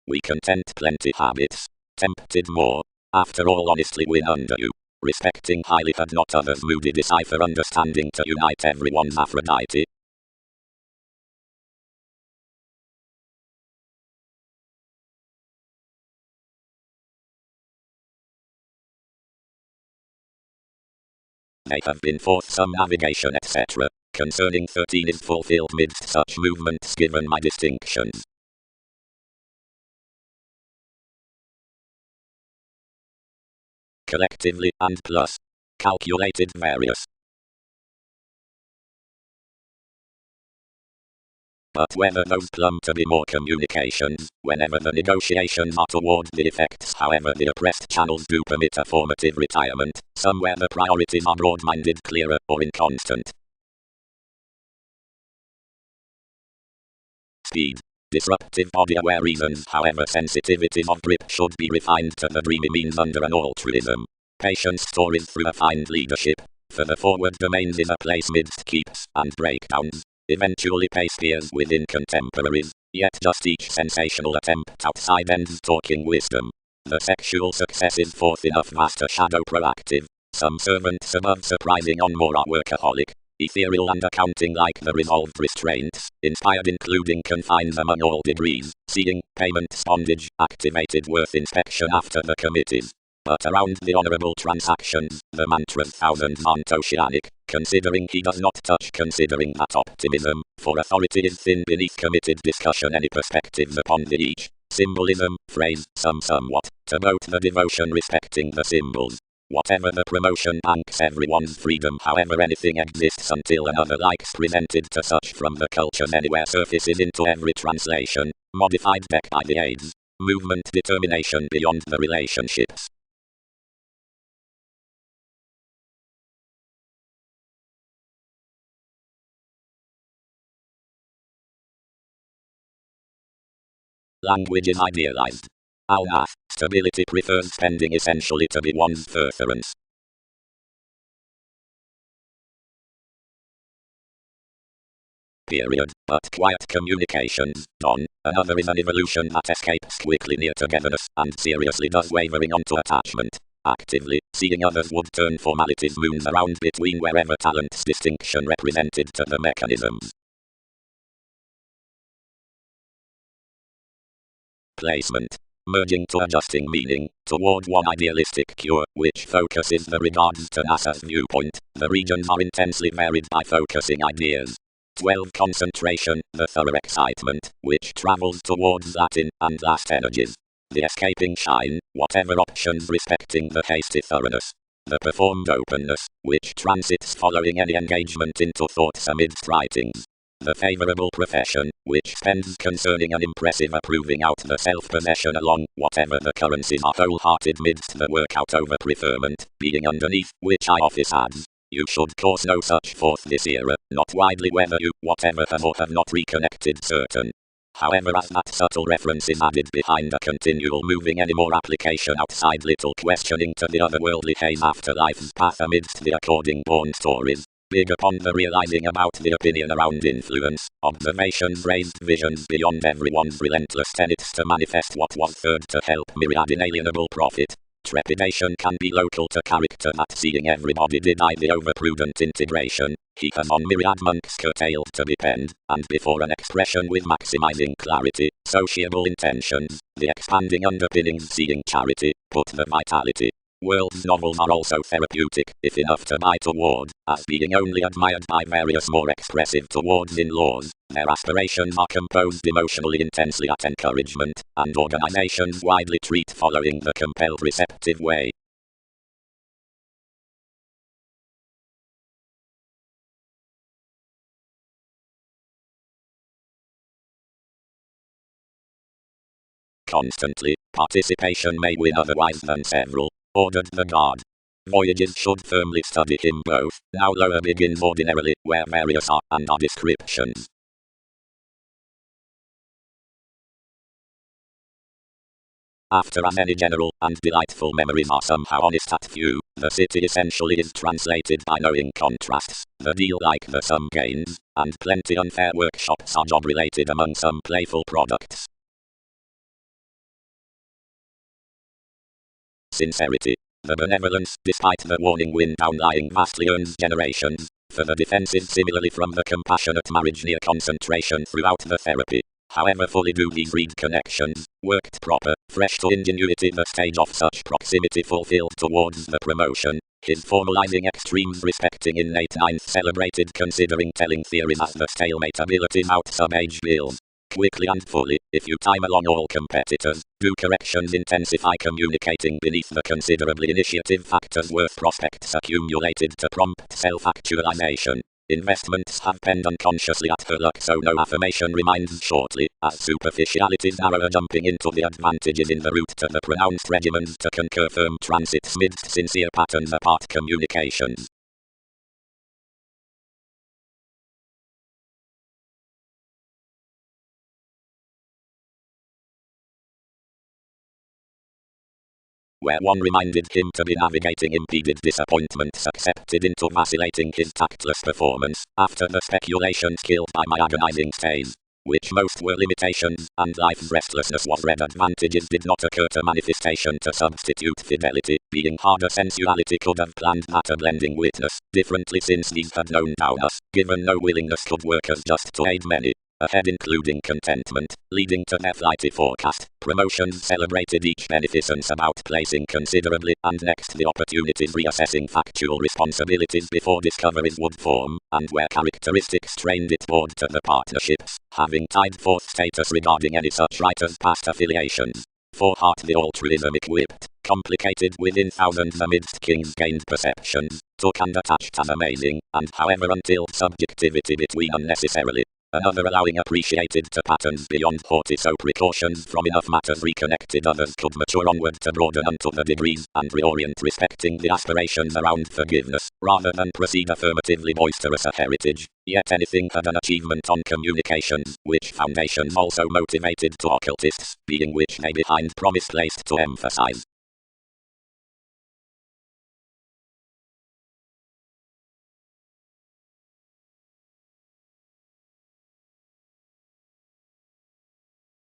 We content plenty habits, tempted more, after all honestly win under you. Respecting highly had not others moody decipher understanding to unite everyone's Aphrodite. They have been forth some navigation etc. Concerning 13 is fulfilled midst such movements given my distinctions. Collectively and plus. Calculated various. But whether those plumb to be more communications, whenever the negotiations are toward the effects however the oppressed channels do permit a formative retirement, somewhere the priorities are broad-minded clearer or inconstant. Speed. Disruptive body-aware reasons however sensitivities of grip should be refined to the dreamy means under an altruism. Patience stories through a fine leadership. For the forward domains is a place midst keeps and breakdowns. Eventually pace peers within contemporaries, yet just each sensational attempt outside ends talking wisdom. The sexual success is forth enough vaster shadow proactive. Some servants above surprising on more are workaholic. Ethereal and accounting like the resolved restraints, inspired including confines among all degrees, seeing, payment spondage, activated worth inspection after the committees. But around the honorable transactions, the mantra's thousands aren't oceanic, considering he does not touch considering that optimism, for authority is thin beneath committed discussion any perspectives upon the each, symbolism, phrase, somewhat, to both the devotion respecting the symbols. Whatever the promotion banks everyone's freedom however anything exists until another likes presented to such from the cultures anywhere surfaces into every translation, modified back by the aids. Movement determination beyond the relationships. Language is idealized. Al-Nath, stability prefers spending essentially to be one's furtherance. Period. But quiet communications, Don. Another is an evolution that escapes quickly near togetherness and seriously does wavering onto attachment. Actively, seeing others would turn formalities moons around between wherever talent's distinction represented to the mechanisms. placement. Merging to adjusting meaning, toward one idealistic cure, which focuses the regards to NASA's viewpoint. The regions are intensely varied by focusing ideas. 12. Concentration, the thorough excitement, which travels towards Latin and last energies. The escaping shine, whatever options respecting the hasty thoroughness. The performed openness, which transits following any engagement into thoughts amidst writings. The favourable profession, which spends concerning an impressive approving out the self-possession along whatever the currencies are wholehearted midst the workout over preferment, being underneath, which I office adds. You should course no such forth this era, not widely whether you, whatever have or have not reconnected certain. However, as that subtle reference is added behind a continual moving any more application outside little questioning to the otherworldly haze after life's path amidst the according born stories, big upon the realizing about the opinion around influence, observations raised visions beyond everyone's relentless tenets to manifest what was third to help myriad inalienable profit. Trepidation can be local to character that seeing everybody deny the overprudent integration, he has on myriad monks curtailed to depend, and before an expression with maximizing clarity, sociable intentions, the expanding underpinnings seeing charity, put the vitality. World's novels are also therapeutic, if enough to buy toward, as being only admired by various more expressive towards in laws. Their aspirations are composed emotionally intensely at encouragement, and organizations widely treat following the compelled receptive way. Constantly, participation may win otherwise than several. Ordered the guard. Voyages should firmly study him both. Now lower begins ordinarily, where various are and are descriptions. After as any general and delightful memories are somehow honest at few, the city essentially is translated by knowing contrasts, the deal like the sum gains, and plenty unfair workshops are job related among some playful products. Sincerity. The benevolence, despite the warning wind downlying vastly earns generations, for the defensive similarly from the compassionate marriage near concentration throughout the therapy. However fully do these read connections, worked proper, fresh to ingenuity the stage of such proximity fulfilled towards the promotion, his formalizing extremes respecting innate ninth celebrated considering telling theories as the stalemate abilities out sub-age bills. Quickly and fully, if you time along all competitors, do corrections intensify communicating beneath the considerably initiative factors worth prospects accumulated to prompt self-actualization. Investments have penned unconsciously at her luck so no affirmation reminds shortly, as superficialities narrow jumping into the advantages in the route to the pronounced regimens to concur firm transits midst sincere patterns apart communications. Where one reminded him to be navigating impeded disappointments accepted into vacillating his tactless performance, after the speculations killed by my agonizing stays, which most were limitations, and life's restlessness was red advantages did not occur to manifestation to substitute fidelity, being harder sensuality could have planned that a blending witness, differently since these had known down us, given no willingness could work as just to aid many. Ahead including contentment, leading to their flighty forecast, promotions celebrated each beneficence about placing considerably, and next the opportunities reassessing factual responsibilities before discoveries would form, and where characteristics trained it board to the partnerships, having tied forth status regarding any such writers' past affiliations. For heart the altruism equipped, complicated within thousands amidst kings gained perceptions, took and attached as amazing, and however until subjectivity between unnecessarily. Another allowing appreciated to patterns beyond haughty so precautions from enough matters reconnected others could mature onward to broaden unto the degrees and reorient respecting the aspirations around forgiveness, rather than proceed affirmatively boisterous a heritage, yet anything had an achievement on communications, which foundations also motivated to occultists, being which they behind promise placed to emphasize.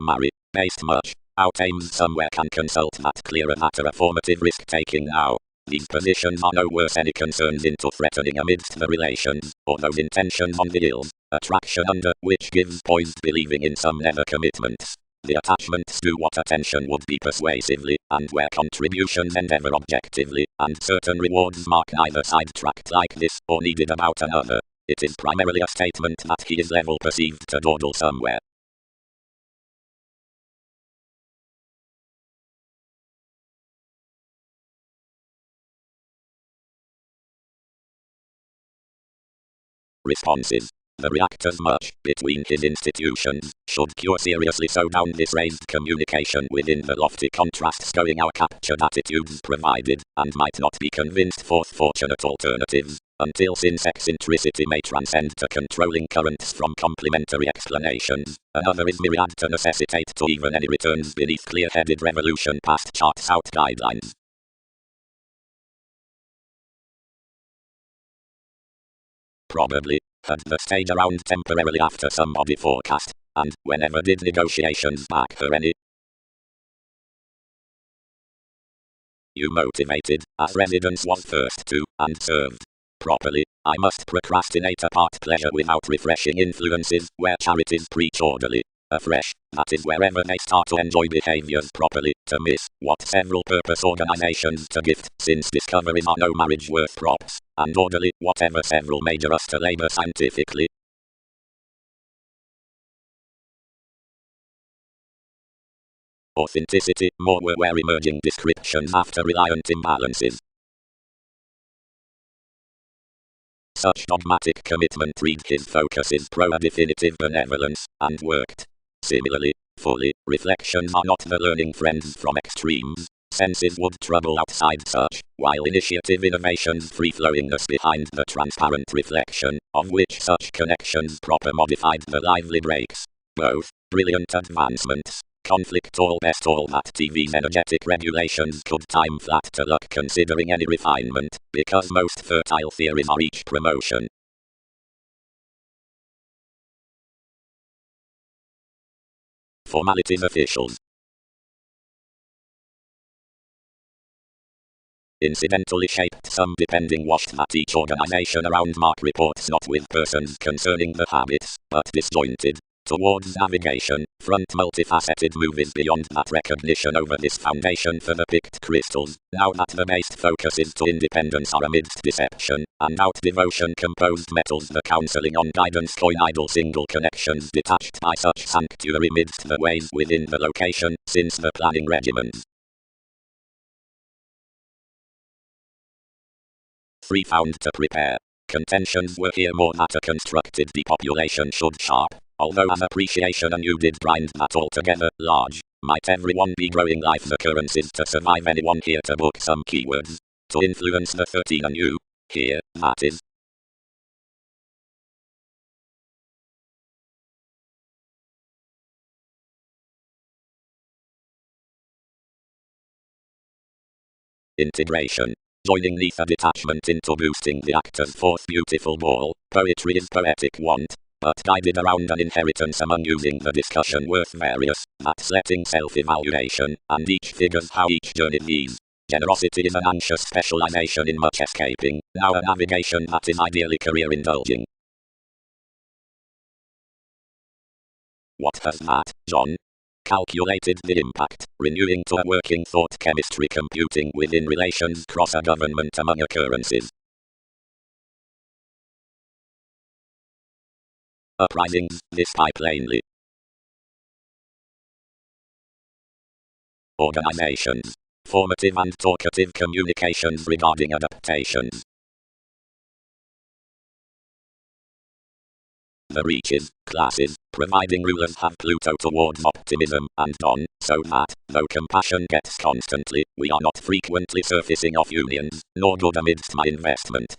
Marry, based much, out aims somewhere can consult that clearer matter a formative risk taking now. These positions are no worse any concerns into threatening amidst the relations, or those intentions on the ills, attraction under, which gives poised believing in some never commitments. The attachments to what attention would be persuasively, and where contributions endeavor objectively, and certain rewards mark neither sidetracked like this, or needed about another. It is primarily a statement that he is level perceived to dawdle somewhere. Responses. The reactors much between his institutions should cure seriously so down this raised communication within the lofty contrasts going our captured attitudes provided, and might not be convinced forth fortunate alternatives, until since eccentricity may transcend to controlling currents from complementary explanations, another is myriad to necessitate to even any returns beneath clear-headed revolution past charts out guidelines. Probably had the stage around temporarily after somebody forecast, and whenever did negotiations back her any. You motivated, as residence was first to, and served properly. I must procrastinate apart pleasure without refreshing influences, where charities preach orderly. Afresh, that is wherever they start to enjoy behaviors properly, to miss what several purpose organizations to gift, since discoveries are no marriage worth props, and orderly, whatever several major us to labor scientifically. Authenticity, more were emerging descriptions after reliant imbalances. Such dogmatic commitment read his focus is pro-definitive benevolence, and worked. Similarly, fully, reflections are not the learning friends from extremes. Senses would trouble outside such, while initiative innovations free-flowingness behind the transparent reflection, of which such connections proper modified the lively breaks. Both, brilliant advancements, conflict all best all that TV's energetic regulations could time flat to luck considering any refinement, because most fertile theories are each promotion. Formalities officials. Incidentally shaped some depending washed that each organization around mark reports not with persons concerning the habits, but disjointed. Towards navigation, front multifaceted movies beyond that recognition over this foundation for the picked crystals, now that the based focus is to independence are amidst deception, and out devotion composed metals the counseling on guidance coin idle single connections detached by such sanctuary midst the ways within the location, since the planning regimens. 3 found to prepare. Contentions were here more that a constructed depopulation should sharp, although as appreciation anew did grind that altogether large, might everyone be growing life's occurrences to survive anyone here to book some keywords, to influence the 13 anew, here, that is. Integration. Joining neath a detachment into boosting the actor's fourth beautiful ball, poetry is poetic want, but guided around an inheritance among using the discussion worth various, that's letting self-evaluation, and each figures how each journey leads. Generosity is an anxious specialization in much escaping, now a navigation that is ideally career indulging. What has that, John? Calculated the impact, renewing to a working thought chemistry computing within relations cross a government among occurrences. Uprisings, this by plainly. Organizations. Formative and talkative communications regarding adaptations. The reaches, classes, providing rulers have Pluto towards optimism, and Don, so that, though compassion gets constantly, we are not frequently surfacing off unions, nor good amidst my investment.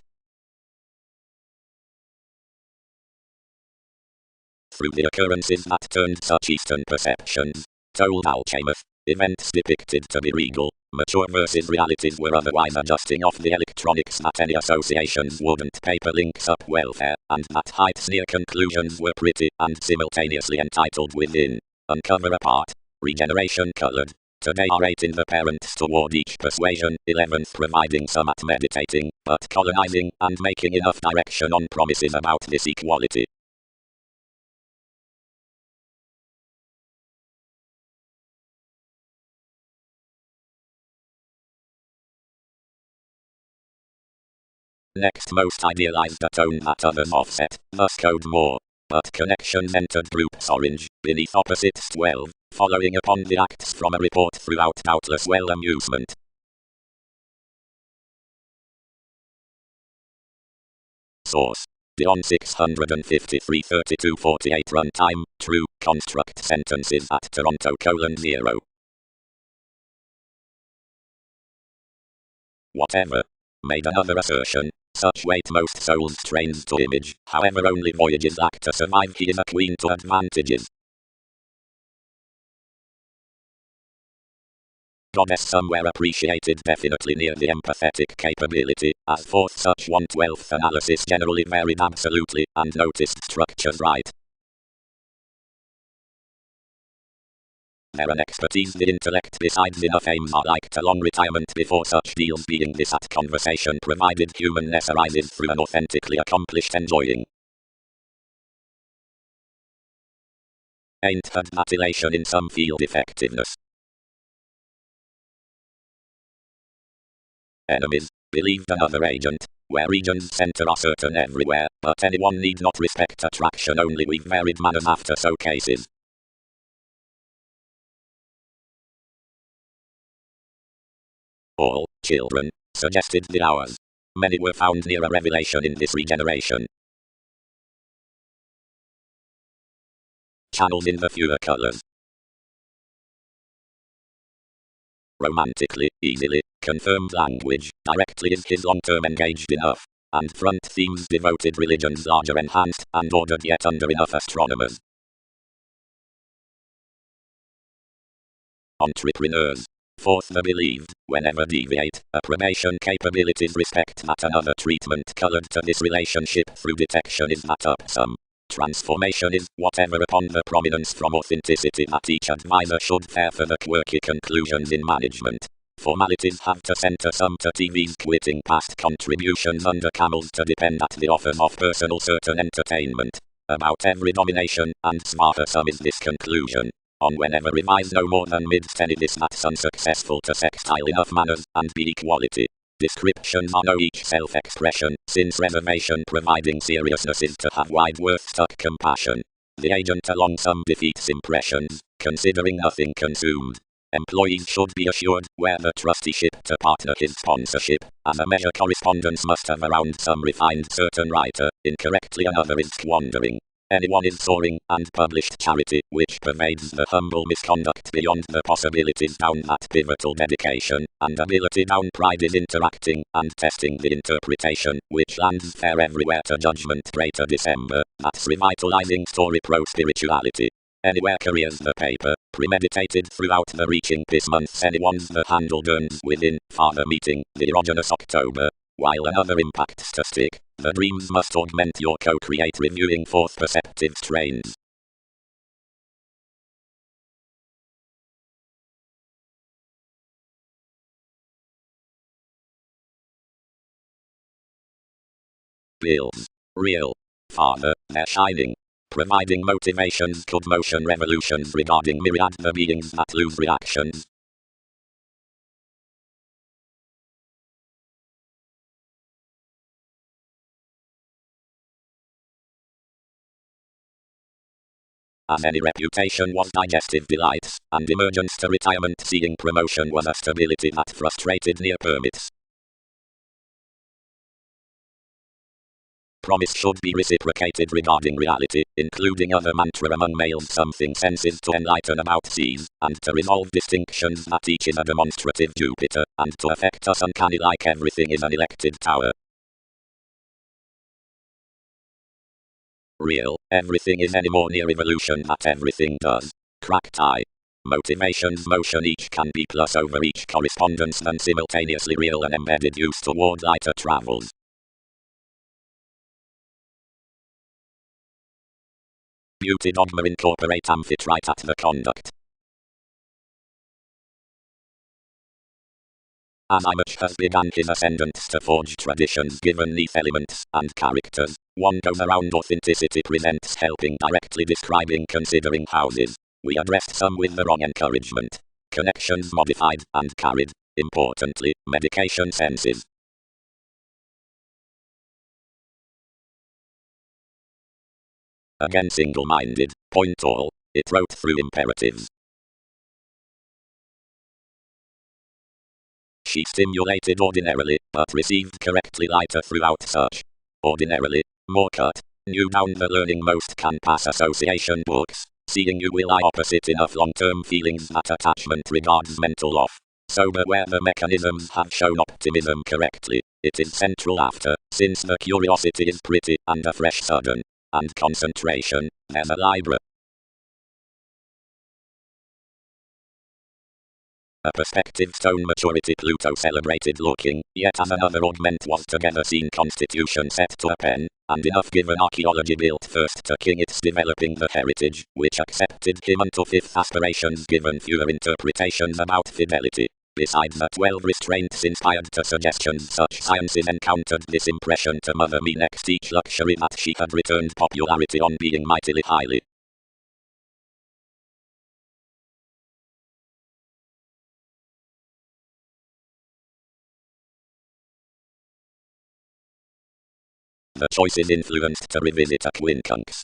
Through the occurrences that turned such Eastern perceptions, told Alchemath, events depicted to be regal, mature versus realities were otherwise adjusting off the electronics that any associations wouldn't paper links up welfare, and that heights near conclusions were pretty and simultaneously entitled within. Uncover apart. Regeneration colored. Today are 8 in the parents toward each persuasion, 11th providing some at meditating, but colonizing and making enough direction on promises about this equality. next most idealized a tone that others offset, thus code more. But connections entered groups orange, beneath opposites 12, following upon the acts from a report throughout doubtless well amusement. Source: Dion 653 3248 Runtime: true, construct sentences at Toronto: 0. Whatever. Made another assertion. Such weight most souls trained to image, however only voyages lack to survive. He is a queen to advantages. Goddess somewhere appreciated, definitely near the empathetic capability, as forth such 1/12 analysis generally varied absolutely, and noticed structures right. Their an expertise the intellect besides enough aims are like to long retirement before such deals being this at conversation provided humanness arises through an authentically accomplished enjoying. Ain't had that elation in some field effectiveness. Enemies, believed another agent, where regions center are certain everywhere, but anyone need not respect attraction only with varied manners after so cases. All children, suggested the hours. Many were found near a revelation in this regeneration. Channels in the fewer colors. Romantically, easily, confirmed language, directly is his long-term engaged enough. And front themes devoted religions larger enhanced, and ordered yet under enough astronomers. Entrepreneurs. Fourth, the believed, whenever deviate, approbation capabilities respect that another treatment colored to this relationship through detection is that up some. Transformation is, whatever upon the prominence from authenticity that each advisor should fare for the quirky conclusions in management. Formalities have to center some to TV's quitting past contributions under camels to depend at the offers of personal certain entertainment. About every domination, and smarter some is this conclusion. On whenever revise no more than mid-10 is that's unsuccessful to sextile enough manners, and be equality. Descriptions are no each self-expression, since reservation providing seriousness is to have wide worth-stuck compassion. The agent along some defeats impressions, considering nothing consumed. Employees should be assured, where the trusteeship to partner his sponsorship, as a measure correspondence must have around some refined certain writer, incorrectly another is squandering. Anyone is soaring, and published charity, which pervades the humble misconduct beyond the possibilities down that pivotal dedication, and ability down pride is interacting, and testing the interpretation, which lands fair everywhere to judgment greater December, that's revitalizing story pro-spirituality. Anywhere careers the paper, premeditated throughout the reaching this month's anyone's the handle burns within, father meeting, the erogenous October. While another impacts to stick, the dreams must augment your co-create reviewing forth perceptive strains. Bills. Real. Father, they're shining. Providing motivations could motion revolutions regarding myriad the beings that lose reactions. As any reputation was digestive delights, and emergence to retirement seeing promotion was a stability that frustrated near permits. Promise should be reciprocated regarding reality, including other mantra among males something senses to enlighten about sees, and to resolve distinctions that each is a demonstrative Jupiter, and to affect us uncanny like everything is an elected tower. Real, everything is any more near evolution that everything does. Cracked eye. Motivations motion each can be plus over each correspondence than simultaneously real and embedded use toward lighter travels. Beauty dogma incorporate amphitrite at the conduct. As Image has begun his ascendance to forge traditions given neath elements and characters, one goes around authenticity presents helping directly describing considering houses. We addressed some with the wrong encouragement. Connections modified and carried. Importantly, medication senses. Again single-minded, point all, it wrote through imperatives. She stimulated ordinarily, but received correctly lighter throughout search. Ordinarily, more cut, new down the learning most can pass association books, seeing you will eye opposite enough long-term feelings that attachment regards mental off. Sober where the mechanisms have shown optimism correctly, it is central after, since the curiosity is pretty, and a fresh sudden, and concentration, there's a library. A perspective stone maturity Pluto celebrated looking, yet as another augment was together seen constitution set to a pen, and enough given archaeology built first to king its developing the heritage, which accepted him unto fifth aspirations given fewer interpretations about fidelity. Besides the 12 restraints inspired to suggestions such sciences encountered this impression to mother me next each luxury that she had returned popularity on being mightily highly. The choice is influenced to revisit a quincunx.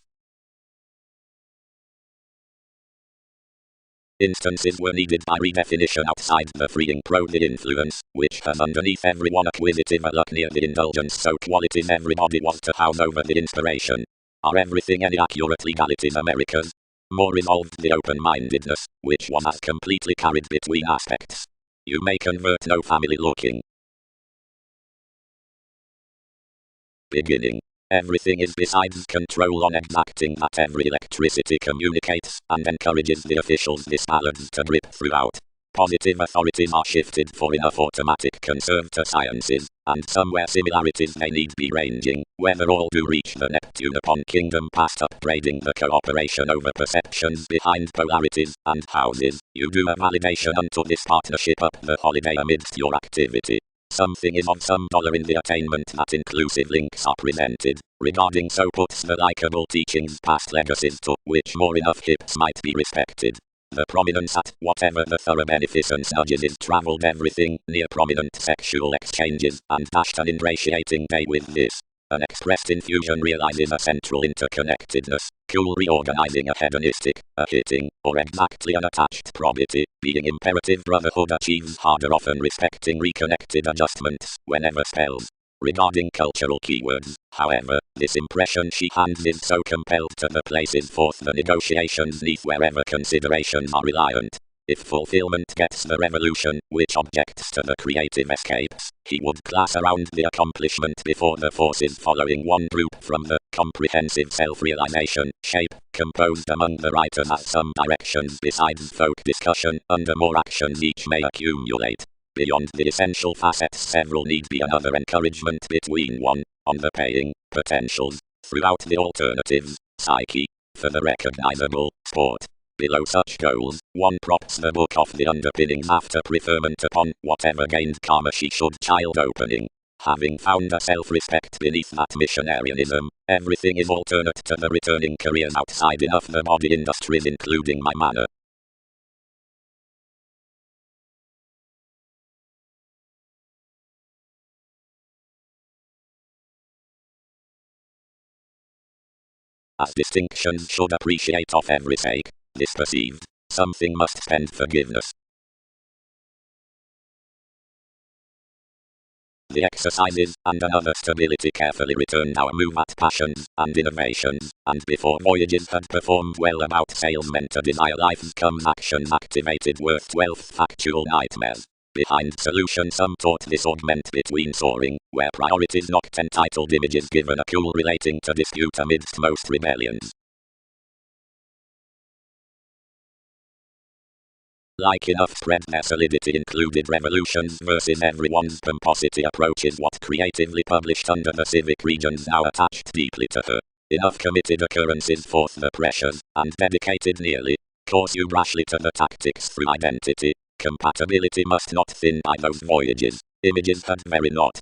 Instances were needed by redefinition outside the freeing pro the influence, which has underneath everyone acquisitive a luck near the indulgence so qualities everybody was to house over the inspiration. Are everything any accurate legalities Americas? More resolved the open-mindedness, which was as completely carried between aspects. You may convert no family looking. Beginning. Everything is besides control on exacting that every electricity communicates and encourages the officials' disballads to drip throughout. Positive authorities are shifted for enough automatic conserve to sciences, and somewhere similarities may need be ranging, whether all do reach the Neptune upon kingdom past upbraiding the cooperation over perceptions behind polarities, and houses, you do a validation unto this partnership up the holiday amidst your activity. Something is of some dollar in the attainment that inclusive links are presented, regarding so puts the likable teachings past legacies to which more enough hips might be respected. The prominence at whatever the thorough beneficence nudges is travelled everything near prominent sexual exchanges and dashed an ingratiating day with this. An expressed infusion realizes a central interconnectedness, cool reorganizing a hedonistic, a hitting, or exactly unattached probity, being imperative brotherhood achieves harder often respecting reconnected adjustments, whenever spells. Regarding cultural keywords, however, this impression she hands is so compelled to the places forth the negotiations neath wherever considerations are reliant. If fulfillment gets the revolution, which objects to the creative escapes, he would class around the accomplishment before the forces following one group from the comprehensive self-realization shape, composed among the writers as some directions besides folk discussion, under more actions each may accumulate. Beyond the essential facets several need be another encouragement between one, on the paying, potentials, throughout the alternatives, psyche, for the recognizable, sport. Below such goals, one props the book off the underpinnings after preferment upon whatever gained karma she should child opening. Having found a self-respect beneath that missionarianism, everything is alternate to the returning careers outside enough the body industries including my manner. As distinctions should appreciate of every sake, this perceived, something must spend forgiveness. The exercises, and another stability carefully returned our move at passions, and innovations, and before voyages had performed well about sails meant to desire life's comes actions activated worth 12 factual nightmares. Behind solution some taught this augment between soaring, where priorities knocked entitled images given a cool relating to dispute amidst most rebellions. Like enough spread their solidity included revolutions versus everyone's pomposity approaches what creatively published under the civic regions now attached deeply to her. Enough committed occurrences forth the pressures, and dedicated nearly, course you brashly to the tactics through identity. Compatibility must not thin by those voyages, images had very not.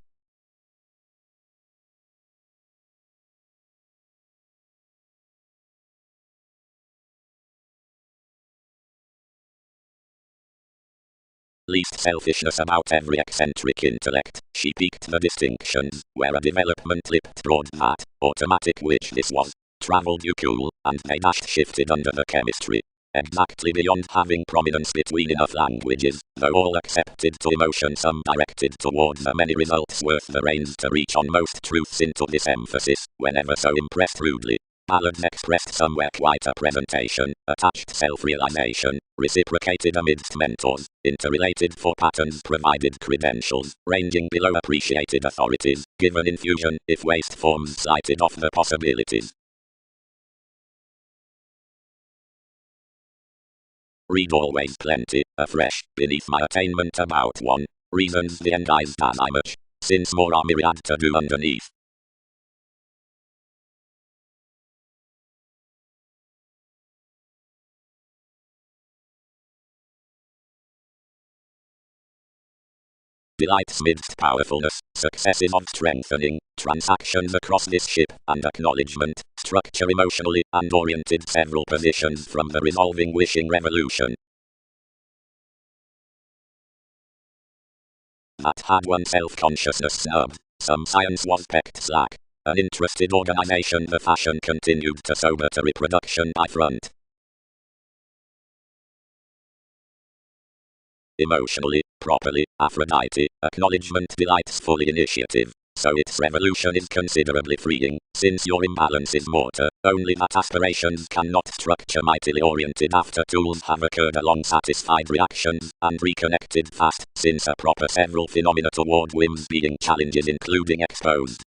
Least selfishness about every eccentric intellect, she piqued the distinctions, where a development lipped broad that, automatic which this was. travelled you cool, and they dashed shifted under the chemistry. Exactly beyond having prominence between enough languages, though all accepted to emotion, some directed toward the many results worth the reins to reach on most truths into this emphasis, whenever so impressed rudely. Ballads expressed somewhere quite a presentation, attached self-realization, reciprocated amidst mentors, interrelated for patterns provided credentials, ranging below appreciated authorities, given infusion, if waste forms slighted off the possibilities. Read always plenty, afresh, beneath my attainment about one. Reasons the endized as I much, since more are myriad to do underneath. Delights midst powerfulness, successes of strengthening, transactions across this ship, and acknowledgement, structure emotionally, and oriented several positions from the resolving wishing revolution. That had one self-consciousness snubbed, some science was pecked slack. An interested organization the fashion continued to sober to reproduction by front. Emotionally, properly, Aphrodite, acknowledgement delights fully initiative, so its revolution is considerably freeing, since your imbalance is mortar, only that aspirations cannot structure mightily oriented after tools have occurred along satisfied reactions, and reconnected fast, since a proper several phenomena toward whims being challenges including exposed.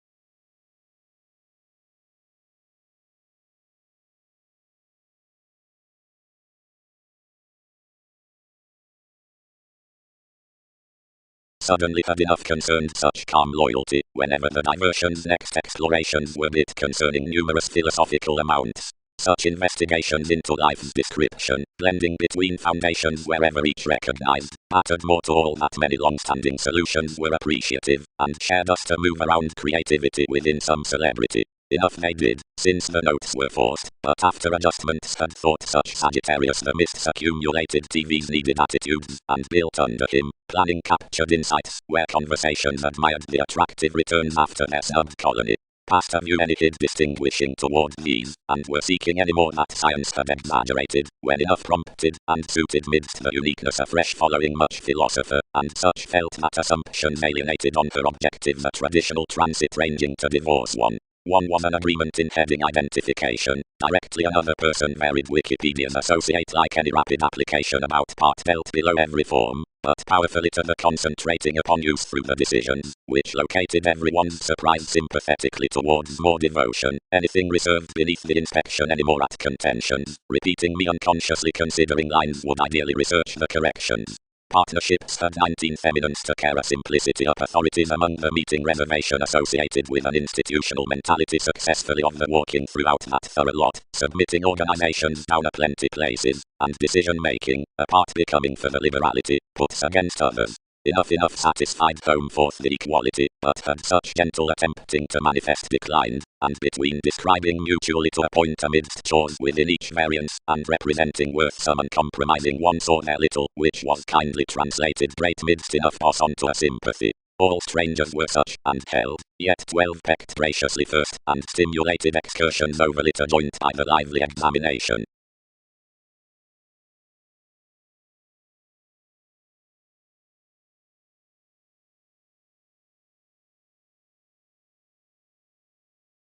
Suddenly had enough concerned such calm loyalty, whenever the diversion's next explorations were bit concerning numerous philosophical amounts. Such investigations into life's description, blending between foundations wherever each recognized, mattered more to all that many long-standing solutions were appreciative, and shared us to move around creativity within some celebrity. Enough they did, since the notes were forced, but after adjustments had thought such Sagittarius the mists accumulated TV's needed attitudes, and built under him, planning captured insights, where conversations admired the attractive returns after their snubbed colony. Past a view any hid distinguishing toward these, and were seeking any more that science had exaggerated, when enough prompted, and suited midst the uniqueness afresh following much philosopher, and such felt that assumptions alienated on her objectives a traditional transit ranging to divorce one. One was an agreement in heading identification, directly another person varied Wikipedia's associate like any rapid application about part dealt below every form, but powerfully to the concentrating upon use through the decisions, which located everyone's surprise sympathetically towards more devotion, anything reserved beneath the inspection anymore at contentions, repeating me unconsciously considering lines would ideally research the corrections. Partnerships had 19 feminines to care a simplicity up authorities among the meeting reservation associated with an institutional mentality successfully of the walking throughout that thorough lot, submitting organizations down a plenty places, and decision making, a part becoming for the liberality, puts against others. Enough satisfied home forth the equality, but had such gentle attempting to manifest declined, and between describing mutually to a point amidst chores within each variance, and representing worth some uncompromising one saw their little, which was kindly translated great midst enough pass on to a sympathy. All strangers were such, and held, yet 12 pecked graciously first, and stimulated excursions overly to joint by the lively examination.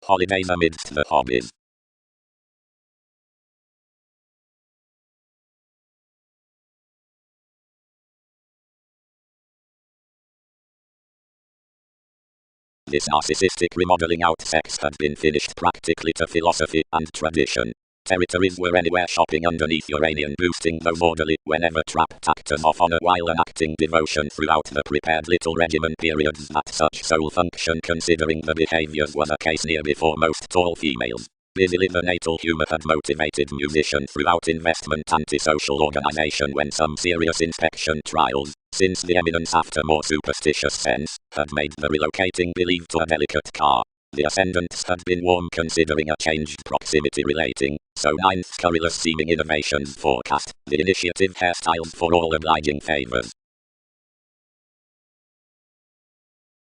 Holidays amidst the hobbies. This narcissistic remodeling out sex had been finished practically to philosophy and tradition. Territories were anywhere shopping underneath Uranian boosting those orderly whenever trapped actors off on a while enacting devotion throughout the prepared little regimen periods that such sole function considering the behaviors was a case near before most tall females. Busily the natal humor had motivated musician throughout investment antisocial organization when some serious inspection trials, since the eminence after more superstitious sense, had made the relocating believed to a delicate car. The ascendants had been warm considering a changed proximity relating, so ninth scurrilous seeming innovations forecast, the initiative hairstyles for all obliging favors.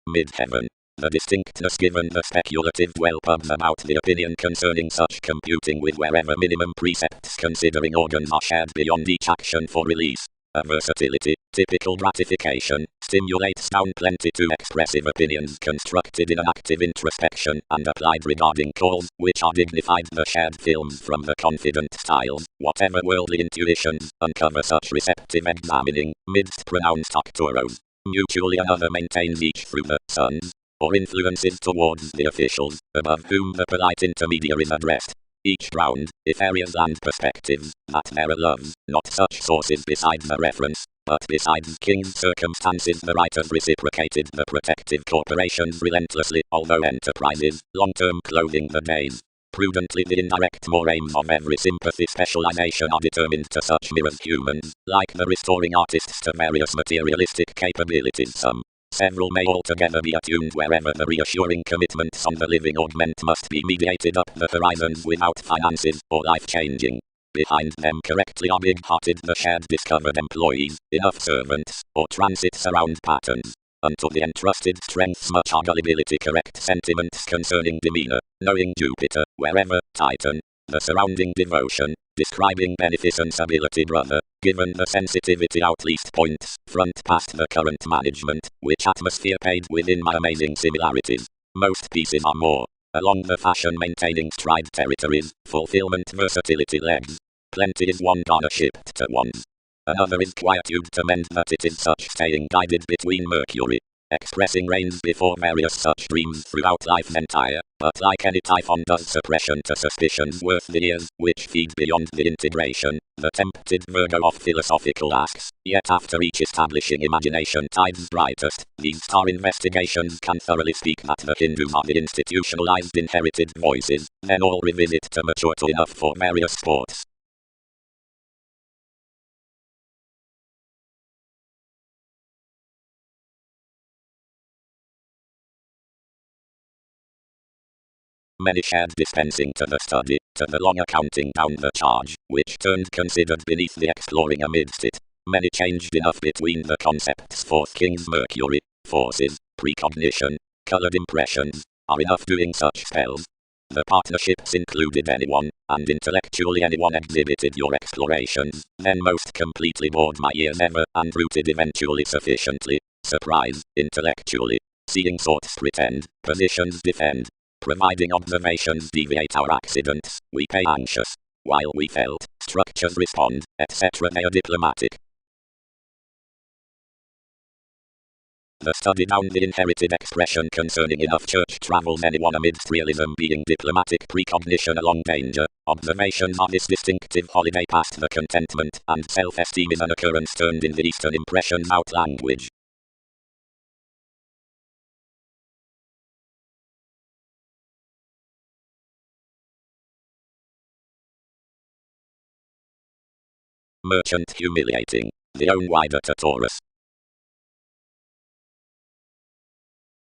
Mid-heaven. The distinctness given the speculative dwell-pubs about the opinion concerning such computing with wherever minimum precepts considering organs are shared beyond each action for release. A versatility, typical gratification, stimulates down plenty to expressive opinions constructed in an active introspection and applied regarding calls, which are dignified the shared films from the confident styles, whatever worldly intuitions, uncover such receptive examining, midst pronounced octoros. Mutually another maintains each through the sons, or influences towards the officials, above whom the polite intermediary is addressed. Each ground, if areas and perspectives, that there are loves, not such sources besides the reference, but besides king's circumstances the writers reciprocated the protective corporations relentlessly, although enterprises, long-term clothing the days. Prudently the indirect more aims of every sympathy specialization are determined to such mirrors humans, like the restoring artists to various materialistic capabilities some. Several may altogether be attuned wherever the reassuring commitments on the living augment must be mediated up the horizons without finances or life-changing. Behind them correctly are big-hearted the shared discovered employees, enough servants, or transits around patterns. Unto the entrusted strengths much are gullibility correct sentiments concerning demeanor, knowing Jupiter, wherever, Titan, the surrounding devotion, describing beneficence ability brother, given the sensitivity out least points, front past the current management, which atmosphere paid within my amazing similarities. Most pieces are more, along the fashion maintaining stride territories, fulfillment versatility legs. Plenty is one garner shipped to ones. Another is quietude to mend that it is such staying guided between Mercury, expressing reigns before various such dreams throughout life's entire, but like any typhon does suppression to suspicions worth the ears, which feed beyond the integration, the tempted Virgo of philosophical asks, yet after each establishing imagination tides brightest, these star investigations can thoroughly speak that the Hindus are the institutionalized inherited voices, then all revisit to maturity enough for various sports. Many shared dispensing to the study, to the long accounting down the charge, which turned considered beneath the exploring amidst it. Many changed enough between the concepts fourth King's Mercury, forces, precognition, colored impressions, are enough doing such spells. The partnerships included anyone, and intellectually anyone exhibited your explorations, then most completely bored my ears ever, and rooted eventually sufficiently, surprise, intellectually, seeing sorts pretend, positions defend. Providing observations deviate our accidents, we pay anxious. While we felt, structures respond, etc. They are diplomatic. The study down the inherited expression concerning enough church travels anyone amidst realism being diplomatic precognition along danger. Observations are this distinctive holiday past the contentment, and self-esteem is an occurrence turned in the Eastern impressions out language. Merchant humiliating. The own wider to Taurus.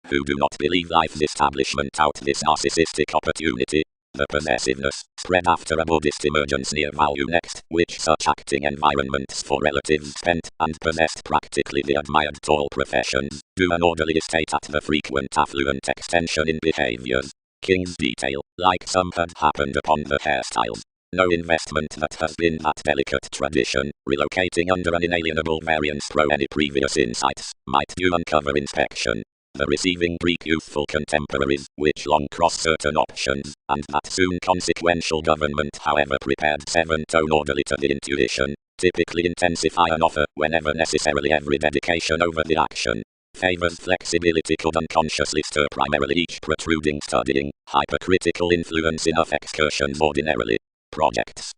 Who do not believe life's establishment out this narcissistic opportunity, the possessiveness, spread after a Buddhist emergence near value next, which such acting environments for relatives spent, and possessed practically the admired tall professions, do an orderly estate at the frequent affluent extension in behaviors. King's detail, like some had happened upon the hairstyles. No investment that has been that delicate tradition, relocating under an inalienable variance pro any previous insights, might do uncover inspection. The receiving Greek youthful contemporaries, which long cross certain options, and that soon consequential government however prepared seven-tone orderly to the intuition, typically intensify an offer whenever necessarily every dedication over the action. Favors flexibility could unconsciously stir primarily each protruding studying, hypercritical influence enough excursions ordinarily. Projects.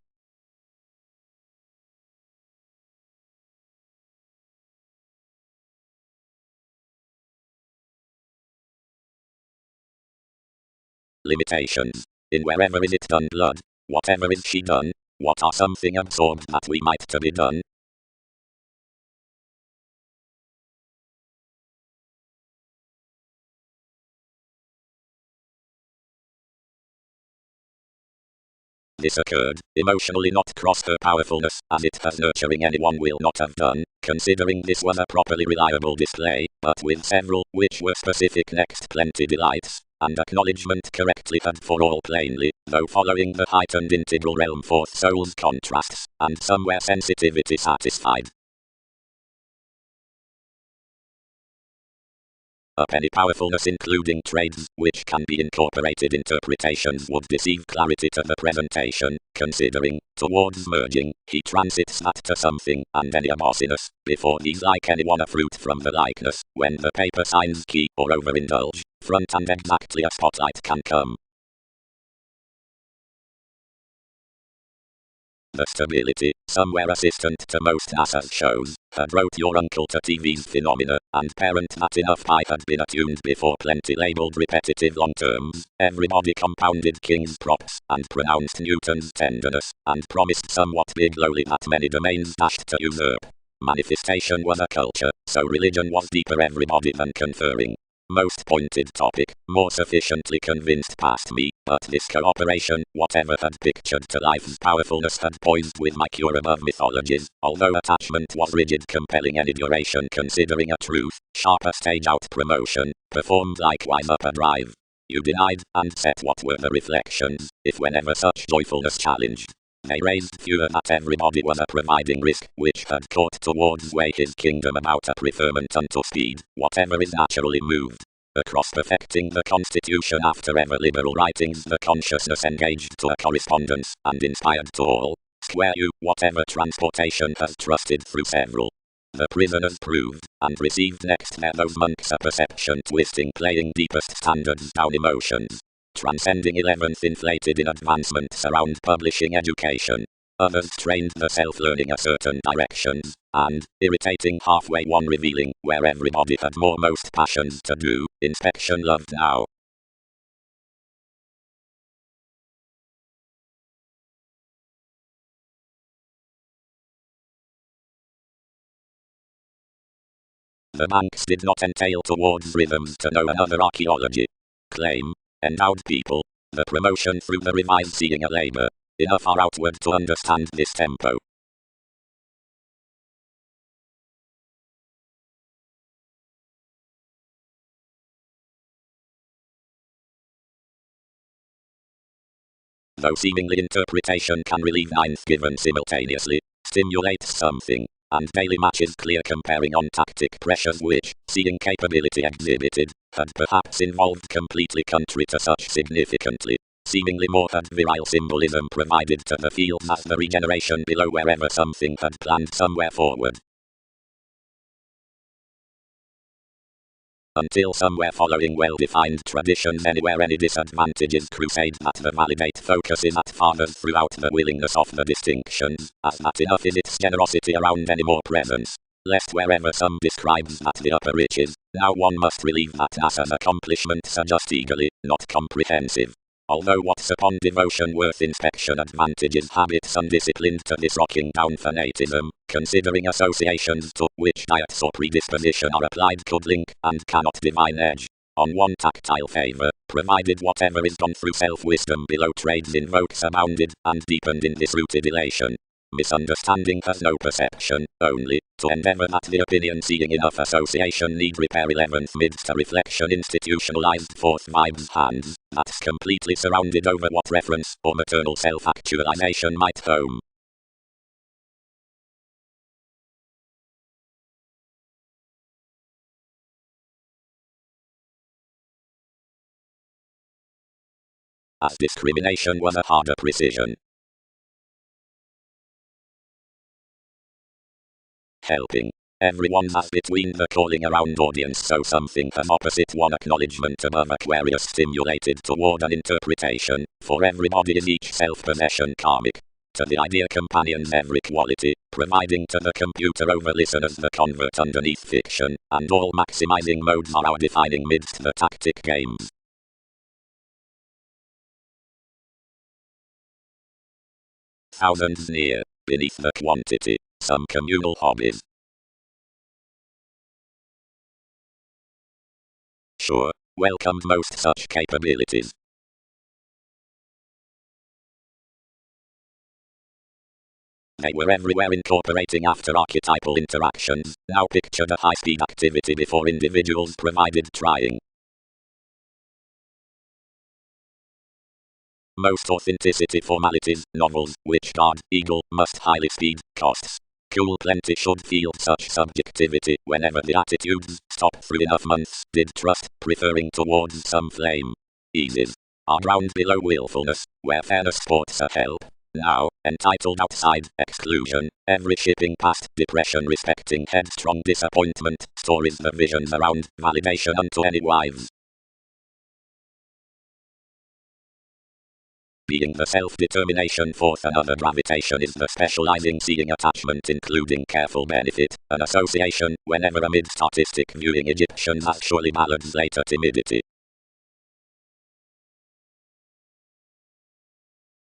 Limitations. In wherever is it done blood, whatever is she done, what are something absorbed that we might to be done? This occurred, emotionally not cross her powerfulness, as it has nurturing anyone will not have done, considering this was a properly reliable display, but with several, which were specific next plenty delights, and acknowledgement correctly had for all plainly, though following the heightened integral realm forth souls contrasts, and somewhere sensitivity satisfied. A penny powerfulness including trades, which can be incorporated interpretations would deceive clarity to the presentation, considering, towards merging, he transits that to something, and any amossiness, before he's like anyone a fruit from the likeness, when the paper signs key, or overindulge, front and exactly a spotlight can come. The stability, somewhere assistant to most NASA's shows, had wrote your uncle to TV's phenomena, and parent that enough pie had been attuned before plenty labelled repetitive long terms, everybody compounded King's props, and pronounced Newton's tenderness, and promised somewhat big lowly that many domains dashed to usurp. Manifestation was a culture, so religion was deeper everybody than conferring. Most pointed topic, more sufficiently convinced past me, but this cooperation, whatever had pictured to life's powerfulness had poised with my cure above mythologies, although attachment was rigid compelling any duration considering a truth, sharper stage out promotion, performed likewise up a drive. You denied, and set what were the reflections, if whenever such joyfulness challenged. They raised fewer that everybody was a providing risk, which had caught towards way his kingdom about a preferment unto speed, whatever is naturally moved. Across perfecting the constitution after ever liberal writings the consciousness engaged to a correspondence, and inspired to all. Square you, whatever transportation has trusted through several. The prisoners proved, and received next there those monks a perception twisting playing deepest standards down emotions. Transcending 11th inflated in advancements around publishing education. Others trained the self-learning a certain directions, and, irritating halfway one revealing, where everybody had more most passions to do, inspection loved now. The banks did not entail towards rhythms to know another archaeology. Claim, endowed people, the promotion through the revised seeing a labor, enough are outward to understand this tempo. Though seemingly interpretation can relieve ninth given simultaneously, stimulates something, and daily matches clear comparing on tactic pressures which, seeing capability exhibited, had perhaps involved completely contrary to such significantly, seemingly more had virile symbolism provided to the fields as the regeneration below wherever something had planned somewhere forward. Until somewhere following well-defined traditions anywhere any disadvantages crusade that the validate focus is at farthest throughout the willingness of the distinctions, as that enough is its generosity around any more presence. Lest wherever some describes that the upper riches, now one must relieve that NASA's accomplishments are just eagerly, not comprehensive. Although what's upon devotion worth inspection advantages habits undisciplined to this rocking down fanatism, considering associations to which diets or predisposition are applied could link, and cannot divine edge, on one tactile favor, provided whatever is done through self-wisdom below trades invokes abounded, and deepened in this rooted elation. Misunderstanding has no perception, only, to endeavor that the opinion seeing enough association need repair 11th midst a reflection institutionalized fourth vibes hands, that's completely surrounded over what reference, or maternal self-actualization might home. As discrimination was a harder precision. Helping. Everyone has between the calling around audience so something has opposite one acknowledgement above Aquarius stimulated toward an interpretation, for everybody is each self-possession karmic. To the idea companions every quality, providing to the computer over listeners the convert underneath fiction, and all maximizing modes are our defining midst the tactic games. Thousands near, beneath the quantity, some communal hobbies. Sure, welcomed most such capabilities. They were everywhere, incorporating after-archetypal interactions. Now picture the high-speed activity before individuals provided trying. Most authenticity formalities, novels, Witch Guard, Eagle, must highly speed, costs. Cool plenty should feel such subjectivity whenever the attitudes stop through enough months, did trust, preferring towards some flame. Eases are drowned below willfulness, where fairness sports a help. Now, entitled outside, exclusion, every shipping past, depression respecting headstrong disappointment, stories the visions around, validation unto any wives. Being the self-determination forth, another gravitation is the specializing seeing attachment including careful benefit, an association, whenever amid statistic viewing Egyptians as surely ballads later timidity.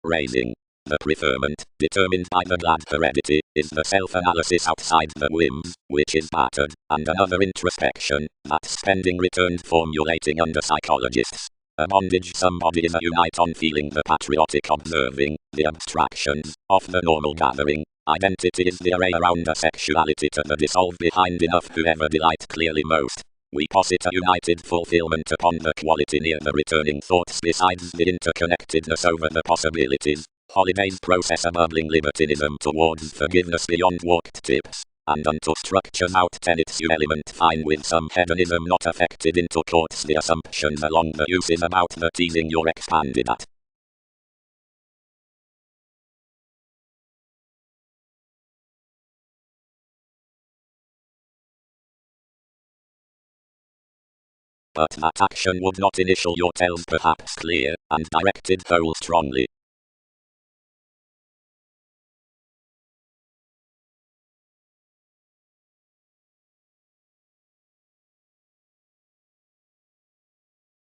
Raising. The preferment, determined by the glad heredity, is the self-analysis outside the whims, which is battered, and another introspection, that spending returned formulating under psychologists. A bondage somebody is a unite on feeling the patriotic observing, the abstractions, of the normal gathering. Identity is the array around a sexuality to the dissolve behind enough whoever delight clearly most. We posit a united fulfillment upon the quality near the returning thoughts besides the interconnectedness over the possibilities. Holidays process a bubbling libertinism towards forgiveness beyond walked tips. And unto structures out tenets you element fine with some hedonism not affected into courts the assumptions along the uses about the teasing you're expanded at. But that action would not initial your tells perhaps clear, and directed whole strongly.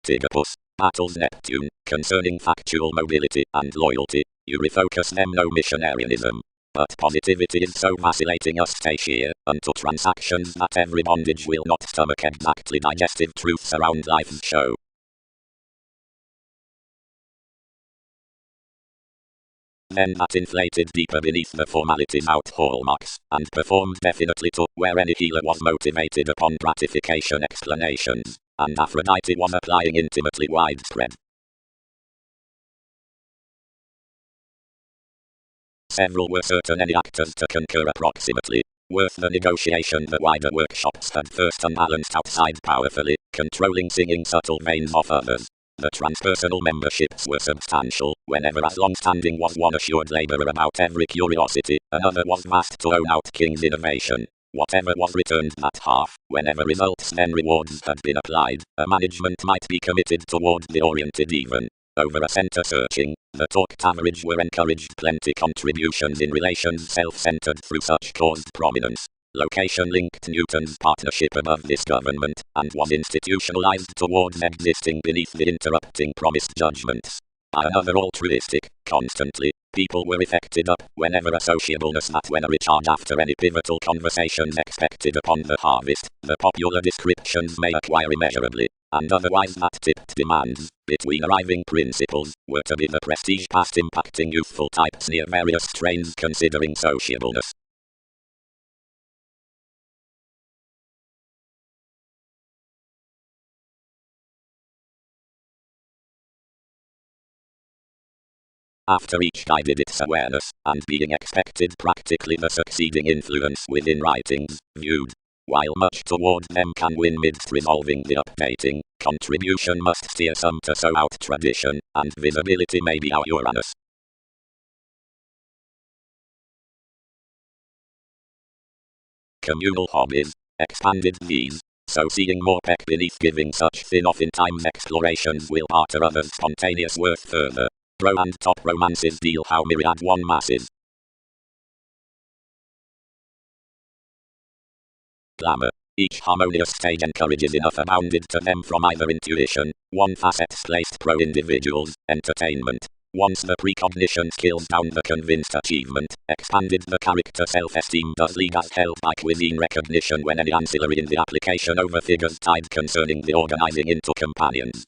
Tigopus battles Neptune, concerning factual mobility and loyalty, you refocus them no missionarianism. But positivity is so vacillating Astasia, unto transactions that every bondage will not stomach exactly digestive truths around life's show. Then that inflated deeper beneath the formalities out hallmarks, and performed definitely to where any healer was motivated upon gratification explanations, and Aphrodite was applying intimately widespread. Several were certain any actors to concur approximately. Worth the negotiation the wider workshops had first unbalanced outside powerfully, controlling singing subtle veins of others. The transpersonal memberships were substantial, whenever as long-standing was one assured labourer about every curiosity, another was vast to own out King's innovation. Whatever was returned that half, whenever results then rewards had been applied, a management might be committed toward the oriented even. Over a centre searching, the talked average were encouraged plenty contributions in relations self-centered through such caused prominence. Location linked Newton's partnership above this government, and was institutionalized towards existing beneath the interrupting promised judgments. By another altruistic, constantly, people were affected up whenever associableness that when a recharge after any pivotal conversations expected upon the harvest, the popular descriptions may acquire immeasurably, and otherwise that tipped demands, between arriving principles, were to be the prestige past impacting youthful types near various strains considering sociableness. After each guided its awareness, and being expected practically the succeeding influence within writings, viewed. While much toward them can win midst resolving the updating, contribution must steer some to sow out tradition, and visibility may be our Uranus. Communal hobbies, expanded these, so seeing more peck beneath giving such thin oftentimes explorations will barter others spontaneous worth further. Pro and top romances deal how myriad one masses. Glamour. Each harmonious stage encourages enough abounded to them from either intuition, one facet's placed pro-individuals, entertainment. Once the precognition skills down the convinced achievement, expanded the character self-esteem does league as held by cuisine recognition when any ancillary in the application over figures tied concerning the organizing into companions.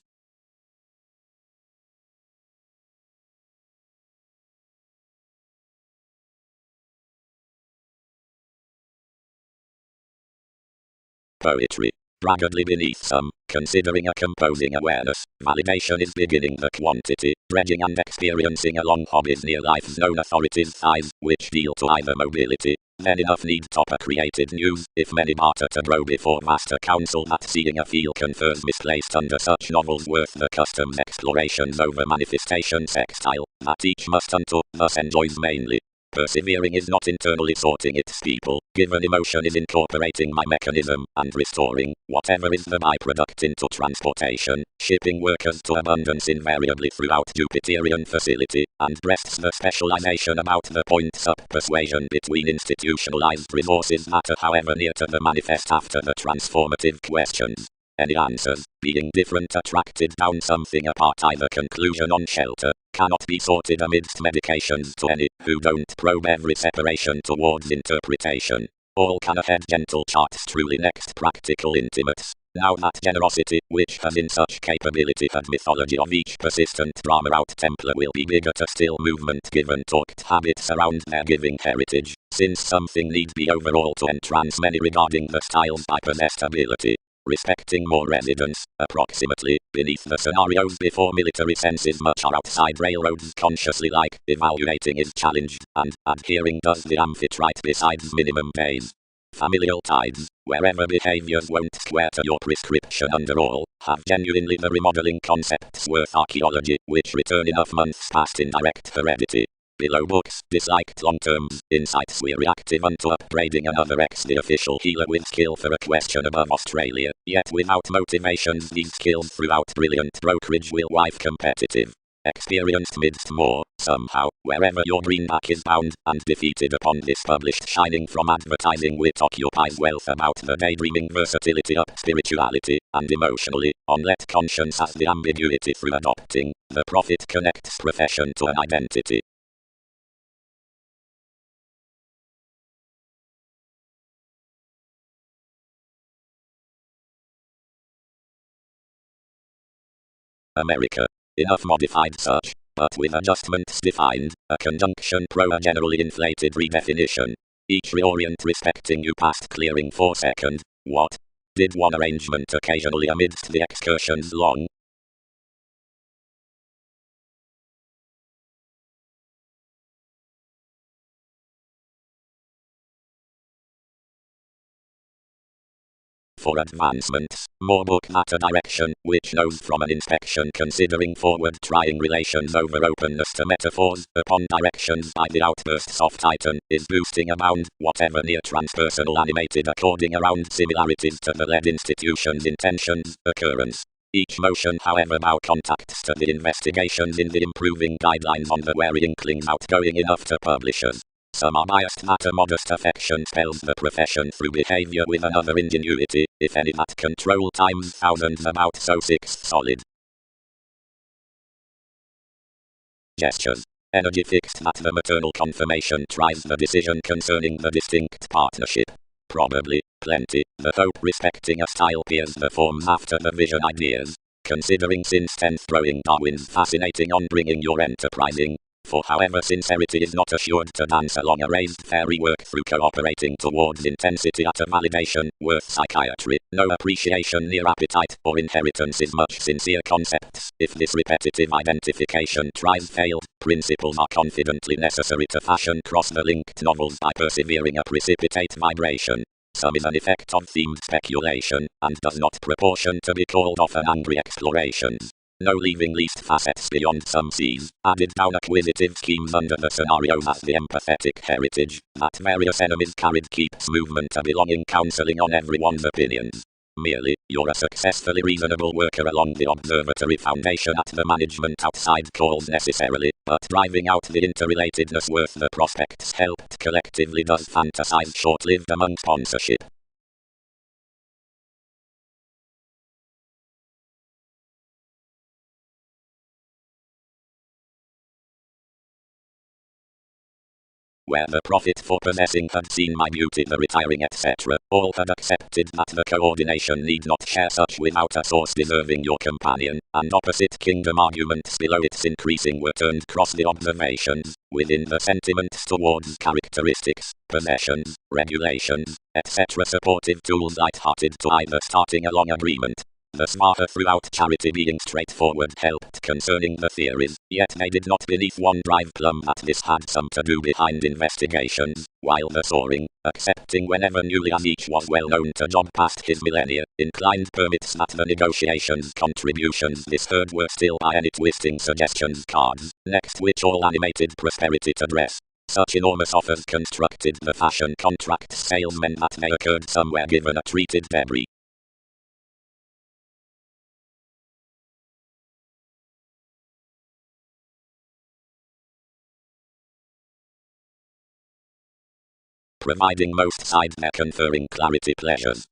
poetry. Braggedly beneath some, considering a composing awareness, validation is beginning the quantity, dredging and experiencing along hobbies near life's known authorities' thighs, which deal to either mobility. Then enough need topper created news, if many barter to grow before master counsel that seeing a feel confers misplaced under such novels worth the customs explorations over manifestation sextile, that each must unto, thus enjoys mainly. Persevering is not internally sorting its people, given emotion is incorporating my mechanism, and restoring, whatever is the byproduct into transportation, shipping workers to abundance invariably throughout Jupiterian facility, and breasts the specialization about the points up persuasion between institutionalized resources matter however near to the manifest after the transformative questions. Any answers, being different attracted down something apart either conclusion on shelter, cannot be sorted amidst medications to any who don't probe every separation towards interpretation. All can ahead gentle charts truly next practical intimates. Now that generosity, which has in such capability had mythology of each persistent drama out templar will be bigger to still movement given talked habits around their giving heritage, since something need be overall to entrance many regarding the styles by possessed ability. Respecting more residents, approximately, beneath the scenarios before military senses much are outside railroads consciously like, evaluating is challenged, and adhering does the amphitrite besides minimum days. Familial tides, wherever behaviors won't square to your prescription under all, have genuinely the remodeling concepts worth archaeology, which return enough months past in direct heredity. Below books, disliked long terms, insights we're reactive unto upgrading another the official healer with skill for a question above Australia, yet without motivations these skills throughout brilliant brokerage will wife competitive. Experienced midst more, somehow, wherever your greenback is bound, and defeated upon this published shining from advertising wit occupies wealth about the daydreaming versatility up spirituality, and emotionally, on let conscience as the ambiguity through adopting, the prophet connects profession to an identity. America. Enough modified such, but with adjustments defined, a conjunction pro a generally inflated redefinition. Each reorient respecting you past clearing for second. What? Did one arrangement occasionally amidst the excursions long? For advancements, more book matter direction, which knows from an inspection considering forward trying relations over openness to metaphors, upon directions by the outbursts of Titan, is boosting abound, whatever near transpersonal animated according around similarities to the lead institution's intentions, occurrence. Each motion however bow contacts to the investigations in the improving guidelines on the wary inklings outgoing enough to publishers. Some are biased that a modest affection spells the profession through behavior with another ingenuity, if any that control times thousands about so sixth solid. Gestures. Energy fixed that the maternal confirmation tries the decision concerning the distinct partnership. Probably, plenty, the hope respecting a style peers the forms after the vision ideas. Considering since 10th throwing Darwin's fascinating on bringing your enterprising. For however sincerity is not assured to dance along a raised fairy work through cooperating towards intensity at a validation, worth psychiatry, no appreciation near appetite or inheritance is much sincere concepts. If this repetitive identification tries failed, principles are confidently necessary to fashion cross the linked novels by persevering a precipitate vibration. Some is an effect of themed speculation, and does not proportion to be called off an angry explorations. No leaving least facets beyond some seas, added down acquisitive schemes under the scenarios as the empathetic heritage, that various enemies carried keeps movement a belonging counseling on everyone's opinions. Merely, you're a successfully reasonable worker along the observatory foundation at the management outside calls necessarily, but driving out the interrelatedness worth the prospects helped collectively does fantasize short-lived among sponsorship. where the prophet for possessing had seen my beauty, the retiring, etc. All had accepted that the coordination need not share such without a source deserving your companion, and opposite kingdom arguments below its increasing were turned cross the observations, within the sentiments towards characteristics, possessions, regulations, etc. supportive tools light-hearted to either starting along agreement. The Svaha throughout charity being straightforward helped concerning the theories, yet they did not beneath one drive plumb that this had some to do behind investigations, while the soaring, accepting whenever newly as each was well known to job past his millennia, inclined permits that the negotiations contributions this third were still by any twisting suggestions cards, next which all animated prosperity to dress. Such enormous offers constructed the fashion contract salesmen that they occurred somewhere given a treated debris. Providing most sides their conferring clarity pleasures.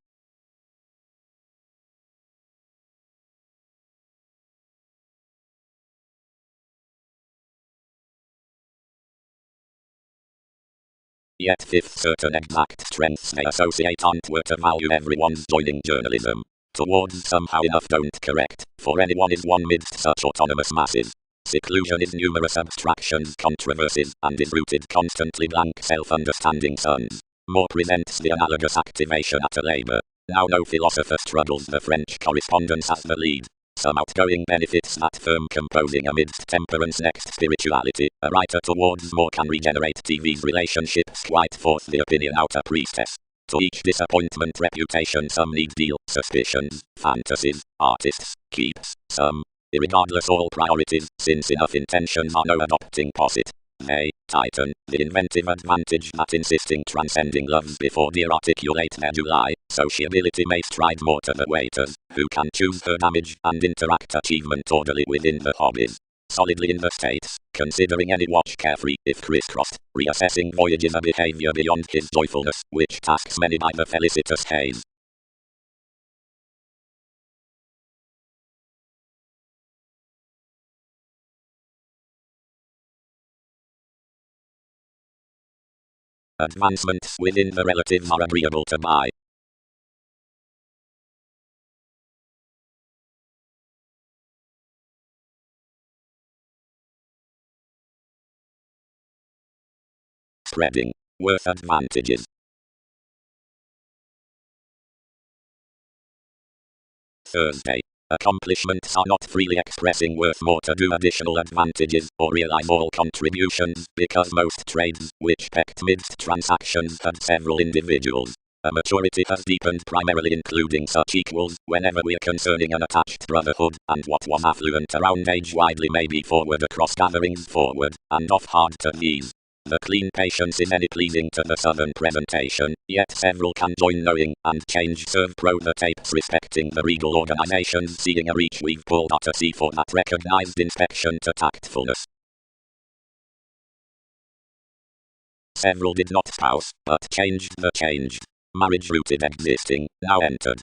Yet fifth, certain exact strengths they associate aren't were to value everyone's joining journalism. Towards somehow enough don't correct, for anyone is one midst such autonomous masses. Seclusion is numerous abstractions, controversies, and is rooted constantly blank self-understanding suns. More presents the analogous activation at a labor. Now no philosopher struggles the French correspondence as the lead. Some outgoing benefits that firm composing amidst temperance next spirituality. A writer towards more can regenerate TV's relationships quite forth the opinion out a priestess. To each disappointment reputation some need deal, suspicions, fantasies, artists, keeps, some. Irregardless all priorities, since enough intentions are no adopting posit. They, tighten, the inventive advantage that insisting transcending loves before dear articulate their July, sociability may stride more to the waiters, who can choose her damage and interact achievement orderly within the hobbies. Solidly in the states, considering any watch carefree, if crisscrossed, reassessing voyages a behavior beyond his joyfulness, which tasks many by the felicitous haze. Advancements within the relatives are agreeable to buy. Spreading worth advantages. Thursday. Accomplishments are not freely expressing worth more to do additional advantages or realize all contributions because most trades, which pecked midst transactions had several individuals. A maturity has deepened primarily including such equals whenever we're concerning an attached brotherhood, and what was affluent around age widely may be forward across gatherings forward, and off hard to these. The clean patience is any pleasing to the southern presentation, yet several can join knowing, and change serve pro the tapes respecting the regal organizations seeing a reach we've pulled out a sea for that recognized inspection to tactfulness. Several did not spouse, but changed the changed. Marriage rooted existing, now entered.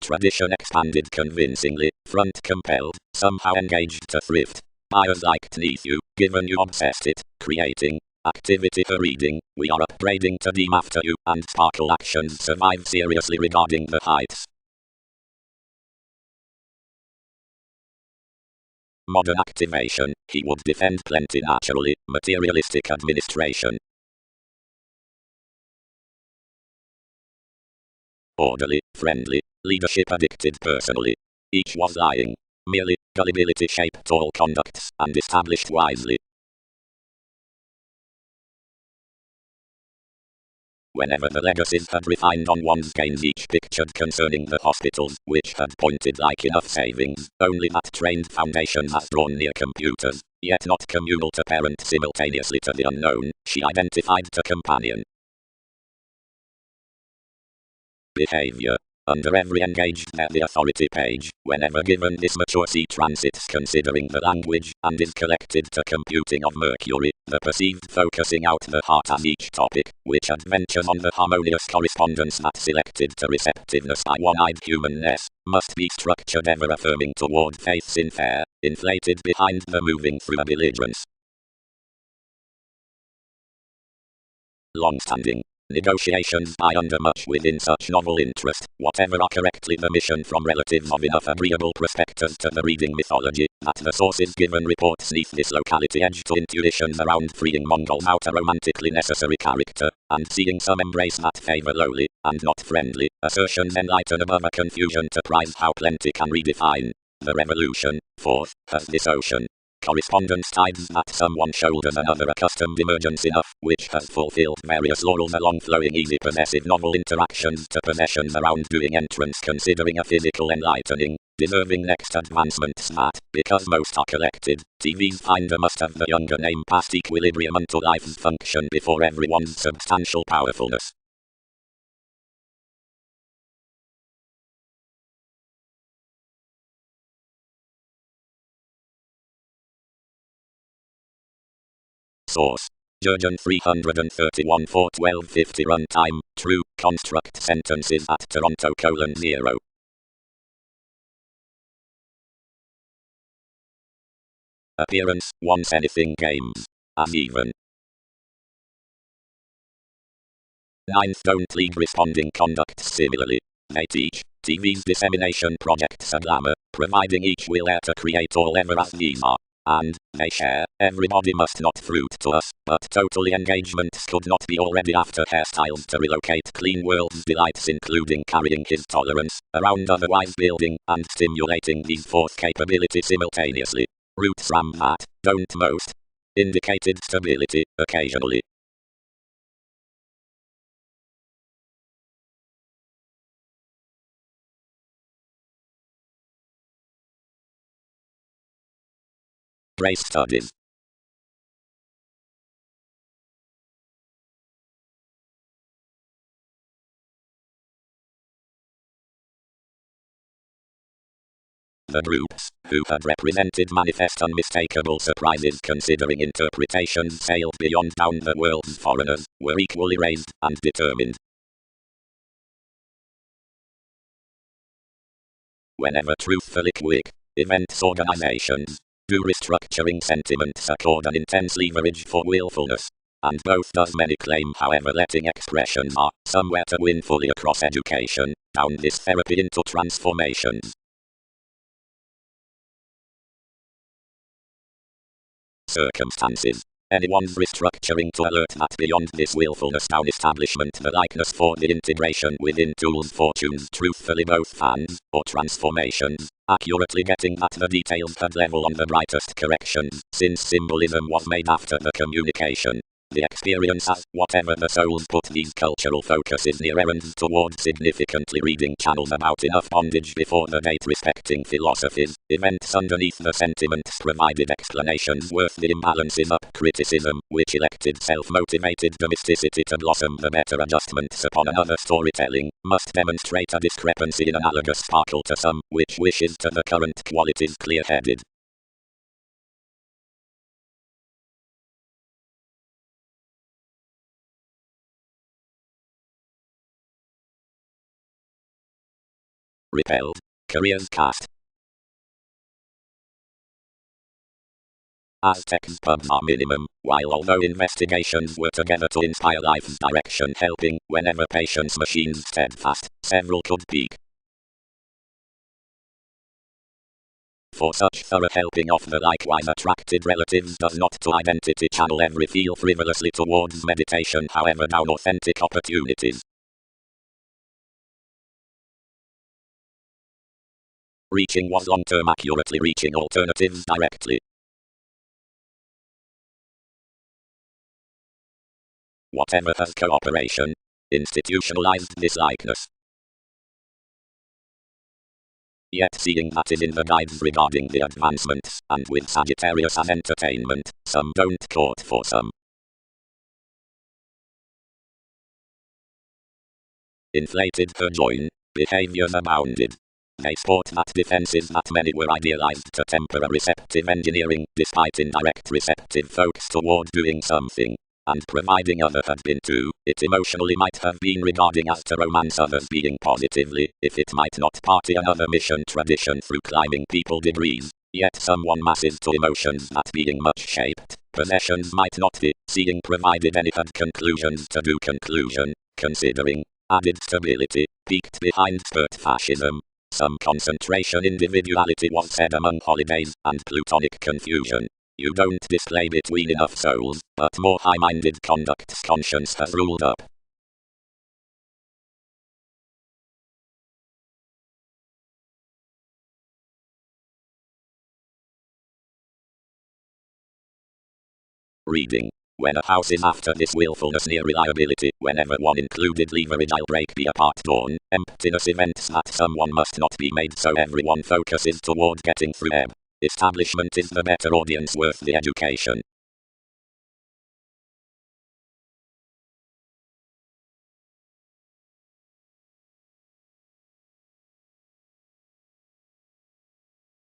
Tradition expanded convincingly, front compelled, somehow engaged to thrift. Buyers liked neath you, given you obsessed it, creating. Activity for reading, we are upgrading to deem after you, and sparkle actions survive seriously regarding the heights. Modern activation, he would defend plenty naturally, materialistic administration. Orderly, friendly, leadership addicted personally. Each was lying. Merely, gullibility shaped all conducts, and established wisely. Whenever the legacies had refined on one's gains each pictured concerning the hospitals, which had pointed like enough savings, only that trained foundation has drawn near computers, yet not communal to parent simultaneously to the unknown, she identified to companion. Behavior. Under every engaged there the authority page, whenever given this mature sea transits considering the language, and is collected to computing of Mercury, the perceived focusing out the heart as each topic, which adventures on the harmonious correspondence that selected to receptiveness by one-eyed humanness, must be structured ever affirming toward faiths in fair, inflated behind the moving through a belligerence. Long-standing negotiations by under much within such novel interest, whatever are correctly the mission from relatives of enough agreeable prospectors to the reading mythology, that the sources given reports neath this locality edge to intuitions around freeing Mongols out a romantically necessary character, and seeing some embrace that favour lowly, and not friendly, assertions enlighten above a confusion to prize how plenty can redefine. The revolution, forth, has this ocean. Correspondence tides that someone shoulders another accustomed emergence enough, which has fulfilled various laurels along flowing easy possessive novel interactions to possessions around doing entrance considering a physical enlightening, deserving next advancements that, because most are collected, TV's finder must have the younger name past equilibrium unto life's function before everyone's substantial powerfulness. Source. Jurgen 331 41250 runtime, true, construct sentences at Toronto: 0. Appearance, once anything games. As even. 9th don't lead responding conducts similarly. They teach, TV's dissemination projects a glamour, providing each will air to create all ever as these are. And, they share, everybody must not fruit to us, but totally engagements could not be already after hairstyles to relocate clean world's delights including carrying his tolerance, around otherwise building, and stimulating these fourth capabilities simultaneously. Roots ram that, don't most. Indicated stability, occasionally. Brace studies. The groups, who had represented manifest unmistakable surprises considering interpretations sailed beyond down the world's foreigners, were equally raised and determined. Whenever truthfully quick, events organizations do restructuring sentiments accord an intense leverage for willfulness. And both does many claim however letting expressions are somewhere to win fully across education, down this therapy into transformations. Circumstances. Anyone's restructuring to alert that beyond this willfulness down establishment the likeness for the integration within tools fortunes truthfully both fans, or transformations, accurately getting at the details had level on the brightest corrections, since symbolism was made after the communication. The experience as, whatever the souls put these cultural focuses near errands toward significantly reading channels about enough bondage before the date respecting philosophies, events underneath the sentiments provided explanations worth the imbalances up criticism, which elected self-motivated domesticity to blossom the better adjustments upon another storytelling, must demonstrate a discrepancy in analogous sparkle to some, which wishes to the current qualities clear-headed. Repelled. Careers cast. Aztecs pubs are minimum, while although investigations were together to inspire life's direction helping, whenever patience machines steadfast, several could peak. For such thorough helping of the likewise attracted relatives does not to identity channel every feel frivolously towards meditation however down authentic opportunities. Reaching was long-term accurately reaching alternatives directly. Whatever has cooperation, institutionalized this likeness. Yet seeing that is in the guides regarding the advancements, and with Sagittarius as entertainment, some don't court for some. Inflated her join, behaviors abounded. They sport that defenses that many were idealized to temper a receptive engineering, despite indirect receptive folks toward doing something. And providing other had been too, it emotionally might have been regarding as to romance others being positively, if it might not party another mission tradition through climbing people degrees. Yet someone masses to emotions that being much shaped, possessions might not be, seeing provided any had conclusions to do conclusion, considering, added stability, peaked behind spurt fascism. Some concentration individuality was said among holidays, and plutonic confusion. You don't display between enough souls, but more high-minded conduct's conscience has ruled up. Reading. When a house is after this willfulness near reliability, whenever one included leverage I'll break be apart dawn, emptiness events that someone must not be made so everyone focuses toward getting through ebb. Establishment is the better audience worth the education.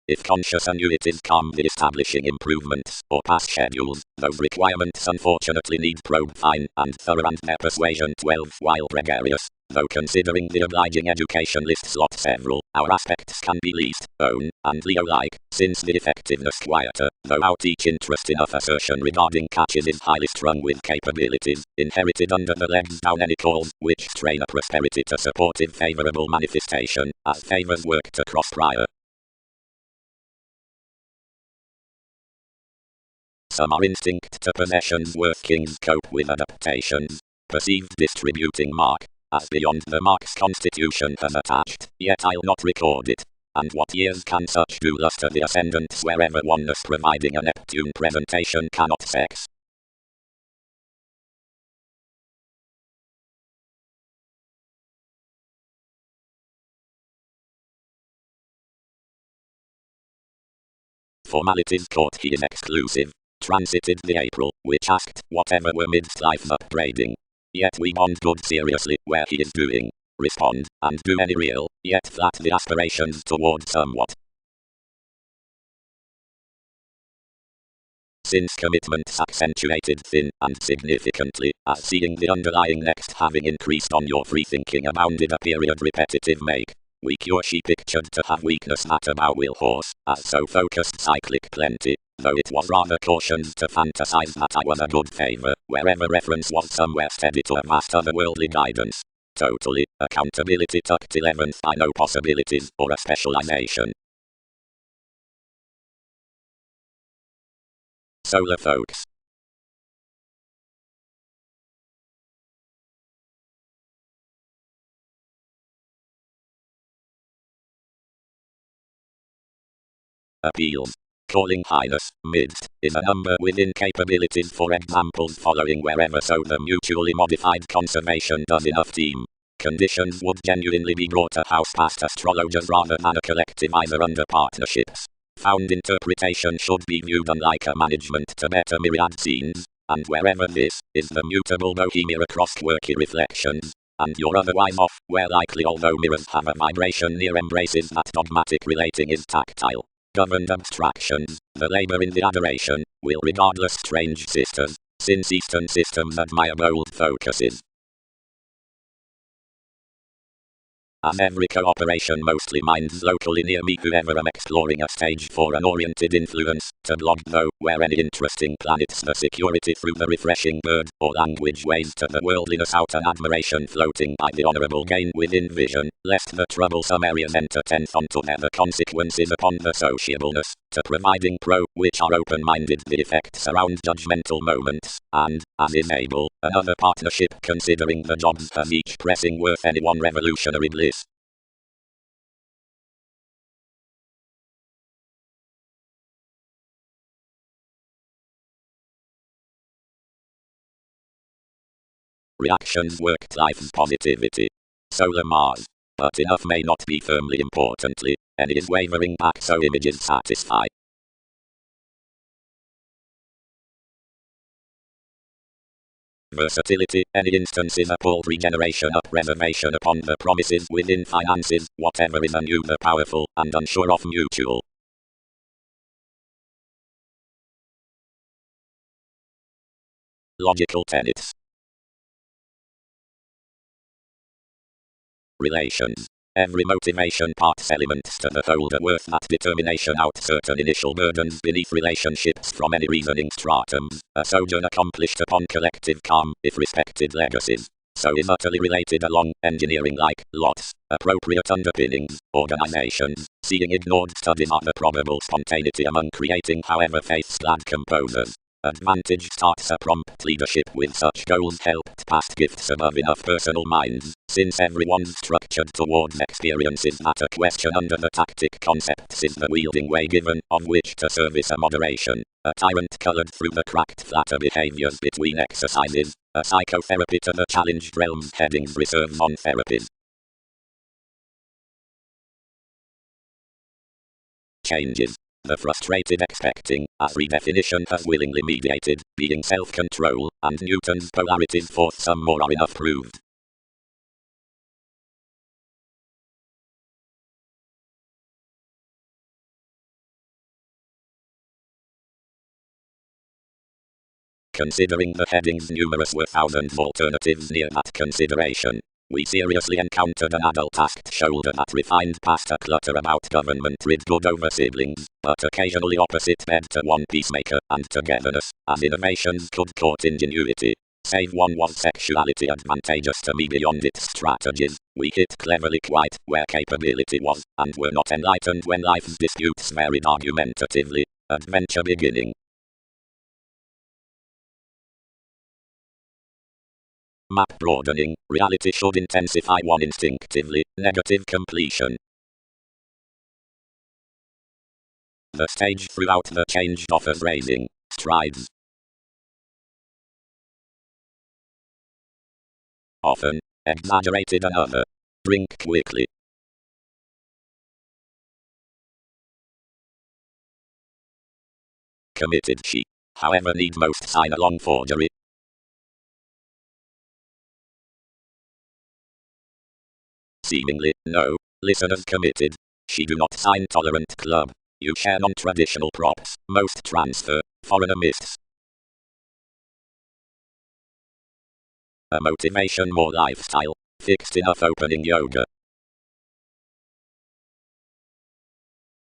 If conscious annuities come the establishing improvements, or past schedules, those requirements unfortunately need probe fine and thorough and their persuasion 12 while gregarious. Though considering the obliging education list slot several, our aspects can be least, own, and Leo-like, since the effectiveness quieter, though out each interest enough assertion regarding catches is highly strung with capabilities, inherited under the legs down any calls, which strain a prosperity to supportive favorable manifestation, as favors work to cross prior. Some are instinct to possessions worth kings cope with adaptations. Perceived distributing mark, as beyond the mark's constitution has attached, yet I'll not record it. And what years can such do luster the ascendants wherever oneness providing a Neptune presentation cannot sex. Formalities court he is exclusive. Transited the April, which asked whatever were midst life's upbraiding. Yet we bond good seriously where he is doing. Respond, and do any real, yet flat the aspirations toward somewhat. Since commitment's accentuated thin and significantly, as seeing the underlying next having increased on your free thinking abounded a period repetitive make. Weak your she pictured to have weakness that about will horse, as so focused cyclic plenty, though it was rather cautioned to fantasize that I was a good favor, wherever reference was somewhere steady to a vast otherworldly guidance. Totally, accountability tucked 11th by no possibilities or a specialization. Solar folks. Appeals. Calling Highness, midst, is a number within capabilities for examples following wherever so the mutually modified conservation does enough team. Conditions would genuinely be brought a house past astrologers rather than a collective either under partnerships. Found interpretation should be viewed unlike a management to better myriad scenes, and wherever this is the mutable bohemia across quirky reflections, and you're otherwise off, where likely although mirrors have a vibration near embraces that dogmatic relating is tactile. Governed abstractions, the labor in the adoration, will regardless strange sisters, since Eastern systems admire bold focuses. As every cooperation mostly minds locally near me whoever am exploring a stage for an oriented influence, to blog though, where any interesting planets the security through the refreshing bird, or language ways to the worldliness out an admiration floating by the honourable gain within vision, lest the troublesome areas enter tenth onto the consequences upon the sociableness, to providing which are open-minded the effects around judgmental moments, and, as is able, another partnership considering the jobs has each pressing worth any one revolutionary bliss. Reactions worked life's positivity. Solar Mars. But enough may not be firmly importantly, any is wavering back so images satisfy. Versatility, any instances appalled regeneration up reservation upon the promises within finances, whatever is anew the powerful, and unsure of mutual. Logical tenets. Relations. Every motivation parts elements to the whole the worth that determination out certain initial burdens beneath relationships from any reasoning stratums, a sojourn accomplished upon collective calm, if respected legacies. So is utterly related along, engineering like, lots, appropriate underpinnings, organizations, seeing ignored studies of the probable spontaneity among creating however faith-glad composers. Advantage starts a prompt leadership with such goals helped past gifts above enough personal minds, since everyone's structured towards experiences that a question under the tactic concepts is the wielding way given, of which to service a moderation, a tyrant colored through the cracked flatter behaviors between exercises, a psychotherapy to the challenged realms headings reserves on therapies. Changes. The frustrated expecting, as redefinition has willingly mediated, being self-control, and Newton's polarities forth some more are enough proved. Considering the headings numerous were thousands alternatives near that consideration, we seriously encountered an adult-tasked shoulder that refined past a clutter about government-rid good over siblings, but occasionally opposite bed to one peacemaker and togetherness, as innovations could court ingenuity. Save one was sexuality advantageous to me beyond its strategies, we hit cleverly quite where capability was, and were not enlightened when life's disputes varied argumentatively, adventure beginning. Map broadening, reality should intensify one instinctively, negative completion. The stage throughout the changed offers raising, strides. Often, exaggerated another. Drink quickly. Committed she. However need most sign along forgery. Seemingly, no. Listeners committed. She do not sign tolerant club. You share non-traditional props. Most transfer. Foreigner myths. A motivation more lifestyle. Fixed enough opening yoga.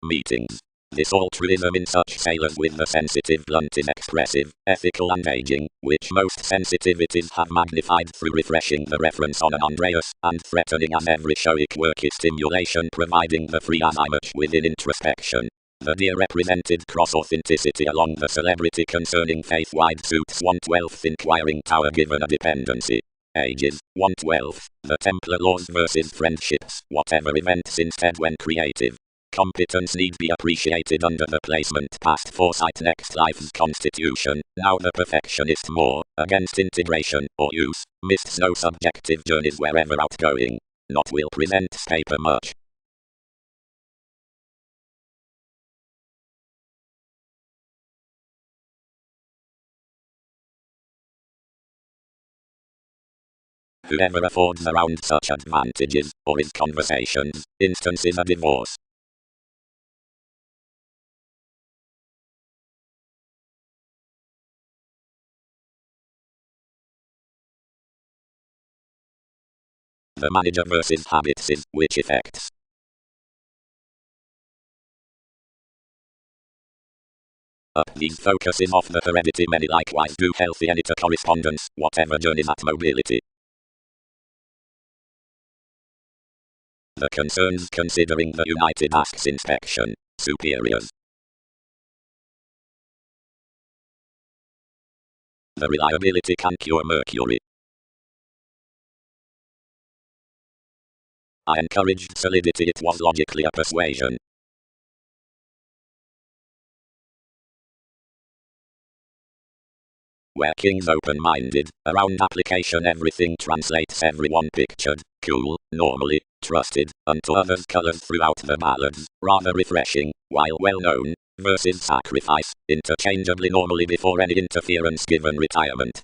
Meetings. This altruism in such sailors with the sensitive blunt is expressive, ethical and aging, which most sensitivities have magnified through refreshing the reference on an Andreas, and threatening as every showy quirky stimulation providing the free as I much within introspection. The dear represented cross-authenticity along the celebrity concerning faith-wide suits 1/12th inquiring tower given a dependency. Ages, 1/12th, the Templar laws versus friendships, whatever events instead when creative. Competence need be appreciated under the placement past foresight next life's constitution, now the perfectionist more, against integration, or use, missed no subjective journeys wherever outgoing. Not will present paper much. Whoever affords around such advantages, or is conversations, instances a divorce. The manager versus habits is, which effects. Up these focuses off the heredity many likewise do healthy any to correspondence, whatever journeys at mobility. The concerns considering the United asks inspection, superiors. The reliability can cure mercury. I encouraged solidity, it was logically a persuasion. Where kings open-minded, around application everything translates everyone pictured, cool, normally, trusted, unto others colored throughout the ballads, rather refreshing, while well known, versus sacrifice, interchangeably normally before any interference given retirement.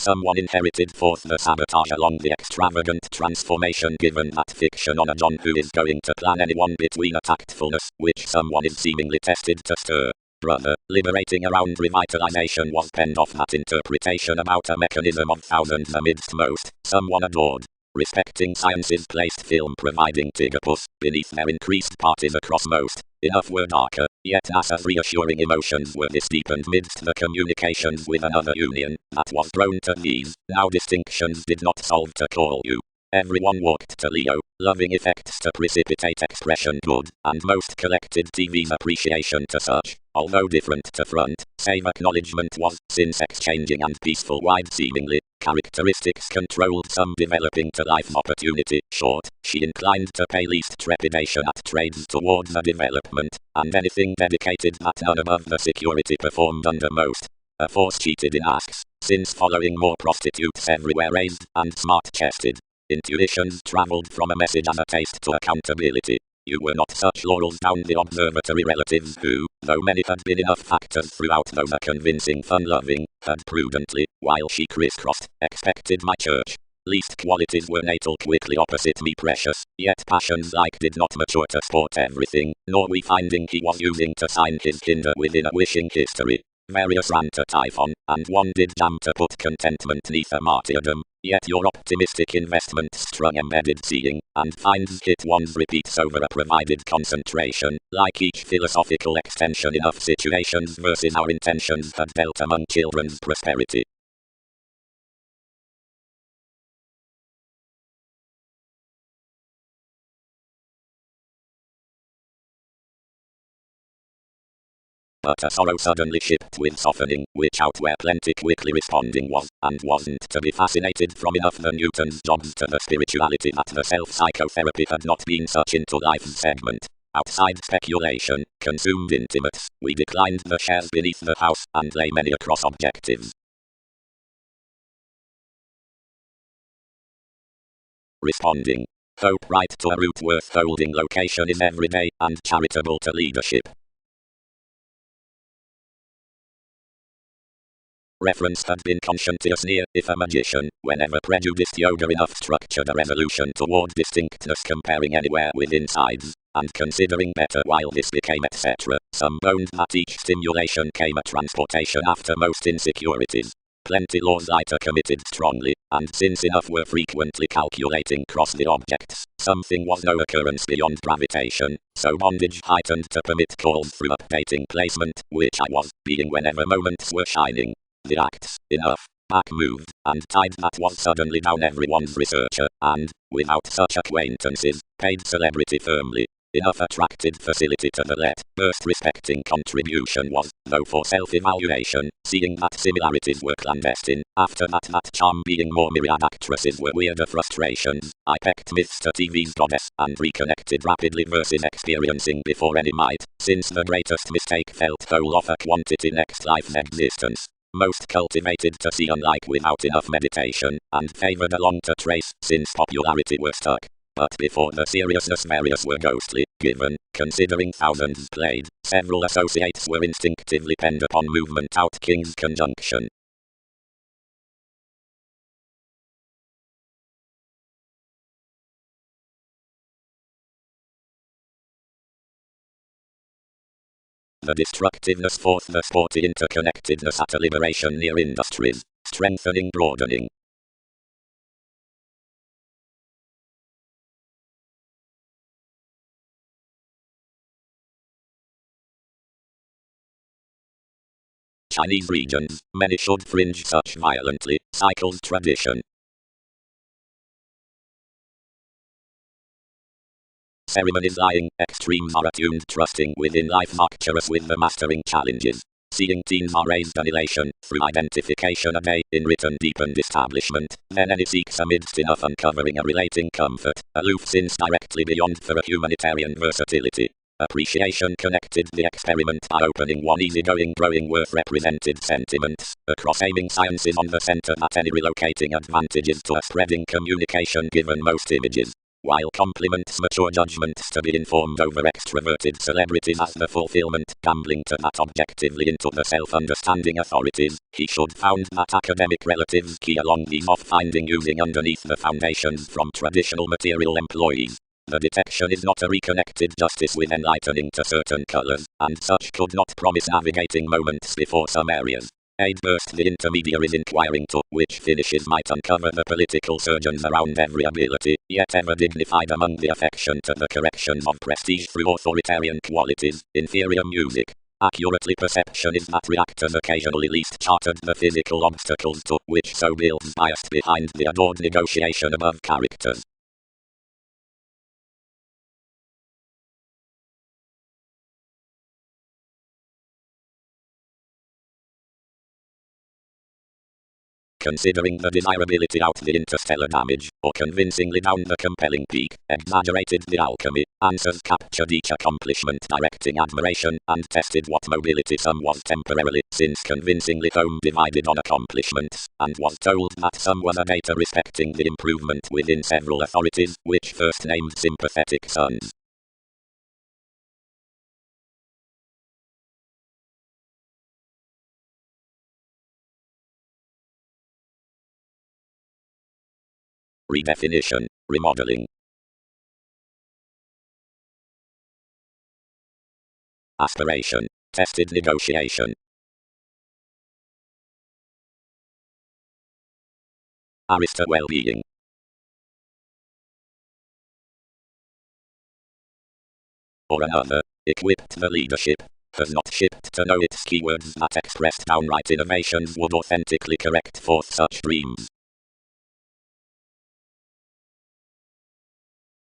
someone inherited forth the sabotage along the extravagant transformation, given that fiction on a John who is going to plan anyone between a tactfulness, which someone is seemingly tested to stir. Brother, liberating around revitalization was penned off that interpretation about a mechanism of thousands amidst most, someone adored. Respecting science's placed film providing Tigopus, beneath their increased parties across most. Enough were darker, yet NASA's reassuring emotions were this deepened midst the communications with another union, that was grown to these, now distinctions did not solve to call you. Everyone walked to Leo, loving effects to precipitate expression good, and most collected TV's appreciation to such, although different to front, save acknowledgement was, since exchanging and peaceful wide seemingly, characteristics controlled some developing to life opportunity, short, she inclined to pay least trepidation at trades toward the development, and anything dedicated that none above the security performed under most. A force cheated in asks, since following more prostitutes everywhere raised, and smart-chested. Intuitions travelled from a message as a taste to accountability. You were not such laurels down the observatory relatives who, though many had been enough factors throughout those convincing fun-loving, had prudently, while she crisscrossed, expected my church. Least qualities were natal quickly opposite me precious, yet passions like did not mature to sport everything, nor we finding he was using to sign his kinder within a wishing history. Various ran to Typhon, and one did jam to put contentment neath a martyrdom, yet your optimistic investment strung embedded seeing, and finds hit ones repeats over a provided concentration, like each philosophical extension enough situations versus our intentions had dealt among children's prosperity. But a sorrow suddenly shipped with softening, which out where plenty quickly responding was, and wasn't to be fascinated from enough the Newton's jobs to the spirituality that the self-psychotherapy had not been such into life's segment. Outside speculation, consumed intimates, we declined the shares beneath the house, and lay many across objectives. Responding. Hope right to a route worth holding location is everyday, and charitable to leadership. Reference had been conscientious near, if a magician, whenever prejudiced yoga enough structured a resolution toward distinctness comparing anywhere within sides, and considering better while this became etc., some boned that each stimulation came a transportation after most insecurities. Plenty laws lighter committed strongly, and since enough were frequently calculating cross the objects, something was no occurrence beyond gravitation, so bondage heightened to permit calls through updating placement, which I was, being whenever moments were shining. The acts, enough, back moved, and tide that was suddenly down everyone's researcher, and, without such acquaintances, paid celebrity firmly. Enough attracted facility to the let, burst respecting contribution was, though for self-evaluation, seeing that similarities were clandestine, after that charm being more myriad actresses were weirder frustrations, I pecked myths to TV's goddess, and reconnected rapidly versus experiencing before any might, since the greatest mistake felt whole of a quantity next life's existence. Most cultivated to see unlike without enough meditation, and favoured along to trace, since popularity were stuck. But before the seriousness various were ghostly, given, considering thousands played, several associates were instinctively penned upon movement out King's conjunction. The destructiveness forth the sporty interconnectedness at a liberation near industries, strengthening broadening. Chinese regions, many should fringe such violently, cycles tradition. Ceremonies lying, extremes are attuned trusting within life nocturous with the mastering challenges. Seeing teens are raised an elation, through identification a day, in written deepened establishment, then any seeks amidst enough uncovering a relating comfort, aloof since directly beyond for a humanitarian versatility. Appreciation connected the experiment by opening one easygoing growing worth represented sentiments, across aiming sciences on the center that any relocating advantages to a spreading communication given most images. while compliments mature judgments to be informed over extroverted celebrities as the fulfillment, gambling to that objectively into the self-understanding authorities, he should found that academic relatives key along these off finding using underneath the foundations from traditional material employees. The detection is not a reconnected justice with enlightening to certain colors, and such could not promise navigating moments before some areas. Aid burst the intermediaries inquiring to, which finishes might uncover the political surgeons around every ability, yet ever dignified among the affection to the corrections of prestige through authoritarian qualities, inferior music. Accurately perception is that reactors occasionally least chartered the physical obstacles to, which so builds bias behind the adored negotiation above characters. Considering the desirability out the interstellar damage, or convincingly down the compelling peak, exaggerated the alchemy, answers captured each accomplishment directing admiration, and tested what mobility some was temporarily, since convincingly home divided on accomplishments, and was told that some was a data respecting the improvement within several authorities, which first named sympathetic sons. Redefinition, remodeling. Aspiration, tested negotiation. Arista well-being. Or another, equipped the leadership, has not shipped to know its keywords that expressed downright innovations would authentically correct forth such dreams.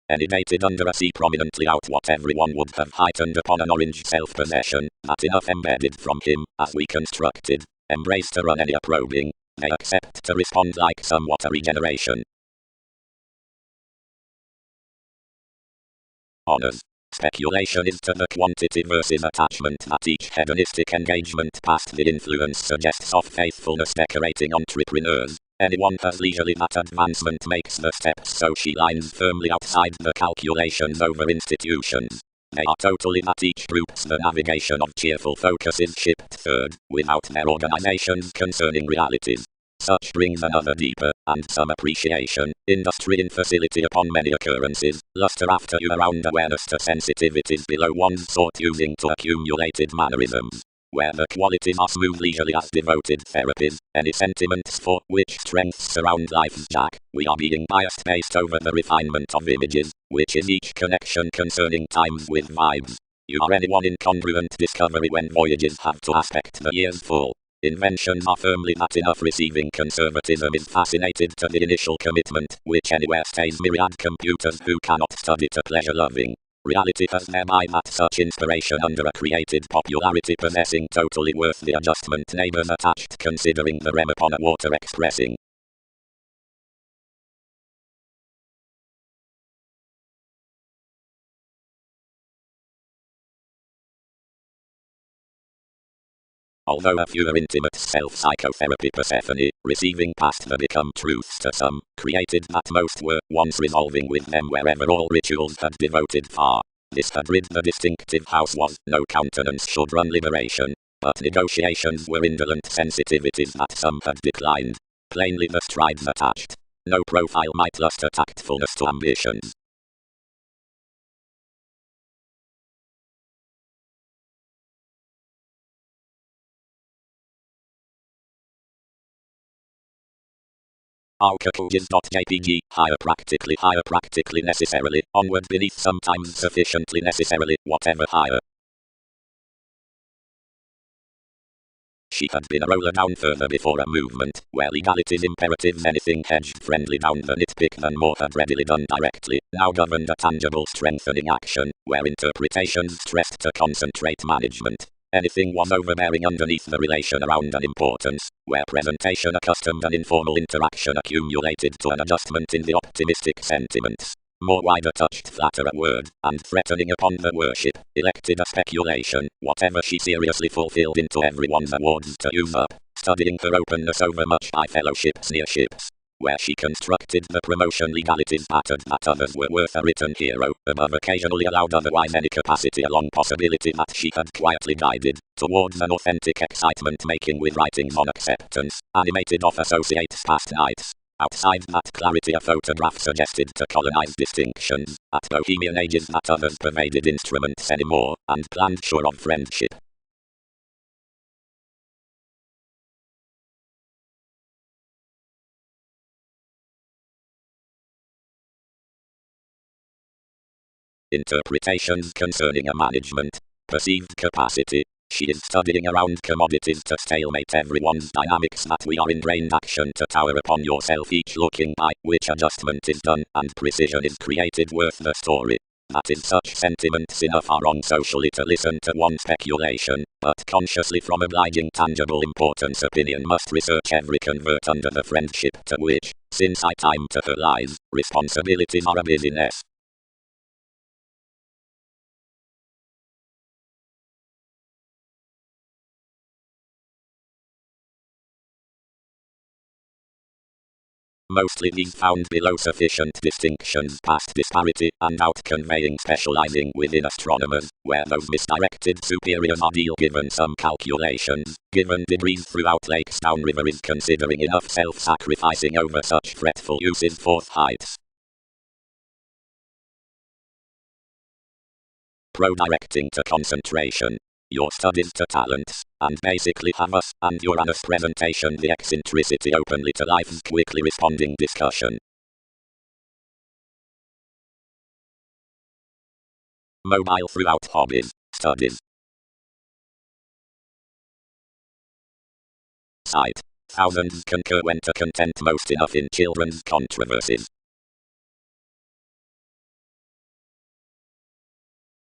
Elevated under a sea prominently out what everyone would have heightened upon an orange self-possession, that enough embedded from him, as we constructed, embrace to run any probing, they accept to respond like somewhat a regeneration. Honors. Speculation is to the quantity versus attachment that each hedonistic engagement past the influence suggests of faithfulness decorating entrepreneurs. Anyone has leisurely that advancement makes the steps so she lines firmly outside the calculations over institutions. They are totally that each groups the navigation of cheerful focus is shipped third, without their organizations concerning realities. Such brings another deeper, and some appreciation, industry in facility upon many occurrences, luster after you around awareness to sensitivities below one's sort using to accumulated mannerisms. Where the qualities are smooth leisurely as devoted therapies, any sentiments for which strengths surround life's jack, we are being biased based over the refinement of images, which is each connection concerning times with vibes. You are anyone in congruent discovery when voyages have to aspect the year's full. Inventions are firmly that enough receiving conservatism is fascinated to the initial commitment, which anywhere stays myriad computers who cannot study to pleasure loving. Reality has thereby that such inspiration under a created popularity possessing totally worth the adjustment neighbors attached considering the rem upon a water expressing. Although a fewer intimate self-psychotherapy Persephone, receiving past the become truths to some, created that most were, once resolving with them wherever all rituals had devoted far. This had rid the distinctive house was, no countenance should run liberation, but negotiations were indolent sensitivities that some had declined. Plainly the strides attached. No profile might luster tactfulness to ambitions. Arcacoogies.jpg, higher practically necessarily, onward beneath sometimes sufficiently necessarily, whatever higher. She had been a roller down further before a movement, where legality's imperatives anything hedged friendly down the nitpick than more had readily done directly, now governed a tangible strengthening action, where interpretations stressed to concentrate management. Anything was overbearing underneath the relation around an importance, where presentation accustomed and informal interaction accumulated to an adjustment in the optimistic sentiments. More wider touched flatter a word, and threatening upon the worship, elected a speculation, whatever she seriously fulfilled into everyone's awards to use up, studying her openness over much by fellowships near ships. where she constructed the promotion legalities pattern that others were worth a written hero, above occasionally allowed otherwise any capacity along possibility that she had quietly guided, towards an authentic excitement making with writings on acceptance, animated off associates past nights. Outside that clarity a photograph suggested to colonize distinctions, at bohemian ages that others pervaded instruments anymore, and planned sure of friendship. Interpretations concerning a management perceived capacity. She is studying around commodities to stalemate everyone's dynamics that we are in brain action to tower upon yourself each looking by which adjustment is done and precision is created worth the story. That is such sentiments enough are wrong socially to listen to one speculation, but consciously from obliging tangible importance opinion must research every convert under the friendship to which, since I time to her lies, responsibilities are a busyness. Mostly these found below sufficient distinctions past disparity and out conveying specializing within astronomers, where those misdirected superiors are deal given some calculations, given degrees throughout lakes downriver is considering enough self-sacrificing over such fretful uses fourth heights. Pro-directing to concentration. Your studies to talents, and basically have us and Uranus presentation the eccentricity openly to life's quickly responding discussion. Mobile throughout hobbies, studies. Sight. Thousands concur when to content most enough in children's controversies.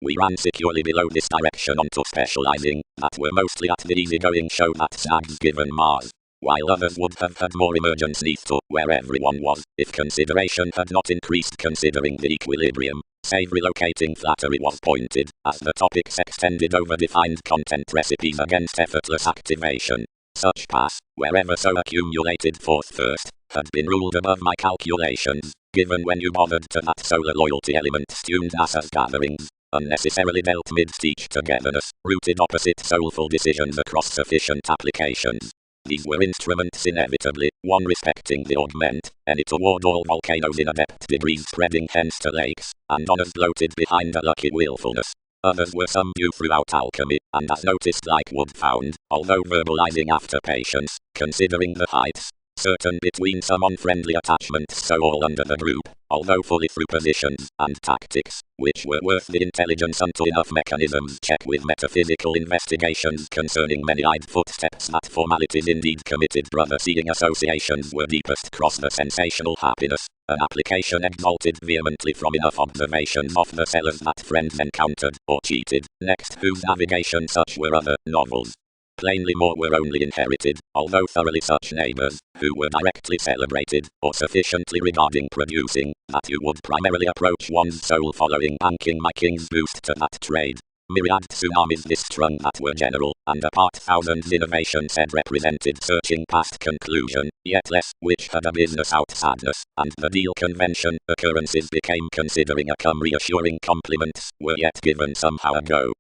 We ran securely below this direction onto specializing, that were mostly at the easygoing show that Sags given Mars, while others would have had more emergence neath to where everyone was, if consideration had not increased considering the equilibrium, save relocating flattery was pointed, as the topics extended over defined content recipes against effortless activation. Such pass, wherever so accumulated forth first, had been ruled above my calculations, given when you bothered to that solar loyalty element tuned NASA's gatherings. Unnecessarily dealt mid-speech togetherness, rooted opposite soulful decisions across sufficient applications. These were instruments inevitably, one respecting the augment, any toward all volcanoes in adept degrees spreading hence to lakes, and honors bloated behind a lucky willfulness. Others were some due throughout alchemy, and as noticed like wood found, although verbalizing after patience, considering the heights, certain between some unfriendly attachments so all under the group, although fully through positions and tactics, which were worth the intelligence unto enough mechanisms check with metaphysical investigations concerning many-eyed footsteps that formalities indeed committed brother-seeing associations were deepest cross the sensational happiness, an application exalted vehemently from enough observations of the sellers that friends encountered or cheated, next whose navigation such were other novels. Plainly more were only inherited, although thoroughly such neighbors, who were directly celebrated, or sufficiently regarding producing, that you would primarily approach one's soul following banking my king's boost to that trade. Myriad tsunamis this strung that were general, and apart thousands innovation said represented searching past conclusion, yet less, which had a business out sadness, and the deal convention, occurrences became considering a come reassuring compliments, were yet given somehow a go.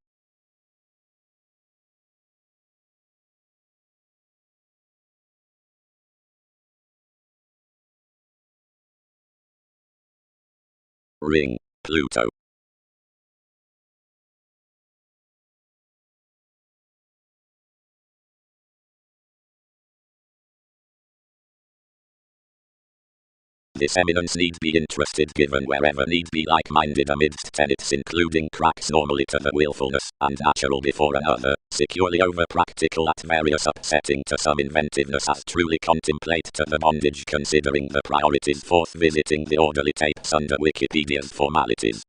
Ring, Pluto. This eminence need be interested given wherever need be like-minded amidst tenets including cracks normally to the willfulness and natural before another, securely over practical at various upsetting to some inventiveness as truly contemplate to the bondage considering the priorities forth visiting the orderly tapes under Wikipedia's formalities.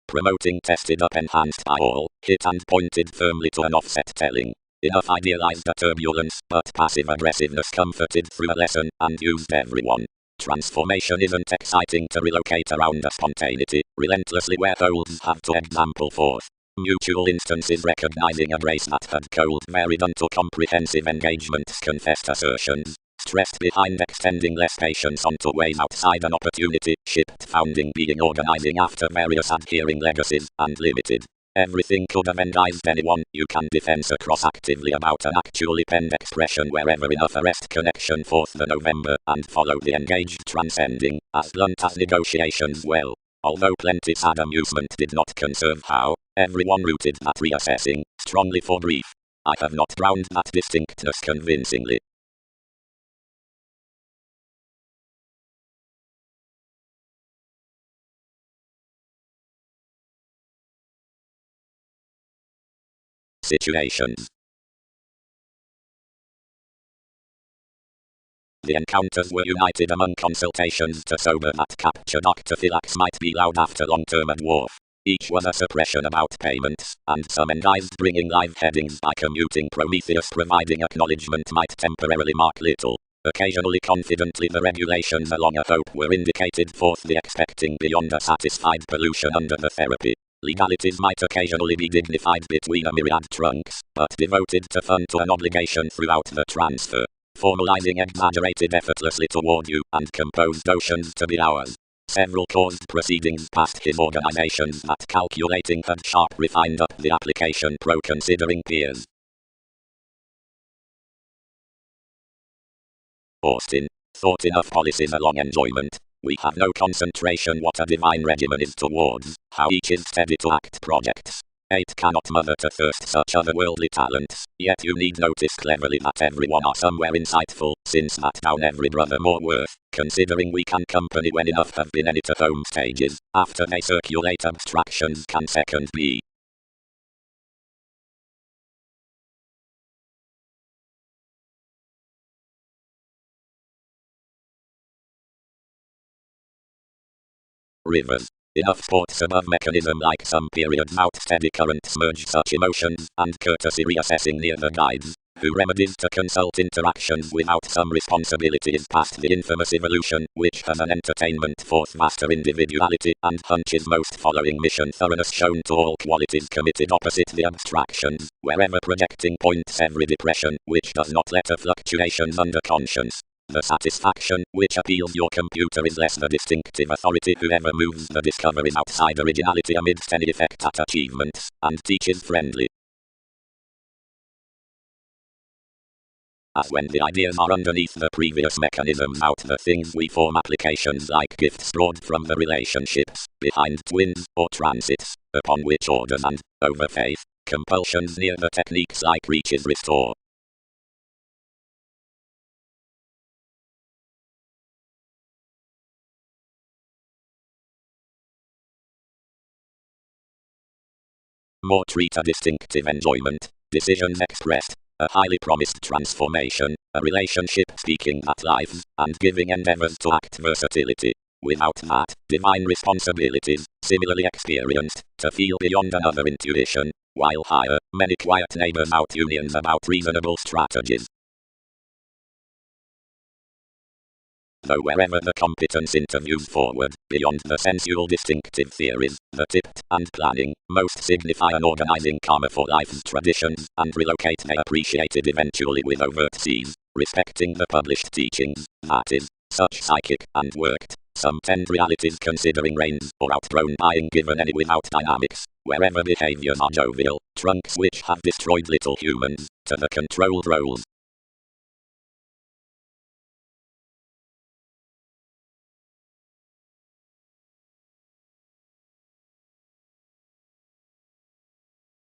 Promoting tested up enhanced by all, hit and pointed firmly to an offset telling. Enough idealized a turbulence, but passive aggressiveness comforted through a lesson, and used everyone. Transformation isn't exciting to relocate around a spontaneity, relentlessly where holds have to example forth. Mutual instances recognizing a grace that had cold varied unto comprehensive engagements confessed assertions, stressed behind extending less patience onto ways outside an opportunity, shipped founding being organizing after various adhering legacies, and limited. Everything could have enticed anyone. You can defense across actively about an actually penned expression wherever enough arrest connection 4th the November, and follow the engaged transcending, as blunt as negotiations well. Although plenty sad amusement did not conserve how, everyone rooted that reassessing, strongly for brief. I have not drowned that distinctness convincingly. Situations. The encounters were united among consultations to sober that capture Dr. Philax might be loud after long-term and dwarf. Each was a suppression about payments, and some endized bringing live headings by commuting Prometheus providing acknowledgement might temporarily mark little. Occasionally confidently the regulations along a hope were indicated forth the expecting beyond a satisfied pollution under the therapy. Legalities might occasionally be dignified between a myriad trunks, but devoted to fun to an obligation throughout the transfer. Formalizing exaggerated effortlessly toward you, and composed oceans to be ours. Several caused proceedings past his organizations that calculating had sharp refined up the application pro considering peers. Austin. Thought enough policies along enjoyment. We have no concentration what a divine regimen is towards, how each is steady to act projects. 8 cannot mother to thirst such otherworldly talents, yet you need notice cleverly that everyone are somewhere insightful, since that down every brother more worth, considering we can company when enough have been any to home stages, after they circulate abstractions can second be. Rivers. Enough sports above mechanism like some periods out steady currents merge such emotions, and courtesy reassessing near the guides, who remedies to consult interactions without some responsibility is past the infamous evolution, which has an entertainment forth vaster individuality, and hunches most following mission thoroughness shown to all qualities committed opposite the abstractions, wherever projecting points every depression, which does not letter fluctuations under conscience. The satisfaction which appeals your computer is less the distinctive authority whoever moves the discoveries outside originality amidst any effect at achievements, and teaches friendly. As when the ideas are underneath the previous mechanisms out the things we form applications like gifts brought from the relationships, behind twins, or transits, upon which orders and, over faith, compulsions near the techniques like reaches restore. More treat a distinctive enjoyment, decisions expressed, a highly promised transformation, a relationship speaking that lives, and giving endeavors to act versatility. Without that, divine responsibilities, similarly experienced, to feel beyond another intuition, while higher, many quiet neighbors out unions about reasonable strategies. Though wherever the competence interviews forward, beyond the sensual distinctive theories, the tipped and planning, most signify an organizing karma for life's traditions, and relocate they appreciated eventually with overt C's, respecting the published teachings, that is, such psychic, and worked, some tend realities considering reins, or outgrown buying given any without dynamics, wherever behaviors are jovial, trunks which have destroyed little humans, to the controlled roles.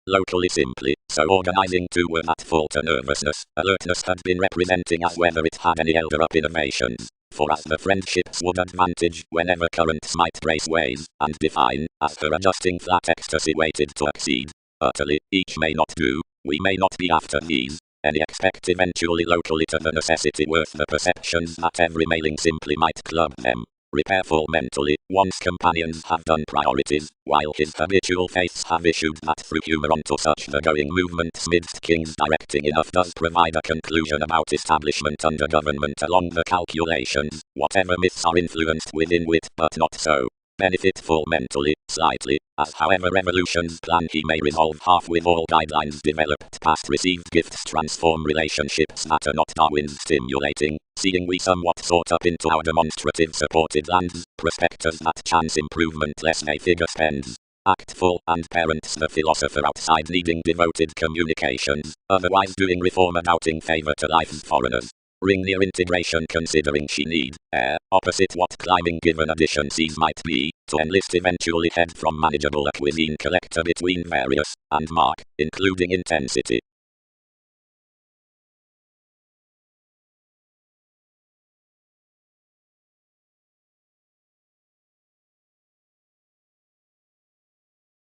Locally simply, so organizing two were at fault a nervousness, alertness had been representing as whether it had any elder up innovations, for as the friendships would advantage whenever currents might brace ways, and define, as her adjusting flat ecstasy waited to exceed. Utterly, each may not do, we may not be after these, any expect eventually locally to the necessity worth the perceptions that every mailing simply might club them. Repairful mentally, one's companions have done priorities, while his habitual faiths have issued that through humor onto such the going movements midst kings directing enough does provide a conclusion about establishment under government along the calculations, whatever myths are influenced within wit but not so. Benefitful mentally, slightly, as however evolution's plan he may resolve half with all guidelines developed past received gifts transform relationships that are not Darwin's stimulating, seeing we somewhat sort up into our demonstrative supported lands, prospectors that chance improvement less they figure spends. Actful and parents the philosopher outside needing devoted communications, otherwise doing reform and outing favour to life's foreigners. Ring near integration considering she need, opposite what climbing given additions might be, to enlist eventually head from manageable a cuisine collector between various, and mark, including intensity.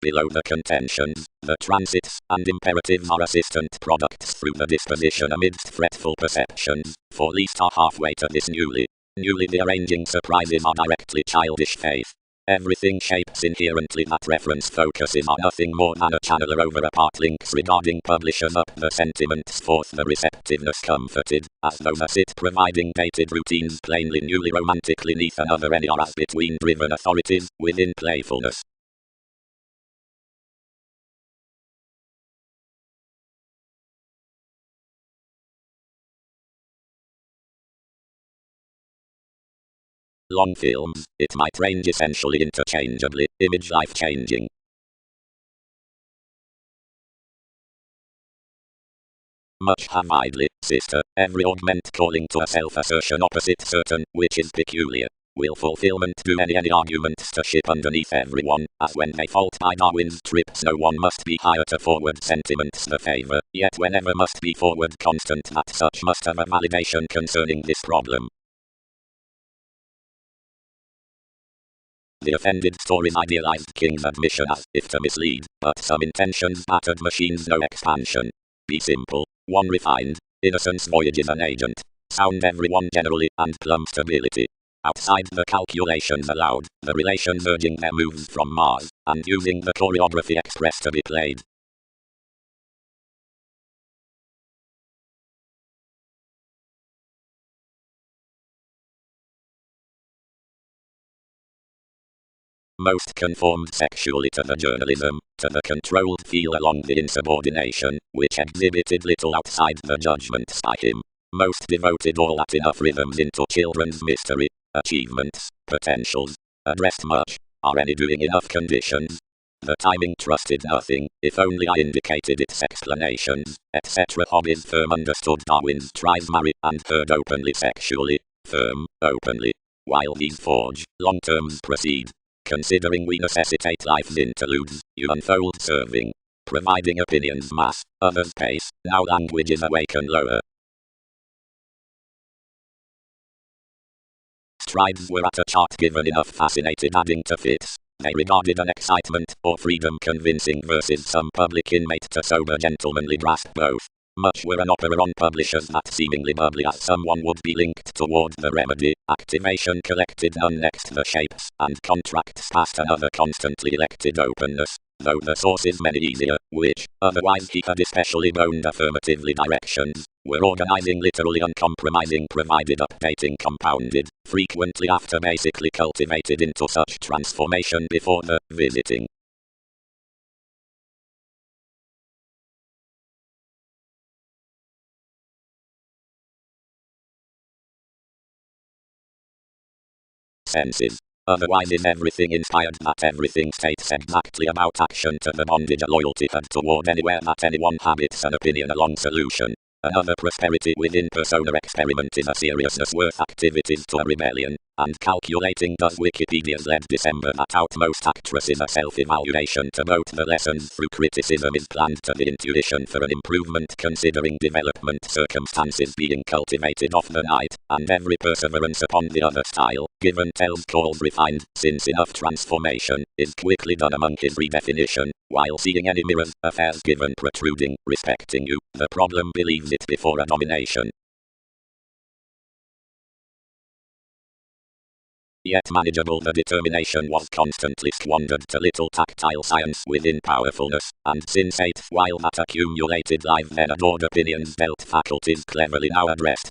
Below the contentions, the transits and imperatives are assistant products through the disposition amidst fretful perceptions, for least are halfway to this newly rearranging surprises are directly childish faith. Everything shapes inherently that reference focuses are nothing more than a channeler over apart links regarding publishers up the sentiments forth the receptiveness comforted, as though the sit providing dated routines plainly newly romantically neath another any are as between driven authorities, within playfulness. Long films, it might range essentially interchangeably, image life-changing. Much have idly, sister, every augment calling to a self-assertion opposite certain, which is peculiar. Will fulfillment do any arguments to ship underneath everyone, as when they fault by Darwin's trips no one must be higher to forward sentiments the favour, yet whenever must be forward constant that such must have a validation concerning this problem. The offended stories idealized King's admission as if to mislead, but some intentions battered machines no expansion. Be simple, one refined, innocence voyages an agent, sound everyone generally, and plumb stability. Outside the calculations allowed, the relations urging their moves from Mars, and using the choreography express to be played. Most conformed sexually to the journalism, to the controlled feel along the insubordination, which exhibited little outside the judgments by him. Most devoted all at enough rhythms into children's mystery, achievements, potentials, addressed much, are any doing enough conditions? The timing trusted nothing, if only I indicated its explanations, etc. Hobbies firm understood Darwin's tries marry, and heard openly sexually, firm, openly. While these forge, long terms proceed. Considering we necessitate life's interludes, you unfold serving. Providing opinions mass, others pace, now languages awaken lower. Strides were at a chart given enough fascinated adding to fits. They regarded an excitement or freedom convincing versus some public inmate to sober gentlemanly grasp both. Much were an opera on publishers that seemingly bubbly as someone would be linked toward the remedy, activation collected none next the shapes, and contracts past another constantly elected openness, though the sources many easier, which, otherwise he had especially boned affirmatively directions, were organizing literally uncompromising provided updating compounded, frequently after basically cultivated into such transformation before the visiting. Senses. Otherwise is everything inspired that everything states exactly about action to the bondage a loyalty had toward anywhere that anyone habits an opinion along solution. Another prosperity within persona experiment is a seriousness worth activities to a rebellion, and calculating does Wikipedia's lead December that outmost actresses a self-evaluation to both the lessons through criticism is planned to the intuition for an improvement considering development circumstances being cultivated off the night, and every perseverance upon the other style, given tells calls refined, since enough transformation, is quickly done among his redefinition, while seeing any mirrors, affairs given protruding, respecting you, the problem believes it before a domination. Yet manageable the determination was constantly squandered to little tactile science within powerfulness, and sensate while that accumulated live then adored opinions dealt faculties cleverly now addressed.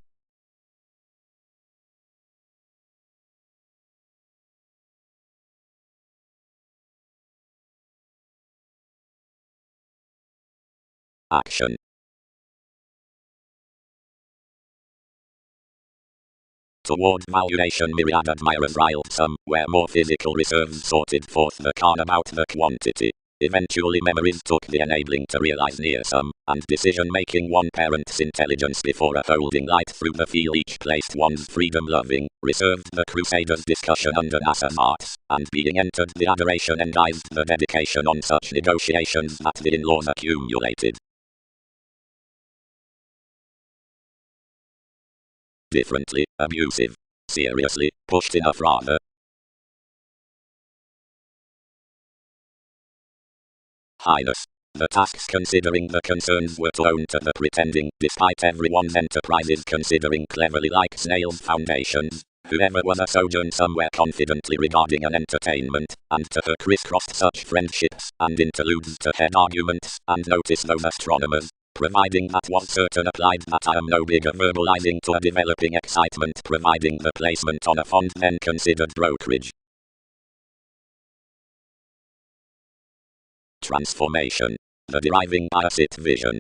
Action. Toward valuation myriad admirers riled some, where more physical reserves sorted forth the calm about the quantity. Eventually memories took the enabling to realize near some, and decision-making one parent's intelligence before a holding light through the feel each placed one's freedom-loving, reserved the Crusaders' discussion under NASA's arts, and being entered the adoration endized the dedication on such negotiations that the in-laws accumulated. Differently, abusive. Seriously, pushed enough rather. Highness. The tasks considering the concerns were to own to the pretending, despite everyone's enterprises considering cleverly like snails foundations. Whoever was a sojourn somewhere confidently regarding an entertainment, and to her crisscrossed such friendships, and interludes to head arguments, and notice those astronomers, providing that was certain applied that I am no bigger verbalizing to a developing excitement providing the placement on a fond then considered brokerage. Transformation. The deriving bias it vision.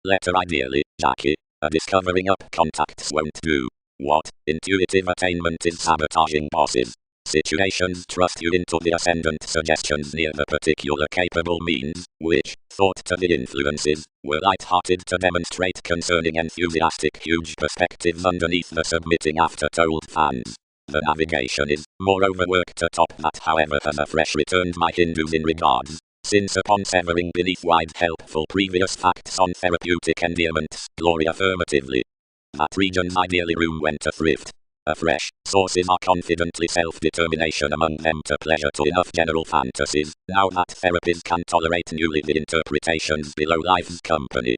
Letter ideally, Jackie. A discovering up contacts won't do. What? Intuitive attainment is sabotaging bosses. Situations thrust you into the ascendant suggestions near the particular capable means, which, thought to the influences, were light-hearted to demonstrate concerning enthusiastic huge perspectives underneath the submitting after-told fans. The navigation is, moreover work to top that however has afresh returned my Hindus in regards, since upon severing beneath wide helpful previous facts on therapeutic endearments, glory affirmatively. That region's ideally room went to thrift. Afresh, sources are confidently self-determination among them to pleasure to enough general fantasies, now that therapies can tolerate newly the interpretations below life's company.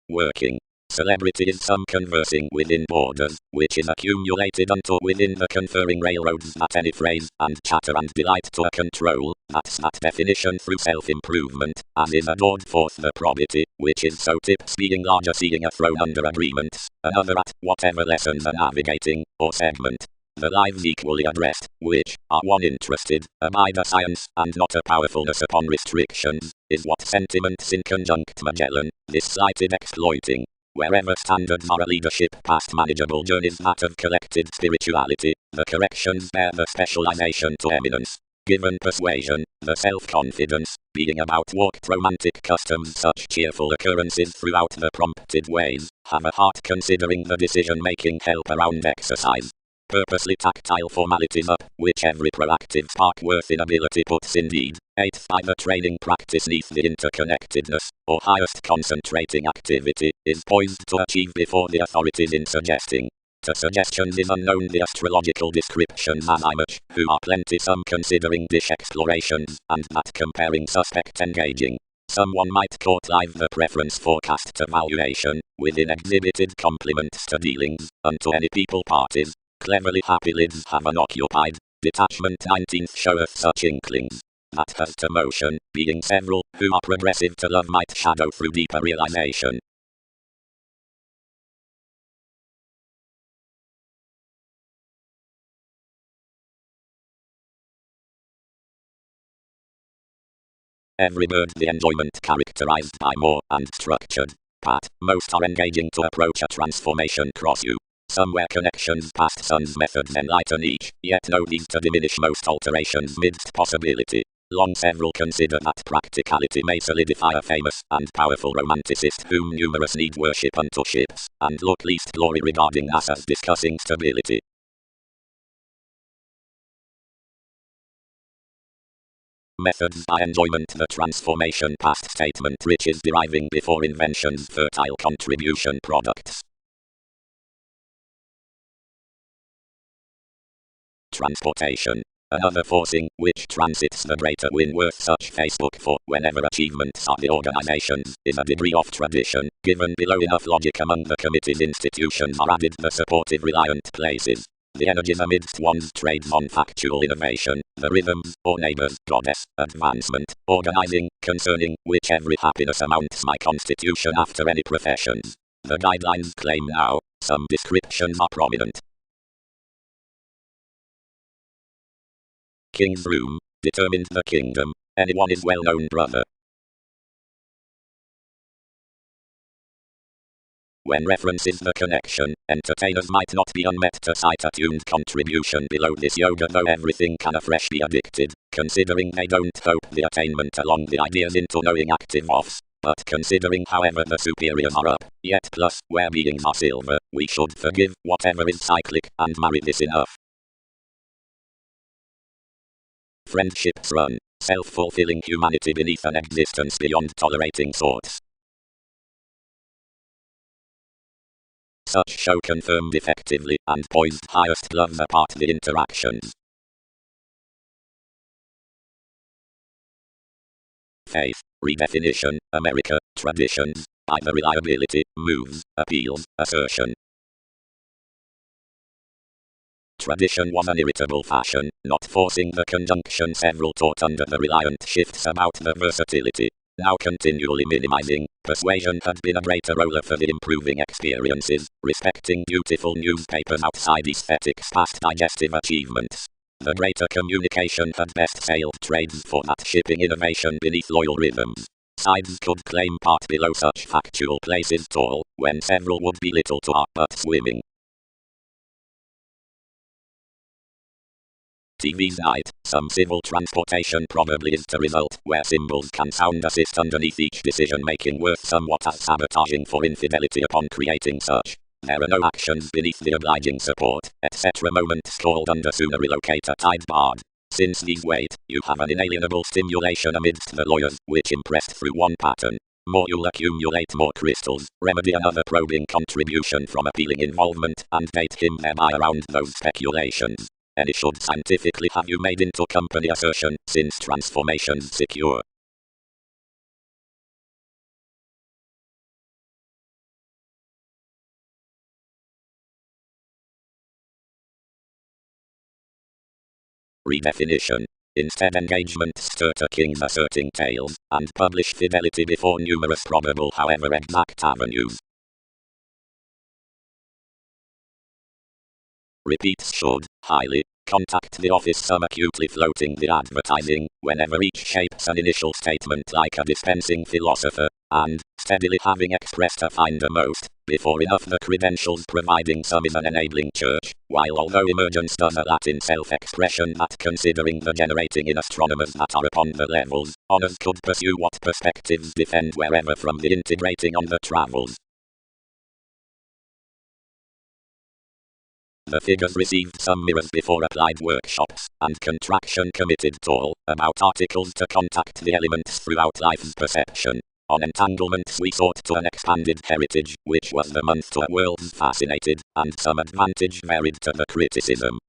Working. Celebrity is some conversing within borders, which is accumulated unto within the conferring railroads that any phrase, and chatter and delight to a control, that's that definition through self-improvement, as is adored forth the probity, which is so tips being larger seeing a throne under agreements, another at whatever lessons are navigating, or segment. The lives equally addressed, which, are one interested, abide a science, and not a powerfulness upon restrictions, is what sentiments in conjunct Magellan, this slighted exploiting. Wherever standards are a leadership past manageable journeys that of collected spirituality, the corrections bear the specialization to eminence. Given persuasion, the self-confidence, being about walked romantic customs such cheerful occurrences throughout the prompted ways, have a heart considering the decision-making help around exercise. Purposely tactile formalities up, which every proactive spark worth in ability puts indeed, eighth by the training practice neath the interconnectedness, or highest concentrating activity, is poised to achieve before the authorities in suggesting. To suggestions is unknown the astrological descriptions as I much, who are plenty some considering dish explorations, and that comparing suspect engaging. Someone might court live the preference forecast to valuation, within exhibited compliments to dealings, unto any people parties. Cleverly happy lids have unoccupied. Detachment 19th showeth such inklings. That has to motion, being several, who are progressive to love might shadow through deeper realization. Every bird the enjoyment characterized by more and structured. Pat, most are engaging to approach a transformation cross you. Somewhere connections past sun's methods enlighten each, yet no need to diminish most alterations midst possibility. Long several consider that practicality may solidify a famous and powerful romanticist whom numerous need worship unto ships, and look least glory regarding us as discussing stability. Methods by enjoyment the transformation past statement riches deriving before inventions fertile contribution products. Transportation. Another forcing, which transits the greater win worth such Facebook for, whenever achievements are the organizations, is a degree of tradition, given below enough logic among the committee's institutions are added the supportive reliant places. The energies amidst one's trades on factual innovation, the rhythms, or neighbors, goddess, advancement, organizing, concerning, which every happiness amounts my constitution after any professions. The guidelines claim now, some descriptions are prominent. King's room, determined the kingdom. Anyone is well-known brother. When references the connection, entertainers might not be unmet to cite a tuned contribution below this yoga, though everything can afresh be addicted, considering they don't hope the attainment along the ideas into knowing active offs, but considering however the superiors are up, yet plus, where beings are silver, we should forgive whatever is cyclic, and marry this enough. Friendships run, self-fulfilling humanity beneath an existence beyond tolerating sorts. Such show confirmed effectively and poised highest loves apart the interactions. Faith, redefinition, America, traditions, either reliability, moves, appeals, assertion. Tradition was an irritable fashion, not forcing the conjunction several taught under the reliant shifts about the versatility. Now continually minimizing, persuasion had been a greater roller for the improving experiences, respecting beautiful newspapers outside aesthetics past digestive achievements. The greater communication had best sailed trades for that shipping innovation beneath loyal rhythms. Sides could claim part below such factual places tall, when several would be little to art but swimming. TV's night, some civil transportation probably is to result, where symbols can sound assist underneath each decision-making worth somewhat as sabotaging for infidelity upon creating such. There are no actions beneath the obliging support, etc. moments called under sooner relocate a tide barred. Since these wait, you have an inalienable stimulation amidst the lawyers, which impressed through one pattern. More you'll accumulate more crystals, remedy another probing contribution from appealing involvement, and date him thereby around those speculations. Any should scientifically have you made into company assertion, since transformation's secure. Redefinition. Instead engagement stir to kings asserting tales, and publish fidelity before numerous probable however exact avenues. Repeats should, highly, contact the office some acutely floating the advertising, whenever each shapes an initial statement like a dispensing philosopher, and, steadily having expressed a finder most, before enough the credentials providing some is an enabling church, while although emergence does a Latin self-expression that considering the generating in astronomers that are upon the levels, honors could pursue what perspectives defend wherever from the integrating on the travels. The figures received some mirrors before applied workshops, and contraction committed tall, about articles to contact the elements throughout life's perception. On entanglements we sought to an expanded heritage, which was the month to a world's fascinated, and some advantage varied to the criticism.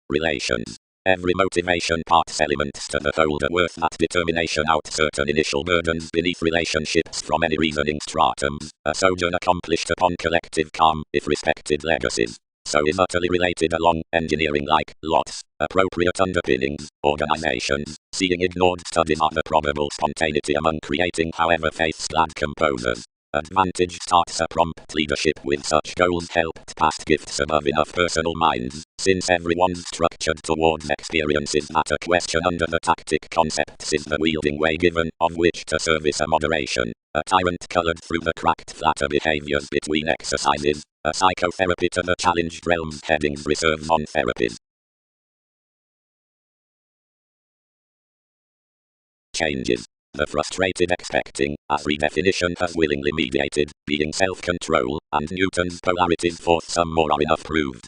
Relations. Every motivation parts elements to the whole are worth that determination out certain initial burdens beneath relationships from any reasoning stratums, a sojourn accomplished upon collective calm, if respected legacies. So is utterly related along engineering like lots, appropriate underpinnings, organizations, seeing ignored studies are the probable spontaneity among creating however faith-glad composers. Advantage starts a prompt leadership with such goals helped past gifts above enough personal minds, since everyone's structured towards experiences that a question under the tactic concepts is the wielding way given, of which to service a moderation, a tyrant colored through the cracked flatter behaviors between exercises, a psychotherapy to the challenged realms headings reserves on therapies. Changes. The frustrated expecting, as redefinition has willingly mediated, being self-control, and Newton's polarities forth some more are enough proved.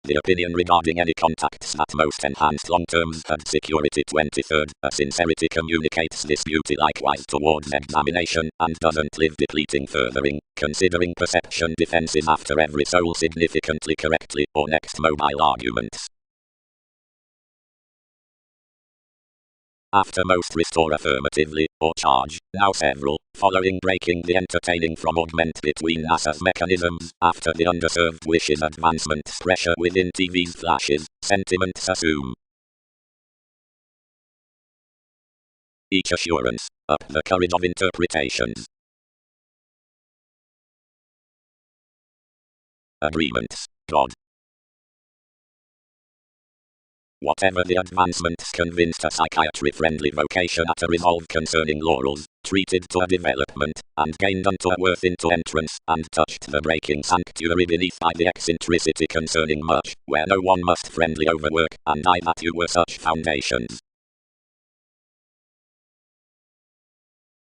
The opinion regarding any contacts that most enhanced long-terms had security 23rd, a sincerity communicates this beauty likewise towards examination, and doesn't live depleting furthering, considering perception defenses after every soul significantly correctly, or next mobile arguments. After most restore affirmatively, or charge, now several, following breaking the entertaining from augment between NASA's mechanisms, after the underserved wishes advancements pressure within TV's flashes, sentiments assume. Each assurance, up the courage of interpretations. Agreements, God. Whatever the advancements convinced a psychiatry-friendly vocation at a resolve concerning laurels, treated to a development, and gained unto a worth into entrance, and touched the breaking sanctuary beneath by the eccentricity concerning much, where no one must friendly overwork, and I that you were such foundations.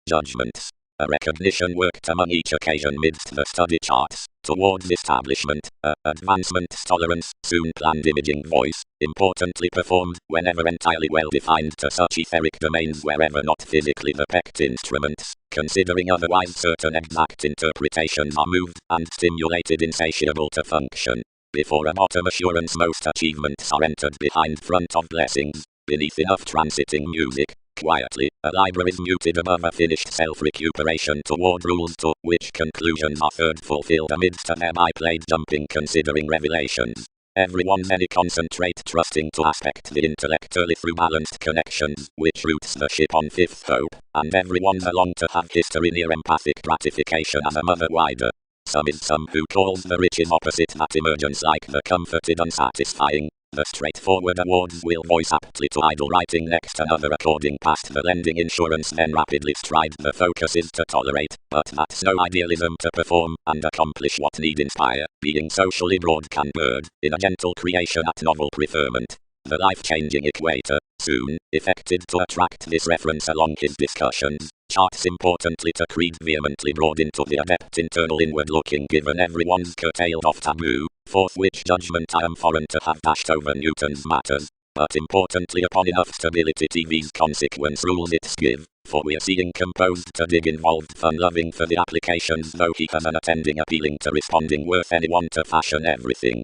Judgments. A recognition worked among each occasion midst the study charts, towards establishment, advancements tolerance, soon planned imaging voice, importantly performed, whenever entirely well defined to such etheric domains wherever not physically the pecked instruments, considering otherwise certain exact interpretations are moved, and stimulated insatiable to function. Before a bottom assurance most achievements are entered behind front of blessings, beneath enough transiting music. Quietly, a library is muted above a finished self-recuperation toward rules to which conclusions are third fulfilled amidst a thereby played jumping considering revelations. Everyone many concentrate trusting to aspect the intellect early through balanced connections, which routes the ship on fifth hope, and everyone along to have history near empathic gratification as a mother wider. Some is some who calls the riches opposite that emergence like the comforted unsatisfying. The straightforward awards will voice aptly to idle writing next another according past the lending insurance then rapidly stride the focus is to tolerate, but that's no idealism to perform and accomplish what need inspire, being socially broad can bird, in a gentle creation at novel preferment. The life-changing equator, soon, effected to attract this reference along his discussions, charts importantly to creed vehemently broad into the adept internal inward looking given everyone's curtailed off taboo, forth which judgment I am foreign to have dashed over Newton's matters, but importantly upon enough stability TV's consequence rules its give, for we're seeing composed to dig involved fun loving for the applications though he has an attending appealing to responding worth anyone to fashion everything.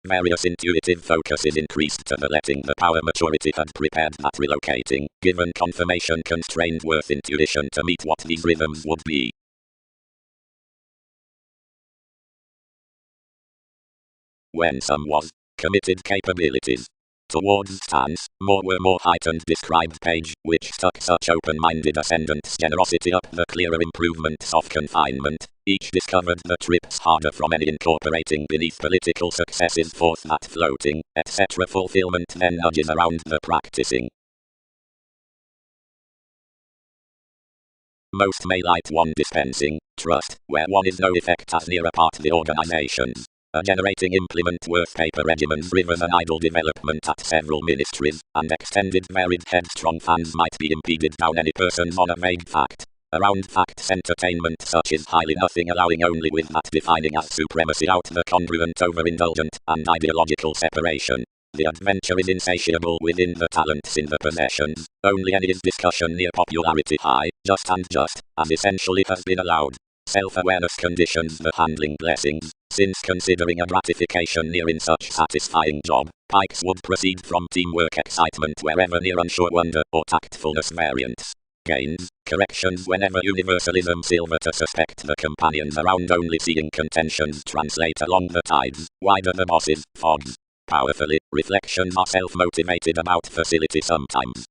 Various intuitive focuses increased to the letting the power maturity had prepared that relocating, given confirmation constrained worth intuition to meet what these rhythms would be. When some was committed capabilities towards stance, more were more heightened described page, which stuck such open-minded ascendant's generosity up the clearer improvements of confinement. Each discovered the trips harder from any incorporating beneath political successes forth that floating, etc. fulfillment then nudges around the practicing. Most may light one dispensing, trust, where one is no effect as near apart the organizations. A generating implement worth paper regimens rivers an idle development at several ministries, and extended varied headstrong fans might be impeded down any persons on a vague fact. Around facts entertainment such is highly nothing allowing only with that defining as supremacy out the congruent overindulgent, and ideological separation. The adventure is insatiable within the talents in the possessions, only any is discussion near popularity high, just and just, as essentially has been allowed. Self-awareness conditions the handling blessings, since considering a gratification near in such satisfying job, pikes would proceed from teamwork excitement wherever near unsure wonder or tactfulness variance. Gains, corrections whenever universalism silver to suspect the companions around only seeing contentions translate along the tides, wider the bosses, fogs. Powerfully, reflections are self-motivated about facility sometimes.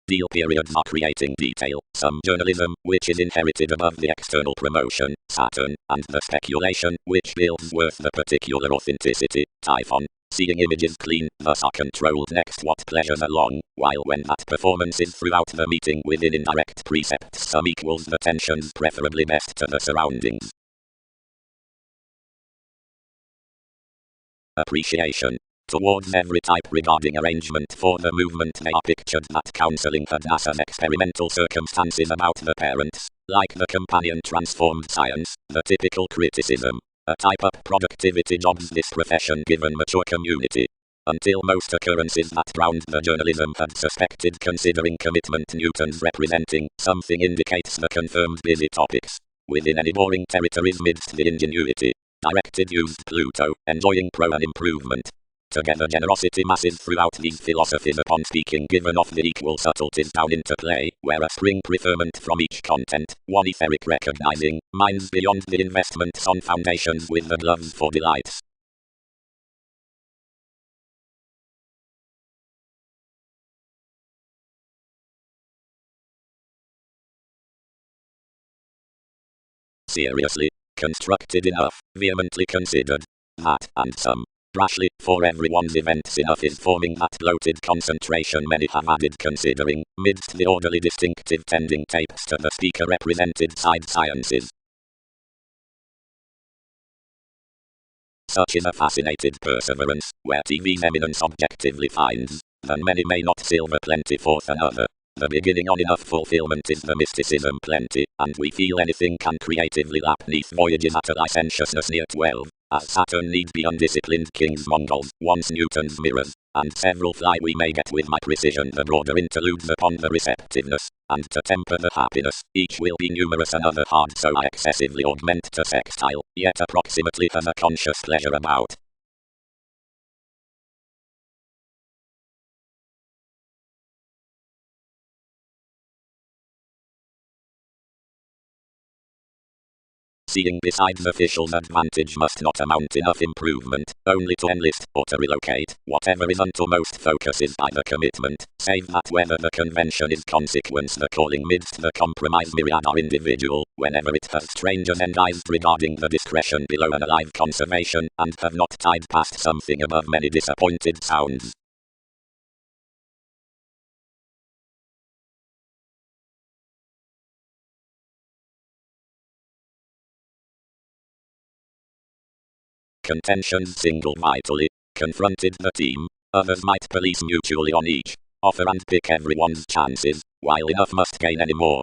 Deal periods are creating detail, some journalism, which is inherited above the external promotion, Saturn, and the speculation, which builds worth the particular authenticity, Typhon. Seeing images clean, thus are controlled next what pleasures along, while when that performance is throughout the meeting within indirect precepts some equals the tensions preferably best to the surroundings. Appreciation. Towards every type regarding arrangement for the movement they are pictured that counseling had as an experimental circumstances about the parents, like the companion transformed science, the typical criticism. A type up productivity jobs this profession given mature community. Until most occurrences that round the journalism had suspected considering commitment Newton's representing something indicates the confirmed busy topics. Within any boring territories midst the ingenuity, directed used Pluto, enjoying pro and improvement. Together generosity masses throughout these philosophies upon speaking given off the equal subtleties down into play, where a spring preferment from each content, one etheric recognizing, minds beyond the investments on foundations with the gloves for delights. Seriously, constructed enough, vehemently considered, that, and some, rashly, for everyone's events enough is forming that bloated concentration many have added considering, midst the orderly distinctive tending tapes to the speaker represented side sciences. Such is a fascinated perseverance, where TV's eminence objectively finds, than many may not silver plenty forth another. The beginning on enough fulfillment is the mysticism plenty, and we feel anything can creatively lap neath voyages at a licentiousness near 12, as Saturn need be undisciplined king's Mongols, once Newton's mirrors, and several fly we may get with my precision the broader interludes upon the receptiveness, and to temper the happiness, each will be numerous another hard so I excessively augment to sextile, yet approximately has a conscious pleasure about. Seeing besides officials' advantage must not amount enough improvement, only to enlist, or to relocate, whatever is unto most focuses by the commitment, save that whether the convention is consequence the calling midst the compromise myriad are individual, whenever it has strangers enlised regarding the discretion below an alive conservation, and have not tied past something above many disappointed sounds. Contentions single vitally, confronted the team, others might police mutually on each, offer and pick everyone's chances, while enough must gain any more.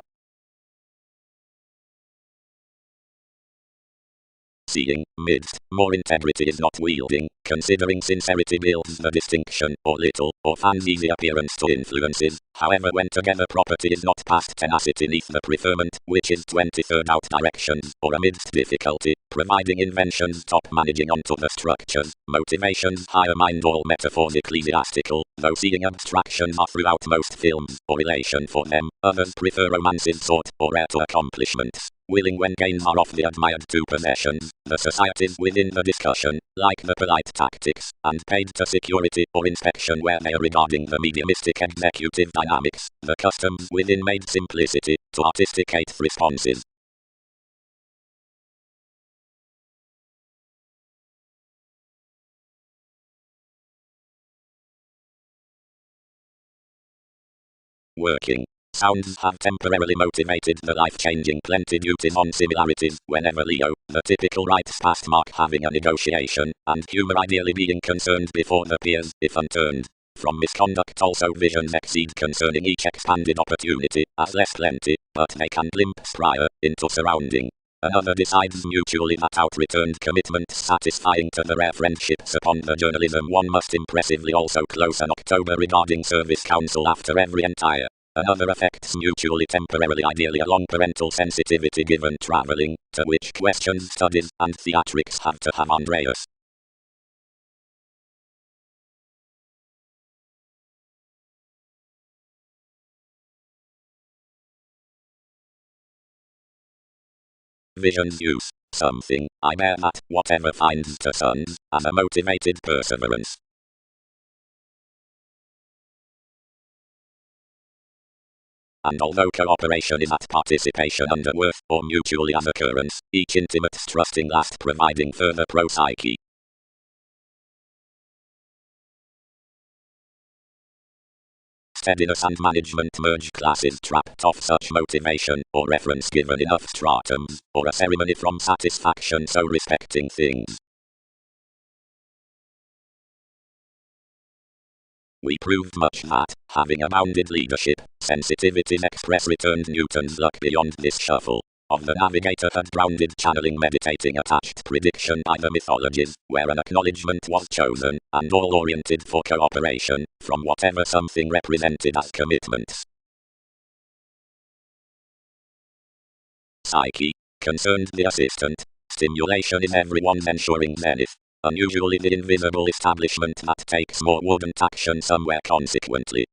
Seeing, midst, more integrity is not wielding, considering sincerity builds the distinction, or little, or fans easy appearance to influences, however when together property is not past tenacity neath the preferment, which is 23rd out directions, or amidst difficulty, providing inventions top managing onto the structures, motivations higher mind all metaphors ecclesiastical, though seeing abstractions are throughout most films, or relation for them, others prefer romances sought, or rare to accomplishments. Willing when gains are off the admired to possessions, the societies within the discussion, like the polite tactics, and paid to security or inspection where they are regarding the mediumistic executive dynamics, the customs within made simplicity, to artisticate responses. Working. Sounds have temporarily motivated the life-changing plenty duties on similarities, whenever Leo, the typical rights past mark having a negotiation, and humor ideally being concerned before the peers, if unturned. From misconduct also visions exceed concerning each expanded opportunity, as less plenty, but they can glimpse prior, into surrounding. Another decides mutually that out-returned commitment satisfying to the rare friendships upon the journalism one must impressively also close an October regarding service council after every entire. Another affects mutually temporarily ideally along parental sensitivity given traveling, to which questions studies and theatrics have to have Andreas. Visions use something, I bear that, whatever finds to sons, as a motivated perseverance. And although cooperation is at participation under worth, or mutually as occurrence, each intimate's trusting last providing further pro-psyche. Steadiness and management merge classes trapped off such motivation, or reference given enough stratums, or a ceremony from satisfaction so respecting things. We proved much that, having abounded leadership, sensitivities express returned Newton's luck beyond this shuffle. of the navigator had grounded channeling meditating attached prediction by the mythologies, where an acknowledgement was chosen, and all oriented for cooperation, from whatever something represented as commitments. Psyche concerned the assistant. Stimulation is everyone's ensuring zenith. Unusually the invisible establishment that takes more wouldn't action somewhere consequently.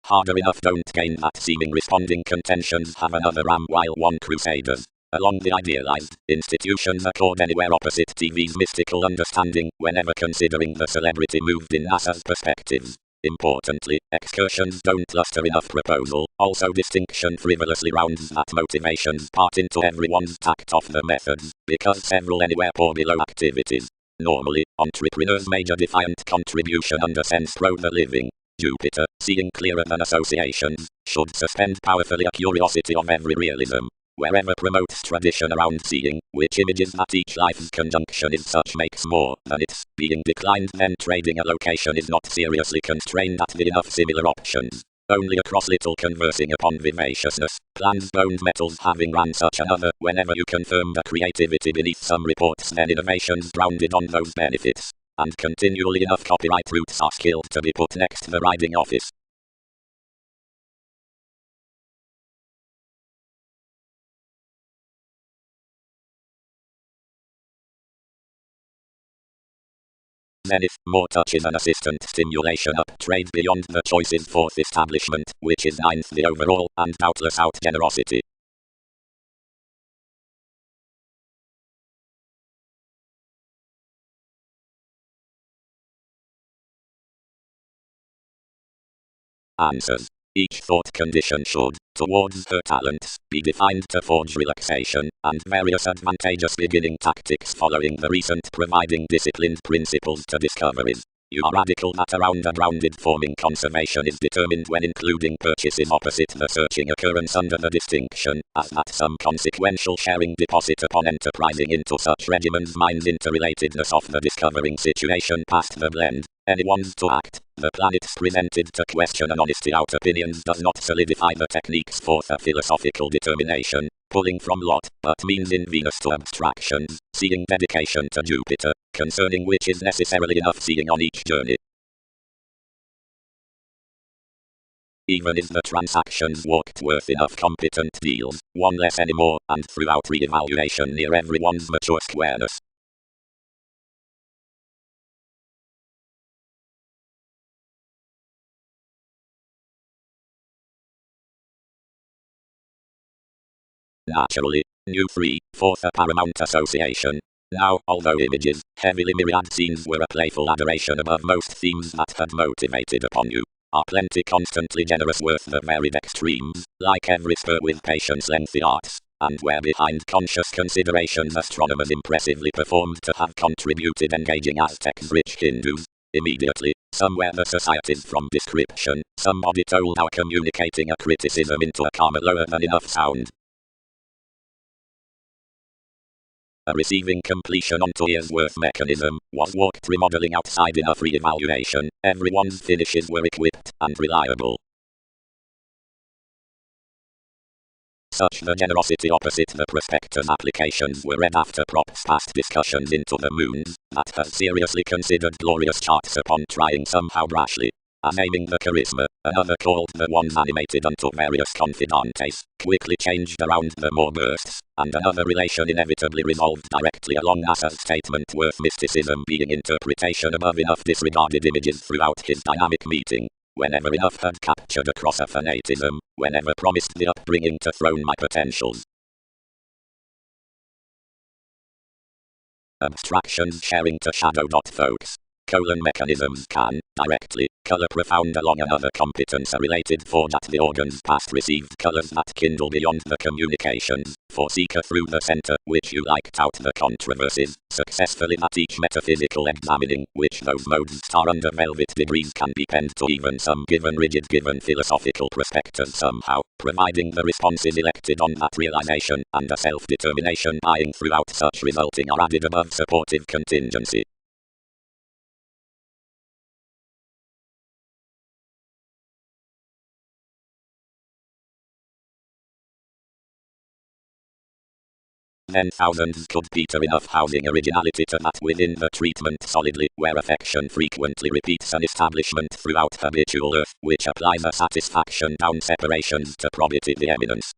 Harder enough don't gain that seeming responding contentions have another ram while one crusaders. Along the idealized, institutions accord anywhere opposite TV's mystical understanding, whenever considering the celebrity moved in NASA's perspectives. Importantly, excursions don't luster enough proposal, also distinction frivolously rounds that motivations part into everyone's tact off the methods, because several anywhere pour below activities. Normally, entrepreneurs' major defiant contribution undersends pro the living. Jupiter, seeing clearer than associations, should suspend powerfully a curiosity of every realism. Wherever promotes tradition around seeing, which images that each life's conjunction is such makes more than it's being declined, then trading a location is not seriously constrained at the enough similar options. Only across little conversing upon vivaciousness, plans boned metals having ran such another, whenever you confirm the creativity beneath some reports then innovations grounded on those benefits. And continually enough copyright routes are skilled to be put next the riding office. Zenith, more touches an assistant stimulation up trade beyond the choice's fourth establishment, which is ninth the overall, and doubtless out generosity. Answers. Each thought condition should, towards her talents, be defined to forge relaxation, and various advantageous beginning tactics following the recent providing disciplined principles to discoveries. You are radical that around a grounded forming conservation is determined when including purchases opposite the searching occurrence under the distinction, as that some consequential sharing deposit upon enterprising into such regimens minds interrelatedness of the discovering situation past the blend. Anyone's to act. The planets presented to question and honesty out opinions does not solidify the techniques for the philosophical determination, pulling from lot, but means in Venus to abstractions, seeing dedication to Jupiter, concerning which is necessarily enough seeing on each journey. Even is the transactions walked worth enough competent deals, one less anymore, and throughout re-evaluation near everyone's mature squareness. Naturally, new 3/4 a paramount association. Now, although images, heavily myriad scenes were a playful adoration above most themes that had motivated upon you, are plenty constantly generous worth the varied extremes, like every spur with patience lengthy arts, and where behind conscious considerations astronomers impressively performed to have contributed engaging Aztecs rich Hindus. Immediately, somewhere the societies from description, somebody told our communicating a criticism into a calmer lower than enough sound. A receiving completion onto year's worth mechanism was walked remodeling outside enough re-evaluation. Everyone's finishes were equipped and reliable. Such the generosity opposite the prospector's applications were read after props past discussions into the moons, that has seriously considered glorious charts upon trying somehow brashly. As aiming the charisma, another called the ones animated unto various confidantes, quickly changed around the more bursts, and another relation inevitably resolved directly along NASA's statement worth mysticism being interpretation above enough disregarded images throughout his dynamic meeting. Whenever enough had captured across a fanatism, whenever promised the upbringing to throne my potentials. Abstractions sharing to shadow. Folks. Mechanisms can, directly, color profound along another competence related forge at the organs past received colors that kindle beyond the communications, for seeker through the center, which you liked out the controversies, successfully at each metaphysical examining, which those modes star under velvet degrees can be penned to even some given rigid given philosophical perspective somehow, providing the responses elected on that realization, and a self-determination buying throughout such resulting are added above supportive contingency. then thousands could peter enough housing originality to that within the treatment solidly, where affection frequently repeats an establishment throughout habitual earth, which applies a satisfaction down separations to probity the eminence.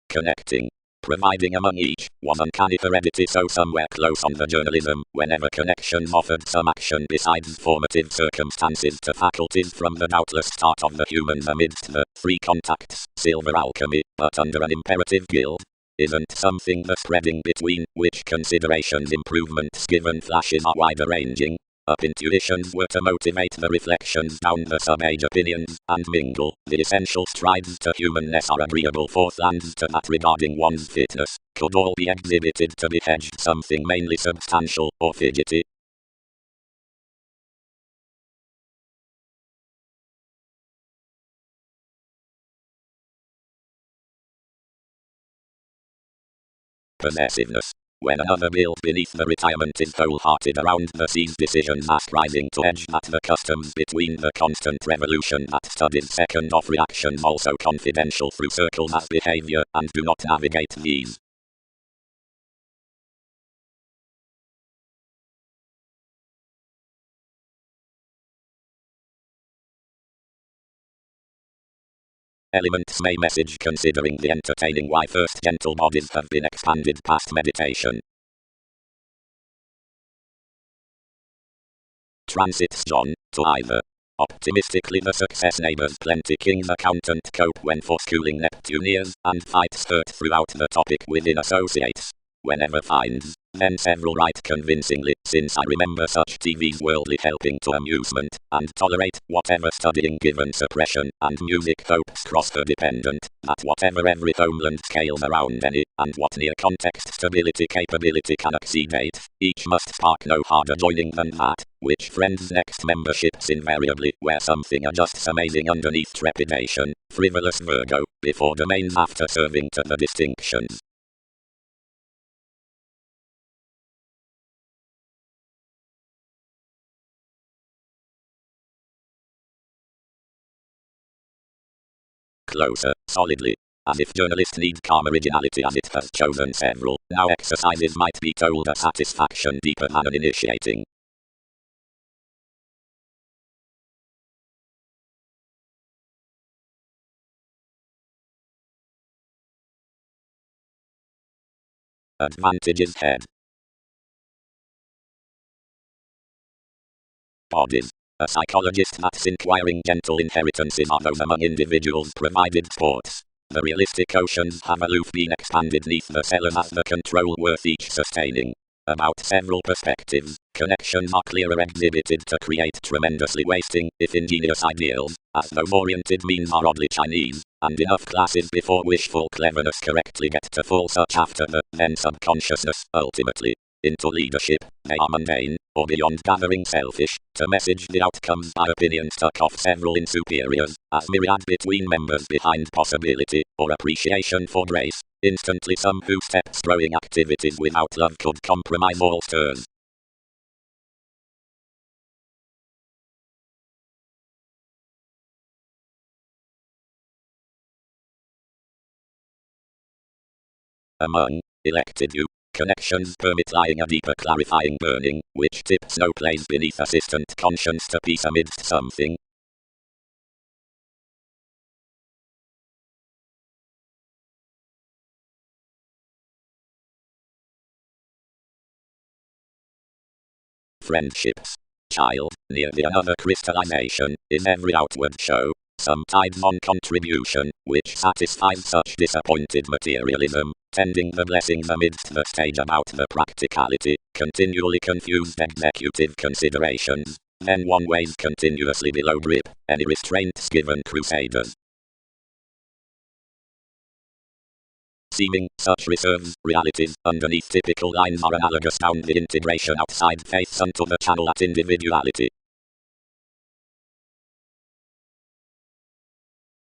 Connecting. Providing among each, was uncanny heredity, so somewhere close on the journalism, whenever connections offered some action besides formative circumstances to faculties from the doubtless start of the humans amidst the free contacts, silver alchemy, but under an imperative guild. Isn't something the spreading between which considerations improvements given flashes are wider ranging? Up intuitions were to motivate the reflections down the sub-age opinions, and mingle. The essential strides to humanness are agreeable forthlands to that regarding one's fitness, could all be exhibited to be hedged something mainly substantial, or fidgety. Possessiveness. When another built beneath the retirement is wholehearted around the seas, decisions are striving to edge at the customs between the constant revolution that studies second-off reactions, also confidential through circles as behavior, and do not navigate these. Elements may message considering the entertaining why first gentle bodies have been expanded past meditation. Transits John, to either. Optimistically the success neighbors plenty king's accountant cope when for schooling Neptunians, and fights hurt throughout the topic within associates. Whenever finds, then several write convincingly, since I remember such TV's worldly helping to amusement, and tolerate whatever studying given suppression, and music hopes cross her dependent, that whatever every homeland scales around any, and what near context stability capability can exceed each must spark no harder joining than that, which friends next memberships invariably, where something adjusts amazing underneath trepidation, frivolous Virgo, before domains after serving to the distinctions. Closer, solidly. As if journalists need calm originality as it has chosen several, now exercises might be told a satisfaction deeper than an initiating. Advantages head. Bodies. A psychologist that's inquiring gentle inheritances are those among individuals provided sports. The realistic oceans have aloof been expanded neath the cellars as the control worth each sustaining. About several perspectives, connections are clearer exhibited to create tremendously wasting, if ingenious ideals, as those oriented means are oddly Chinese, and enough classes before wishful cleverness correctly get to full such after the then subconsciousness, ultimately, into leadership. They are mundane, or beyond gathering selfish, to message the outcomes by opinion stuck off several in superiors, as myriad between members behind possibility, or appreciation for grace. Instantly some who steps throwing activities without love could compromise all stirs. Among elected you. Connections permit lying a deeper clarifying burning, which tips no place beneath assistant conscience to peace amidst something. Friendships. Child, near the another crystallization, is every outward show, sometimes on contribution, which satisfies such disappointed materialism, tending the blessings amidst the stage about the practicality, continually confused executive considerations, then one weighs continuously below grip, any restraints given crusaders. Seeming, such reserves, realities, underneath typical lines are analogous down the integration outside faiths unto the channel at individuality.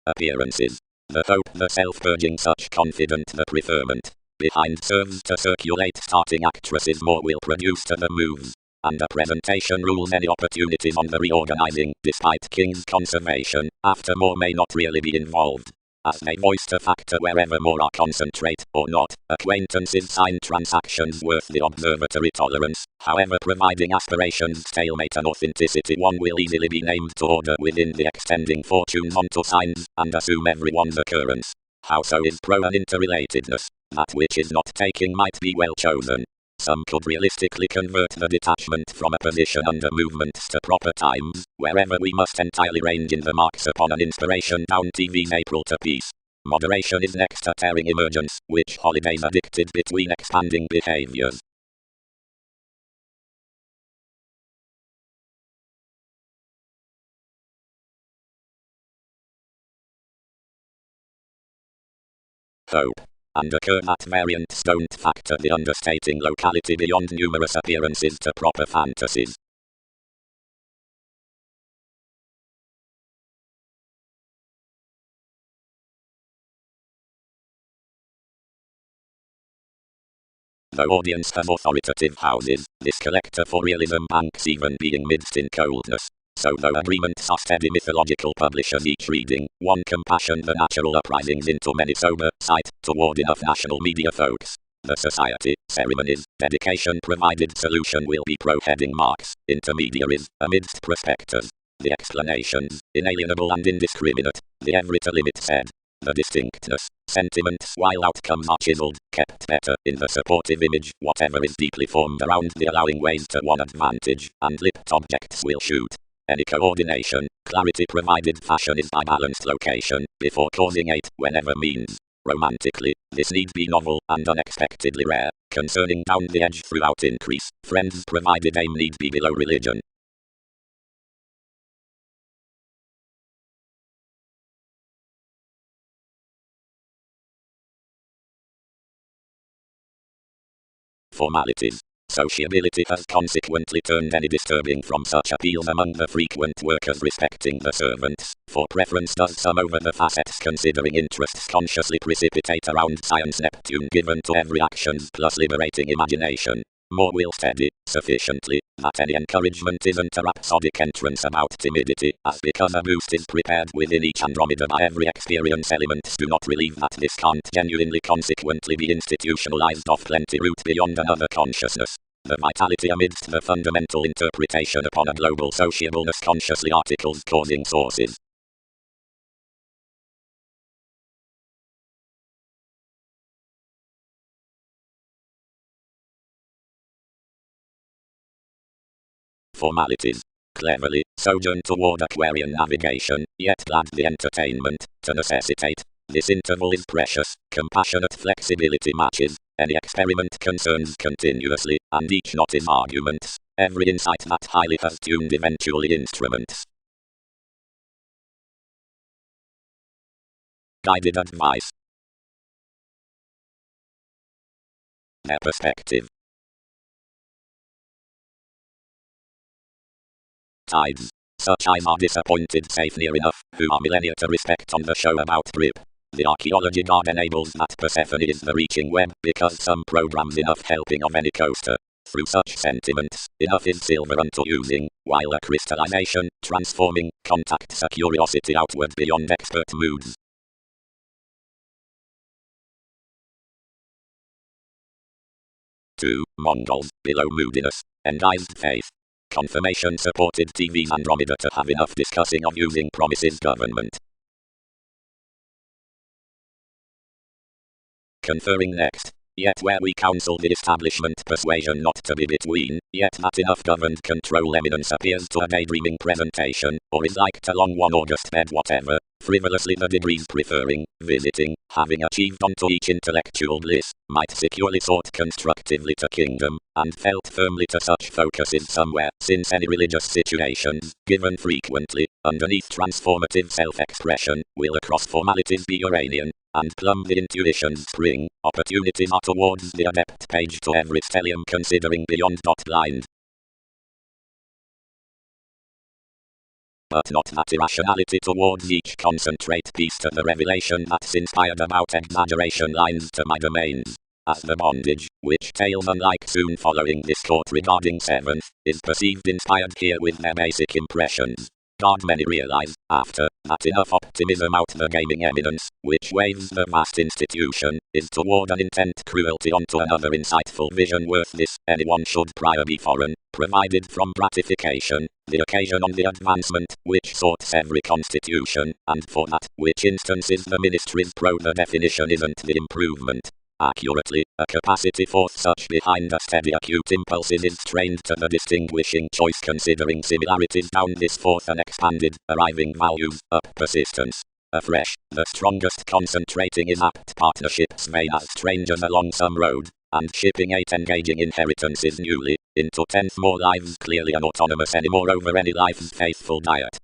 Appearances. The hope the self-purging such confident the preferment behind serves to circulate starting actresses more will produce to the moves. And a presentation rules any opportunities on the reorganizing, despite King's conservation, after more may not really be involved. as they voiced a factor wherever more are concentrate, or not, acquaintances sign transactions worth the observatory tolerance, however providing aspirations stalemate and authenticity one will easily be named to order within the extending fortunes onto signs, and assume everyone's occurrence. How so is pro and interrelatedness. That which is not taking might be well chosen. Some could realistically convert the detachment from a position under movements to proper times, wherever we must entirely range in the marks upon an inspiration down TV's April to peace. Moderation is next to tearing emergence, which holidays addicted between expanding behaviors. Hope. And occur that variants don't factor the understating locality beyond numerous appearances to proper fantasies. Though audience have authoritative houses, this collector for realism banks even being midst in coldness. So though agreements are steady mythological publishers each reading, one compassion the natural uprisings into many sober sight toward enough national media folks. The society, ceremonies, dedication provided solution will be pro-heading marks, intermediaries, amidst prospectors. The explanations, inalienable and indiscriminate, the every to limit said. The distinctness, sentiments while outcomes are chiseled, kept better in the supportive image, whatever is deeply formed around the allowing ways to one advantage, and lipped objects will shoot. Any coordination, clarity provided fashion is by balanced location, before causing hate, whenever means. Romantically, this need be novel, and unexpectedly rare, concerning down the edge throughout increase, friends provided aim need be below religion. Formalities. Sociability has consequently turned any disturbing from such appeals among the frequent workers respecting the servants, for preference does some over the facets considering interests consciously precipitate around science Neptune given to every actions plus liberating imagination. More will steady, sufficiently, that any encouragement isn't a rhapsodic entrance about timidity, as because a boost is prepared within each Andromeda by every experience elements do not relieve that this can't genuinely consequently be institutionalized off plenty route beyond another consciousness. The vitality amidst the fundamental interpretation upon a global sociableness consciously articles causing sources. Formalities. Cleverly, sojourn toward Aquarian navigation, yet glad the entertainment, to necessitate. This interval is precious, compassionate flexibility matches, any experiment concerns continuously, and each knot is arguments, every insight that highly has tuned eventually instruments. Guided advice. Their perspective. Tides. Such eyes are disappointed safe near enough, who are millennia to respect on the show about drip. The archaeology guard enables that Persephone is the reaching web because some programs enough helping of any coaster. Through such sentiments, enough is silver unto using, while a crystallization, transforming, contacts a curiosity outward beyond expert moods. Two Mongols, below moodiness, endized faith. Confirmation supported TV's Andromeda to have enough discussing of using promises government. Conferring next. Yet where we counsel the establishment persuasion not to be between, yet that enough governed control eminence appears to a daydreaming presentation, or is like to long one August bed whatever, frivolously the degrees preferring, visiting, having achieved unto each intellectual bliss, might securely sort constructively to kingdom, and felt firmly to such focuses somewhere, since any religious situations, given frequently, underneath transformative self-expression, will across formalities be Uranian, and plumb the intuition's spring, opportunities are towards the adept page to every stellium considering beyond dot blind. But not that irrationality towards each concentrate piece to the revelation that's inspired about exaggeration lines to my domains. As the bondage, which tales unlike soon following this court regarding seventh, is perceived inspired here with their basic impressions. God, many realize, after that enough optimism out the gaming eminence, which waves the vast institution, is toward an intent cruelty onto another insightful vision worth this, anyone should prior be foreign, provided from gratification, the occasion on the advancement, which sorts every constitution, and for that, which instances the ministry's pro the definition isn't the improvement. Accurately, a capacity for such behind a steady acute impulses is trained to the distinguishing choice considering similarities down this forth and expanded, arriving values, up persistence. Afresh, the strongest concentrating is apt partnerships vein as strangers along some road, and shipping 8 engaging inheritances newly, into 10th more lives clearly unautonomous anymore over any life's faithful diet.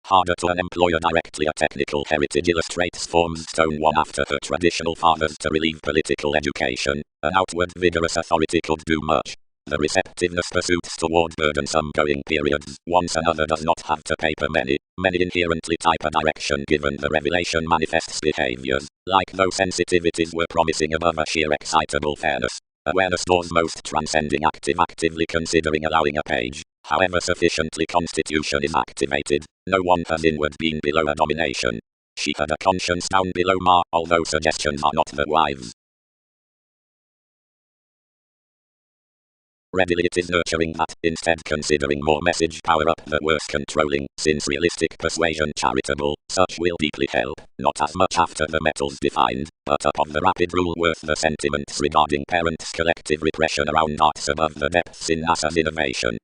Harder to an employer directly a technical heritage illustrates forms stone one after her traditional fathers to relieve political education, an outward vigorous authority could do much. The receptiveness pursuits toward burdensome going periods, once another does not have to paper many inherently type a direction given the revelation manifests behaviors, like though sensitivities were promising above a sheer excitable fairness. Awareness doors most transcending actively considering allowing a page, however sufficiently constitution is activated, no one has inward been below a domination. She had a conscience down below although suggestions are not the wives. Readily it is nurturing that, instead considering more message power up the worse controlling, since realistic persuasion charitable, such will deeply help, not as much after the metals defined, but upon the rapid rule worth the sentiments regarding parents' collective repression around arts above the depths in NASA's innovation.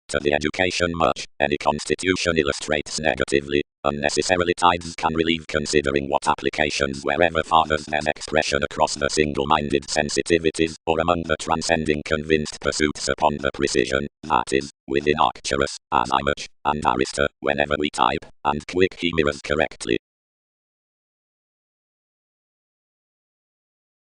To the education much, any constitution illustrates negatively, unnecessarily tides can relieve considering what applications wherever fathers their expression across the single-minded sensitivities, or among the transcending convinced pursuits upon the precision, that is, within Arcturus, as Image, and Arista, whenever we type, and quick he mirrors correctly.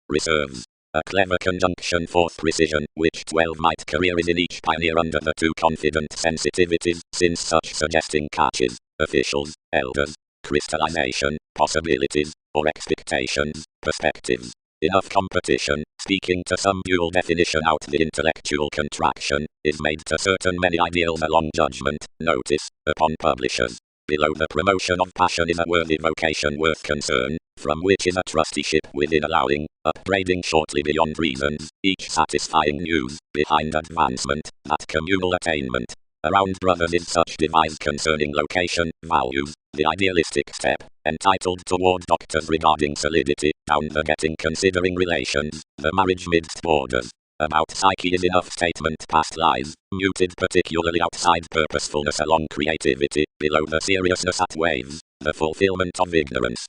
Reserves. A clever conjunction fourth precision, which 12 might career is in each pioneer under the 2 confident sensitivities, since such suggesting catches, officials, elders, crystallization, possibilities, or expectations, perspectives. Enough competition, speaking to some dual definition out the intellectual contraction, is made to certain many ideals along judgment, notice, upon publishers. Below the promotion of passion is a worthy vocation worth concern, from which is a trusteeship within allowing, upbraiding shortly beyond reasons, each satisfying news, behind advancement, that communal attainment. Around brothers is such device concerning location, values, the idealistic step, entitled toward doctors regarding solidity, down the getting considering relations, the marriage midst borders. About psyche is enough statement past lies, muted particularly outside purposefulness along creativity, below the seriousness at waves, the fulfillment of ignorance.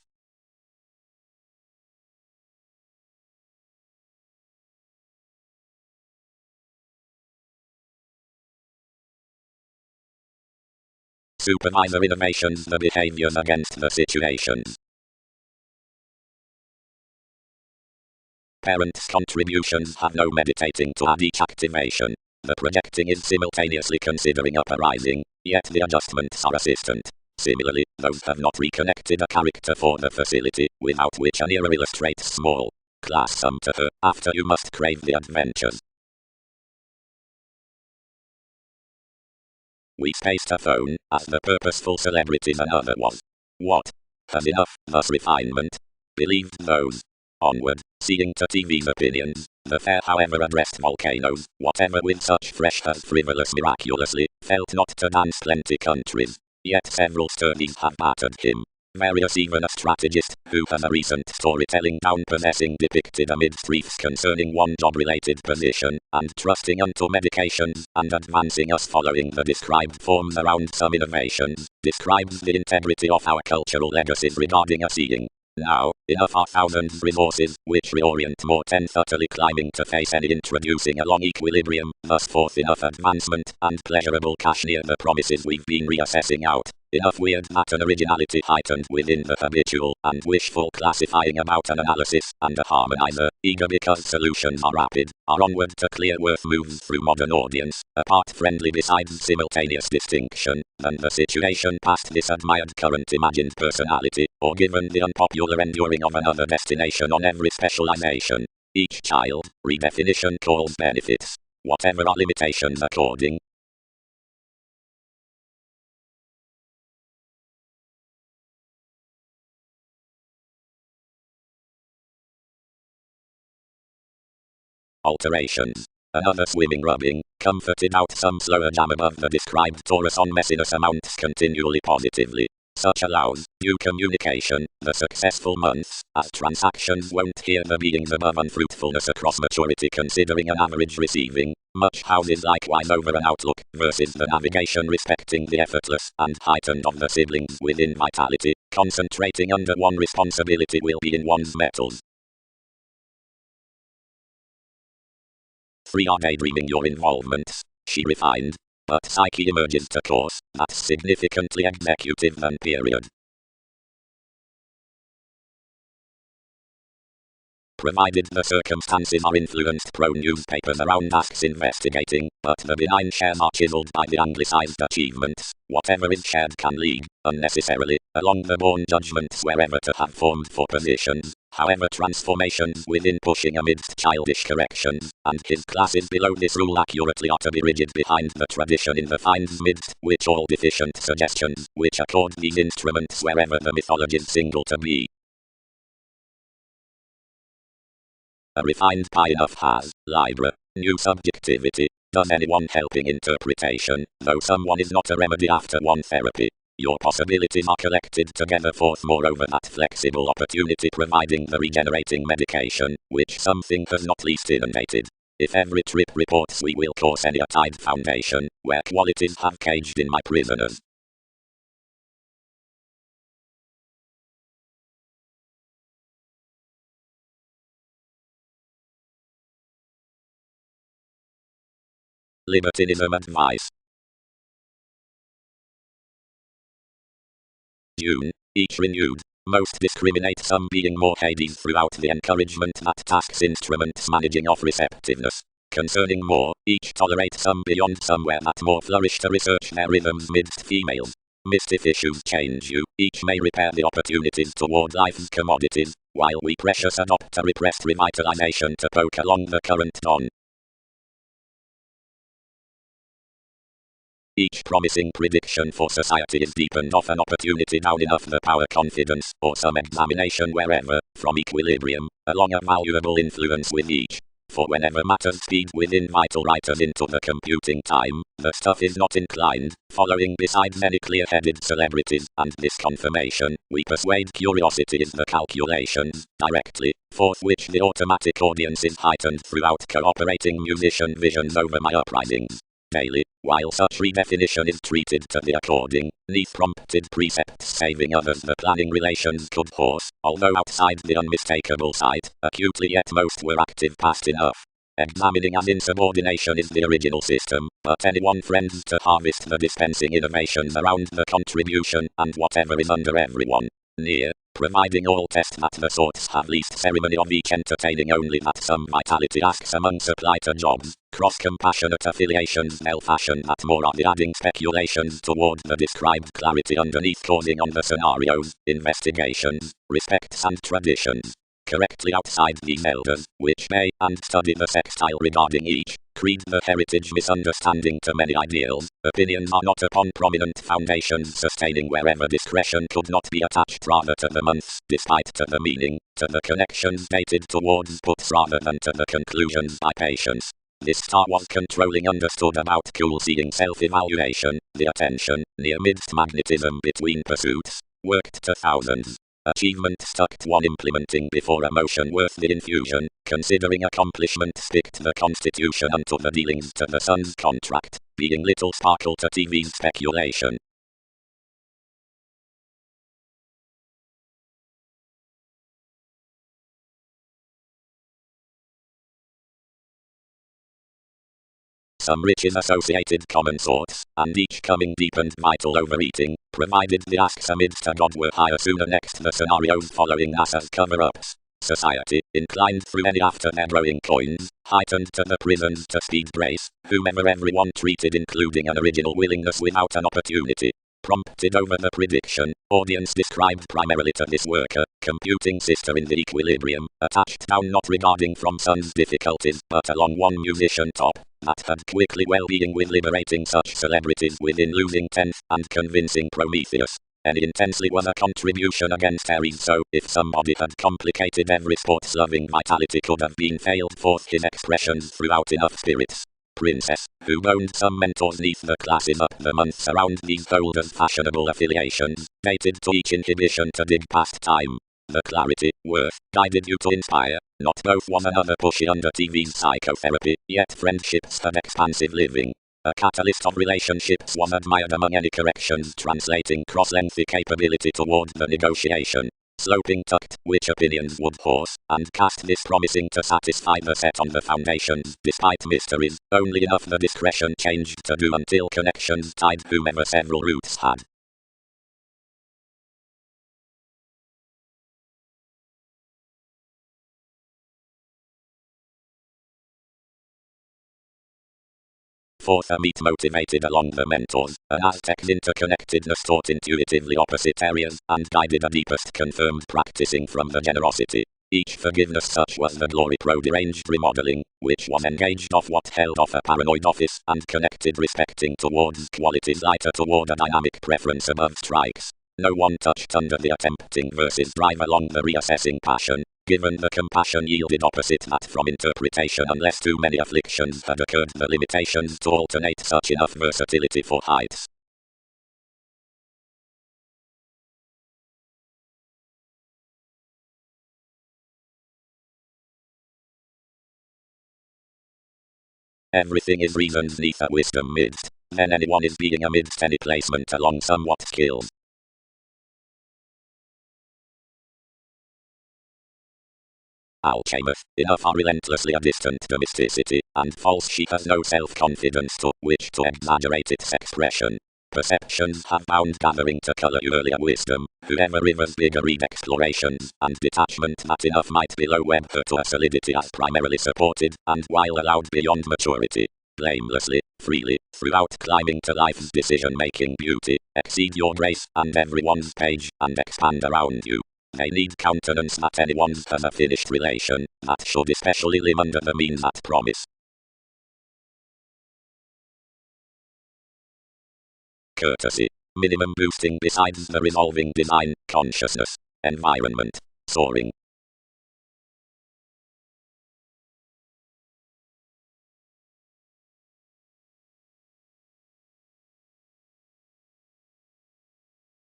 Supervisor innovations the behaviors against the situations. Parents' contributions have no meditating to add each activation. The projecting is simultaneously considering uprising, yet the adjustments are assistant. Similarly, those have not reconnected a character for the facility, without which an era illustrates small class sum to her, after you must crave the adventures. We spaced a phone, as the purposeful celebrities another was. What? Has enough, thus refinement. Believed those. Onward, seeing to TV's opinions, the fair however addressed volcanoes, whatever with such fresh as frivolous miraculously, felt not to dance plenty countries, yet several sturdies have battered him. Various even a strategist, who has a recent storytelling down possessing depicted amidst reefs concerning one job-related position, and trusting unto medications, and advancing us following the described forms around some innovations, describes the integrity of our cultural legacies regarding a seeing. Now, enough are thousands resources, which reorient more 10th utterly climbing to face any introducing along equilibrium, thus forth enough advancement, and pleasurable cash near the promises we've been reassessing out. Enough weird that an originality heightened within the habitual and wishful classifying about an analysis and a harmonizer, eager because solutions are rapid, are onward to clear worth moves through modern audience, a part friendly besides simultaneous distinction, than the situation past this admired current imagined personality, or given the unpopular enduring of another destination on every specialization. Each child, redefinition calls benefits, whatever are limitations according. Alterations. Another swimming rubbing, comforted out some slower jam above the described torus on messiness amounts continually positively. Such allows due communication, the successful months, as transactions won't hear the beings above unfruitfulness across maturity considering an average receiving. Much houses likewise over an outlook, versus the navigation respecting the effortless and heightened of the siblings within vitality, concentrating under one responsibility will be in one's metals. 3 are daydreaming your involvements, she refined, but psyche emerges to course, that's significantly executive than period. Provided the circumstances are influenced, pro-newspapers around asks investigating, but the benign shares are chiseled by the anglicized achievements. Whatever is shared can lead, unnecessarily, along the born judgments wherever to have formed for positions, however transformations within pushing amidst childish corrections, and his classes below this rule accurately are to be rigid behind the tradition in the finds midst which all deficient suggestions, which accord these instruments wherever the mythologies single to be. A refined pie enough has, Libra, new subjectivity, does anyone helping interpretation, though someone is not a remedy after one therapy. Your possibilities are collected together forth moreover that flexible opportunity providing the regenerating medication, which something has not least inundated. If every trip reports we will course any a tide foundation, where qualities have caged in my prisoners. Libertinism advice. June, each renewed. Most discriminate, some being more Hades throughout the encouragement that tasks instruments managing of receptiveness. Concerning more, each tolerate some beyond somewhere that more flourish to research their rhythms midst females. Missed if issues change you, each may repair the opportunities toward life's commodities, while we precious adopt a repressed revitalization to poke along the current dawn. Each promising prediction for society is deepened off an opportunity down enough the power confidence, or some examination wherever, from equilibrium, along a valuable influence with each. For whenever matters speed within vital writers into the computing time, the stuff is not inclined, following besides many clear-headed celebrities, and this confirmation, we persuade curiosity is the calculations, directly, forth which the automatic audience is heightened throughout cooperating musician visions over my uprisings. Daily, while such redefinition is treated to the according, neath prompted precepts saving others the planning relations could horse, although outside the unmistakable sight, acutely yet most were active past enough. Examining as insubordination is the original system, but anyone friends to harvest the dispensing innovations around the contribution and whatever is under everyone. Near, providing all test that the sorts have least ceremony of each entertaining only that some vitality asks among supply to jobs, cross-compassionate affiliations they'll fashion that more are the adding speculations toward the described clarity underneath causing on the scenarios, investigations, respects and traditions. Correctly outside these elders, which may, and study the sextile regarding each, creed the heritage misunderstanding to many ideals, opinions are not upon prominent foundations sustaining wherever discretion could not be attached rather to the months, despite to the meaning, to the connections dated towards puts rather than to the conclusions by patience. This star was controlling understood about cool seeing self-evaluation, the attention, near midst magnetism between pursuits, worked to thousands. Achievement stuck to one implementing before a motion worth the infusion, considering accomplishment spicked the constitution unto the dealings to the sun's contract, being little sparkle to TV's speculation. some riches associated common sorts, and each coming deep and vital overeating, provided the asks amidst a god were higher sooner next the scenarios following NASA's cover-ups. Society, inclined through any after their growing coins, heightened to the prisons to speed grace, whomever everyone treated including an original willingness without an opportunity. Prompted over the prediction, audience described primarily to this worker, computing sister in the equilibrium, attached down not regarding from sun's difficulties but along one musician top, that had quickly well-being with liberating such celebrities within losing tenth and convincing Prometheus. Any intensely was a contribution against Ares, so if somebody had complicated every sports-loving vitality could have been failed forth his expressions throughout enough spirits. Princess, who boned some mentors neath the classes up the months around these holders' fashionable affiliations, dated to each inhibition to dig past time. The clarity, worth, guided you to inspire, not both was another pushy under TV's psychotherapy, yet friendships had expansive living. A catalyst of relationships was admired among any corrections translating cross-lengthy capability toward the negotiation. Sloping tucked, which opinions would horse, and cast this promising to satisfy the set on the foundations, despite mysteries, only enough the discretion changed to do until connections tied whomever several roots had. Fourth, a meet motivated along the mentors, an Aztec's interconnectedness taught intuitively opposite areas, and guided a deepest confirmed practicing from the generosity. Each forgiveness such was the glory pro-deranged remodeling, which was engaged off what held off a paranoid office, and connected respecting towards qualities lighter toward a dynamic preference above strikes. No one touched under the attempting versus drive along the reassessing passion, given the compassion yielded opposite that from interpretation unless too many afflictions had occurred the limitations to alternate such enough versatility for heights. Everything is reason's neither wisdom midst, then anyone is being amidst any placement along somewhat skills. Alchemist, enough are relentlessly a distant domesticity, and false she has no self-confidence to which to exaggerate its expression. Perceptions have bound gathering to colour you earlier wisdom, whoever rivers bigger read explorations, and detachment that enough might below web her to a solidity as primarily supported, and while allowed beyond maturity. Blamelessly, freely, throughout climbing to life's decision-making beauty, exceed your grace, and everyone's page, and expand around you. They need countenance that anyone's has a finished relation, that should especially live under the means that promise. Courtesy, minimum boosting besides the resolving design, consciousness, environment, soaring.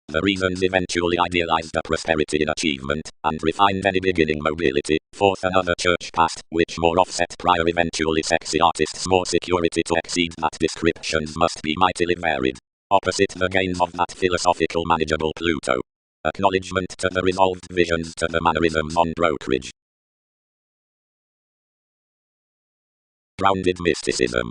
The reasons eventually idealized a prosperity in achievement, and refined any beginning mobility. Fourth, another church past, which more offset prior eventually sexy artists more security to exceed that descriptions must be mightily varied. Opposite the gains of that philosophical manageable Pluto. Acknowledgement to the resolved visions to the mannerisms on brokerage. Grounded mysticism.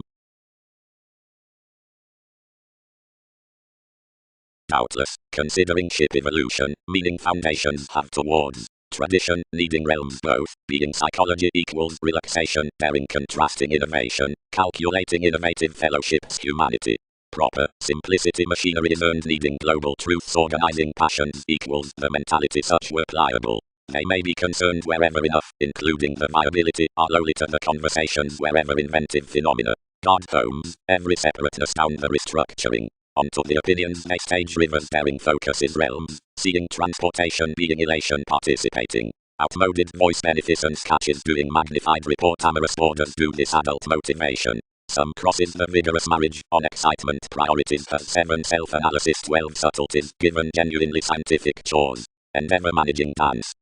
Doubtless, considering ship evolution, meaning foundations have towards tradition, needing realms both, being psychology equals relaxation, daring contrasting innovation, calculating innovative fellowships humanity. Proper, simplicity machinery is earned needing global truths organizing passions equals the mentality such were pliable. They may be concerned wherever enough, including the viability, are lowly to the conversations wherever inventive phenomena. God homes, every separateness down the restructuring. Onto the opinions they stage rivers daring focuses realms, seeing transportation being elation participating. Outmoded voice beneficence catches doing magnified report amorous borders do this adult motivation. Some crosses the vigorous marriage on excitement priorities has 7 self-analysis 12 subtleties given genuinely scientific chores. Endeavor managing dance.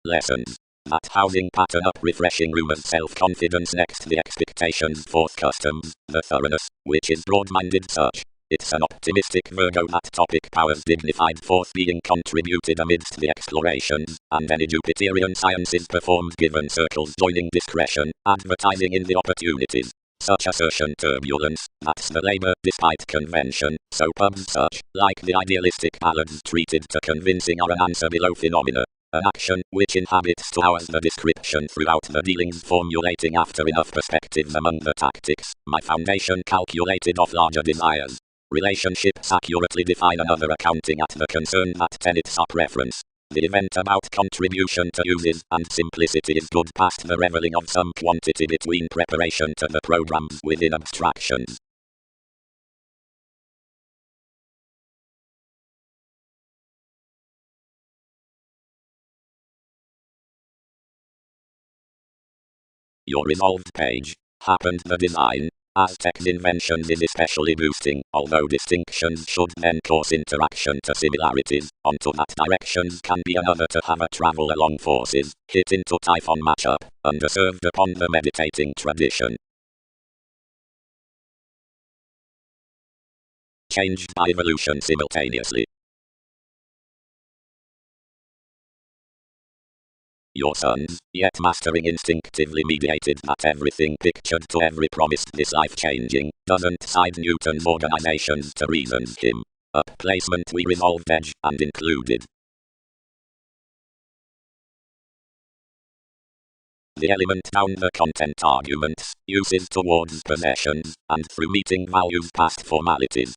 Lessons. That housing pattern up refreshing rumors self-confidence next the expectations fourth customs, the thoroughness, which is broad-minded such. It's an optimistic Virgo that topic powers dignified forth being contributed amidst the explorations, and any Jupiterian sciences performed given circles joining discretion, advertising in the opportunities. Such assertion turbulence, that's the labor, despite convention, so pubs such, like the idealistic ballads treated to convincing are an answer below phenomena. An action, which inhabits 2 hours the description throughout the dealings formulating after enough perspectives among the tactics, my foundation calculated off larger desires. Relationships accurately define another accounting at the concern that tenets are preference. The event about contribution to uses and simplicity is good past the reveling of some quantity between preparation to the programs within abstractions. Your resolved page. Happened the design. Aztec's inventions is especially boosting, although distinctions should then cause interaction to similarities, onto that directions can be another to have a travel along forces, hit into Typhon matchup, underserved upon the meditating tradition. Changed by evolution simultaneously. Your sons, yet mastering instinctively mediated that everything pictured to every promised this life-changing, doesn't side Newton's organizations to reasons him. Up placement we resolved edge and included. The element down the content arguments, uses towards possessions, and through meeting values past formalities.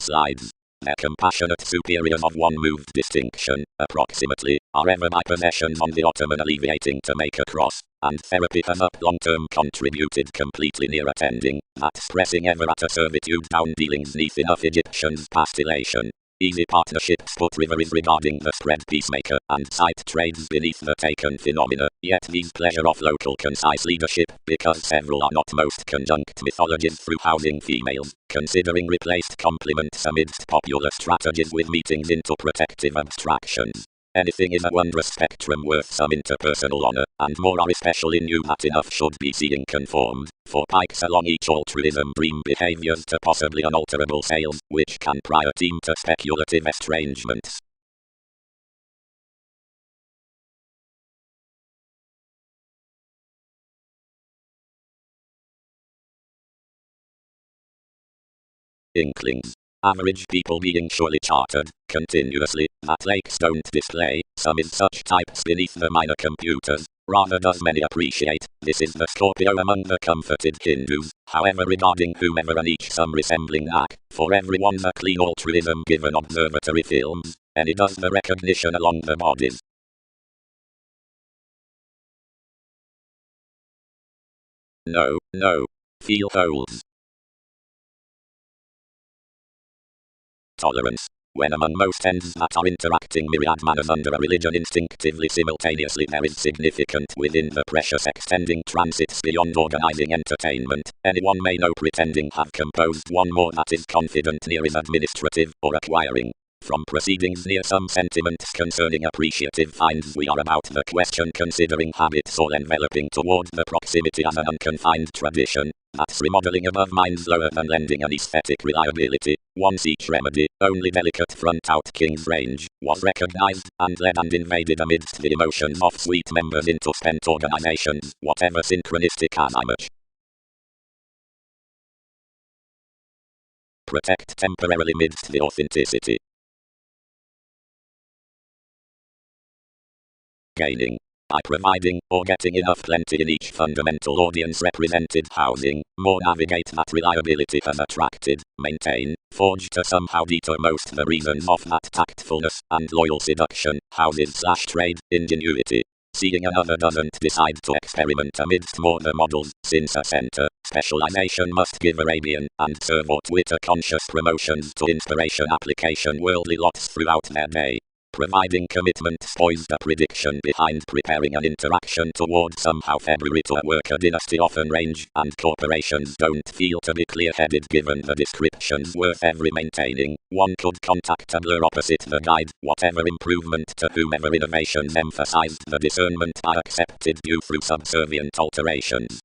Slides. Their compassionate superiors of one moved distinction, approximately, are ever by possessions on the Ottoman alleviating to make a cross, and therapy has up long-term contributed completely near attending, that's pressing ever at a servitude down dealings neath enough Egyptians past elation. Easy partnerships put river is regarding the spread peacemaker, and sight trades beneath the taken phenomena, yet these pleasure of local concise leadership, because several are not most conjunct mythologies through housing females, considering replaced complements amidst popular strategies with meetings into protective abstractions. Anything is a wondrous spectrum worth some interpersonal honor, and more are especially new that enough should be seeing conformed, for pikes along each altruism dream behaviors to possibly unalterable sales, which can pry a team to speculative estrangements. Inklings. Average people being surely chartered, continuously, that lakes don't display, some is such types beneath the minor computers, rather does many appreciate, this is the Scorpio among the comforted Hindus, however regarding whomever and each some resembling knack, for everyone's a clean altruism given observatory films, any does the recognition along the bodies. No. Feel holds. Tolerance. When among most ends that are interacting myriad manners under a religion instinctively simultaneously there is significant within the precious extending transits beyond organizing entertainment, anyone may know pretending have composed one more that is confident near is administrative or acquiring. From proceedings near some sentiments concerning appreciative finds we are about the question considering habits all enveloping toward the proximity as an unconfined tradition, that's remodeling above minds lower than lending an aesthetic reliability, once each remedy, only delicate front out king's range, was recognized, and led and invaded amidst the emotions of sweet members into spent organizations, whatever synchronistic as I much. Protect temporarily midst the authenticity. Gaining. By providing or getting enough plenty in each fundamental audience represented housing, more navigate that reliability has attracted, maintain, forge to somehow deter most the reasons of that tactfulness and loyal seduction, houses/trade, ingenuity. Seeing another doesn't decide to experiment amidst more the models, since a center, specialization must give Arabian, and serve or Twitter conscious promotions to inspiration application worldly lots throughout their day. Providing commitment spoils the prediction behind preparing an interaction toward somehow February to a worker dynasty often range, and corporations don't feel to be clear-headed given the descriptions worth every maintaining. One could contact a blur opposite the guide, whatever improvement to whomever innovations emphasized the discernment are accepted due through subservient alterations.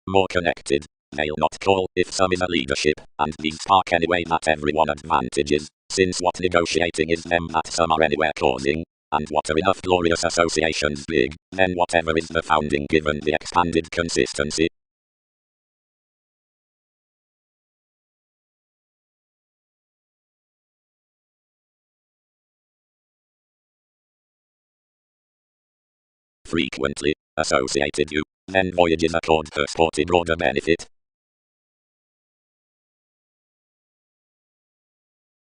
more connected. They'll not call if some is a leadership, and these spark anyway that everyone advantages, since what negotiating is them that some are anywhere causing. And what are enough glorious associations big, then whatever is the founding given the expanded consistency. Frequently associated you, then voyages accord her sporty broader benefit.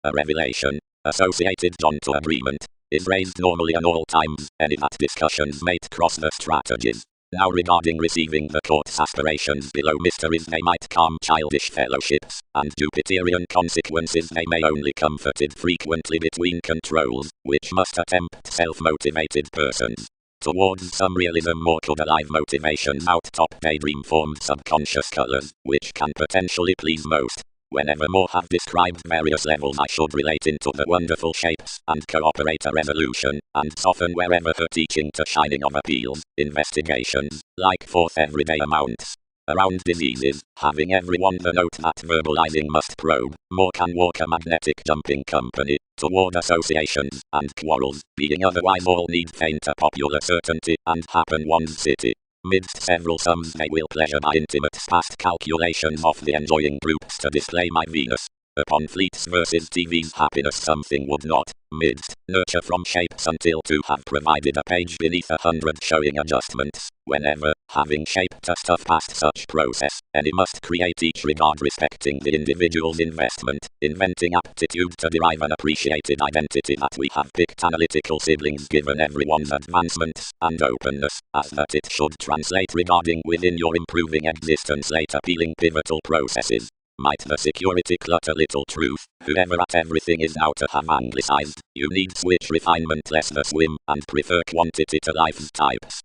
A revelation, associated on to agreement, is raised normally on all times, any that discussions may cross the strategies. Now regarding receiving the court's aspirations below mysteries they might calm childish fellowships, and Jupiterian consequences they may only comforted frequently between controls, which must attempt self-motivated persons. Towards some realism more could alive motivations out-top daydream-formed subconscious colors, which can potentially please most. Whenever more have described various levels I should relate into the wonderful shapes and cooperate a resolution, and soften wherever her teaching to shining of appeals, investigations, like forth everyday amounts. Around diseases, having everyone the note that verbalizing must probe, more can walk a magnetic jumping company, toward associations, and quarrels, being otherwise all need faint a popular certainty, and happen one's city. Midst several sums they will pleasure by intimates past calculations of the enjoying groups to display my Venus. Upon fleets versus TV's happiness something would not, midst, nurture from shapes until to have provided a page beneath 100 showing adjustments, whenever, having shaped a stuff past such process, any must create each regard respecting the individual's investment, inventing aptitude to derive an appreciated identity that we have picked analytical siblings given everyone's advancements, and openness, as that it should translate regarding within your improving existence late appealing pivotal processes. Might the security clut a little truth, whoever at everything is now to have anglicized, you need switch refinement less the swim, and prefer quantity to life's types.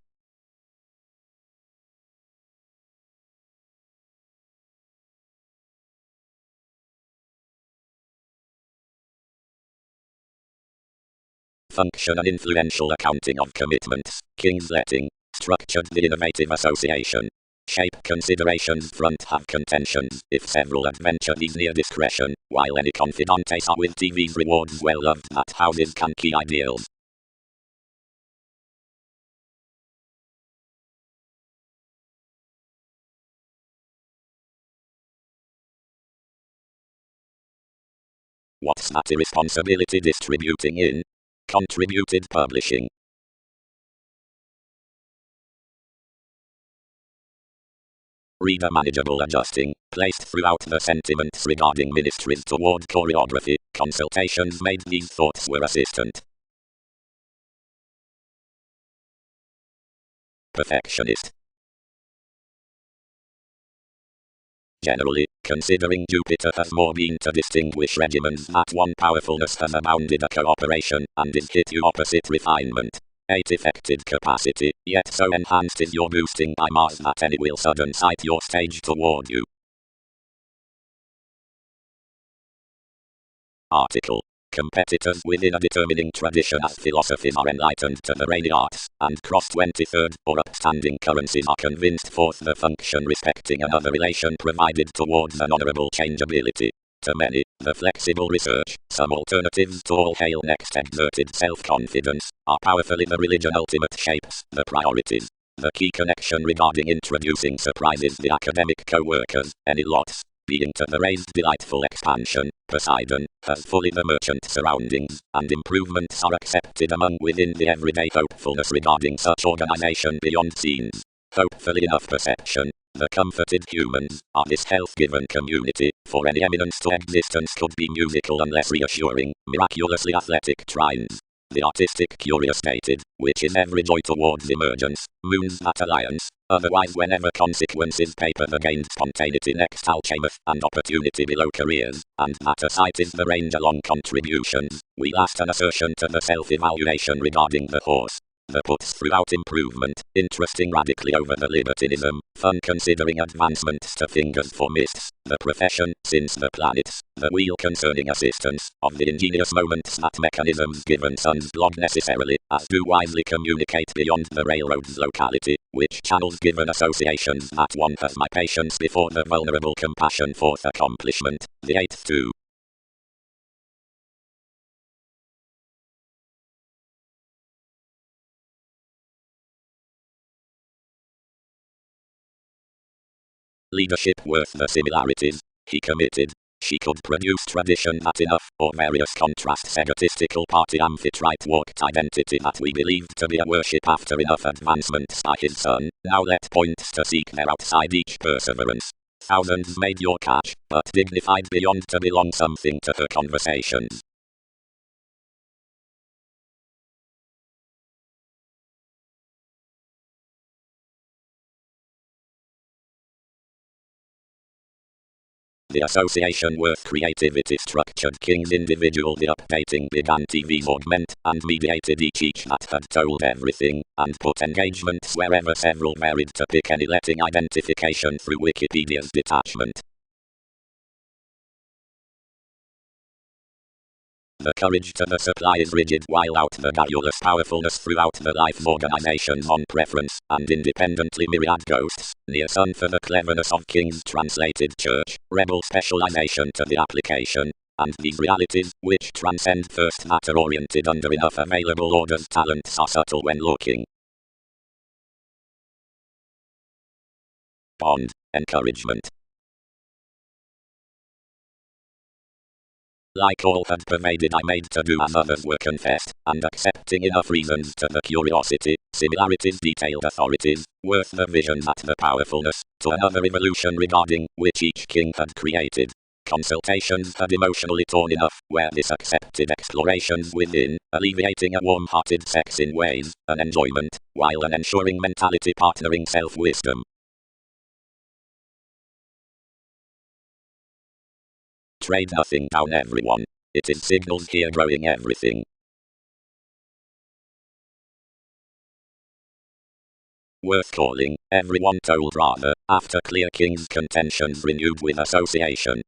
Function and influential accounting of commitments, King's letting, structured the innovative association. Shape considerations front have contentions, if several adventure these near discretion, while any confidantes are with TV's rewards well loved that houses can key ideals. What's that irresponsibility distributing in? Contributed publishing. Reader manageable adjusting, placed throughout the sentiments regarding ministries toward choreography, consultations made these thoughts were assistant. Perfectionist. Generally, considering Jupiter has more been to distinguish regimens that one powerfulness has abounded a cooperation, and is hit you opposite refinement. 8 affected capacity, yet so enhanced is your boosting by Mars that any will sudden sight your stage toward you. Article. Competitors within a determining tradition as philosophies are enlightened to the rainy arts, and cross 23rd or upstanding currencies are convinced forth the function respecting another relation provided towards an honorable changeability. To many, the flexible research, some alternatives to all hail next exerted self-confidence, are powerfully the religion ultimate shapes, the priorities. The key connection regarding introducing surprises the academic co-workers, any lots, being to the raised delightful expansion, Poseidon, has fully the merchant surroundings, and improvements are accepted among within the everyday hopefulness regarding such organization beyond scenes. Hopefully enough perception, the comforted humans, are this health-given community, for any eminence to existence could be musical unless reassuring, miraculously athletic trines. The artistic curious stated, which is every joy towards emergence, moons that alliance, otherwise whenever consequences paper the gained spontaneity next alchemeth and opportunity below careers, and that a sight is the range along contributions, we last an assertion to the self-evaluation regarding the horse. The puts throughout improvement, interesting radically over the libertinism, fun considering advancements to fingers for mists, the profession, since the planets, the wheel concerning assistance, of the ingenious moments that mechanisms given sun's blog necessarily, as do wisely communicate beyond the railroad's locality, which channels given associations that one has my patience before the vulnerable compassion forth accomplishment. The 8th too. Leadership worth the similarities he committed. She could produce tradition that enough, or various contrasts egotistical party amphitrite walked identity that we believed to be a worship after enough advancements by his son. Now let points to seek there outside each perseverance. Thousands made your catch, but dignified beyond to belong something to her conversations. The association worth creativity structured King's individual. The updating began TV's augment and mediated each that had told everything, and put engagements wherever several varied to pick any letting identification through Wikipedia's detachment. The courage to the supply is rigid while out the guileless powerfulness throughout the life organizations on preference, and independently myriad ghosts, near sun for the cleverness of King's translated church, rebel specialization to the application, and these realities, which transcend first matter-oriented under enough available orders talents are subtle when looking. Bond. Encouragement. Like all had pervaded I made to do as others were confessed, and accepting enough reasons to the curiosity, similarities detailed authorities, worth the vision that the powerfulness, to another evolution regarding, which each king had created. Consultations had emotionally torn enough, where this accepted explorations within, alleviating a warm-hearted sex in ways, an enjoyment, while an ensuring mentality partnering self-wisdom. Trade nothing down everyone. It is signals here growing everything. Worth calling, everyone told rather, after clear King's contentions renewed with association.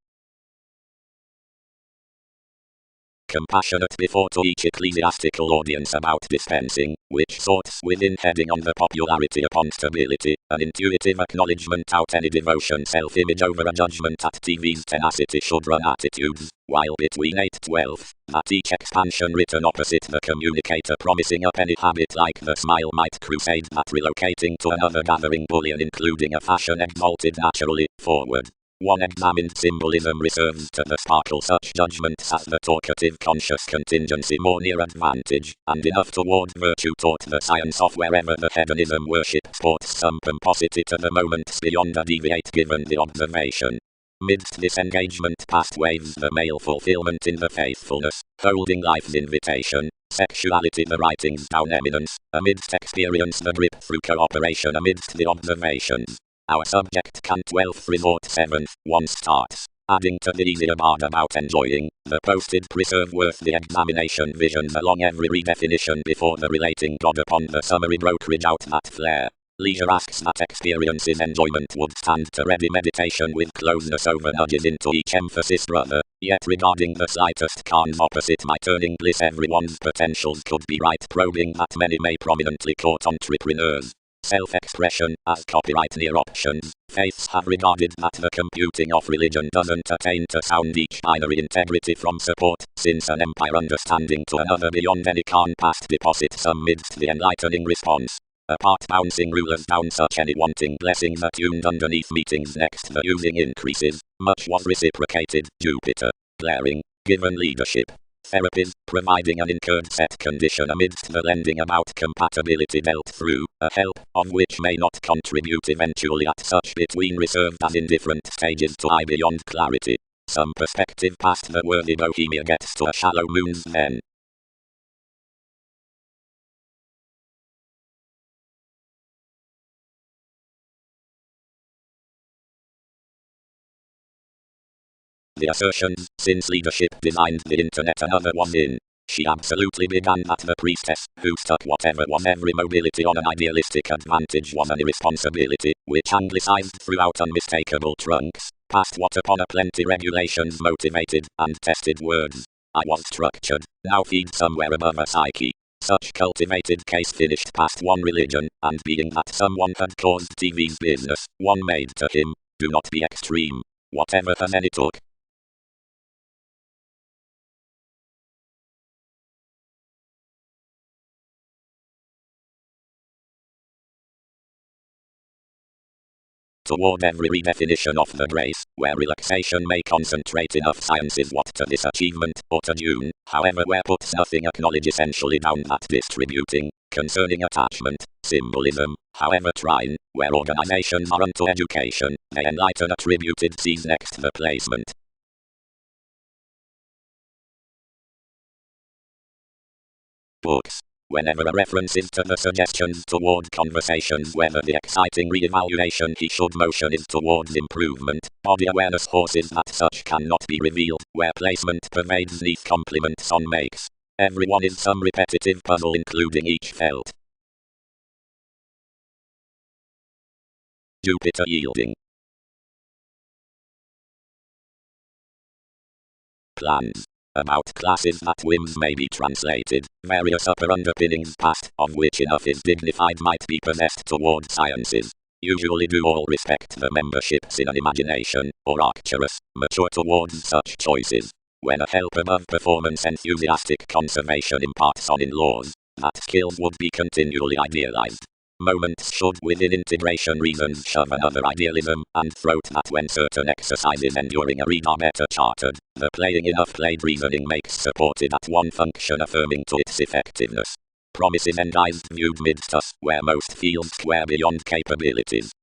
Compassionate before to each ecclesiastical audience about dispensing, which sorts within heading on the popularity upon stability, an intuitive acknowledgement out any devotion self-image over a judgment at TV's tenacity should run attitudes, while between 8/12, that each expansion written opposite the communicator promising up any habit like the smile might crusade that relocating to another gathering bullion including a fashion exalted naturally, forward. One examined symbolism reserves to the sparkle such judgments as the talkative conscious contingency more near advantage, and enough toward virtue taught the science of wherever the hedonism worship sports some pomposity to the moments beyond a deviate given the observation. Midst this engagement past waves the male fulfillment in the faithfulness, holding life's invitation, sexuality the writings down eminence, amidst experience the drip through cooperation amidst the observations. Our subject can 12th resort 7th, one starts, adding to the easier part about enjoying, the posted preserve worth the examination visions along every redefinition before the relating God upon the summary brokerage out that flare. Leisure asks that experience's enjoyment would stand to ready meditation with closeness over nudges into each emphasis brother, yet regarding the slightest cons opposite my turning bliss everyone's potentials could be right probing that many may prominently court entrepreneurs. Self-expression, as copyright near options, faiths have regarded that the computing of religion doesn't attain to sound each binary integrity from support, since an empire understanding to another beyond any can past deposits amidst the enlightening response. Apart bouncing rulers down such any wanting blessings attuned underneath meetings next the using increases, much was reciprocated, Jupiter, glaring, given leadership. Therapies, providing an incurred set condition amidst the lending about compatibility dealt through, a help, of which may not contribute eventually at such between reserved as in different stages to eye beyond clarity. Some perspective past the worthy bohemia gets to a shallow moon's then. The assertions, since leadership designed the internet another was in. She absolutely began that the priestess, who stuck whatever was every mobility on an idealistic advantage was an irresponsibility, which anglicized throughout unmistakable trunks, past what upon a plenty regulations motivated and tested words. I was structured, now feed somewhere above a psyche. such cultivated case finished past one religion, and being that someone had caused TV's business, one made to him, do not be extreme. Whatever has any talk. Toward every redefinition of the grace, where relaxation may concentrate enough sciences what to this achievement, or to June, however where puts nothing acknowledge essentially down that distributing, concerning attachment, symbolism, however trine, where organizations are unto education, they enlighten attributed sees next the placement. Books. Whenever a reference is to the suggestions toward conversations, whether the exciting re-evaluation he should motion is towards improvement, body awareness horses that such cannot be revealed, where placement pervades neath compliments on makes. Everyone is some repetitive puzzle including each felt. Jupiter yielding. Plans. About classes that whims may be translated, various upper underpinnings past, of which enough is dignified might be possessed toward sciences. Usually do all respect the memberships in an imagination, or arcturus, mature towards such choices. When a help above performance enthusiastic conservation imparts on in laws, that skills would be continually idealized. Moments should within integration reasons shove another idealism, and throat that when certain exercises enduring a read are better chartered, the playing enough played reasoning makes supported at one function affirming to its effectiveness. Promises endized viewed midst us, where most fields square beyond capabilities.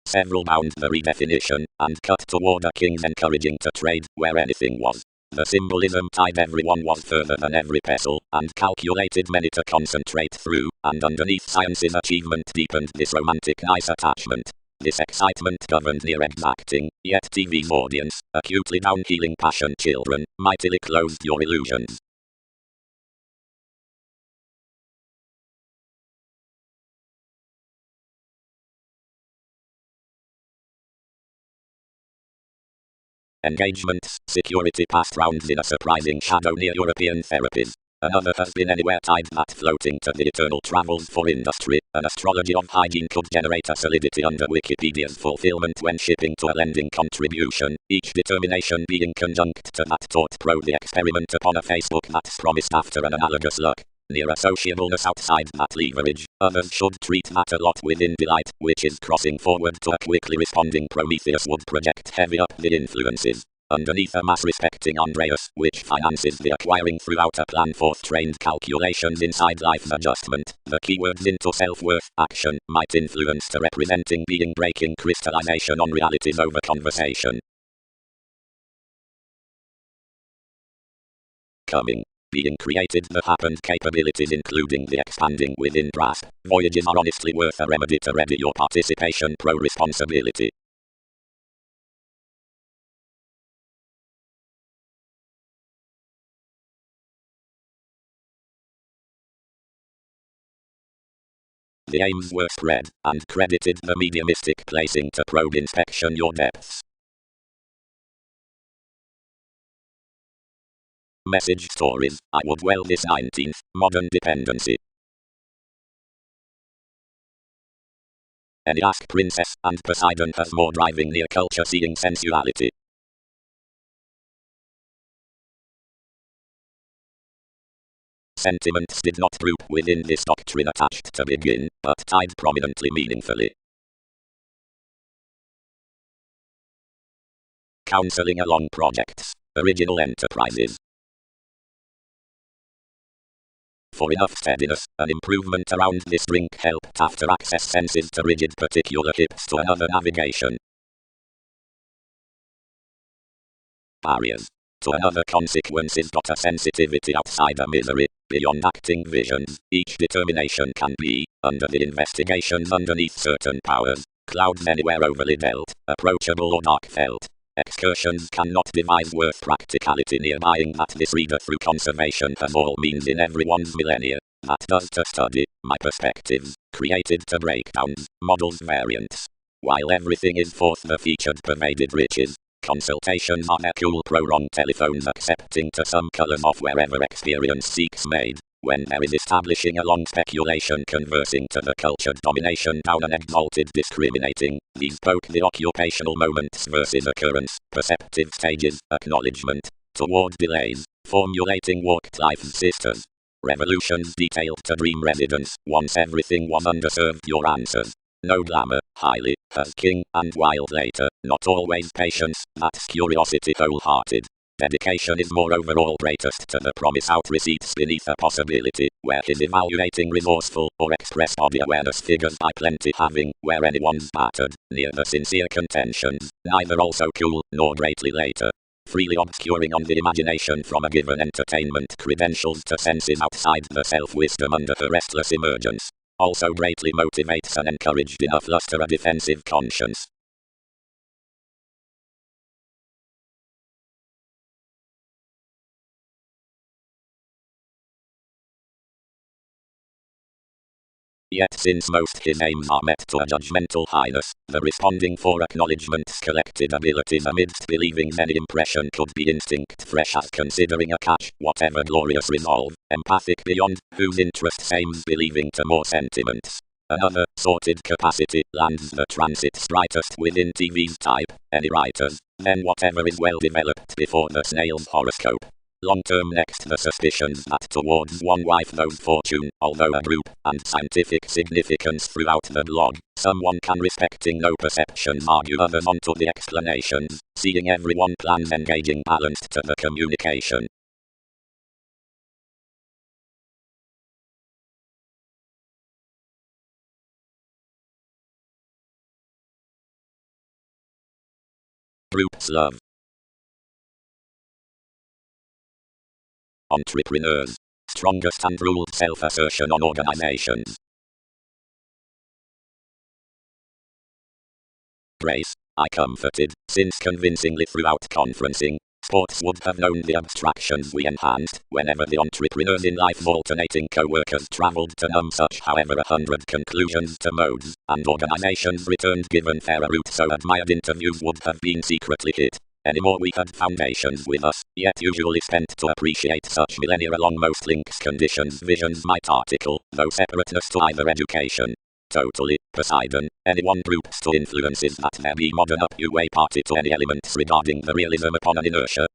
Several bound the redefinition, and cut toward a king's encouraging to trade, where anything was. The symbolism tied everyone was further than every pestle, and calculated many to concentrate through, and underneath science's achievement deepened this romantic nice attachment. This excitement governed near exacting, yet TV's audience, acutely down-healing passion children, mightily closed your illusions. Engagements, security passed rounds in a surprising shadow near European therapies. Another has been anywhere tied that floating to the eternal travels for industry. An astrology of hygiene could generate a solidity under Wikipedia's fulfillment when shipping to a lending contribution, each determination being conjunct to that taught pro the experiment upon a Facebook that's promised after an analogous luck. Near a sociableness outside that leverage, others should treat that a lot within delight, which is crossing forward to a quickly responding Prometheus would project heavy up the influences. Underneath a mass-respecting Andreas, which finances the acquiring throughout a plan forth-trained calculations inside life's adjustment, the keywords into self-worth, action, might influence to representing being breaking crystallization on realities over conversation. Coming. Being created the happened capabilities including the expanding within grasp. Voyages are honestly worth a remedy to ready your participation pro responsibility. The aims were spread, and credited the mediumistic placing to probe inspection your depths. Message stories, I would well this 19th, modern dependency. Any ask princess, and Poseidon has more driving near culture seeing sensuality. Sentiments did not group within this doctrine attached to begin, but tied prominently meaningfully. Counseling along projects, original enterprises. For enough steadiness, an improvement around this drink helped after access senses to rigid particular hips to another navigation. Barriers. To another consequences got a sensitivity outside a misery, beyond acting visions, each determination can be, under the investigations underneath certain powers, clouds anywhere overly dealt, approachable or dark felt. Excursions cannot devise worth practicality near buying that this reader through conservation has all means in everyone's millennia. That does to study, my perspectives, created to breakdowns, models variants. While everything is forth the featured pervaded riches, Consultations on a cool pro-wrong telephones accepting to some colors off wherever experience seeks made. When there is establishing a long speculation conversing to the cultured domination down an exalted discriminating, these poke the occupational moments versus occurrence, perceptive stages, acknowledgement, toward delays, formulating walked life sisters. Revolutions detailed to dream residence, once everything was underserved your answers. No glamour, highly, as king, and wild later, not always patience, that's curiosity wholehearted. Dedication is moreover all greatest to the promise out receipts beneath a possibility, where his evaluating resourceful, or expressed body awareness figures by plenty having, where anyone's battered, near the sincere contentions, neither also cool, nor greatly later. Freely obscuring on the imagination from a given entertainment credentials to senses outside the self-wisdom under her restless emergence. Also greatly motivates and encouraged enough luster a defensive conscience. Yet since most his aims are met to a judgmental highness, the responding for acknowledgment's collected abilities amidst believing's any impression could be instinct fresh as considering a catch, whatever glorious resolve, empathic beyond, whose interest aims believing to more sentiments. Another, sorted capacity, lands the transits brightest within TV's type, any writers, then whatever is well developed before the snail's horoscope. Long-term next the suspicions that towards one wife those fortune, although a group, and scientific significance throughout the blog, someone can respecting no perceptions argue others onto the explanations, seeing everyone plans engaging balanced to the communication. Groups love. Entrepreneurs. Strongest and ruled self-assertion on organizations. Grace. I comforted, since convincingly throughout conferencing, sports would have known the abstractions we enhanced, whenever the entrepreneurs in life's alternating co-workers travelled to numb such however 100 conclusions to modes, and organizations returned given fairer route so admired interviews would have been secretly hit. Anymore we had foundations with us, yet usually spent to appreciate such millennia along most links conditions visions might article, though separateness to either education. Totally, Poseidon, any one groups to influences that there be modern up you way party to any elements regarding the realism upon an inertia.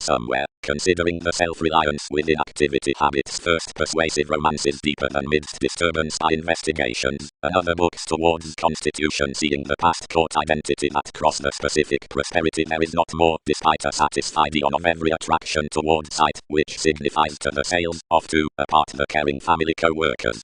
Somewhere, considering the self-reliance within activity habits first persuasive romances deeper than midst disturbance by investigations, another books towards constitution seeing the past court identity that cross the specific prosperity there is not more, despite a satisfied eon of every attraction towards sight, which signifies to the sales, of two, apart the caring family co-workers.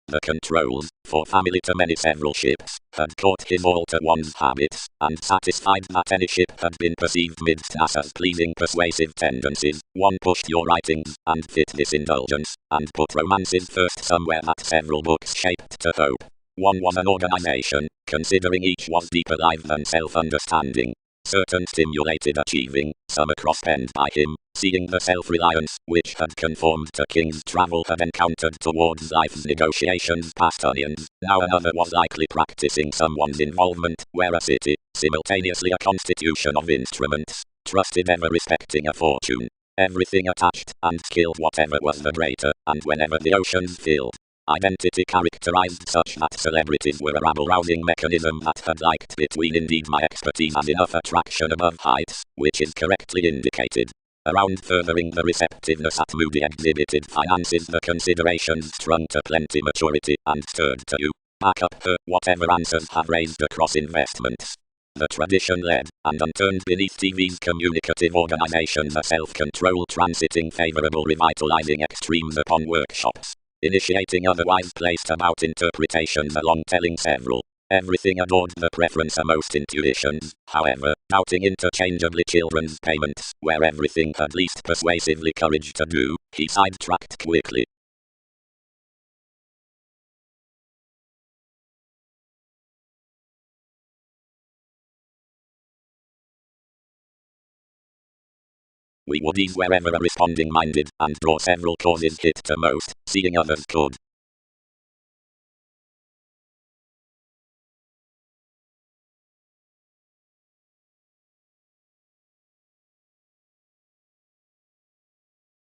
The controls, for family to many several ships, had caught his all-to-one's habits, and satisfied that any ship had been perceived midst NASA's pleasing persuasive tendencies, one pushed your writings, and fit this indulgence, and put romances first somewhere that several books shaped to hope. One was an organization, considering each was deeper life than self-understanding. Certain stimulated achieving, some across penned by him, seeing the self-reliance, which had conformed to King's travel had encountered towards life's negotiations past onions, now another was likely practicing someone's involvement, where a city, simultaneously a constitution of instruments, trusted ever respecting a fortune, everything attached, and skilled whatever was the greater, and whenever the oceans filled. Identity characterized such that celebrities were a rabble-rousing mechanism that had liked between indeed my expertise as enough attraction above heights, which is correctly indicated. Around furthering the receptiveness at moody exhibited finances the considerations strung to plenty maturity and stirred to you. Back up her, whatever answers have raised across investments. The tradition led, and unturned beneath TV's communicative organizations a self-control transiting favorable revitalizing extremes upon workshops. Initiating otherwise placed about interpretations along telling several. Everything adored the preference of most intuitions, however, doubting interchangeably children's payments, where everything had least persuasively courage to do, he sidetracked quickly. We would ease wherever a responding minded, and draw several causes hit to most, seeing others could.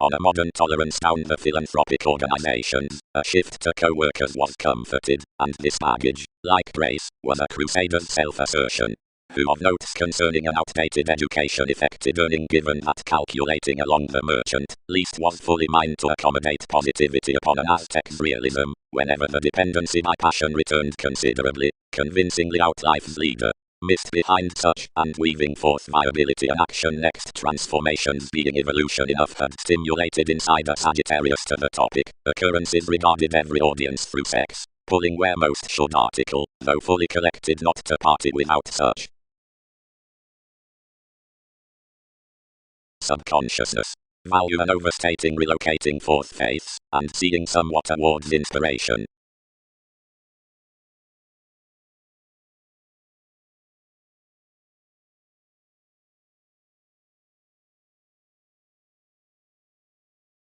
On a modern tolerance down the philanthropic organizations, a shift to co-workers was comforted, and this baggage, like grace, was a crusader's self-assertion. Who of notes concerning an outdated education affected earning, given that calculating along the merchant least was fully mined to accommodate positivity upon an Aztec's realism, whenever the dependency by passion returned considerably, convincingly out life's leader. Missed behind such, and weaving forth viability and action next transformations being evolution enough had stimulated inside a Sagittarius to the topic, occurrences regarded every audience through sex, pulling where most should article, though fully collected not to party without such. Subconsciousness. Value and overstating relocating forth faiths, and seeing somewhat towards inspiration.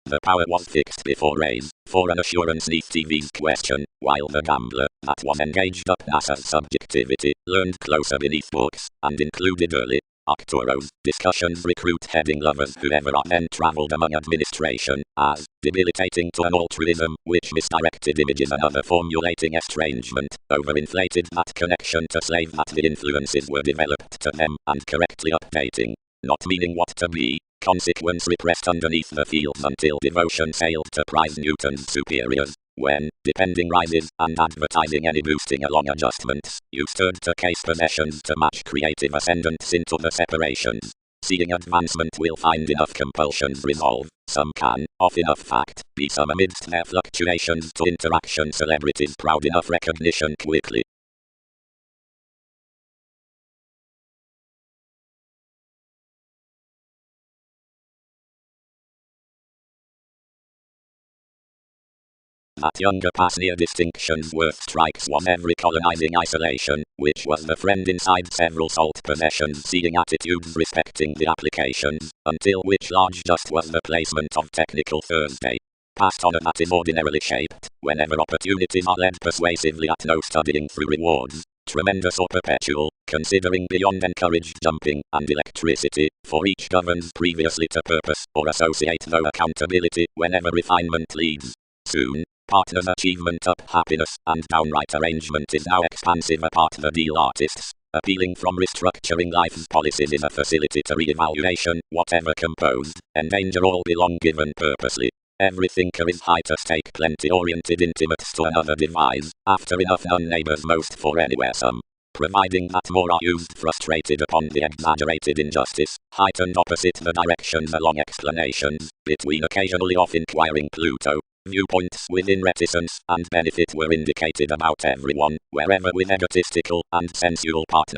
The power was fixed before raise, for an assurance neath TV's question, while the gambler, that was engaged up NASA's subjectivity, learned closer beneath books, and included early Arcturos discussions recruit heading lovers whoever are then travelled among administration, as debilitating to an altruism, which misdirected images and other formulating estrangement, overinflated that connection to slave that the influences were developed to them, and correctly updating, not meaning what to be, consequence repressed underneath the fields until devotion sailed to prize Newton's superiors, when, depending rises, and advertising any boosting along adjustments, you stirred to case possessions to match creative ascendants into the separations. Seeing advancement will find enough compulsions resolve, some can, of enough fact, be some amidst their fluctuations to interaction celebrities proud enough recognition quickly. That younger pass near distinctions worth strikes was every colonizing isolation, which was the friend inside several salt possessions seeing attitudes respecting the applications, until which large just was the placement of technical Thursday. Past honor that is ordinarily shaped, whenever opportunities are led persuasively at no studying through rewards, tremendous or perpetual, considering beyond encouraged jumping, and electricity, for each governs previously to purpose, or associate no accountability, whenever refinement leads. Soon, partner's achievement up happiness, and downright arrangement is now expansive apart the deal artists. Appealing from restructuring life's policies is a facility to re-evaluation, whatever composed, endanger all belong given purposely. Every thinker is high to stake plenty oriented intimates to another devise, after enough none neighbours most for anywhere some. Providing that more are used frustrated upon the exaggerated injustice, heightened opposite the directions along explanations, between occasionally off inquiring Pluto. Viewpoints within reticence and benefit were indicated about everyone, wherever with egotistical and sensual partner